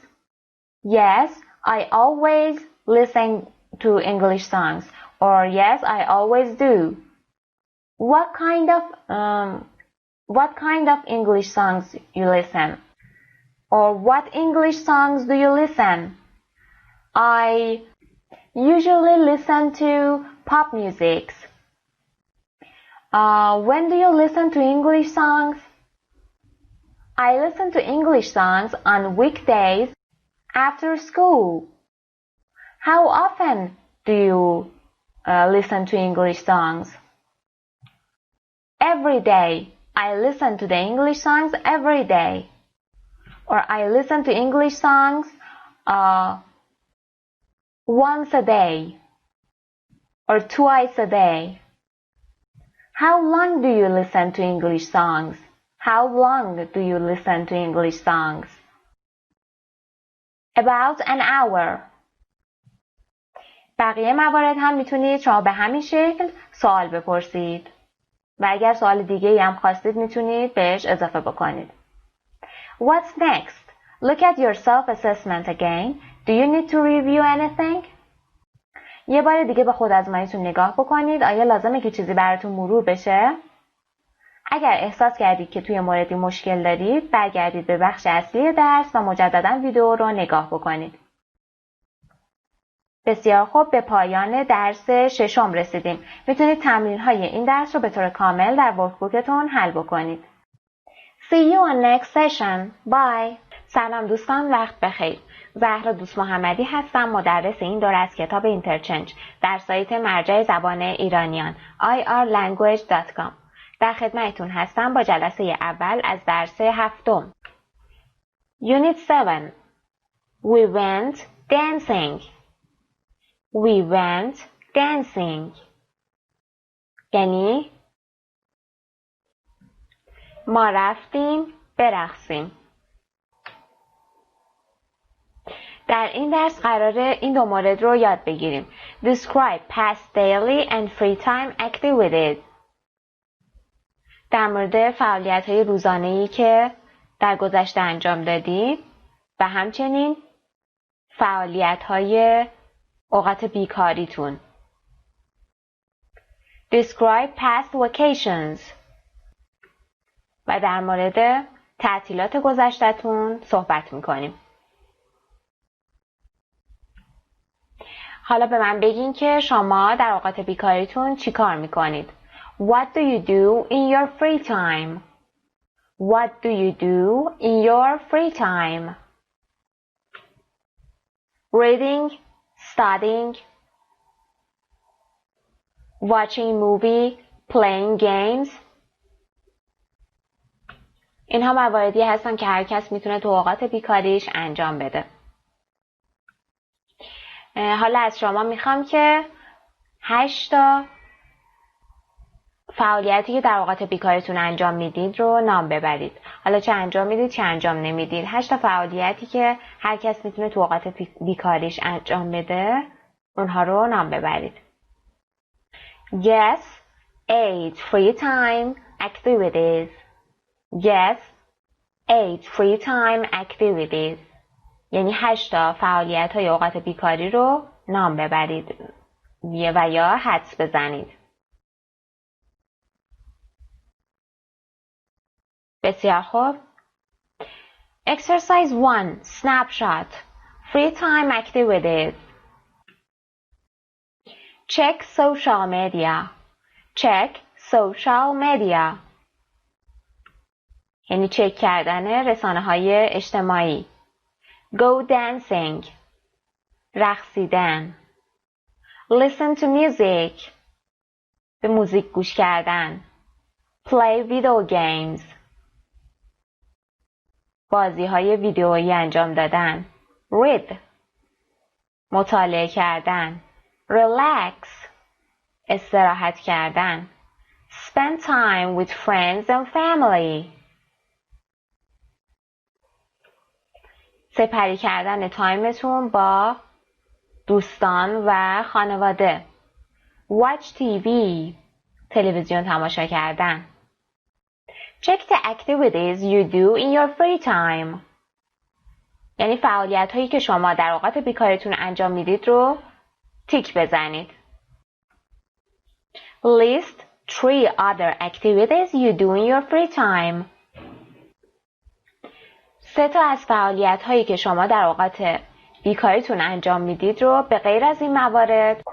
Yes, I always listen to English songs. Or yes, I always do. What kind of English songs you listen? Or what English songs do you listen? I usually listen to pop music. When do you listen to English songs? I listen to English songs on weekdays after school. How often do you listen to English songs? Every day. I listen to the English songs every day. Or I listen to English songs once a day. Or twice a day. How long do you listen to English songs? How long do you listen to English songs? About an hour. بقیه موارد هم میتونید شما به همین شکل سوال بپرسید. و اگر سوال دیگه هم خواستید میتونید بهش اضافه بکنید. What's next? Look at your self-assessment again. Do you need to review anything? یه بار دیگه به خود آزماییتون نگاه بکنید. آیا لازمه که چیزی براتون مرور بشه؟ اگر احساس کردید که توی موردی مشکل دارید، برگردید به بخش اصلی درس و مجددا ویدیو رو نگاه بکنید. بسیار خوب، به پایان درس 6 رسیدیم. میتونید تمرین‌های این درس رو به طور کامل در ورکبوکتون حل بکنید. See you on next session. Bye. سلام دوستان، وقت بخیر. زهرا دوست محمدی هستم، مدرس این دوره از کتاب اینترچنج در سایت مرجع زبان ایرانیان irlanguage.com. در خدمتتون هستم با جلسه اول از درس 7. Unit 7. We went dancing. We went dancing. یعنی ما رفتیم برقصیم. در این درس قراره این دو مورد رو yad بگیریم. Describe past daily and free time activities. در مورد فعالیت‌های روزانه‌ای که در گذشته انجام دادید و همچنین فعالیت‌های اوقات بیکاریتون. Describe past vacations. و در مورد تعطیلات گذشته‌تون صحبت می‌کنیم. حالا به من بگین که شما در اوقات بیکاریتون چی کار می‌کنید؟ What do you do in your free time? What do you do in your free time? Reading, studying, watching movie, playing games. اینها مواردی هستن که هر کس میتونه تو اوقات بیکاریش انجام بده. حالا از شما میخوام که 8 تا فعالیتی که در اوقات بیکاریتون انجام میدید رو نام ببرید. حالا چه انجام میدید چه انجام نمیدید. 8 تا فعالیتی که هر کس میتونه تو اوقات بیکاریش انجام بده اونها رو نام ببرید. Yes, 8 free time activities. Yes, 8 free time activities. یعنی 8 تا فعالیت های اوقات بیکاری رو نام ببرید و یا حدس بزنید. بسیار خوب. Exercise 1. Snapshot. Free time activities. Check social media. Check social media یعنی چک کردن رسانه‌های اجتماعی. Go dancing رقصیدن. Listen to music به موزیک گوش کردن. Play video games بازی‌های ویدئویی انجام دادن. Read مطالعه کردن. Relax استراحت کردن. Spend time with friends and family سپری کردن تایمتون با دوستان و خانواده. Watch TV تلویزیون تماشا کردن. Check the activities you do in your free time یعنی فعالیت هایی که شما در اوقات بیکاریتون انجام میدید رو تیک بزنید. List 3 other activities you do in your free time 3 تا از فعالیت هایی که شما در اوقات بیکاریتون انجام میدید رو به غیر از این موارد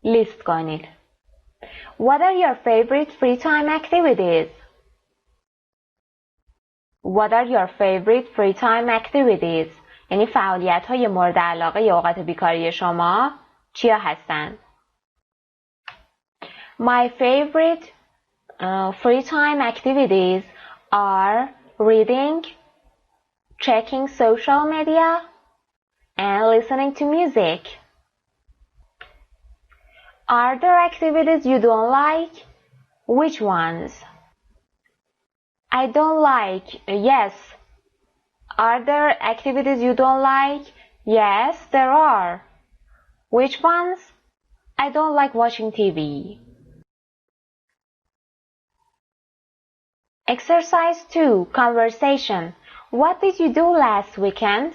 لیست کنید. What are your favorite free time activities? What are your favorite free time activities? یعنی فعالیت های مورد علاقه اوقات بیکاری شما چیا هستند؟ My favorite free time activities are reading, checking social media, and listening to music. Are there activities you don't like? Which ones? I don't like. Yes. Are there activities you don't like? Yes, there are. Which ones? I don't like watching TV. Exercise 2. Conversation. What did you do last weekend?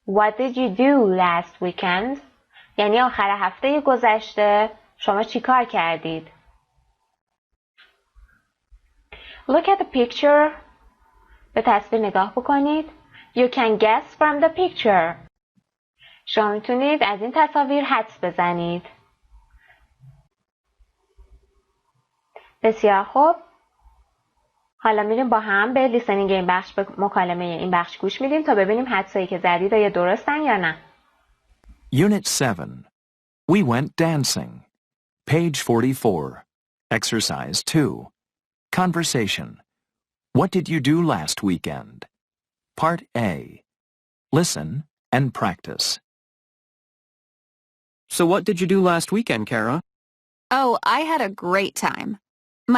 What did you do last weekend? یعنی آخر هفته گذشته شما چی کار کردید؟ Look at the picture. به تصویر نگاه بکنید. You can guess from the picture. شما میتونید از این تصاویر حدس بزنید. بسیار خوب. حالا میریم با هم به لیسنینگ این بخش، به مکالمه این بخش گوش میدیم تا ببینیم حدسایی که زدید آیا درستن یا نه. Unit 7. We went dancing. Page 44. Exercise 2. Conversation. What did you do last weekend? Part A. Listen and practice. So what did you do last weekend, Kara? Oh, I had a great time.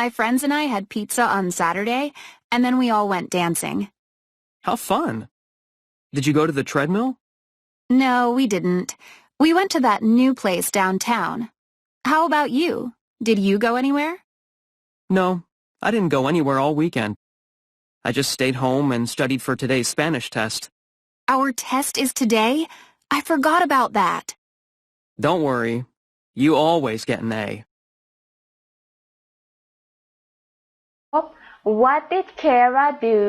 My friends and I had pizza on Saturday, and then we all went dancing. How fun. Did you go to the treadmill? No, we didn't. We went to that new place downtown. How about you? Did you go anywhere? No, I didn't go anywhere all weekend. I just stayed home and studied for today's Spanish test. Our test is today? I forgot about that. Don't worry. You always get an A. What did Kara do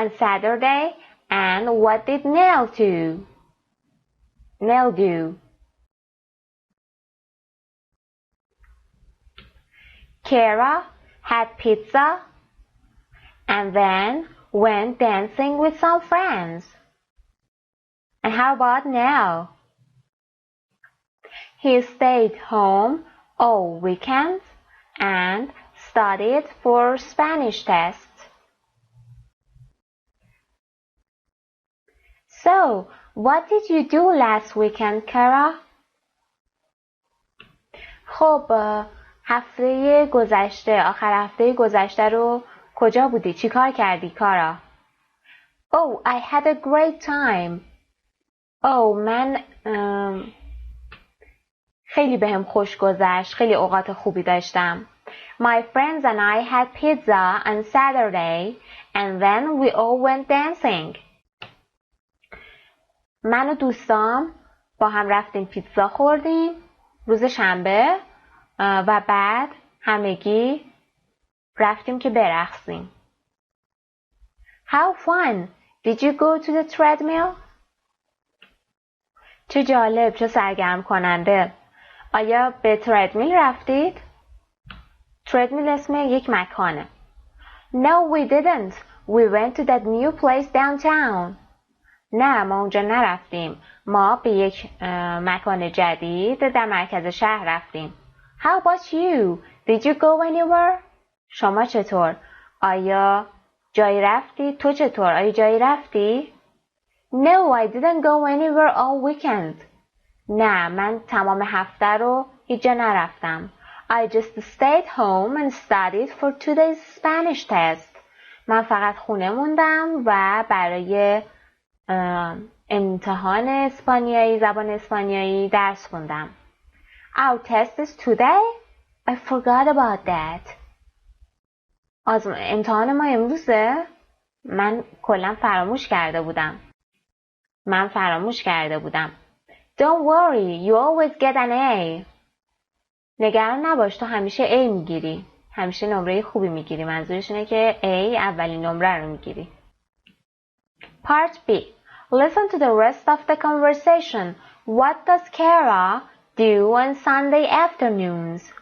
on Saturday and what did Nell do? Kara had pizza and then went dancing with some friends. And how about Nell? He stayed home all weekend and studied for Spanish test. So, what did you do last weekend, Kara? خب هفته گذشته، آخر هفته گذشته رو کجا بودی؟ چی کار کردی کارا؟ Oh, I had a great time. من خیلی بهم خوش گذشت. خیلی اوقات خوبی داشتم. My friends and I had pizza on Saturday and then we all went dancing. من و دوستام با هم رفتیم پیتزا خوردیم روز شنبه و بعد همگی رفتیم که برقصیم. How fun! Did you go to the treadmill? چه جالب، چه سرگرم کننده. آیا به تردمیل رفتید؟ treadmill اسم یک مکانه. No, we didn't. We went to that new place downtown. نه، ما اونجا نرفتیم. ما به یک مکان جدید در مرکز شهر رفتیم. How about you? Did you go anywhere? شما چطور؟ آیا جایی رفتی؟ تو چطور؟ آیا جایی رفتی؟ No, I didn't go anywhere all weekend. نه، من تمام هفته رو هیچ جا نرفتم. I just stayed home and studied for today's Spanish test. من فقط خونه موندم و برای امتحان اسپانیایی، زبان اسپانیایی درس خوندم. Our test is today? I forgot about that. امتحان ما امروزه؟ من کلا فراموش کرده بودم. Don't worry, you always get an A. نگران نباش، تو همیشه A میگیری. همیشه نمره خوبی میگیری. منظورش اینه که A اولین نمره رو میگیری. Part B. Listen to the rest of the conversation. What does Kara do on Sunday afternoons?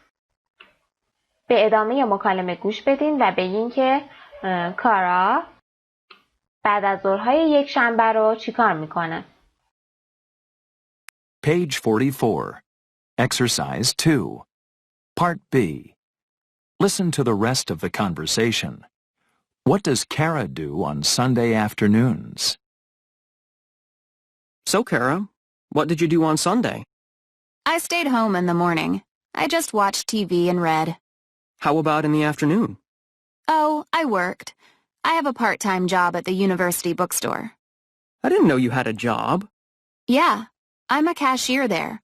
به ادامه مکالمه گوش بدین و بگین که کارا بعد از ظهرهای یک شنبه رو چیکار میکنه. Page 44. Exercise 2. Part B. Listen to the rest of the conversation. What does Kara do on Sunday afternoons? So, Kara, what did you do on Sunday? I stayed home in the morning. I just watched TV and read. How about in the afternoon? Oh, I worked. I have a part-time job at the university bookstore. I didn't know you had a job. Yeah, I'm a cashier there.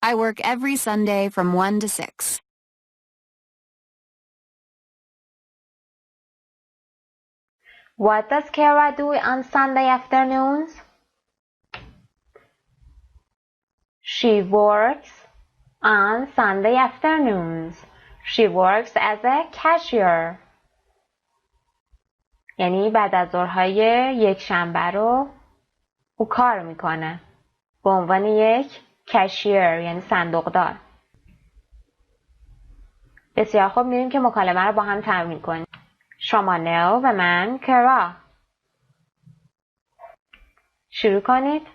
I work every Sunday from 1 to 6. What does Kara do on Sunday afternoons? She works on Sunday afternoons. She works as a cashier. یعنی بعد از ظهرهای یک شنبه رو او کار میکنه به عنوان یک کشیر، یعنی صندوقدار. بسیار خوب، میریم که مکالمه رو با هم تمرین کنیم. شما نو و من کرا. شروع کنید.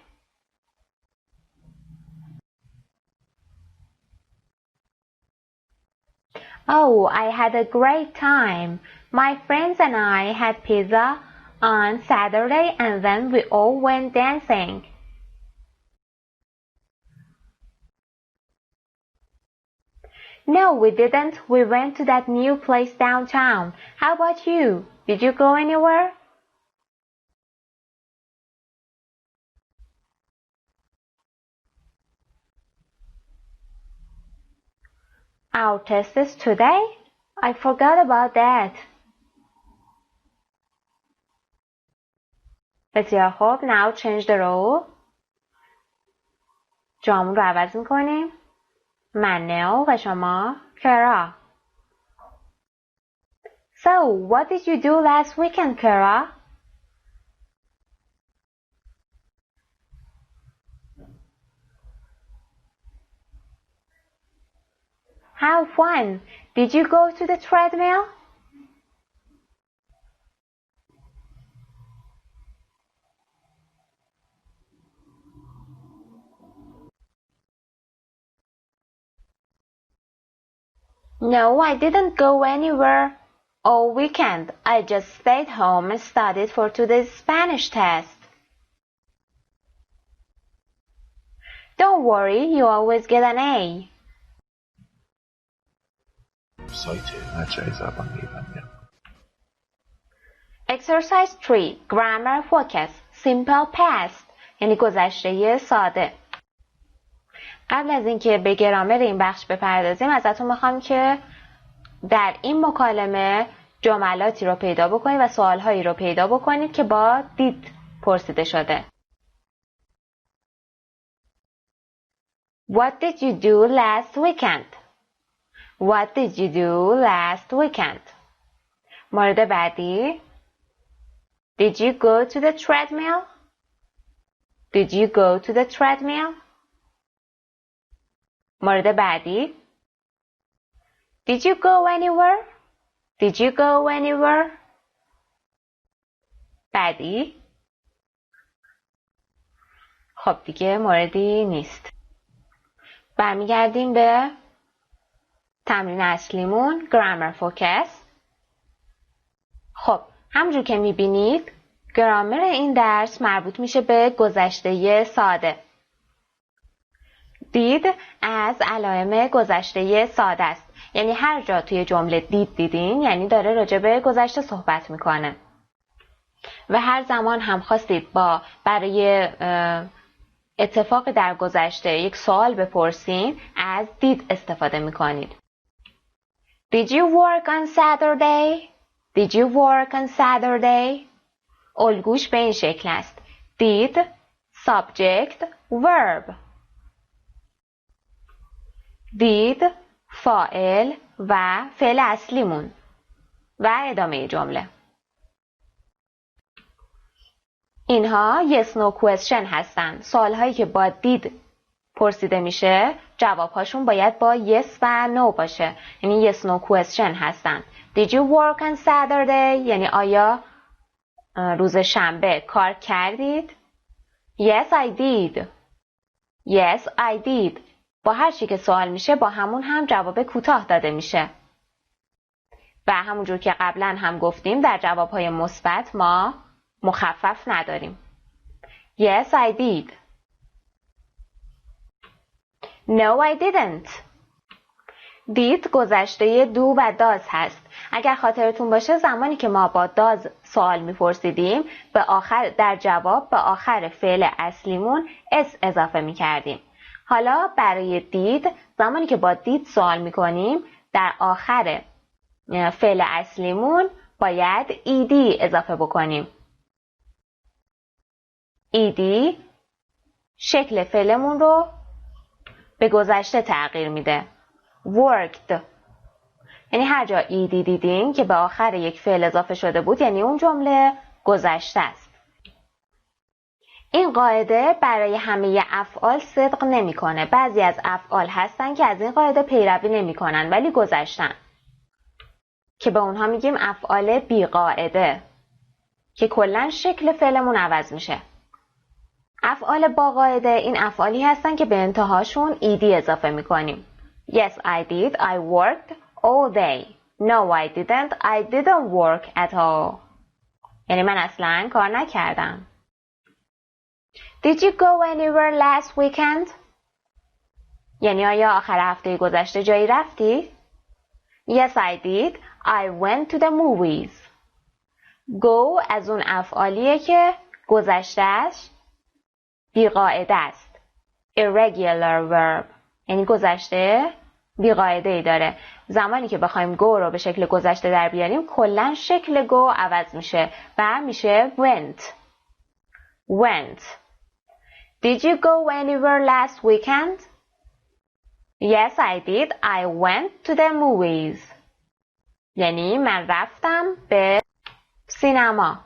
Oh, I had a great time. My friends and I had pizza on Saturday and then we all went dancing. No, we didn't. We went to that new place downtown. How about you? Did you go anywhere? Our test is today? I forgot about that. بسیار خوب. Now change the role. جامون رو عوض میکنیم. من نو و شما کرا. So, what did you do last weekend, Kara? How fun! Did you go to the treadmill? No, I didn't go anywhere all weekend. I just stayed home and studied for today's Spanish test. Don't worry, you always get an A. سایت مجرای زبان میبندم. Exercise 3. Grammar focus. Simple past. یعنی گذشته ساده. قبل از اینکه به گرامر این بخش بپردازیم ازتون میخوام که در این مکالمه جملاتی رو پیدا بکنید و سوالهایی رو پیدا بکنید که با دید پرسیده شده. What did you do last weekend? What did you do last weekend? مورد بعدی. Did you go to the treadmill? Did you go to the treadmill? مورد بعدی. Did you go anywhere? Did you go anywhere? بعدی. خب دیگه موردی نیست. برمیگردیم به تمرین اصلیمون grammar focus. خب همونجور که میبینید گرامر این درس مربوط میشه به گذشته ساده. دید از علائم گذشته ساده است. یعنی هر جا توی جمله دید دیدین یعنی داره راجع به گذشته صحبت میکنه. و هر زمان هم خواستید برای اتفاق در گذشته یک سوال بپرسین از دید استفاده میکنید. Did you work on Saturday? Did you work on Saturday? الگوش به این شکل است. Did, subject, verb. Did فاعل و فعل اصلیمون و ادامه جمله. اینها yes no question هستن. سوال هایی که با دید پرسیده میشه جوابهاشون باید با yes و no باشه. یعنی yes no question هستن. Did you work on Saturday؟ یعنی آیا روز شنبه کار کردید؟ Yes I did. Yes I did. با هر چی که سوال میشه با همون هم جواب کوتاه داده میشه. و همونجور که قبلا هم گفتیم در جوابهای مثبت ما مخفف نداریم. Yes I did. No I didn't. did گذشته دو و داز هست. اگر خاطرتون باشه زمانی که ما با داز سوال میپرسیدیم در جواب به آخر فعل اصلیمون اس اضافه میکردیم. حالا برای دید زمانی که با دید سوال میکنیم در آخر فعل اصلیمون باید ed اضافه بکنیم. ed شکل فعلمون رو به گذشته تغییر میده. worked یعنی هر جا ed دیدین که به آخر یک فعل اضافه شده بود یعنی اون جمله گذشته است. این قاعده برای همه افعال صدق نمیکنه. بعضی از افعال هستن که از این قاعده پیروی نمیکنن ولی گذشتن که به اونها میگیم افعال بی قاعده که کلا شکل فعلمون عوض میشه. افعال با قاعده این افعالی هستن که به انتهاشون ed اضافه میکنیم. Yes I did. I worked all day. No I didn't. I didn't work at all. یعنی من اصلا کار نکردم. Did you go anywhere last weekend? یعنی آیا آخر هفته گذشته جایی رفتی؟ Yes I did. I went to the movies. Go از اون افعالیه که گذشتهش بیقاعده است. Irregular verb یعنی گذشته بیقاعده ای داره. زمانی که بخوایم go رو به شکل گذشته در بیاریم کلا شکل go عوض میشه و میشه went. Went. Did you go anywhere last weekend? Yes I did. I went to the movies. یعنی من رفتم به سینما.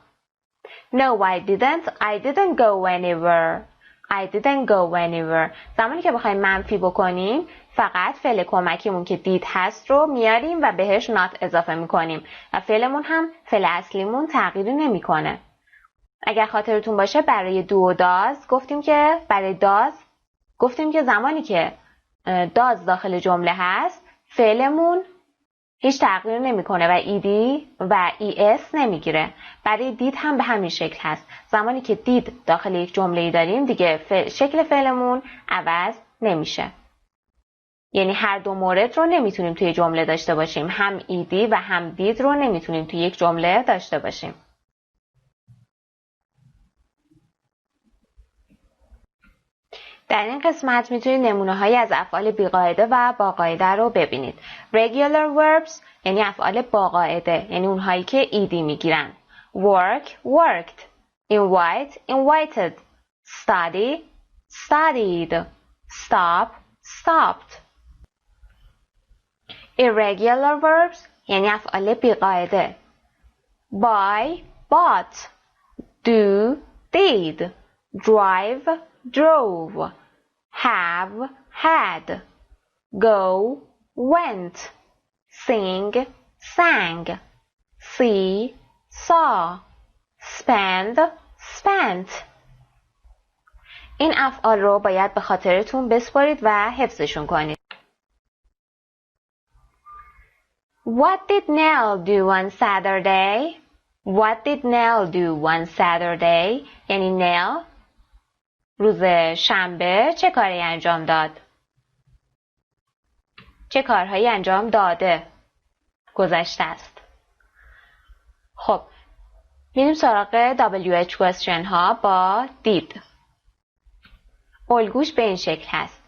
No I didn't. I didn't go anywhere. I didn't go anywhere. زمانی که بخوایم منفی بکنیم فقط فعل کمکیمون که did هست رو میاریم و بهش not اضافه میکنیم و فعلمون هم فعل اصلیمون تغییری نمیکنه. اگر خاطرتون باشه برای دو و داز گفتیم که زمانی که داز داخل جمله هست فعلمون هیچ تغییر نمیکنه و ed و es نمیگیره. برای دید هم به همین شکل هست. زمانی که دید داخل یک جمله داریم دیگه شکل فعلمون عوض نمیشه. یعنی هر دو مورد رو نمیتونیم توی جمله داشته باشیم. هم ed و هم دید رو نمیتونیم توی یک جمله داشته باشیم. در این قسمت میتونید نمونه‌هایی از افعال بی‌قاعده و با قاعده رو ببینید. Regular verbs یعنی افعال با قاعده، یعنی اونهایی که ed میگیرن. Work, worked. Invite, invited. Study, studied. Stop, stopped. Irregular verbs یعنی افعال بی‌قاعده. Buy, bought. Do, did. Drive, drove. Have, had. Go, went. sing sang, see saw, spend spent. این افعال رو باید به خاطرتون بسپارید و حفظشون کنید. What did Nell do on Saturday? What did Nell do on Saturday? یعنی نل روز شنبه چه کاری انجام داد؟ چه کارهایی انجام داده؟ گذشته است. خب میریم سراغ WH question ها با did. الگوش به این شکل هست.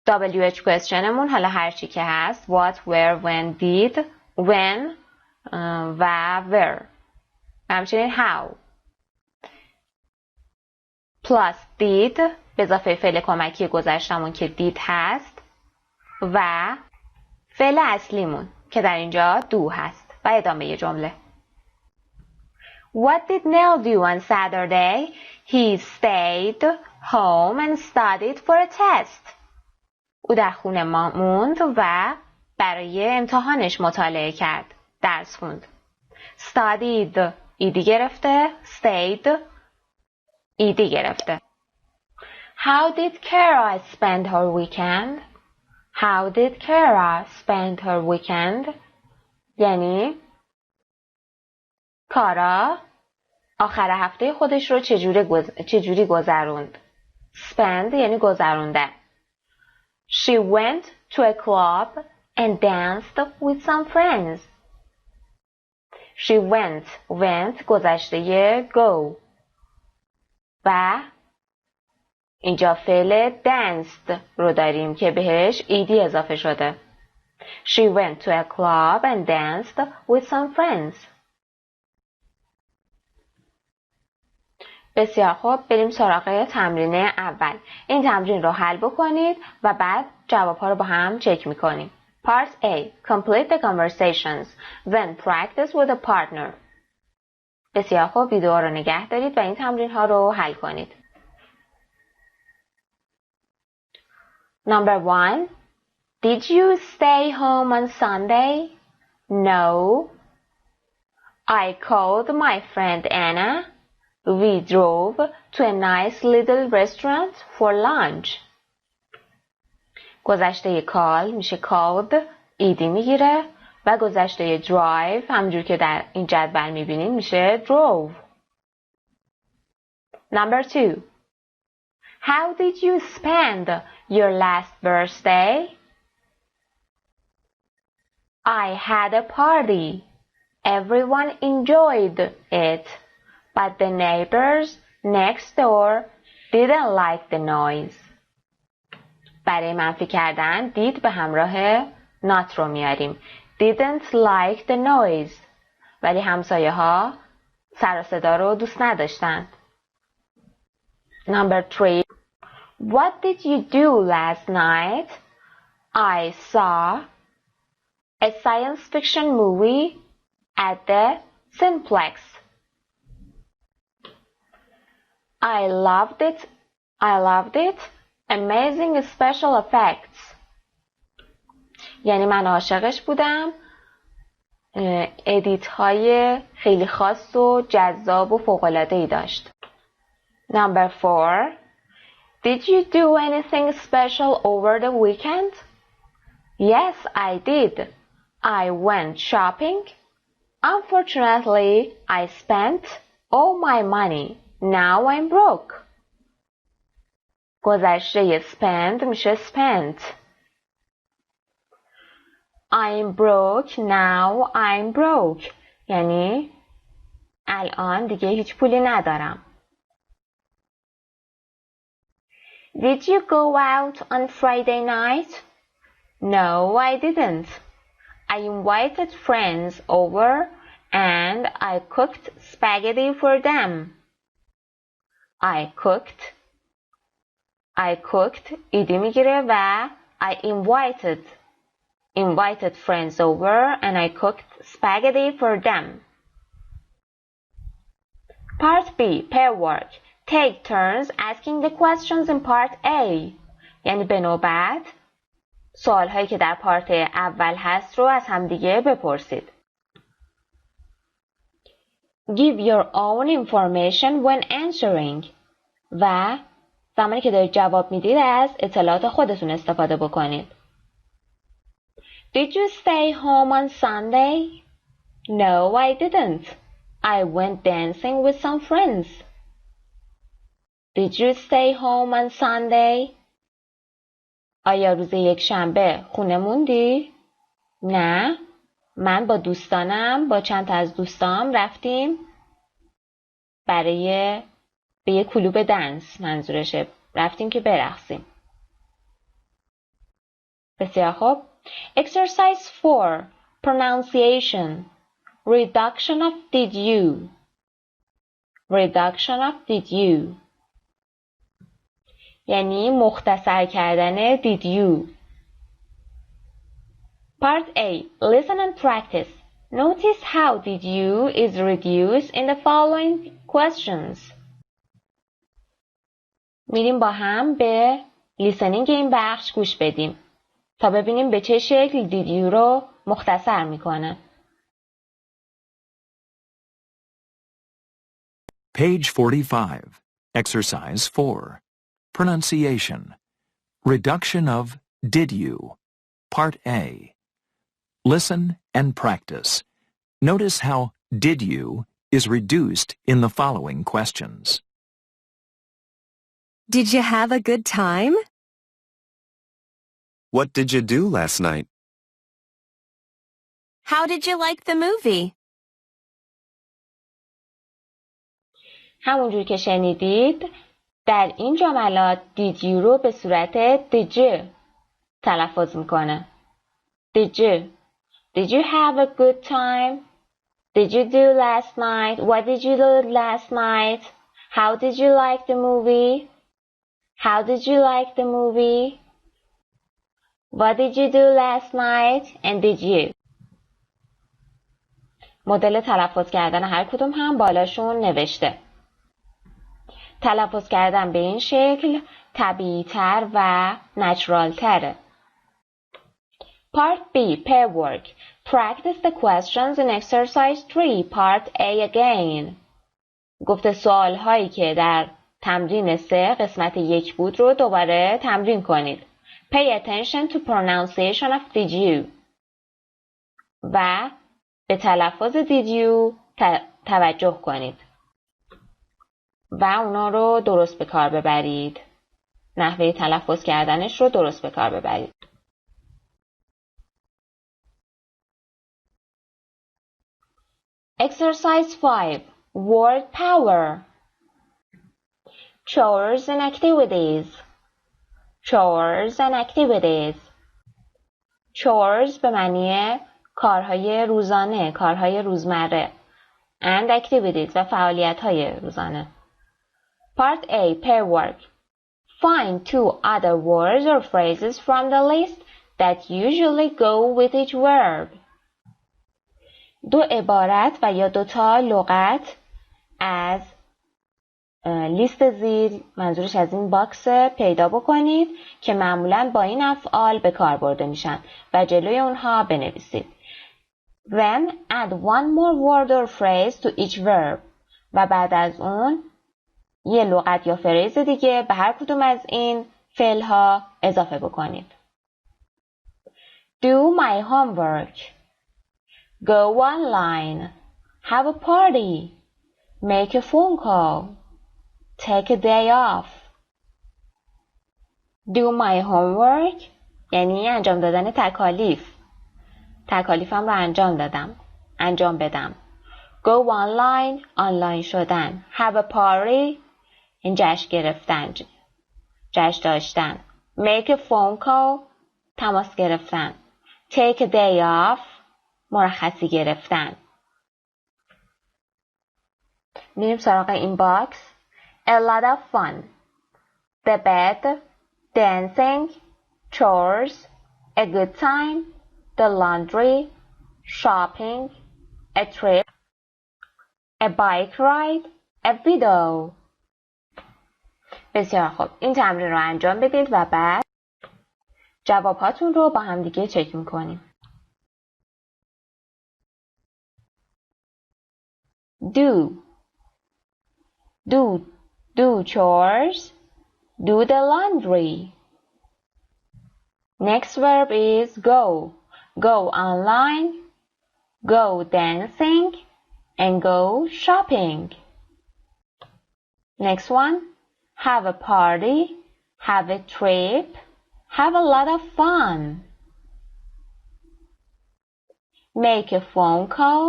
WH question مون حالا هر چی که هست what, where, when, did, when و where و همچنین how plus did به اضافه فعل کمکی گذشتمون که did هست و فعل اصلیمون که در اینجا do هست و ادامه جمله. What did Nell do on Saturday? He stayed home and studied for a test. او در خونه موند و برای امتحانش مطالعه کرد. درس خوند. Studied ایدی گرفته. Stayed ایدی گرفته. How did Kara spend her weekend? How did Kara spend her weekend? یعنی کارا آخر هفته خودش رو چجوری گذروند. Spend یعنی گذروندن. She went to a club and danced with some friends. She went گذشته go و اینجا فعل danced رو داریم که بهش ایدی اضافه شده. She went to a club and danced with some friends. بسیار خوب، بریم سراغ تمرین اول. این تمرین رو حل بکنید و بعد جواب‌ها رو با هم چک می‌کنیم. Part A. Complete the conversations. Then practice with a partner. بسیار خوب، ویدیو رو نگه دارید و این تمرین ها رو حل کنید. Number 1. Did you stay home on Sunday? No. I called my friend Anna. We drove to a nice little restaurant for lunch. گذشته call میشه called ایدی میگیره و گذشته drive همونجور که در این جدول میبینین میشه drove. Number 2. How did you spend your last birthday? I had a party. Everyone enjoyed it. But the neighbors next door didn't like the noise. برای منفی کردن did به همراه not رو میاریم. Didn't like the noise. ولی همسایه ها سر و صدا رو دوست نداشتند. Number 3. What did you do last night? I saw a science fiction movie at the Cineplex. I loved it. Amazing special effects. یعنی من عاشقش بودم. ادیت های خیلی خاص و جذاب و فوق‌العاده‌ای داشت. Number 4. Did you do anything special over the weekend? Yes, I did. I went shopping. Unfortunately, I spent all my money. Now I'm broke. گذشته spend میشه spent. I'm broke. Now I'm broke. یعنی الان دیگه هیچ پولی ندارم. Did you go out on Friday night? No, I didn't. I invited friends over and I cooked spaghetti for them. I cooked ایدی میگیره و I invited friends over and I cooked spaghetti for them. Part B. Pair work. Take turns asking the questions in part A. یعنی به نوبت سوال هایی که در پارت اول هست رو از همدیگه بپرسید. Give your own information when answering. و زمانی که دارید جواب میدید از اطلاعات خودتون استفاده بکنید. Did you stay home on Sunday? No, I didn't. I went dancing with some friends. Did you stay home on Sunday? آیا روز یکشنبه خونه موندی؟ نه، من با دوستانم، با چند تا از دوستام رفتیم به یه کلوب دنس، منظورشه، رفتیم که برقصیم. بسیار خوب. Exercise 4. Pronunciation. Reduction of did you. Reduction of did you. یعنی مختصر کردن did you. Part A. Listen and practice. Notice how did you is reduced in the following questions. میریم با هم به لیسنینگ این بخش گوش بدیم تا ببینیم به چه شکل did you رو مختصر میکنه. Page 45. Exercise 4. Pronunciation. Reduction of did you. Part A. Listen and practice. Notice how did you is reduced in the following questions. Did you have a good time? What did you do last night? How did you like the movie? همونجور که شنیدید در این جملات did you رو به صورت did you تلفظ میکنه. Did you? Did you have a good time? Did you do last night? What did you do last night? How did you like the movie? How did you like the movie? What did you do last night? And did you? مدل تلفظ کردن هر کدوم هم بالاشون نوشته. تلفظ کردن به این شکل طبیعی تر و نچرال تره. Part B. Pair work. Practice the questions in exercise 3. Part A again. گفته سوال هایی که در تمرین 3 قسمت 1 بود رو دوباره تمرین کنید. Pay attention to pronunciation of did you. و به تلفظ did you توجه کنید. و اونا رو درست به کار ببرید. نحوه تلفظ کردنش رو درست به کار ببرید. Exercise 5. Word power. Chores and activities. Chores and activities. Chores به معنی کارهای روزانه، کارهای روزمره. And activities و فعالیت‌های روزانه. Part A. Pair work. Find 2 other words or phrases from the list that usually go with each verb. 2 عبارت و یا 2 تا لغت از لیست زیر، منظورش از این باکس، پیدا بکنید که معمولاً با این افعال به کار برده میشن و جلوی اونها بنویسید. Then add 1 more word or phrase to each verb. و بعد از اون یه لغت یا فریز دیگه به هر کدوم از این فعل ها اضافه بکنید. Do my homework. Go online. Have a party. Make a phone call. Take a day off. Do my homework یعنی انجام دادن تکالیف. تکالیفم رو انجام بدم. Go online آنلاین شدن. Have a party این جشن گرفتن، جشن داشتن. Make a phone call تماس گرفتن. Take a day off مرخصی گرفتن. میریم سراغ این باکس. A lot of fun. The bed. Dancing. Chores. A good time. The laundry. Shopping. A trip. A bike ride. A video. بسیار خوب. این تمرین رو انجام بدید و بعد جوابهاتون رو با هم دیگه چک میکنیم. Do chores. Do the laundry. Next verb is go. Go online. Go dancing. And go shopping. Next one. Have a party. Have a trip. Have a lot of fun. Make a phone call.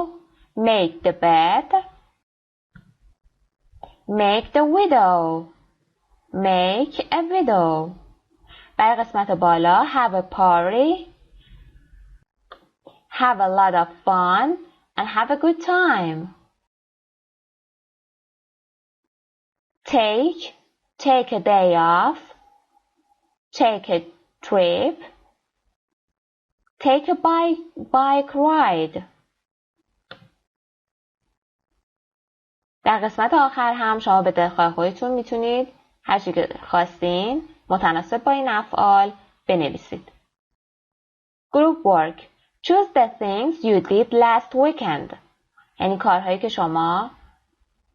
Make the bed. Make the widow. Make a widow. برای قسمت بالا have a party, have a lot of fun, and have a good time. Take a day off, take a trip, take a bike ride. در قسمت آخر هم شما به دلخواه خودتون میتونید هر چی که خواستین متناسب با این افعال بنویسید. Group work. Choose the things you did last weekend. یعنی کارهایی که شما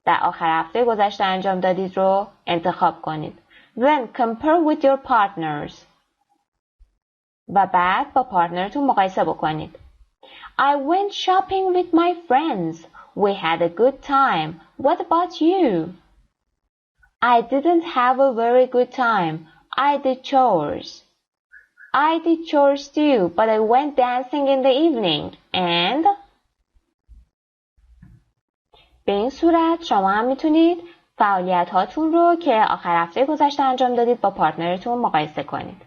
در آخر هفته گذشته انجام دادید رو انتخاب کنید. Then compare with your partners. و بعد با پارتنرتون مقایسه بکنید. I went shopping with my friends. We had a good time. What about you? I didn't have a very good time. I did chores. I did chores too, but I went dancing in the evening. And به این صورت شما هم میتونید فعالیت هاتون رو که آخر هفته گذشته انجام دادید با پارتنرتون مقایسه کنید.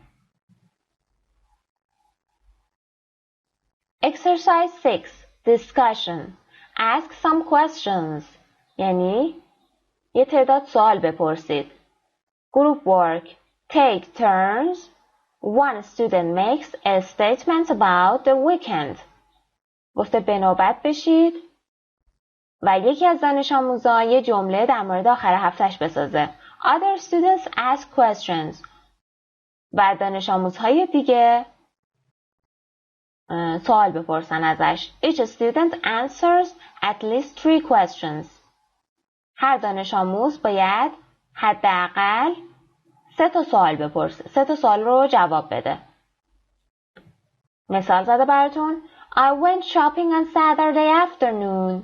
Exercise 6. Discussion. Ask some questions. یعنی یه تعداد سوال بپرسید. Group work. Take turns. One student makes a statement about the weekend. گفته به نوبت بشید و یکی از دانش آموزان یه جمله در مورد آخر هفتهش بسازه. Other students ask questions. و دانش آموزهای دیگه سوال بپرسن ازش. Each student answers at least 3 questions. هر دانش آموز باید حداقل 3 تا سوال بپرسه. 3 تا سوال رو جواب بده. مثال زده براتون. I went shopping on Saturday afternoon.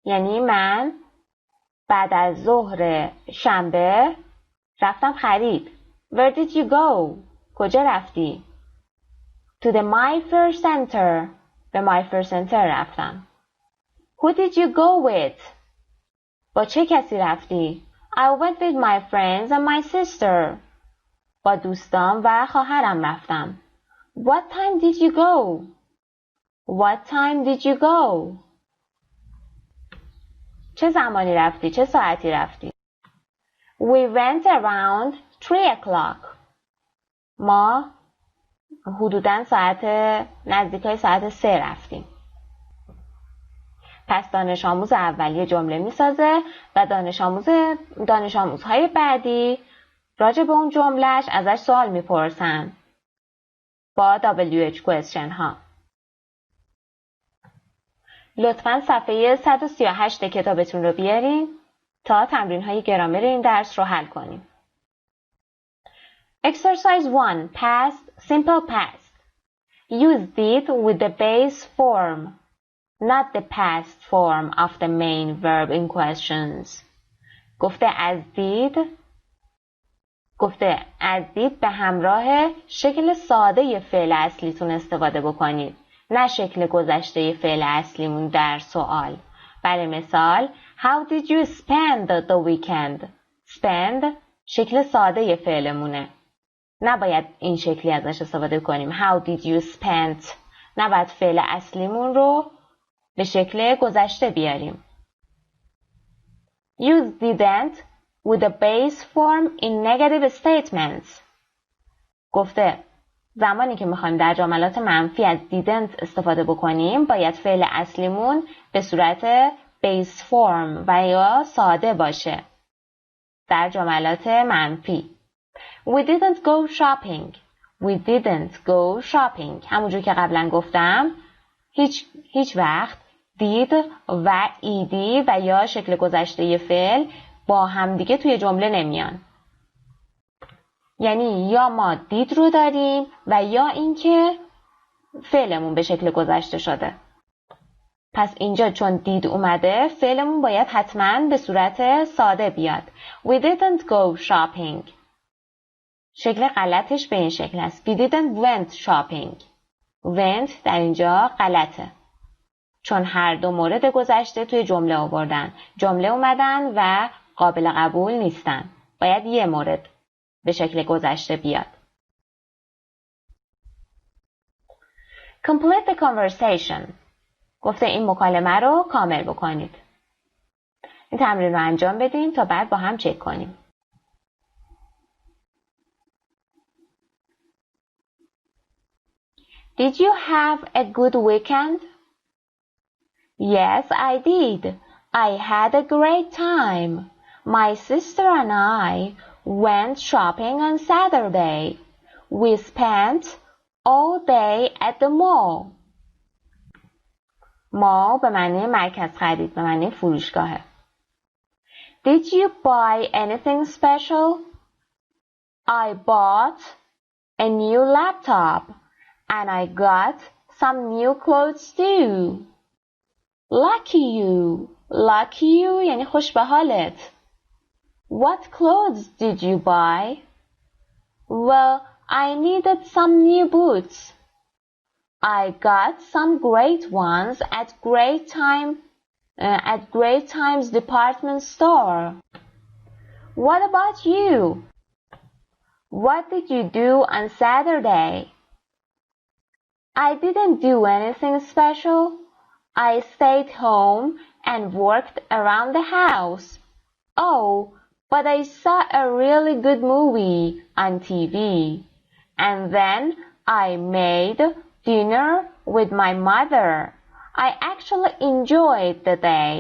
یعنی من بعد از ظهر شنبه رفتم خرید. Where did you go? کجا رفتی؟ To the My Fair Center. به My Fair Center رفتم. Who did you go with? با چه کسی رفتی؟ I went with my friends and my sister. با دوستان و خواهرم رفتم. What time did you go? What time did you go? چه زمانی رفتی؟ چه ساعتی رفتی؟ We went around 3 o'clock. ما حدوداً نزدیکای ساعت 3 رفتیم. پس دانش آموز اول یه جمله میسازه و دانش آموزهای بعدی راجع به اون جملهش ازش سوال میپرسن با WH question ها. لطفاً صفحه 138 کتابتون رو بیارین تا تمرین های گرامر این درس رو حل کنیم. Exercise 1. Past, simple past. Use did with the base form, not the past form of the main verb in questions. گفته از دید به همراه شکل ساده فعل اصلیتون استفاده بکنید، نه شکل گذشته فعل اصلیمون در سوال. برای مثال How did you spend the weekend? Spend شکل ساده فعلمونه. نباید این شکلی ازش استفاده کنیم. How did you spend؟ نباید فعل اصلیمون رو به شکل گذشته بیاریم. Use didn't with the base form in negative statements. گفته زمانی که میخوایم در جملات منفی از didn't استفاده بکنیم باید فعل اصلیمون به صورت base form و یا ساده باشه در جملات منفی. We didn't go shopping. We didn't go shopping. همونجور که قبلا گفتم هیچ وقت did و ایدی و یا شکل گذشته فعل با همدیگه توی جمله نمیان. یعنی یا ما did رو داریم و یا اینکه فعلمون به شکل گذشته شده. پس اینجا چون did اومده فعلمون باید حتما به صورت ساده بیاد. We didn't go shopping. شکل غلطش به این شکل است. We didn't went shopping. went در اینجا غلطه. چون هر دو مورد گذشته توی جمله آوردن. جمله اومدن و قابل قبول نیستن. باید یه مورد به شکل گذشته بیاد. Complete the conversation. گفته این مکالمه رو کامل بکنید. این تمرین رو انجام بدیم تا بعد با هم چک کنیم. Did you have a good weekend? Yes, I did. I had a great time. My sister and I went shopping on Saturday. We spent all day at the mall. مال به معنی مرکز خرید، به معنی فروشگاهه. Did you buy anything special? I bought a new laptop and I got some new clothes too. Lucky you. Lucky you یعنی خوش به حالت. What clothes did you buy? Well, I needed some new boots. I got some great ones at Great Times department store. What about you? What did you do on Saturday? I didn't do anything special. I stayed home and worked around the house. Oh, but I saw a really good movie on TV. And then I made dinner with my mother. I actually enjoyed the day.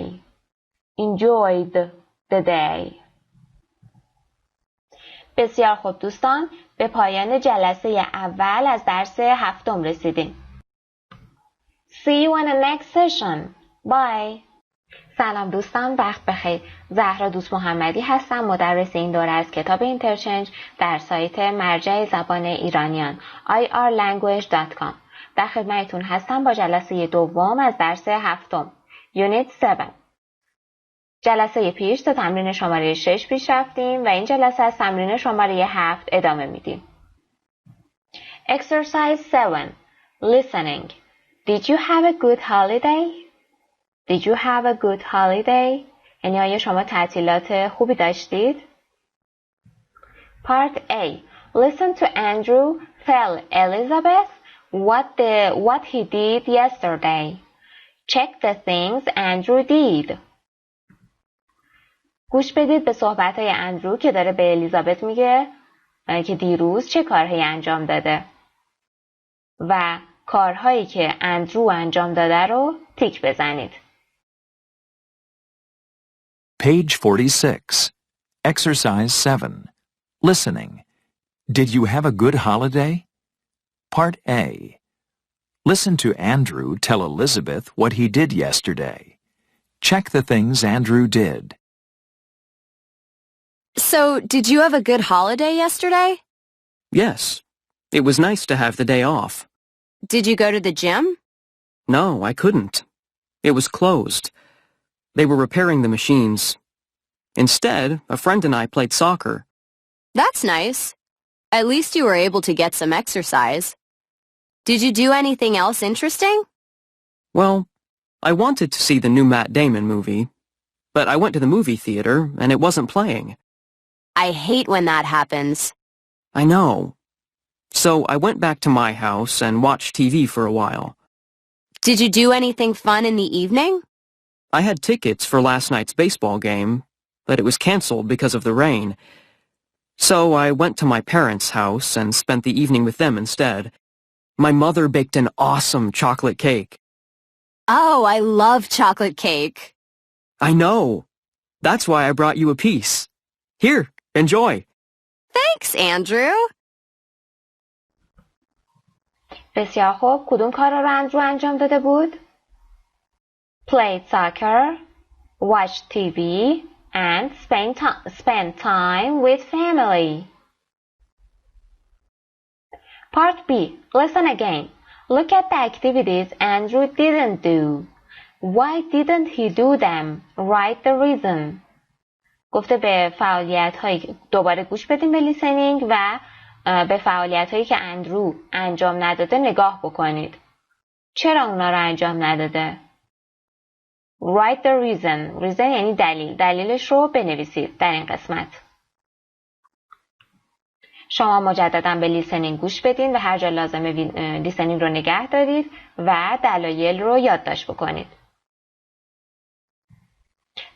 بسیار خوب دوستان، به پایان جلسه اول از درس 7 رسیدیم. See you in the next session. Bye. سلام دوستان، وقت بخیر. زهرا دوست محمدی هستم، مدرس این دوره از کتاب اینترچنج در سایت مرجع زبان ایرانیان irlanguage.com. در خدمتتون هستم با جلسه دوم از درس 7 یونیت 7. جلسه پیش تا تمرین شماره 6 پیش رفتیم و این جلسه از تمرین شماره 7 ادامه میدیم. Exercise 7. Listening. Did you have a good holiday? Did you have a good holiday? یعنی آیا شما تعطیلات خوبی داشتید؟ Part A. Listen to Andrew tell Elizabeth what he did yesterday. Check the things Andrew did. گوش بدید به صحبت‌های اندرو که داره به الیزابت میگه که دیروز چه کارهایی انجام داده و کارهایی که اندرو انجام داده رو تیک بزنید. Page 46. Exercise 7. Listening. Did you have a good holiday? Part A. Listen to Andrew tell Elizabeth what he did yesterday. Check the things Andrew did. So, did you have a good holiday yesterday? Yes. It was nice to have the day off. Did you go to the gym? No, I couldn't. It was closed. They were repairing the machines. Instead, a friend and I played soccer. That's nice. At least you were able to get some exercise. Did you do anything else interesting? Well, I wanted to see the new Matt Damon movie, but I went to the movie theater and it wasn't playing. I hate when that happens. I know. So I went back to my house and watched TV for a while. Did you do anything fun in the evening? I had tickets for last night's baseball game, but it was canceled because of the rain. So I went to my parents' house and spent the evening with them instead. My mother baked an awesome chocolate cake. Oh, I love chocolate cake. I know. That's why I brought you a piece. Here, enjoy. Thanks, Andrew. بسیار خوب. کدوم کارا رو اندرو انجام داده بود؟ Played soccer, watched TV, and spent time with family. Part B. Listen again. Look at the activities Andrew didn't do. Why didn't he do them? Write the reason. گفته به فعالیت هایی دوباره گوش بدیم به لیسنینگ و به فعالیت هایی که اندرو انجام نداده نگاه بکنید. چرا اونا رو انجام نداده؟ Write the reason. reason یعنی دلیل. دلیلش رو بنویسید در این قسمت. شما مجددا به لیسنینگ گوش بدین و هر جا لازمه لیسنینگ رو نگه دارید و دلایل رو یادداشت بکنید.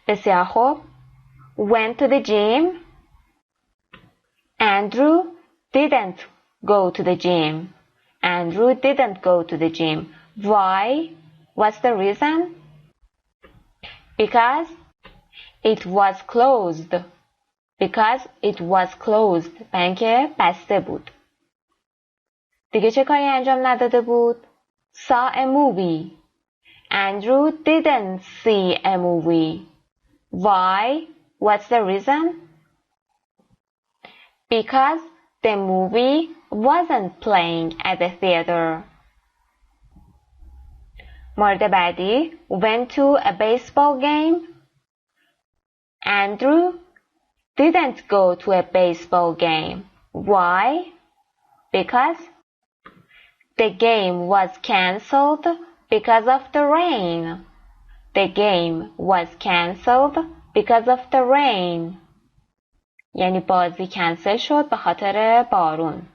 بسیار خوب. Went to the gym. Andrew didn't go to the gym. Andrew didn't go to the gym. Why? What's the reason? Because it was closed. Because it was closed. اینکه بسته بود. دیگه چه کاری انجام نداده بود؟ Saw a movie. Andrew didn't see a movie. Why? What's the reason? Because the movie wasn't playing at the theater. مورد بعدی. Went to a baseball game. Andrew didn't go to a baseball game. Why? Because the game was cancelled because of the rain. The game was cancelled because of the rain. یعنی بازی کنسل شد به خاطر بارون.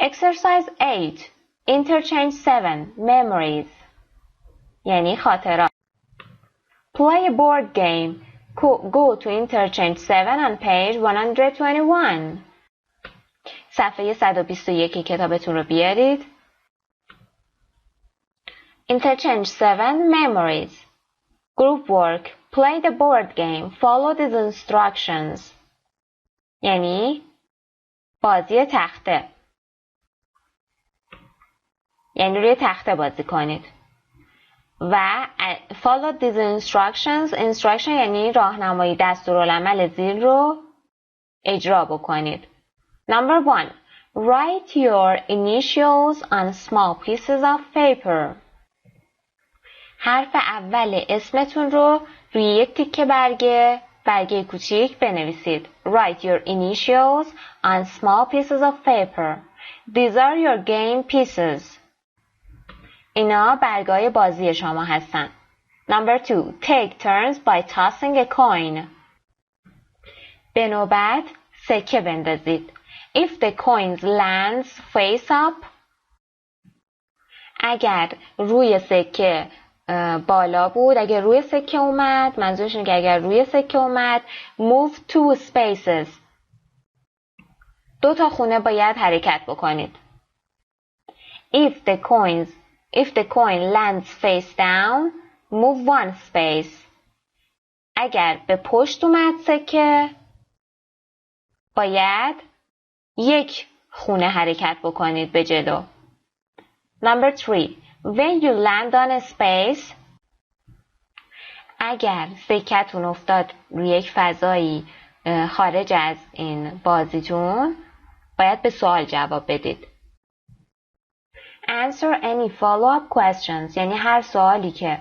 Exercise 8. Interchange 7. Memories. یعنی خاطرات. Play a board game. Go to interchange 7 on page 121. صفحه 121 کتابتون رو بیارید. Interchange 7. Memories. Group work. Play the board game. Follow these instructions. یعنی بازی تخته. یعنی روی تخته بازی کنید. و follow these instructions. Instruction یعنی راهنمایی دستورالعمل زیر رو اجرا بکنید. Number 1. Write your initials on small pieces of paper. حرف اول اسمتون رو روی یک تیکه برگه کوچیک بنویسید. Write your initials on small pieces of paper. These are your game pieces. اینا برگای بازی شما هستن. Number 2. Take turns by tossing a coin. به نوبت سکه بندازید. If the coin lands face up. اگر روی سکه بالا بود، اگر روی سکه اومد، منظورش اینه که اگر روی سکه اومد move 2 spaces. 2 تا خونه باید حرکت بکنید. If the coin lands face down, move 1 space. اگر به پشت اومد سکه باید 1 خونه حرکت بکنید به جلو. Number 3. When you land on a space. اگر سکتون افتاد روی یک فضایی خارج از این بازیتون باید به سوال جواب بدید. Answer any follow-up questions. یعنی هر سوالی که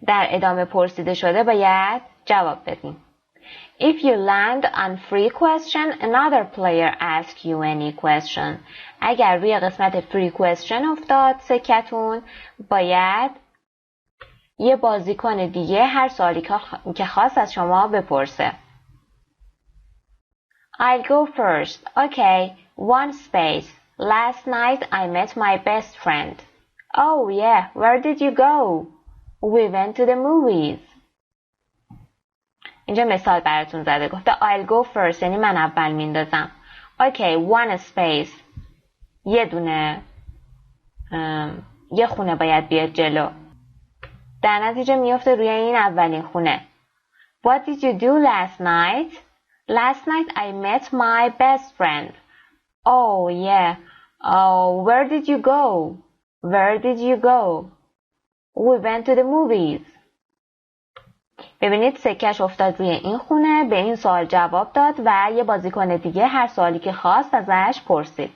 در ادامه پرسیده شده باید جواب بدیم. If you land on free question, another player asks you any question. اگر روی قسمت free question افتاد سکتون باید یه بازیکن دیگه هر سوالی که خواست از شما بپرسه. I'll go first. Okay, 1 space. Last night I met my best friend. Oh yeah, where did you go? We went to the movies. اینجا مثال براتون زده. گفته I'll go first یعنی من اول میندازم. Okay, 1 space. یه خونه باید بیاد جلو. در نتیجه میفته روی این اولین خونه. What did you do last night? Last night I met my best friend. Oh, yeah. Oh, where did you go? Where did you go? We went to the movies. ببینید سکش افتاد روی این خونه، به این سوال جواب داد و یه بازیکن دیگه هر سوالی که خواست ازش پرسید.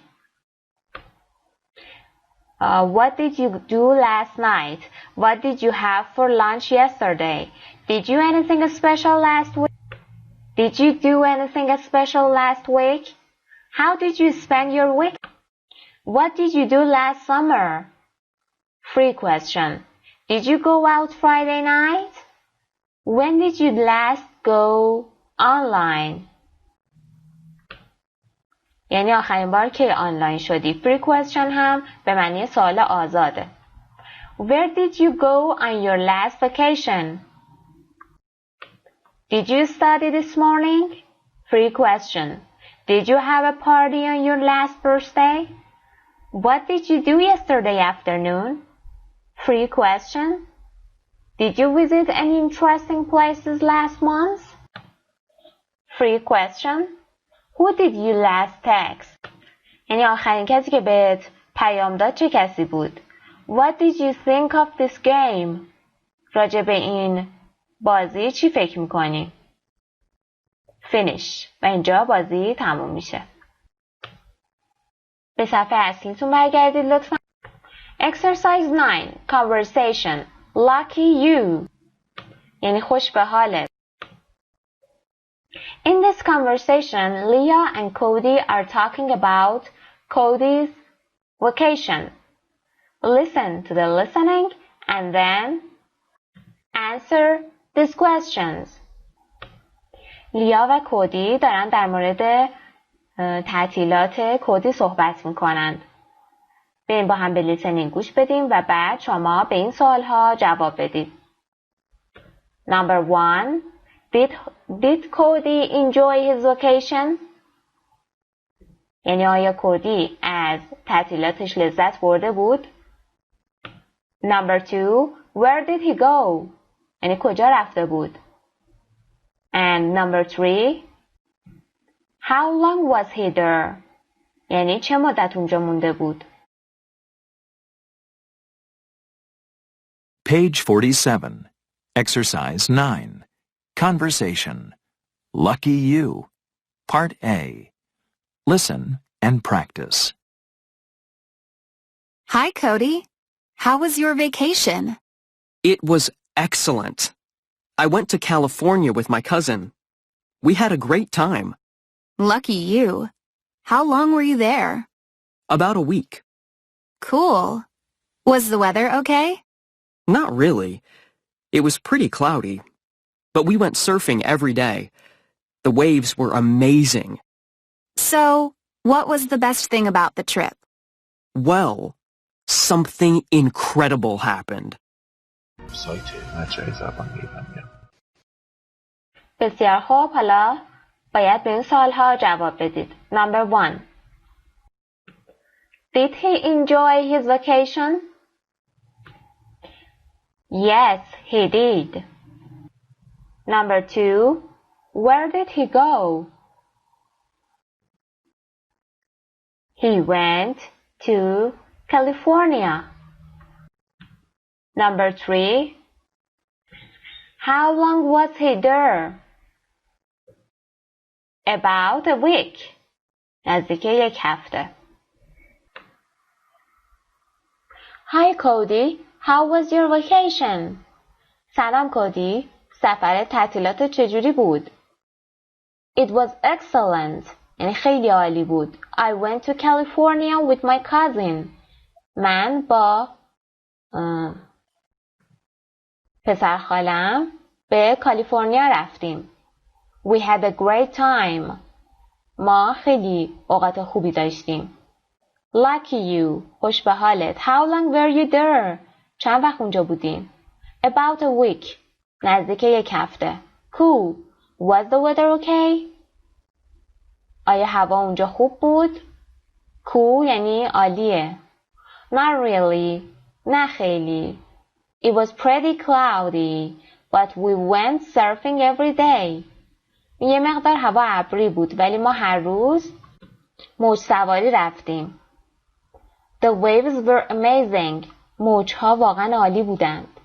What did you do last night? What did you have for lunch yesterday? Did you anything special last week? Did you do anything special last week? How did you spend your week? What did you do last summer? Free question. Did you go out Friday night? When did you last go online? یعنی آخرین بار که آنلاین شدی. Free question هم به معنی سوال آزاده. Where did you go on your last vacation? Did you study this morning? Free question. Did you have a party on your last birthday? What did you do yesterday afternoon? Free question. Did you visit any interesting places last month? Free question. Who did you last text? یعنی آخرین کسی که بهت پیام داد چه کسی بود؟ What did you think of this game? راجع به این بازی چی فکر میکنی؟ Finish. و اینجا بازی تموم میشه. به صفحه اصلیتون برگردید لطفا. Exercise 9. Conversation. Lucky you. یعنی خوش به حالت. In this conversation, Leah and Cody are talking about Cody's vacation. Listen to the listening and then answer these questions. لیا و کودی دارن در مورد تعطیلات کودی صحبت میکنند. بریم با هم به لیسنینگ گوش بدیم و بعد شما به این سوال ها جواب بدید. Number 1. Did Cody enjoy his vacation? یعنی آیا کودی از تعطیلاتش لذت برده بود؟ Number 2. Where did he go? یعنی کجا رفته بود؟ And number 3. How long was he there? یعنی چه مدت اونجا مونده بود؟ Page 47. Exercise 9. Conversation. Lucky you. Part A. Listen and practice. Hi, Cody. How was your vacation? It was excellent. I went to California with my cousin. We had a great time. Lucky you. How long were you there? About a week. Cool. Was the weather okay? Not really. It was pretty cloudy. But we went surfing every day. The waves were amazing. So, what was the best thing about the trip? Well, something incredible happened. سایت مجرای زبان میبندم. بسیار خوب. حالا باید به این سوال ها جواب بدید. Number 1. Did he enjoy his vacation? Yes, he did. Number 2. Where did he go? He went to California. Number 3. How long was he there? About a week. نزدیک یک هفته. Hi Cody, how was your vacation? سلام کودی، سفر تعطیلات چجوری بود؟ It was excellent. یعنی خیلی عالی بود. I went to California with my cousin. من با پسر خالم به کالیفرنیا رفتیم. We had a great time. ما خیلی اوقات خوبی داشتیم. Lucky you. خوش به حالت. How long were you there? چند وقت اونجا بودین؟ About a week. نزدیک یک هفته. Cool. Was the weather okay? آیا هوا اونجا خوب بود؟ Cool یعنی عالیه. Not really. نه خیلی. It was pretty cloudy, but we went surfing every day. یه مقدار هوا ابری بود ولی ما هر روز موج سواری رفتیم. The waves were amazing. موجها واقعا عالی بودند.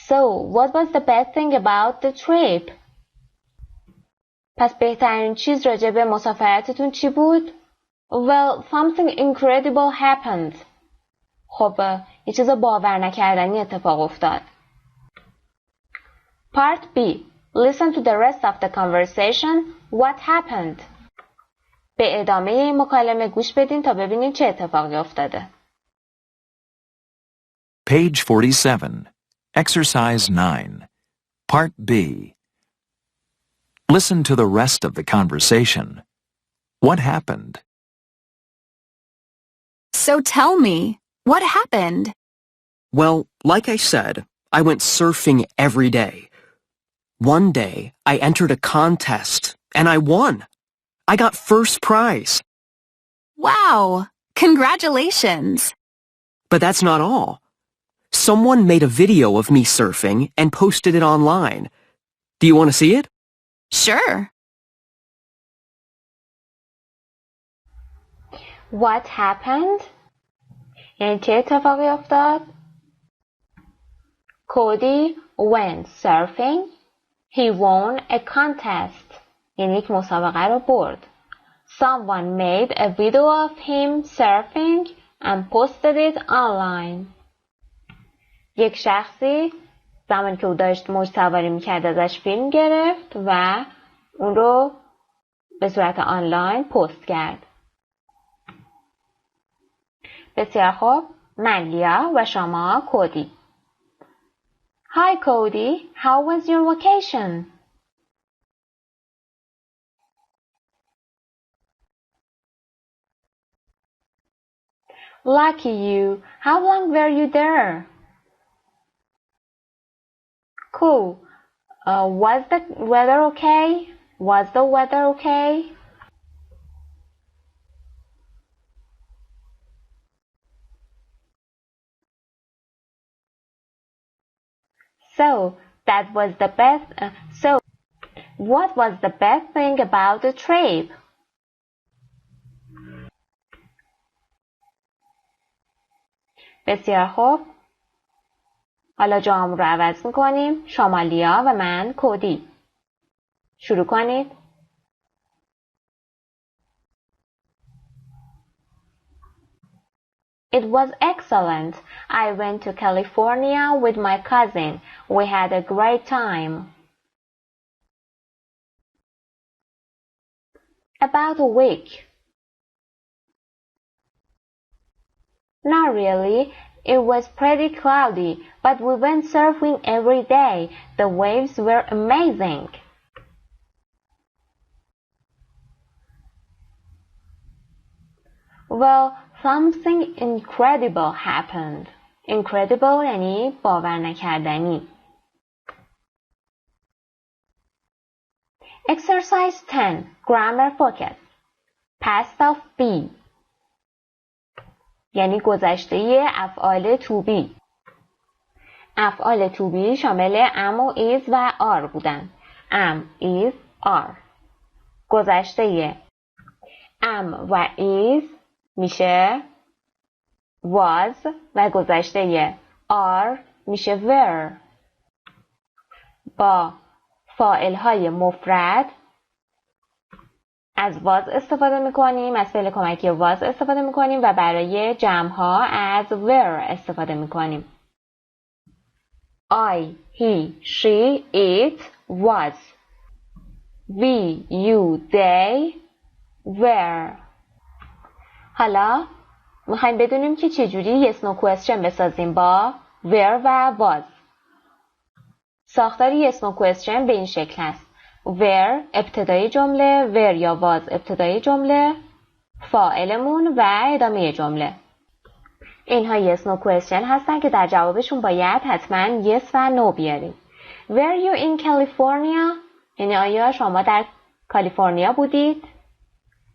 So, what was the best thing about the trip? پس بهترین چیز راجع به مسافرتتون چی بود؟ Well, something incredible happened. خب، یه چیز باور نکردنی اتفاق افتاد. Part B. Listen to the rest of the conversation. What happened? به ادامه این مکالمه گوش بدین تا ببینین چه اتفاقی افتاده. Page 47. Exercise 9. Part B. Listen to the rest of the conversation. What happened? So tell me, what happened? Well, like I said, I went surfing every day. One day, I entered a contest, and I won. I got first prize. Wow! Congratulations! But that's not all. Someone made a video of me surfing and posted it online. Do you want to see it? Sure. What happened? یعنی چه اتفاقی افتاد؟ Cody went surfing. He won a contest. یعنی یک مسابقه رو برد. Someone made a video of him surfing and posted it online. یک شخصی زمانی که او داشت موج سواری میکرد ازش فیلم گرفت و اون رو به صورت آنلاین پست کرد. بسیار خوب. من لیا و شما کودی. Hi Cody, how was your vacation? Lucky you. How long were you there? Cool. Was the weather okay? Was the weather okay? So, that was the best. So, what was the best thing about the trip? بسیار خوب. حالا جام رو عوض میکنیم. شما لیا و من کودی. شروع کنید. It was excellent. I went to California with my cousin. We had a great time. About a week. Not really. It was pretty cloudy, but we went surfing every day. The waves were amazing. Well, something incredible happened. Incredible یعنی باور نکردنی. Exercise 10. Grammar focus. Past of be. یعنی گذشته افعال to be. افعال to be شامل am و is و are بودن. am, is, are. گذشته am و is میشه was و گذشته are میشه were. با فاعل‌های مفرد از was استفاده میکنیم، از فعل کمکی was استفاده میکنیم و برای جمع‌ها از were استفاده میکنیم. I, he, she, it, was. We, you, they, were. حالا میخوایم بدونیم که چجوری yes no question بسازیم با were و was. ساختار yes no question به این شکل هست. were ابتدای جمله، were یا was ابتدای جمله، فاعلمون و ادامه جمله. اینها yes no question هستن که در جوابشون باید حتما yes و no بیاریم. Were you in California? یعنی آیا شما در کالیفرنیا بودید؟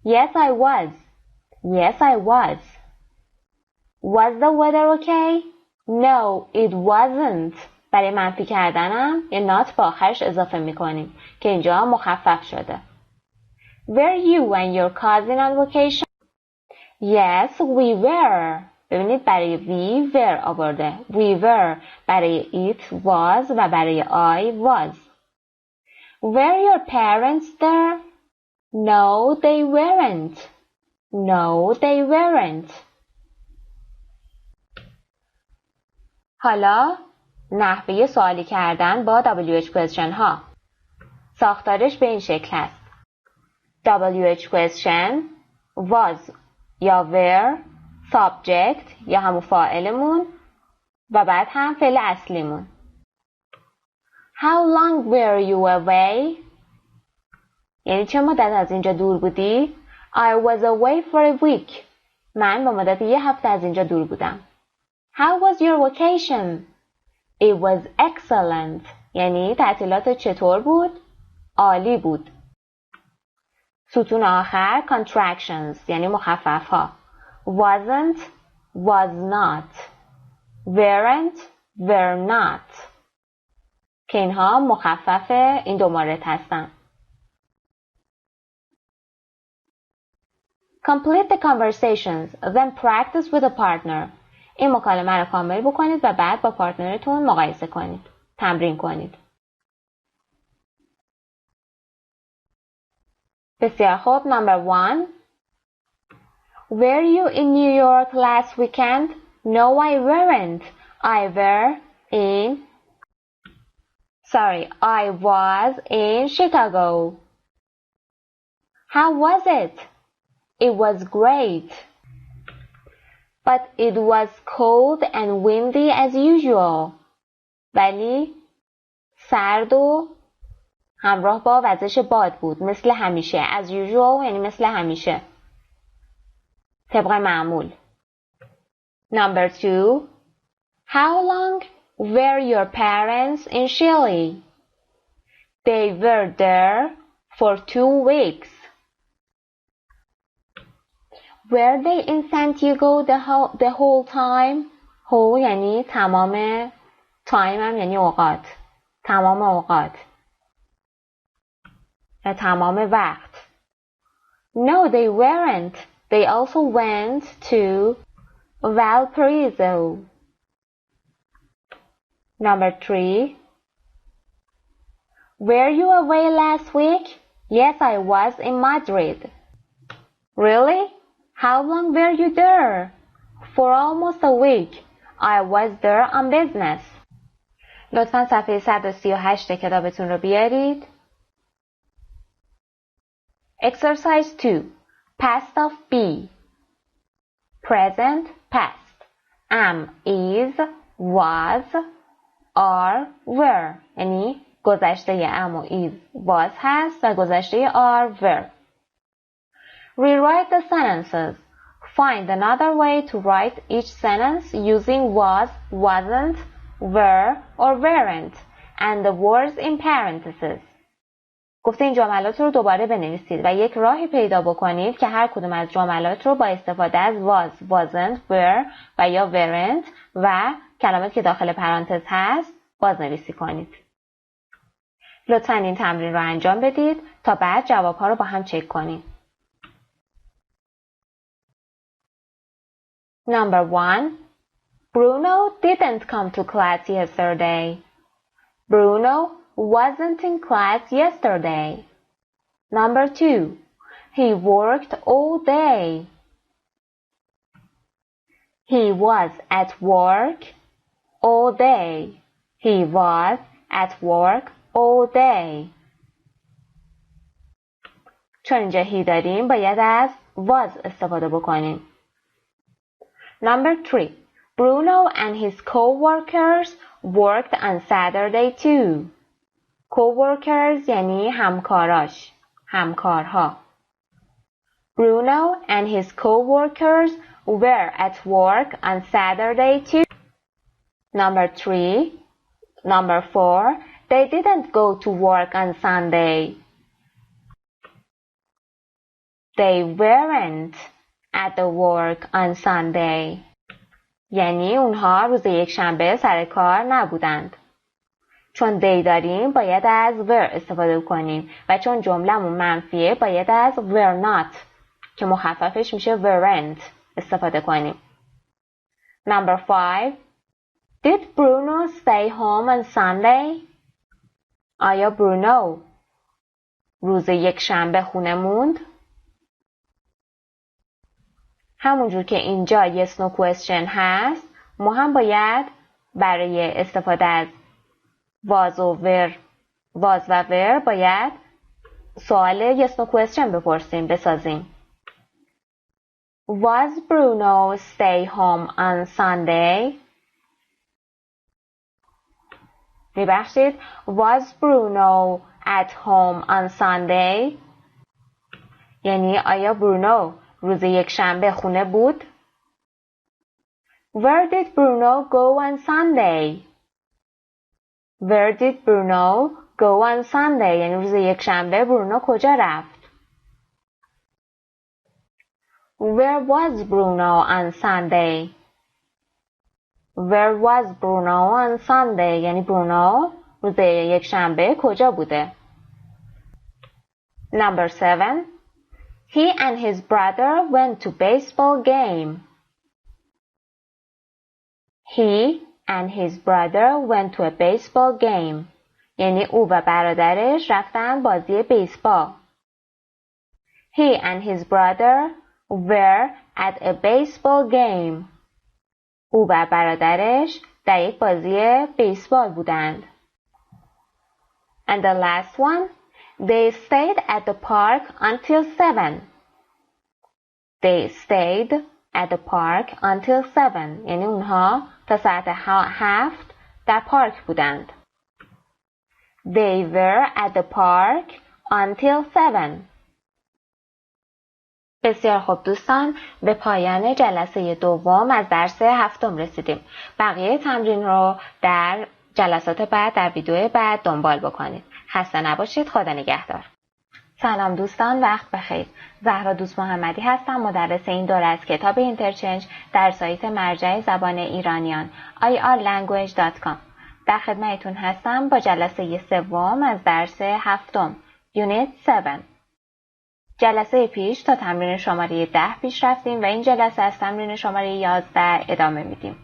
Yes I was. Yes I was. Was the weather okay? No it wasn't. برای منفی کردنم یه not با آخرش اضافه میکنیم که اینجا مخفف شده. Were you and your cousin on vacation? Yes, we were. ببینید برای we were آورده. We were برای it was و برای I was. Were your parents there? No, they weren't. No, they weren't. حالا نحوه سوالی کردن با WH question ها. ساختارش به این شکل هست. WH question was یا were subject یا همون فاعلمون و بعد هم فعل اصلیمون. How long were you away? یعنی چه مدت از اینجا دور بودی؟ I was away for a week. من به مدت 1 هفته از اینجا دور بودم. How was your vacation? It was excellent. یعنی تعطیلات چطور بود؟ عالی بود. ستون آخر contractions یعنی مخفف ها. Wasn't, was not. Weren't, were not. که اینها مخفف این دو مورد هستن. Complete the conversations, then practice with a partner. این مکالمه رو کامل بکنید و بعد با پارتنرتون مقایسه کنید. تمرین کنید. بسیار خوب. Number 1. Were you in New York last weekend? No, I weren't. I was in Chicago. How was it? It was great. But it was cold and windy as usual. ولی سرد و همراه با وزش باد بود مثل همیشه. As usual یعنی مثل همیشه. طبق معمول. Number 2. How long were your parents in Chile? They were there for 2 weeks. Were they in Santiago the whole time? whole یعنی تمام. time هم یعنی اوقات. تمام اوقات. یا تمام وقت. No, they weren't. They also went to Valparaiso. Number 3. Were you away last week? Yes, I was in Madrid. Really? How long were you there? For almost a week. I was there on business. لطفاً صفحه 138 کتابتون رو بیارید. Exercise 2. Past of be. Present, past. Am, is, was, are, were. یعنی گذشته am و is was هست و گذشته are were. Rewrite the sentences. Find another way to write each sentence using was, wasn't, were, or weren't, and the words in parentheses. گفته این جملات رو دوباره بنویسید و یک راهی پیدا بکنید که هر کدوم از جملات رو با استفاده از was, wasn't, were و یا weren't و کلماتی که داخل پرانتز هست بازنویسی کنید. لطفاً این تمرین رو انجام بدید تا بعد جوابها رو با هم چک کنید. Number 1. Bruno didn't come to class yesterday. Bruno wasn't in class yesterday. Number 2. He worked all day. He was at work all day. He was at work all day. چون اینجا he داریم باید از was استفاده بکنیم. Number 3. Bruno and his co-workers worked on Saturday too. Co-workers یعنی همکاراش، همکارها. Bruno and his co-workers were at work on Saturday too. Number 4. They didn't go to work on Sunday. They weren't at the work on Sunday. یعنی اونها روز یک شنبه سر کار نبودند. چون دی داریم باید از were استفاده کنیم و چون جمله‌مون منفیه باید از were not که مخففش میشه weren't استفاده کنیم. Number 5. Did Bruno stay home on Sunday? آیا برونو روز یک شنبه خونه موند؟ همونجور که اینجا yes no question هست ما هم باید برای استفاده از was و were باید سوال yes no question بسازیم. Was Bruno stay home on Sunday? میبخشید Was Bruno at home on Sunday? یعنی آیا برونو روز یک شنبه خونه بود؟ Where did Bruno go on Sunday? Where did Bruno go on Sunday? یعنی روز یک شنبه برونو کجا رفت؟ Where was Bruno on Sunday? Where was Bruno on Sunday? یعنی برونو روز یک شنبه کجا بوده؟ Number 7. He and his brother went to baseball game. He and his brother went to a baseball game. یعنی او و برادرش رفتن بازی بیسبال. He and his brother were at a baseball game. او و برادرش در یک بازی بیسبال بودند. And the last one, they stayed at the park until 7. They stayed at the park until 7. یعنی اونها تا ساعت 7 در پارک بودند. They were at the park until 7. بسیار خوب دوستان، به پایان جلسه دوم از درس هفتم رسیدیم. بقیه تمرین رو در جلسات بعد در ویدیو بعد دنبال بکنید. خسته نباشید. خدا نگهدار. سلام دوستان، وقت بخیر. زهرا دوست محمدی هستم، مدرس این دوره از کتاب اینترچنج در سایت مرجع زبان ایرانیان irlanguage.com. در خدمتتون هستم با جلسه سوم از درس هفتم یونیت 7. جلسه پیش تا تمرین شماره 10 پیش رفتیم و این جلسه از تمرین شماره 11 ادامه میدیم.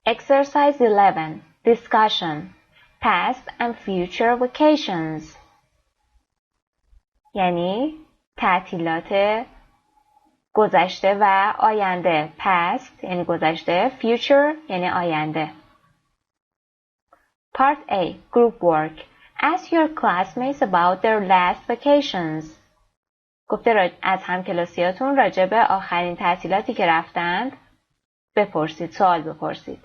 Exercise 11. Discussion. Past and future vacations. یعنی تعطیلات گذشته و آینده. Past یعنی گذشته. Future یعنی آینده. Part A. Group work. Ask your classmates about their last vacations. گفته از همکلاسیاتون راجع به آخرین تعطیلاتی که رفتند بپرسید، سوال بپرسید.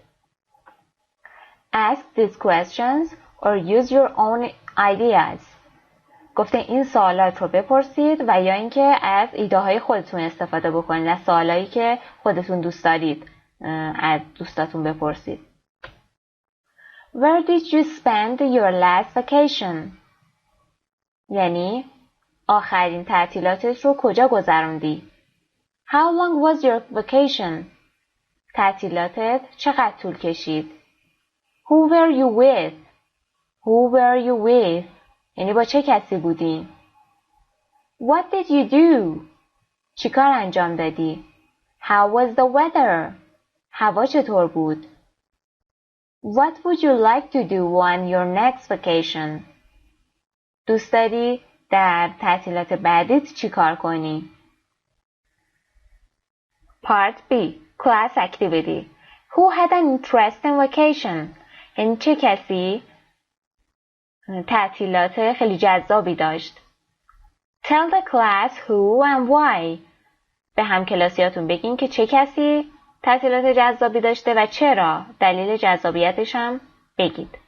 Ask these questions or use your own ideas. گفته این سوالات رو بپرسید و یا اینکه از ایده های خودتون استفاده بکنید، از سوالایی که خودتون دوست دارید از دوستاتون بپرسید. Where did you spend your last vacation? یعنی آخرین تعطیلاتت رو کجا گذروندی؟ How long was your vacation? تعطیلاتت چقدر طول کشید؟ Who were you with? Who were you with? یعنی با چه کسی بودی؟ What did you do? چی کار انجام دادی؟ How was the weather? هوا چطور بود؟ What would you like to do on your next vacation? دوست داری در تعطیلات بعدیت چی کار کنی؟ Part B. Class activity. Who had an interesting vacation? یعنی چه کسی تعطیلات خیلی جذابی داشت؟ Tell the class who and why. به همکلاسیاتون بگین که چه کسی تعطیلات جذابی داشته و چرا، دلیل جذابیتش هم بگید.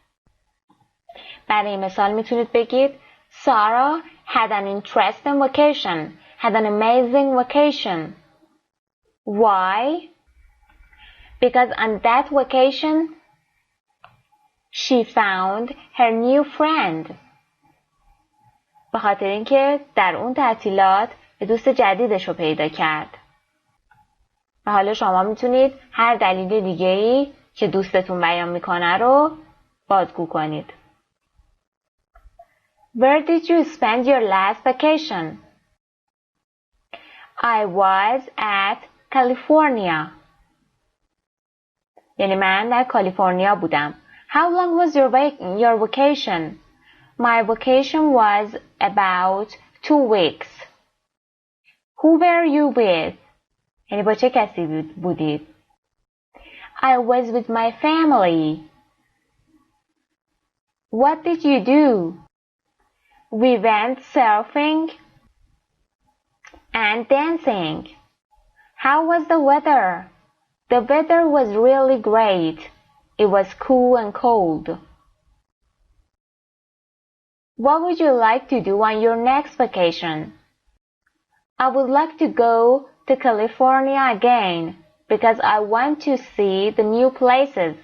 برای مثال میتونید بگید Sarah had an interesting vacation. Had an amazing vacation. Why? Because on that vacation she found her new friend. به خاطر اینکه در اون تعطیلات دوست جدیدش رو پیدا کرد. و حالا شما میتونید هر دلیل دیگه‌ای که دوستتون بیان میکنه رو بازگو کنید. Where did you spend your last vacation? I was at California. یعنی من در کالیفرنیا بودم. How long was your vacation? My vacation was about 2 weeks. Who were you with? یعنی با چه کسی بودید؟ I was with my family. What did you do? We went surfing and dancing. How was the weather? The weather was really great. It was cool and cold. What would you like to do on your next vacation? I would like to go to California again because I want to see the new places.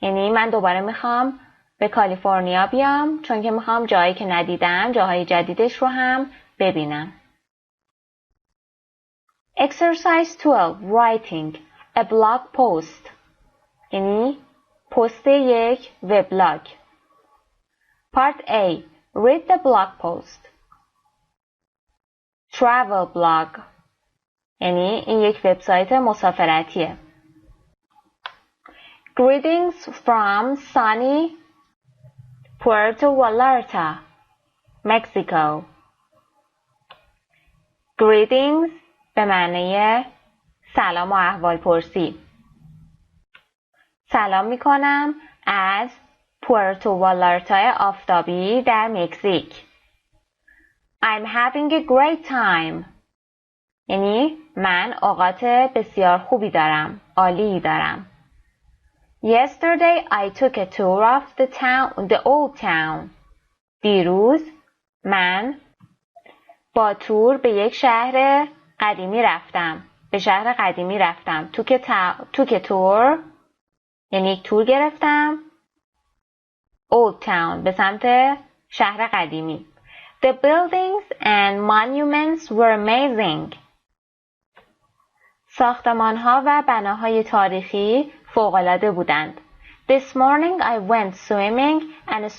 یعنی من دوباره میخوام به کالیفرنیا بیام چون که میخوام جایی که ندیدم، جاهای جدیدش رو هم ببینم. Exercise 12. Writing a blog post. یعنی پست یک وبلاگ. Part A. Read the blog post. Travel blog. یعنی این یک وبسایت مسافرتیه. Greetings from sunny Puerto Vallarta, Mexico. Greetings به معنی سلام و احوال پرسی. سلام می کنم از پورتو والارتا آفتابی در مکزیک. I'm having a great time. یعنی من اوقات بسیار خوبی دارم، عالی دارم. Yesterday I took a tour of the old town. دیروز من با تور به یک شهر قدیمی رفتم. به شهر قدیمی رفتم. تو که تور یعنی یک تور گرفتم. Old town به سمت شهر قدیمی. The buildings and monuments were amazing. ساختمان‌ها و بناهای تاریخی فوق‌العاده بودند. This morning I went swimming and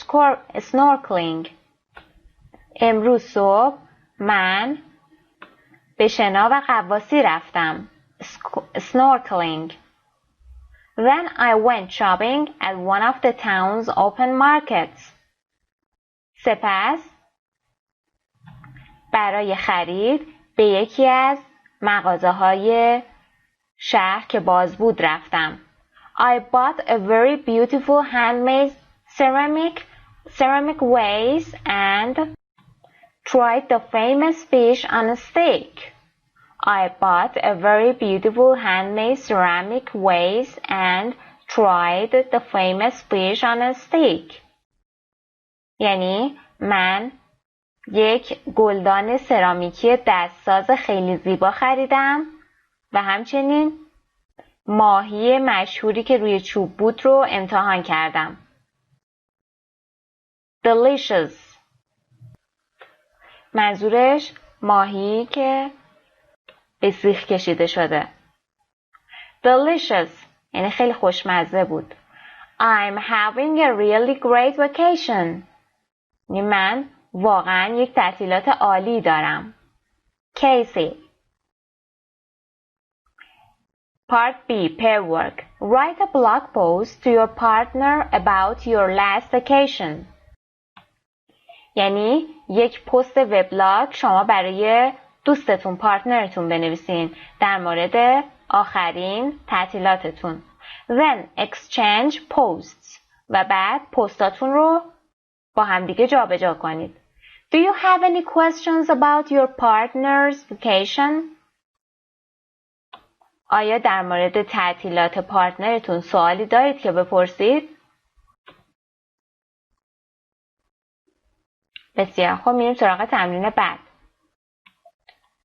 snorkeling. امروز صبح من به شنا و غواصی رفتم. Snorkeling. Then I went shopping at one of the town's open markets. سپس برای خرید به یکی از مغازه‌های شهر که باز بود رفتم. I bought a very beautiful handmade ceramic vase and tried the famous fish on a stick. I bought a very beautiful handmade ceramic vase and tried the famous fish on a stick. یعنی من یک گلدان سرامیکی دستساز خیلی زیبا خریدم و همچنین ماهی مشهوری که روی چوب بود رو امتحان کردم. Delicious. منظورش ماهی که به سیخ کشیده شده. Delicious یعنی خیلی خوشمزه بود. I'm having a really great vacation. یعنی من واقعا یک تعطیلات عالی دارم. Casey. Part B. Pair work. Write a blog post to your partner about your last vacation. یعنی یک پست وبلاگ شما برای دوستتون، پارتنرتون بنویسین در مورد آخرین تعطیلاتتون. Then exchange posts. و بعد پستاتون رو با همدیگه جابجا کنید. Do you have any questions about your partner's vacation? آیا در مورد تعطیلات پارتنرتون سوالی دارید که بپرسید؟ بسیار خوب، میریم سراغ تمرین بعد.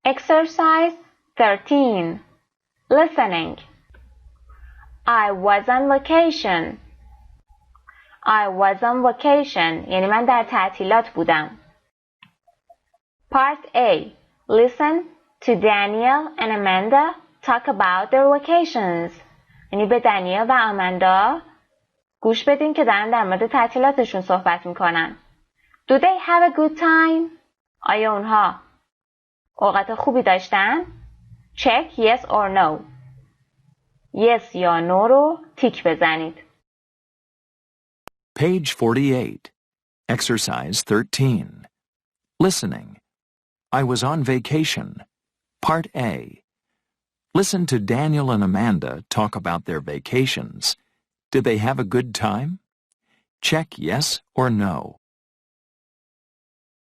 Exercise 13. Listening. I was on vacation. I was on vacation یعنی من در تعطیلات بودم. Part A. Listen to Daniel and Amanda talk about their vacations. یعنی به دنیل و آماندا گوش بدین که دارن در مورد تعطیلاتشون صحبت میکنن. Do they have a good time? آیا اونها اوقات خوبی داشتن؟ Check yes or no. Yes یا no رو تیک بزنید. Page 48. Exercise 13. Listening. I was on vacation. Part A. Listen to Daniel and Amanda talk about their vacations. Did they have a good time? Check yes or no.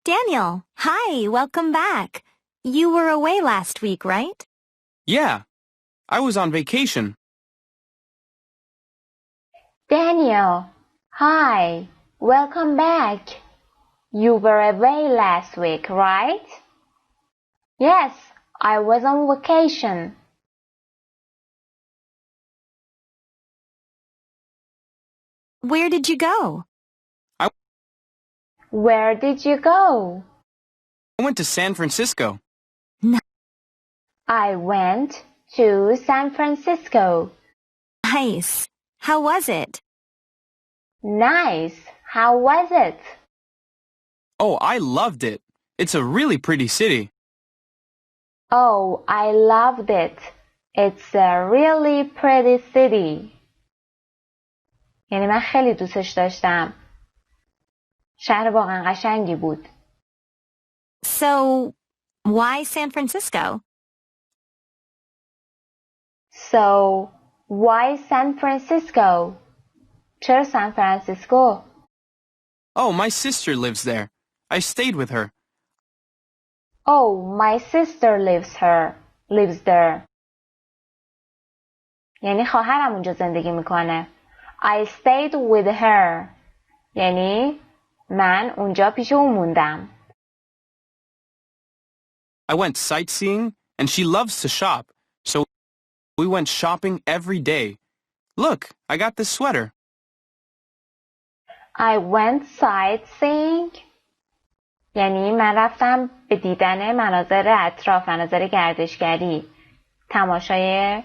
Daniel, hi, welcome back. You were away last week, right? Yeah, I was on vacation. Daniel, hi, welcome back. You were away last week, right? Yes, I was on vacation. Where did you go? Where did you go? I went to San Francisco. I went to San Francisco. Nice. How was it? Nice. How was it? Oh, I loved it. It's a really pretty city. Oh, I loved it. It's a really pretty city. یعنی من خیلی دوستش داشتم. شهر واقعا قشنگی بود. So, why San Francisco? So, why San Francisco? چرا سان فرانسیسکو؟ Oh, my sister lives there. I stayed with her. Oh, my sister lives there. یعنی خواهرم اونجا زندگی میکنه. I stayed with her. یعنی من اونجا پیش اون موندم. I went sightseeing and she loves to shop, so we went shopping every day. Look, I got this sweater. I went sightseeing. یعنی من رفتم به مناظر اطراف، مناظر گردشگری، تماشای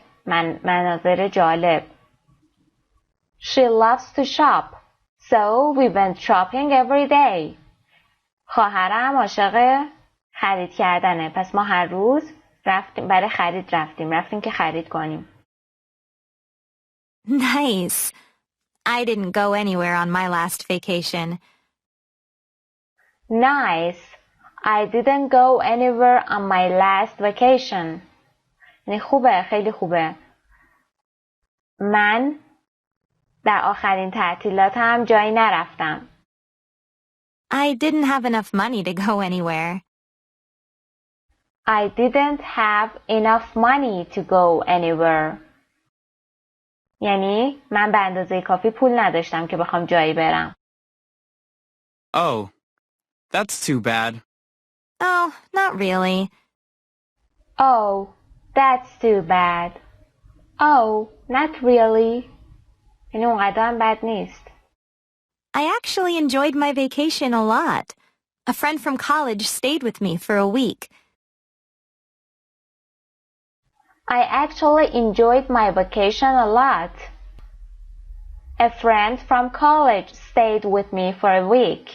مناظر جالب. She loves to shop, so we went shopping every day. خواهرم عاشق خرید کردنه، پس ما هر روز رفتیم برای خرید رفتیم که خرید کنیم. Nice. I didn't go anywhere on my last vacation. Nice. I didn't go anywhere on my last vacation. یعنی خوبه، خیلی خوبه. من در آخرین تعطیلاتم جایی نرفتم. I didn't have enough money to go anywhere. I didn't have enough money to go anywhere. یعنی من به اندازه کافی پول نداشتم که بخوام جایی برم. Oh, that's too bad. Oh, not really. Oh, that's too bad. Oh, not really. یعنی اونقدر هم بد نیست. I actually enjoyed my vacation a lot. A friend from college stayed with me for a week. I actually enjoyed my vacation a lot. A friend from college stayed with me for a week.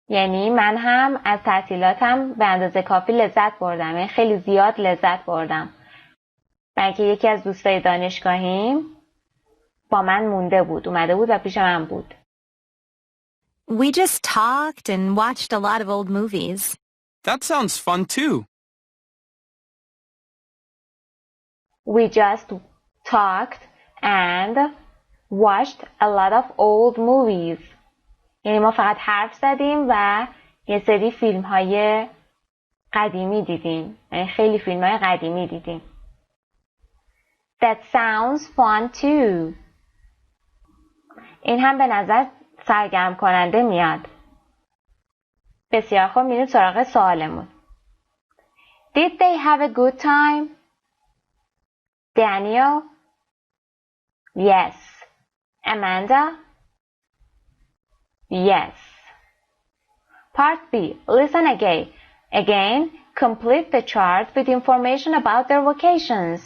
یعنی من هم از تعطیلاتم به اندازه کافی لذت بردم. یعنی خیلی زیاد لذت بردم. بلکه یکی از دوستای دانشگاهیم با من اومده بود و پیش من بود. We just talked and watched a lot of old movies. That sounds fun too. We just talked and watched a lot of old movies. یعنی ما فقط حرف زدیم و یه سری فیلم‌های قدیمی دیدیم. یعنی خیلی فیلم‌های قدیمی دیدیم. That sounds fun too. این هم به نظر سرگرم کننده میاد. بسیار خوب، میریم سراغ سوالمون. Did they have a good time? Daniel? Yes. Amanda? Yes. Part B. Listen again. Again, complete the chart with information about their vacations.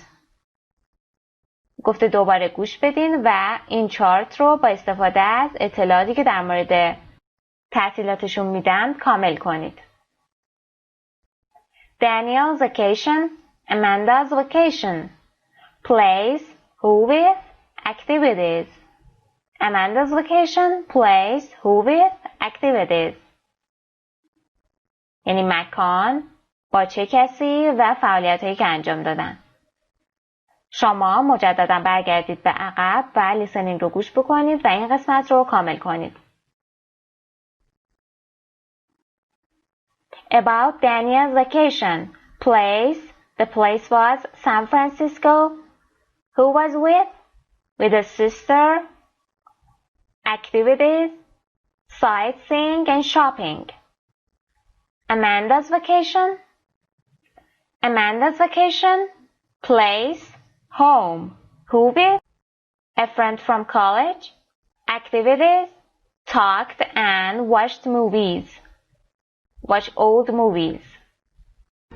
گفته دوباره گوش بدین و این چارت رو با استفاده از اطلاعاتی که در مورد تعطیلاتشون میدن کامل کنید. Daniel's vacation, Amanda's vacation. Place, who with, activities. Amanda's vacation, place, who with, activities. یعنی مکان، با چه کسی و فعالیت‌هایی که انجام دادن. شما مجددا برگردید به عقب و لیسنینگ رو گوش بکنید و این قسمت رو کامل کنید. About Daniel's vacation. Place. The place was San Francisco. Who was with? With a sister. Activities. Sightseeing and shopping. Amanda's vacation. Amanda's vacation. Place. Home. Who with? A friend from college. Activities. Talked and watched movies. Watch old movies.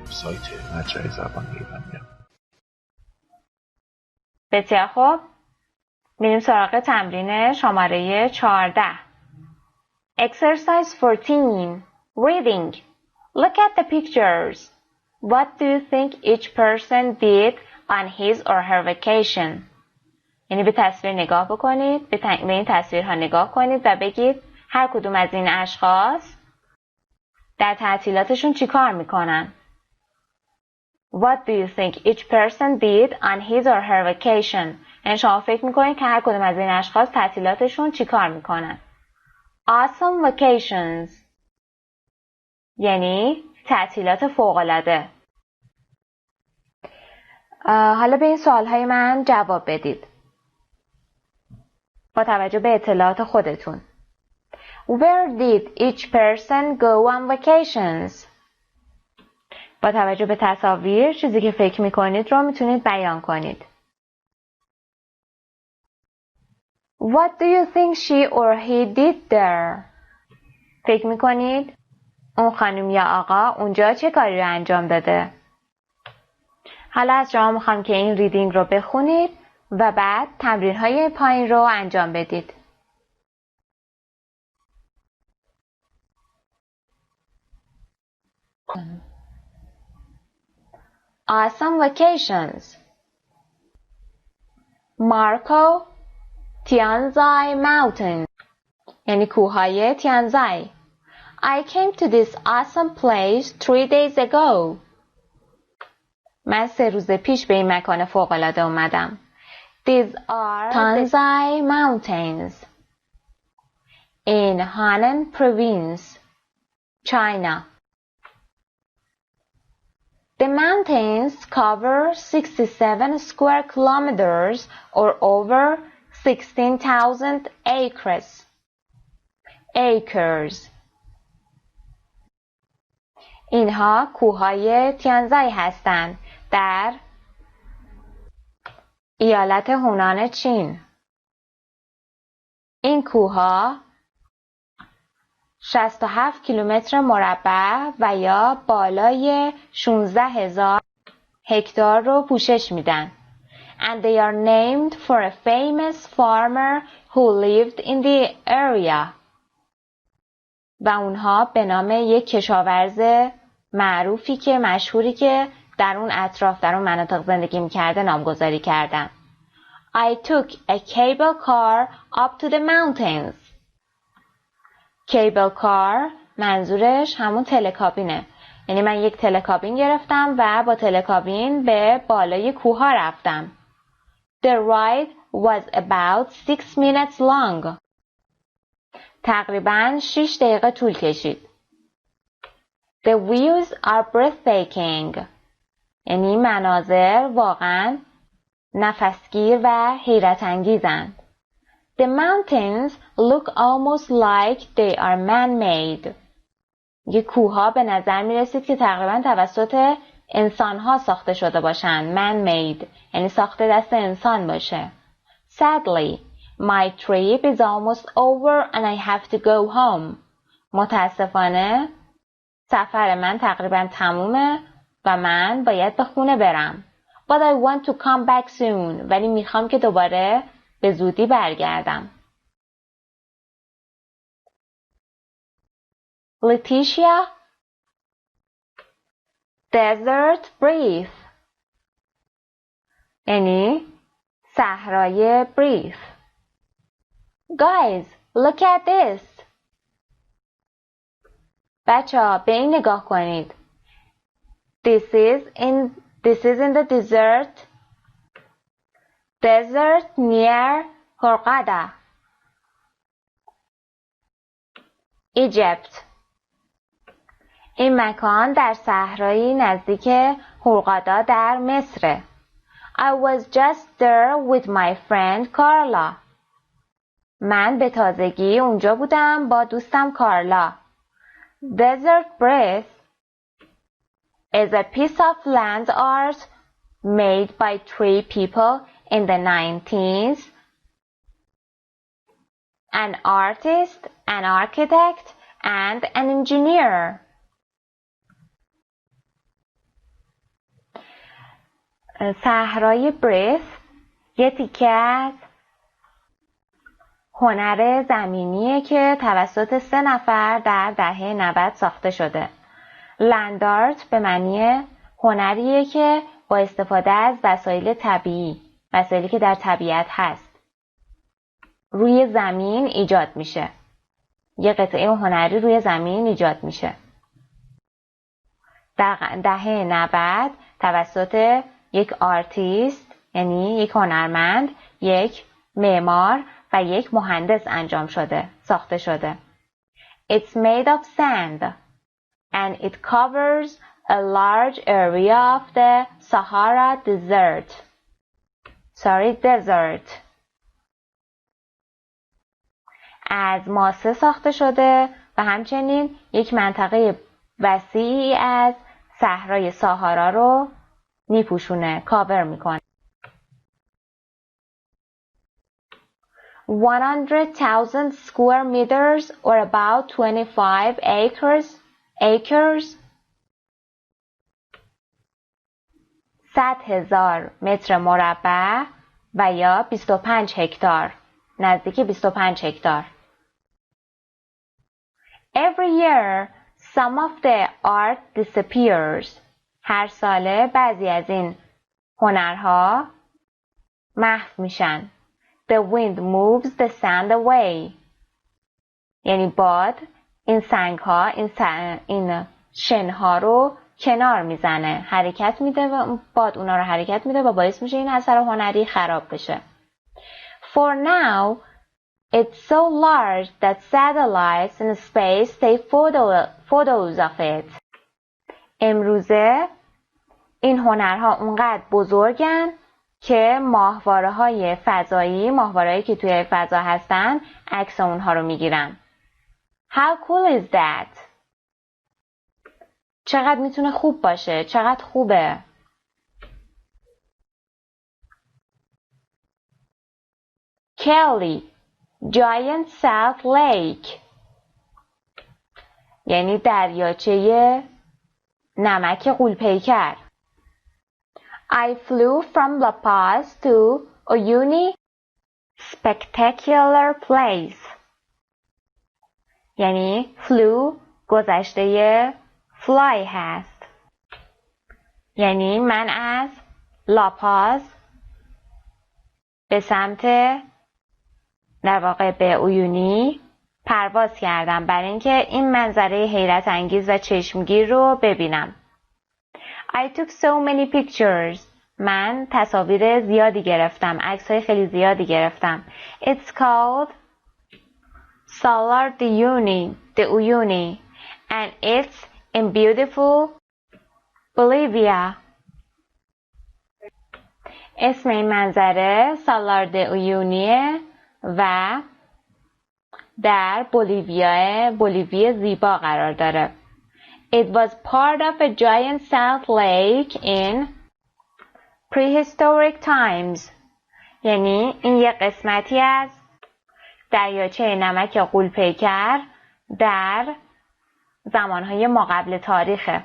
سایت مجرای زبان ایرانیا. بسیار خوب. میریم سراغ تمرین شماره 14. Exercise 14. Reading. Look at the pictures. What do you think each person did on his or her vacation? یعنی به تصویر نگاه بکنید، به این تصویرها نگاه کنید و بگید هر کدوم از این اشخاص در تعطیلاتشون چی کار میکنن؟ What do you think each person did on his or her vacation? یعنی شما فکر میکنید که هر کدوم از این اشخاص تعطیلاتشون چی کار میکنن؟ Awesome vacations یعنی تعطیلات فوق‌العاده. حالا به این سوالهای من جواب بدید با توجه به اطلاعات خودتون. Where did each person go on vacations? با توجه به تصاویر چیزی که فکر میکنید رو میتونید بیان کنید. What do you think she or he did there? فکر میکنید اون خانم یا آقا اونجا چه کاری رو انجام داده؟ حالا از شما میخوام که این ریدینگ رو بخونید و بعد تمرین های پایین رو انجام بدید. Awesome vacations. Marco, Tianzai Mountain. یعنی کوههای تیانزای. I came to this awesome place 3 days ago. من 3 روز پیش به این مکان فوق‌العاده اومدم. These are Tianzai Mountains in Henan Province, China. The mountains cover 67 square kilometers or over 16,000 acres. اینها کوههای تیانزای هستند در ایالت هونان چین. این کوهها 67 کیلومتر مربع و یا بالای 16,000 هکتار رو پوشش میدن. And they are named for a famous farmer who lived in the area. و اونها به نام یک کشاورز مشهوری که در اون اطراف در اون مناطق زندگی میکرده نامگذاری کردن. I took a cable car up to the mountains. کیبل کار منظورش همون تلکابینه. یعنی من یک تلکابین گرفتم و با تلکابین به بالای کوه رفتم. The ride was about 6 minutes long. تقریباً 6 دقیقه طول کشید. The views are breathtaking. یعنی مناظر واقعاً نفسگیر و حیرت انگیزند. The mountains look almost like they are man-made. یه کوه‌ها به نظر می‌رسید که تقریباً توسط انسان‌ها ساخته شده باشند. Man-made یعنی ساخته دست انسان باشه. Sadly, my trip is almost over and I have to go home. متاسفانه سفر من تقریباً تمومه و من باید به خونه برم. But I want to come back soon. ولی میخوام که دوباره به زودی برگردم. Letitia, desert breath. یعنی صحرای breath. Guys, look at this. بچه‌ها به این نگاه کنید. This is in the desert near Hurghada, Egypt. این مکان در صحرایی نزدیک هورغادا در مصر. I was just there with my friend Carla. من به تازگی اونجا بودم با دوستم کارلا. Desert breath is a piece of land art made by 3 people in the 19th. An artist, an architect, and an engineer. صحرای بریث یه تیکه از هنر زمینیه که توسط 3 نفر در دهه 90 ساخته شده. لندارت به معنی هنریه که با استفاده از وسایل طبیعی، وسایلی که در طبیعت هست، روی زمین ایجاد میشه. یه قطعه هنری روی زمین ایجاد میشه. در دهه 90 توسط یک آرتیست، یعنی یک هنرمند، یک معمار و یک مهندس انجام شده، ساخته شده. It's made of sand and it covers a large area of the Sahara desert. از ماسه ساخته شده و همچنین یک منطقه وسیعی از صحرای ساهارا رو میپوشونه، کاور میکنه. 100,000 square meters or about 25 acres. 100,000 متر مربع و یا 25 هکتار، نزدیک 25 هکتار. Every year some of the art disappears. هر ساله بعضی از این هنرها محو میشن. The wind moves the sand away. یعنی باد این سنگها، این شنها رو کنار میزنه، حرکت میده و باد اونا رو حرکت میده و باعث میشه این اثر هنری خراب بشه. For now, it's so large that satellites in space take photos of it. امروزه این هنرها اونقدر بزرگن که ماهواره‌های فضایی، ماهوارهایی که توی فضا هستن، عکس اونها رو میگیرن. How cool is that? چقدر میتونه خوب باشه، چقدر خوبه. Kelly, Giant Salt Lake. یعنی دریاچه نمک غول‌پیکر. I flew from La Paz to Uyuni, spectacular place. یعنی flew گذشته fly هست. یعنی من از لاپاز به سمت، در واقع به اویونی پرواز کردم برای اینکه این منظره حیرت انگیز و چشمگیر رو ببینم. I took so many pictures. من تصاویر زیادی گرفتم، عکس‌های خیلی زیادی گرفتم. It's called Salar de Uyuni and it's in beautiful Bolivia. اسم این منظره سالار د اویونیه و در بولیوی زیبا قرار داره. It was part of a giant salt lake in prehistoric times. یعنی این یک قسمتی از دریاچه نمک غول‌پیکر در زمانهای ماقبل تاریخه.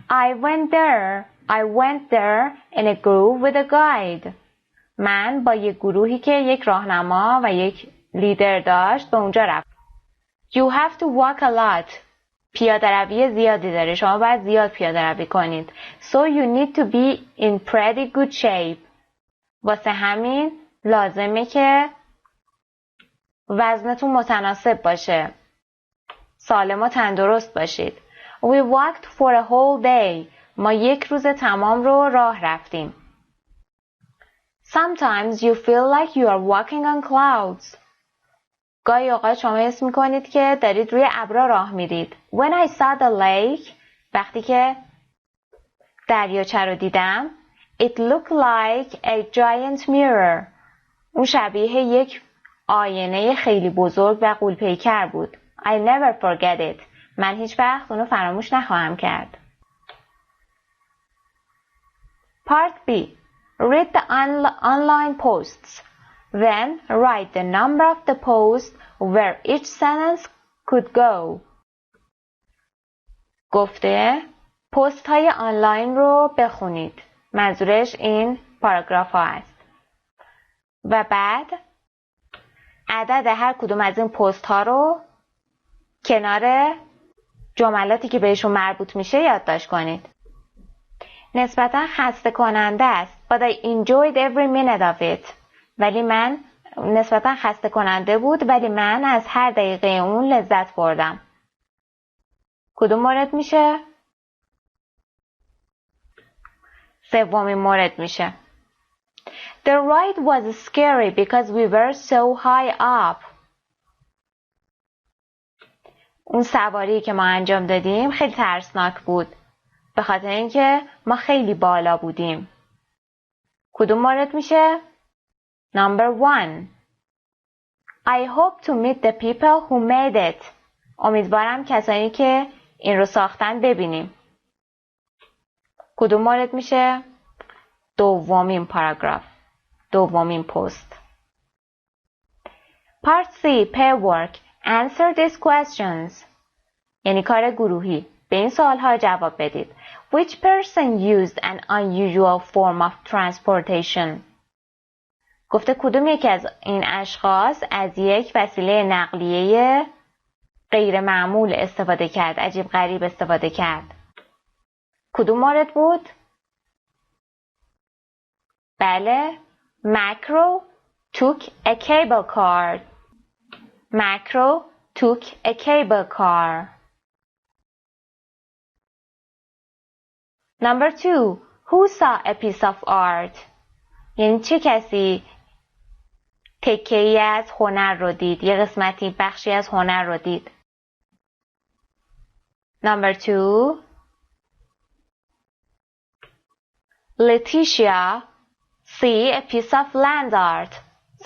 I went there I went there in a group with a guide. من با یک گروهی که یک راهنما و یک لیدر داشت به اونجا رفتم. You have to walk a lot. پیاده روی زیادی داره. شما باید زیاد پیاده روی کنید. So you need to be in pretty good shape. واسه همین لازمه که وزنتون متناسب باشه. سالم و تندرست باشید. We walked for a whole day. ما یک روز تمام رو راه رفتیم. Sometimes you feel like you are walking on clouds. گاهی اوقات شما حس می‌کنید که دارید روی ابرها راه میرید. When I saw the lake, وقتی که دریاچه رو دیدم, it looked like a giant mirror. اون شبیه یک آینه خیلی بزرگ و غول‌پیکر بود. I never forget it. من هیچ وقت اونو فراموش نخواهم کرد. Part B. Read the online posts. Then write the number of the post where each sentence could go. گفته پست های آنلاین رو بخونید. منظورش این پاراگراف ها است. و بعد عدد هر کدوم از این پست ها رو کنار جملاتی که بهشون مربوط میشه یادداشت کنید. نسبتا خسته کننده است. But I enjoyed every minute of it. ولی من نسبتا خسته کننده بود ولی من از هر دقیقه اون لذت بردم. کدوم مورد میشه؟ سومین مورد میشه. The ride was scary because we were so high up. اون سواری که ما انجام دادیم خیلی ترسناک بود. به خاطر اینکه ما خیلی بالا بودیم. کدوم مورد میشه؟ Number 1. I hope to meet the people who made it. امیدوارم کسانی که این رو ساختن ببینیم. کدوم مورد میشه؟ دومین پاراگراف. دومین پست. Part C. Pair work. Answer these questions. یعنی کار گروهی. به این سوالها جواب بدید. Which person used an unusual form of transportation? گفته کدوم یکی از این اشخاص از یک وسیله نقلیه غیر معمول استفاده کرد، عجیب غریب استفاده کرد. کدوم مورد بود؟ بله، Macro took a cable car. Macro took a cable car. Number 2. Who saw a piece of art? یعنی چه کسی تکه‌ای از هنر رو دید؟ یه قسمتی بخشی از هنر رو دید. Number 2. Letitia see a piece of land art.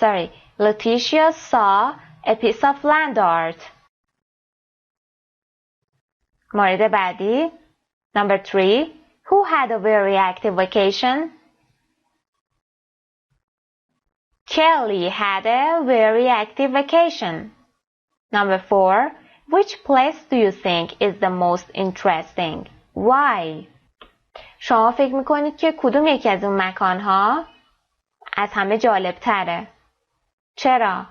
Sorry, Letitia saw a piece of land art. مورد بعدی. Number 3. Who had a very active vacation? Kelly had a very active vacation. Number 4. Which place do you think is the most interesting? Why? شما فکر میکنید که کدوم یکی از اون مکانها از همه جالب تره؟ چرا؟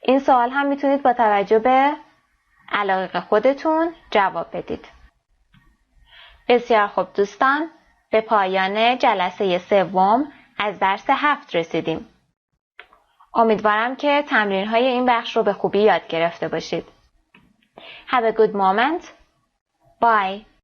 این سوال هم میتونید با توجه به علاقه خودتون جواب بدید. بسیار خوب دوستان، به پایان جلسه سوم از درس 7 رسیدیم. امیدوارم که تمرین‌های این بخش رو به خوبی یاد گرفته باشید. Have a good moment. Bye.